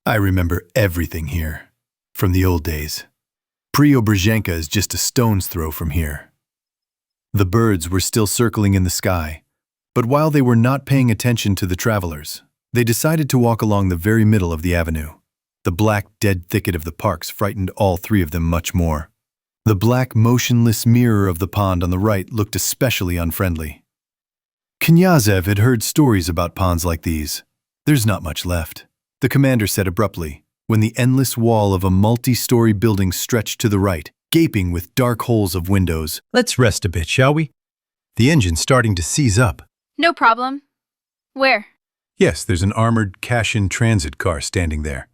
I remember everything here, from the old days. Preobrazhenka is just a stone's throw from here. The birds were still circling in the sky, but while they were not paying attention to the travelers, they decided to walk along the very middle of the avenue. The black, dead thicket of the parks frightened all three of them much more. The black, motionless mirror of the pond on the right looked especially unfriendly. Knyazev had heard stories about ponds like these. There's not much left, the commander said abruptly, when the endless wall of a multi-story building stretched to the right, gaping with dark holes of windows. Let's rest a bit, shall we? The engine's starting to seize up. No problem. Where? Yes, there's an armored cash-in transit car standing there.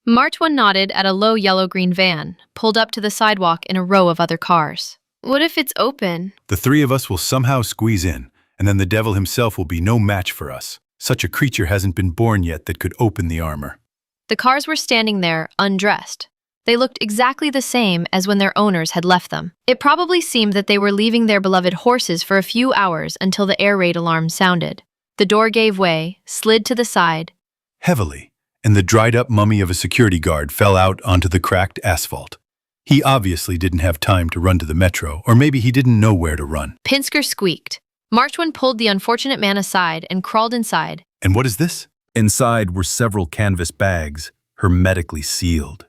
Martwan nodded at a low yellow-green van, pulled up to the sidewalk in a row of other cars. What if it's open? The three of us will somehow squeeze in, and then the devil himself will be no match for us. Such a creature hasn't been born yet that could open the armor. The cars were standing there, undressed. They looked exactly the same as when their owners had left them. It probably seemed that they were leaving their beloved horses for a few hours until the air raid alarm sounded. The door gave way, slid to the side. Heavily, and the dried-up mummy of a security guard fell out onto the cracked asphalt. He obviously didn't have time to run to the metro, or maybe he didn't know where to run. Pinsker squeaked. Marchwan pulled the unfortunate man aside and crawled inside. And what is this? Inside were several canvas bags, hermetically sealed.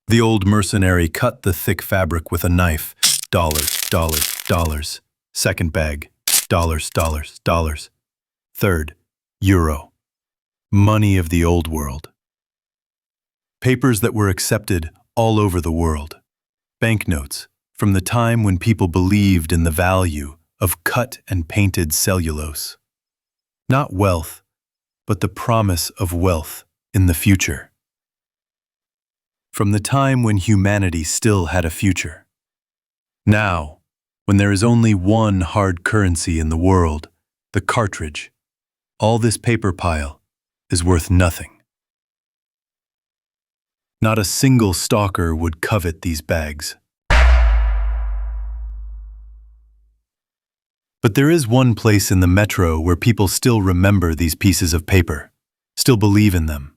The old mercenary cut the thick fabric with a knife. Dollars, dollars, dollars. Second bag. Dollars, dollars, dollars. Third, euro. Money of the old world. Papers that were accepted all over the world. Banknotes from the time when people believed in the value of cut and painted cellulose. Not wealth, but the promise of wealth in the future. From the time when humanity still had a future. Now, when there is only one hard currency in the world, the cartridge, all this paper pile is worth nothing. Not a single stalker would covet these bags. But there is one place in the metro where people still remember these pieces of paper, still believe in them.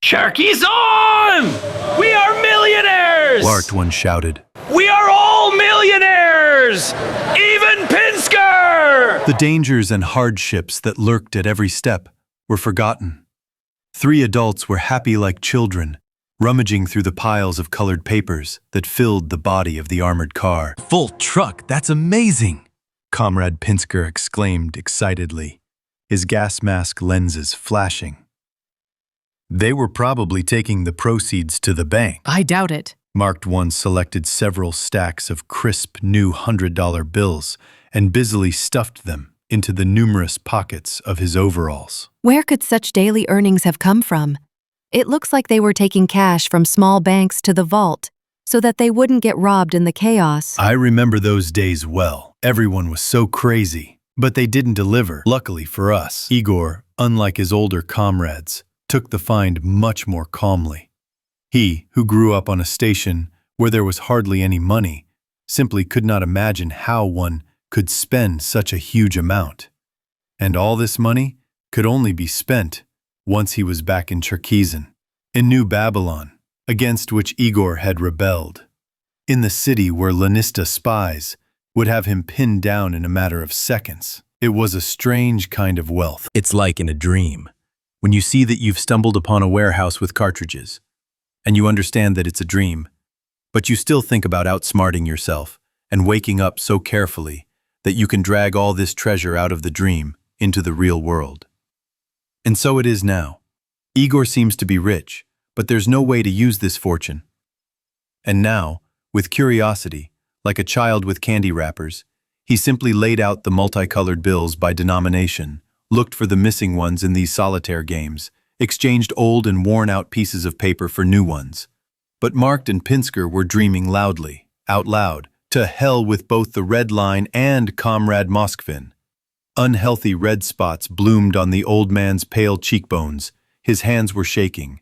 Sharky's on! We are millionaires! Larked one shouted. We are all millionaires! Even Pinsker! The dangers and hardships that lurked at every step were forgotten. Three adults were happy like children, rummaging through the piles of colored papers that filled the body of the armored car. Full truck, that's amazing! Comrade Pinsker exclaimed excitedly, his gas mask lenses flashing. They were probably taking the proceeds to the bank. I doubt it. Marked one selected several stacks of crisp new $100 bills and busily stuffed them into the numerous pockets of his overalls. Where could such daily earnings have come from? It looks like they were taking cash from small banks to the vault, so that they wouldn't get robbed in the chaos. I remember those days well. Everyone was so crazy, but they didn't deliver. Luckily for us, Igor, unlike his older comrades, took the find much more calmly. He, who grew up on a station where there was hardly any money, simply could not imagine how one could spend such a huge amount. And all this money could only be spent once he was back in Cherkesy, in New Babylon, against which Igor had rebelled. In the city where Lanista spies would have him pinned down in a matter of seconds. It was a strange kind of wealth. It's like in a dream, when you see that you've stumbled upon a warehouse with cartridges, and you understand that it's a dream, but you still think about outsmarting yourself and waking up so carefully that you can drag all this treasure out of the dream into the real world. And so it is now. Igor seems to be rich, but there's no way to use this fortune. And now, with curiosity, like a child with candy wrappers, he simply laid out the multicolored bills by denomination, looked for the missing ones in these solitaire games, exchanged old and worn-out pieces of paper for new ones. But Marked and Pinsker were dreaming loudly, out loud, to hell with both the Red Line and Comrade Moskvin. Unhealthy red spots bloomed on the old man's pale cheekbones. His hands were shaking.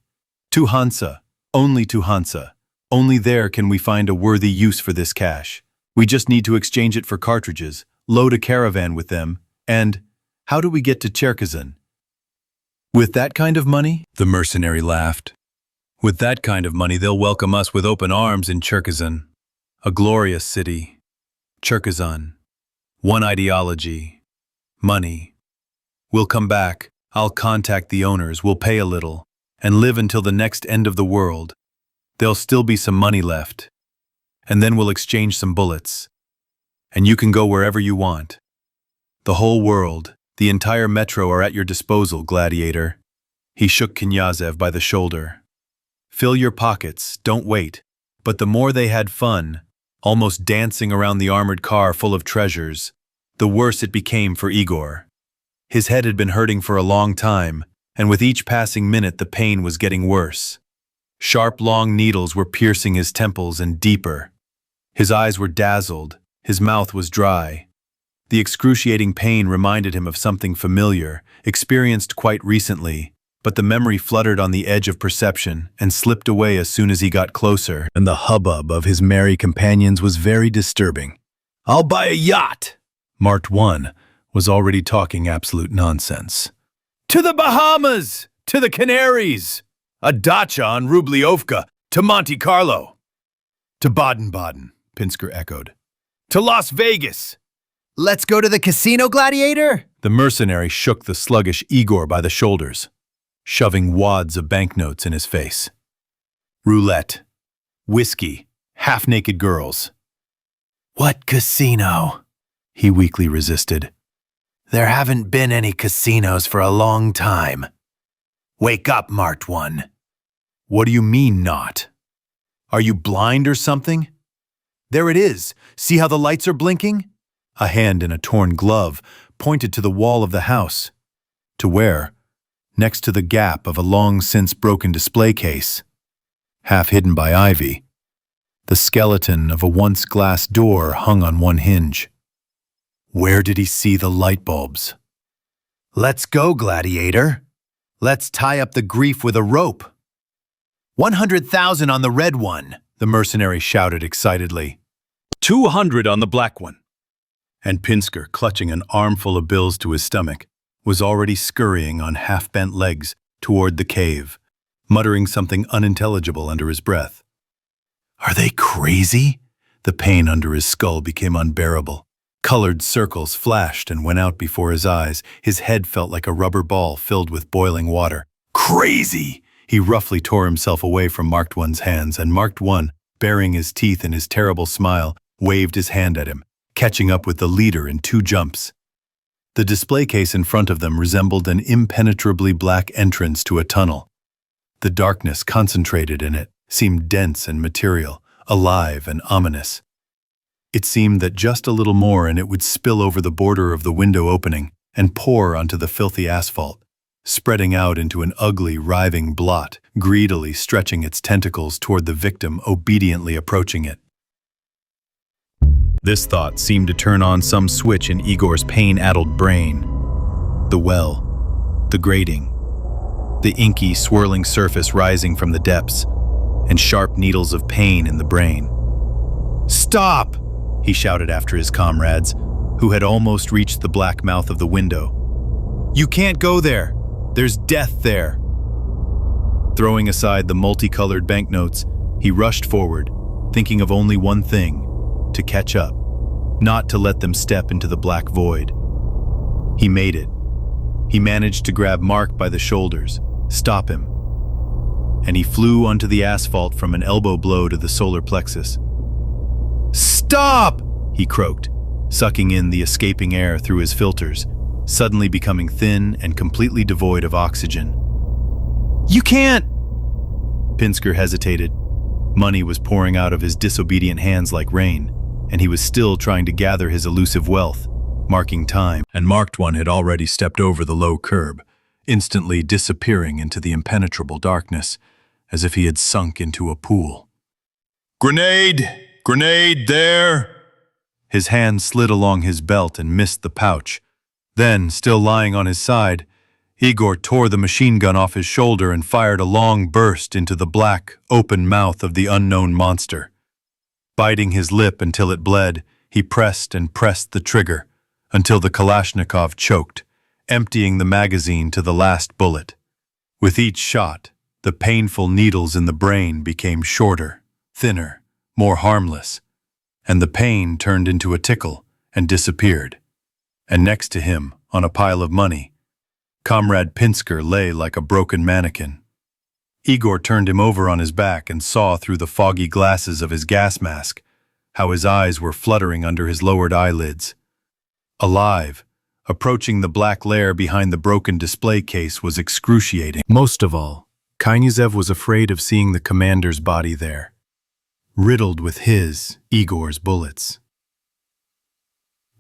To Hansa, only to Hansa. Only there can we find a worthy use for this cash. We just need to exchange it for cartridges, load a caravan with them, and how do we get to Cherkesy? With that kind of money? The mercenary laughed. With that kind of money, they'll welcome us with open arms in Cherkesy. A glorious city. Cherkesy. One ideology. Money. We'll come back. I'll contact the owners. We'll pay a little. and live until the next end of the world. There'll still be some money left, and then we'll exchange some bullets. And you can go wherever you want. The whole world, the entire metro are at your disposal, gladiator. He shook Knyazev by the shoulder. Fill your pockets, don't wait. But the more they had fun, almost dancing around the armored car full of treasures, the worse it became for Igor. His head had been hurting for a long time, and with each passing minute the pain was getting worse. Sharp, long needles were piercing his temples and deeper. His eyes were dazzled, his mouth was dry. The excruciating pain reminded him of something familiar, experienced quite recently, but the memory fluttered on the edge of perception and slipped away as soon as he got closer. And the hubbub of his merry companions was very disturbing. "I'll buy a yacht!" Mart 1 was already talking absolute nonsense. "To the Bahamas! To the Canaries! A dacha on Rubliovka! To Monte Carlo!" To Baden-Baden, Pinsker echoed. "To Las Vegas!" "Let's go to the casino, gladiator!" The mercenary shook the sluggish Igor by the shoulders, shoving wads of banknotes in his face. "Roulette, whiskey, half-naked girls." "What casino?" he weakly resisted. "There haven't been any casinos for a long time. Wake up, Mart 1. "What do you mean, not? Are you blind or something? There it is. See how the lights are blinking?" A hand in a torn glove pointed to the wall of the house. To where? Next to the gap of a long-since broken display case. Half hidden by ivy, the skeleton of a once glass door hung on one hinge. Where did he see the light bulbs? "Let's go, gladiator. Let's tie up the grief with a rope. 100,000 on the red one," the mercenary shouted excitedly. 200 on the black one. And Pinsker, clutching an armful of bills to his stomach, was already scurrying on half-bent legs toward the cave, muttering something unintelligible under his breath. Are they crazy? The pain under his skull became unbearable. Colored circles flashed and went out before his eyes. His head felt like a rubber ball filled with boiling water. Crazy! He roughly tore himself away from Marked One's hands, and Marked One, baring his teeth in his terrible smile, waved his hand at him, catching up with the leader in 2 jumps. The display case in front of them resembled an impenetrably black entrance to a tunnel. The darkness concentrated in it seemed dense and material, alive and ominous. It seemed that just a little more and it would spill over the border of the window opening and pour onto the filthy asphalt, spreading out into an ugly, writhing blot, greedily stretching its tentacles toward the victim obediently approaching it. This thought seemed to turn on some switch in Igor's pain-addled brain. The well, the grating, the inky, swirling surface rising from the depths, and sharp needles of pain in the brain. "Stop!" he shouted after his comrades, who had almost reached the black mouth of the window. "You can't go there! There's death there!" Throwing aside the multicolored banknotes, he rushed forward, thinking of only one thing: to catch up, not to let them step into the black void. He made it. He managed to grab Mark by the shoulders, stop him, and he flew onto the asphalt from an elbow blow to the solar plexus. "Stop!" he croaked, sucking in the escaping air through his filters, suddenly becoming thin and completely devoid of oxygen. "You can't!" Pinsker hesitated. Money was pouring out of his disobedient hands like rain, and he was still trying to gather his elusive wealth, marking time. And Marked One had already stepped over the low curb, instantly disappearing into the impenetrable darkness, as if he had sunk into a pool. "Grenade! Grenade there!" His hand slid along his belt and missed the pouch. Then, still lying on his side, Igor tore the machine gun off his shoulder and fired a long burst into the black, open mouth of the unknown monster. Biting his lip until it bled, he pressed and pressed the trigger until the Kalashnikov choked, emptying the magazine to the last bullet. With each shot, the painful needles in the brain became shorter, thinner, more harmless, and the pain turned into a tickle and disappeared. And next to him, on a pile of money, Comrade Pinsker lay like a broken mannequin. Igor turned him over on his back and saw through the foggy glasses of his gas mask how his eyes were fluttering under his lowered eyelids. Alive, approaching the black lair behind the broken display case was excruciating. Most of all, Knyazev was afraid of seeing the commander's body there, riddled with his, Igor's, bullets.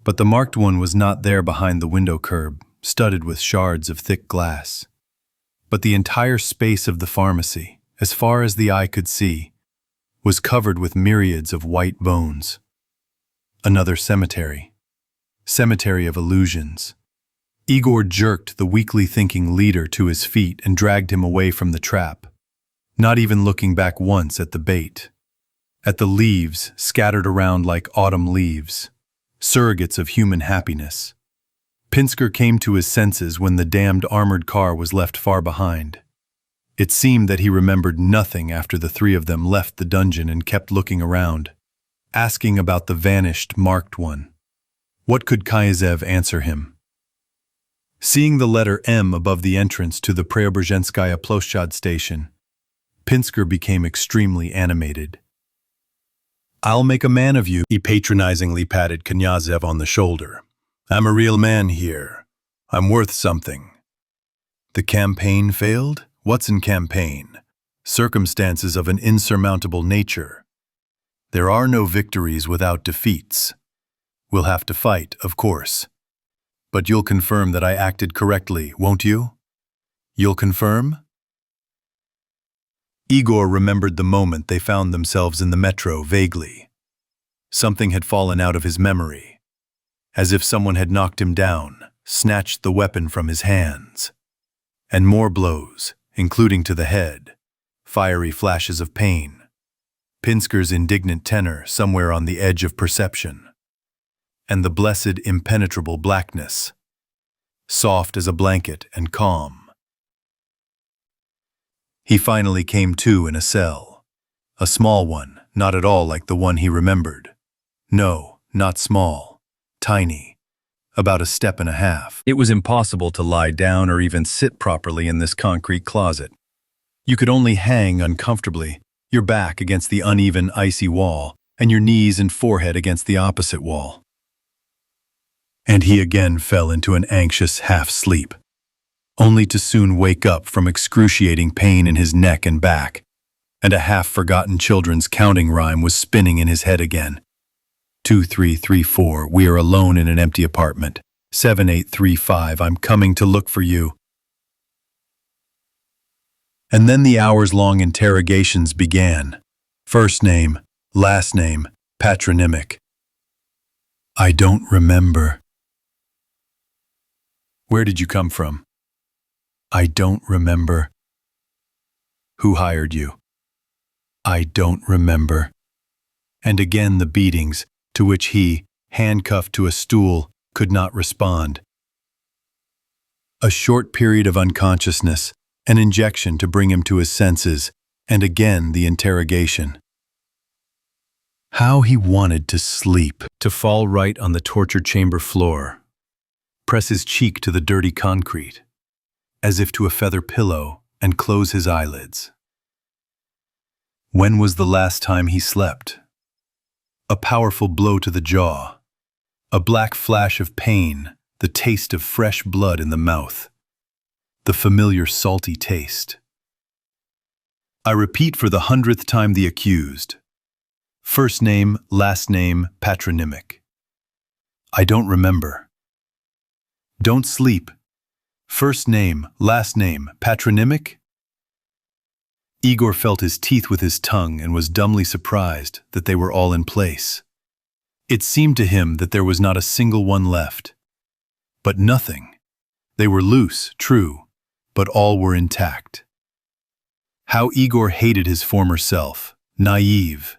But the marked one was not there behind the window curb, studded with shards of thick glass. But the entire space of the pharmacy, as far as the eye could see, was covered with myriads of white bones. Another cemetery. Cemetery of illusions. Igor jerked the weakly thinking leader to his feet and dragged him away from the trap, not even looking back once at the bait, at the leaves scattered around like autumn leaves, surrogates of human happiness. Pinsker came to his senses when the damned armored car was left far behind. It seemed that he remembered nothing after the three of them left the dungeon and kept looking around, asking about the vanished marked one. What could Knyazev answer him? Seeing the letter M above the entrance to the Pervomaiskaya Ploshchad station, Pinsker became extremely animated. "I'll make a man of you," he patronizingly patted Knyazev on the shoulder. "I'm a real man here. I'm worth something." The campaign failed? What's in campaign? Circumstances of an insurmountable nature. There are no victories without defeats. We'll have to fight, of course. But you'll confirm that I acted correctly, won't you? You'll confirm? Igor remembered the moment they found themselves in the metro vaguely. Something had fallen out of his memory, as if someone had knocked him down, snatched the weapon from his hands. And more blows, including to the head, fiery flashes of pain. Pinsker's indignant tenor somewhere on the edge of perception. And the blessed impenetrable blackness, soft as a blanket and calm. He finally came to in a cell, a small one, not at all like the one he remembered. No, not small, tiny, about a step and a half. It was impossible to lie down or even sit properly in this concrete closet. You could only hang uncomfortably, your back against the uneven, icy wall, and your knees and forehead against the opposite wall. And he again fell into an anxious half-sleep, only to soon wake up from excruciating pain in his neck and back, and a half-forgotten children's counting rhyme was spinning in his head again. 2334, we are alone in an empty apartment. 7835, I'm coming to look for you. And then the hours-long interrogations began. First name, last name, patronymic. I don't remember. Where did you come from? I don't remember. Who hired you? I don't remember. And again the beatings, to which he, handcuffed to a stool, could not respond. A short period of unconsciousness, an injection to bring him to his senses, and again the interrogation. How he wanted to sleep, to fall right on the torture chamber floor, press his cheek to the dirty concrete, as if to a feather pillow, and close his eyelids. When was the last time he slept? A powerful blow to the jaw, a black flash of pain, the taste of fresh blood in the mouth, the familiar salty taste. I repeat for the 100th time the accused. First name, last name, patronymic. I don't remember. Don't sleep. First name, last name, patronymic? Igor felt his teeth with his tongue and was dumbly surprised that they were all in place. It seemed to him that there was not a single one left. But nothing. They were loose, true, but all were intact. How Igor hated his former self, naive,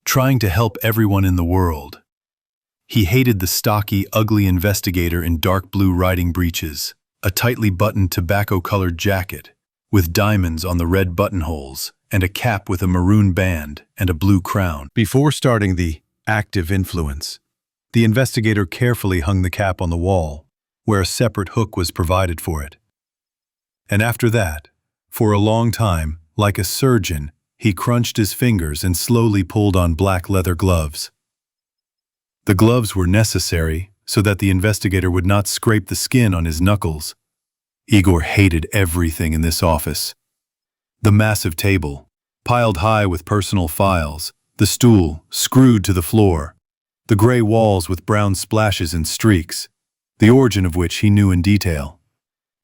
trying to help everyone in the world. He hated the stocky, ugly investigator in dark blue riding breeches, a tightly buttoned tobacco-colored jacket, with diamonds on the red buttonholes, and a cap with a maroon band and a blue crown. Before starting the active influence, the investigator carefully hung the cap on the wall, where a separate hook was provided for it. And after that, For a long time, like a surgeon, he crunched his fingers and slowly pulled on black leather gloves. The gloves were necessary so that the investigator would not scrape the skin on his knuckles. Igor hated everything in this office. The massive table, piled high with personal files, the stool, screwed to the floor, the gray walls with brown splashes and streaks, the origin of which he knew in detail.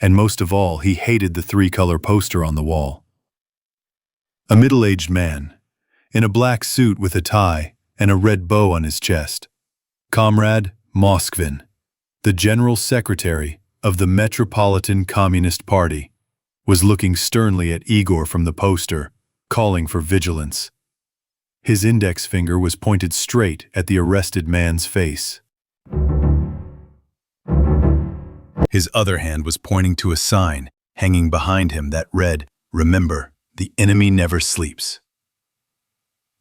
And most of all, he hated the three-color poster on the wall. A middle-aged man, in a black suit with a tie and a red bow on his chest. Comrade Moskvin, the General Secretary of the Metropolitan Communist Party, was looking sternly at Igor from the poster, calling for vigilance. His index finger was pointed straight at the arrested man's face. His other hand was pointing to a sign hanging behind him that read, "Remember, the enemy never sleeps."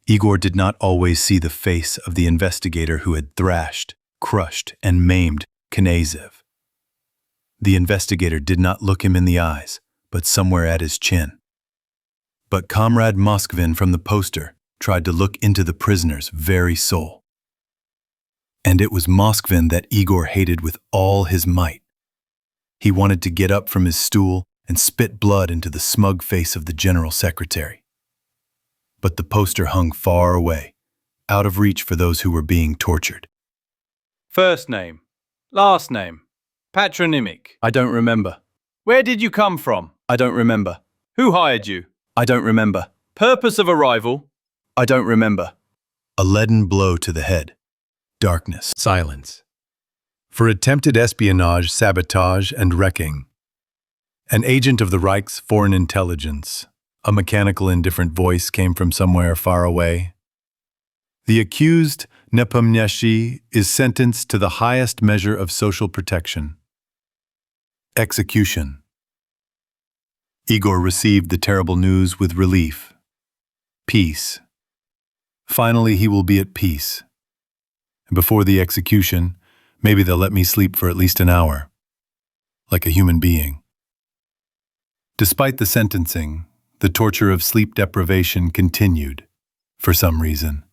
Igor did not always see the face of the investigator who had thrashed, crushed, and maimed Knyazev. The investigator did not look him in the eyes, but somewhere at his chin. But Comrade Moskvin from the poster tried to look into the prisoner's very soul. And it was Moskvin that Igor hated with all his might. He wanted to get up from his stool and spit blood into the smug face of the General Secretary. But the poster hung far away, out of reach for those who were being tortured. First name, last name, patronymic. I don't remember. Where did you come from? I don't remember. Who hired you? I don't remember. Purpose of arrival? I don't remember. A leaden blow to the head. Darkness. Silence. For attempted espionage, sabotage, and wrecking. An agent of the Reich's foreign intelligence. A mechanical, indifferent voice came from somewhere far away. The accused, Nepomniachtchi, is sentenced to the highest measure of social protection. Execution. Igor received the terrible news with relief. Peace. Finally, he will be at peace. And before the execution, maybe they'll let me sleep for at least an hour. Like a human being. Despite the sentencing, the torture of sleep deprivation continued, for some reason.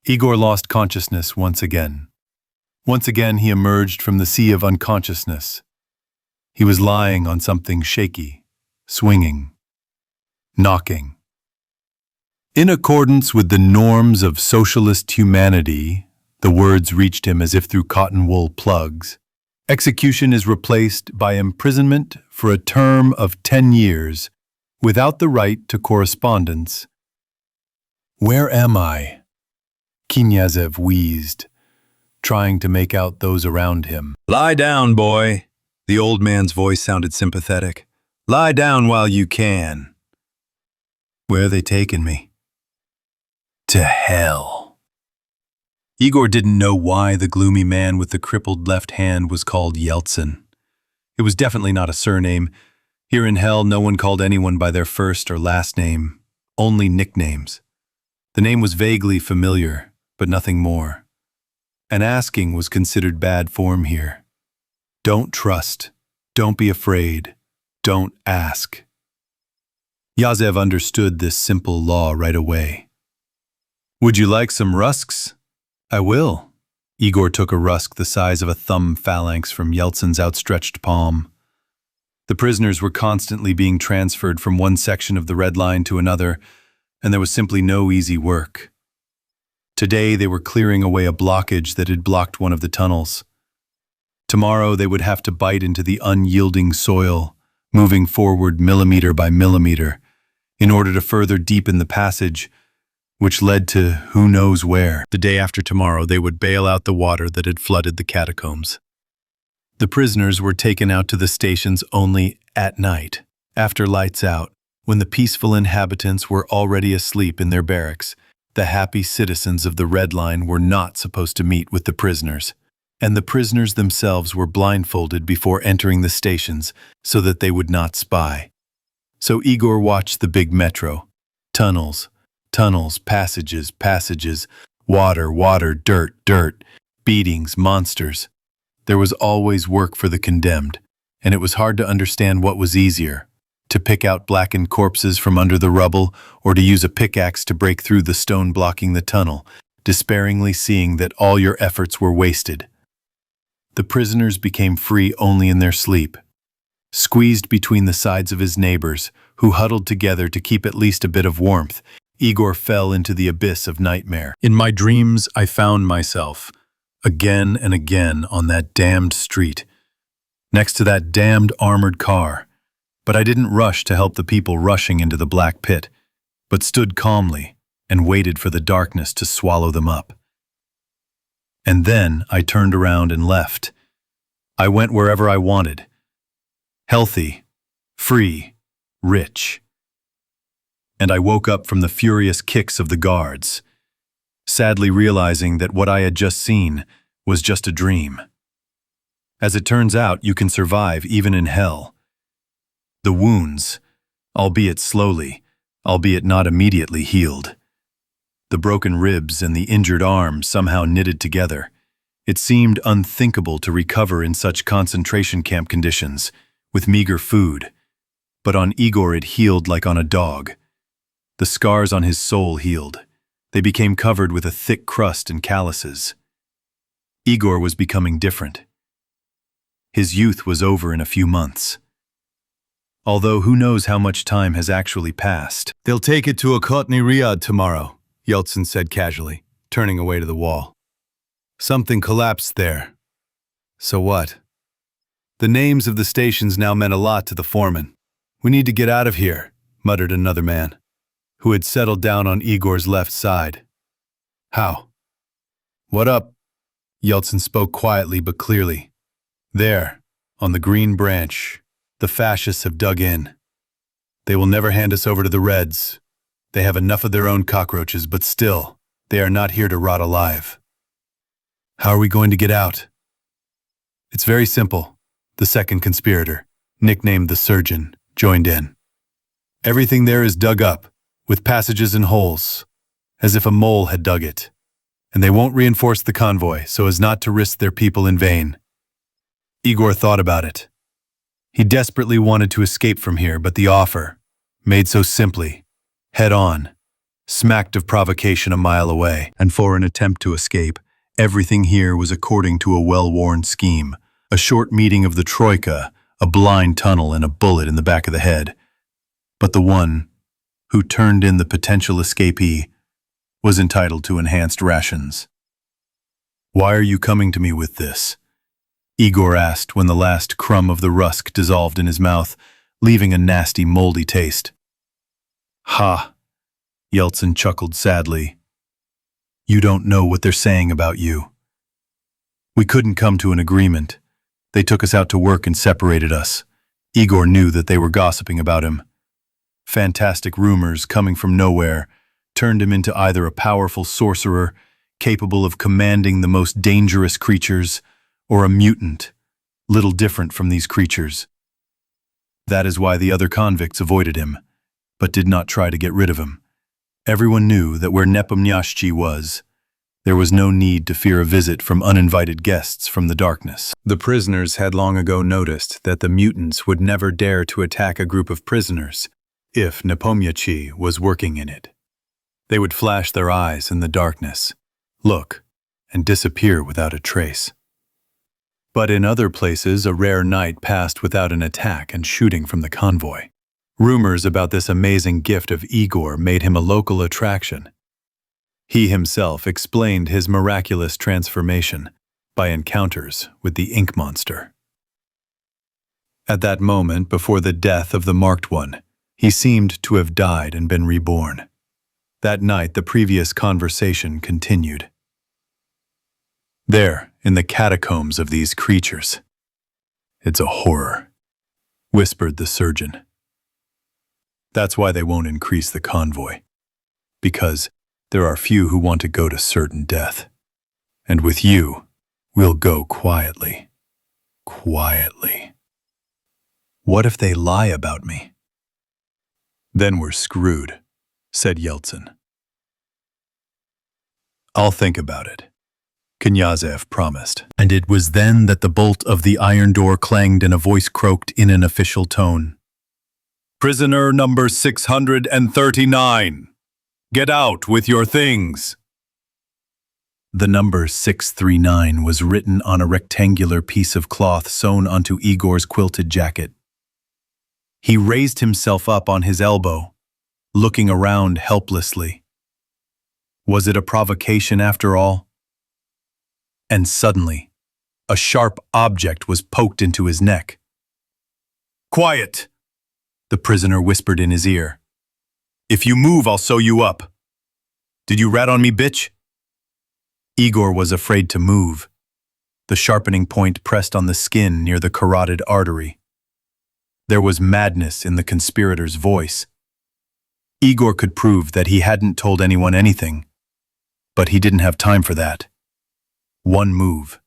Igor lost consciousness once again. Once again he emerged from the sea of unconsciousness. He was lying on something shaky, swinging, knocking. In accordance with the norms of socialist humanity, the words reached him as if through cotton wool plugs. Execution is replaced by imprisonment for a term of 10 years, without the right to correspondence. Where am I? Knyazev wheezed, trying to make out those around him. Lie down, boy. The old man's voice sounded sympathetic. Lie down while you can. Where are they taking me? To hell. Igor didn't know why the gloomy man with the crippled left hand was called Yeltsin. It was definitely not a surname. Here in hell, no one called anyone by their first or last name, only nicknames. The name was vaguely familiar, but nothing more. And asking was considered bad form here. Don't trust. Don't be afraid. Don't ask. Knyazev understood this simple law right away. Would you like some rusks? I will. Igor took a rusk the size of a thumb phalanx from Yeltsin's outstretched palm. The prisoners were constantly being transferred from one section of the Red Line to another, and there was simply no easy work. Today they were clearing away a blockage that had blocked one of the tunnels. Tomorrow they would have to bite into the unyielding soil, moving forward millimeter by millimeter, in order to further deepen the passage, which led to who knows where. The day after tomorrow they would bail out the water that had flooded the catacombs. The prisoners were taken out to the stations only at night, after lights out, when the peaceful inhabitants were already asleep in their barracks. The happy citizens of the Red Line were not supposed to meet with the prisoners, and the prisoners themselves were blindfolded before entering the stations so that they would not spy. So Igor watched the big metro. Tunnels, tunnels, passages, passages, water, water, dirt, dirt, beatings, monsters. There was always work for the condemned, and it was hard to understand what was easier, to pick out blackened corpses from under the rubble or to use a pickaxe to break through the stone blocking the tunnel, despairingly seeing that all your efforts were wasted. The prisoners became free only in their sleep. Squeezed between the sides of his neighbors, who huddled together to keep at least a bit of warmth, Igor fell into the abyss of nightmare. In my dreams, I found myself, again and again, on that damned street, next to that damned armored car. But I didn't rush to help the people rushing into the black pit, but stood calmly and waited for the darkness to swallow them up. And then I turned around and left. I went wherever I wanted. Healthy, free, rich. And I woke up from the furious kicks of the guards, sadly realizing that what I had just seen was just a dream. As it turns out, you can survive even in hell. The wounds, albeit slowly, albeit not immediately healed. The broken ribs and the injured arm somehow knitted together. It seemed unthinkable to recover in such concentration camp conditions, with meager food. But on Igor it healed like on a dog. The scars on his soul healed. They became covered with a thick crust and calluses. Igor was becoming different. His youth was over in a few months. Although who knows how much time has actually passed. They'll take it to a Kotny Riyadh tomorrow, Yeltsin said casually, turning away to the wall. Something collapsed there. So what? The names of the stations now meant a lot to the foreman. We need to get out of here, muttered another man, who had settled down on Igor's left side. How? What up? Yeltsin spoke quietly but clearly. There, on the green branch, the fascists have dug in. They will never hand us over to the Reds. They have enough of their own cockroaches, but still, they are not here to rot alive. How are we going to get out? It's very simple. The second conspirator, nicknamed the Surgeon, joined in. Everything there is dug up, with passages and holes, as if a mole had dug it. And they won't reinforce the convoy so as not to risk their people in vain. Igor thought about it. He desperately wanted to escape from here, but the offer, made so simply, head on, smacked of provocation a mile away. And for an attempt to escape, everything here was according to a well-worn scheme. A short meeting of the Troika, a blind tunnel, and a bullet in the back of the head. But the one who turned in the potential escapee was entitled to enhanced rations. "Why are you coming to me with this?" Igor asked when the last crumb of the rusk dissolved in his mouth, leaving a nasty, moldy taste. "Ha!" Yeltsin chuckled sadly. "You don't know what they're saying about you. We couldn't come to an agreement. They took us out to work and separated us." Igor knew that they were gossiping about him. Fantastic rumors coming from nowhere turned him into either a powerful sorcerer, capable of commanding the most dangerous creatures, or a mutant, little different from these creatures. That is why the other convicts avoided him, but did not try to get rid of him. Everyone knew that where Nepomniachtchi was, there was no need to fear a visit from uninvited guests from the darkness. The prisoners had long ago noticed that the mutants would never dare to attack a group of prisoners if Nepomniachtchi was working in it. They would flash their eyes in the darkness, look, and disappear without a trace. But in other places, a rare night passed without an attack and shooting from the convoy. Rumors about this amazing gift of Igor made him a local attraction. He himself explained his miraculous transformation by encounters with the ink monster. At that moment, before the death of the marked one, he seemed to have died and been reborn. That night, the previous conversation continued. There, in the catacombs of these creatures. It's a horror, whispered the surgeon. That's why they won't increase the convoy. Because there are few who want to go to certain death. And with you, we'll go quietly. Quietly. What if they lie about me? Then we're screwed, said Yeltsin. I'll think about it, Knyazev promised. And it was then that the bolt of the iron door clanged and a voice croaked in an official tone. Prisoner number 639. Get out with your things. The number 639 was written on a rectangular piece of cloth sewn onto Igor's quilted jacket. He raised himself up on his elbow, looking around helplessly. Was it a provocation after all? And suddenly, a sharp object was poked into his neck. Quiet, The prisoner whispered in his ear. if you move, I'll sew you up. Did you rat on me, bitch? Igor was afraid to move. The sharpening point pressed on the skin near the carotid artery. There was madness in the conspirator's voice. Igor could prove that he hadn't told anyone anything, but he didn't have time for that. One move.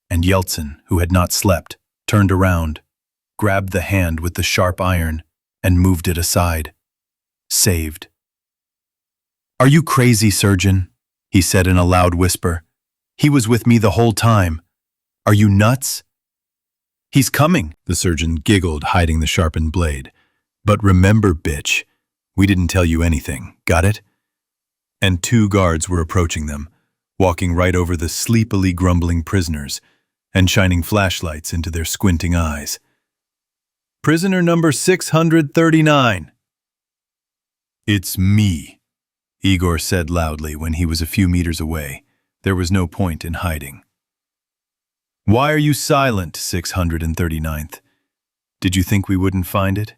And Yeltsin, who had not slept, turned around, grabbed the hand with the sharp iron, and moved it aside. Saved. "Are you crazy, surgeon?" he said in a loud whisper. "He was with me the whole time. Are you nuts?" "He's coming," the surgeon giggled, hiding the sharpened blade. "But remember, bitch, we didn't tell you anything, got it?" And two guards were approaching them, walking right over the sleepily grumbling prisoners and shining flashlights into their squinting eyes. "Prisoner number 639. It's me," Igor said loudly when he was a few meters away. There was no point in hiding. "Why are you silent, 639th? Did you think we wouldn't find it?"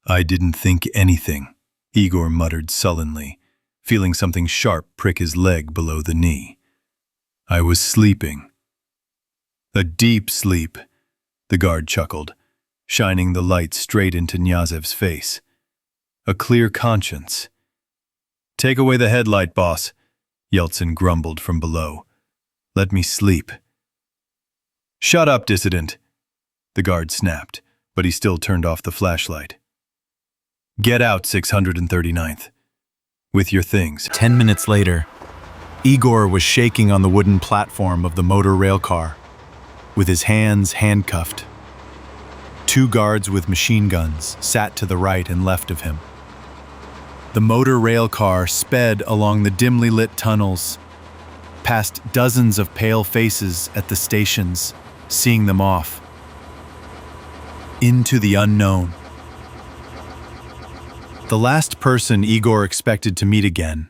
"I didn't think anything," Igor muttered sullenly, feeling something sharp prick his leg below the knee. "I was sleeping." "A deep sleep," the guard chuckled, shining the light straight into Knyazev's face. "A clear conscience." "Take away the headlight, boss," Yeltsin grumbled from below. "Let me sleep." "Shut up, dissident," the guard snapped, but he still turned off the flashlight. "Get out, 639th. With your things." 10 minutes later, Igor was shaking on the wooden platform of the motor rail car, with his hands handcuffed. Two guards with machine guns sat to the right and left of him. The motor rail car sped along the dimly lit tunnels, past dozens of pale faces at the stations, seeing them off. Into the unknown. The last person Igor expected to meet again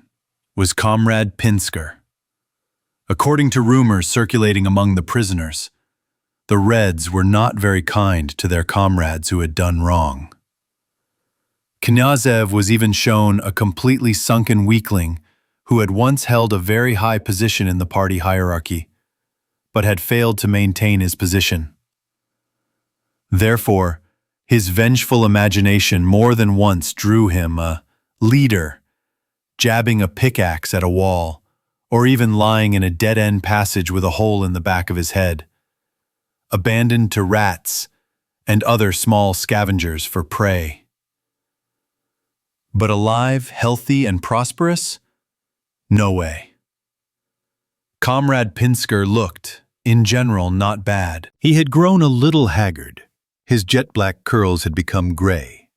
was Comrade Pinsker. According to rumors circulating among the prisoners, the Reds were not very kind to their comrades who had done wrong. Knyazev was even shown a completely sunken weakling who had once held a very high position in the party hierarchy, but had failed to maintain his position. Therefore, his vengeful imagination more than once drew him a leader, jabbing a pickaxe at a wall, or even lying in a dead-end passage with a hole in the back of his head, abandoned to rats and other small scavengers for prey. But alive, healthy, and prosperous? No way. Comrade Pinsker looked, in general, not bad. He had grown a little haggard. His jet-black curls had become gray.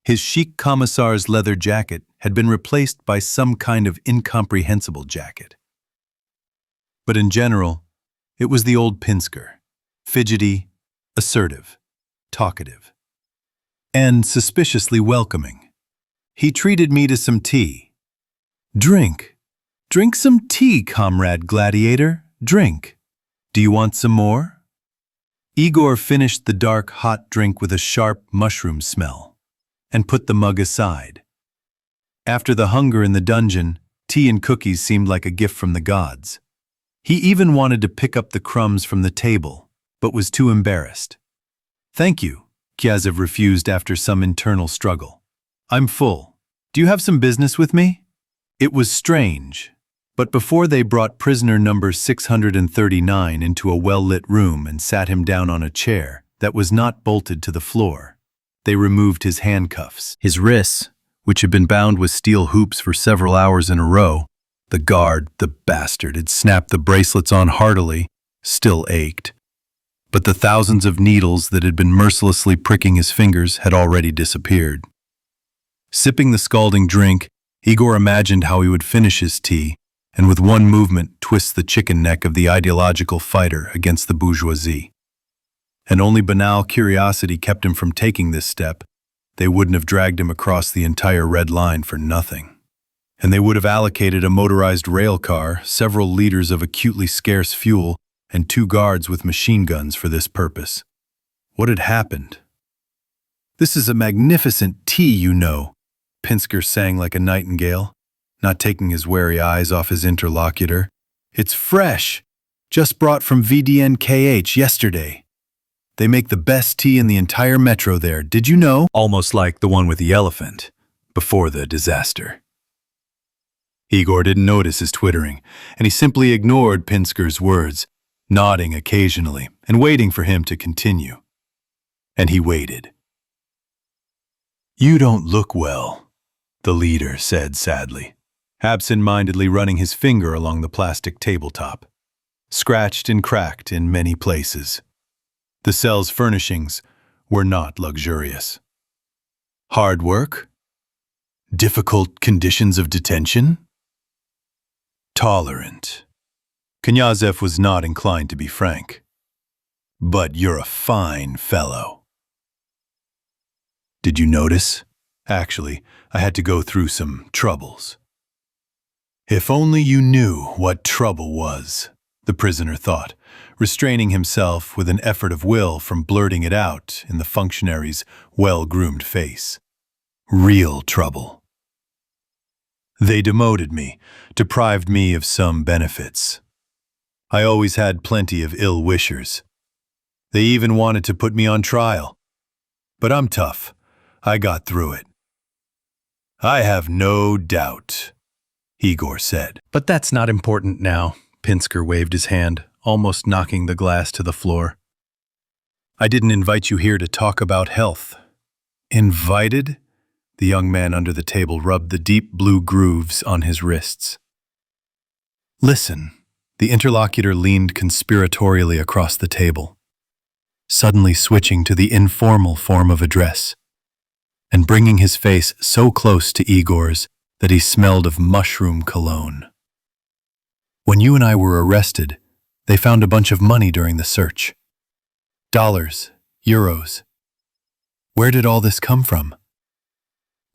His chic commissar's leather jacket had been replaced by some kind of incomprehensible jacket. But in general, it was the old Pinsker, fidgety, assertive, talkative, and suspiciously welcoming. He treated me to some tea. "Drink. Drink some tea, comrade gladiator. Drink. Do you want some more?" Igor finished the dark, hot drink with a sharp mushroom smell and put the mug aside. After the hunger in the dungeon, tea and cookies seemed like a gift from the gods. He even wanted to pick up the crumbs from the table, but was too embarrassed. "Thank you," Knyazev refused after some internal struggle. "I'm full. Do you have some business with me?" It was strange, but before they brought prisoner number 639 into a well-lit room and sat him down on a chair that was not bolted to the floor, they removed his handcuffs. His wrists, which had been bound with steel hoops for several hours in a row, the guard, the bastard, had snapped the bracelets on heartily, still ached. but the thousands of needles that had been mercilessly pricking his fingers had already disappeared. Sipping the scalding drink, Igor imagined how he would finish his tea and with one movement twist the chicken neck of the ideological fighter against the bourgeoisie. And only banal curiosity kept him from taking this step. They wouldn't have dragged him across the entire red line for nothing. And they would have allocated a motorized rail car, several liters of acutely scarce fuel, and 2 guards with machine guns for this purpose. What had happened? "This is a magnificent tea, you know," Pinsker sang like a nightingale, not taking his wary eyes off his interlocutor. "It's fresh, just brought from VDNKH yesterday. They make the best tea in the entire metro there, did you know?" Almost like the one with the elephant, before the disaster. Igor didn't notice his twittering, and he simply ignored Pinsker's words, nodding occasionally and waiting for him to continue. And he waited. "You don't look well," the leader said sadly, absent-mindedly running his finger along the plastic tabletop, scratched and cracked in many places. The cell's furnishings were not luxurious. Hard work? Difficult conditions of detention? Tolerant. Knyazev was not inclined to be frank. "But you're a fine fellow." "Did you notice? Actually, I had to go through some troubles." "If only you knew what trouble was," the prisoner thought, restraining himself with an effort of will from blurting it out in the functionary's well-groomed face. "Real trouble. They demoted me, deprived me of some benefits. I always had plenty of ill-wishers. They even wanted to put me on trial. But I'm tough. I got through it." "I have no doubt," Igor said. "But that's not important now." Pinsker waved his hand, almost knocking the glass to the floor. "I didn't invite you here to talk about health." "Invited?" The young man under the table rubbed the deep blue grooves on his wrists. "Listen," the interlocutor leaned conspiratorially across the table, suddenly switching to the informal form of address, and bringing his face so close to Igor's that he smelled of mushroom cologne. "When you and I were arrested, they found a bunch of money during the search. Dollars, euros. Where did all this come from?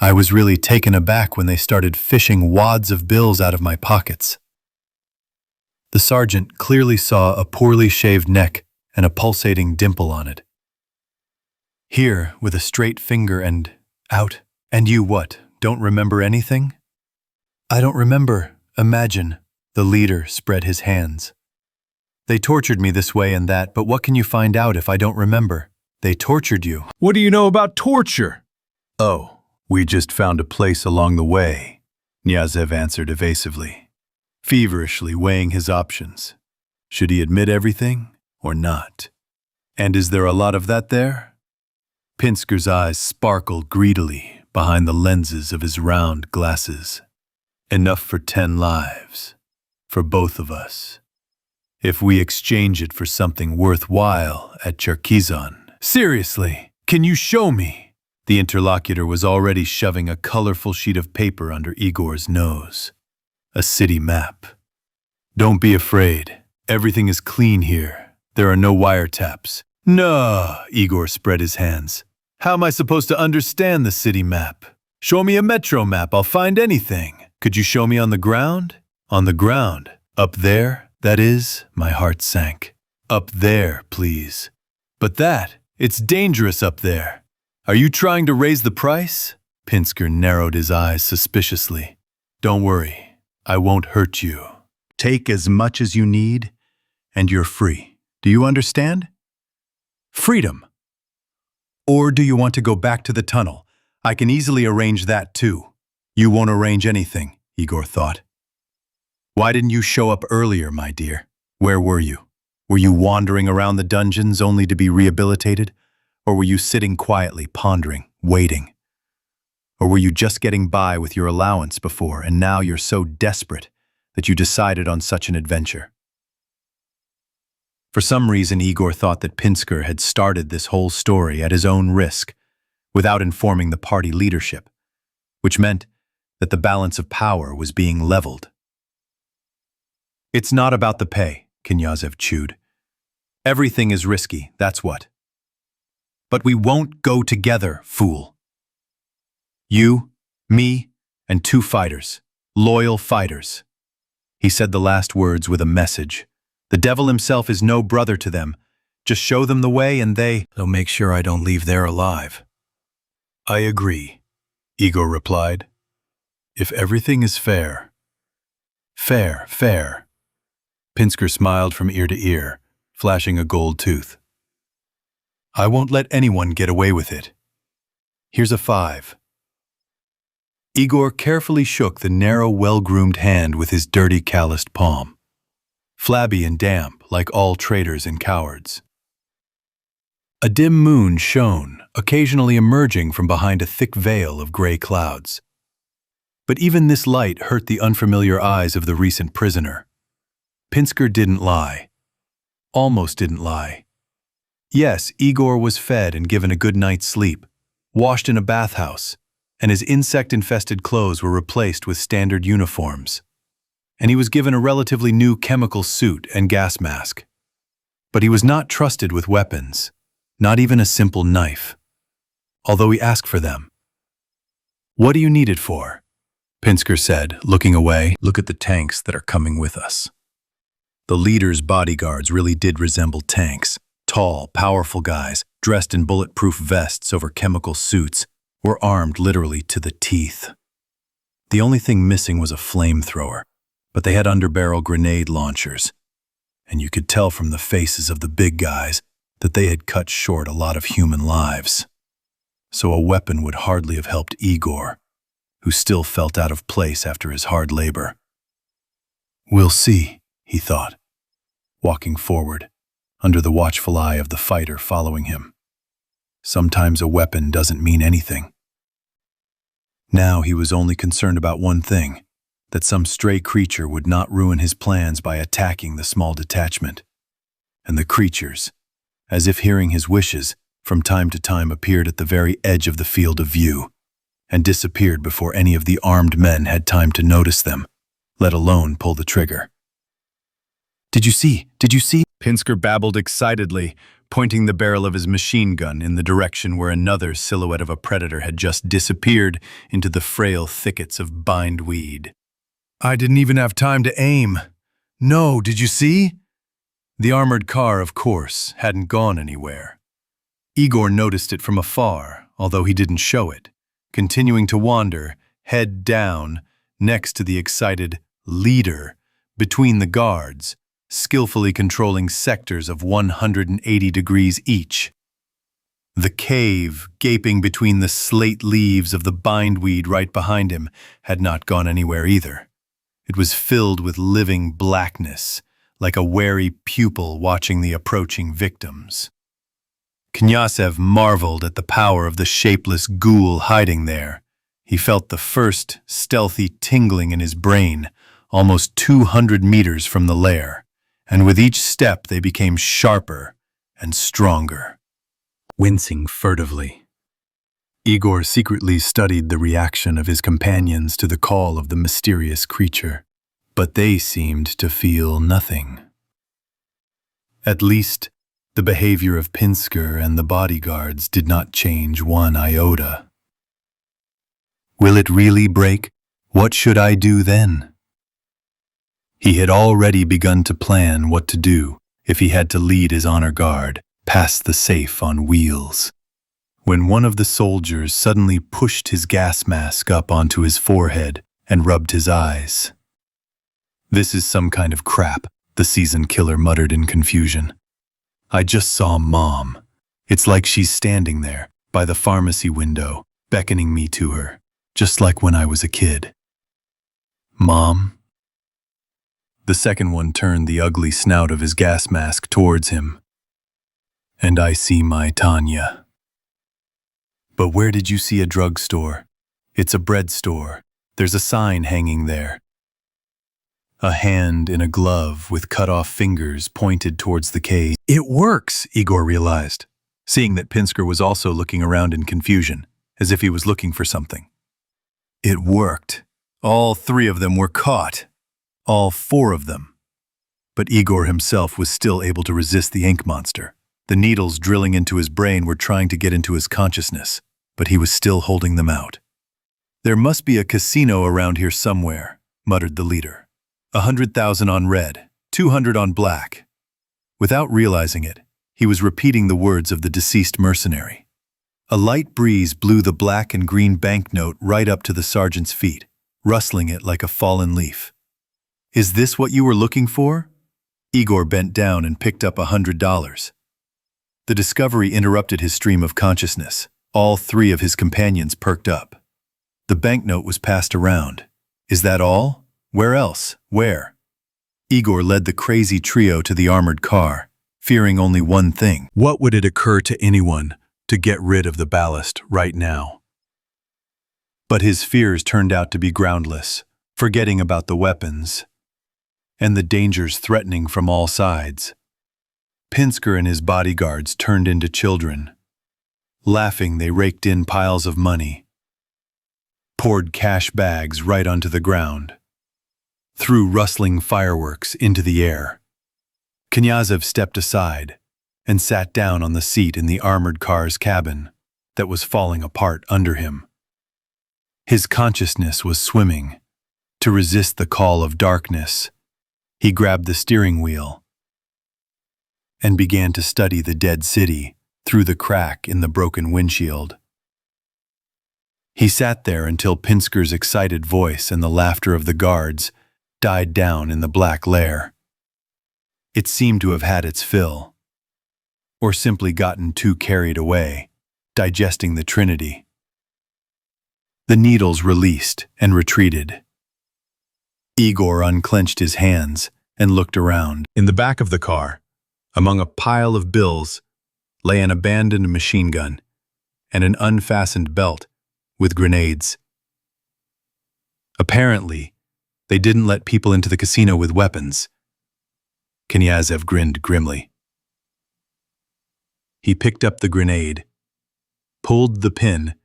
I was really taken aback when they started fishing wads of bills out of my pockets." The sergeant clearly saw a poorly shaved neck and a pulsating dimple on it. "Here, with a straight finger and out. And you what, don't remember anything?" "I don't remember, imagine." The leader spread his hands. "They tortured me this way and that, but what can you find out if I don't remember? They tortured you." What do you know about torture? "Oh, we just found a place along the way," Knyazev answered evasively, feverishly weighing his options. Should he admit everything or not? "And is there a lot of that there?" Pinsker's eyes sparkled greedily behind the lenses of his round glasses. "Enough for 10 lives. For both of us. If we exchange it for something worthwhile at Cherkizon." "Seriously, can you show me?" The interlocutor was already shoving a colorful sheet of paper under Igor's nose. A city map. "Don't be afraid. Everything is clean here. There are no wiretaps." "No," Igor spread his hands. "How am I supposed to understand the city map? Show me a metro map, I'll find anything. Could you show me on the ground?" "On the ground? Up there, that is?" My heart sank. "Up there, please." "But it's dangerous up there. Are you trying to raise the price?" Pinsker narrowed his eyes suspiciously. "Don't worry, I won't hurt you. Take as much as you need, and you're free. Do you understand? Freedom. Or do you want to go back to the tunnel? I can easily arrange that too." "You won't arrange anything," Igor thought. "Why didn't you show up earlier, my dear? Where were you? Were you wandering around the dungeons only to be rehabilitated? Or were you sitting quietly, pondering, waiting? Or were you just getting by with your allowance before, and now you're so desperate that you decided on such an adventure?" For some reason, Igor thought that Pinsker had started this whole story at his own risk, without informing the party leadership, which meant that the balance of power was being leveled. It's not about the pay, Knyazev chewed. Everything is risky, that's what. But we won't go together, fool. You, me, and 2 fighters, loyal fighters. He said the last words with a message. The devil himself is no brother to them. Just show them the way and they'll make sure I don't leave there alive. I agree, Igor replied. If everything is fair. Fair. Pinsker smiled from ear to ear, flashing a gold tooth. I won't let anyone get away with it. Here's a 5. Igor carefully shook the narrow, well-groomed hand with his dirty, calloused palm. Flabby and damp, like all traitors and cowards. A dim moon shone, occasionally emerging from behind a thick veil of gray clouds. But even this light hurt the unfamiliar eyes of the recent prisoner. Pinsker didn't lie. Almost didn't lie. Yes, Igor was fed and given a good night's sleep, washed in a bathhouse, and his insect-infested clothes were replaced with standard uniforms. And he was given a relatively new chemical suit and gas mask. But he was not trusted with weapons, not even a simple knife, although he asked for them. What do you need it for? Pinsker said, looking away. Look at the tanks that are coming with us. The leader's bodyguards really did resemble tanks. Tall, powerful guys, dressed in bulletproof vests over chemical suits, were armed literally to the teeth. The only thing missing was a flamethrower, but they had underbarrel grenade launchers, and you could tell from the faces of the big guys that they had cut short a lot of human lives. So a weapon would hardly have helped Igor, who still felt out of place after his hard labor. We'll see, he thought, walking forward, under the watchful eye of the fighter following him. Sometimes a weapon doesn't mean anything. Now he was only concerned about one thing, that some stray creature would not ruin his plans by attacking the small detachment. And the creatures, as if hearing his wishes, from time to time appeared at the very edge of the field of view, and disappeared before any of the armed men had time to notice them, let alone pull the trigger. Did you see? Pinsker babbled excitedly, pointing the barrel of his machine gun in the direction where another silhouette of a predator had just disappeared into the frail thickets of bindweed. I didn't even have time to aim. No, did you see? The armored car, of course, hadn't gone anywhere. Igor noticed it from afar, although he didn't show it, continuing to wander, head down, next to the excited leader, between the guards, skillfully controlling sectors of 180 degrees each. The cave, gaping between the slate leaves of the bindweed right behind him, had not gone anywhere either. It was filled with living blackness, like a wary pupil watching the approaching victims. Knyazev marveled at the power of the shapeless ghoul hiding there. He felt the first stealthy tingling in his brain, almost 200 meters from the lair, and with each step they became sharper and stronger. Wincing furtively, Igor secretly studied the reaction of his companions to the call of the mysterious creature, but they seemed to feel nothing. At least, the behavior of Pinsker and the bodyguards did not change one iota. Will it really break? What should I do then? He had already begun to plan what to do if he had to lead his honor guard past the safe on wheels, when one of the soldiers suddenly pushed his gas mask up onto his forehead and rubbed his eyes. This is some kind of crap, the seasoned killer muttered in confusion. I just saw Mom. It's like she's standing there, by the pharmacy window, beckoning me to her, just like when I was a kid. Mom? The second one turned the ugly snout of his gas mask towards him. And I see my Tanya. But where did you see a drugstore? It's a bread store. There's a sign hanging there. A hand in a glove with cut-off fingers pointed towards the cave. It works, Igor realized, seeing that Pinsker was also looking around in confusion, as if he was looking for something. It worked. All 3 of them were caught. All 4 of them. But Igor himself was still able to resist the ink monster. The needles drilling into his brain were trying to get into his consciousness, but he was still holding them out. There must be a casino around here somewhere, muttered the leader. 100,000 on red, 200 on black. Without realizing it, he was repeating the words of the deceased mercenary. A light breeze blew the black and green banknote right up to the sergeant's feet, rustling it like a fallen leaf. Is this what you were looking for? Igor bent down and picked up $100. The discovery interrupted his stream of consciousness. All 3 of his companions perked up. The banknote was passed around. Is that all? Where else? Where? Igor led the crazy trio to the armored car, fearing only one thing. What would it occur to anyone to get rid of the ballast right now? But his fears turned out to be groundless, forgetting about the weapons and the dangers threatening from all sides. Pinsker and his bodyguards turned into children. Laughing, they raked in piles of money, poured cash bags right onto the ground, threw rustling fireworks into the air. Knyazev stepped aside and sat down on the seat in the armored car's cabin that was falling apart under him. His consciousness was swimming. To resist the call of darkness, he grabbed the steering wheel and began to study the dead city through the crack in the broken windshield. He sat there until Pinsker's excited voice and the laughter of the guards died down in the black lair. It seemed to have had its fill, or simply gotten too carried away, digesting the Trinity. The needles released and retreated. Igor unclenched his hands and looked around. In the back of the car, among a pile of bills, lay an abandoned machine gun and an unfastened belt with grenades. Apparently, they didn't let people into the casino with weapons. Knyazev grinned grimly. He picked up the grenade, pulled the pin,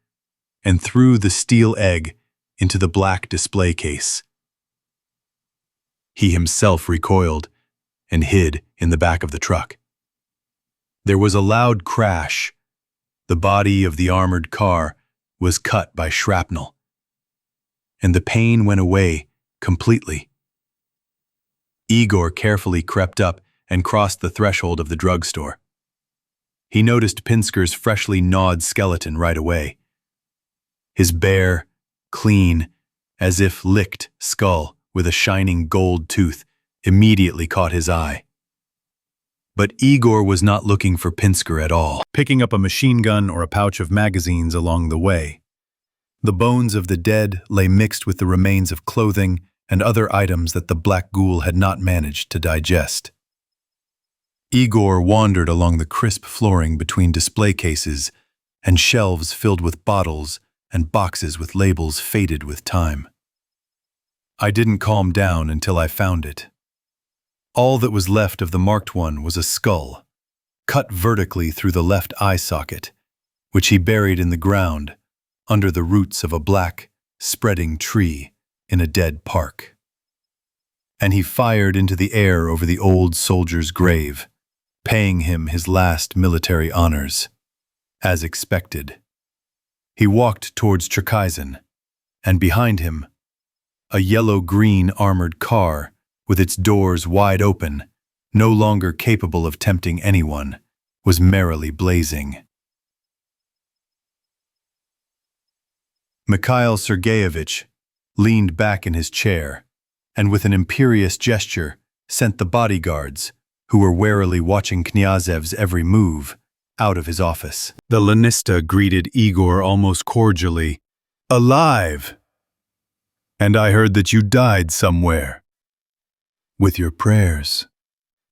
and threw the steel egg into the black display case. He himself recoiled and hid in the back of the truck. There was a loud crash. The body of the armored car was cut by shrapnel, and the pain went away completely. Igor carefully crept up and crossed the threshold of the drugstore. He noticed Pinsker's freshly gnawed skeleton right away. His bare, clean, as if licked skull with a shining gold tooth immediately caught his eye. But Igor was not looking for Pinsker at all, picking up a machine gun or a pouch of magazines along the way. The bones of the dead lay mixed with the remains of clothing and other items that the black ghoul had not managed to digest. Igor wandered along the crisp flooring between display cases and shelves filled with bottles and boxes with labels faded with time. I didn't calm down until I found it. All that was left of the marked one was a skull, cut vertically through the left eye socket, which he buried in the ground under the roots of a black, spreading tree in a dead park. And he fired into the air over the old soldier's grave, paying him his last military honors. As expected, he walked towards Cherkizin, and behind him, a yellow-green armored car with its doors wide open, no longer capable of tempting anyone, was merrily blazing. Mikhail Sergeyevich leaned back in his chair and with an imperious gesture sent the bodyguards, who were warily watching Knyazev's every move, out of his office. The Lanista greeted Igor almost cordially. Alive! And I heard that you died somewhere. With your prayers.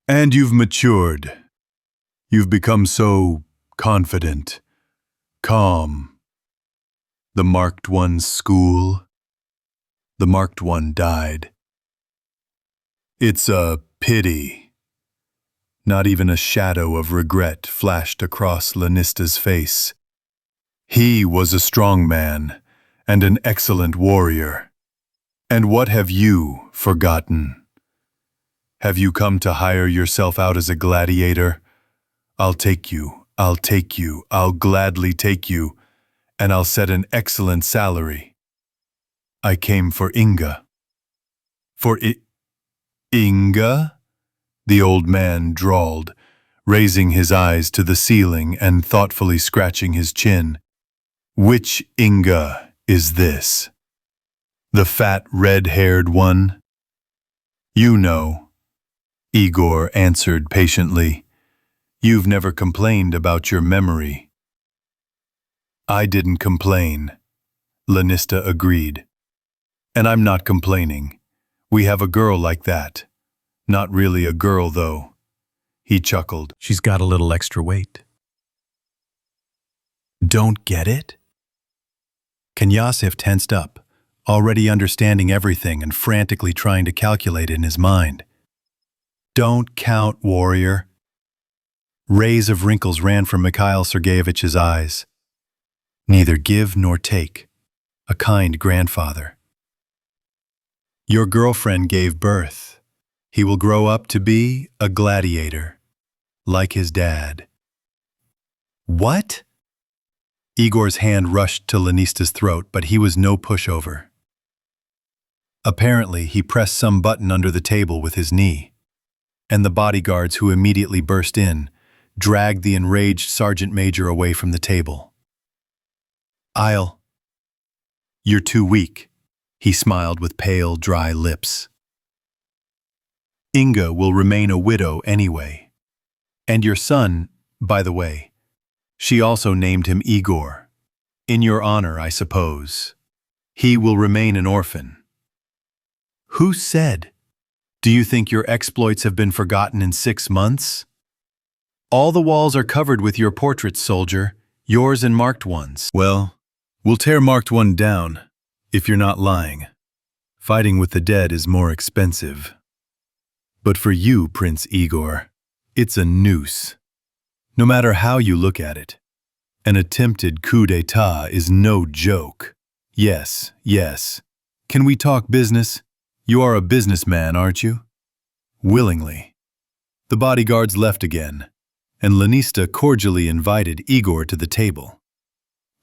And you've matured. You've become so confident, calm. The marked one's school. The marked one died. It's a pity. Not even a shadow of regret flashed across Lanista's face. He was a strong man and an excellent warrior. And what have you forgotten? Have you come to hire yourself out as a gladiator? I'll take you, I'll gladly take you, and I'll set an excellent salary. I came for Inga. For Inga? The old man drawled, raising his eyes to the ceiling and thoughtfully scratching his chin. Which Inga is this? The fat, red-haired one? You know, Igor answered patiently. You've never complained about your memory. I didn't complain, Lanista agreed. And I'm not complaining. We have a girl like that. Not really a girl, though. He chuckled. She's got a little extra weight. Don't get it? Knyazev tensed up, already understanding everything and frantically trying to calculate in his mind. Don't count, warrior. Rays of wrinkles ran from Mikhail Sergeyevich's eyes. Neither give nor take. A kind grandfather. Your girlfriend gave birth. He will grow up to be a gladiator, like his dad. What? Igor's hand rushed to Lanista's throat, but he was no pushover. Apparently, he pressed some button under the table with his knee, and the bodyguards who immediately burst in dragged the enraged sergeant major away from the table. You're too weak, he smiled with pale, dry lips. Inga will remain a widow anyway. And your son, by the way, she also named him Igor. In your honor, I suppose. He will remain an orphan. Who said? Do you think your exploits have been forgotten in 6 months? All the walls are covered with your portraits, soldier, yours and marked ones. Well, we'll tear marked one down, if you're not lying. Fighting with the dead is more expensive. But for you, Prince Igor, it's a noose. No matter how you look at it, an attempted coup d'etat is no joke. Yes. Can we talk business? You are a businessman, aren't you? Willingly. The bodyguards left again, and Lanista cordially invited Igor to the table.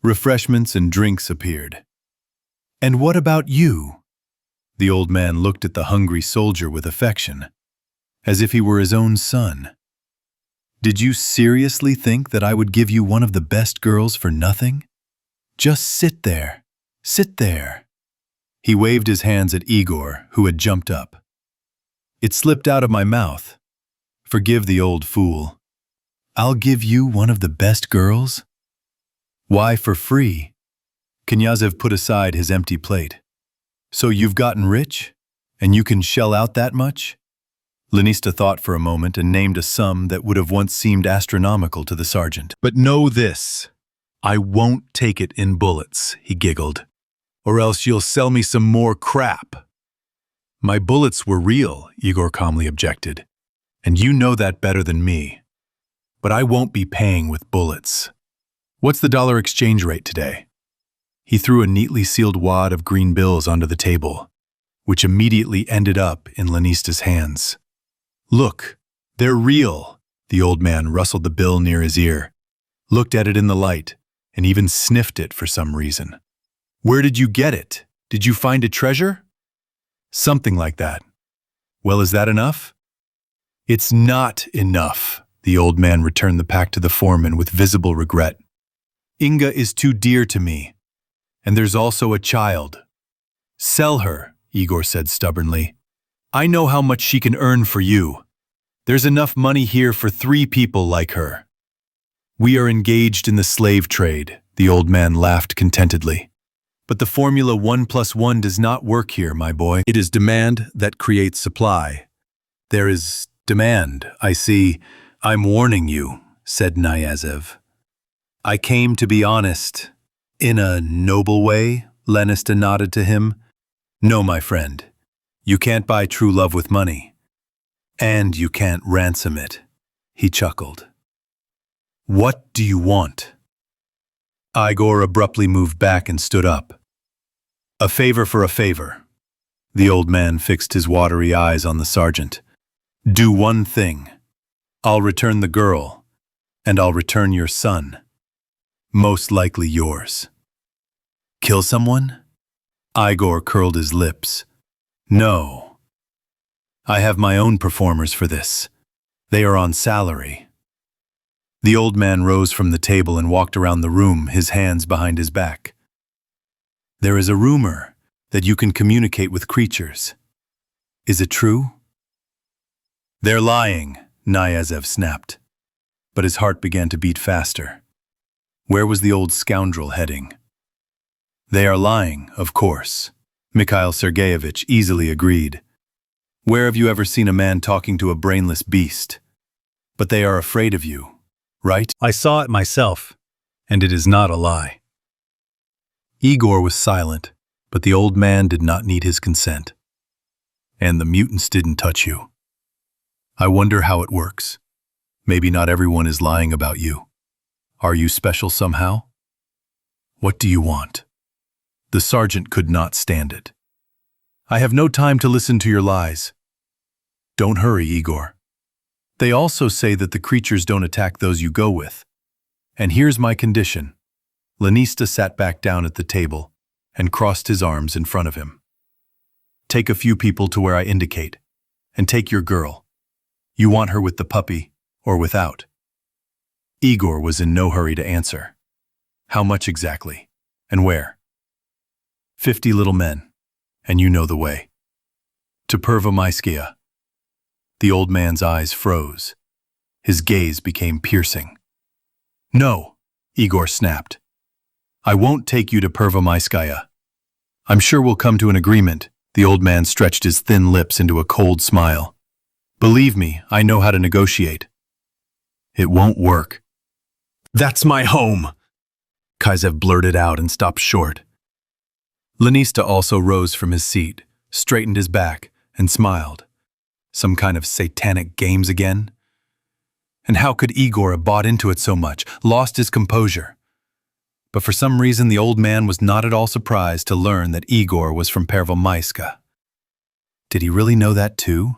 Refreshments and drinks appeared. And what about you? The old man looked at the hungry soldier with affection, as if he were his own son. Did you seriously think that I would give you one of the best girls for nothing? Just sit there. He waved his hands at Igor, who had jumped up. It slipped out of my mouth. Forgive the old fool. I'll give you one of the best girls? Why for free? Knyazev put aside his empty plate. So you've gotten rich? And you can shell out that much? Lanista thought for a moment and named a sum that would have once seemed astronomical to the sergeant. But know this, I won't take it in bullets, he giggled. Or else you'll sell me some more crap. My bullets were real, Igor calmly objected. And you know that better than me. But I won't be paying with bullets. What's the dollar exchange rate today? He threw a neatly sealed wad of green bills onto the table, which immediately ended up in Lanista's hands. Look, they're real. The old man rustled the bill near his ear, looked at it in the light, and even sniffed it for some reason. Where did you get it? Did you find a treasure? Something like that. Well, is that enough? It's not enough. The old man returned the pack to the foreman with visible regret. Inga is too dear to me. And there's also a child. Sell her, Igor said stubbornly. I know how much she can earn for you. There's enough money here for 3 people like her. We are engaged in the slave trade, the old man laughed contentedly. But the formula 1 + 1 does not work here, my boy. It is demand that creates supply. There is demand, I see. I'm warning you, said Knyazev. I came to be honest. In a noble way, Lanista nodded to him. No, my friend. You can't buy true love with money. And you can't ransom it, he chuckled. What do you want? Igor abruptly moved back and stood up. A favor for a favor. The old man fixed his watery eyes on the sergeant. Do one thing. I'll return the girl, and I'll return your son. Most likely yours. Kill someone? Igor curled his lips. No. I have my own performers for this. They are on salary. The old man rose from the table and walked around the room, his hands behind his back. There is a rumor that you can communicate with creatures. Is it true? They're lying, Knyazev snapped. But his heart began to beat faster. Where was the old scoundrel heading? They are lying, of course, Mikhail Sergeyevich easily agreed. Where have you ever seen a man talking to a brainless beast? But they are afraid of you, right? I saw it myself, and it is not a lie. Igor was silent, but the old man did not need his consent. And the mutants didn't touch you. I wonder how it works. Maybe not everyone is lying about you. Are you special somehow? What do you want? The sergeant could not stand it. I have no time to listen to your lies. Don't hurry, Igor. They also say that the creatures don't attack those you go with. And here's my condition. Lanista sat back down at the table and crossed his arms in front of him. Take a few people to where I indicate, and take your girl. You want her with the puppy or without? Igor was in no hurry to answer. How much exactly? And where? 50 little men, and you know the way. To Pervomaiskaya. The old man's eyes froze. His gaze became piercing. No, Igor snapped. I won't take you to Pervomaiskaya. I'm sure we'll come to an agreement. The old man stretched his thin lips into a cold smile. Believe me, I know how to negotiate. It won't work. That's my home, Knyazev blurted out and stopped short. Lanista also rose from his seat, straightened his back, and smiled. Some kind of satanic games again? And how could Igor have bought into it so much, lost his composure? But for some reason the old man was not at all surprised to learn that Igor was from Pervomaiskaya. Did he really know that too?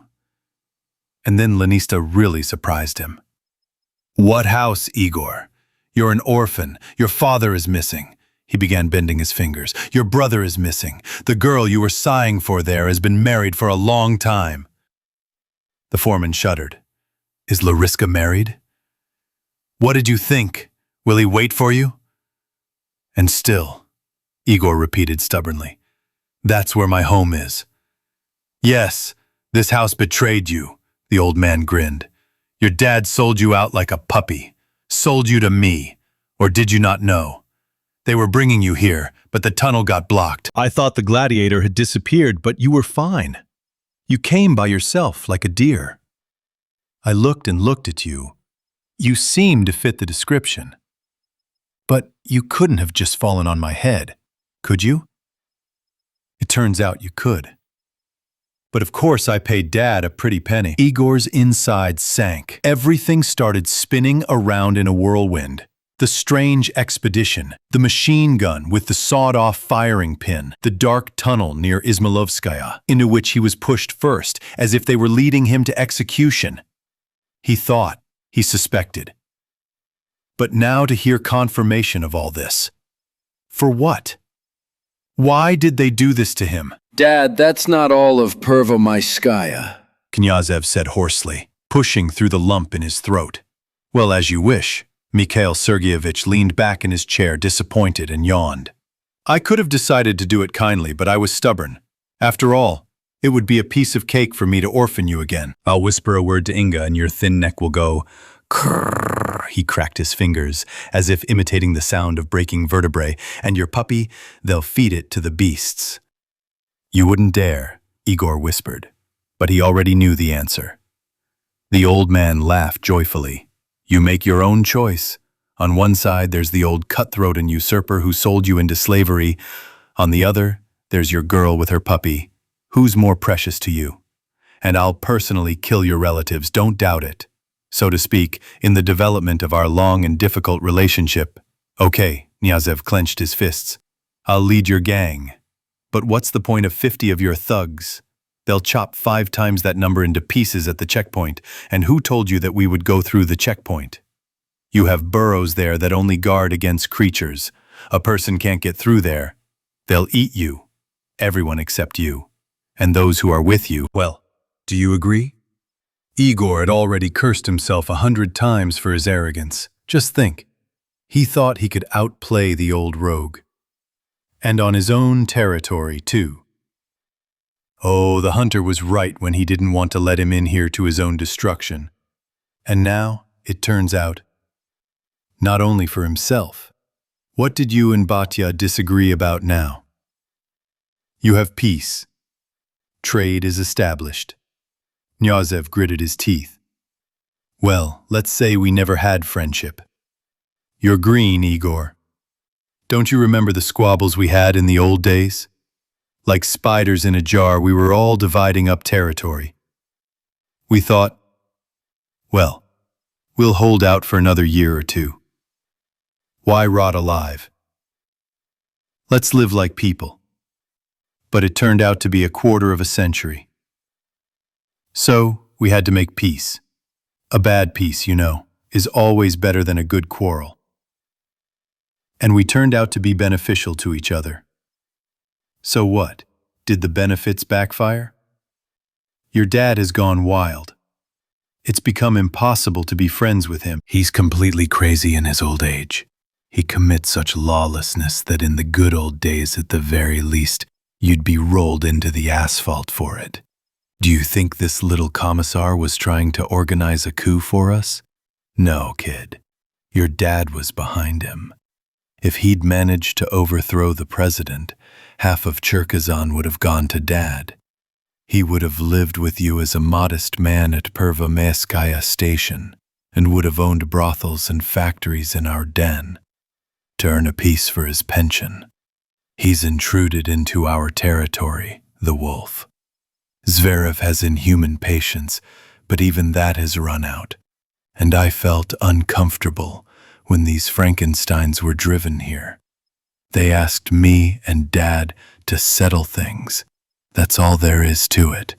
And then Lanista really surprised him. What house, Igor? You're an orphan. Your father is missing. He began bending his fingers. Your brother is missing. The girl you were sighing for there has been married for a long time. The foreman shuddered. Is Lariska married? What did you think? Will he wait for you? And still, Igor repeated stubbornly, that's where my home is. Yes, this house betrayed you, the old man grinned. Your dad sold you out like a puppy, sold you to me, or did you not know? They were bringing you here, but the tunnel got blocked. I thought the gladiator had disappeared, but you were fine. You came by yourself like a deer. I looked and looked at you. You seemed to fit the description. But you couldn't have just fallen on my head, could you? It turns out you could. But of course I paid Dad a pretty penny. Igor's inside sank. Everything started spinning around in a whirlwind. The strange expedition, the machine gun with the sawed-off firing pin, the dark tunnel near Izmailovskaya, into which he was pushed first, as if they were leading him to execution. He thought, he suspected. But now to hear confirmation of all this. For what? Why did they do this to him? Dad, that's not all of Pervomaiskaya, Knyazev said hoarsely, pushing through the lump in his throat. Well, as you wish. Mikhail Sergeyevich leaned back in his chair, disappointed, and yawned. I could have decided to do it kindly, but I was stubborn. After all, it would be a piece of cake for me to orphan you again. I'll whisper a word to Inga and your thin neck will go, krrr. He cracked his fingers, as if imitating the sound of breaking vertebrae, and your puppy, they'll feed it to the beasts. You wouldn't dare, Igor whispered, but he already knew the answer. The old man laughed joyfully. You make your own choice. On one side, there's the old cutthroat and usurper who sold you into slavery. On the other, there's your girl with her puppy. Who's more precious to you? and I'll personally kill your relatives, don't doubt it. So to speak, in the development of our long and difficult relationship. Okay, Knyazev clenched his fists. I'll lead your gang. But what's the point of 50 of your thugs? They'll chop 5 times that number into pieces at the checkpoint, and who told you that we would go through the checkpoint? You have burrows there that only guard against creatures. A person can't get through there. They'll eat you. Everyone except you. And those who are with you. Well, do you agree? Igor had already cursed himself 100 times for his arrogance. Just think. He thought he could outplay the old rogue. And on his own territory, too. Oh, the hunter was right when he didn't want to let him in here to his own destruction. And now, it turns out, not only for himself. What did you and Batya disagree about now? You have peace. Trade is established. Knyazev gritted his teeth. Well, let's say we never had friendship. You're green, Igor. Don't you remember the squabbles we had in the old days? Like spiders in a jar, we were all dividing up territory. We thought, well, we'll hold out for another year or two. Why rot alive? Let's live like people. But it turned out to be a quarter of a century. So, we had to make peace. A bad peace, you know, is always better than a good quarrel. And we turned out to be beneficial to each other. So what? Did the benefits backfire? Your dad has gone wild. It's become impossible to be friends with him. He's completely crazy in his old age. He commits such lawlessness that in the good old days, at the very least, you'd be rolled into the asphalt for it. Do you think this little commissar was trying to organize a coup for us? No, kid. Your dad was behind him. If he'd managed to overthrow the president, half of Cherkasy would have gone to Dad. He would have lived with you as a modest man at Pervomaiskaya station and would have owned brothels and factories in our den to earn a piece for his pension. He's intruded into our territory, the wolf. Zverev has inhuman patience, but even that has run out, and I felt uncomfortable when these Frankensteins were driven here. They asked me and Dad to settle things. That's all there is to it.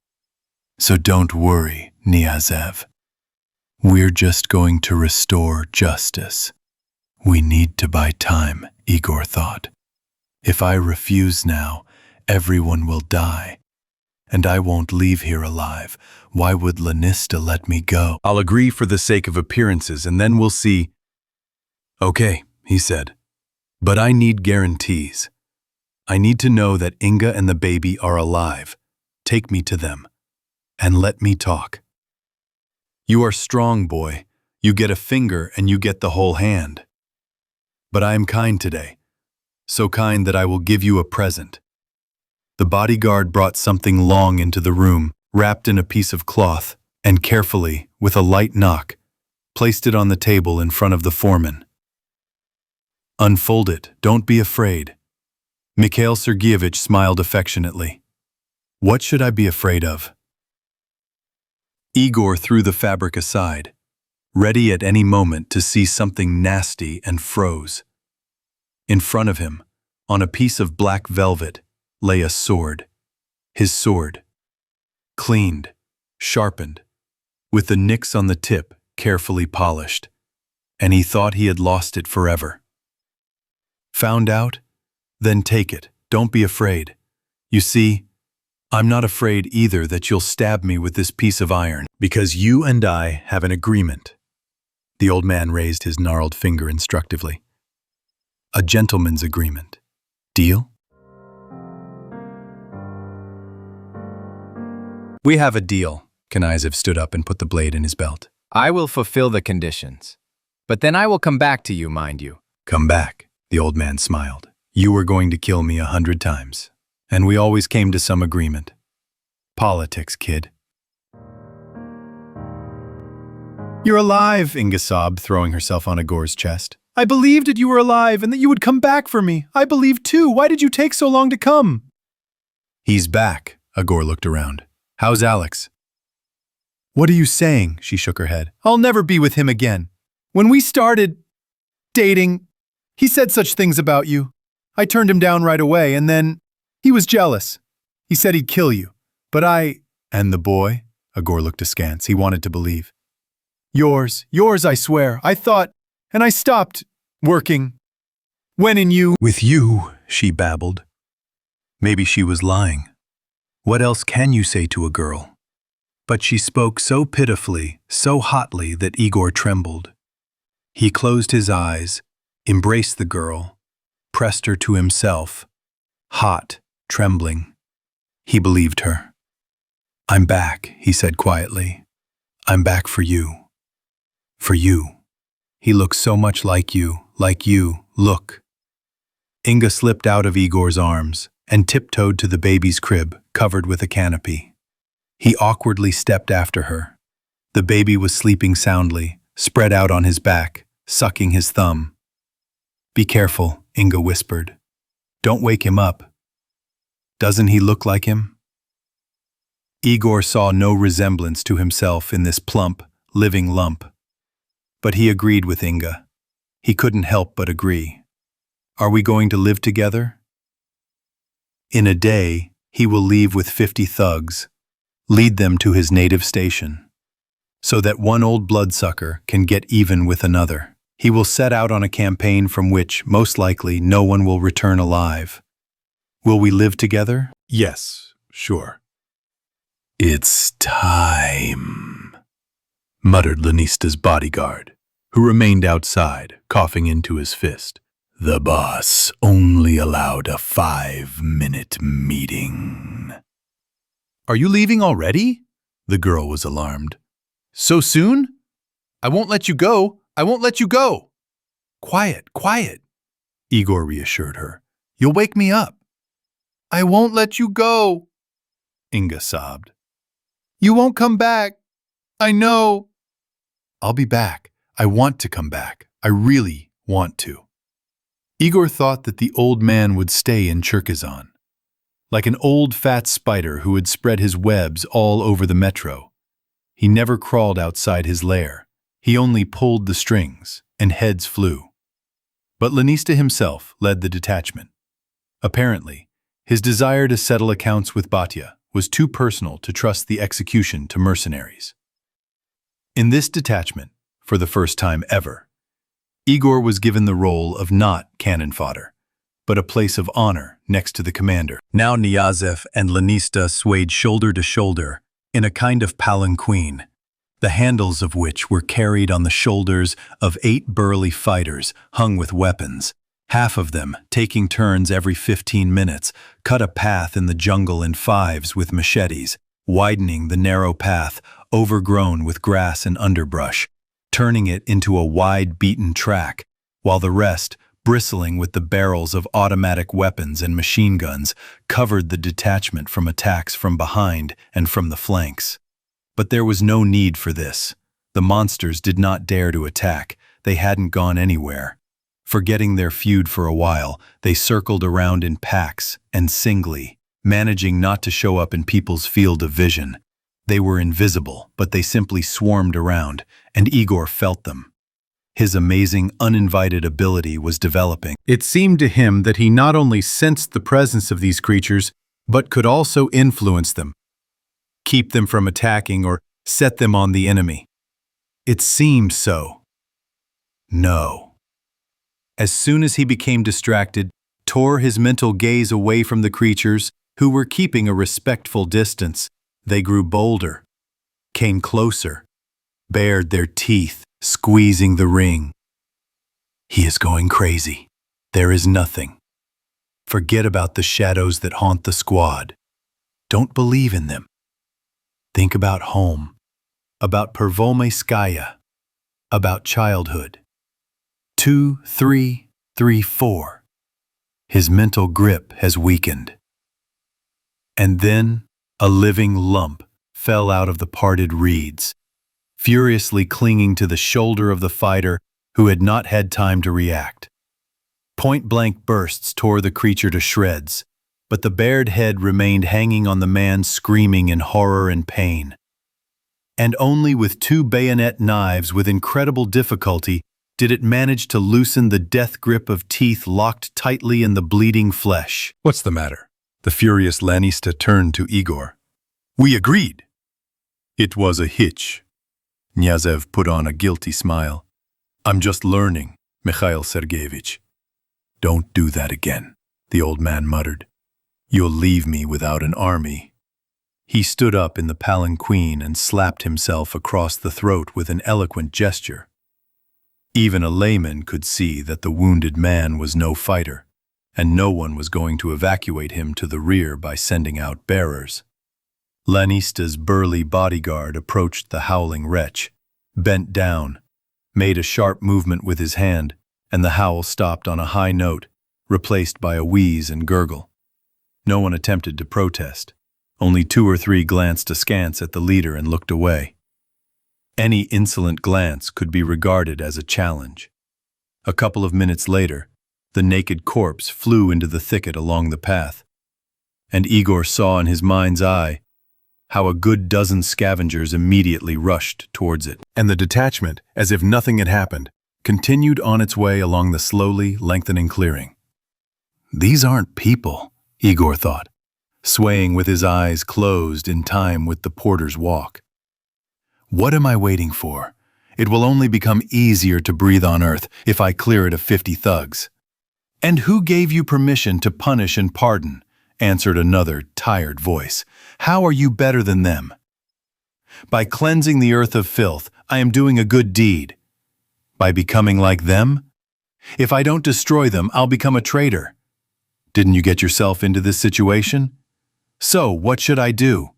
So don't worry, Knyazev. We're just going to restore justice. We need to buy time, Igor thought. If I refuse now, everyone will die. And I won't leave here alive. Why would Lanista let me go? I'll agree for the sake of appearances, and then we'll see. Okay, he said. But I need guarantees. I need to know that Inga and the baby are alive. Take me to them. And let me talk. You are strong, boy. You get a finger and you get the whole hand. But I am kind today. So kind that I will give you a present. The bodyguard brought something long into the room, wrapped in a piece of cloth, and carefully, with a light knock, placed it on the table in front of the foreman. Unfold it, don't be afraid. Mikhail Sergeyevich smiled affectionately. What should I be afraid of? Igor threw the fabric aside, ready at any moment to see something nasty, and froze. In front of him, on a piece of black velvet, lay a sword. His sword. Cleaned, sharpened, with the nicks on the tip carefully polished, and he thought he had lost it forever. Found out? Then take it. Don't be afraid. You see, I'm not afraid either that you'll stab me with this piece of iron, because you and I have an agreement. The old man raised his gnarled finger instructively. A gentleman's agreement. Deal? We have a deal. Knyazev stood up and put the blade in his belt. I will fulfill the conditions. But then I will come back to you, mind you. Come back, the old man smiled. You were going to kill me 100 times, and we always came to some agreement. Politics, kid. You're alive, Inga sobbed, throwing herself on Igor's chest. I believed that you were alive and that you would come back for me. I believed too. Why did you take so long to come? He's back, Igor looked around. How's Alex? What are you saying? She shook her head. I'll never be with him again. When we started dating, he said such things about you. I turned him down right away, and then he was jealous. He said he'd kill you. But I— And the boy? Igor looked askance. He wanted to believe. Yours, I swear. I thought, and I stopped working. When in you— With you, she babbled. Maybe she was lying. What else can you say to a girl? But she spoke so pitifully, so hotly that Igor trembled. He closed his eyes, embraced the girl, pressed her to himself, hot, trembling. He believed her. I'm back, he said quietly. I'm back for you. For you. He looks so much like you, look. Inga slipped out of Igor's arms and tiptoed to the baby's crib, covered with a canopy. He awkwardly stepped after her. The baby was sleeping soundly, spread out on his back, sucking his thumb. Be careful, Inga whispered. Don't wake him up. Doesn't he look like him? Igor saw no resemblance to himself in this plump, living lump. But he agreed with Inga. He couldn't help but agree. Are we going to live together? In a day, he will leave with 50 thugs, lead them to his native station, so that one old bloodsucker can get even with another. He will set out on a campaign from which, most likely, no one will return alive. Will we live together? Yes, sure. It's time, muttered Lanista's bodyguard, who remained outside, coughing into his fist. The boss only allowed a 5-minute meeting. Are you leaving already? The girl was alarmed. So soon? I won't let you go. I won't let you go. Quiet, quiet, Igor reassured her. You'll wake me up. I won't let you go, Inga sobbed. You won't come back. I know. I'll be back. I want to come back. I really want to. Igor thought that the old man would stay in Cherkizon, like an old fat spider who had spread his webs all over the metro. He never crawled outside his lair. He only pulled the strings, and heads flew. But Lanista himself led the detachment. Apparently, his desire to settle accounts with Batya was too personal to trust the execution to mercenaries. In this detachment, for the first time ever, Igor was given the role of not cannon fodder, but a place of honor next to the commander. Now Knyazev and Lanista swayed shoulder to shoulder in a kind of palanquin, the handles of which were carried on the shoulders of 8 burly fighters hung with weapons. Half of them, taking turns every 15 minutes, cut a path in the jungle in 5s with machetes, widening the narrow path, overgrown with grass and underbrush, turning it into a wide beaten track, while the rest, bristling with the barrels of automatic weapons and machine guns, covered the detachment from attacks from behind and from the flanks. But there was no need for this. The monsters did not dare to attack. They hadn't gone anywhere. Forgetting their feud for a while, they circled around in packs and singly, managing not to show up in people's field of vision. They were invisible, but they simply swarmed around, and Igor felt them. His amazing, uninvited ability was developing. It seemed to him that he not only sensed the presence of these creatures, but could also influence them, keep them from attacking or set them on the enemy. It seemed so. No. As soon as he became distracted, tore his mental gaze away from the creatures, who were keeping a respectful distance, they grew bolder, came closer, bared their teeth, squeezing the ring. He is going crazy. There is nothing. Forget about the shadows that haunt the squad. Don't believe in them. Think about home, about Pervomaiskaya, about childhood. 2, 3, 3, 4. His mental grip has weakened. And then a living lump fell out of the parted reeds, furiously clinging to the shoulder of the fighter who had not had time to react. Point-blank bursts tore the creature to shreds, but the bared head remained hanging on the man, screaming in horror and pain. and only with 2 bayonet knives with incredible difficulty did it manage to loosen the death grip of teeth locked tightly in the bleeding flesh. What's the matter? The furious Lanista turned to Igor. We agreed. It was a hitch. Knyazev put on a guilty smile. I'm just learning, Mikhail Sergeyevich. Don't do that again, the old man muttered. You'll leave me without an army. He stood up in the palanquin and slapped himself across the throat with an eloquent gesture. Even a layman could see that the wounded man was no fighter, and no one was going to evacuate him to the rear by sending out bearers. Lanista's burly bodyguard approached the howling wretch, bent down, made a sharp movement with his hand, and the howl stopped on a high note, replaced by a wheeze and gurgle. No one attempted to protest. Only 2 or 3 glanced askance at the leader and looked away. Any insolent glance could be regarded as a challenge. A couple of minutes later, the naked corpse flew into the thicket along the path, and Igor saw in his mind's eye how a good dozen scavengers immediately rushed towards it. And the detachment, as if nothing had happened, continued on its way along the slowly lengthening clearing. These aren't people, Igor thought, swaying with his eyes closed in time with the porter's walk. What am I waiting for? It will only become easier to breathe on Earth if I clear it of 50 thugs. And who gave you permission to punish and pardon? Answered another tired voice. How are you better than them? By cleansing the earth of filth, I am doing a good deed. By becoming like them? If I don't destroy them, I'll become a traitor. Didn't you get yourself into this situation? So, what should I do?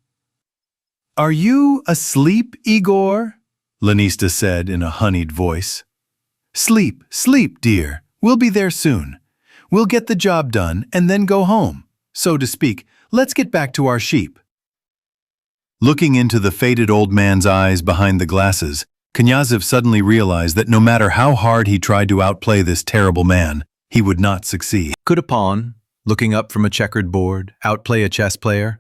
Are you asleep, Igor? Lanista said in a honeyed voice. Sleep, sleep, dear. We'll be there soon. We'll get the job done and then go home. So to speak, let's get back to our sheep. Looking into the faded old man's eyes behind the glasses, Knyazev suddenly realized that no matter how hard he tried to outplay this terrible man, he would not succeed. Could a pawn, looking up from a checkered board, outplay a chess player?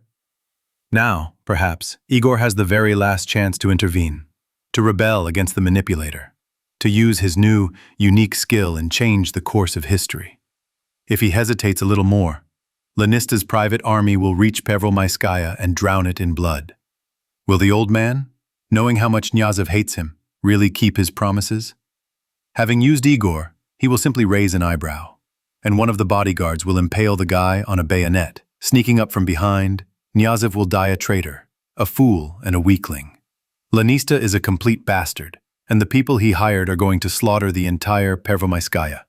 Now, perhaps, Igor has the very last chance to intervene, to rebel against the manipulator, to use his new, unique skill and change the course of history. If he hesitates a little more, Lanista's private army will reach Pervomaiskaya and drown it in blood. Will the old man, knowing how much Knyazev hates him, really keep his promises? Having used Igor, he will simply raise an eyebrow, and one of the bodyguards will impale the guy on a bayonet. Sneaking up from behind, Knyazev will die a traitor, a fool and a weakling. Lanista is a complete bastard, and the people he hired are going to slaughter the entire Pervomaiskaya.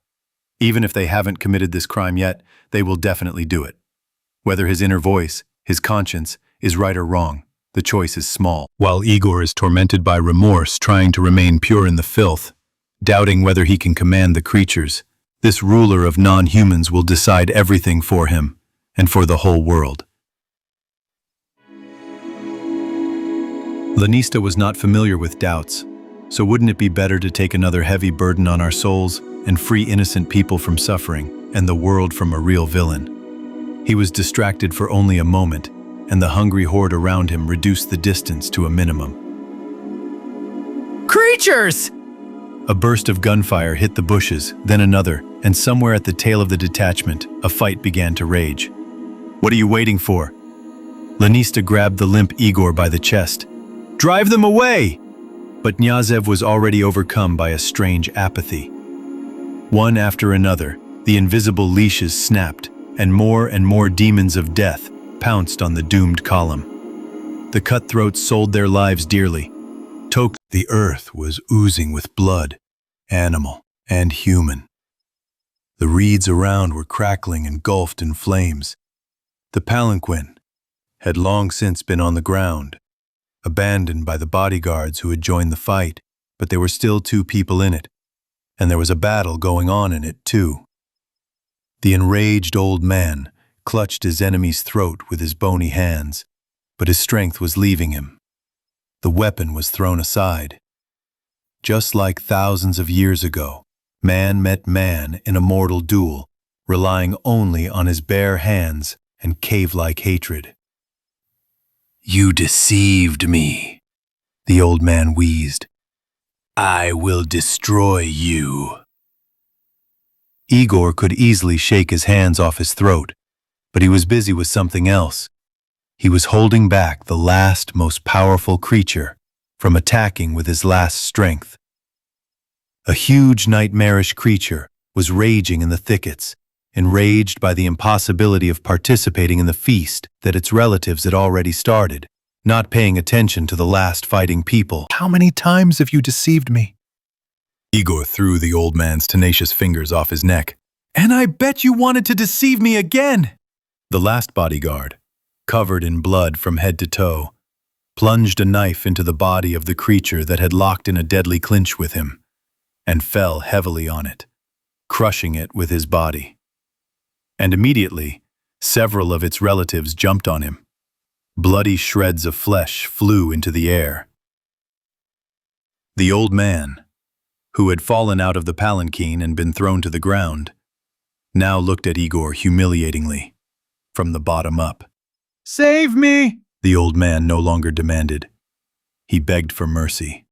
Even if they haven't committed this crime yet, they will definitely do it. Whether his inner voice, his conscience, is right or wrong, the choice is small. While Igor is tormented by remorse, trying to remain pure in the filth, doubting whether he can command the creatures, this ruler of non-humans will decide everything for him and for the whole world. Lanista was not familiar with doubts, so wouldn't it be better to take another heavy burden on our souls and free innocent people from suffering and the world from a real villain? He was distracted for only a moment, and the hungry horde around him reduced the distance to a minimum. Creatures! A burst of gunfire hit the bushes, then another, and somewhere at the tail of the detachment, a fight began to rage. What are you waiting for? Lanista grabbed the limp Igor by the chest. Drive them away! But Knyazev was already overcome by a strange apathy. One after another, the invisible leashes snapped, and more demons of death pounced on the doomed column. The cutthroats sold their lives dearly. The earth was oozing with blood, animal and human. The reeds around were crackling, engulfed in flames. The palanquin had long since been on the ground, abandoned by the bodyguards who had joined the fight, but there were still 2 people in it, and there was a battle going on in it too. The enraged old man clutched his enemy's throat with his bony hands, but his strength was leaving him. The weapon was thrown aside. Just like thousands of years ago, man met man in a mortal duel, relying only on his bare hands and cave-like hatred. You deceived me. The old man wheezed. I will destroy you. Igor could easily shake his hands off his throat, but he was busy with something else. He was holding back the last, most powerful creature from attacking with his last strength. A huge, nightmarish creature was raging in the thickets, enraged by the impossibility of participating in the feast that its relatives had already started, not paying attention to the last fighting people. How many times have you deceived me? Igor threw the old man's tenacious fingers off his neck. And I bet you wanted to deceive me again! The last bodyguard, covered in blood from head to toe, plunged a knife into the body of the creature that had locked in a deadly clinch with him, and fell heavily on it, crushing it with his body. And immediately, several of its relatives jumped on him. Bloody shreds of flesh flew into the air. The old man, who had fallen out of the palanquin and been thrown to the ground, now looked at Igor humiliatingly, from the bottom up. Save me! The old man no longer demanded. He begged for mercy.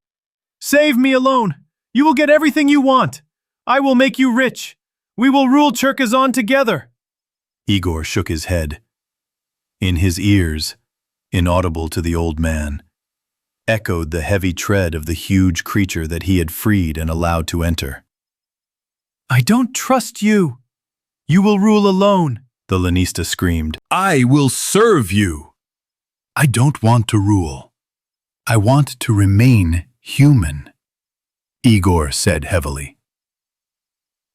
Save me alone! You will get everything you want! I will make you rich! We will rule Cherkasy together! Igor shook his head. In his ears, inaudible to the old man, echoed the heavy tread of the huge creature that he had freed and allowed to enter. I don't trust you! You will rule alone! The lanista screamed. I will serve you! I don't want to rule. I want to remain human, Igor said heavily.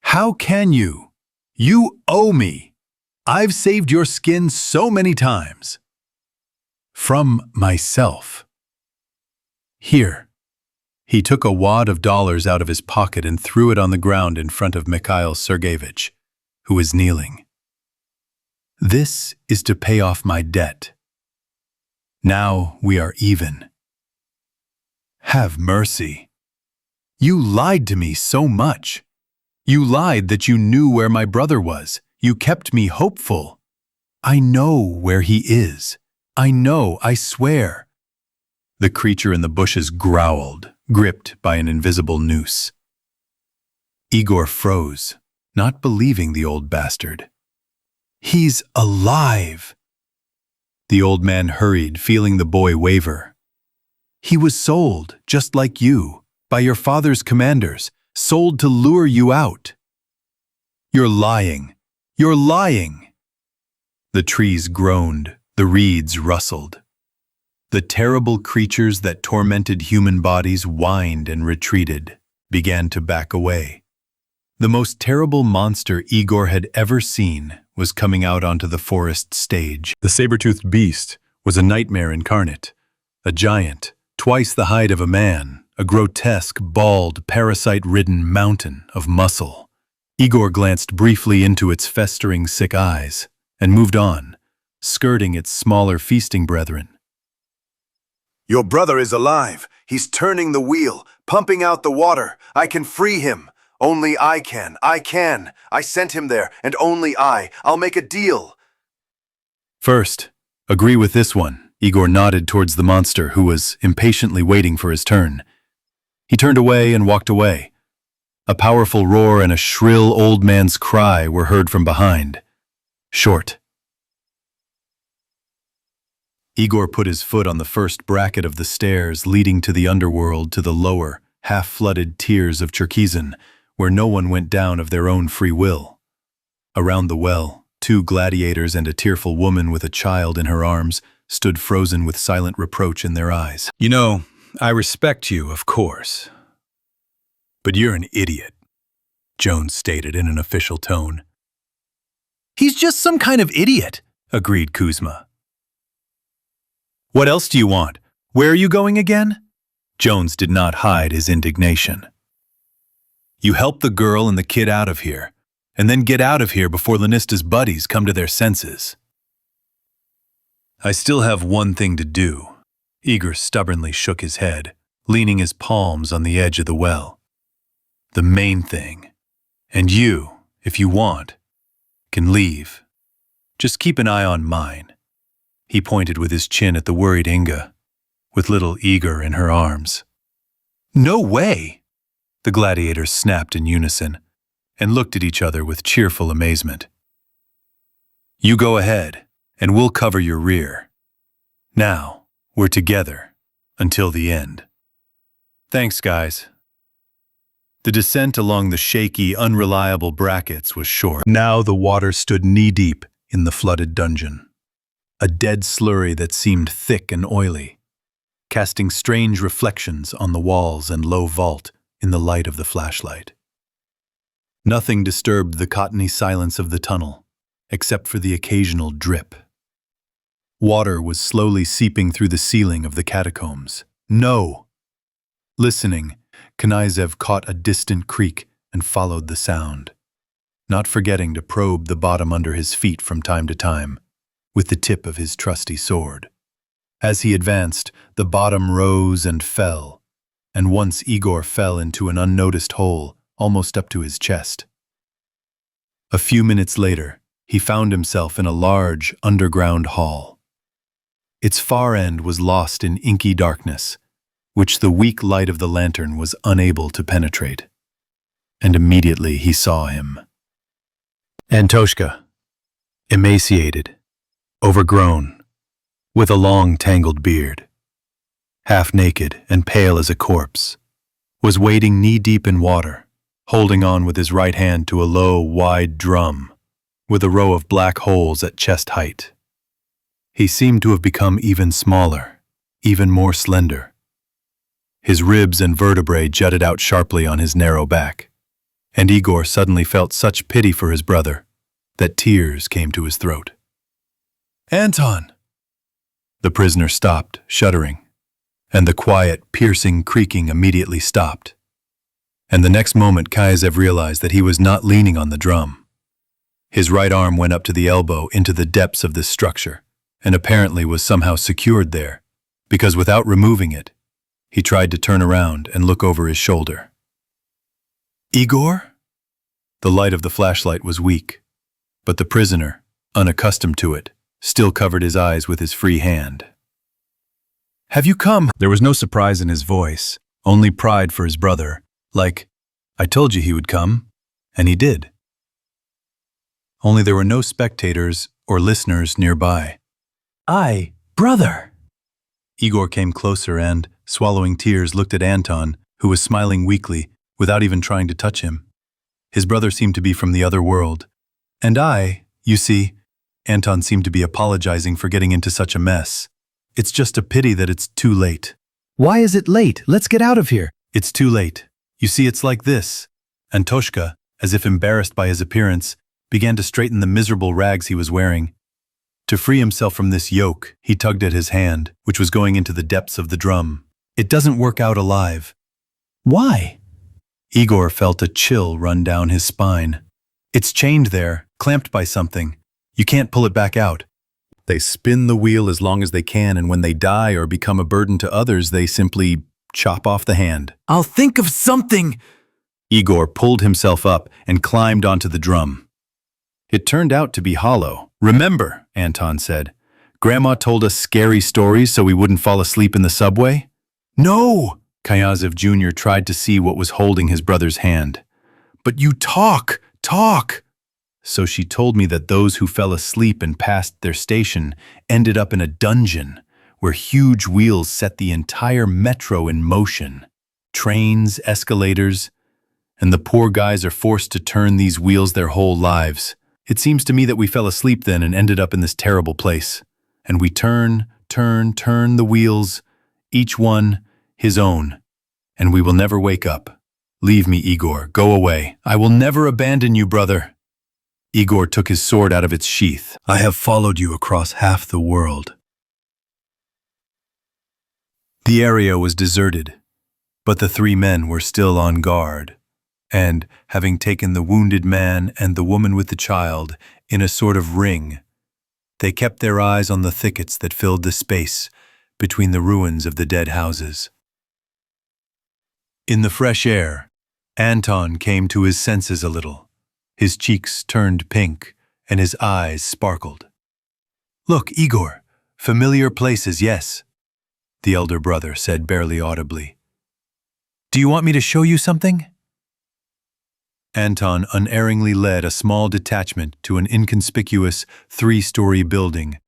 How can you? You owe me. I've saved your skin so many times. From myself. Here. He took a wad of dollars out of his pocket and threw it on the ground in front of Mikhail Sergeyevich, who was kneeling. This is to pay off my debt. Now we are even. Have mercy. You lied to me so much. You lied that you knew where my brother was. You kept me hopeful. I know where he is. I know, I swear. The creature in the bushes growled, gripped by an invisible noose. Igor froze, not believing the old bastard. He's alive! The old man hurried, feeling the boy waver. He was sold, just like you, by your father's commanders, sold to lure you out. You're lying. You're lying! The trees groaned, the reeds rustled. The terrible creatures that tormented human bodies whined and retreated, began to back away. The most terrible monster Igor had ever seen was coming out onto the forest stage. The saber-toothed beast was a nightmare incarnate, a giant, twice the height of a man, a grotesque, bald, parasite-ridden mountain of muscle. Igor glanced briefly into its festering, sick eyes and moved on, skirting its smaller feasting brethren. Your brother is alive. He's turning the wheel, pumping out the water. I can free him. Only I can. I sent him there, and only I. I'll make a deal. First, agree with this one. Igor nodded towards the monster, who was impatiently waiting for his turn. He turned away and walked away. A powerful roar and a shrill old man's cry were heard from behind. Short. Igor put his foot on the first bracket of the stairs leading to the underworld, to the lower, half-flooded tiers of Cherkasy, where no one went down of their own free will. Around the well, 2 gladiators and a tearful woman with a child in her arms stood frozen with silent reproach in their eyes. You know, I respect you, of course. But you're an idiot, Jones stated in an official tone. He's just some kind of idiot, agreed Kuzma. What else do you want? Where are you going again? Jones did not hide his indignation. You help the girl and the kid out of here, and then get out of here before Lanista's buddies come to their senses. I still have one thing to do. Igor stubbornly shook his head, leaning his palms on the edge of the well. The main thing. And you, if you want, can leave. Just keep an eye on mine. He pointed with his chin at the worried Inga. with little Igor in her arms. "No way!" The gladiators snapped in unison and looked at each other with cheerful amazement. "You go ahead, and we'll cover your rear. Now, we're together until the end." "Thanks, guys." The descent along the shaky, unreliable brackets was short. Now the water stood knee-deep in the flooded dungeon, a dead slurry that seemed thick and oily, casting strange reflections on the walls and low vault in the light of the flashlight. Nothing disturbed the cottony silence of the tunnel, except for the occasional drip. Water was slowly seeping through the ceiling of the catacombs. No! Listening, Knyazev caught a distant creak and followed the sound, not forgetting to probe the bottom under his feet from time to time with the tip of his trusty sword. As he advanced, the bottom rose and fell, and once Igor fell into an unnoticed hole almost up to his chest. A few minutes later, he found himself in a large, underground hall. Its far end was lost in inky darkness, which the weak light of the lantern was unable to penetrate. And immediately he saw him. Antoshka, emaciated, overgrown, with a long tangled beard, half naked and pale as a corpse, was wading knee-deep in water, holding on with his right hand to a low, wide drum, with a row of black holes at chest height. He seemed to have become even smaller, even more slender. His ribs and vertebrae jutted out sharply on his narrow back, and Igor suddenly felt such pity for his brother that tears came to his throat. "Anton!" The prisoner stopped, shuddering, and the quiet, piercing creaking immediately stopped. And the next moment Knyazev realized that he was not leaning on the drum. His right arm went up to the elbow into the depths of this structure, and apparently was somehow secured there, because without removing it, he tried to turn around and look over his shoulder. "Igor?" The light of the flashlight was weak, but the prisoner, unaccustomed to it, still covered his eyes with his free hand. "Have you come?" There was no surprise in his voice, only pride for his brother, like, "I told you he would come," and he did. Only there were no spectators or listeners nearby. Brother!" Igor came closer and, swallowing tears, looked at Anton, who was smiling weakly, without even trying to touch him. His brother seemed to be from the other world. "And you see," Anton seemed to be apologizing for getting into such a mess. "It's just a pity that it's too late." "Why is it late? Let's get out of here." "It's too late. You see, it's like this." Antoshka, as if embarrassed by his appearance, began to straighten the miserable rags he was wearing. To free himself from this yoke, he tugged at his hand, which was going into the depths of the drum. "It doesn't work out alive." "Why?" Igor felt a chill run down his spine. "It's chained there, clamped by something. You can't pull it back out. They spin the wheel as long as they can, and when they die or become a burden to others, they simply chop off the hand." "I'll think of something." Igor pulled himself up and climbed onto the drum. It turned out to be hollow. "Remember," Anton said, "Grandma told us scary stories so we wouldn't fall asleep in the subway?" "No!" Knyazev Jr. tried to see what was holding his brother's hand. "But you talk! So she told me that those who fell asleep and passed their station ended up in a dungeon where huge wheels set the entire metro in motion. Trains, escalators, and the poor guys are forced to turn these wheels their whole lives. It seems to me that we fell asleep then and ended up in this terrible place. And we turn the wheels, each one his own, and we will never wake up. Leave me, Igor. Go away. I will never abandon you, brother." Igor took his sword out of its sheath. "I have followed you across half the world." The area was deserted, but the three men were still on guard, and, having taken the wounded man and the woman with the child in a sort of ring, they kept their eyes on the thickets that filled the space between the ruins of the dead houses. In the fresh air, Anton came to his senses a little. His cheeks turned pink, and his eyes sparkled. "Look, Igor, familiar places, yes. the elder brother said barely audibly. Do you want me to show you something? Anton unerringly led a small detachment to an inconspicuous 3-story building,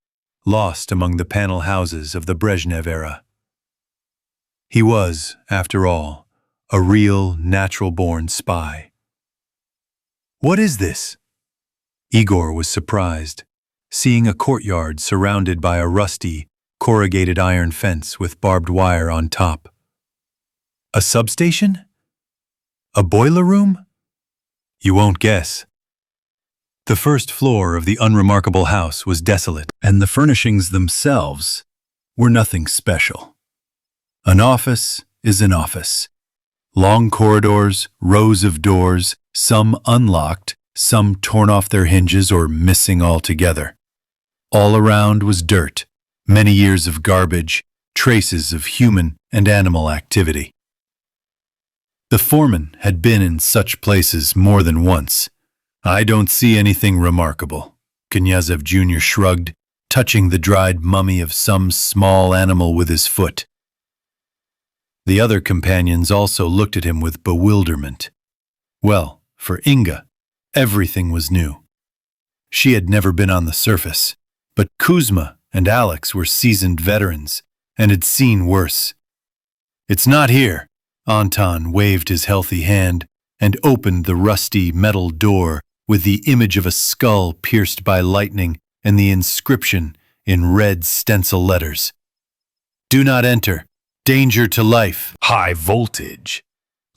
lost among the panel houses of the Brezhnev era. He was, after all, a real, natural-born spy. What is this? Igor was surprised, seeing a courtyard surrounded by a rusty, corrugated iron fence with barbed wire on top. A substation? A boiler room? You won't guess. The first floor of the unremarkable house was desolate, and the furnishings themselves were nothing special. An office is an office. Long corridors, rows of doors, some unlocked, some torn off their hinges or missing altogether. All around was dirt, many years of garbage, traces of human and animal activity. The foreman had been in such places more than once. I don't see anything remarkable, Knyazev Jr. shrugged, touching the dried mummy of some small animal with his foot. The other companions also looked at him with bewilderment. Well, for Inga, everything was new. She had never been on the surface, but Kuzma and Alex were seasoned veterans and had seen worse. It's not here. Anton waved his healthy hand and opened the rusty metal door with the image of a skull pierced by lightning and the inscription in red stencil letters. Do not enter. Danger to life. High voltage.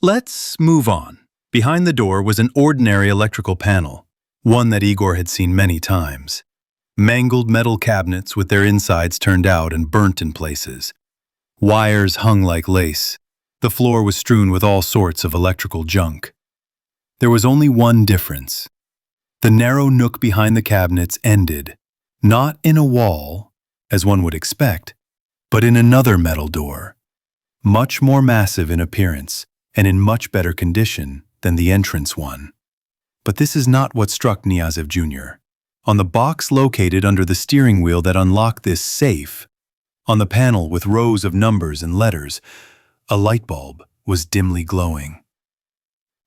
Let's move on. Behind the door was an ordinary electrical panel, one that Igor had seen many times. Mangled metal cabinets with their insides turned out and burnt in places. Wires hung like lace. The floor was strewn with all sorts of electrical junk. There was only one difference. The narrow nook behind the cabinets ended, not in a wall, as one would expect, but in another metal door, much more massive in appearance and in much better condition than the entrance one. But this is not what struck Knyazev Jr. On the box located under the steering wheel that unlocked this safe, on the panel with rows of numbers and letters, a light bulb was dimly glowing.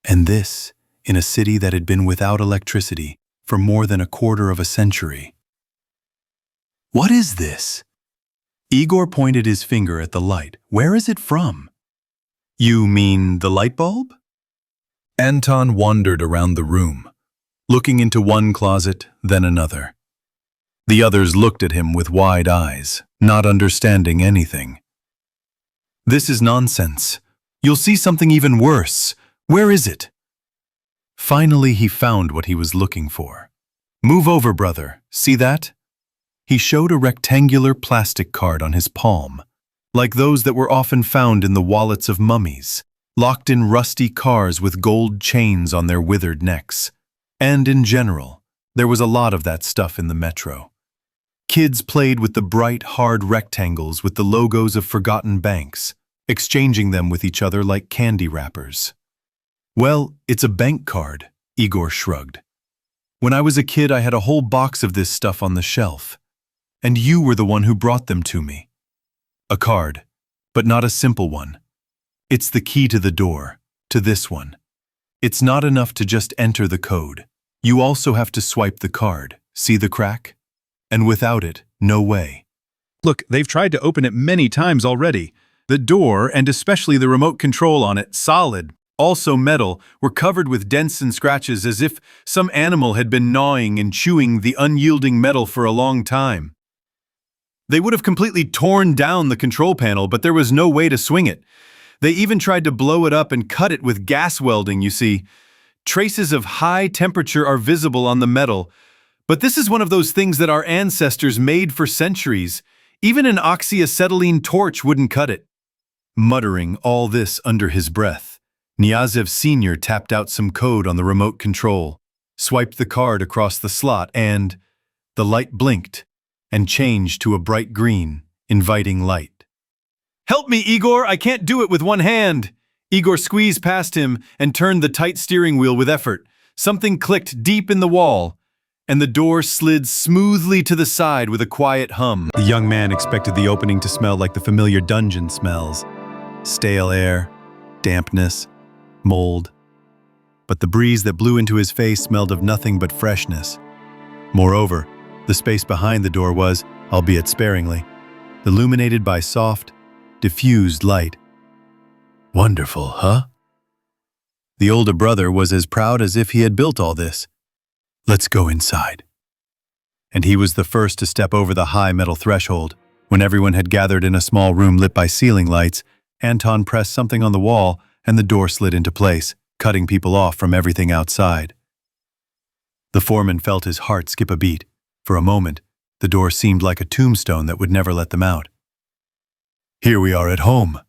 And this in a city that had been without electricity for more than a quarter of a century. What is this? Igor pointed his finger at the light. Where is it from? You mean the light bulb? Anton wandered around the room, looking into one closet, then another. The others looked at him with wide eyes, not understanding anything. This is nonsense. You'll see something even worse. Where is it? Finally, he found what he was looking for. Move over, brother. See that? He showed a rectangular plastic card on his palm, like those that were often found in the wallets of mummies, locked in rusty cars with gold chains on their withered necks. And in general, there was a lot of that stuff in the metro. Kids played with the bright, hard rectangles with the logos of forgotten banks, exchanging them with each other like candy wrappers. Well, it's a bank card, Igor shrugged. When I was a kid, I had a whole box of this stuff on the shelf, and you were the one who brought them to me. A card, but not a simple one. It's the key to the door, to this one. It's not enough to just enter the code. You also have to swipe the card. See the crack? And without it, no way. Look, they've tried to open it many times already. The door, and especially the remote control on it, solid, also metal, were covered with dents and scratches as if some animal had been gnawing and chewing the unyielding metal for a long time. They would have completely torn down the control panel, but there was no way to swing it. They even tried to blow it up and cut it with gas welding, you see. Traces of high temperature are visible on the metal, but this is one of those things that our ancestors made for centuries. Even an oxyacetylene torch wouldn't cut it. Muttering all this under his breath, Knyazev Sr. tapped out some code on the remote control, swiped the card across the slot, and the light blinked and changed to a bright green, inviting light. Help me, Igor! I can't do it with one hand! Igor squeezed past him and turned the tight steering wheel with effort. Something clicked deep in the wall, and the door slid smoothly to the side with a quiet hum. The young man expected the opening to smell like the familiar dungeon smells. Stale air, dampness, mold. But the breeze that blew into his face smelled of nothing but freshness. Moreover, the space behind the door was, albeit sparingly, illuminated by soft, diffused light. Wonderful, huh? The older brother was as proud as if he had built all this. Let's go inside. And he was the first to step over the high metal threshold. When everyone had gathered in a small room lit by ceiling lights, Anton pressed something on the wall and the door slid into place, cutting people off from everything outside. The foreman felt his heart skip a beat. For a moment, the door seemed like a tombstone that would never let them out. Here we are at home.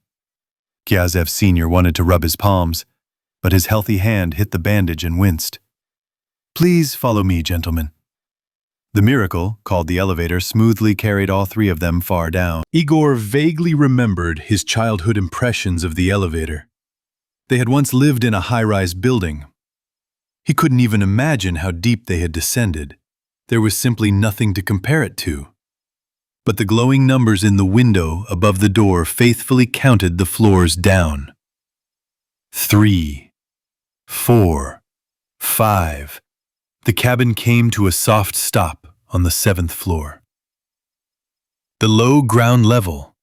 Knyazev Sr. wanted to rub his palms, but his healthy hand hit the bandage and winced. Please follow me, gentlemen. The miracle, called the elevator, smoothly carried all three of them far down. Igor vaguely remembered his childhood impressions of the elevator. They had once lived in a high-rise building. He couldn't even imagine how deep they had descended. There was simply nothing to compare it to. But the glowing numbers in the window above the door faithfully counted the floors down. 3, 4, 5. The cabin came to a soft stop on the 7th floor. The low ground level.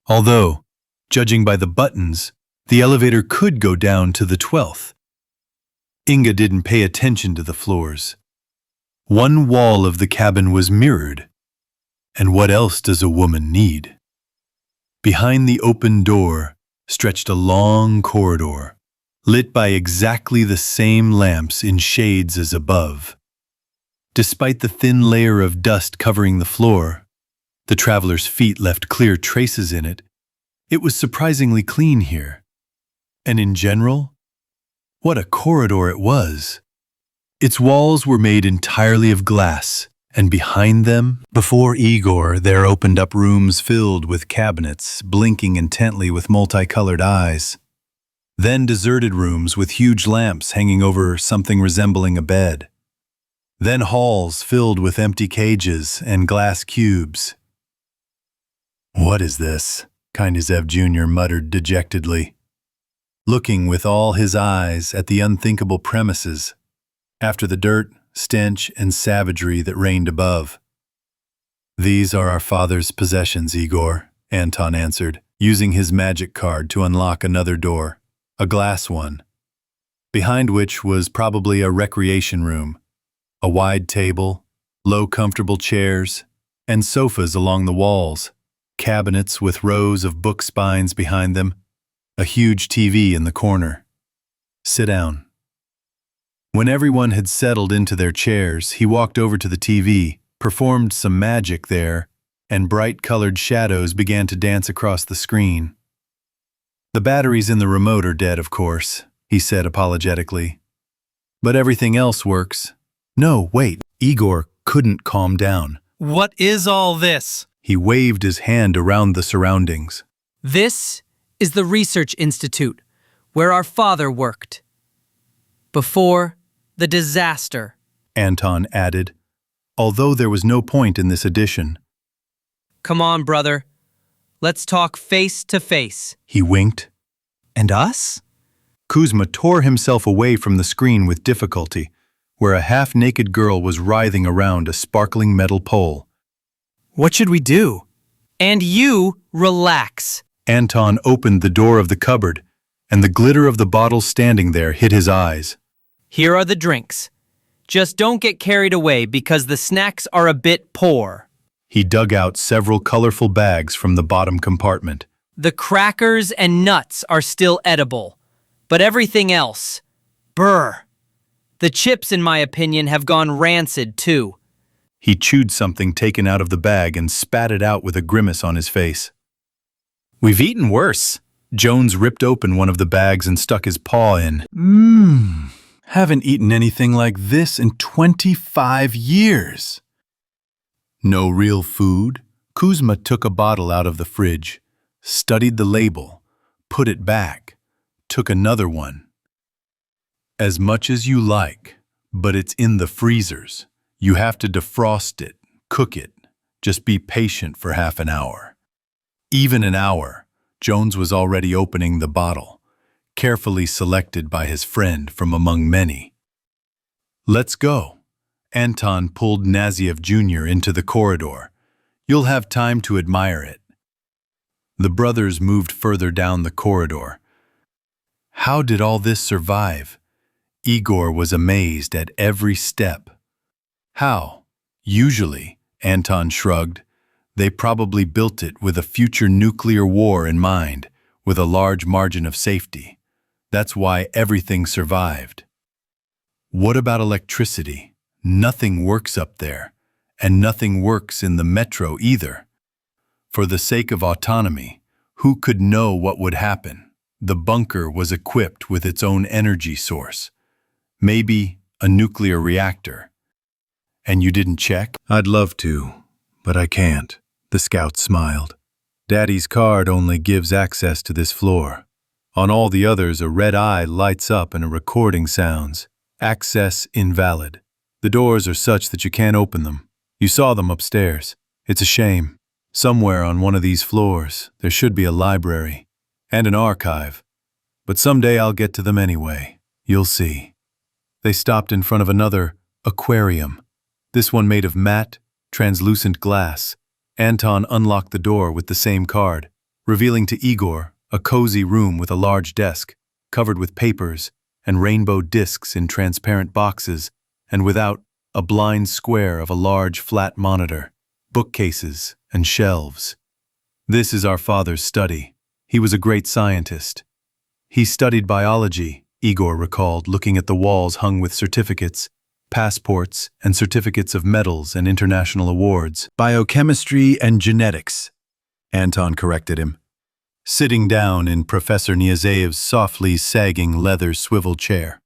Although, judging by the buttons, the elevator could go down to the 12th. Inga didn't pay attention to the floors. One wall of the cabin was mirrored. And what else does a woman need? Behind the open door stretched a long corridor, lit by exactly the same lamps in shades as above. Despite the thin layer of dust covering the floor, the traveler's feet left clear traces in it. It was surprisingly clean here. And in general, what a corridor it was. Its walls were made entirely of glass, and behind them, before Igor, there opened up rooms filled with cabinets, blinking intently with multicolored eyes. Then deserted rooms with huge lamps hanging over something resembling a bed. Then halls filled with empty cages and glass cubes. What is this? Knyazev Jr. muttered dejectedly, looking with all his eyes at the unthinkable premises, after the dirt, stench, and savagery that reigned above. These are our father's possessions, Igor, Anton answered, using his magic card to unlock another door, a glass one, behind which was probably a recreation room, a wide table, low comfortable chairs, and sofas along the walls, cabinets with rows of book spines behind them, a huge TV in the corner. Sit down. When everyone had settled into their chairs, he walked over to the TV, performed some magic there, and bright-colored shadows began to dance across the screen. The batteries in the remote are dead, of course, he said apologetically. But everything else works. No, wait. Igor couldn't calm down. What is all this? He waved his hand around the surroundings. This is the Research Institute, where our father worked. Before the disaster, Anton added, although there was no point in this addition. Come on, brother. Let's talk face to face. He winked. And us? Kuzma tore himself away from the screen with difficulty, where a half-naked girl was writhing around a sparkling metal pole. What should we do? And you relax. Anton opened the door of the cupboard, and the glitter of the bottle standing there hit his eyes. Here are the drinks. Just don't get carried away because the snacks are a bit poor. He dug out several colorful bags from the bottom compartment. The crackers and nuts are still edible, but everything else, brr. The chips, in my opinion, have gone rancid too. He chewed something taken out of the bag and spat it out with a grimace on his face. We've eaten worse. Jones ripped open one of the bags and stuck his paw in. Haven't eaten anything like this in 25 years. No real food? Kuzma took a bottle out of the fridge, studied the label, put it back, took another one. As much as you like, but it's in the freezers. You have to defrost it, cook it. Just be patient for half an hour. Even an hour, Jones was already opening the bottle, carefully selected by his friend from among many. Let's go. Anton pulled Knyazev Jr. into the corridor. You'll have time to admire it. The brothers moved further down the corridor. How did all this survive? Igor was amazed at every step. How? Usually, Anton shrugged, they probably built it with a future nuclear war in mind, with a large margin of safety. That's why everything survived. What about electricity? Nothing works up there, and nothing works in the metro either. For the sake of autonomy, who could know what would happen? The bunker was equipped with its own energy source. Maybe a nuclear reactor. And you didn't check? I'd love to, but I can't. The scout smiled. Daddy's card only gives access to this floor. On all the others, a red eye lights up and a recording sounds. Access invalid. The doors are such that you can't open them. You saw them upstairs. It's a shame. Somewhere on one of these floors, there should be a library and an archive. But someday I'll get to them anyway. You'll see. They stopped in front of another aquarium. This one made of matte, translucent glass. Anton unlocked the door with the same card, revealing to Igor a cozy room with a large desk, covered with papers and rainbow discs in transparent boxes, and without a blind square of a large flat monitor, bookcases and shelves. This is our father's study. He was a great scientist. He studied biology, Igor recalled, looking at the walls hung with certificates, passports, and certificates of medals and international awards. Biochemistry and genetics, Anton corrected him. Sitting down in Professor Knyazev's softly sagging leather swivel chair.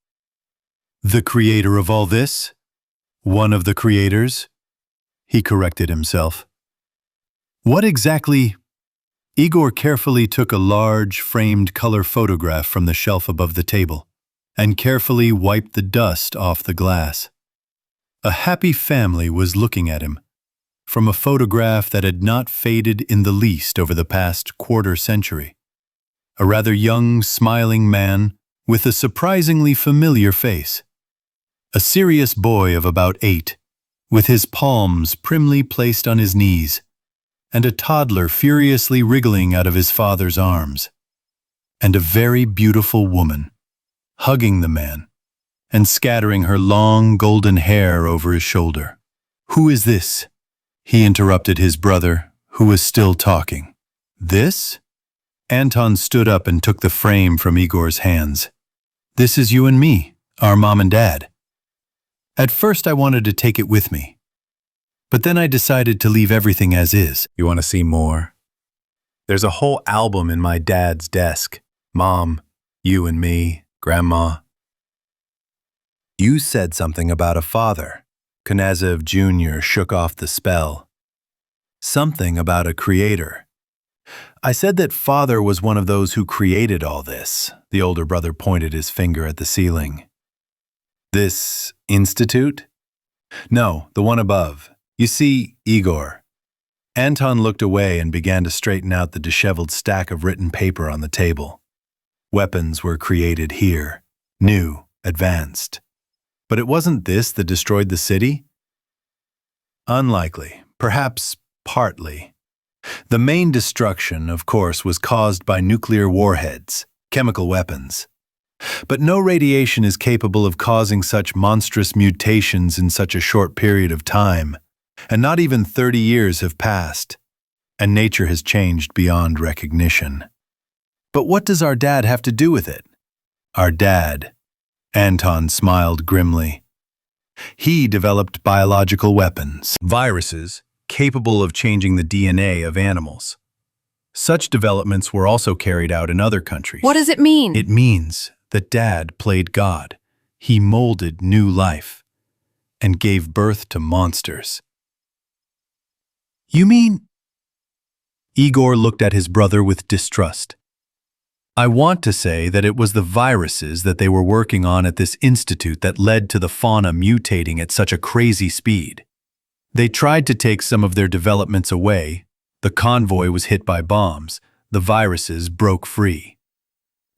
The creator of all this? One of the creators? He corrected himself. What exactly? Igor carefully took a large, framed color photograph from the shelf above the table and carefully wiped the dust off the glass. A happy family was looking at him, from a photograph that had not faded in the least over the past quarter century. A rather young, smiling man with a surprisingly familiar face. A serious boy of about 8, with his palms primly placed on his knees, and a toddler furiously wriggling out of his father's arms. And a very beautiful woman, hugging the man, and scattering her long golden hair over his shoulder. Who is this? He interrupted his brother, who was still talking. This? Anton stood up and took the frame from Igor's hands. This is you and me, our mom and dad. At first I wanted to take it with me, but then I decided to leave everything as is. You want to see more? There's a whole album in my dad's desk. Mom, you and me, Grandma. You said something about a father. Knyazev Jr. shook off the spell. Something about a creator. I said that father was one of those who created all this. The older brother pointed his finger at the ceiling. This institute? No, the one above. You see, Igor. Anton looked away and began to straighten out the disheveled stack of written paper on the table. Weapons were created here, new, advanced. But it wasn't this that destroyed the city? Unlikely, perhaps partly. The main destruction, of course, was caused by nuclear warheads, chemical weapons. But no radiation is capable of causing such monstrous mutations in such a short period of time, and not even 30 years have passed, and nature has changed beyond recognition. But what does our dad have to do with it? Our dad. Anton smiled grimly. He developed biological weapons, viruses, capable of changing the DNA of animals. Such developments were also carried out in other countries. What does it mean? It means that Dad played God. He molded new life and gave birth to monsters. You mean? Igor looked at his brother with distrust. I want to say that it was the viruses that they were working on at this institute that led to the fauna mutating at such a crazy speed. They tried to take some of their developments away. The convoy was hit by bombs. The viruses broke free.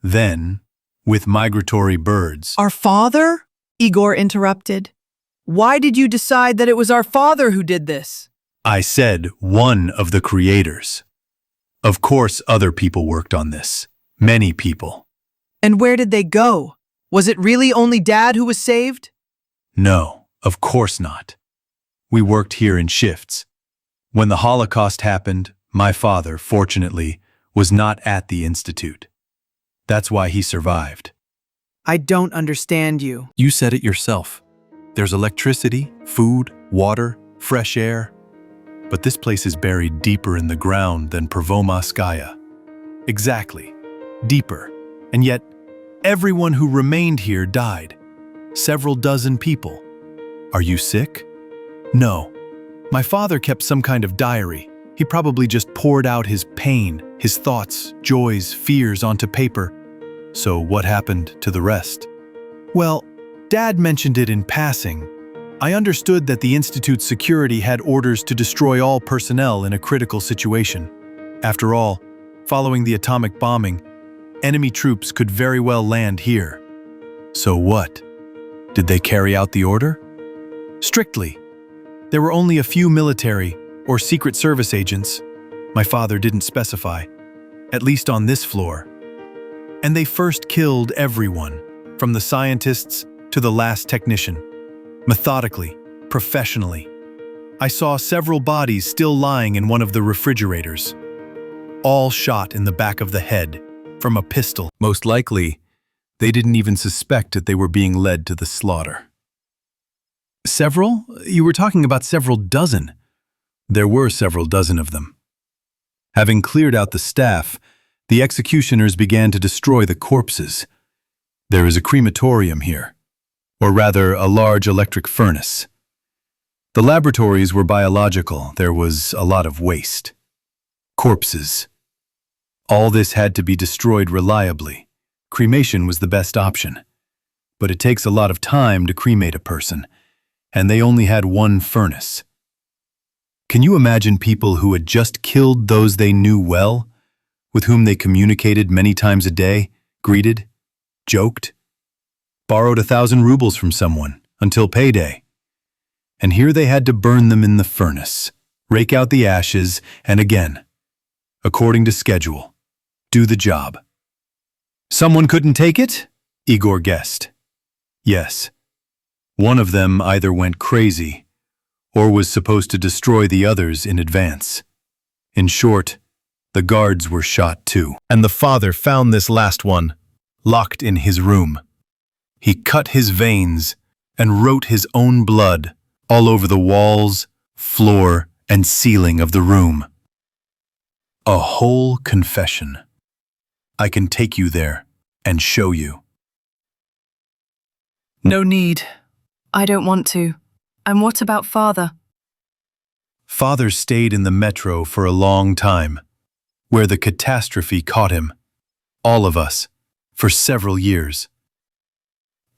Then, with migratory birds... Our father? Igor interrupted. Why did you decide that it was our father who did this? I said one of the creators. Of course, other people worked on this. Many people. And where did they go? Was it really only Dad who was saved? No, of course not. We worked here in shifts. When the Holocaust happened, my father, fortunately, was not at the institute. That's why he survived. I don't understand you. You said it yourself. There's electricity, food, water, fresh air. But this place is buried deeper in the ground than Pervomaiskaya. Exactly. Deeper. And yet, everyone who remained here died. Several dozen people. Are you sick? No. My father kept some kind of diary. He probably just poured out his pain, his thoughts, joys, fears onto paper. So what happened to the rest? Well, Dad mentioned it in passing. I understood that the Institute's security had orders to destroy all personnel in a critical situation. After all, following the atomic bombing, enemy troops could very well land here. So what? Did they carry out the order? Strictly. There were only a few military or Secret Service agents. My father didn't specify, at least on this floor. And they first killed everyone, from the scientists to the last technician. Methodically, professionally. I saw several bodies still lying in one of the refrigerators. All shot in the back of the head, from a pistol. Most likely, they didn't even suspect that they were being led to the slaughter. Several? You were talking about several dozen. There were several dozen of them. Having cleared out the staff, the executioners began to destroy the corpses. There is a crematorium here, or rather a large electric furnace. The laboratories were biological. There was a lot of waste. Corpses. All this had to be destroyed reliably. Cremation was the best option. But it takes a lot of time to cremate a person, and they only had one furnace. Can you imagine people who had just killed those they knew well, with whom they communicated many times a day, greeted, joked, borrowed 1,000 rubles from someone until payday? And here they had to burn them in the furnace, rake out the ashes, and again, according to schedule, do the job. Someone couldn't take it? Igor guessed. Yes. One of them either went crazy or was supposed to destroy the others in advance. In short, the guards were shot too. And the father found this last one, locked in his room. He cut his veins and wrote his own blood all over the walls, floor, and ceiling of the room. A whole confession. I can take you there and show you. No need. I don't want to. And what about Father? Father stayed in the metro for a long time, where the catastrophe caught him. All of us, for several years.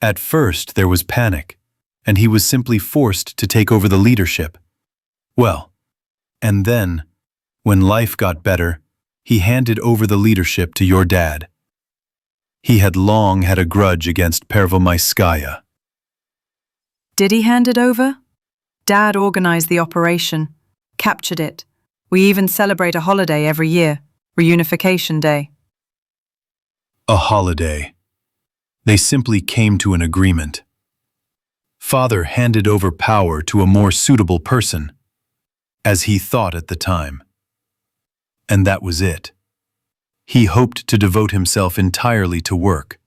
At first, there was panic, and he was simply forced to take over the leadership. Well, and then, when life got better, he handed over the leadership to your dad. He had long had a grudge against Pervomaiskaya. Did he hand it over? Dad organized the operation, captured it. We even celebrate a holiday every year, Reunification Day. A holiday. They simply came to an agreement. Father handed over power to a more suitable person, as he thought at the time. And that was it. He hoped to devote himself entirely to work.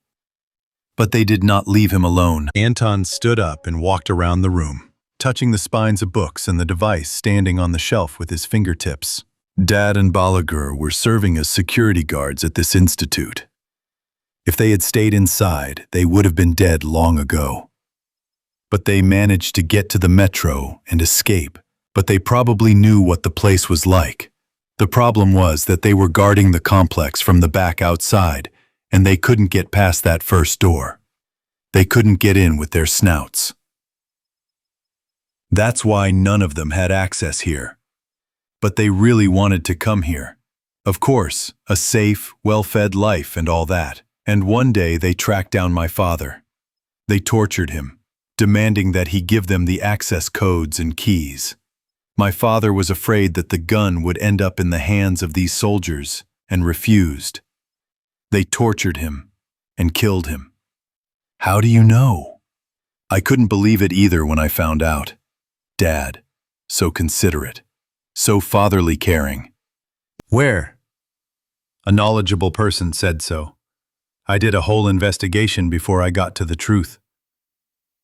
But they did not leave him alone. Anton stood up and walked around the room, touching the spines of books and the device standing on the shelf with his fingertips. Dad and Balagur were serving as security guards at this institute. If they had stayed inside, they would have been dead long ago. But they managed to get to the metro and escape. But they probably knew what the place was like. The problem was that they were guarding the complex from the back outside, and they couldn't get past that first door. They couldn't get in with their snouts. That's why none of them had access here. But they really wanted to come here. Of course, a safe, well-fed life and all that. And one day they tracked down my father. They tortured him, demanding that he give them the access codes and keys. My father was afraid that the gun would end up in the hands of these soldiers and refused. They tortured him and killed him. How do you know? I couldn't believe it either when I found out. Dad, so considerate, so fatherly caring. Where? A knowledgeable person said so. I did a whole investigation before I got to the truth.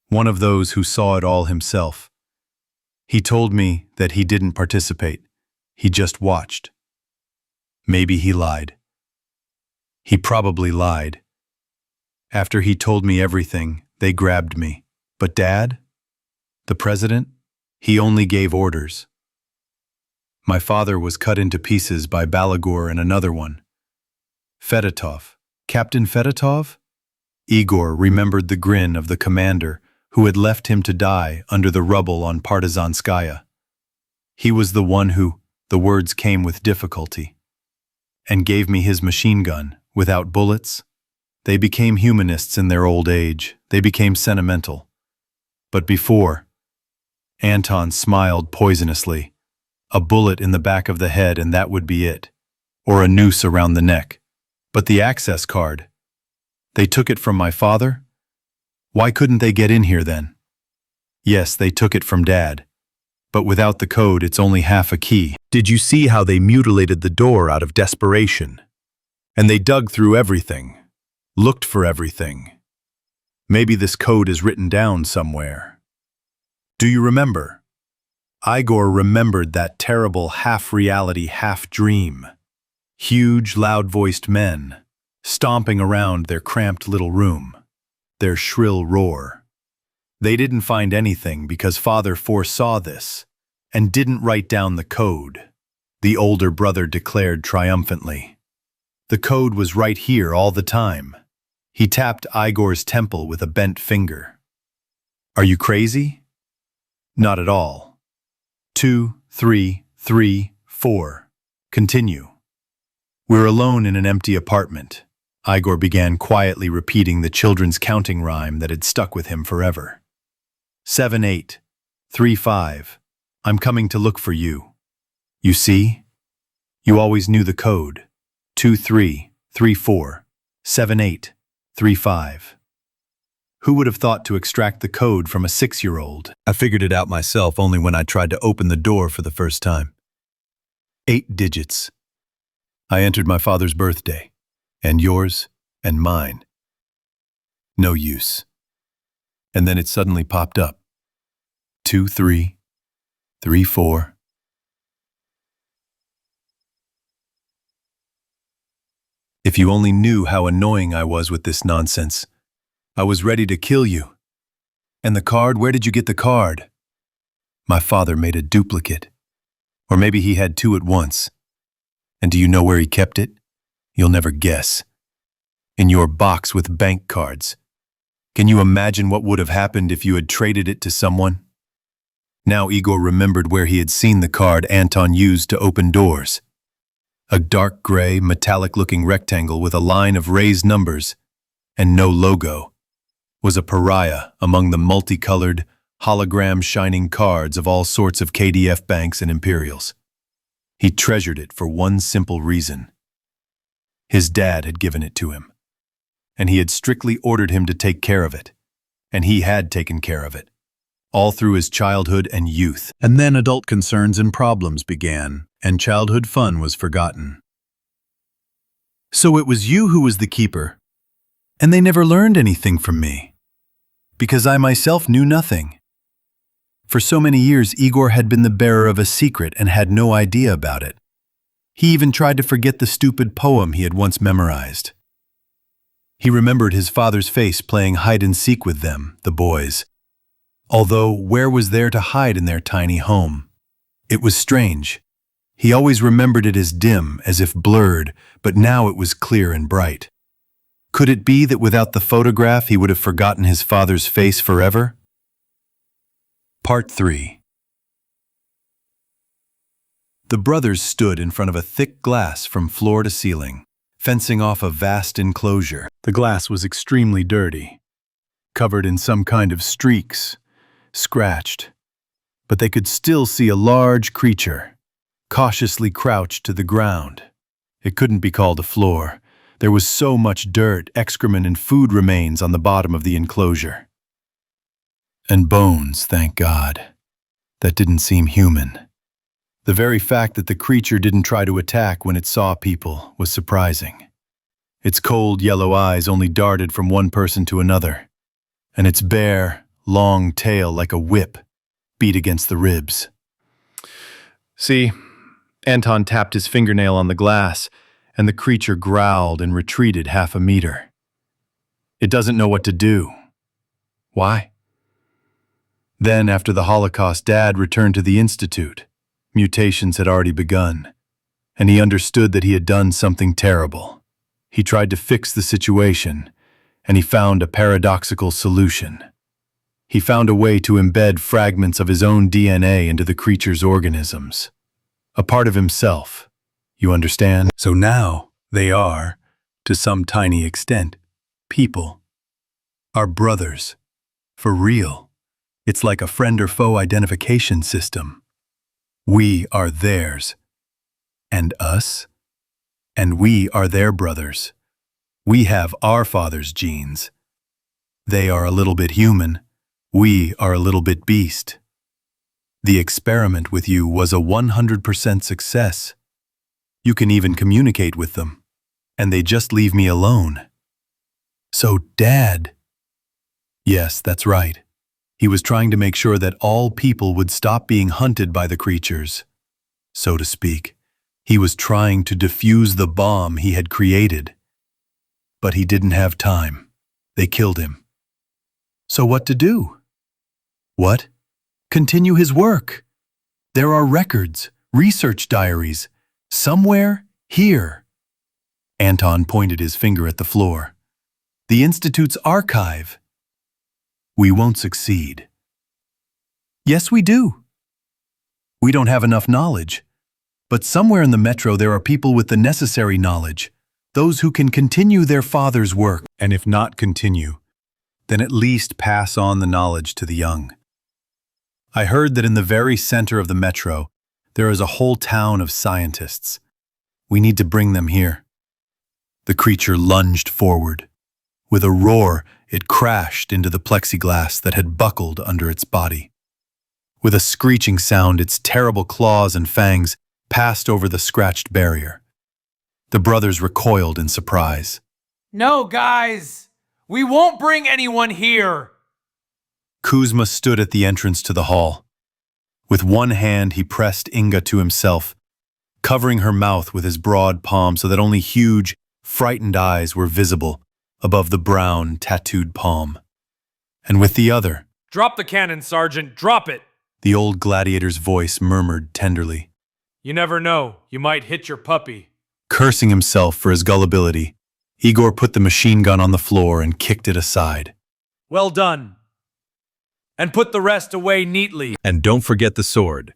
One of those who saw it all himself. He told me that he didn't participate. He just watched. Maybe he lied. He probably lied. After he told me everything, they grabbed me. But Dad? The president? He only gave orders. My father was cut into pieces by Balagur and another one. Fedotov. Captain Fedotov? Igor remembered the grin of the commander who had left him to die under the rubble on Pervomaiskaya. He was the one who, the words came with difficulty, and gave me his machine gun without bullets. They became humanists in their old age. They became sentimental. But before, Anton smiled poisonously. A bullet in the back of the head and that would be it. Or a noose around the neck. But the access card, they took it from my father? Why couldn't they get in here then? Yes, they took it from Dad. But without the code, it's only half a key. Did you see how they mutilated the door out of desperation? And they dug through everything, looked for everything. Maybe this code is written down somewhere. Do you remember? Igor remembered that terrible half-reality, half-dream. Huge, loud-voiced men, stomping around their cramped little room, their shrill roar. They didn't find anything because Father foresaw this and didn't write down the code, the older brother declared triumphantly. The code was right here all the time. He tapped Igor's temple with a bent finger. Are you crazy? Not at all. 2, 3, 3, 4. Continue. We're alone in an empty apartment. Igor began quietly repeating the children's counting rhyme that had stuck with him forever. 7, 8, 3, 5. I'm coming to look for you. You see? You always knew the code. 2, 3, 3, 4, 7, 8, 3, 5. Who would have thought to extract the code from a 6-year-old? I figured it out myself only when I tried to open the door for the first time. 8 digits. I entered my father's birthday, and yours, and mine. No use. And then it suddenly popped up. 2, 3, 3, 4. If you only knew how annoying I was with this nonsense. I was ready to kill you. And the card, where did you get the card? My father made a duplicate. Or maybe he had 2 at once. And do you know where he kept it? You'll never guess. In your box with bank cards. Can you imagine what would have happened if you had traded it to someone? Now Igor remembered where he had seen the card Anton used to open doors. A dark gray, metallic-looking rectangle with a line of raised numbers and no logo was a pariah among the multicolored, hologram-shining cards of all sorts of KDF banks and imperials. He treasured it for one simple reason. His dad had given it to him, and he had strictly ordered him to take care of it, and he had taken care of it, all through his childhood and youth. And then adult concerns and problems began, and childhood fun was forgotten. So it was you who was the keeper, and they never learned anything from me, because I myself knew nothing. For so many years, Igor had been the bearer of a secret and had no idea about it. He even tried to forget the stupid poem he had once memorized. He remembered his father's face playing hide-and-seek with them, the boys. Although, where was there to hide in their tiny home? It was strange. He always remembered it as dim, as if blurred, but now it was clear and bright. Could it be that without the photograph he would have forgotten his father's face forever? Part 3. The brothers stood in front of a thick glass from floor to ceiling, fencing off a vast enclosure. The glass was extremely dirty, covered in some kind of streaks, scratched, but they could still see a large creature, cautiously crouched to the ground. It couldn't be called a floor. There was so much dirt, excrement, and food remains on the bottom of the enclosure. And bones, thank God. That didn't seem human. The very fact that the creature didn't try to attack when it saw people was surprising. Its cold yellow eyes only darted from one person to another, and its bare, long tail like a whip beat against the ribs. See, Anton tapped his fingernail on the glass, and the creature growled and retreated half a meter. It doesn't know what to do. Why? Then, after the Holocaust, Dad returned to the Institute. Mutations had already begun, and he understood that he had done something terrible. He tried to fix the situation, and he found a paradoxical solution. He found a way to embed fragments of his own DNA into the creature's organisms. A part of himself, you understand? So now they are, to some tiny extent, people. Our brothers. For real. It's like a friend or foe identification system. We are theirs. And us? And we are their brothers. We have our father's genes. They are a little bit human. We are a little bit beast. The experiment with you was a 100% success. You can even communicate with them, and they just leave me alone. So, Dad. Yes, that's right. He was trying to make sure that all people would stop being hunted by the creatures. So to speak, he was trying to defuse the bomb he had created. But he didn't have time. They killed him. So what to do? What? Continue his work. There are records, research diaries, somewhere here. Anton pointed his finger at the floor. The Institute's archive. We won't succeed. Yes, we do. We don't have enough knowledge. But somewhere in the metro there are people with the necessary knowledge, those who can continue their father's work, and if not continue, then at least pass on the knowledge to the young. I heard that in the very center of the metro, there is a whole town of scientists. We need to bring them here. The creature lunged forward. With a roar, it crashed into the plexiglass that had buckled under its body. With a screeching sound, its terrible claws and fangs passed over the scratched barrier. The brothers recoiled in surprise. No, guys! We won't bring anyone here! Kuzma stood at the entrance to the hall. With one hand, he pressed Inga to himself, covering her mouth with his broad palm so that only huge, frightened eyes were visible above the brown, tattooed palm. And with the other, Drop the cannon, Sergeant, drop it! The old gladiator's voice murmured tenderly. You never know, you might hit your puppy. Cursing himself for his gullibility, Igor put the machine gun on the floor and kicked it aside. Well done. And put the rest away neatly. And don't forget the sword.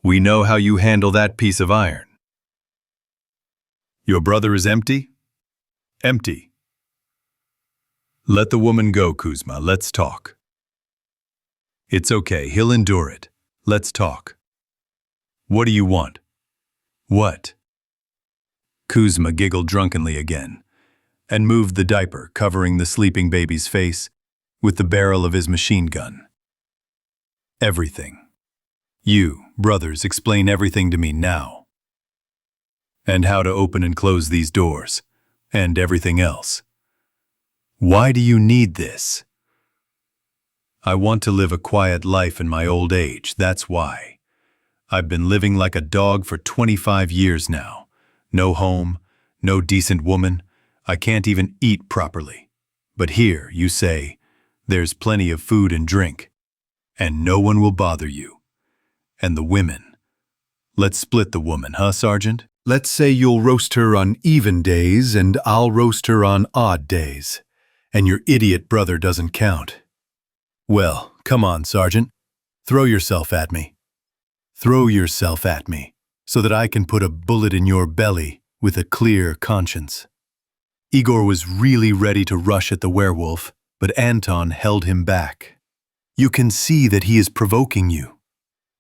We know how you handle that piece of iron. Your brother is empty? Empty. Let the woman go, Kuzma. Let's talk. It's okay. He'll endure it. Let's talk. What do you want? What? Kuzma giggled drunkenly again and moved the diaper covering the sleeping baby's face with the barrel of his machine gun. Everything. You, brothers, explain everything to me now. And how to open and close these doors, and everything else. Why do you need this? I want to live a quiet life in my old age, that's why. I've been living like a dog for 25 years now. No home, no decent woman. I can't even eat properly. But here, you say, there's plenty of food and drink, and no one will bother you. And the women. Let's split the woman, huh, Sergeant? Let's say you'll roast her on even days and I'll roast her on odd days, and your idiot brother doesn't count. Well, come on, Sergeant. Throw yourself at me. Throw yourself at me, so that I can put a bullet in your belly with a clear conscience. Igor was really ready to rush at the werewolf, but Anton held him back. You can see that he is provoking you.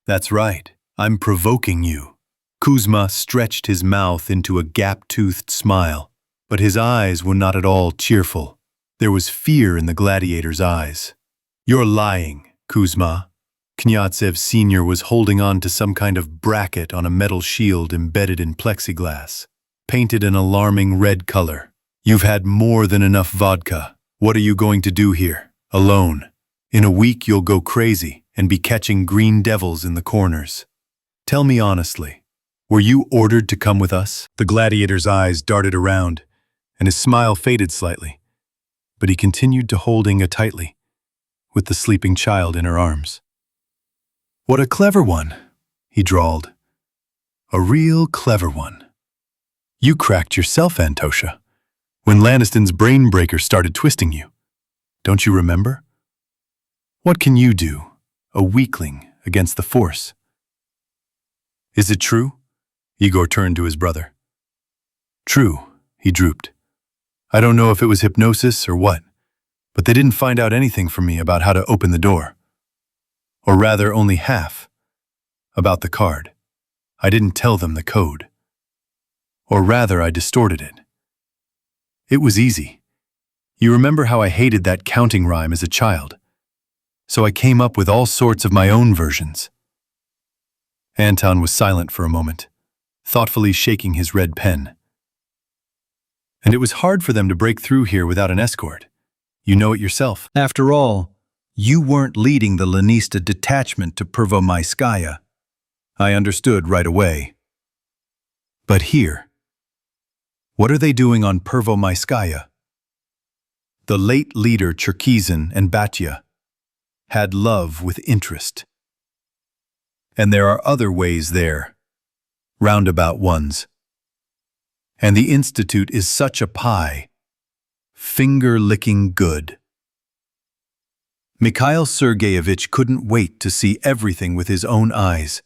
That's right, I'm provoking you. Kuzma stretched his mouth into a gap-toothed smile, but his eyes were not at all cheerful. There was fear in the gladiator's eyes. You're lying, Kuzma. Knyazev Sr. was holding on to some kind of bracket on a metal shield embedded in plexiglass, painted an alarming red color. You've had more than enough vodka. What are you going to do here, alone? In a week you'll go crazy and be catching green devils in the corners. Tell me honestly, were you ordered to come with us? The gladiator's eyes darted around, and his smile faded slightly, but he continued to hold Inga tightly, with the sleeping child in her arms. What a clever one, he drawled. A real clever one. You cracked yourself, Antosha, when Lanniston's brain breaker started twisting you. Don't you remember? What can you do, a weakling, against the Force? Is it true? Igor turned to his brother. True, he drooped. I don't know if it was hypnosis or what, but they didn't find out anything from me about how to open the door. Or rather, only half. About the card. I didn't tell them the code. Or rather, I distorted it. It was easy. You remember how I hated that counting rhyme as a child? So I came up with all sorts of my own versions. Anton was silent for a moment, thoughtfully shaking his red pen. And it was hard for them to break through here without an escort. You know it yourself. After all, you weren't leading the Lanista detachment to Pervomaiskaya. I understood right away. But here, what are they doing on Pervomaiskaya? The late leader Cherkizin and Batya had love with interest. And there are other ways there, roundabout ones. And the Institute is such a pie, finger-licking good. Mikhail Sergeyevich couldn't wait to see everything with his own eyes.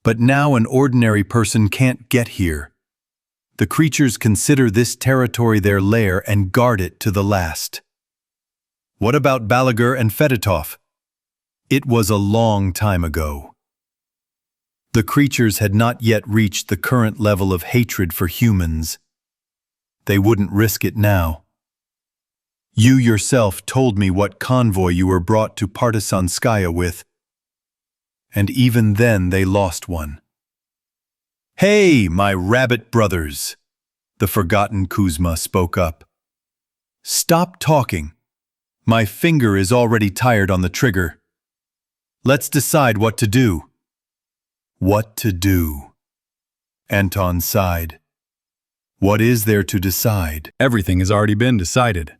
But now an ordinary person can't get here. The creatures consider this territory their lair and guard it to the last. What about Balagur and Fedotov? It was a long time ago. The creatures had not yet reached the current level of hatred for humans. They wouldn't risk it now. You yourself told me what convoy you were brought to Partisanskaya with, and even then they lost one. Hey, my rabbit brothers, the forgotten Kuzma spoke up. Stop talking. My finger is already tired on the trigger. Let's decide what to do. What to do? Anton sighed. What is there to decide? Everything has already been decided.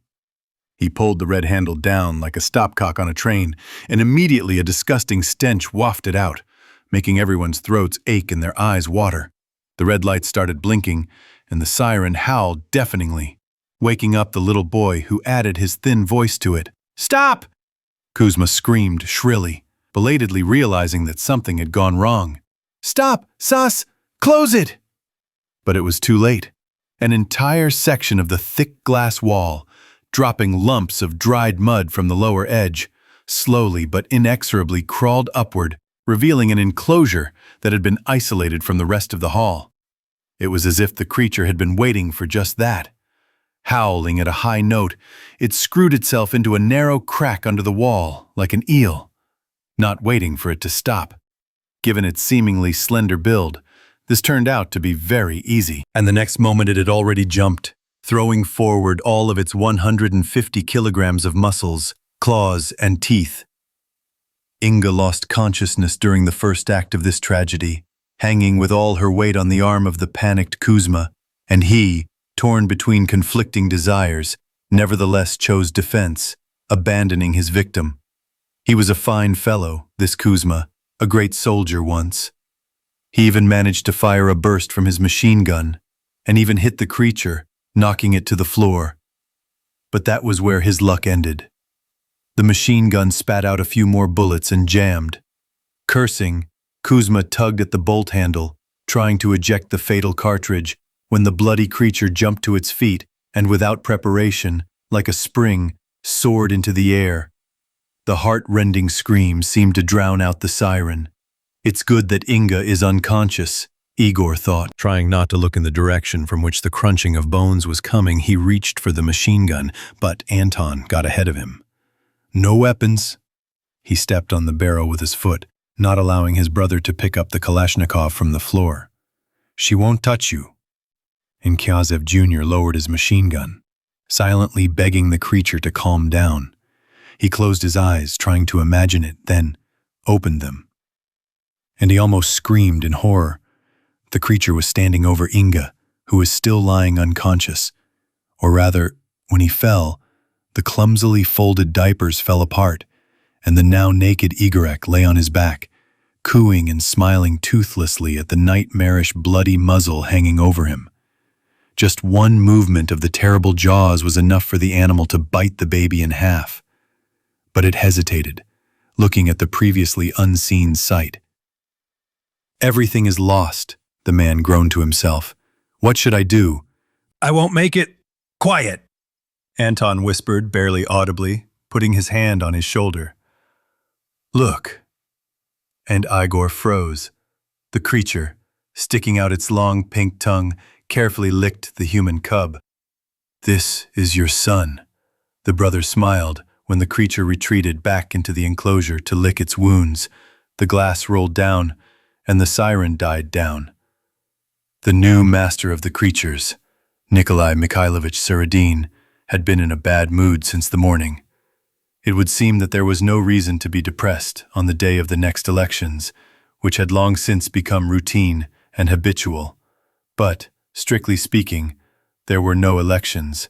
He pulled the red handle down like a stopcock on a train, and immediately a disgusting stench wafted out, making everyone's throats ache and their eyes water. The red lights started blinking, and the siren howled deafeningly, waking up the little boy who added his thin voice to it. Stop! Kuzma screamed shrilly, belatedly realizing that something had gone wrong. Stop, Sas! Close it! But it was too late. An entire section of the thick glass wall, dropping lumps of dried mud from the lower edge, slowly but inexorably crawled upward, revealing an enclosure that had been isolated from the rest of the hall. It was as if the creature had been waiting for just that. Howling at a high note, it screwed itself into a narrow crack under the wall, like an eel, not waiting for it to stop. Given its seemingly slender build, this turned out to be very easy. And the next moment it had already jumped, throwing forward all of its 150 kilograms of muscles, claws, and teeth. Inga lost consciousness during the first act of this tragedy, hanging with all her weight on the arm of the panicked Kuzma, and he, torn between conflicting desires, nevertheless chose defense, abandoning his victim. He was a fine fellow, this Kuzma, a great soldier once. He even managed to fire a burst from his machine gun, and even hit the creature, knocking it to the floor. But that was where his luck ended. The machine gun spat out a few more bullets and jammed. Cursing, Kuzma tugged at the bolt handle, trying to eject the fatal cartridge, when the bloody creature jumped to its feet and, without preparation, like a spring, soared into the air. The heart-rending scream seemed to drown out the siren. It's good that Inga is unconscious, Igor thought. Trying not to look in the direction from which the crunching of bones was coming, he reached for the machine gun, but Anton got ahead of him. No weapons. He stepped on the barrel with his foot, not allowing his brother to pick up the Kalashnikov from the floor. She won't touch you. And Knyazev Jr. lowered his machine gun, silently begging the creature to calm down. He closed his eyes, trying to imagine it, then opened them. And he almost screamed in horror. The creature was standing over Inga, who was still lying unconscious. Or rather, when he fell, the clumsily folded diapers fell apart, and the now naked Igorek lay on his back, cooing and smiling toothlessly at the nightmarish bloody muzzle hanging over him. Just one movement of the terrible jaws was enough for the animal to bite the baby in half. But it hesitated, looking at the previously unseen sight. Everything is lost, the man groaned to himself. What should I do? I won't make it. Quiet, Anton whispered barely audibly, putting his hand on his shoulder. Look. And Igor froze. The creature, sticking out its long pink tongue, carefully licked the human cub. This is your son. The brother smiled when the creature retreated back into the enclosure to lick its wounds. The glass rolled down, and the siren died down. The new master of the creatures, Nikolai Mikhailovich Saradin, had been in a bad mood since the morning. It would seem that there was no reason to be depressed on the day of the next elections, which had long since become routine and habitual. But, strictly speaking, there were no elections.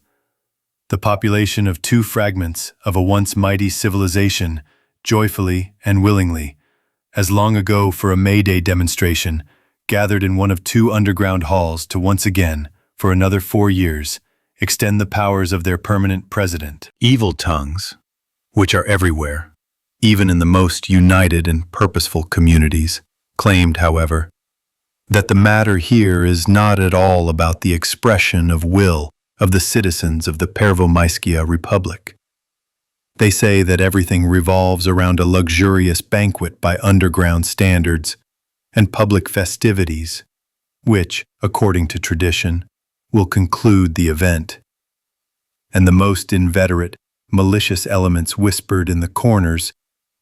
The population of two fragments of a once mighty civilization, joyfully and willingly, as long ago for a May Day demonstration, gathered in one of two underground halls to once again, for another 4 years, extend the powers of their permanent president. Evil tongues, which are everywhere, even in the most united and purposeful communities, claimed, however, that the matter here is not at all about the expression of will of the citizens of the Pervomaiskaya Republic. They say that everything revolves around a luxurious banquet by underground standards and public festivities, which, according to tradition, will conclude the event. And the most inveterate, malicious elements whispered in the corners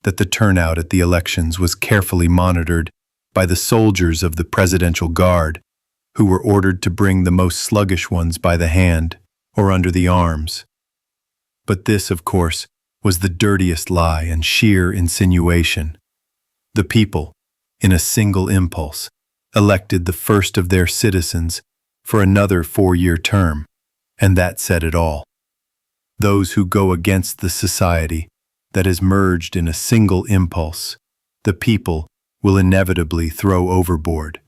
that the turnout at the elections was carefully monitored by the soldiers of the Presidential Guard, who were ordered to bring the most sluggish ones by the hand or under the arms. But this, of course, was the dirtiest lie and sheer insinuation. The people, in a single impulse, elected the first of their citizens for another 4-year term, and that said it all. Those who go against the society that is merged in a single impulse, the people will inevitably throw overboard,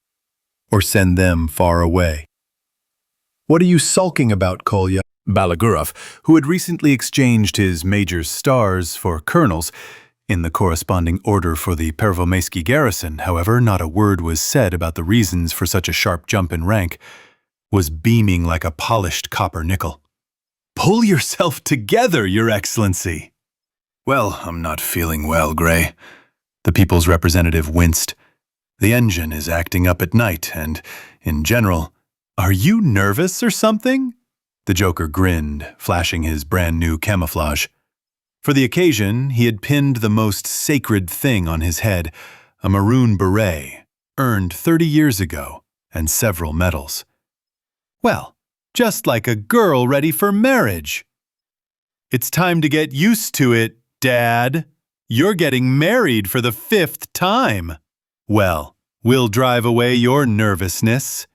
or send them far away. What are you sulking about, Kolya? Balagurov, who had recently exchanged his major's stars for colonels in the corresponding order for the Pervomaisky garrison, however, not a word was said about the reasons for such a sharp jump in rank, was beaming like a polished copper nickel. Pull yourself together, Your Excellency. Well, I'm not feeling well, Gray. The people's representative winced. The engine is acting up at night, and, in general, Are you nervous or something? The Joker grinned, flashing his brand-new camouflage. For the occasion, he had pinned the most sacred thing on his head, a maroon beret, earned 30 years ago, and several medals. Well, just like a girl ready for marriage. It's time to get used to it, Dad. You're getting married for the 5th time. Well, we'll drive away your nervousness.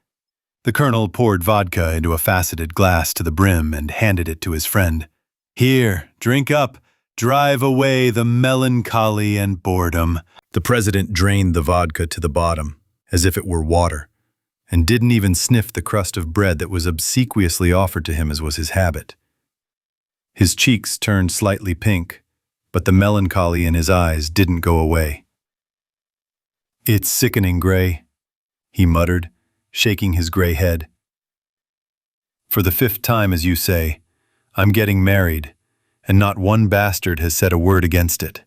The colonel poured vodka into a faceted glass to the brim and handed it to his friend. Here, drink up. Drive away the melancholy and boredom. The president drained the vodka to the bottom as if it were water, and didn't even sniff the crust of bread that was obsequiously offered to him as was his habit. His cheeks turned slightly pink, but the melancholy in his eyes didn't go away. "It's sickening, Gray," he muttered, shaking his gray head. "For the 5th time, as you say, I'm getting married, and not one bastard has said a word against it.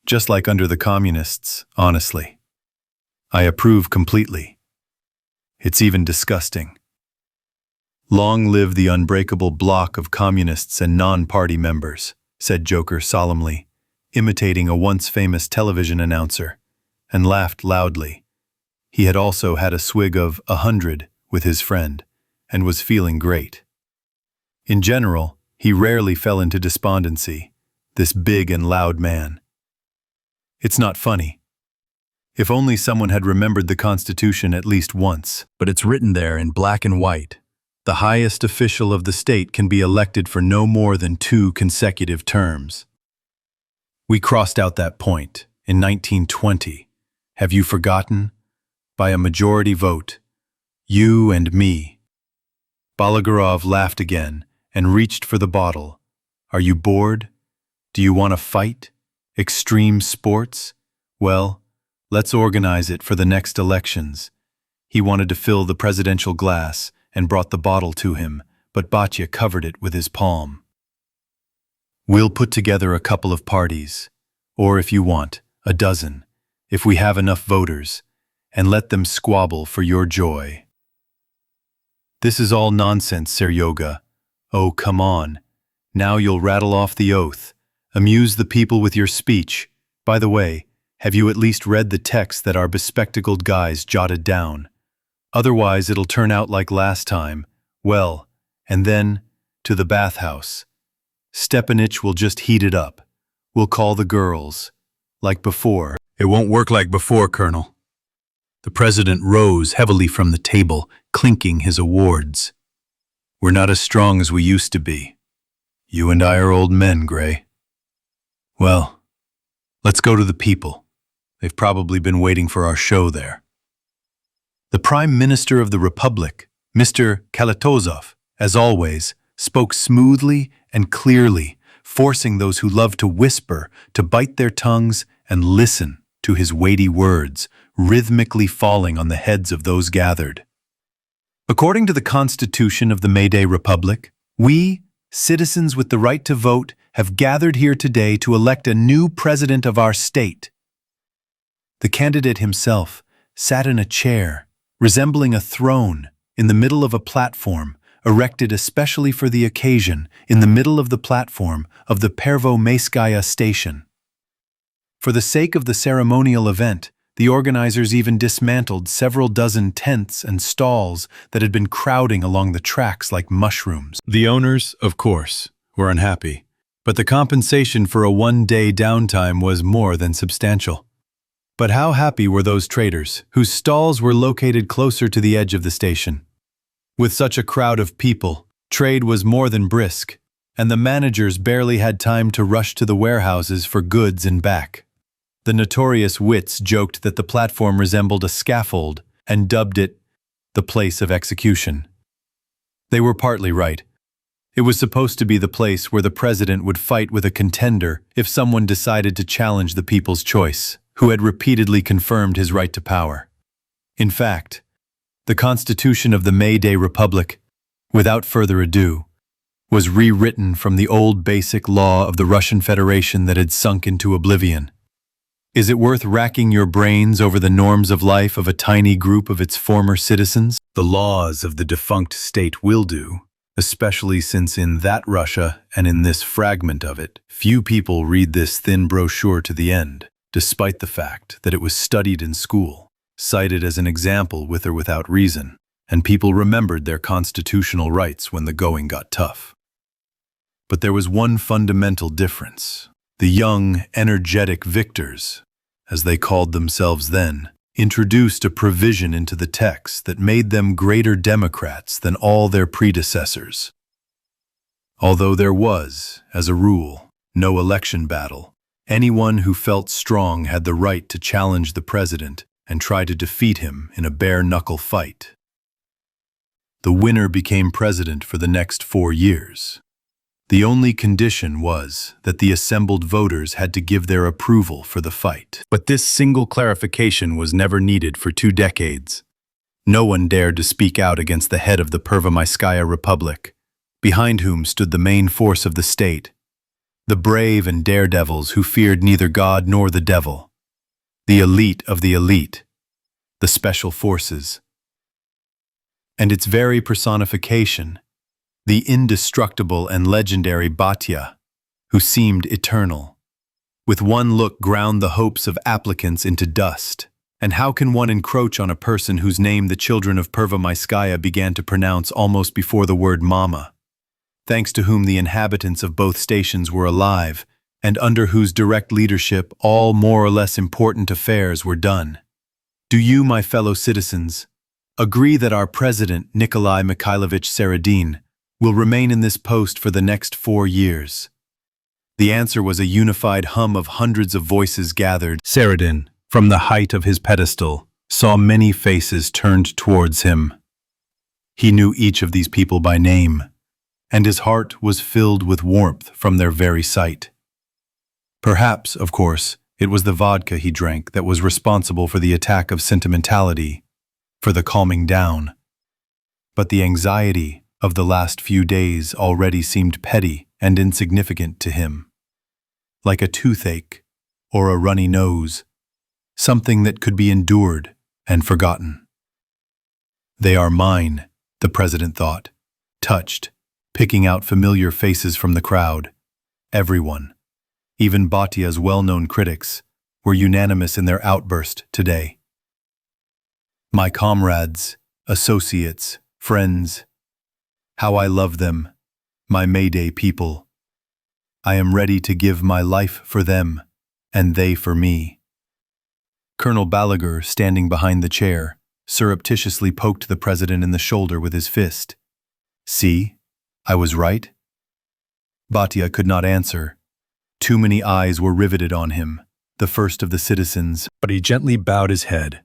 Just like under the communists, honestly. I approve completely. It's even disgusting. Long live the unbreakable block of communists and non-party members," said Joker solemnly, imitating a once famous television announcer, and laughed loudly. He had also had a swig of 100 with his friend, and was feeling great. In general, he rarely fell into despondency, this big and loud man. It's not funny. If only someone had remembered the Constitution at least once. But it's written there in black and white. The highest official of the state can be elected for no more than 2 consecutive terms. We crossed out that point in 1920. Have you forgotten? By a majority vote. You and me. Balagurov laughed again and reached for the bottle. Are you bored? Do you want to fight? Extreme sports? Well, let's organize it for the next elections. He wanted to fill the presidential glass and brought the bottle to him, but Batya covered it with his palm. We'll put together a couple of parties, or if you want, a dozen, if we have enough voters, and let them squabble for your joy. This is all nonsense, Seryoga. Oh, come on. Now you'll rattle off the oath. Amuse the people with your speech. By the way, have you at least read the text that our bespectacled guys jotted down? Otherwise, it'll turn out like last time. Well, and then, to the bathhouse. Stepanich will just heat it up. We'll call the girls. Like before. It won't work like before, Colonel. The president rose heavily from the table, clinking his awards. We're not as strong as we used to be. You and I are old men, Gray. Well, let's go to the people. They've probably been waiting for our show there. The Prime Minister of the Republic, Mr. Kalatozov, as always, spoke smoothly and clearly, forcing those who love to whisper to bite their tongues and listen to his weighty words, rhythmically falling on the heads of those gathered. According to the Constitution of the Mayday Republic, we, citizens with the right to vote, have gathered here today to elect a new president of our state. The candidate himself sat in a chair, resembling a throne, in the middle of a platform, erected especially for the occasion, in the middle of the platform of the Pervomaiskaya station. For the sake of the ceremonial event, the organizers even dismantled several dozen tents and stalls that had been crowding along the tracks like mushrooms. The owners, of course, were unhappy, but the compensation for a one-day downtime was more than substantial. But how happy were those traders, whose stalls were located closer to the edge of the station? With such a crowd of people, trade was more than brisk, and the managers barely had time to rush to the warehouses for goods and back. The notorious wits joked that the platform resembled a scaffold and dubbed it the place of execution. They were partly right. It was supposed to be the place where the president would fight with a contender if someone decided to challenge the people's choice, who had repeatedly confirmed his right to power. In fact, the Constitution of the Mayday Republic, without further ado, was rewritten from the old basic law of the Russian Federation that had sunk into oblivion. Is it worth racking your brains over the norms of life of a tiny group of its former citizens? The laws of the defunct state will do, especially since in that Russia and in this fragment of it, few people read this thin brochure to the end, despite the fact that it was studied in school, cited as an example with or without reason, and people remembered their constitutional rights when the going got tough. But there was one fundamental difference. The young, energetic victors, as they called themselves then, introduced a provision into the text that made them greater Democrats than all their predecessors. Although there was, as a rule, no election battle, anyone who felt strong had the right to challenge the president and try to defeat him in a bare-knuckle fight. The winner became president for the next 4 years. The only condition was that the assembled voters had to give their approval for the fight. But this single clarification was never needed for 2 decades. No one dared to speak out against the head of the Pervomaiskaya Republic, behind whom stood the main force of the state, the brave and daredevils who feared neither God nor the devil, the elite of the elite, the special forces. And its very personification, the indestructible and legendary Batya, who seemed eternal, with one look ground the hopes of applicants into dust. And how can one encroach on a person whose name the children of Pervomaiskaya began to pronounce almost before the word mama, thanks to whom the inhabitants of both stations were alive, and under whose direct leadership all more or less important affairs were done? Do you, my fellow citizens, agree that our president, Nikolai Mikhailovich Seredin, will remain in this post for the next 4 years? The answer was a unified hum of hundreds of voices gathered. Seredin, from the height of his pedestal, saw many faces turned towards him. He knew each of these people by name, and his heart was filled with warmth from their very sight. Perhaps, of course, it was the vodka he drank that was responsible for the attack of sentimentality, for the calming down. But the anxiety of the last few days already seemed petty and insignificant to him, like a toothache or a runny nose, something that could be endured and forgotten. They are mine, the president thought, touched, picking out familiar faces from the crowd. Everyone, even Batya's well-known critics, were unanimous in their outburst today. My comrades, associates, friends, how I love them, my Mayday people. I am ready to give my life for them, and they for me. Colonel Balagur, standing behind the chair, surreptitiously poked the president in the shoulder with his fist. See, I was right? Batya could not answer. Too many eyes were riveted on him, the first of the citizens, but he gently bowed his head,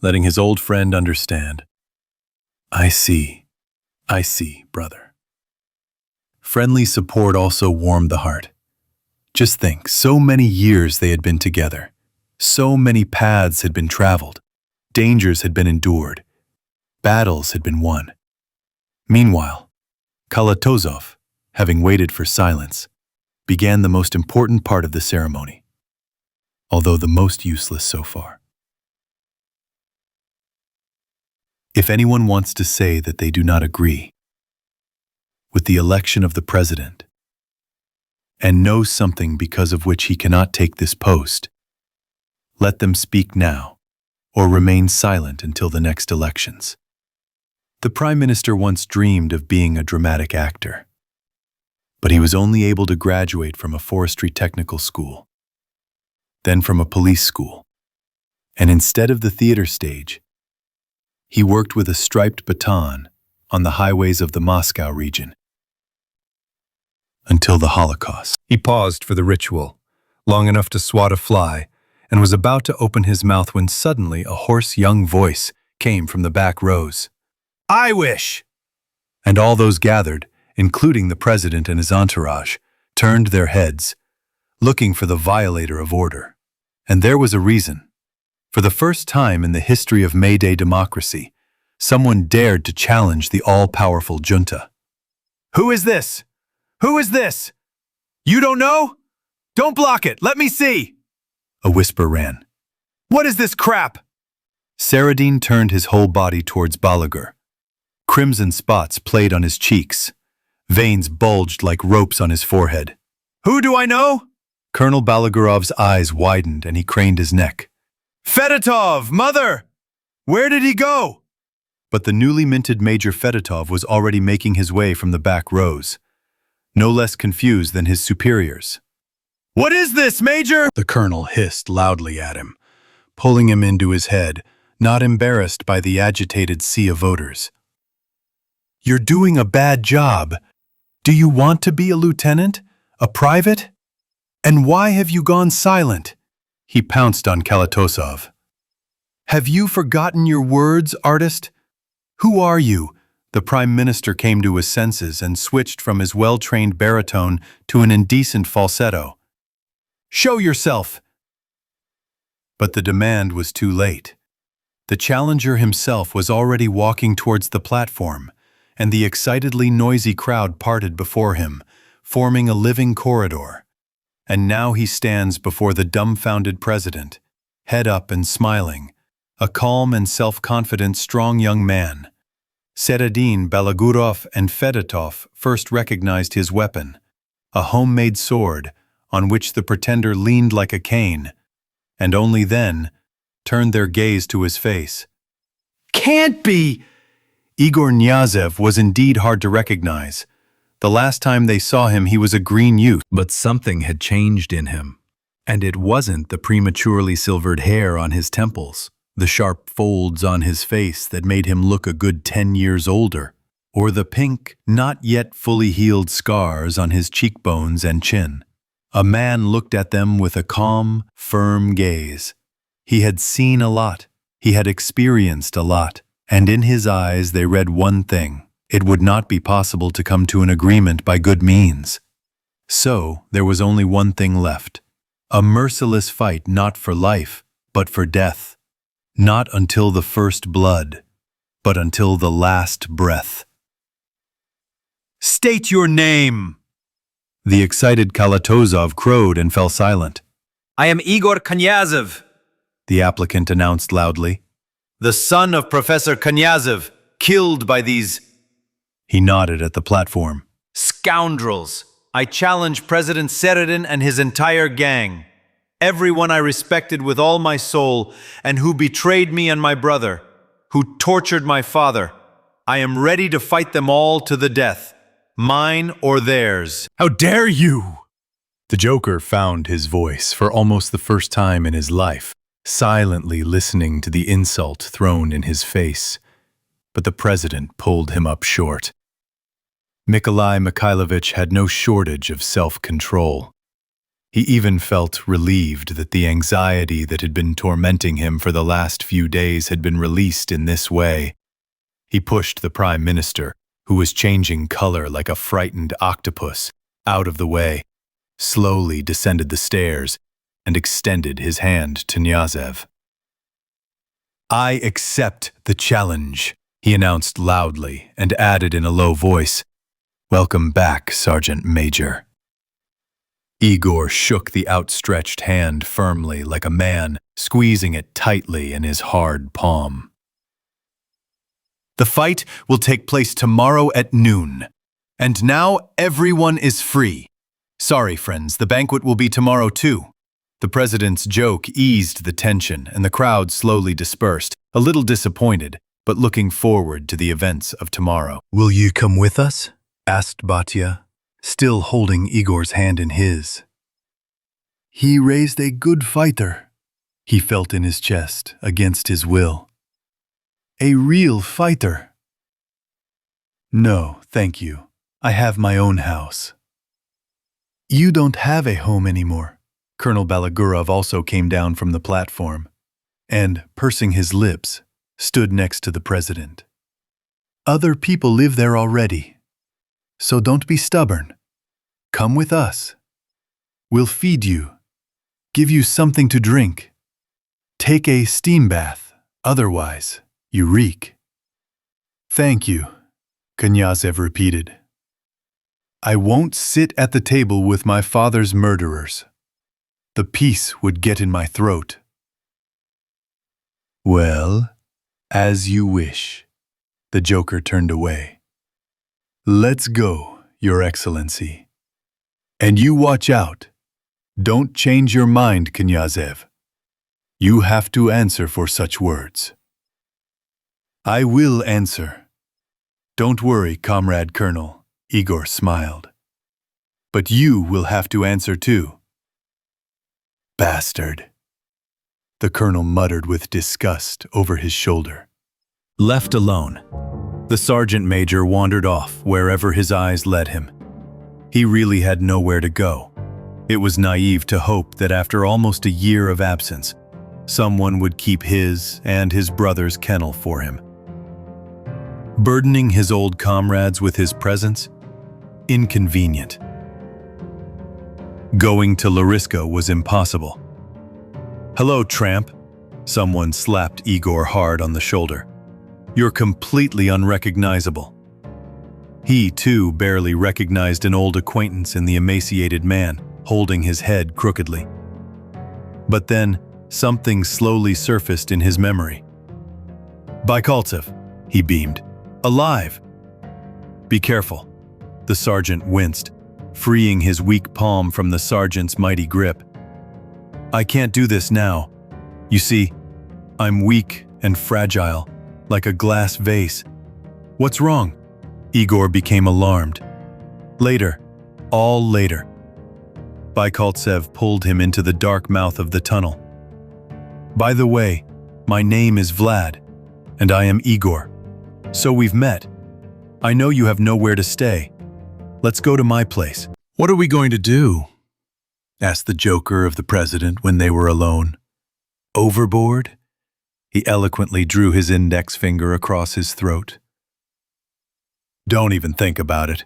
letting his old friend understand. I see, brother. Friendly support also warmed the heart. Just think, so many years they had been together. So many paths had been traveled, dangers had been endured, battles had been won. Meanwhile, Kalatozov, having waited for silence, began the most important part of the ceremony, although the most useless so far. If anyone wants to say that they do not agree with the election of the president and knows something because of which he cannot take this post, let them speak now, or remain silent until the next elections. The Prime Minister once dreamed of being a dramatic actor, but he was only able to graduate from a forestry technical school, then from a police school, and instead of the theater stage, he worked with a striped baton on the highways of the Moscow region until the Holocaust. He paused for the ritual, long enough to swat a fly, and was about to open his mouth when suddenly a hoarse young voice came from the back rows. I wish! And all those gathered, including the president and his entourage, turned their heads, looking for the violator of order. And there was a reason. For the first time in the history of Mayday democracy, someone dared to challenge the all-powerful junta. Who is this? Who is this? You don't know? Don't block it. Let me see. A whisper ran. What is this crap? Seredin turned his whole body towards Balagur. Crimson spots played on his cheeks. Veins bulged like ropes on his forehead. Who do I know? Colonel Balagurov's eyes widened and he craned his neck. Fedotov, mother! Where did he go? But the newly minted Major Fedotov was already making his way from the back rows, no less confused than his superiors. What is this, Major? The colonel hissed loudly at him, pulling him into his head, not embarrassed by the agitated sea of voters. You're doing a bad job. Do you want to be a lieutenant? A private? And why have you gone silent? He pounced on Kalatozov. Have you forgotten your words, artist? Who are you? The Prime Minister came to his senses and switched from his well-trained baritone to an indecent falsetto. Show yourself! But the demand was too late. The challenger himself was already walking towards the platform, and the excitedly noisy crowd parted before him, forming a living corridor. And now he stands before the dumbfounded president, head up and smiling, a calm and self-confident strong young man. Seradin, Balagurov, and Fedotov first recognized his weapon, a homemade sword on which the pretender leaned like a cane, and only then turned their gaze to his face. Can't be! Igor Knyazev was indeed hard to recognize. The last time they saw him, he was a green youth. But something had changed in him, and it wasn't the prematurely silvered hair on his temples, the sharp folds on his face that made him look a good 10 years older, or the pink, not yet fully healed scars on his cheekbones and chin. A man looked at them with a calm, firm gaze. He had seen a lot, he had experienced a lot, and in his eyes they read one thing: it would not be possible to come to an agreement by good means. So there was only one thing left: a merciless fight, not for life, but for death. Not until the first blood, but until the last breath. State your name! The excited Kalatozov crowed and fell silent. I am Igor Knyazev, the applicant announced loudly. the son of Professor Knyazev, killed by these... He nodded at the platform. Scoundrels! I challenge President Seradin and his entire gang. Everyone I respected with all my soul, and who betrayed me and my brother, who tortured my father. I am ready to fight them all to the death, mine or theirs. How dare you! The Joker found his voice for almost the first time in his life, silently listening to the insult thrown in his face. But the president pulled him up short. Nikolai Mikhailovich had no shortage of self-control. He even felt relieved that the anxiety that had been tormenting him for the last few days had been released in this way. He pushed the Prime Minister, who was changing color like a frightened octopus, out of the way, slowly descended the stairs, and extended his hand to Knyazev. "I accept the challenge," he announced loudly, and added in a low voice, "Welcome back, Sergeant Major." Igor shook the outstretched hand firmly like a man, squeezing it tightly in his hard palm. "The fight will take place tomorrow at noon. And now everyone is free. Sorry, friends, the banquet will be tomorrow too." The president's joke eased the tension, and the crowd slowly dispersed, a little disappointed, but looking forward to the events of tomorrow. "Will you come with us?" asked Batya, still holding Igor's hand in his. "He raised a good fighter," he felt in his chest, against his will. "A real fighter." "No, thank you. I have my own house." "You don't have a home anymore." Colonel Balagurov also came down from the platform, and, pursing his lips, stood next to the president. "Other people live there already. So don't be stubborn. Come with us. We'll feed you, give you something to drink. Take a steam bath, otherwise you reek." "Thank you," Knyazev repeated. "I won't sit at the table with my father's murderers. The peace would get in my throat." "Well, as you wish." The Joker turned away. "Let's go, Your Excellency. And you watch out. Don't change your mind, Knyazev. You have to answer for such words." "I will answer. Don't worry, Comrade Colonel," Igor smiled. "But you will have to answer too." "Bastard," the colonel muttered with disgust over his shoulder. Left alone, the sergeant major wandered off wherever his eyes led him. He really had nowhere to go. It was naive to hope that after almost a year of absence, Someone would keep his and his brother's kennel for him. Burdening his old comrades with his presence? Inconvenient. Going to Lariska was impossible. "Hello, tramp." Someone slapped Igor hard on the shoulder. "You're completely unrecognizable." He, too, barely recognized an old acquaintance in the emaciated man, holding his head crookedly. But then, something slowly surfaced in his memory. "Baikaltsev," he beamed. "Alive!" "Be careful." The sergeant winced, freeing his weak palm from the sergeant's mighty grip. "I can't do this now. You see, I'm weak and fragile, like a glass vase." "What's wrong?" Igor became alarmed. "Later, all later." Baikaltsev pulled him into the dark mouth of the tunnel. "By the way, my name is Vlad, and I am Igor. So we've met. I know you have nowhere to stay. Let's go to my place." "What are we going to do?" asked the joker of the president when they were alone. "Overboard?" He eloquently drew his index finger across his throat. "Don't even think about it."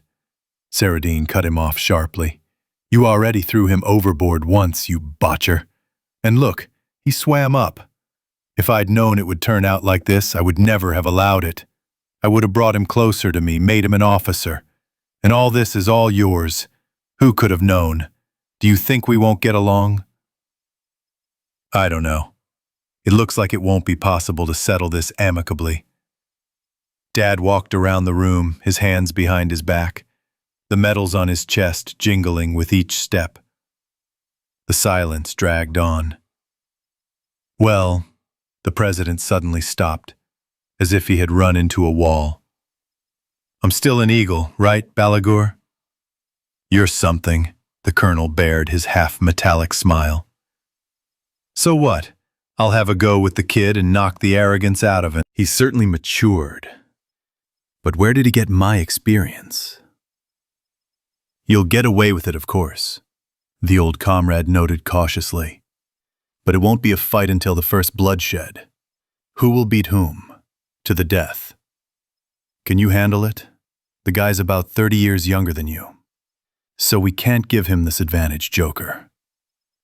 Saradine cut him off sharply. "You already threw him overboard once, you botcher. And look, he swam up. If I'd known it would turn out like this, I would never have allowed it. I would have brought him closer to me, made him an officer. And all this is all yours. Who could have known? Do you think we won't get along?" "I don't know. It looks like it won't be possible to settle this amicably." Dad walked around the room, his hands behind his back, the medals on his chest jingling with each step. The silence dragged on. "Well," the president suddenly stopped, as if he had run into a wall. "I'm still an eagle, right, Balagur?" "You're something," the colonel bared his half-metallic smile. "So what? I'll have a go with the kid and knock the arrogance out of him. He's certainly matured. But where did he get my experience?" "You'll get away with it, of course," the old comrade noted cautiously. "But it won't be a fight until the first bloodshed. Who will beat whom? To the death. Can you handle it? The guy's about 30 years younger than you. So we can't give him this advantage, Joker.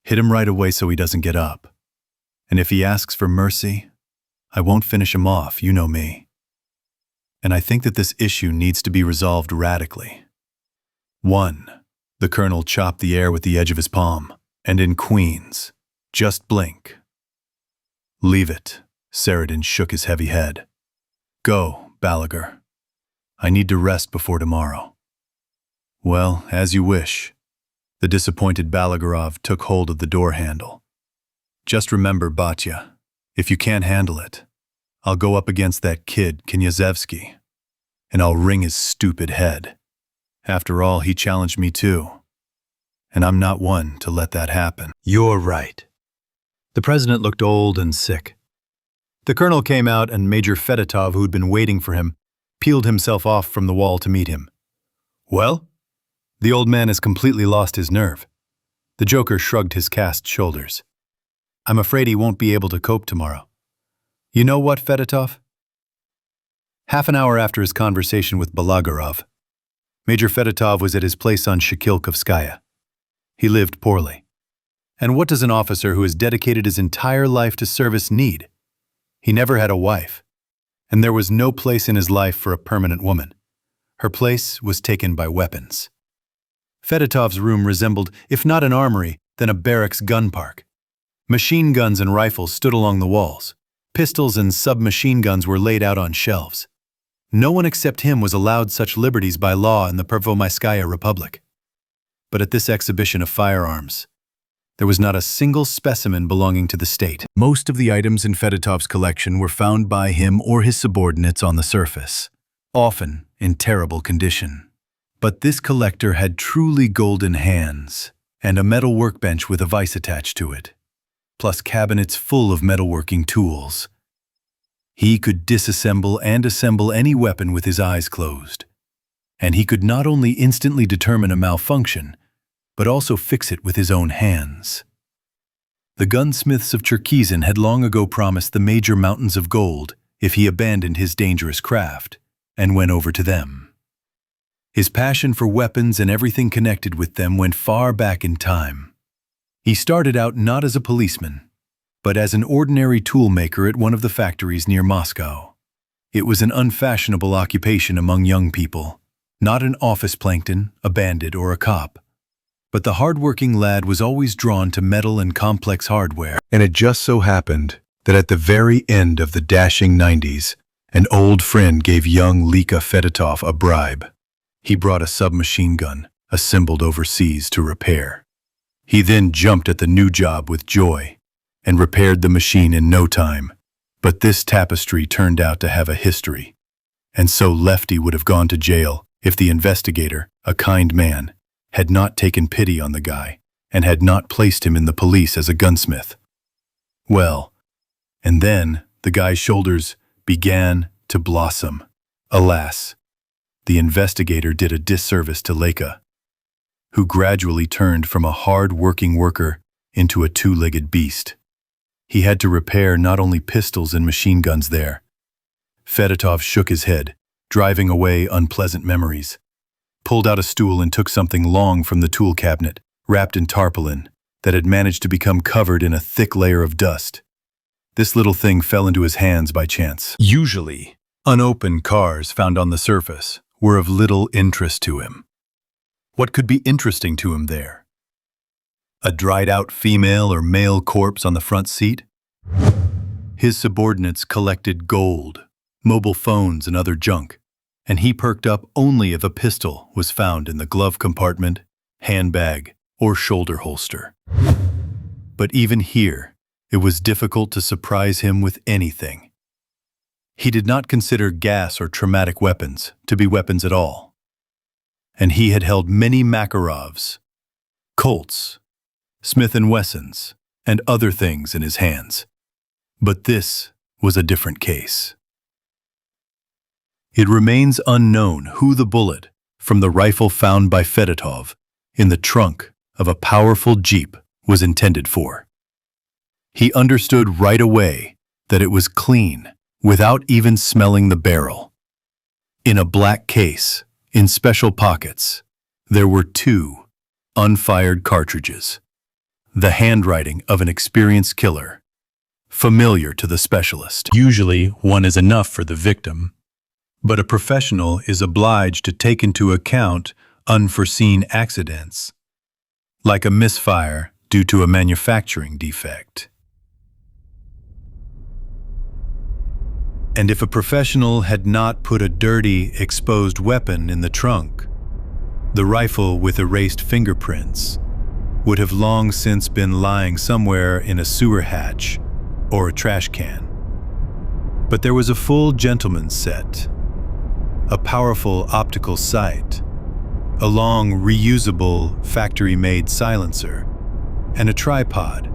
Hit him right away so he doesn't get up. And if he asks for mercy, I won't finish him off, you know me. And I think that this issue needs to be resolved radically. 1. The colonel chopped the air with the edge of his palm, and in Queens, just blink. Leave it, Saradin shook his heavy head. Go, Balagur. I need to rest before tomorrow. Well, as you wish. The disappointed Balagurov took hold of the door handle. Just remember, Batya, if you can't handle it, I'll go up against that kid, Knyazevsky, and I'll wring his stupid head. After all, he challenged me too. And I'm not one to let that happen. You're right. The president looked old and sick. The colonel came out and Major Fedotov, who'd been waiting for him, peeled himself off from the wall to meet him. Well? The old man has completely lost his nerve. The Joker shrugged his cast shoulders. I'm afraid he won't be able to cope tomorrow. You know what, Fedotov? Half an hour after his conversation with Balagurov, Major Fedotov was at his place on Shchelkovskaya. He lived poorly. And what does an officer who has dedicated his entire life to service need? He never had a wife, and there was no place in his life for a permanent woman. Her place was taken by weapons. Fedotov's room resembled, if not an armory, then a barracks gun park. Machine guns and rifles stood along the walls. Pistols and submachine guns were laid out on shelves. No one except him was allowed such liberties by law in the Pervomaiskaya Republic. But at this exhibition of firearms, there was not a single specimen belonging to the state. Most of the items in Fedotov's collection were found by him or his subordinates on the surface, often in terrible condition. But this collector had truly golden hands and a metal workbench with a vise attached to it, plus cabinets full of metalworking tools. He could disassemble and assemble any weapon with his eyes closed. And he could not only instantly determine a malfunction, but also fix it with his own hands. The gunsmiths of Cherkesyan had long ago promised the major mountains of gold if he abandoned his dangerous craft and went over to them. His passion for weapons and everything connected with them went far back in time. He started out not as a policeman, but as an ordinary toolmaker at one of the factories near Moscow. It was an unfashionable occupation among young people, not an office plankton, a bandit, or a cop. But the hard-working lad was always drawn to metal and complex hardware. And it just so happened that at the very end of the dashing 90s, an old friend gave young Lika Fedotov a bribe. He brought a submachine gun, assembled overseas, to repair. He then jumped at the new job with joy and repaired the machine in no time. But this tapestry turned out to have a history. And so Lefty would have gone to jail if the investigator, a kind man, had not taken pity on the guy and had not placed him in the police as a gunsmith. Well, and then the guy's shoulders began to blossom. Alas, the investigator did a disservice to Leka, who gradually turned from a hard-working worker into a two-legged beast. He had to repair not only pistols and machine guns there. Fedotov shook his head, driving away unpleasant memories, pulled out a stool and took something long from the tool cabinet, wrapped in tarpaulin, that had managed to become covered in a thick layer of dust. This little thing fell into his hands by chance. Usually, unopened cars found on the surface were of little interest to him. What could be interesting to him there? A dried-out female or male corpse on the front seat? His subordinates collected gold, mobile phones, and other junk, and he perked up only if a pistol was found in the glove compartment, handbag, or shoulder holster. But even here, it was difficult to surprise him with anything. He did not consider gas or traumatic weapons to be weapons at all. And he had held many Makarovs, Colts, Smith & Wessons, and other things in his hands. But this was a different case. It remains unknown who the bullet from the rifle found by Fedotov in the trunk of a powerful Jeep was intended for. He understood right away that it was clean without even smelling the barrel. In a black case, in special pockets, there were 2 unfired cartridges. The handwriting of an experienced killer, familiar to the specialist. Usually, one is enough for the victim, but a professional is obliged to take into account unforeseen accidents, like a misfire due to a manufacturing defect. And if a professional had not put a dirty, exposed weapon in the trunk, the rifle with erased fingerprints would have long since been lying somewhere in a sewer hatch or a trash can. But there was a full gentleman's set, a powerful optical sight, a long reusable factory-made silencer, and a tripod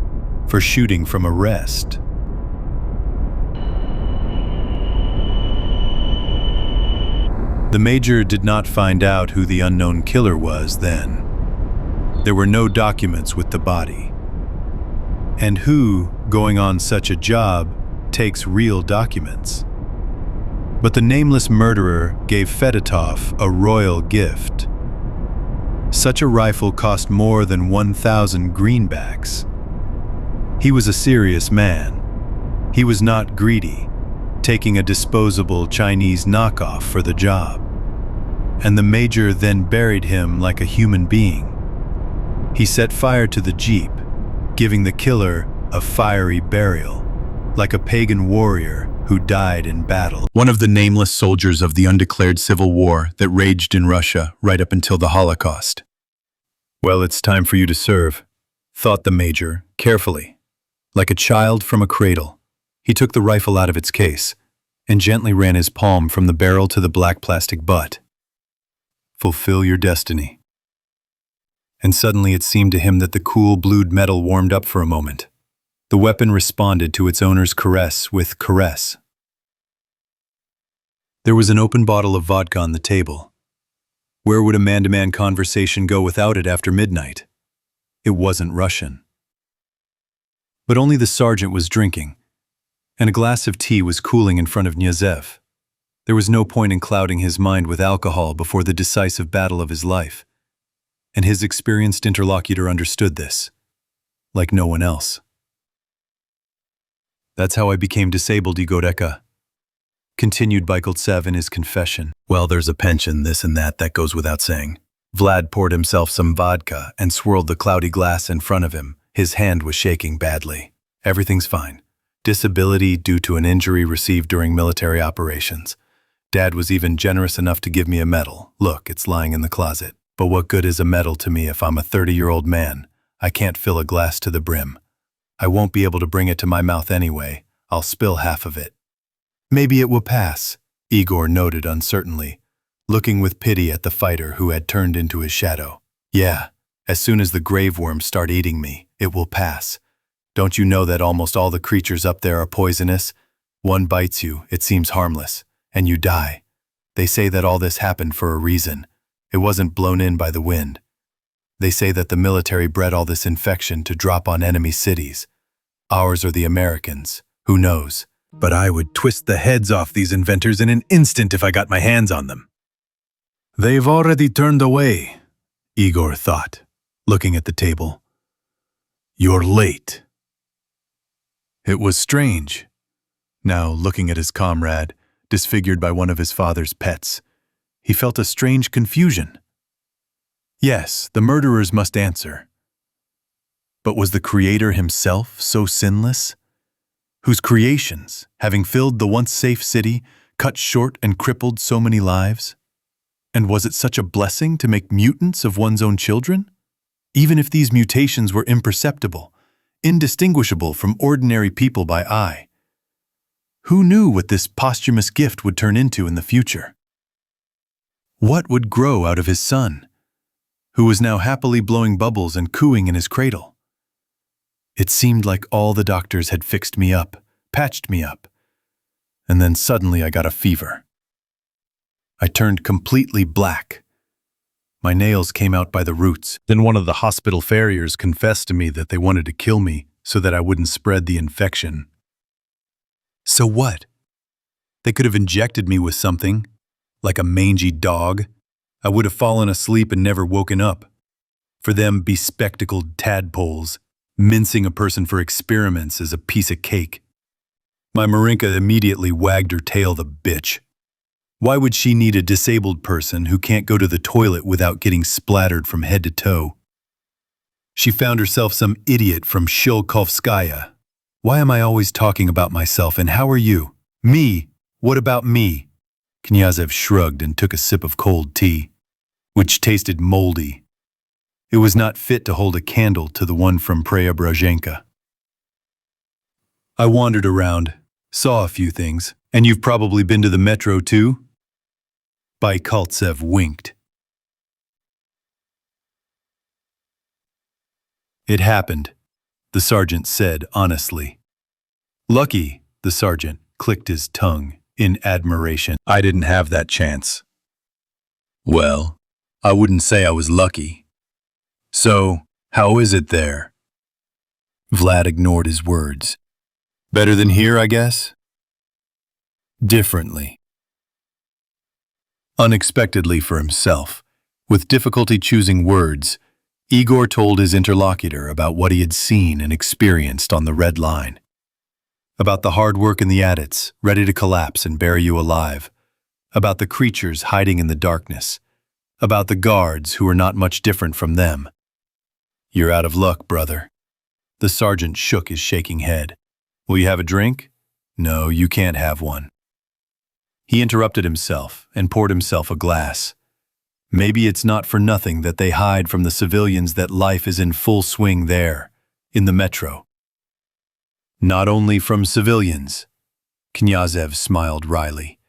for shooting from a rest. The major did not find out who the unknown killer was then. There were no documents with the body. And who, going on such a job, takes real documents? But the nameless murderer gave Fedotov a royal gift. Such a rifle cost more than 1,000 greenbacks. He was a serious man. He was not greedy, taking a disposable Chinese knockoff for the job. And the major then buried him like a human being. He set fire to the Jeep, giving the killer a fiery burial, like a pagan warrior who died in battle. One of the nameless soldiers of the undeclared civil war that raged in Russia right up until the Holocaust. Well, it's time for you to serve, thought the major, carefully. Like a child from a cradle, he took the rifle out of its case and gently ran his palm from the barrel to the black plastic butt. Fulfill your destiny. And suddenly it seemed to him that the cool blued metal warmed up for a moment. The weapon responded to its owner's caress with caress. There was an open bottle of vodka on the table. Where would a man-to-man conversation go without it after midnight? It wasn't Russian. But only the sergeant was drinking, and a glass of tea was cooling in front of Knyazev. There was no point in clouding his mind with alcohol before the decisive battle of his life, and his experienced interlocutor understood this, like no one else. That's how I became disabled, Igoreka, continued Bykoltsev in his confession. Well, there's a pension, this and that goes without saying. Vlad poured himself some vodka and swirled the cloudy glass in front of him. His hand was shaking badly. Everything's fine. Disability due to an injury received during military operations. Dad was even generous enough to give me a medal. Look, it's lying in the closet. But what good is a medal to me if I'm a 30-year-old man? I can't fill a glass to the brim. I won't be able to bring it to my mouth anyway. I'll spill half of it. Maybe it will pass, Igor noted uncertainly, looking with pity at the fighter who had turned into his shadow. Yeah, as soon as the grave worms start eating me, it will pass. Don't you know that almost all the creatures up there are poisonous? One bites you, it seems harmless, and you die. They say that all this happened for a reason. It wasn't blown in by the wind. They say that the military bred all this infection to drop on enemy cities. Ours are the Americans. Who knows? But I would twist the heads off these inventors in an instant if I got my hands on them. They've already turned away, Igor thought, looking at the table. You're late. It was strange. Now, looking at his comrade, disfigured by one of his father's pets, he felt a strange confusion. Yes, the murderers must answer. But was the Creator himself so sinless? Whose creations, having filled the once safe city, cut short and crippled so many lives? And was it such a blessing to make mutants of one's own children? Even if these mutations were imperceptible, indistinguishable from ordinary people by eye. Who knew what this posthumous gift would turn into in the future? What would grow out of his son, who was now happily blowing bubbles and cooing in his cradle? It seemed like all the doctors had fixed me up, patched me up, and then suddenly I got a fever. I turned completely black. My nails came out by the roots. Then one of the hospital farriers confessed to me that they wanted to kill me so that I wouldn't spread the infection. So what? They could have injected me with something, like a mangy dog. I would have fallen asleep and never woken up. For them bespectacled tadpoles, mincing a person for experiments is a piece of cake. My Marinka immediately wagged her tail, the bitch. Why would she need a disabled person who can't go to the toilet without getting splattered from head to toe? She found herself some idiot from Shchelkovskaya. Why am I always talking about myself, and how are you? Me? What about me? Knyazev shrugged and took a sip of cold tea, which tasted moldy. It was not fit to hold a candle to the one from Preobrazhenka. I wandered around, saw a few things, and you've probably been to the metro too? Bykoltsev winked. It happened, the sergeant said honestly. Lucky, the sergeant clicked his tongue in admiration. I didn't have that chance. Well, I wouldn't say I was lucky. So, how is it there? Vlad ignored his words. Better than here, I guess? Differently. Unexpectedly for himself, with difficulty choosing words, Igor told his interlocutor about what he had seen and experienced on the Red Line. About the hard work in the adits, ready to collapse and bury you alive. About the creatures hiding in the darkness. About the guards who were not much different from them. You're out of luck, brother. The sergeant shook his shaking head. Will you have a drink? No, you can't have one. He interrupted himself and poured himself a glass. Maybe it's not for nothing that they hide from the civilians that life is in full swing there, in the metro. Not only from civilians, Knyazev smiled wryly.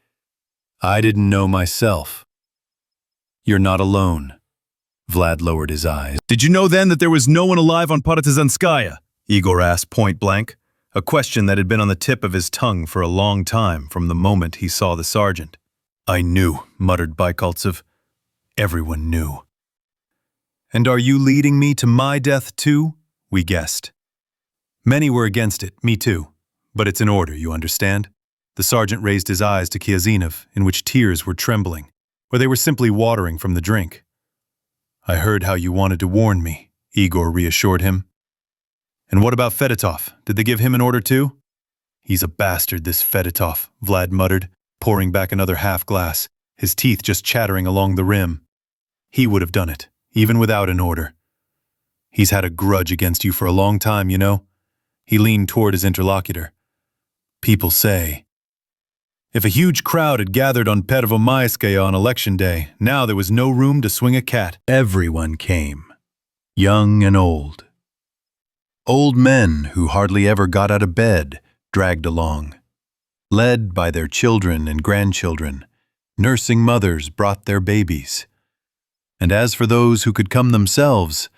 I didn't know myself. You're not alone. Vlad lowered his eyes. Did you know then that there was no one alive on Pervomaiskaya? Igor asked point blank, a question that had been on the tip of his tongue for a long time from the moment he saw the sergeant. I knew, muttered Bykoltsev. Everyone knew. And are you leading me to my death too? We guessed. Many were against it, me too. But it's in order, you understand? The sergeant raised his eyes to Knyazev, in which tears were trembling, or they were simply watering from the drink. I heard how you wanted to warn me, Igor reassured him. And what about Fedotov? Did they give him an order too? He's a bastard, this Fedotov, Vlad muttered, pouring back another half glass, his teeth just chattering along the rim. He would have done it, even without an order. He's had a grudge against you for a long time, you know? He leaned toward his interlocutor. People say. If a huge crowd had gathered on Pervomaiskaya on election day, now there was no room to swing a cat. Everyone came, young and old. Old men who hardly ever got out of bed dragged along. Led by their children and grandchildren, nursing mothers brought their babies. And as for those who could come themselves,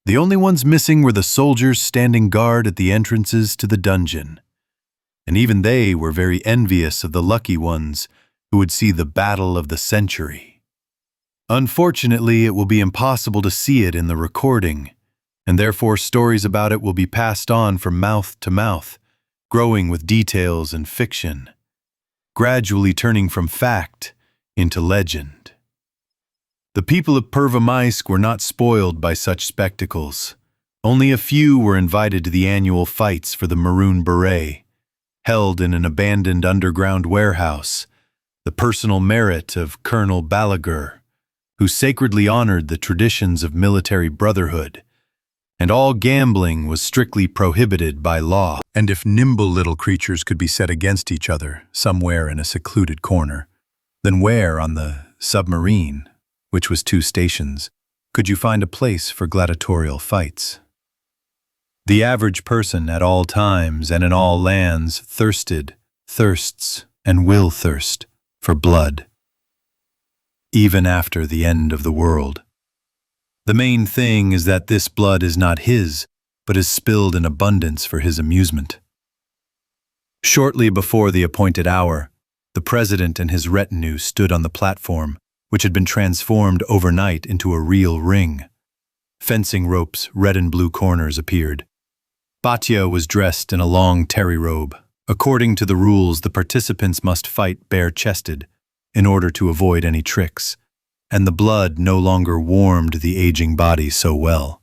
the only ones missing were the soldiers standing guard at the entrances to the dungeon. And even they were very envious of the lucky ones who would see the battle of the century. Unfortunately, it will be impossible to see it in the recording, and therefore stories about it will be passed on from mouth to mouth, growing with details and fiction, gradually turning from fact into legend. The people of Pervomaisk were not spoiled by such spectacles. Only a few were invited to the annual fights for the Maroon Beret, held in an abandoned underground warehouse, the personal merit of Colonel Balagur, who sacredly honored the traditions of military brotherhood, and all gambling was strictly prohibited by law. And if nimble little creatures could be set against each other somewhere in a secluded corner, then where on the submarine, which was 2 stations, could you find a place for gladiatorial fights? The average person at all times and in all lands thirsted, thirsts, and will thirst for blood, even after the end of the world. The main thing is that this blood is not his, but is spilled in abundance for his amusement. Shortly before the appointed hour, the president and his retinue stood on the platform, which had been transformed overnight into a real ring. Fencing ropes, red and blue corners appeared. Batya was dressed in a long terry robe. According to the rules, the participants must fight bare-chested in order to avoid any tricks, and the blood no longer warmed the aging body so well.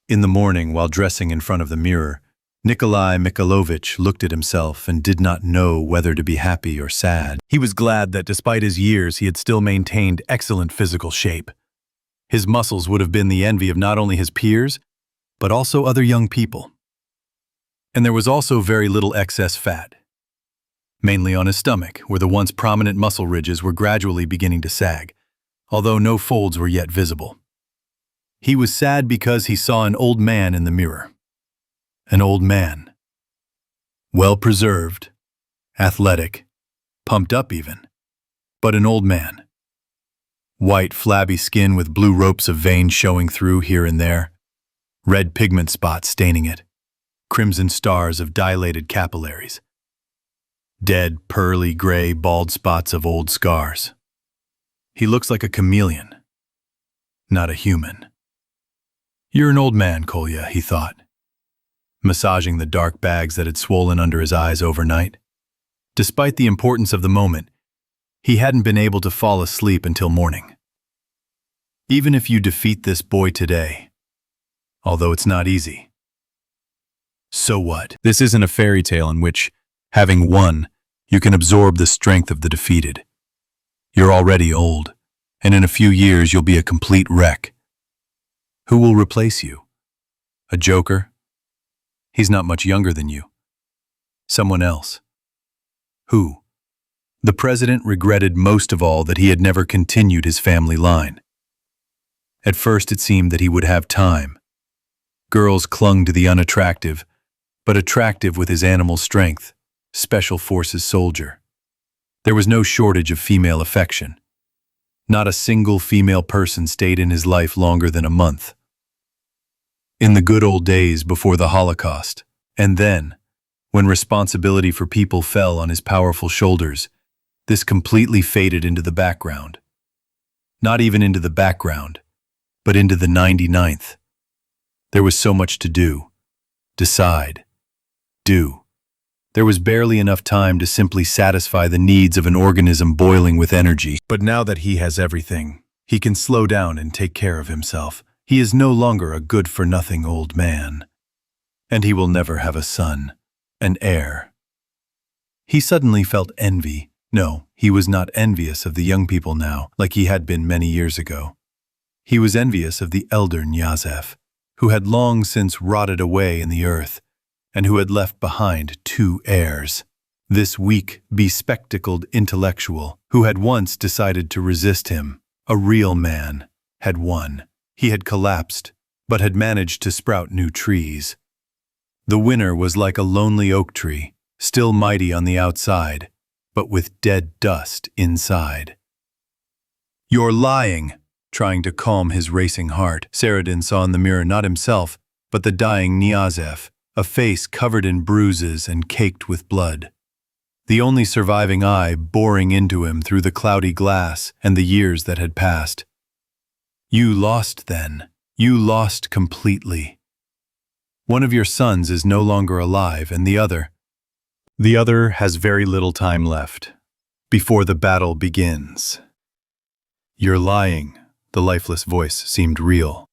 In the morning, while dressing in front of the mirror, Nikolai Mikhailovich looked at himself and did not know whether to be happy or sad. He was glad that despite his years, he had still maintained excellent physical shape. His muscles would have been the envy of not only his peers, but also other young people. And there was also very little excess fat, mainly on his stomach, where the once prominent muscle ridges were gradually beginning to sag, although no folds were yet visible. He was sad because he saw an old man in the mirror. An old man. Well-preserved, athletic, pumped up even, but an old man. White, flabby skin with blue ropes of veins showing through here and there, red pigment spots staining it, crimson stars of dilated capillaries, dead, pearly gray, bald spots of old scars. He looks like a chameleon, not a human. You're an old man, Kolya, he thought, massaging the dark bags that had swollen under his eyes overnight. Despite the importance of the moment, he hadn't been able to fall asleep until morning. Even if you defeat this boy today, although it's not easy, so what? This isn't a fairy tale in which, having won, you can absorb the strength of the defeated. You're already old, and in a few years you'll be a complete wreck. Who will replace you? A joker? He's not much younger than you. Someone else. Who? The president regretted most of all that he had never continued his family line. At first it seemed that he would have time. Girls clung to the unattractive, but attractive with his animal strength, special forces soldier. There was no shortage of female affection. Not a single female person stayed in his life longer than a month. In the good old days before the Holocaust, and then, when responsibility for people fell on his powerful shoulders, this completely faded into the background. Not even into the background, but into the 99th. There was so much to do, decide, do. There was barely enough time to simply satisfy the needs of an organism boiling with energy. But now that he has everything, he can slow down and take care of himself. He is no longer a good-for-nothing old man. And he will never have a son, an heir. He suddenly felt envy. No, he was not envious of the young people now, like he had been many years ago. He was envious of the elder Knyazev, who had long since rotted away in the earth, and who had left behind 2 heirs. This weak, bespectacled intellectual, who had once decided to resist him, a real man, had won. He had collapsed, but had managed to sprout new trees. The winner was like a lonely oak tree, still mighty on the outside, but with dead dust inside. "You're lying," trying to calm his racing heart. Saradin saw in the mirror not himself, but the dying Knyazev, a face covered in bruises and caked with blood. The only surviving eye boring into him through the cloudy glass and the years that had passed. "You lost then. You lost completely. One of your sons is no longer alive, and the other has very little time left before the battle begins." "You're lying." The lifeless voice seemed real.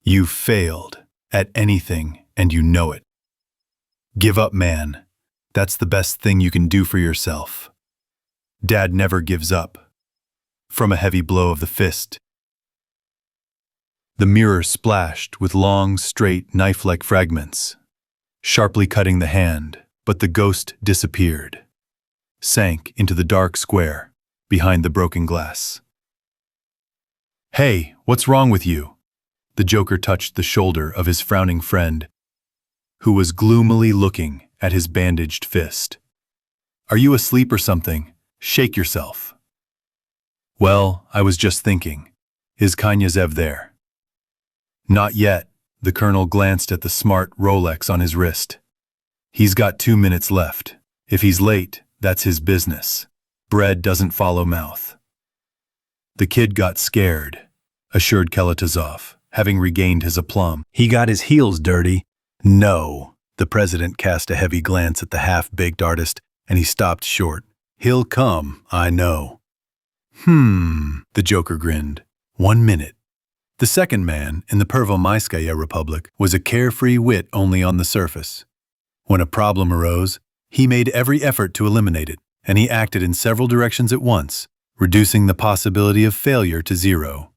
"You failed at anything, and you know it. Give up, man. That's the best thing you can do for yourself. Dad never gives up." From a heavy blow of the fist, the mirror splashed with long, straight, knife-like fragments, sharply cutting the hand, but the ghost disappeared, sank into the dark square behind the broken glass. "Hey, what's wrong with you?" The Joker touched the shoulder of his frowning friend, who was gloomily looking at his bandaged fist. "Are you asleep or something? Shake yourself." "Well, I was just thinking. Is Knyazev there?" "Not yet." The colonel glanced at the smart Rolex on his wrist. "He's got 2 minutes left. If he's late, that's his business. Bread doesn't follow mouth." "The kid got scared," assured Kalatazov, having regained his aplomb. "He got his heels dirty." "No." The president cast a heavy glance at the half-baked artist, and he stopped short. "He'll come, I know." The Joker grinned. 1 minute. The second man in the Pervomaiskaya Republic was a carefree wit only on the surface. When a problem arose, he made every effort to eliminate it, and he acted in several directions at once, reducing the possibility of failure to 0.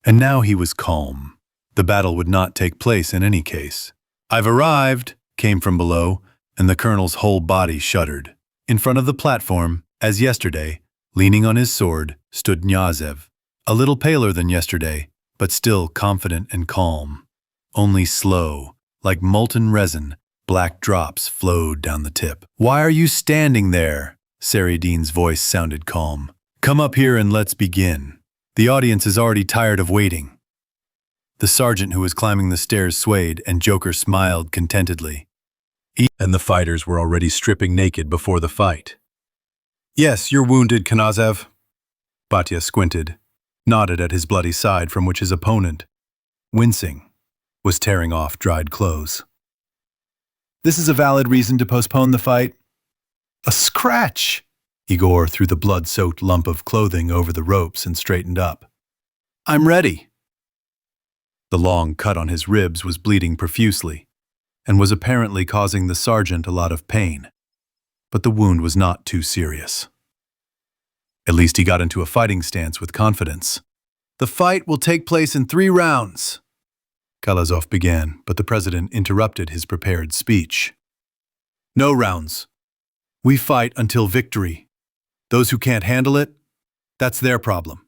And now he was calm. The battle would not take place in any case. "I've arrived," came from below, and the colonel's whole body shuddered. In front of the platform, as yesterday, leaning on his sword, stood Knyazev, a little paler than yesterday, but still confident and calm. Only slow, like molten resin, black drops flowed down the tip. "Why are you standing there?" Saradin's voice sounded calm. "Come up here and let's begin. The audience is already tired of waiting." The sergeant who was climbing the stairs swayed, and Joker smiled contentedly. And the fighters were already stripping naked before the fight. "Yes, you're wounded, Knyazev." Batya squinted, nodded at his bloody side from which his opponent, wincing, was tearing off dried clothes. "This is a valid reason to postpone the fight." "A scratch!" Igor threw the blood-soaked lump of clothing over the ropes and straightened up. "I'm ready." The long cut on his ribs was bleeding profusely, and was apparently causing the sergeant a lot of pain. But the wound was not too serious. At least he got into a fighting stance with confidence. "The fight will take place in 3 rounds. Kalatazov began, but the president interrupted his prepared speech. "No rounds. We fight until victory. Those who can't handle it, that's their problem."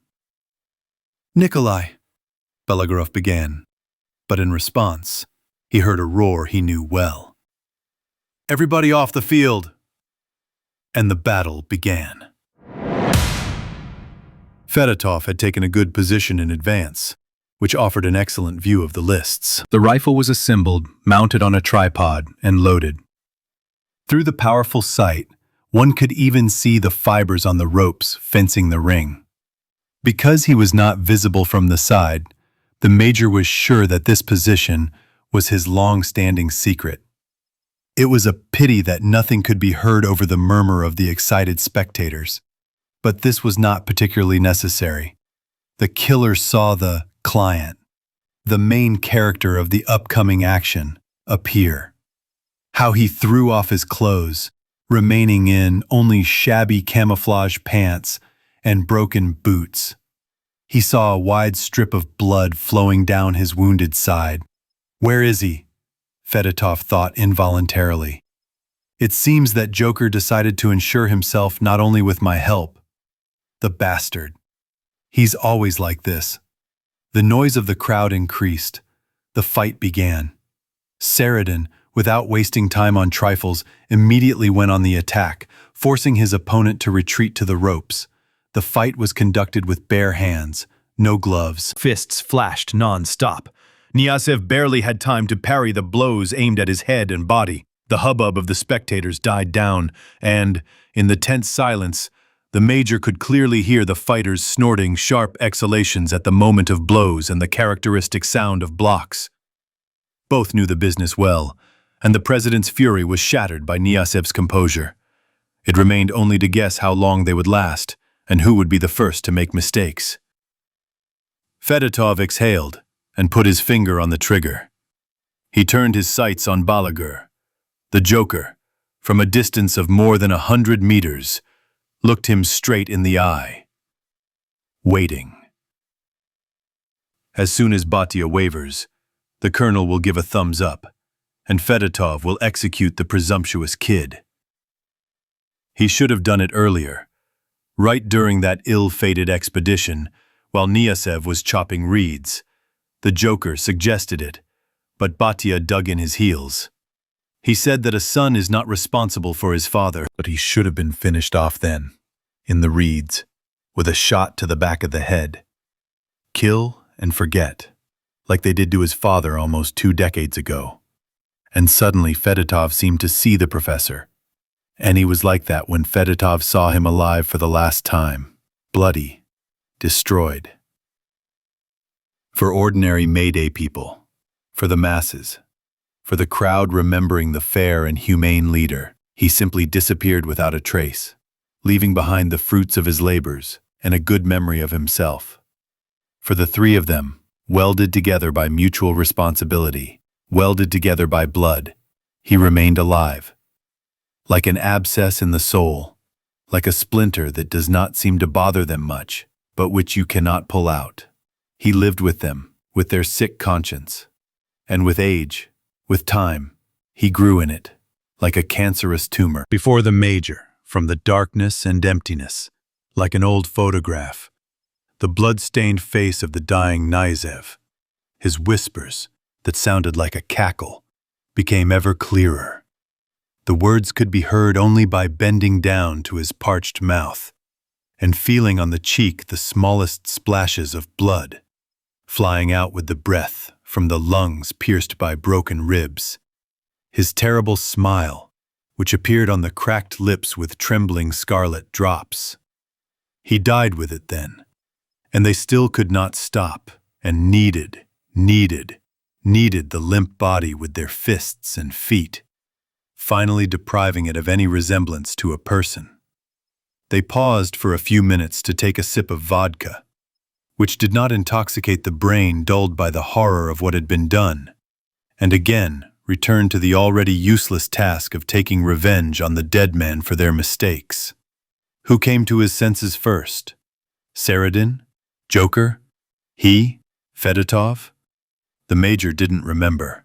"Nikolai," Balagur began, but in response, he heard a roar he knew well. "Everybody off the field!" And the battle began. Fedotov had taken a good position in advance, which offered an excellent view of the lists. The rifle was assembled, mounted on a tripod, and loaded. Through the powerful sight, one could even see the fibers on the ropes fencing the ring. Because he was not visible from the side, the major was sure that this position was his long-standing secret. It was a pity that nothing could be heard over the murmur of the excited spectators. But this was not particularly necessary. The killer saw the client, the main character of the upcoming action, appear. How he threw off his clothes, remaining in only shabby camouflage pants and broken boots. He saw a wide strip of blood flowing down his wounded side. Where is he? Fedotov thought involuntarily. It seems that Joker decided to ensure himself not only with my help. The bastard. He's always like this. The noise of the crowd increased. The fight began. Saradin, without wasting time on trifles, immediately went on the attack, forcing his opponent to retreat to the ropes. The fight was conducted with bare hands, no gloves. Fists flashed non-stop. Knyazev barely had time to parry the blows aimed at his head and body. The hubbub of the spectators died down, and, in the tense silence, the Major could clearly hear the fighters snorting sharp exhalations at the moment of blows and the characteristic sound of blocks. Both knew the business well, and the President's fury was shattered by Knyazev's composure. It remained only to guess how long they would last, and who would be the first to make mistakes. Fedotov exhaled and put his finger on the trigger. He turned his sights on Balagur. The Joker, from a distance of more than 100 meters, looked him straight in the eye, waiting. As soon as Batya wavers, the colonel will give a thumbs up, and Fedotov will execute the presumptuous kid. He should have done it earlier, right during that ill-fated expedition, while Knyazev was chopping reeds. The Joker suggested it, but Batya dug in his heels. He said that a son is not responsible for his father, But he should have been finished off then, in the reeds, with a shot to the back of the head. Kill and forget, like they did to his father almost 2 decades ago. And suddenly Fedotov seemed to see the professor. And he was like that when Fedotov saw him alive for the last time, bloody, destroyed. For ordinary Mayday people, for the masses, for the crowd remembering the fair and humane leader, he simply disappeared without a trace, leaving behind the fruits of his labors and a good memory of himself. For the three of them, welded together by mutual responsibility, welded together by blood, he remained alive. Like an abscess in the soul, like a splinter that does not seem to bother them much, but which you cannot pull out. He lived with them, with their sick conscience. And with age, with time, he grew in it, like a cancerous tumor. Before the Major, from the darkness and emptiness, like an old photograph, the blood-stained face of the dying Knyazev, his whispers that sounded like a cackle, became ever clearer. The words could be heard only by bending down to his parched mouth and feeling on the cheek the smallest splashes of blood, flying out with the breath from the lungs pierced by broken ribs. His terrible smile, which appeared on the cracked lips with trembling scarlet drops. He died with it then, and they still could not stop, and kneaded the limp body with their fists and feet, finally depriving it of any resemblance to a person. They paused for a few minutes to take a sip of vodka, which did not intoxicate the brain dulled by the horror of what had been done, and again returned to the already useless task of taking revenge on the dead man for their mistakes. Who came to his senses first? Saradin? Joker? He? Fedotov? The Major didn't remember,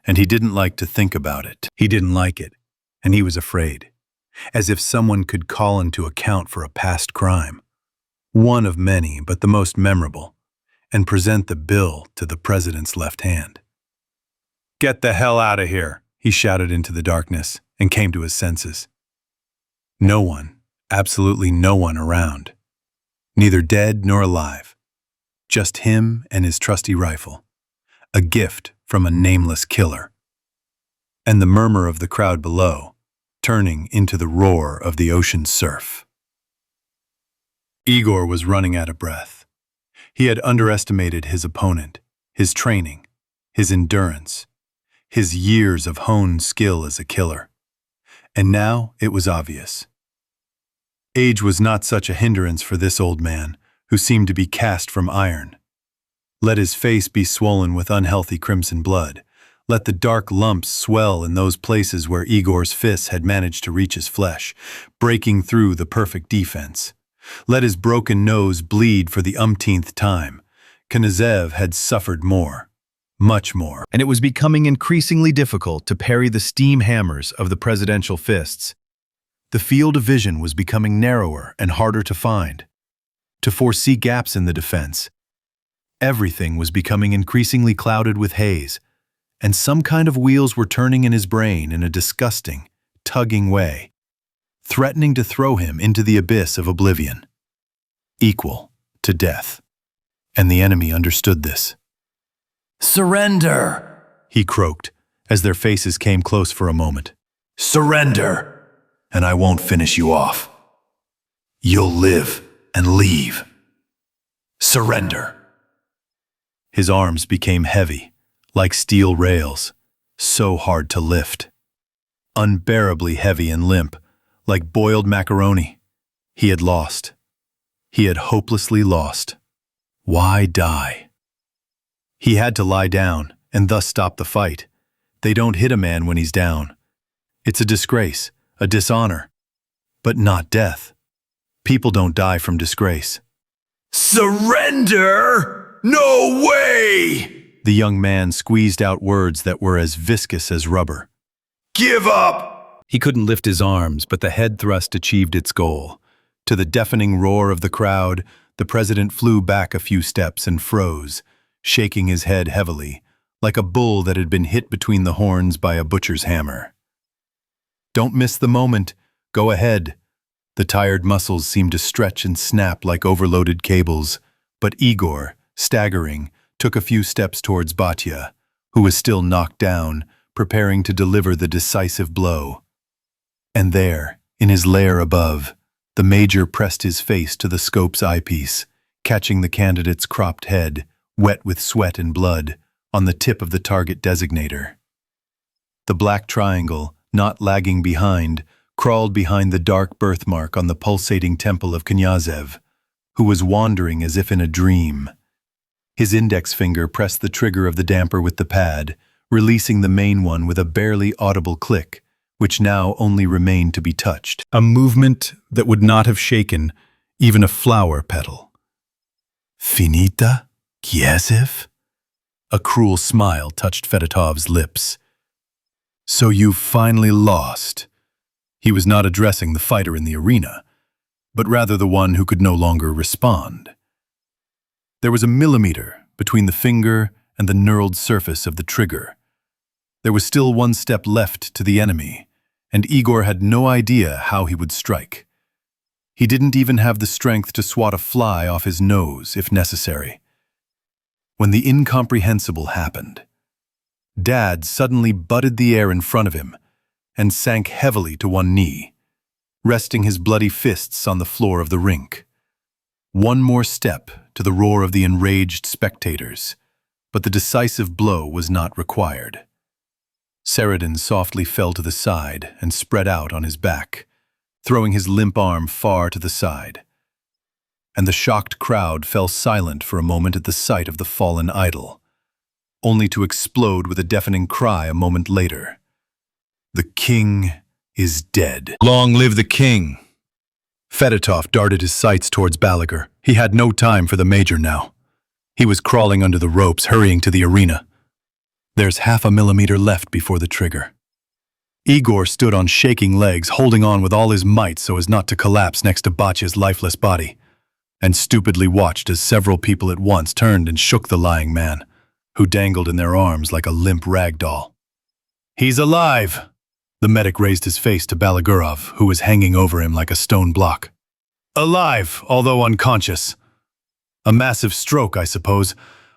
and he didn't like to think about it. He didn't like it, and he was afraid, as if someone could call him to account for a past crime, one of many but the most memorable, and present the bill to the President's left hand. "Get the hell out of here," he shouted into the darkness, and came to his senses. No one, absolutely no one around, neither dead nor alive, just him and his trusty rifle, a gift from a nameless killer, and the murmur of the crowd below, turning into the roar of the ocean surf. Igor was running out of breath. He had underestimated his opponent, his training, his endurance, his years of honed skill as a killer. And now it was obvious. Age was not such a hindrance for this old man, who seemed to be cast from iron. Let his face be swollen with unhealthy crimson blood. Let the dark lumps swell in those places where Igor's fists had managed to reach his flesh, breaking through the perfect defense. Let his broken nose bleed for the umpteenth time. Knyazev had suffered more, much more. And it was becoming increasingly difficult to parry the steam hammers of the presidential fists. The field of vision was becoming narrower and harder to find, to foresee gaps in the defense. Everything was becoming increasingly clouded with haze, and some kind of wheels were turning in his brain in a disgusting, tugging way, threatening to throw him into the abyss of oblivion, equal to death. And the enemy understood this. Surrender, he croaked, as their faces came close for a moment. Surrender, and I won't finish you off. You'll live and leave. Surrender. His arms became heavy, like steel rails, so hard to lift. Unbearably heavy and limp, like boiled macaroni. He had lost. He had hopelessly lost. Why die? He had to lie down and thus stop the fight. They don't hit a man when he's down. It's a disgrace, a dishonor, but not death. People don't die from disgrace. Surrender? No way! The young man squeezed out words that were as viscous as rubber. Give up! He couldn't lift his arms, but the head thrust achieved its goal. To the deafening roar of the crowd, the president flew back a few steps and froze, shaking his head heavily, like a bull that had been hit between the horns by a butcher's hammer. Don't miss the moment. Go ahead. The tired muscles seemed to stretch and snap like overloaded cables, but Igor, staggering, took a few steps towards Batya, who was still knocked down, preparing to deliver the decisive blow. And there, in his lair above, the major pressed his face to the scope's eyepiece, catching the candidate's cropped head, wet with sweat and blood, on the tip of the target designator. The black triangle, not lagging behind, crawled behind the dark birthmark on the pulsating temple of Knyazev, who was wandering as if in a dream. His index finger pressed the trigger of the damper with the pad, releasing the main one with a barely audible click, which now only remained to be touched. A movement that would not have shaken even a flower petal. Finita, Knyazev? A cruel smile touched Fedotov's lips. So you've finally lost. He was not addressing the fighter in the arena, but rather the one who could no longer respond. There was a millimeter between the finger and the knurled surface of the trigger. There was still one step left to the enemy, and Igor had no idea how he would strike. He didn't even have the strength to swat a fly off his nose, if necessary. When the incomprehensible happened, Dad suddenly butted the air in front of him and sank heavily to one knee, resting his bloody fists on the floor of the rink. One more step to the roar of the enraged spectators, but the decisive blow was not required. Saradin softly fell to the side and spread out on his back, throwing his limp arm far to the side. And the shocked crowd fell silent for a moment at the sight of the fallen idol, only to explode with a deafening cry a moment later. The king is dead. Long live the king! Fedotov darted his sights towards Balagur. He had no time for the major now. He was crawling under the ropes, hurrying to the arena. There's 0.5 millimeter left before the trigger. Igor stood on shaking legs, holding on with all his might so as not to collapse next to Batya's lifeless body, and stupidly watched as several people at once turned and shook the lying man, who dangled in their arms like a limp rag doll. He's alive! The medic raised his face to Balagurov, who was hanging over him like a stone block. Alive, although unconscious. A massive stroke, I suppose.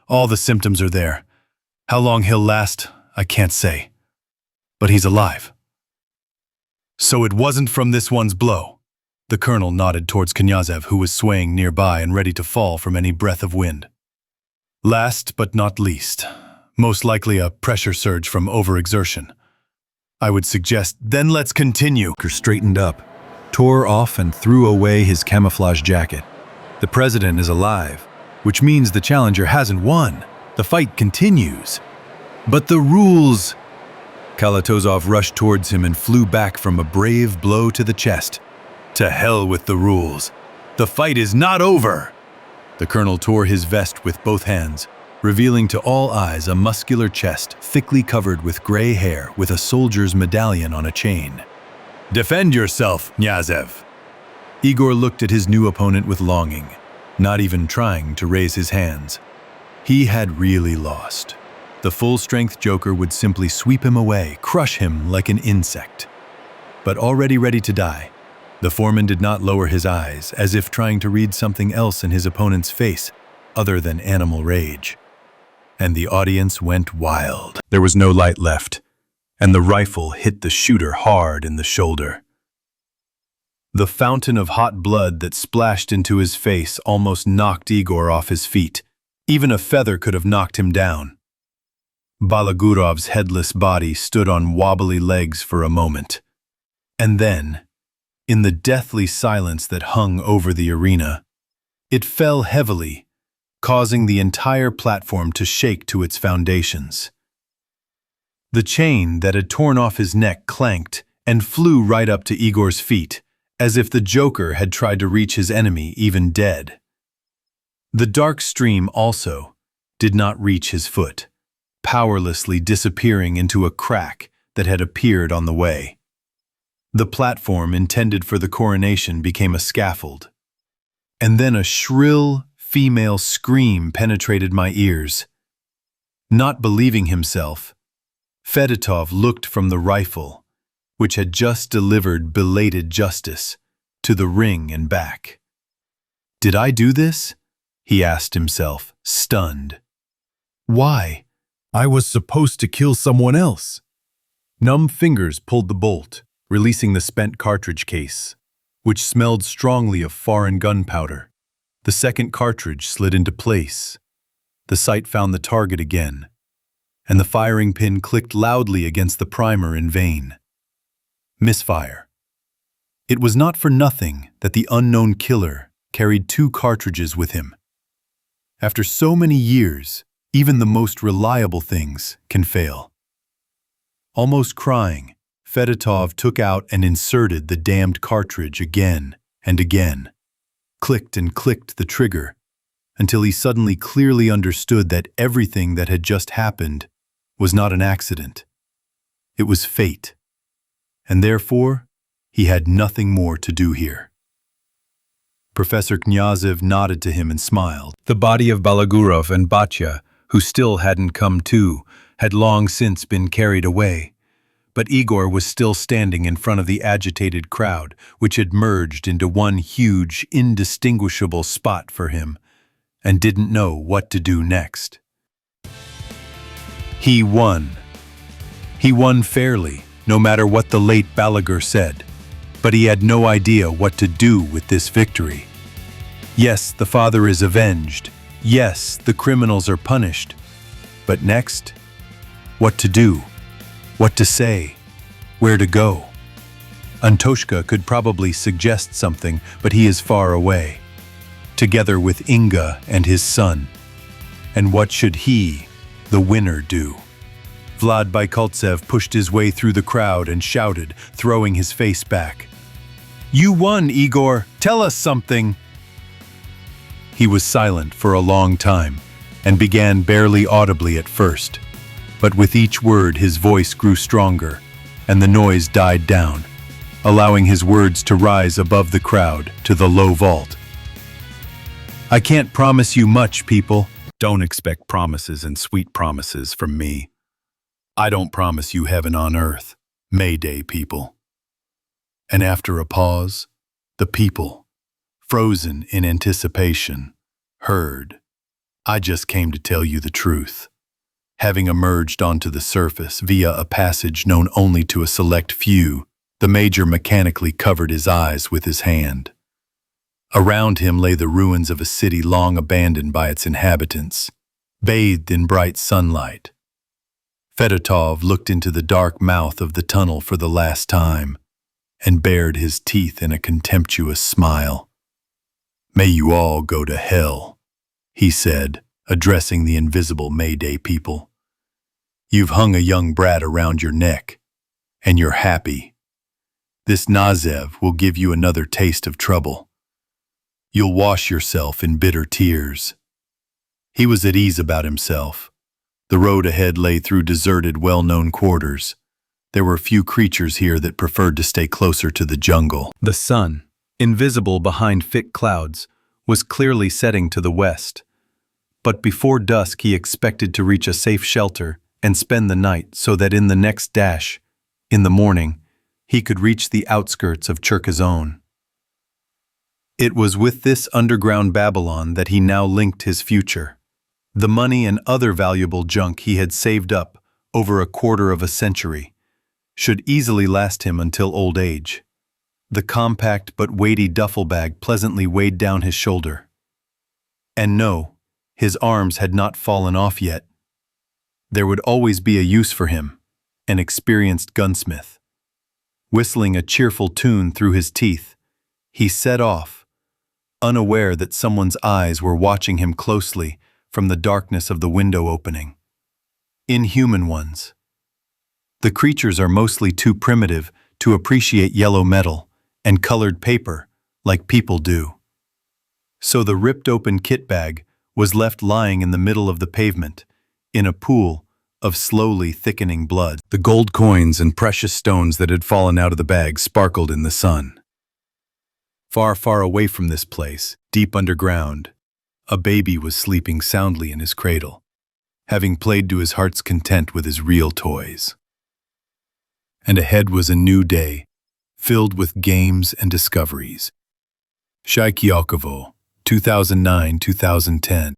All the symptoms are there. How long he'll last, I can't say. But he's alive. So it wasn't from this one's blow. The colonel nodded towards Knyazev, who was swaying nearby and ready to fall from any breath of wind. Last but not least, Most likely a pressure surge from overexertion. I would suggest, then let's continue. Straightened up, tore off and threw away his camouflage jacket. The president is alive, which means the challenger hasn't won. The fight continues. But the rules... Kalatozov rushed towards him and flew back from a brave blow to the chest. To hell with the rules. The fight is not over. The colonel tore his vest with both hands, revealing to all eyes a muscular chest thickly covered with gray hair with a soldier's medallion on a chain. Defend yourself, Knyazev. Igor looked at his new opponent with longing, not even trying to raise his hands. He had really lost. The full-strength Joker would simply sweep him away, crush him like an insect. But already ready to die, the foreman did not lower his eyes, as if trying to read something else in his opponent's face, other than animal rage. And the audience went wild. There was no light left, and the rifle hit the shooter hard in the shoulder. The fountain of hot blood that splashed into his face almost knocked Igor off his feet. Even a feather could have knocked him down. Balagurov's headless body stood on wobbly legs for a moment. And then, in the deathly silence that hung over the arena, it fell heavily, causing the entire platform to shake to its foundations. The chain that had torn off his neck clanked and flew right up to Igor's feet, as if the Joker had tried to reach his enemy even dead. The dark stream also did not reach his foot, powerlessly disappearing into a crack that had appeared on the way. The platform intended for the coronation became a scaffold, and then a shrill female scream penetrated my ears. Not believing himself, Fedotov looked from the rifle, which had just delivered belated justice, to the ring and back. Did I do this? He asked himself, stunned. Why? I was supposed to kill someone else. Numb fingers pulled the bolt, releasing the spent cartridge case, which smelled strongly of foreign gunpowder. The second cartridge slid into place. The sight found the target again, and the firing pin clicked loudly against the primer in vain. Misfire. It was not for nothing that the unknown killer carried 2 cartridges with him. After so many years, even the most reliable things can fail. Almost crying, Fedotov took out and inserted the damned cartridge again and again, clicked and clicked the trigger, until he suddenly clearly understood that everything that had just happened was not an accident. It was fate, and therefore he had nothing more to do here. Professor Knyazev nodded to him and smiled. The body of Balagurov and Batya, who still hadn't come to, had long since been carried away. But Igor was still standing in front of the agitated crowd, which had merged into one huge, indistinguishable spot for him, and didn't know what to do next. He won. He won fairly, no matter what the late Balagur said, but he had no idea what to do with this victory. Yes, the father is avenged. Yes, the criminals are punished. But next? What to do? What to say? Where to go? Antoshka could probably suggest something, but he is far away, together with Inga and his son. And what should he, the winner, do? Vlad Bykoltsev pushed his way through the crowd and shouted, throwing his face back. "You won, Igor! Tell us something!" He was silent for a long time, and began barely audibly at first. But with each word his voice grew stronger, and the noise died down, allowing his words to rise above the crowd to the low vault. "I can't promise you much, people. Don't expect promises and sweet promises from me. I don't promise you heaven on earth. Mayday, people." And after a pause, the people, frozen in anticipation, heard. "I just came to tell you the truth." Having emerged onto the surface via a passage known only to a select few, the major mechanically covered his eyes with his hand. Around him lay the ruins of a city long abandoned by its inhabitants, bathed in bright sunlight, Fedotov looked into the dark mouth of the tunnel for the last time and bared his teeth in a contemptuous smile. "May you all go to hell," he said, addressing the invisible Mayday people. "You've hung a young brat around your neck, and you're happy. This Knyazev will give you another taste of trouble. You'll wash yourself in bitter tears." He was at ease about himself. The road ahead lay through deserted, well-known quarters. There were few creatures here that preferred to stay closer to the jungle. The sun, invisible behind thick clouds, was clearly setting to the west. But before dusk he expected to reach a safe shelter and spend the night so that in the next dash, in the morning, he could reach the outskirts of Cherkasone. It was with this underground Babylon that he now linked his future. The money and other valuable junk he had saved up over a quarter of a century should easily last him until old age. The compact but weighty duffel bag pleasantly weighed down his shoulder. And no, his arms had not fallen off yet. There would always be a use for him, an experienced gunsmith. Whistling a cheerful tune through his teeth, he set off, unaware that someone's eyes were watching him closely from the darkness of the window opening. Inhuman ones. The creatures are mostly too primitive to appreciate yellow metal and colored paper like people do. So the ripped-open kit bag was left lying in the middle of the pavement, in a pool of slowly thickening blood. The gold coins and precious stones that had fallen out of the bag sparkled in the sun. Far, far away from this place, deep underground, a baby was sleeping soundly in his cradle, having played to his heart's content with his real toys. And ahead was a new day, filled with games and discoveries. Shchelkovskaya, 2009-2010.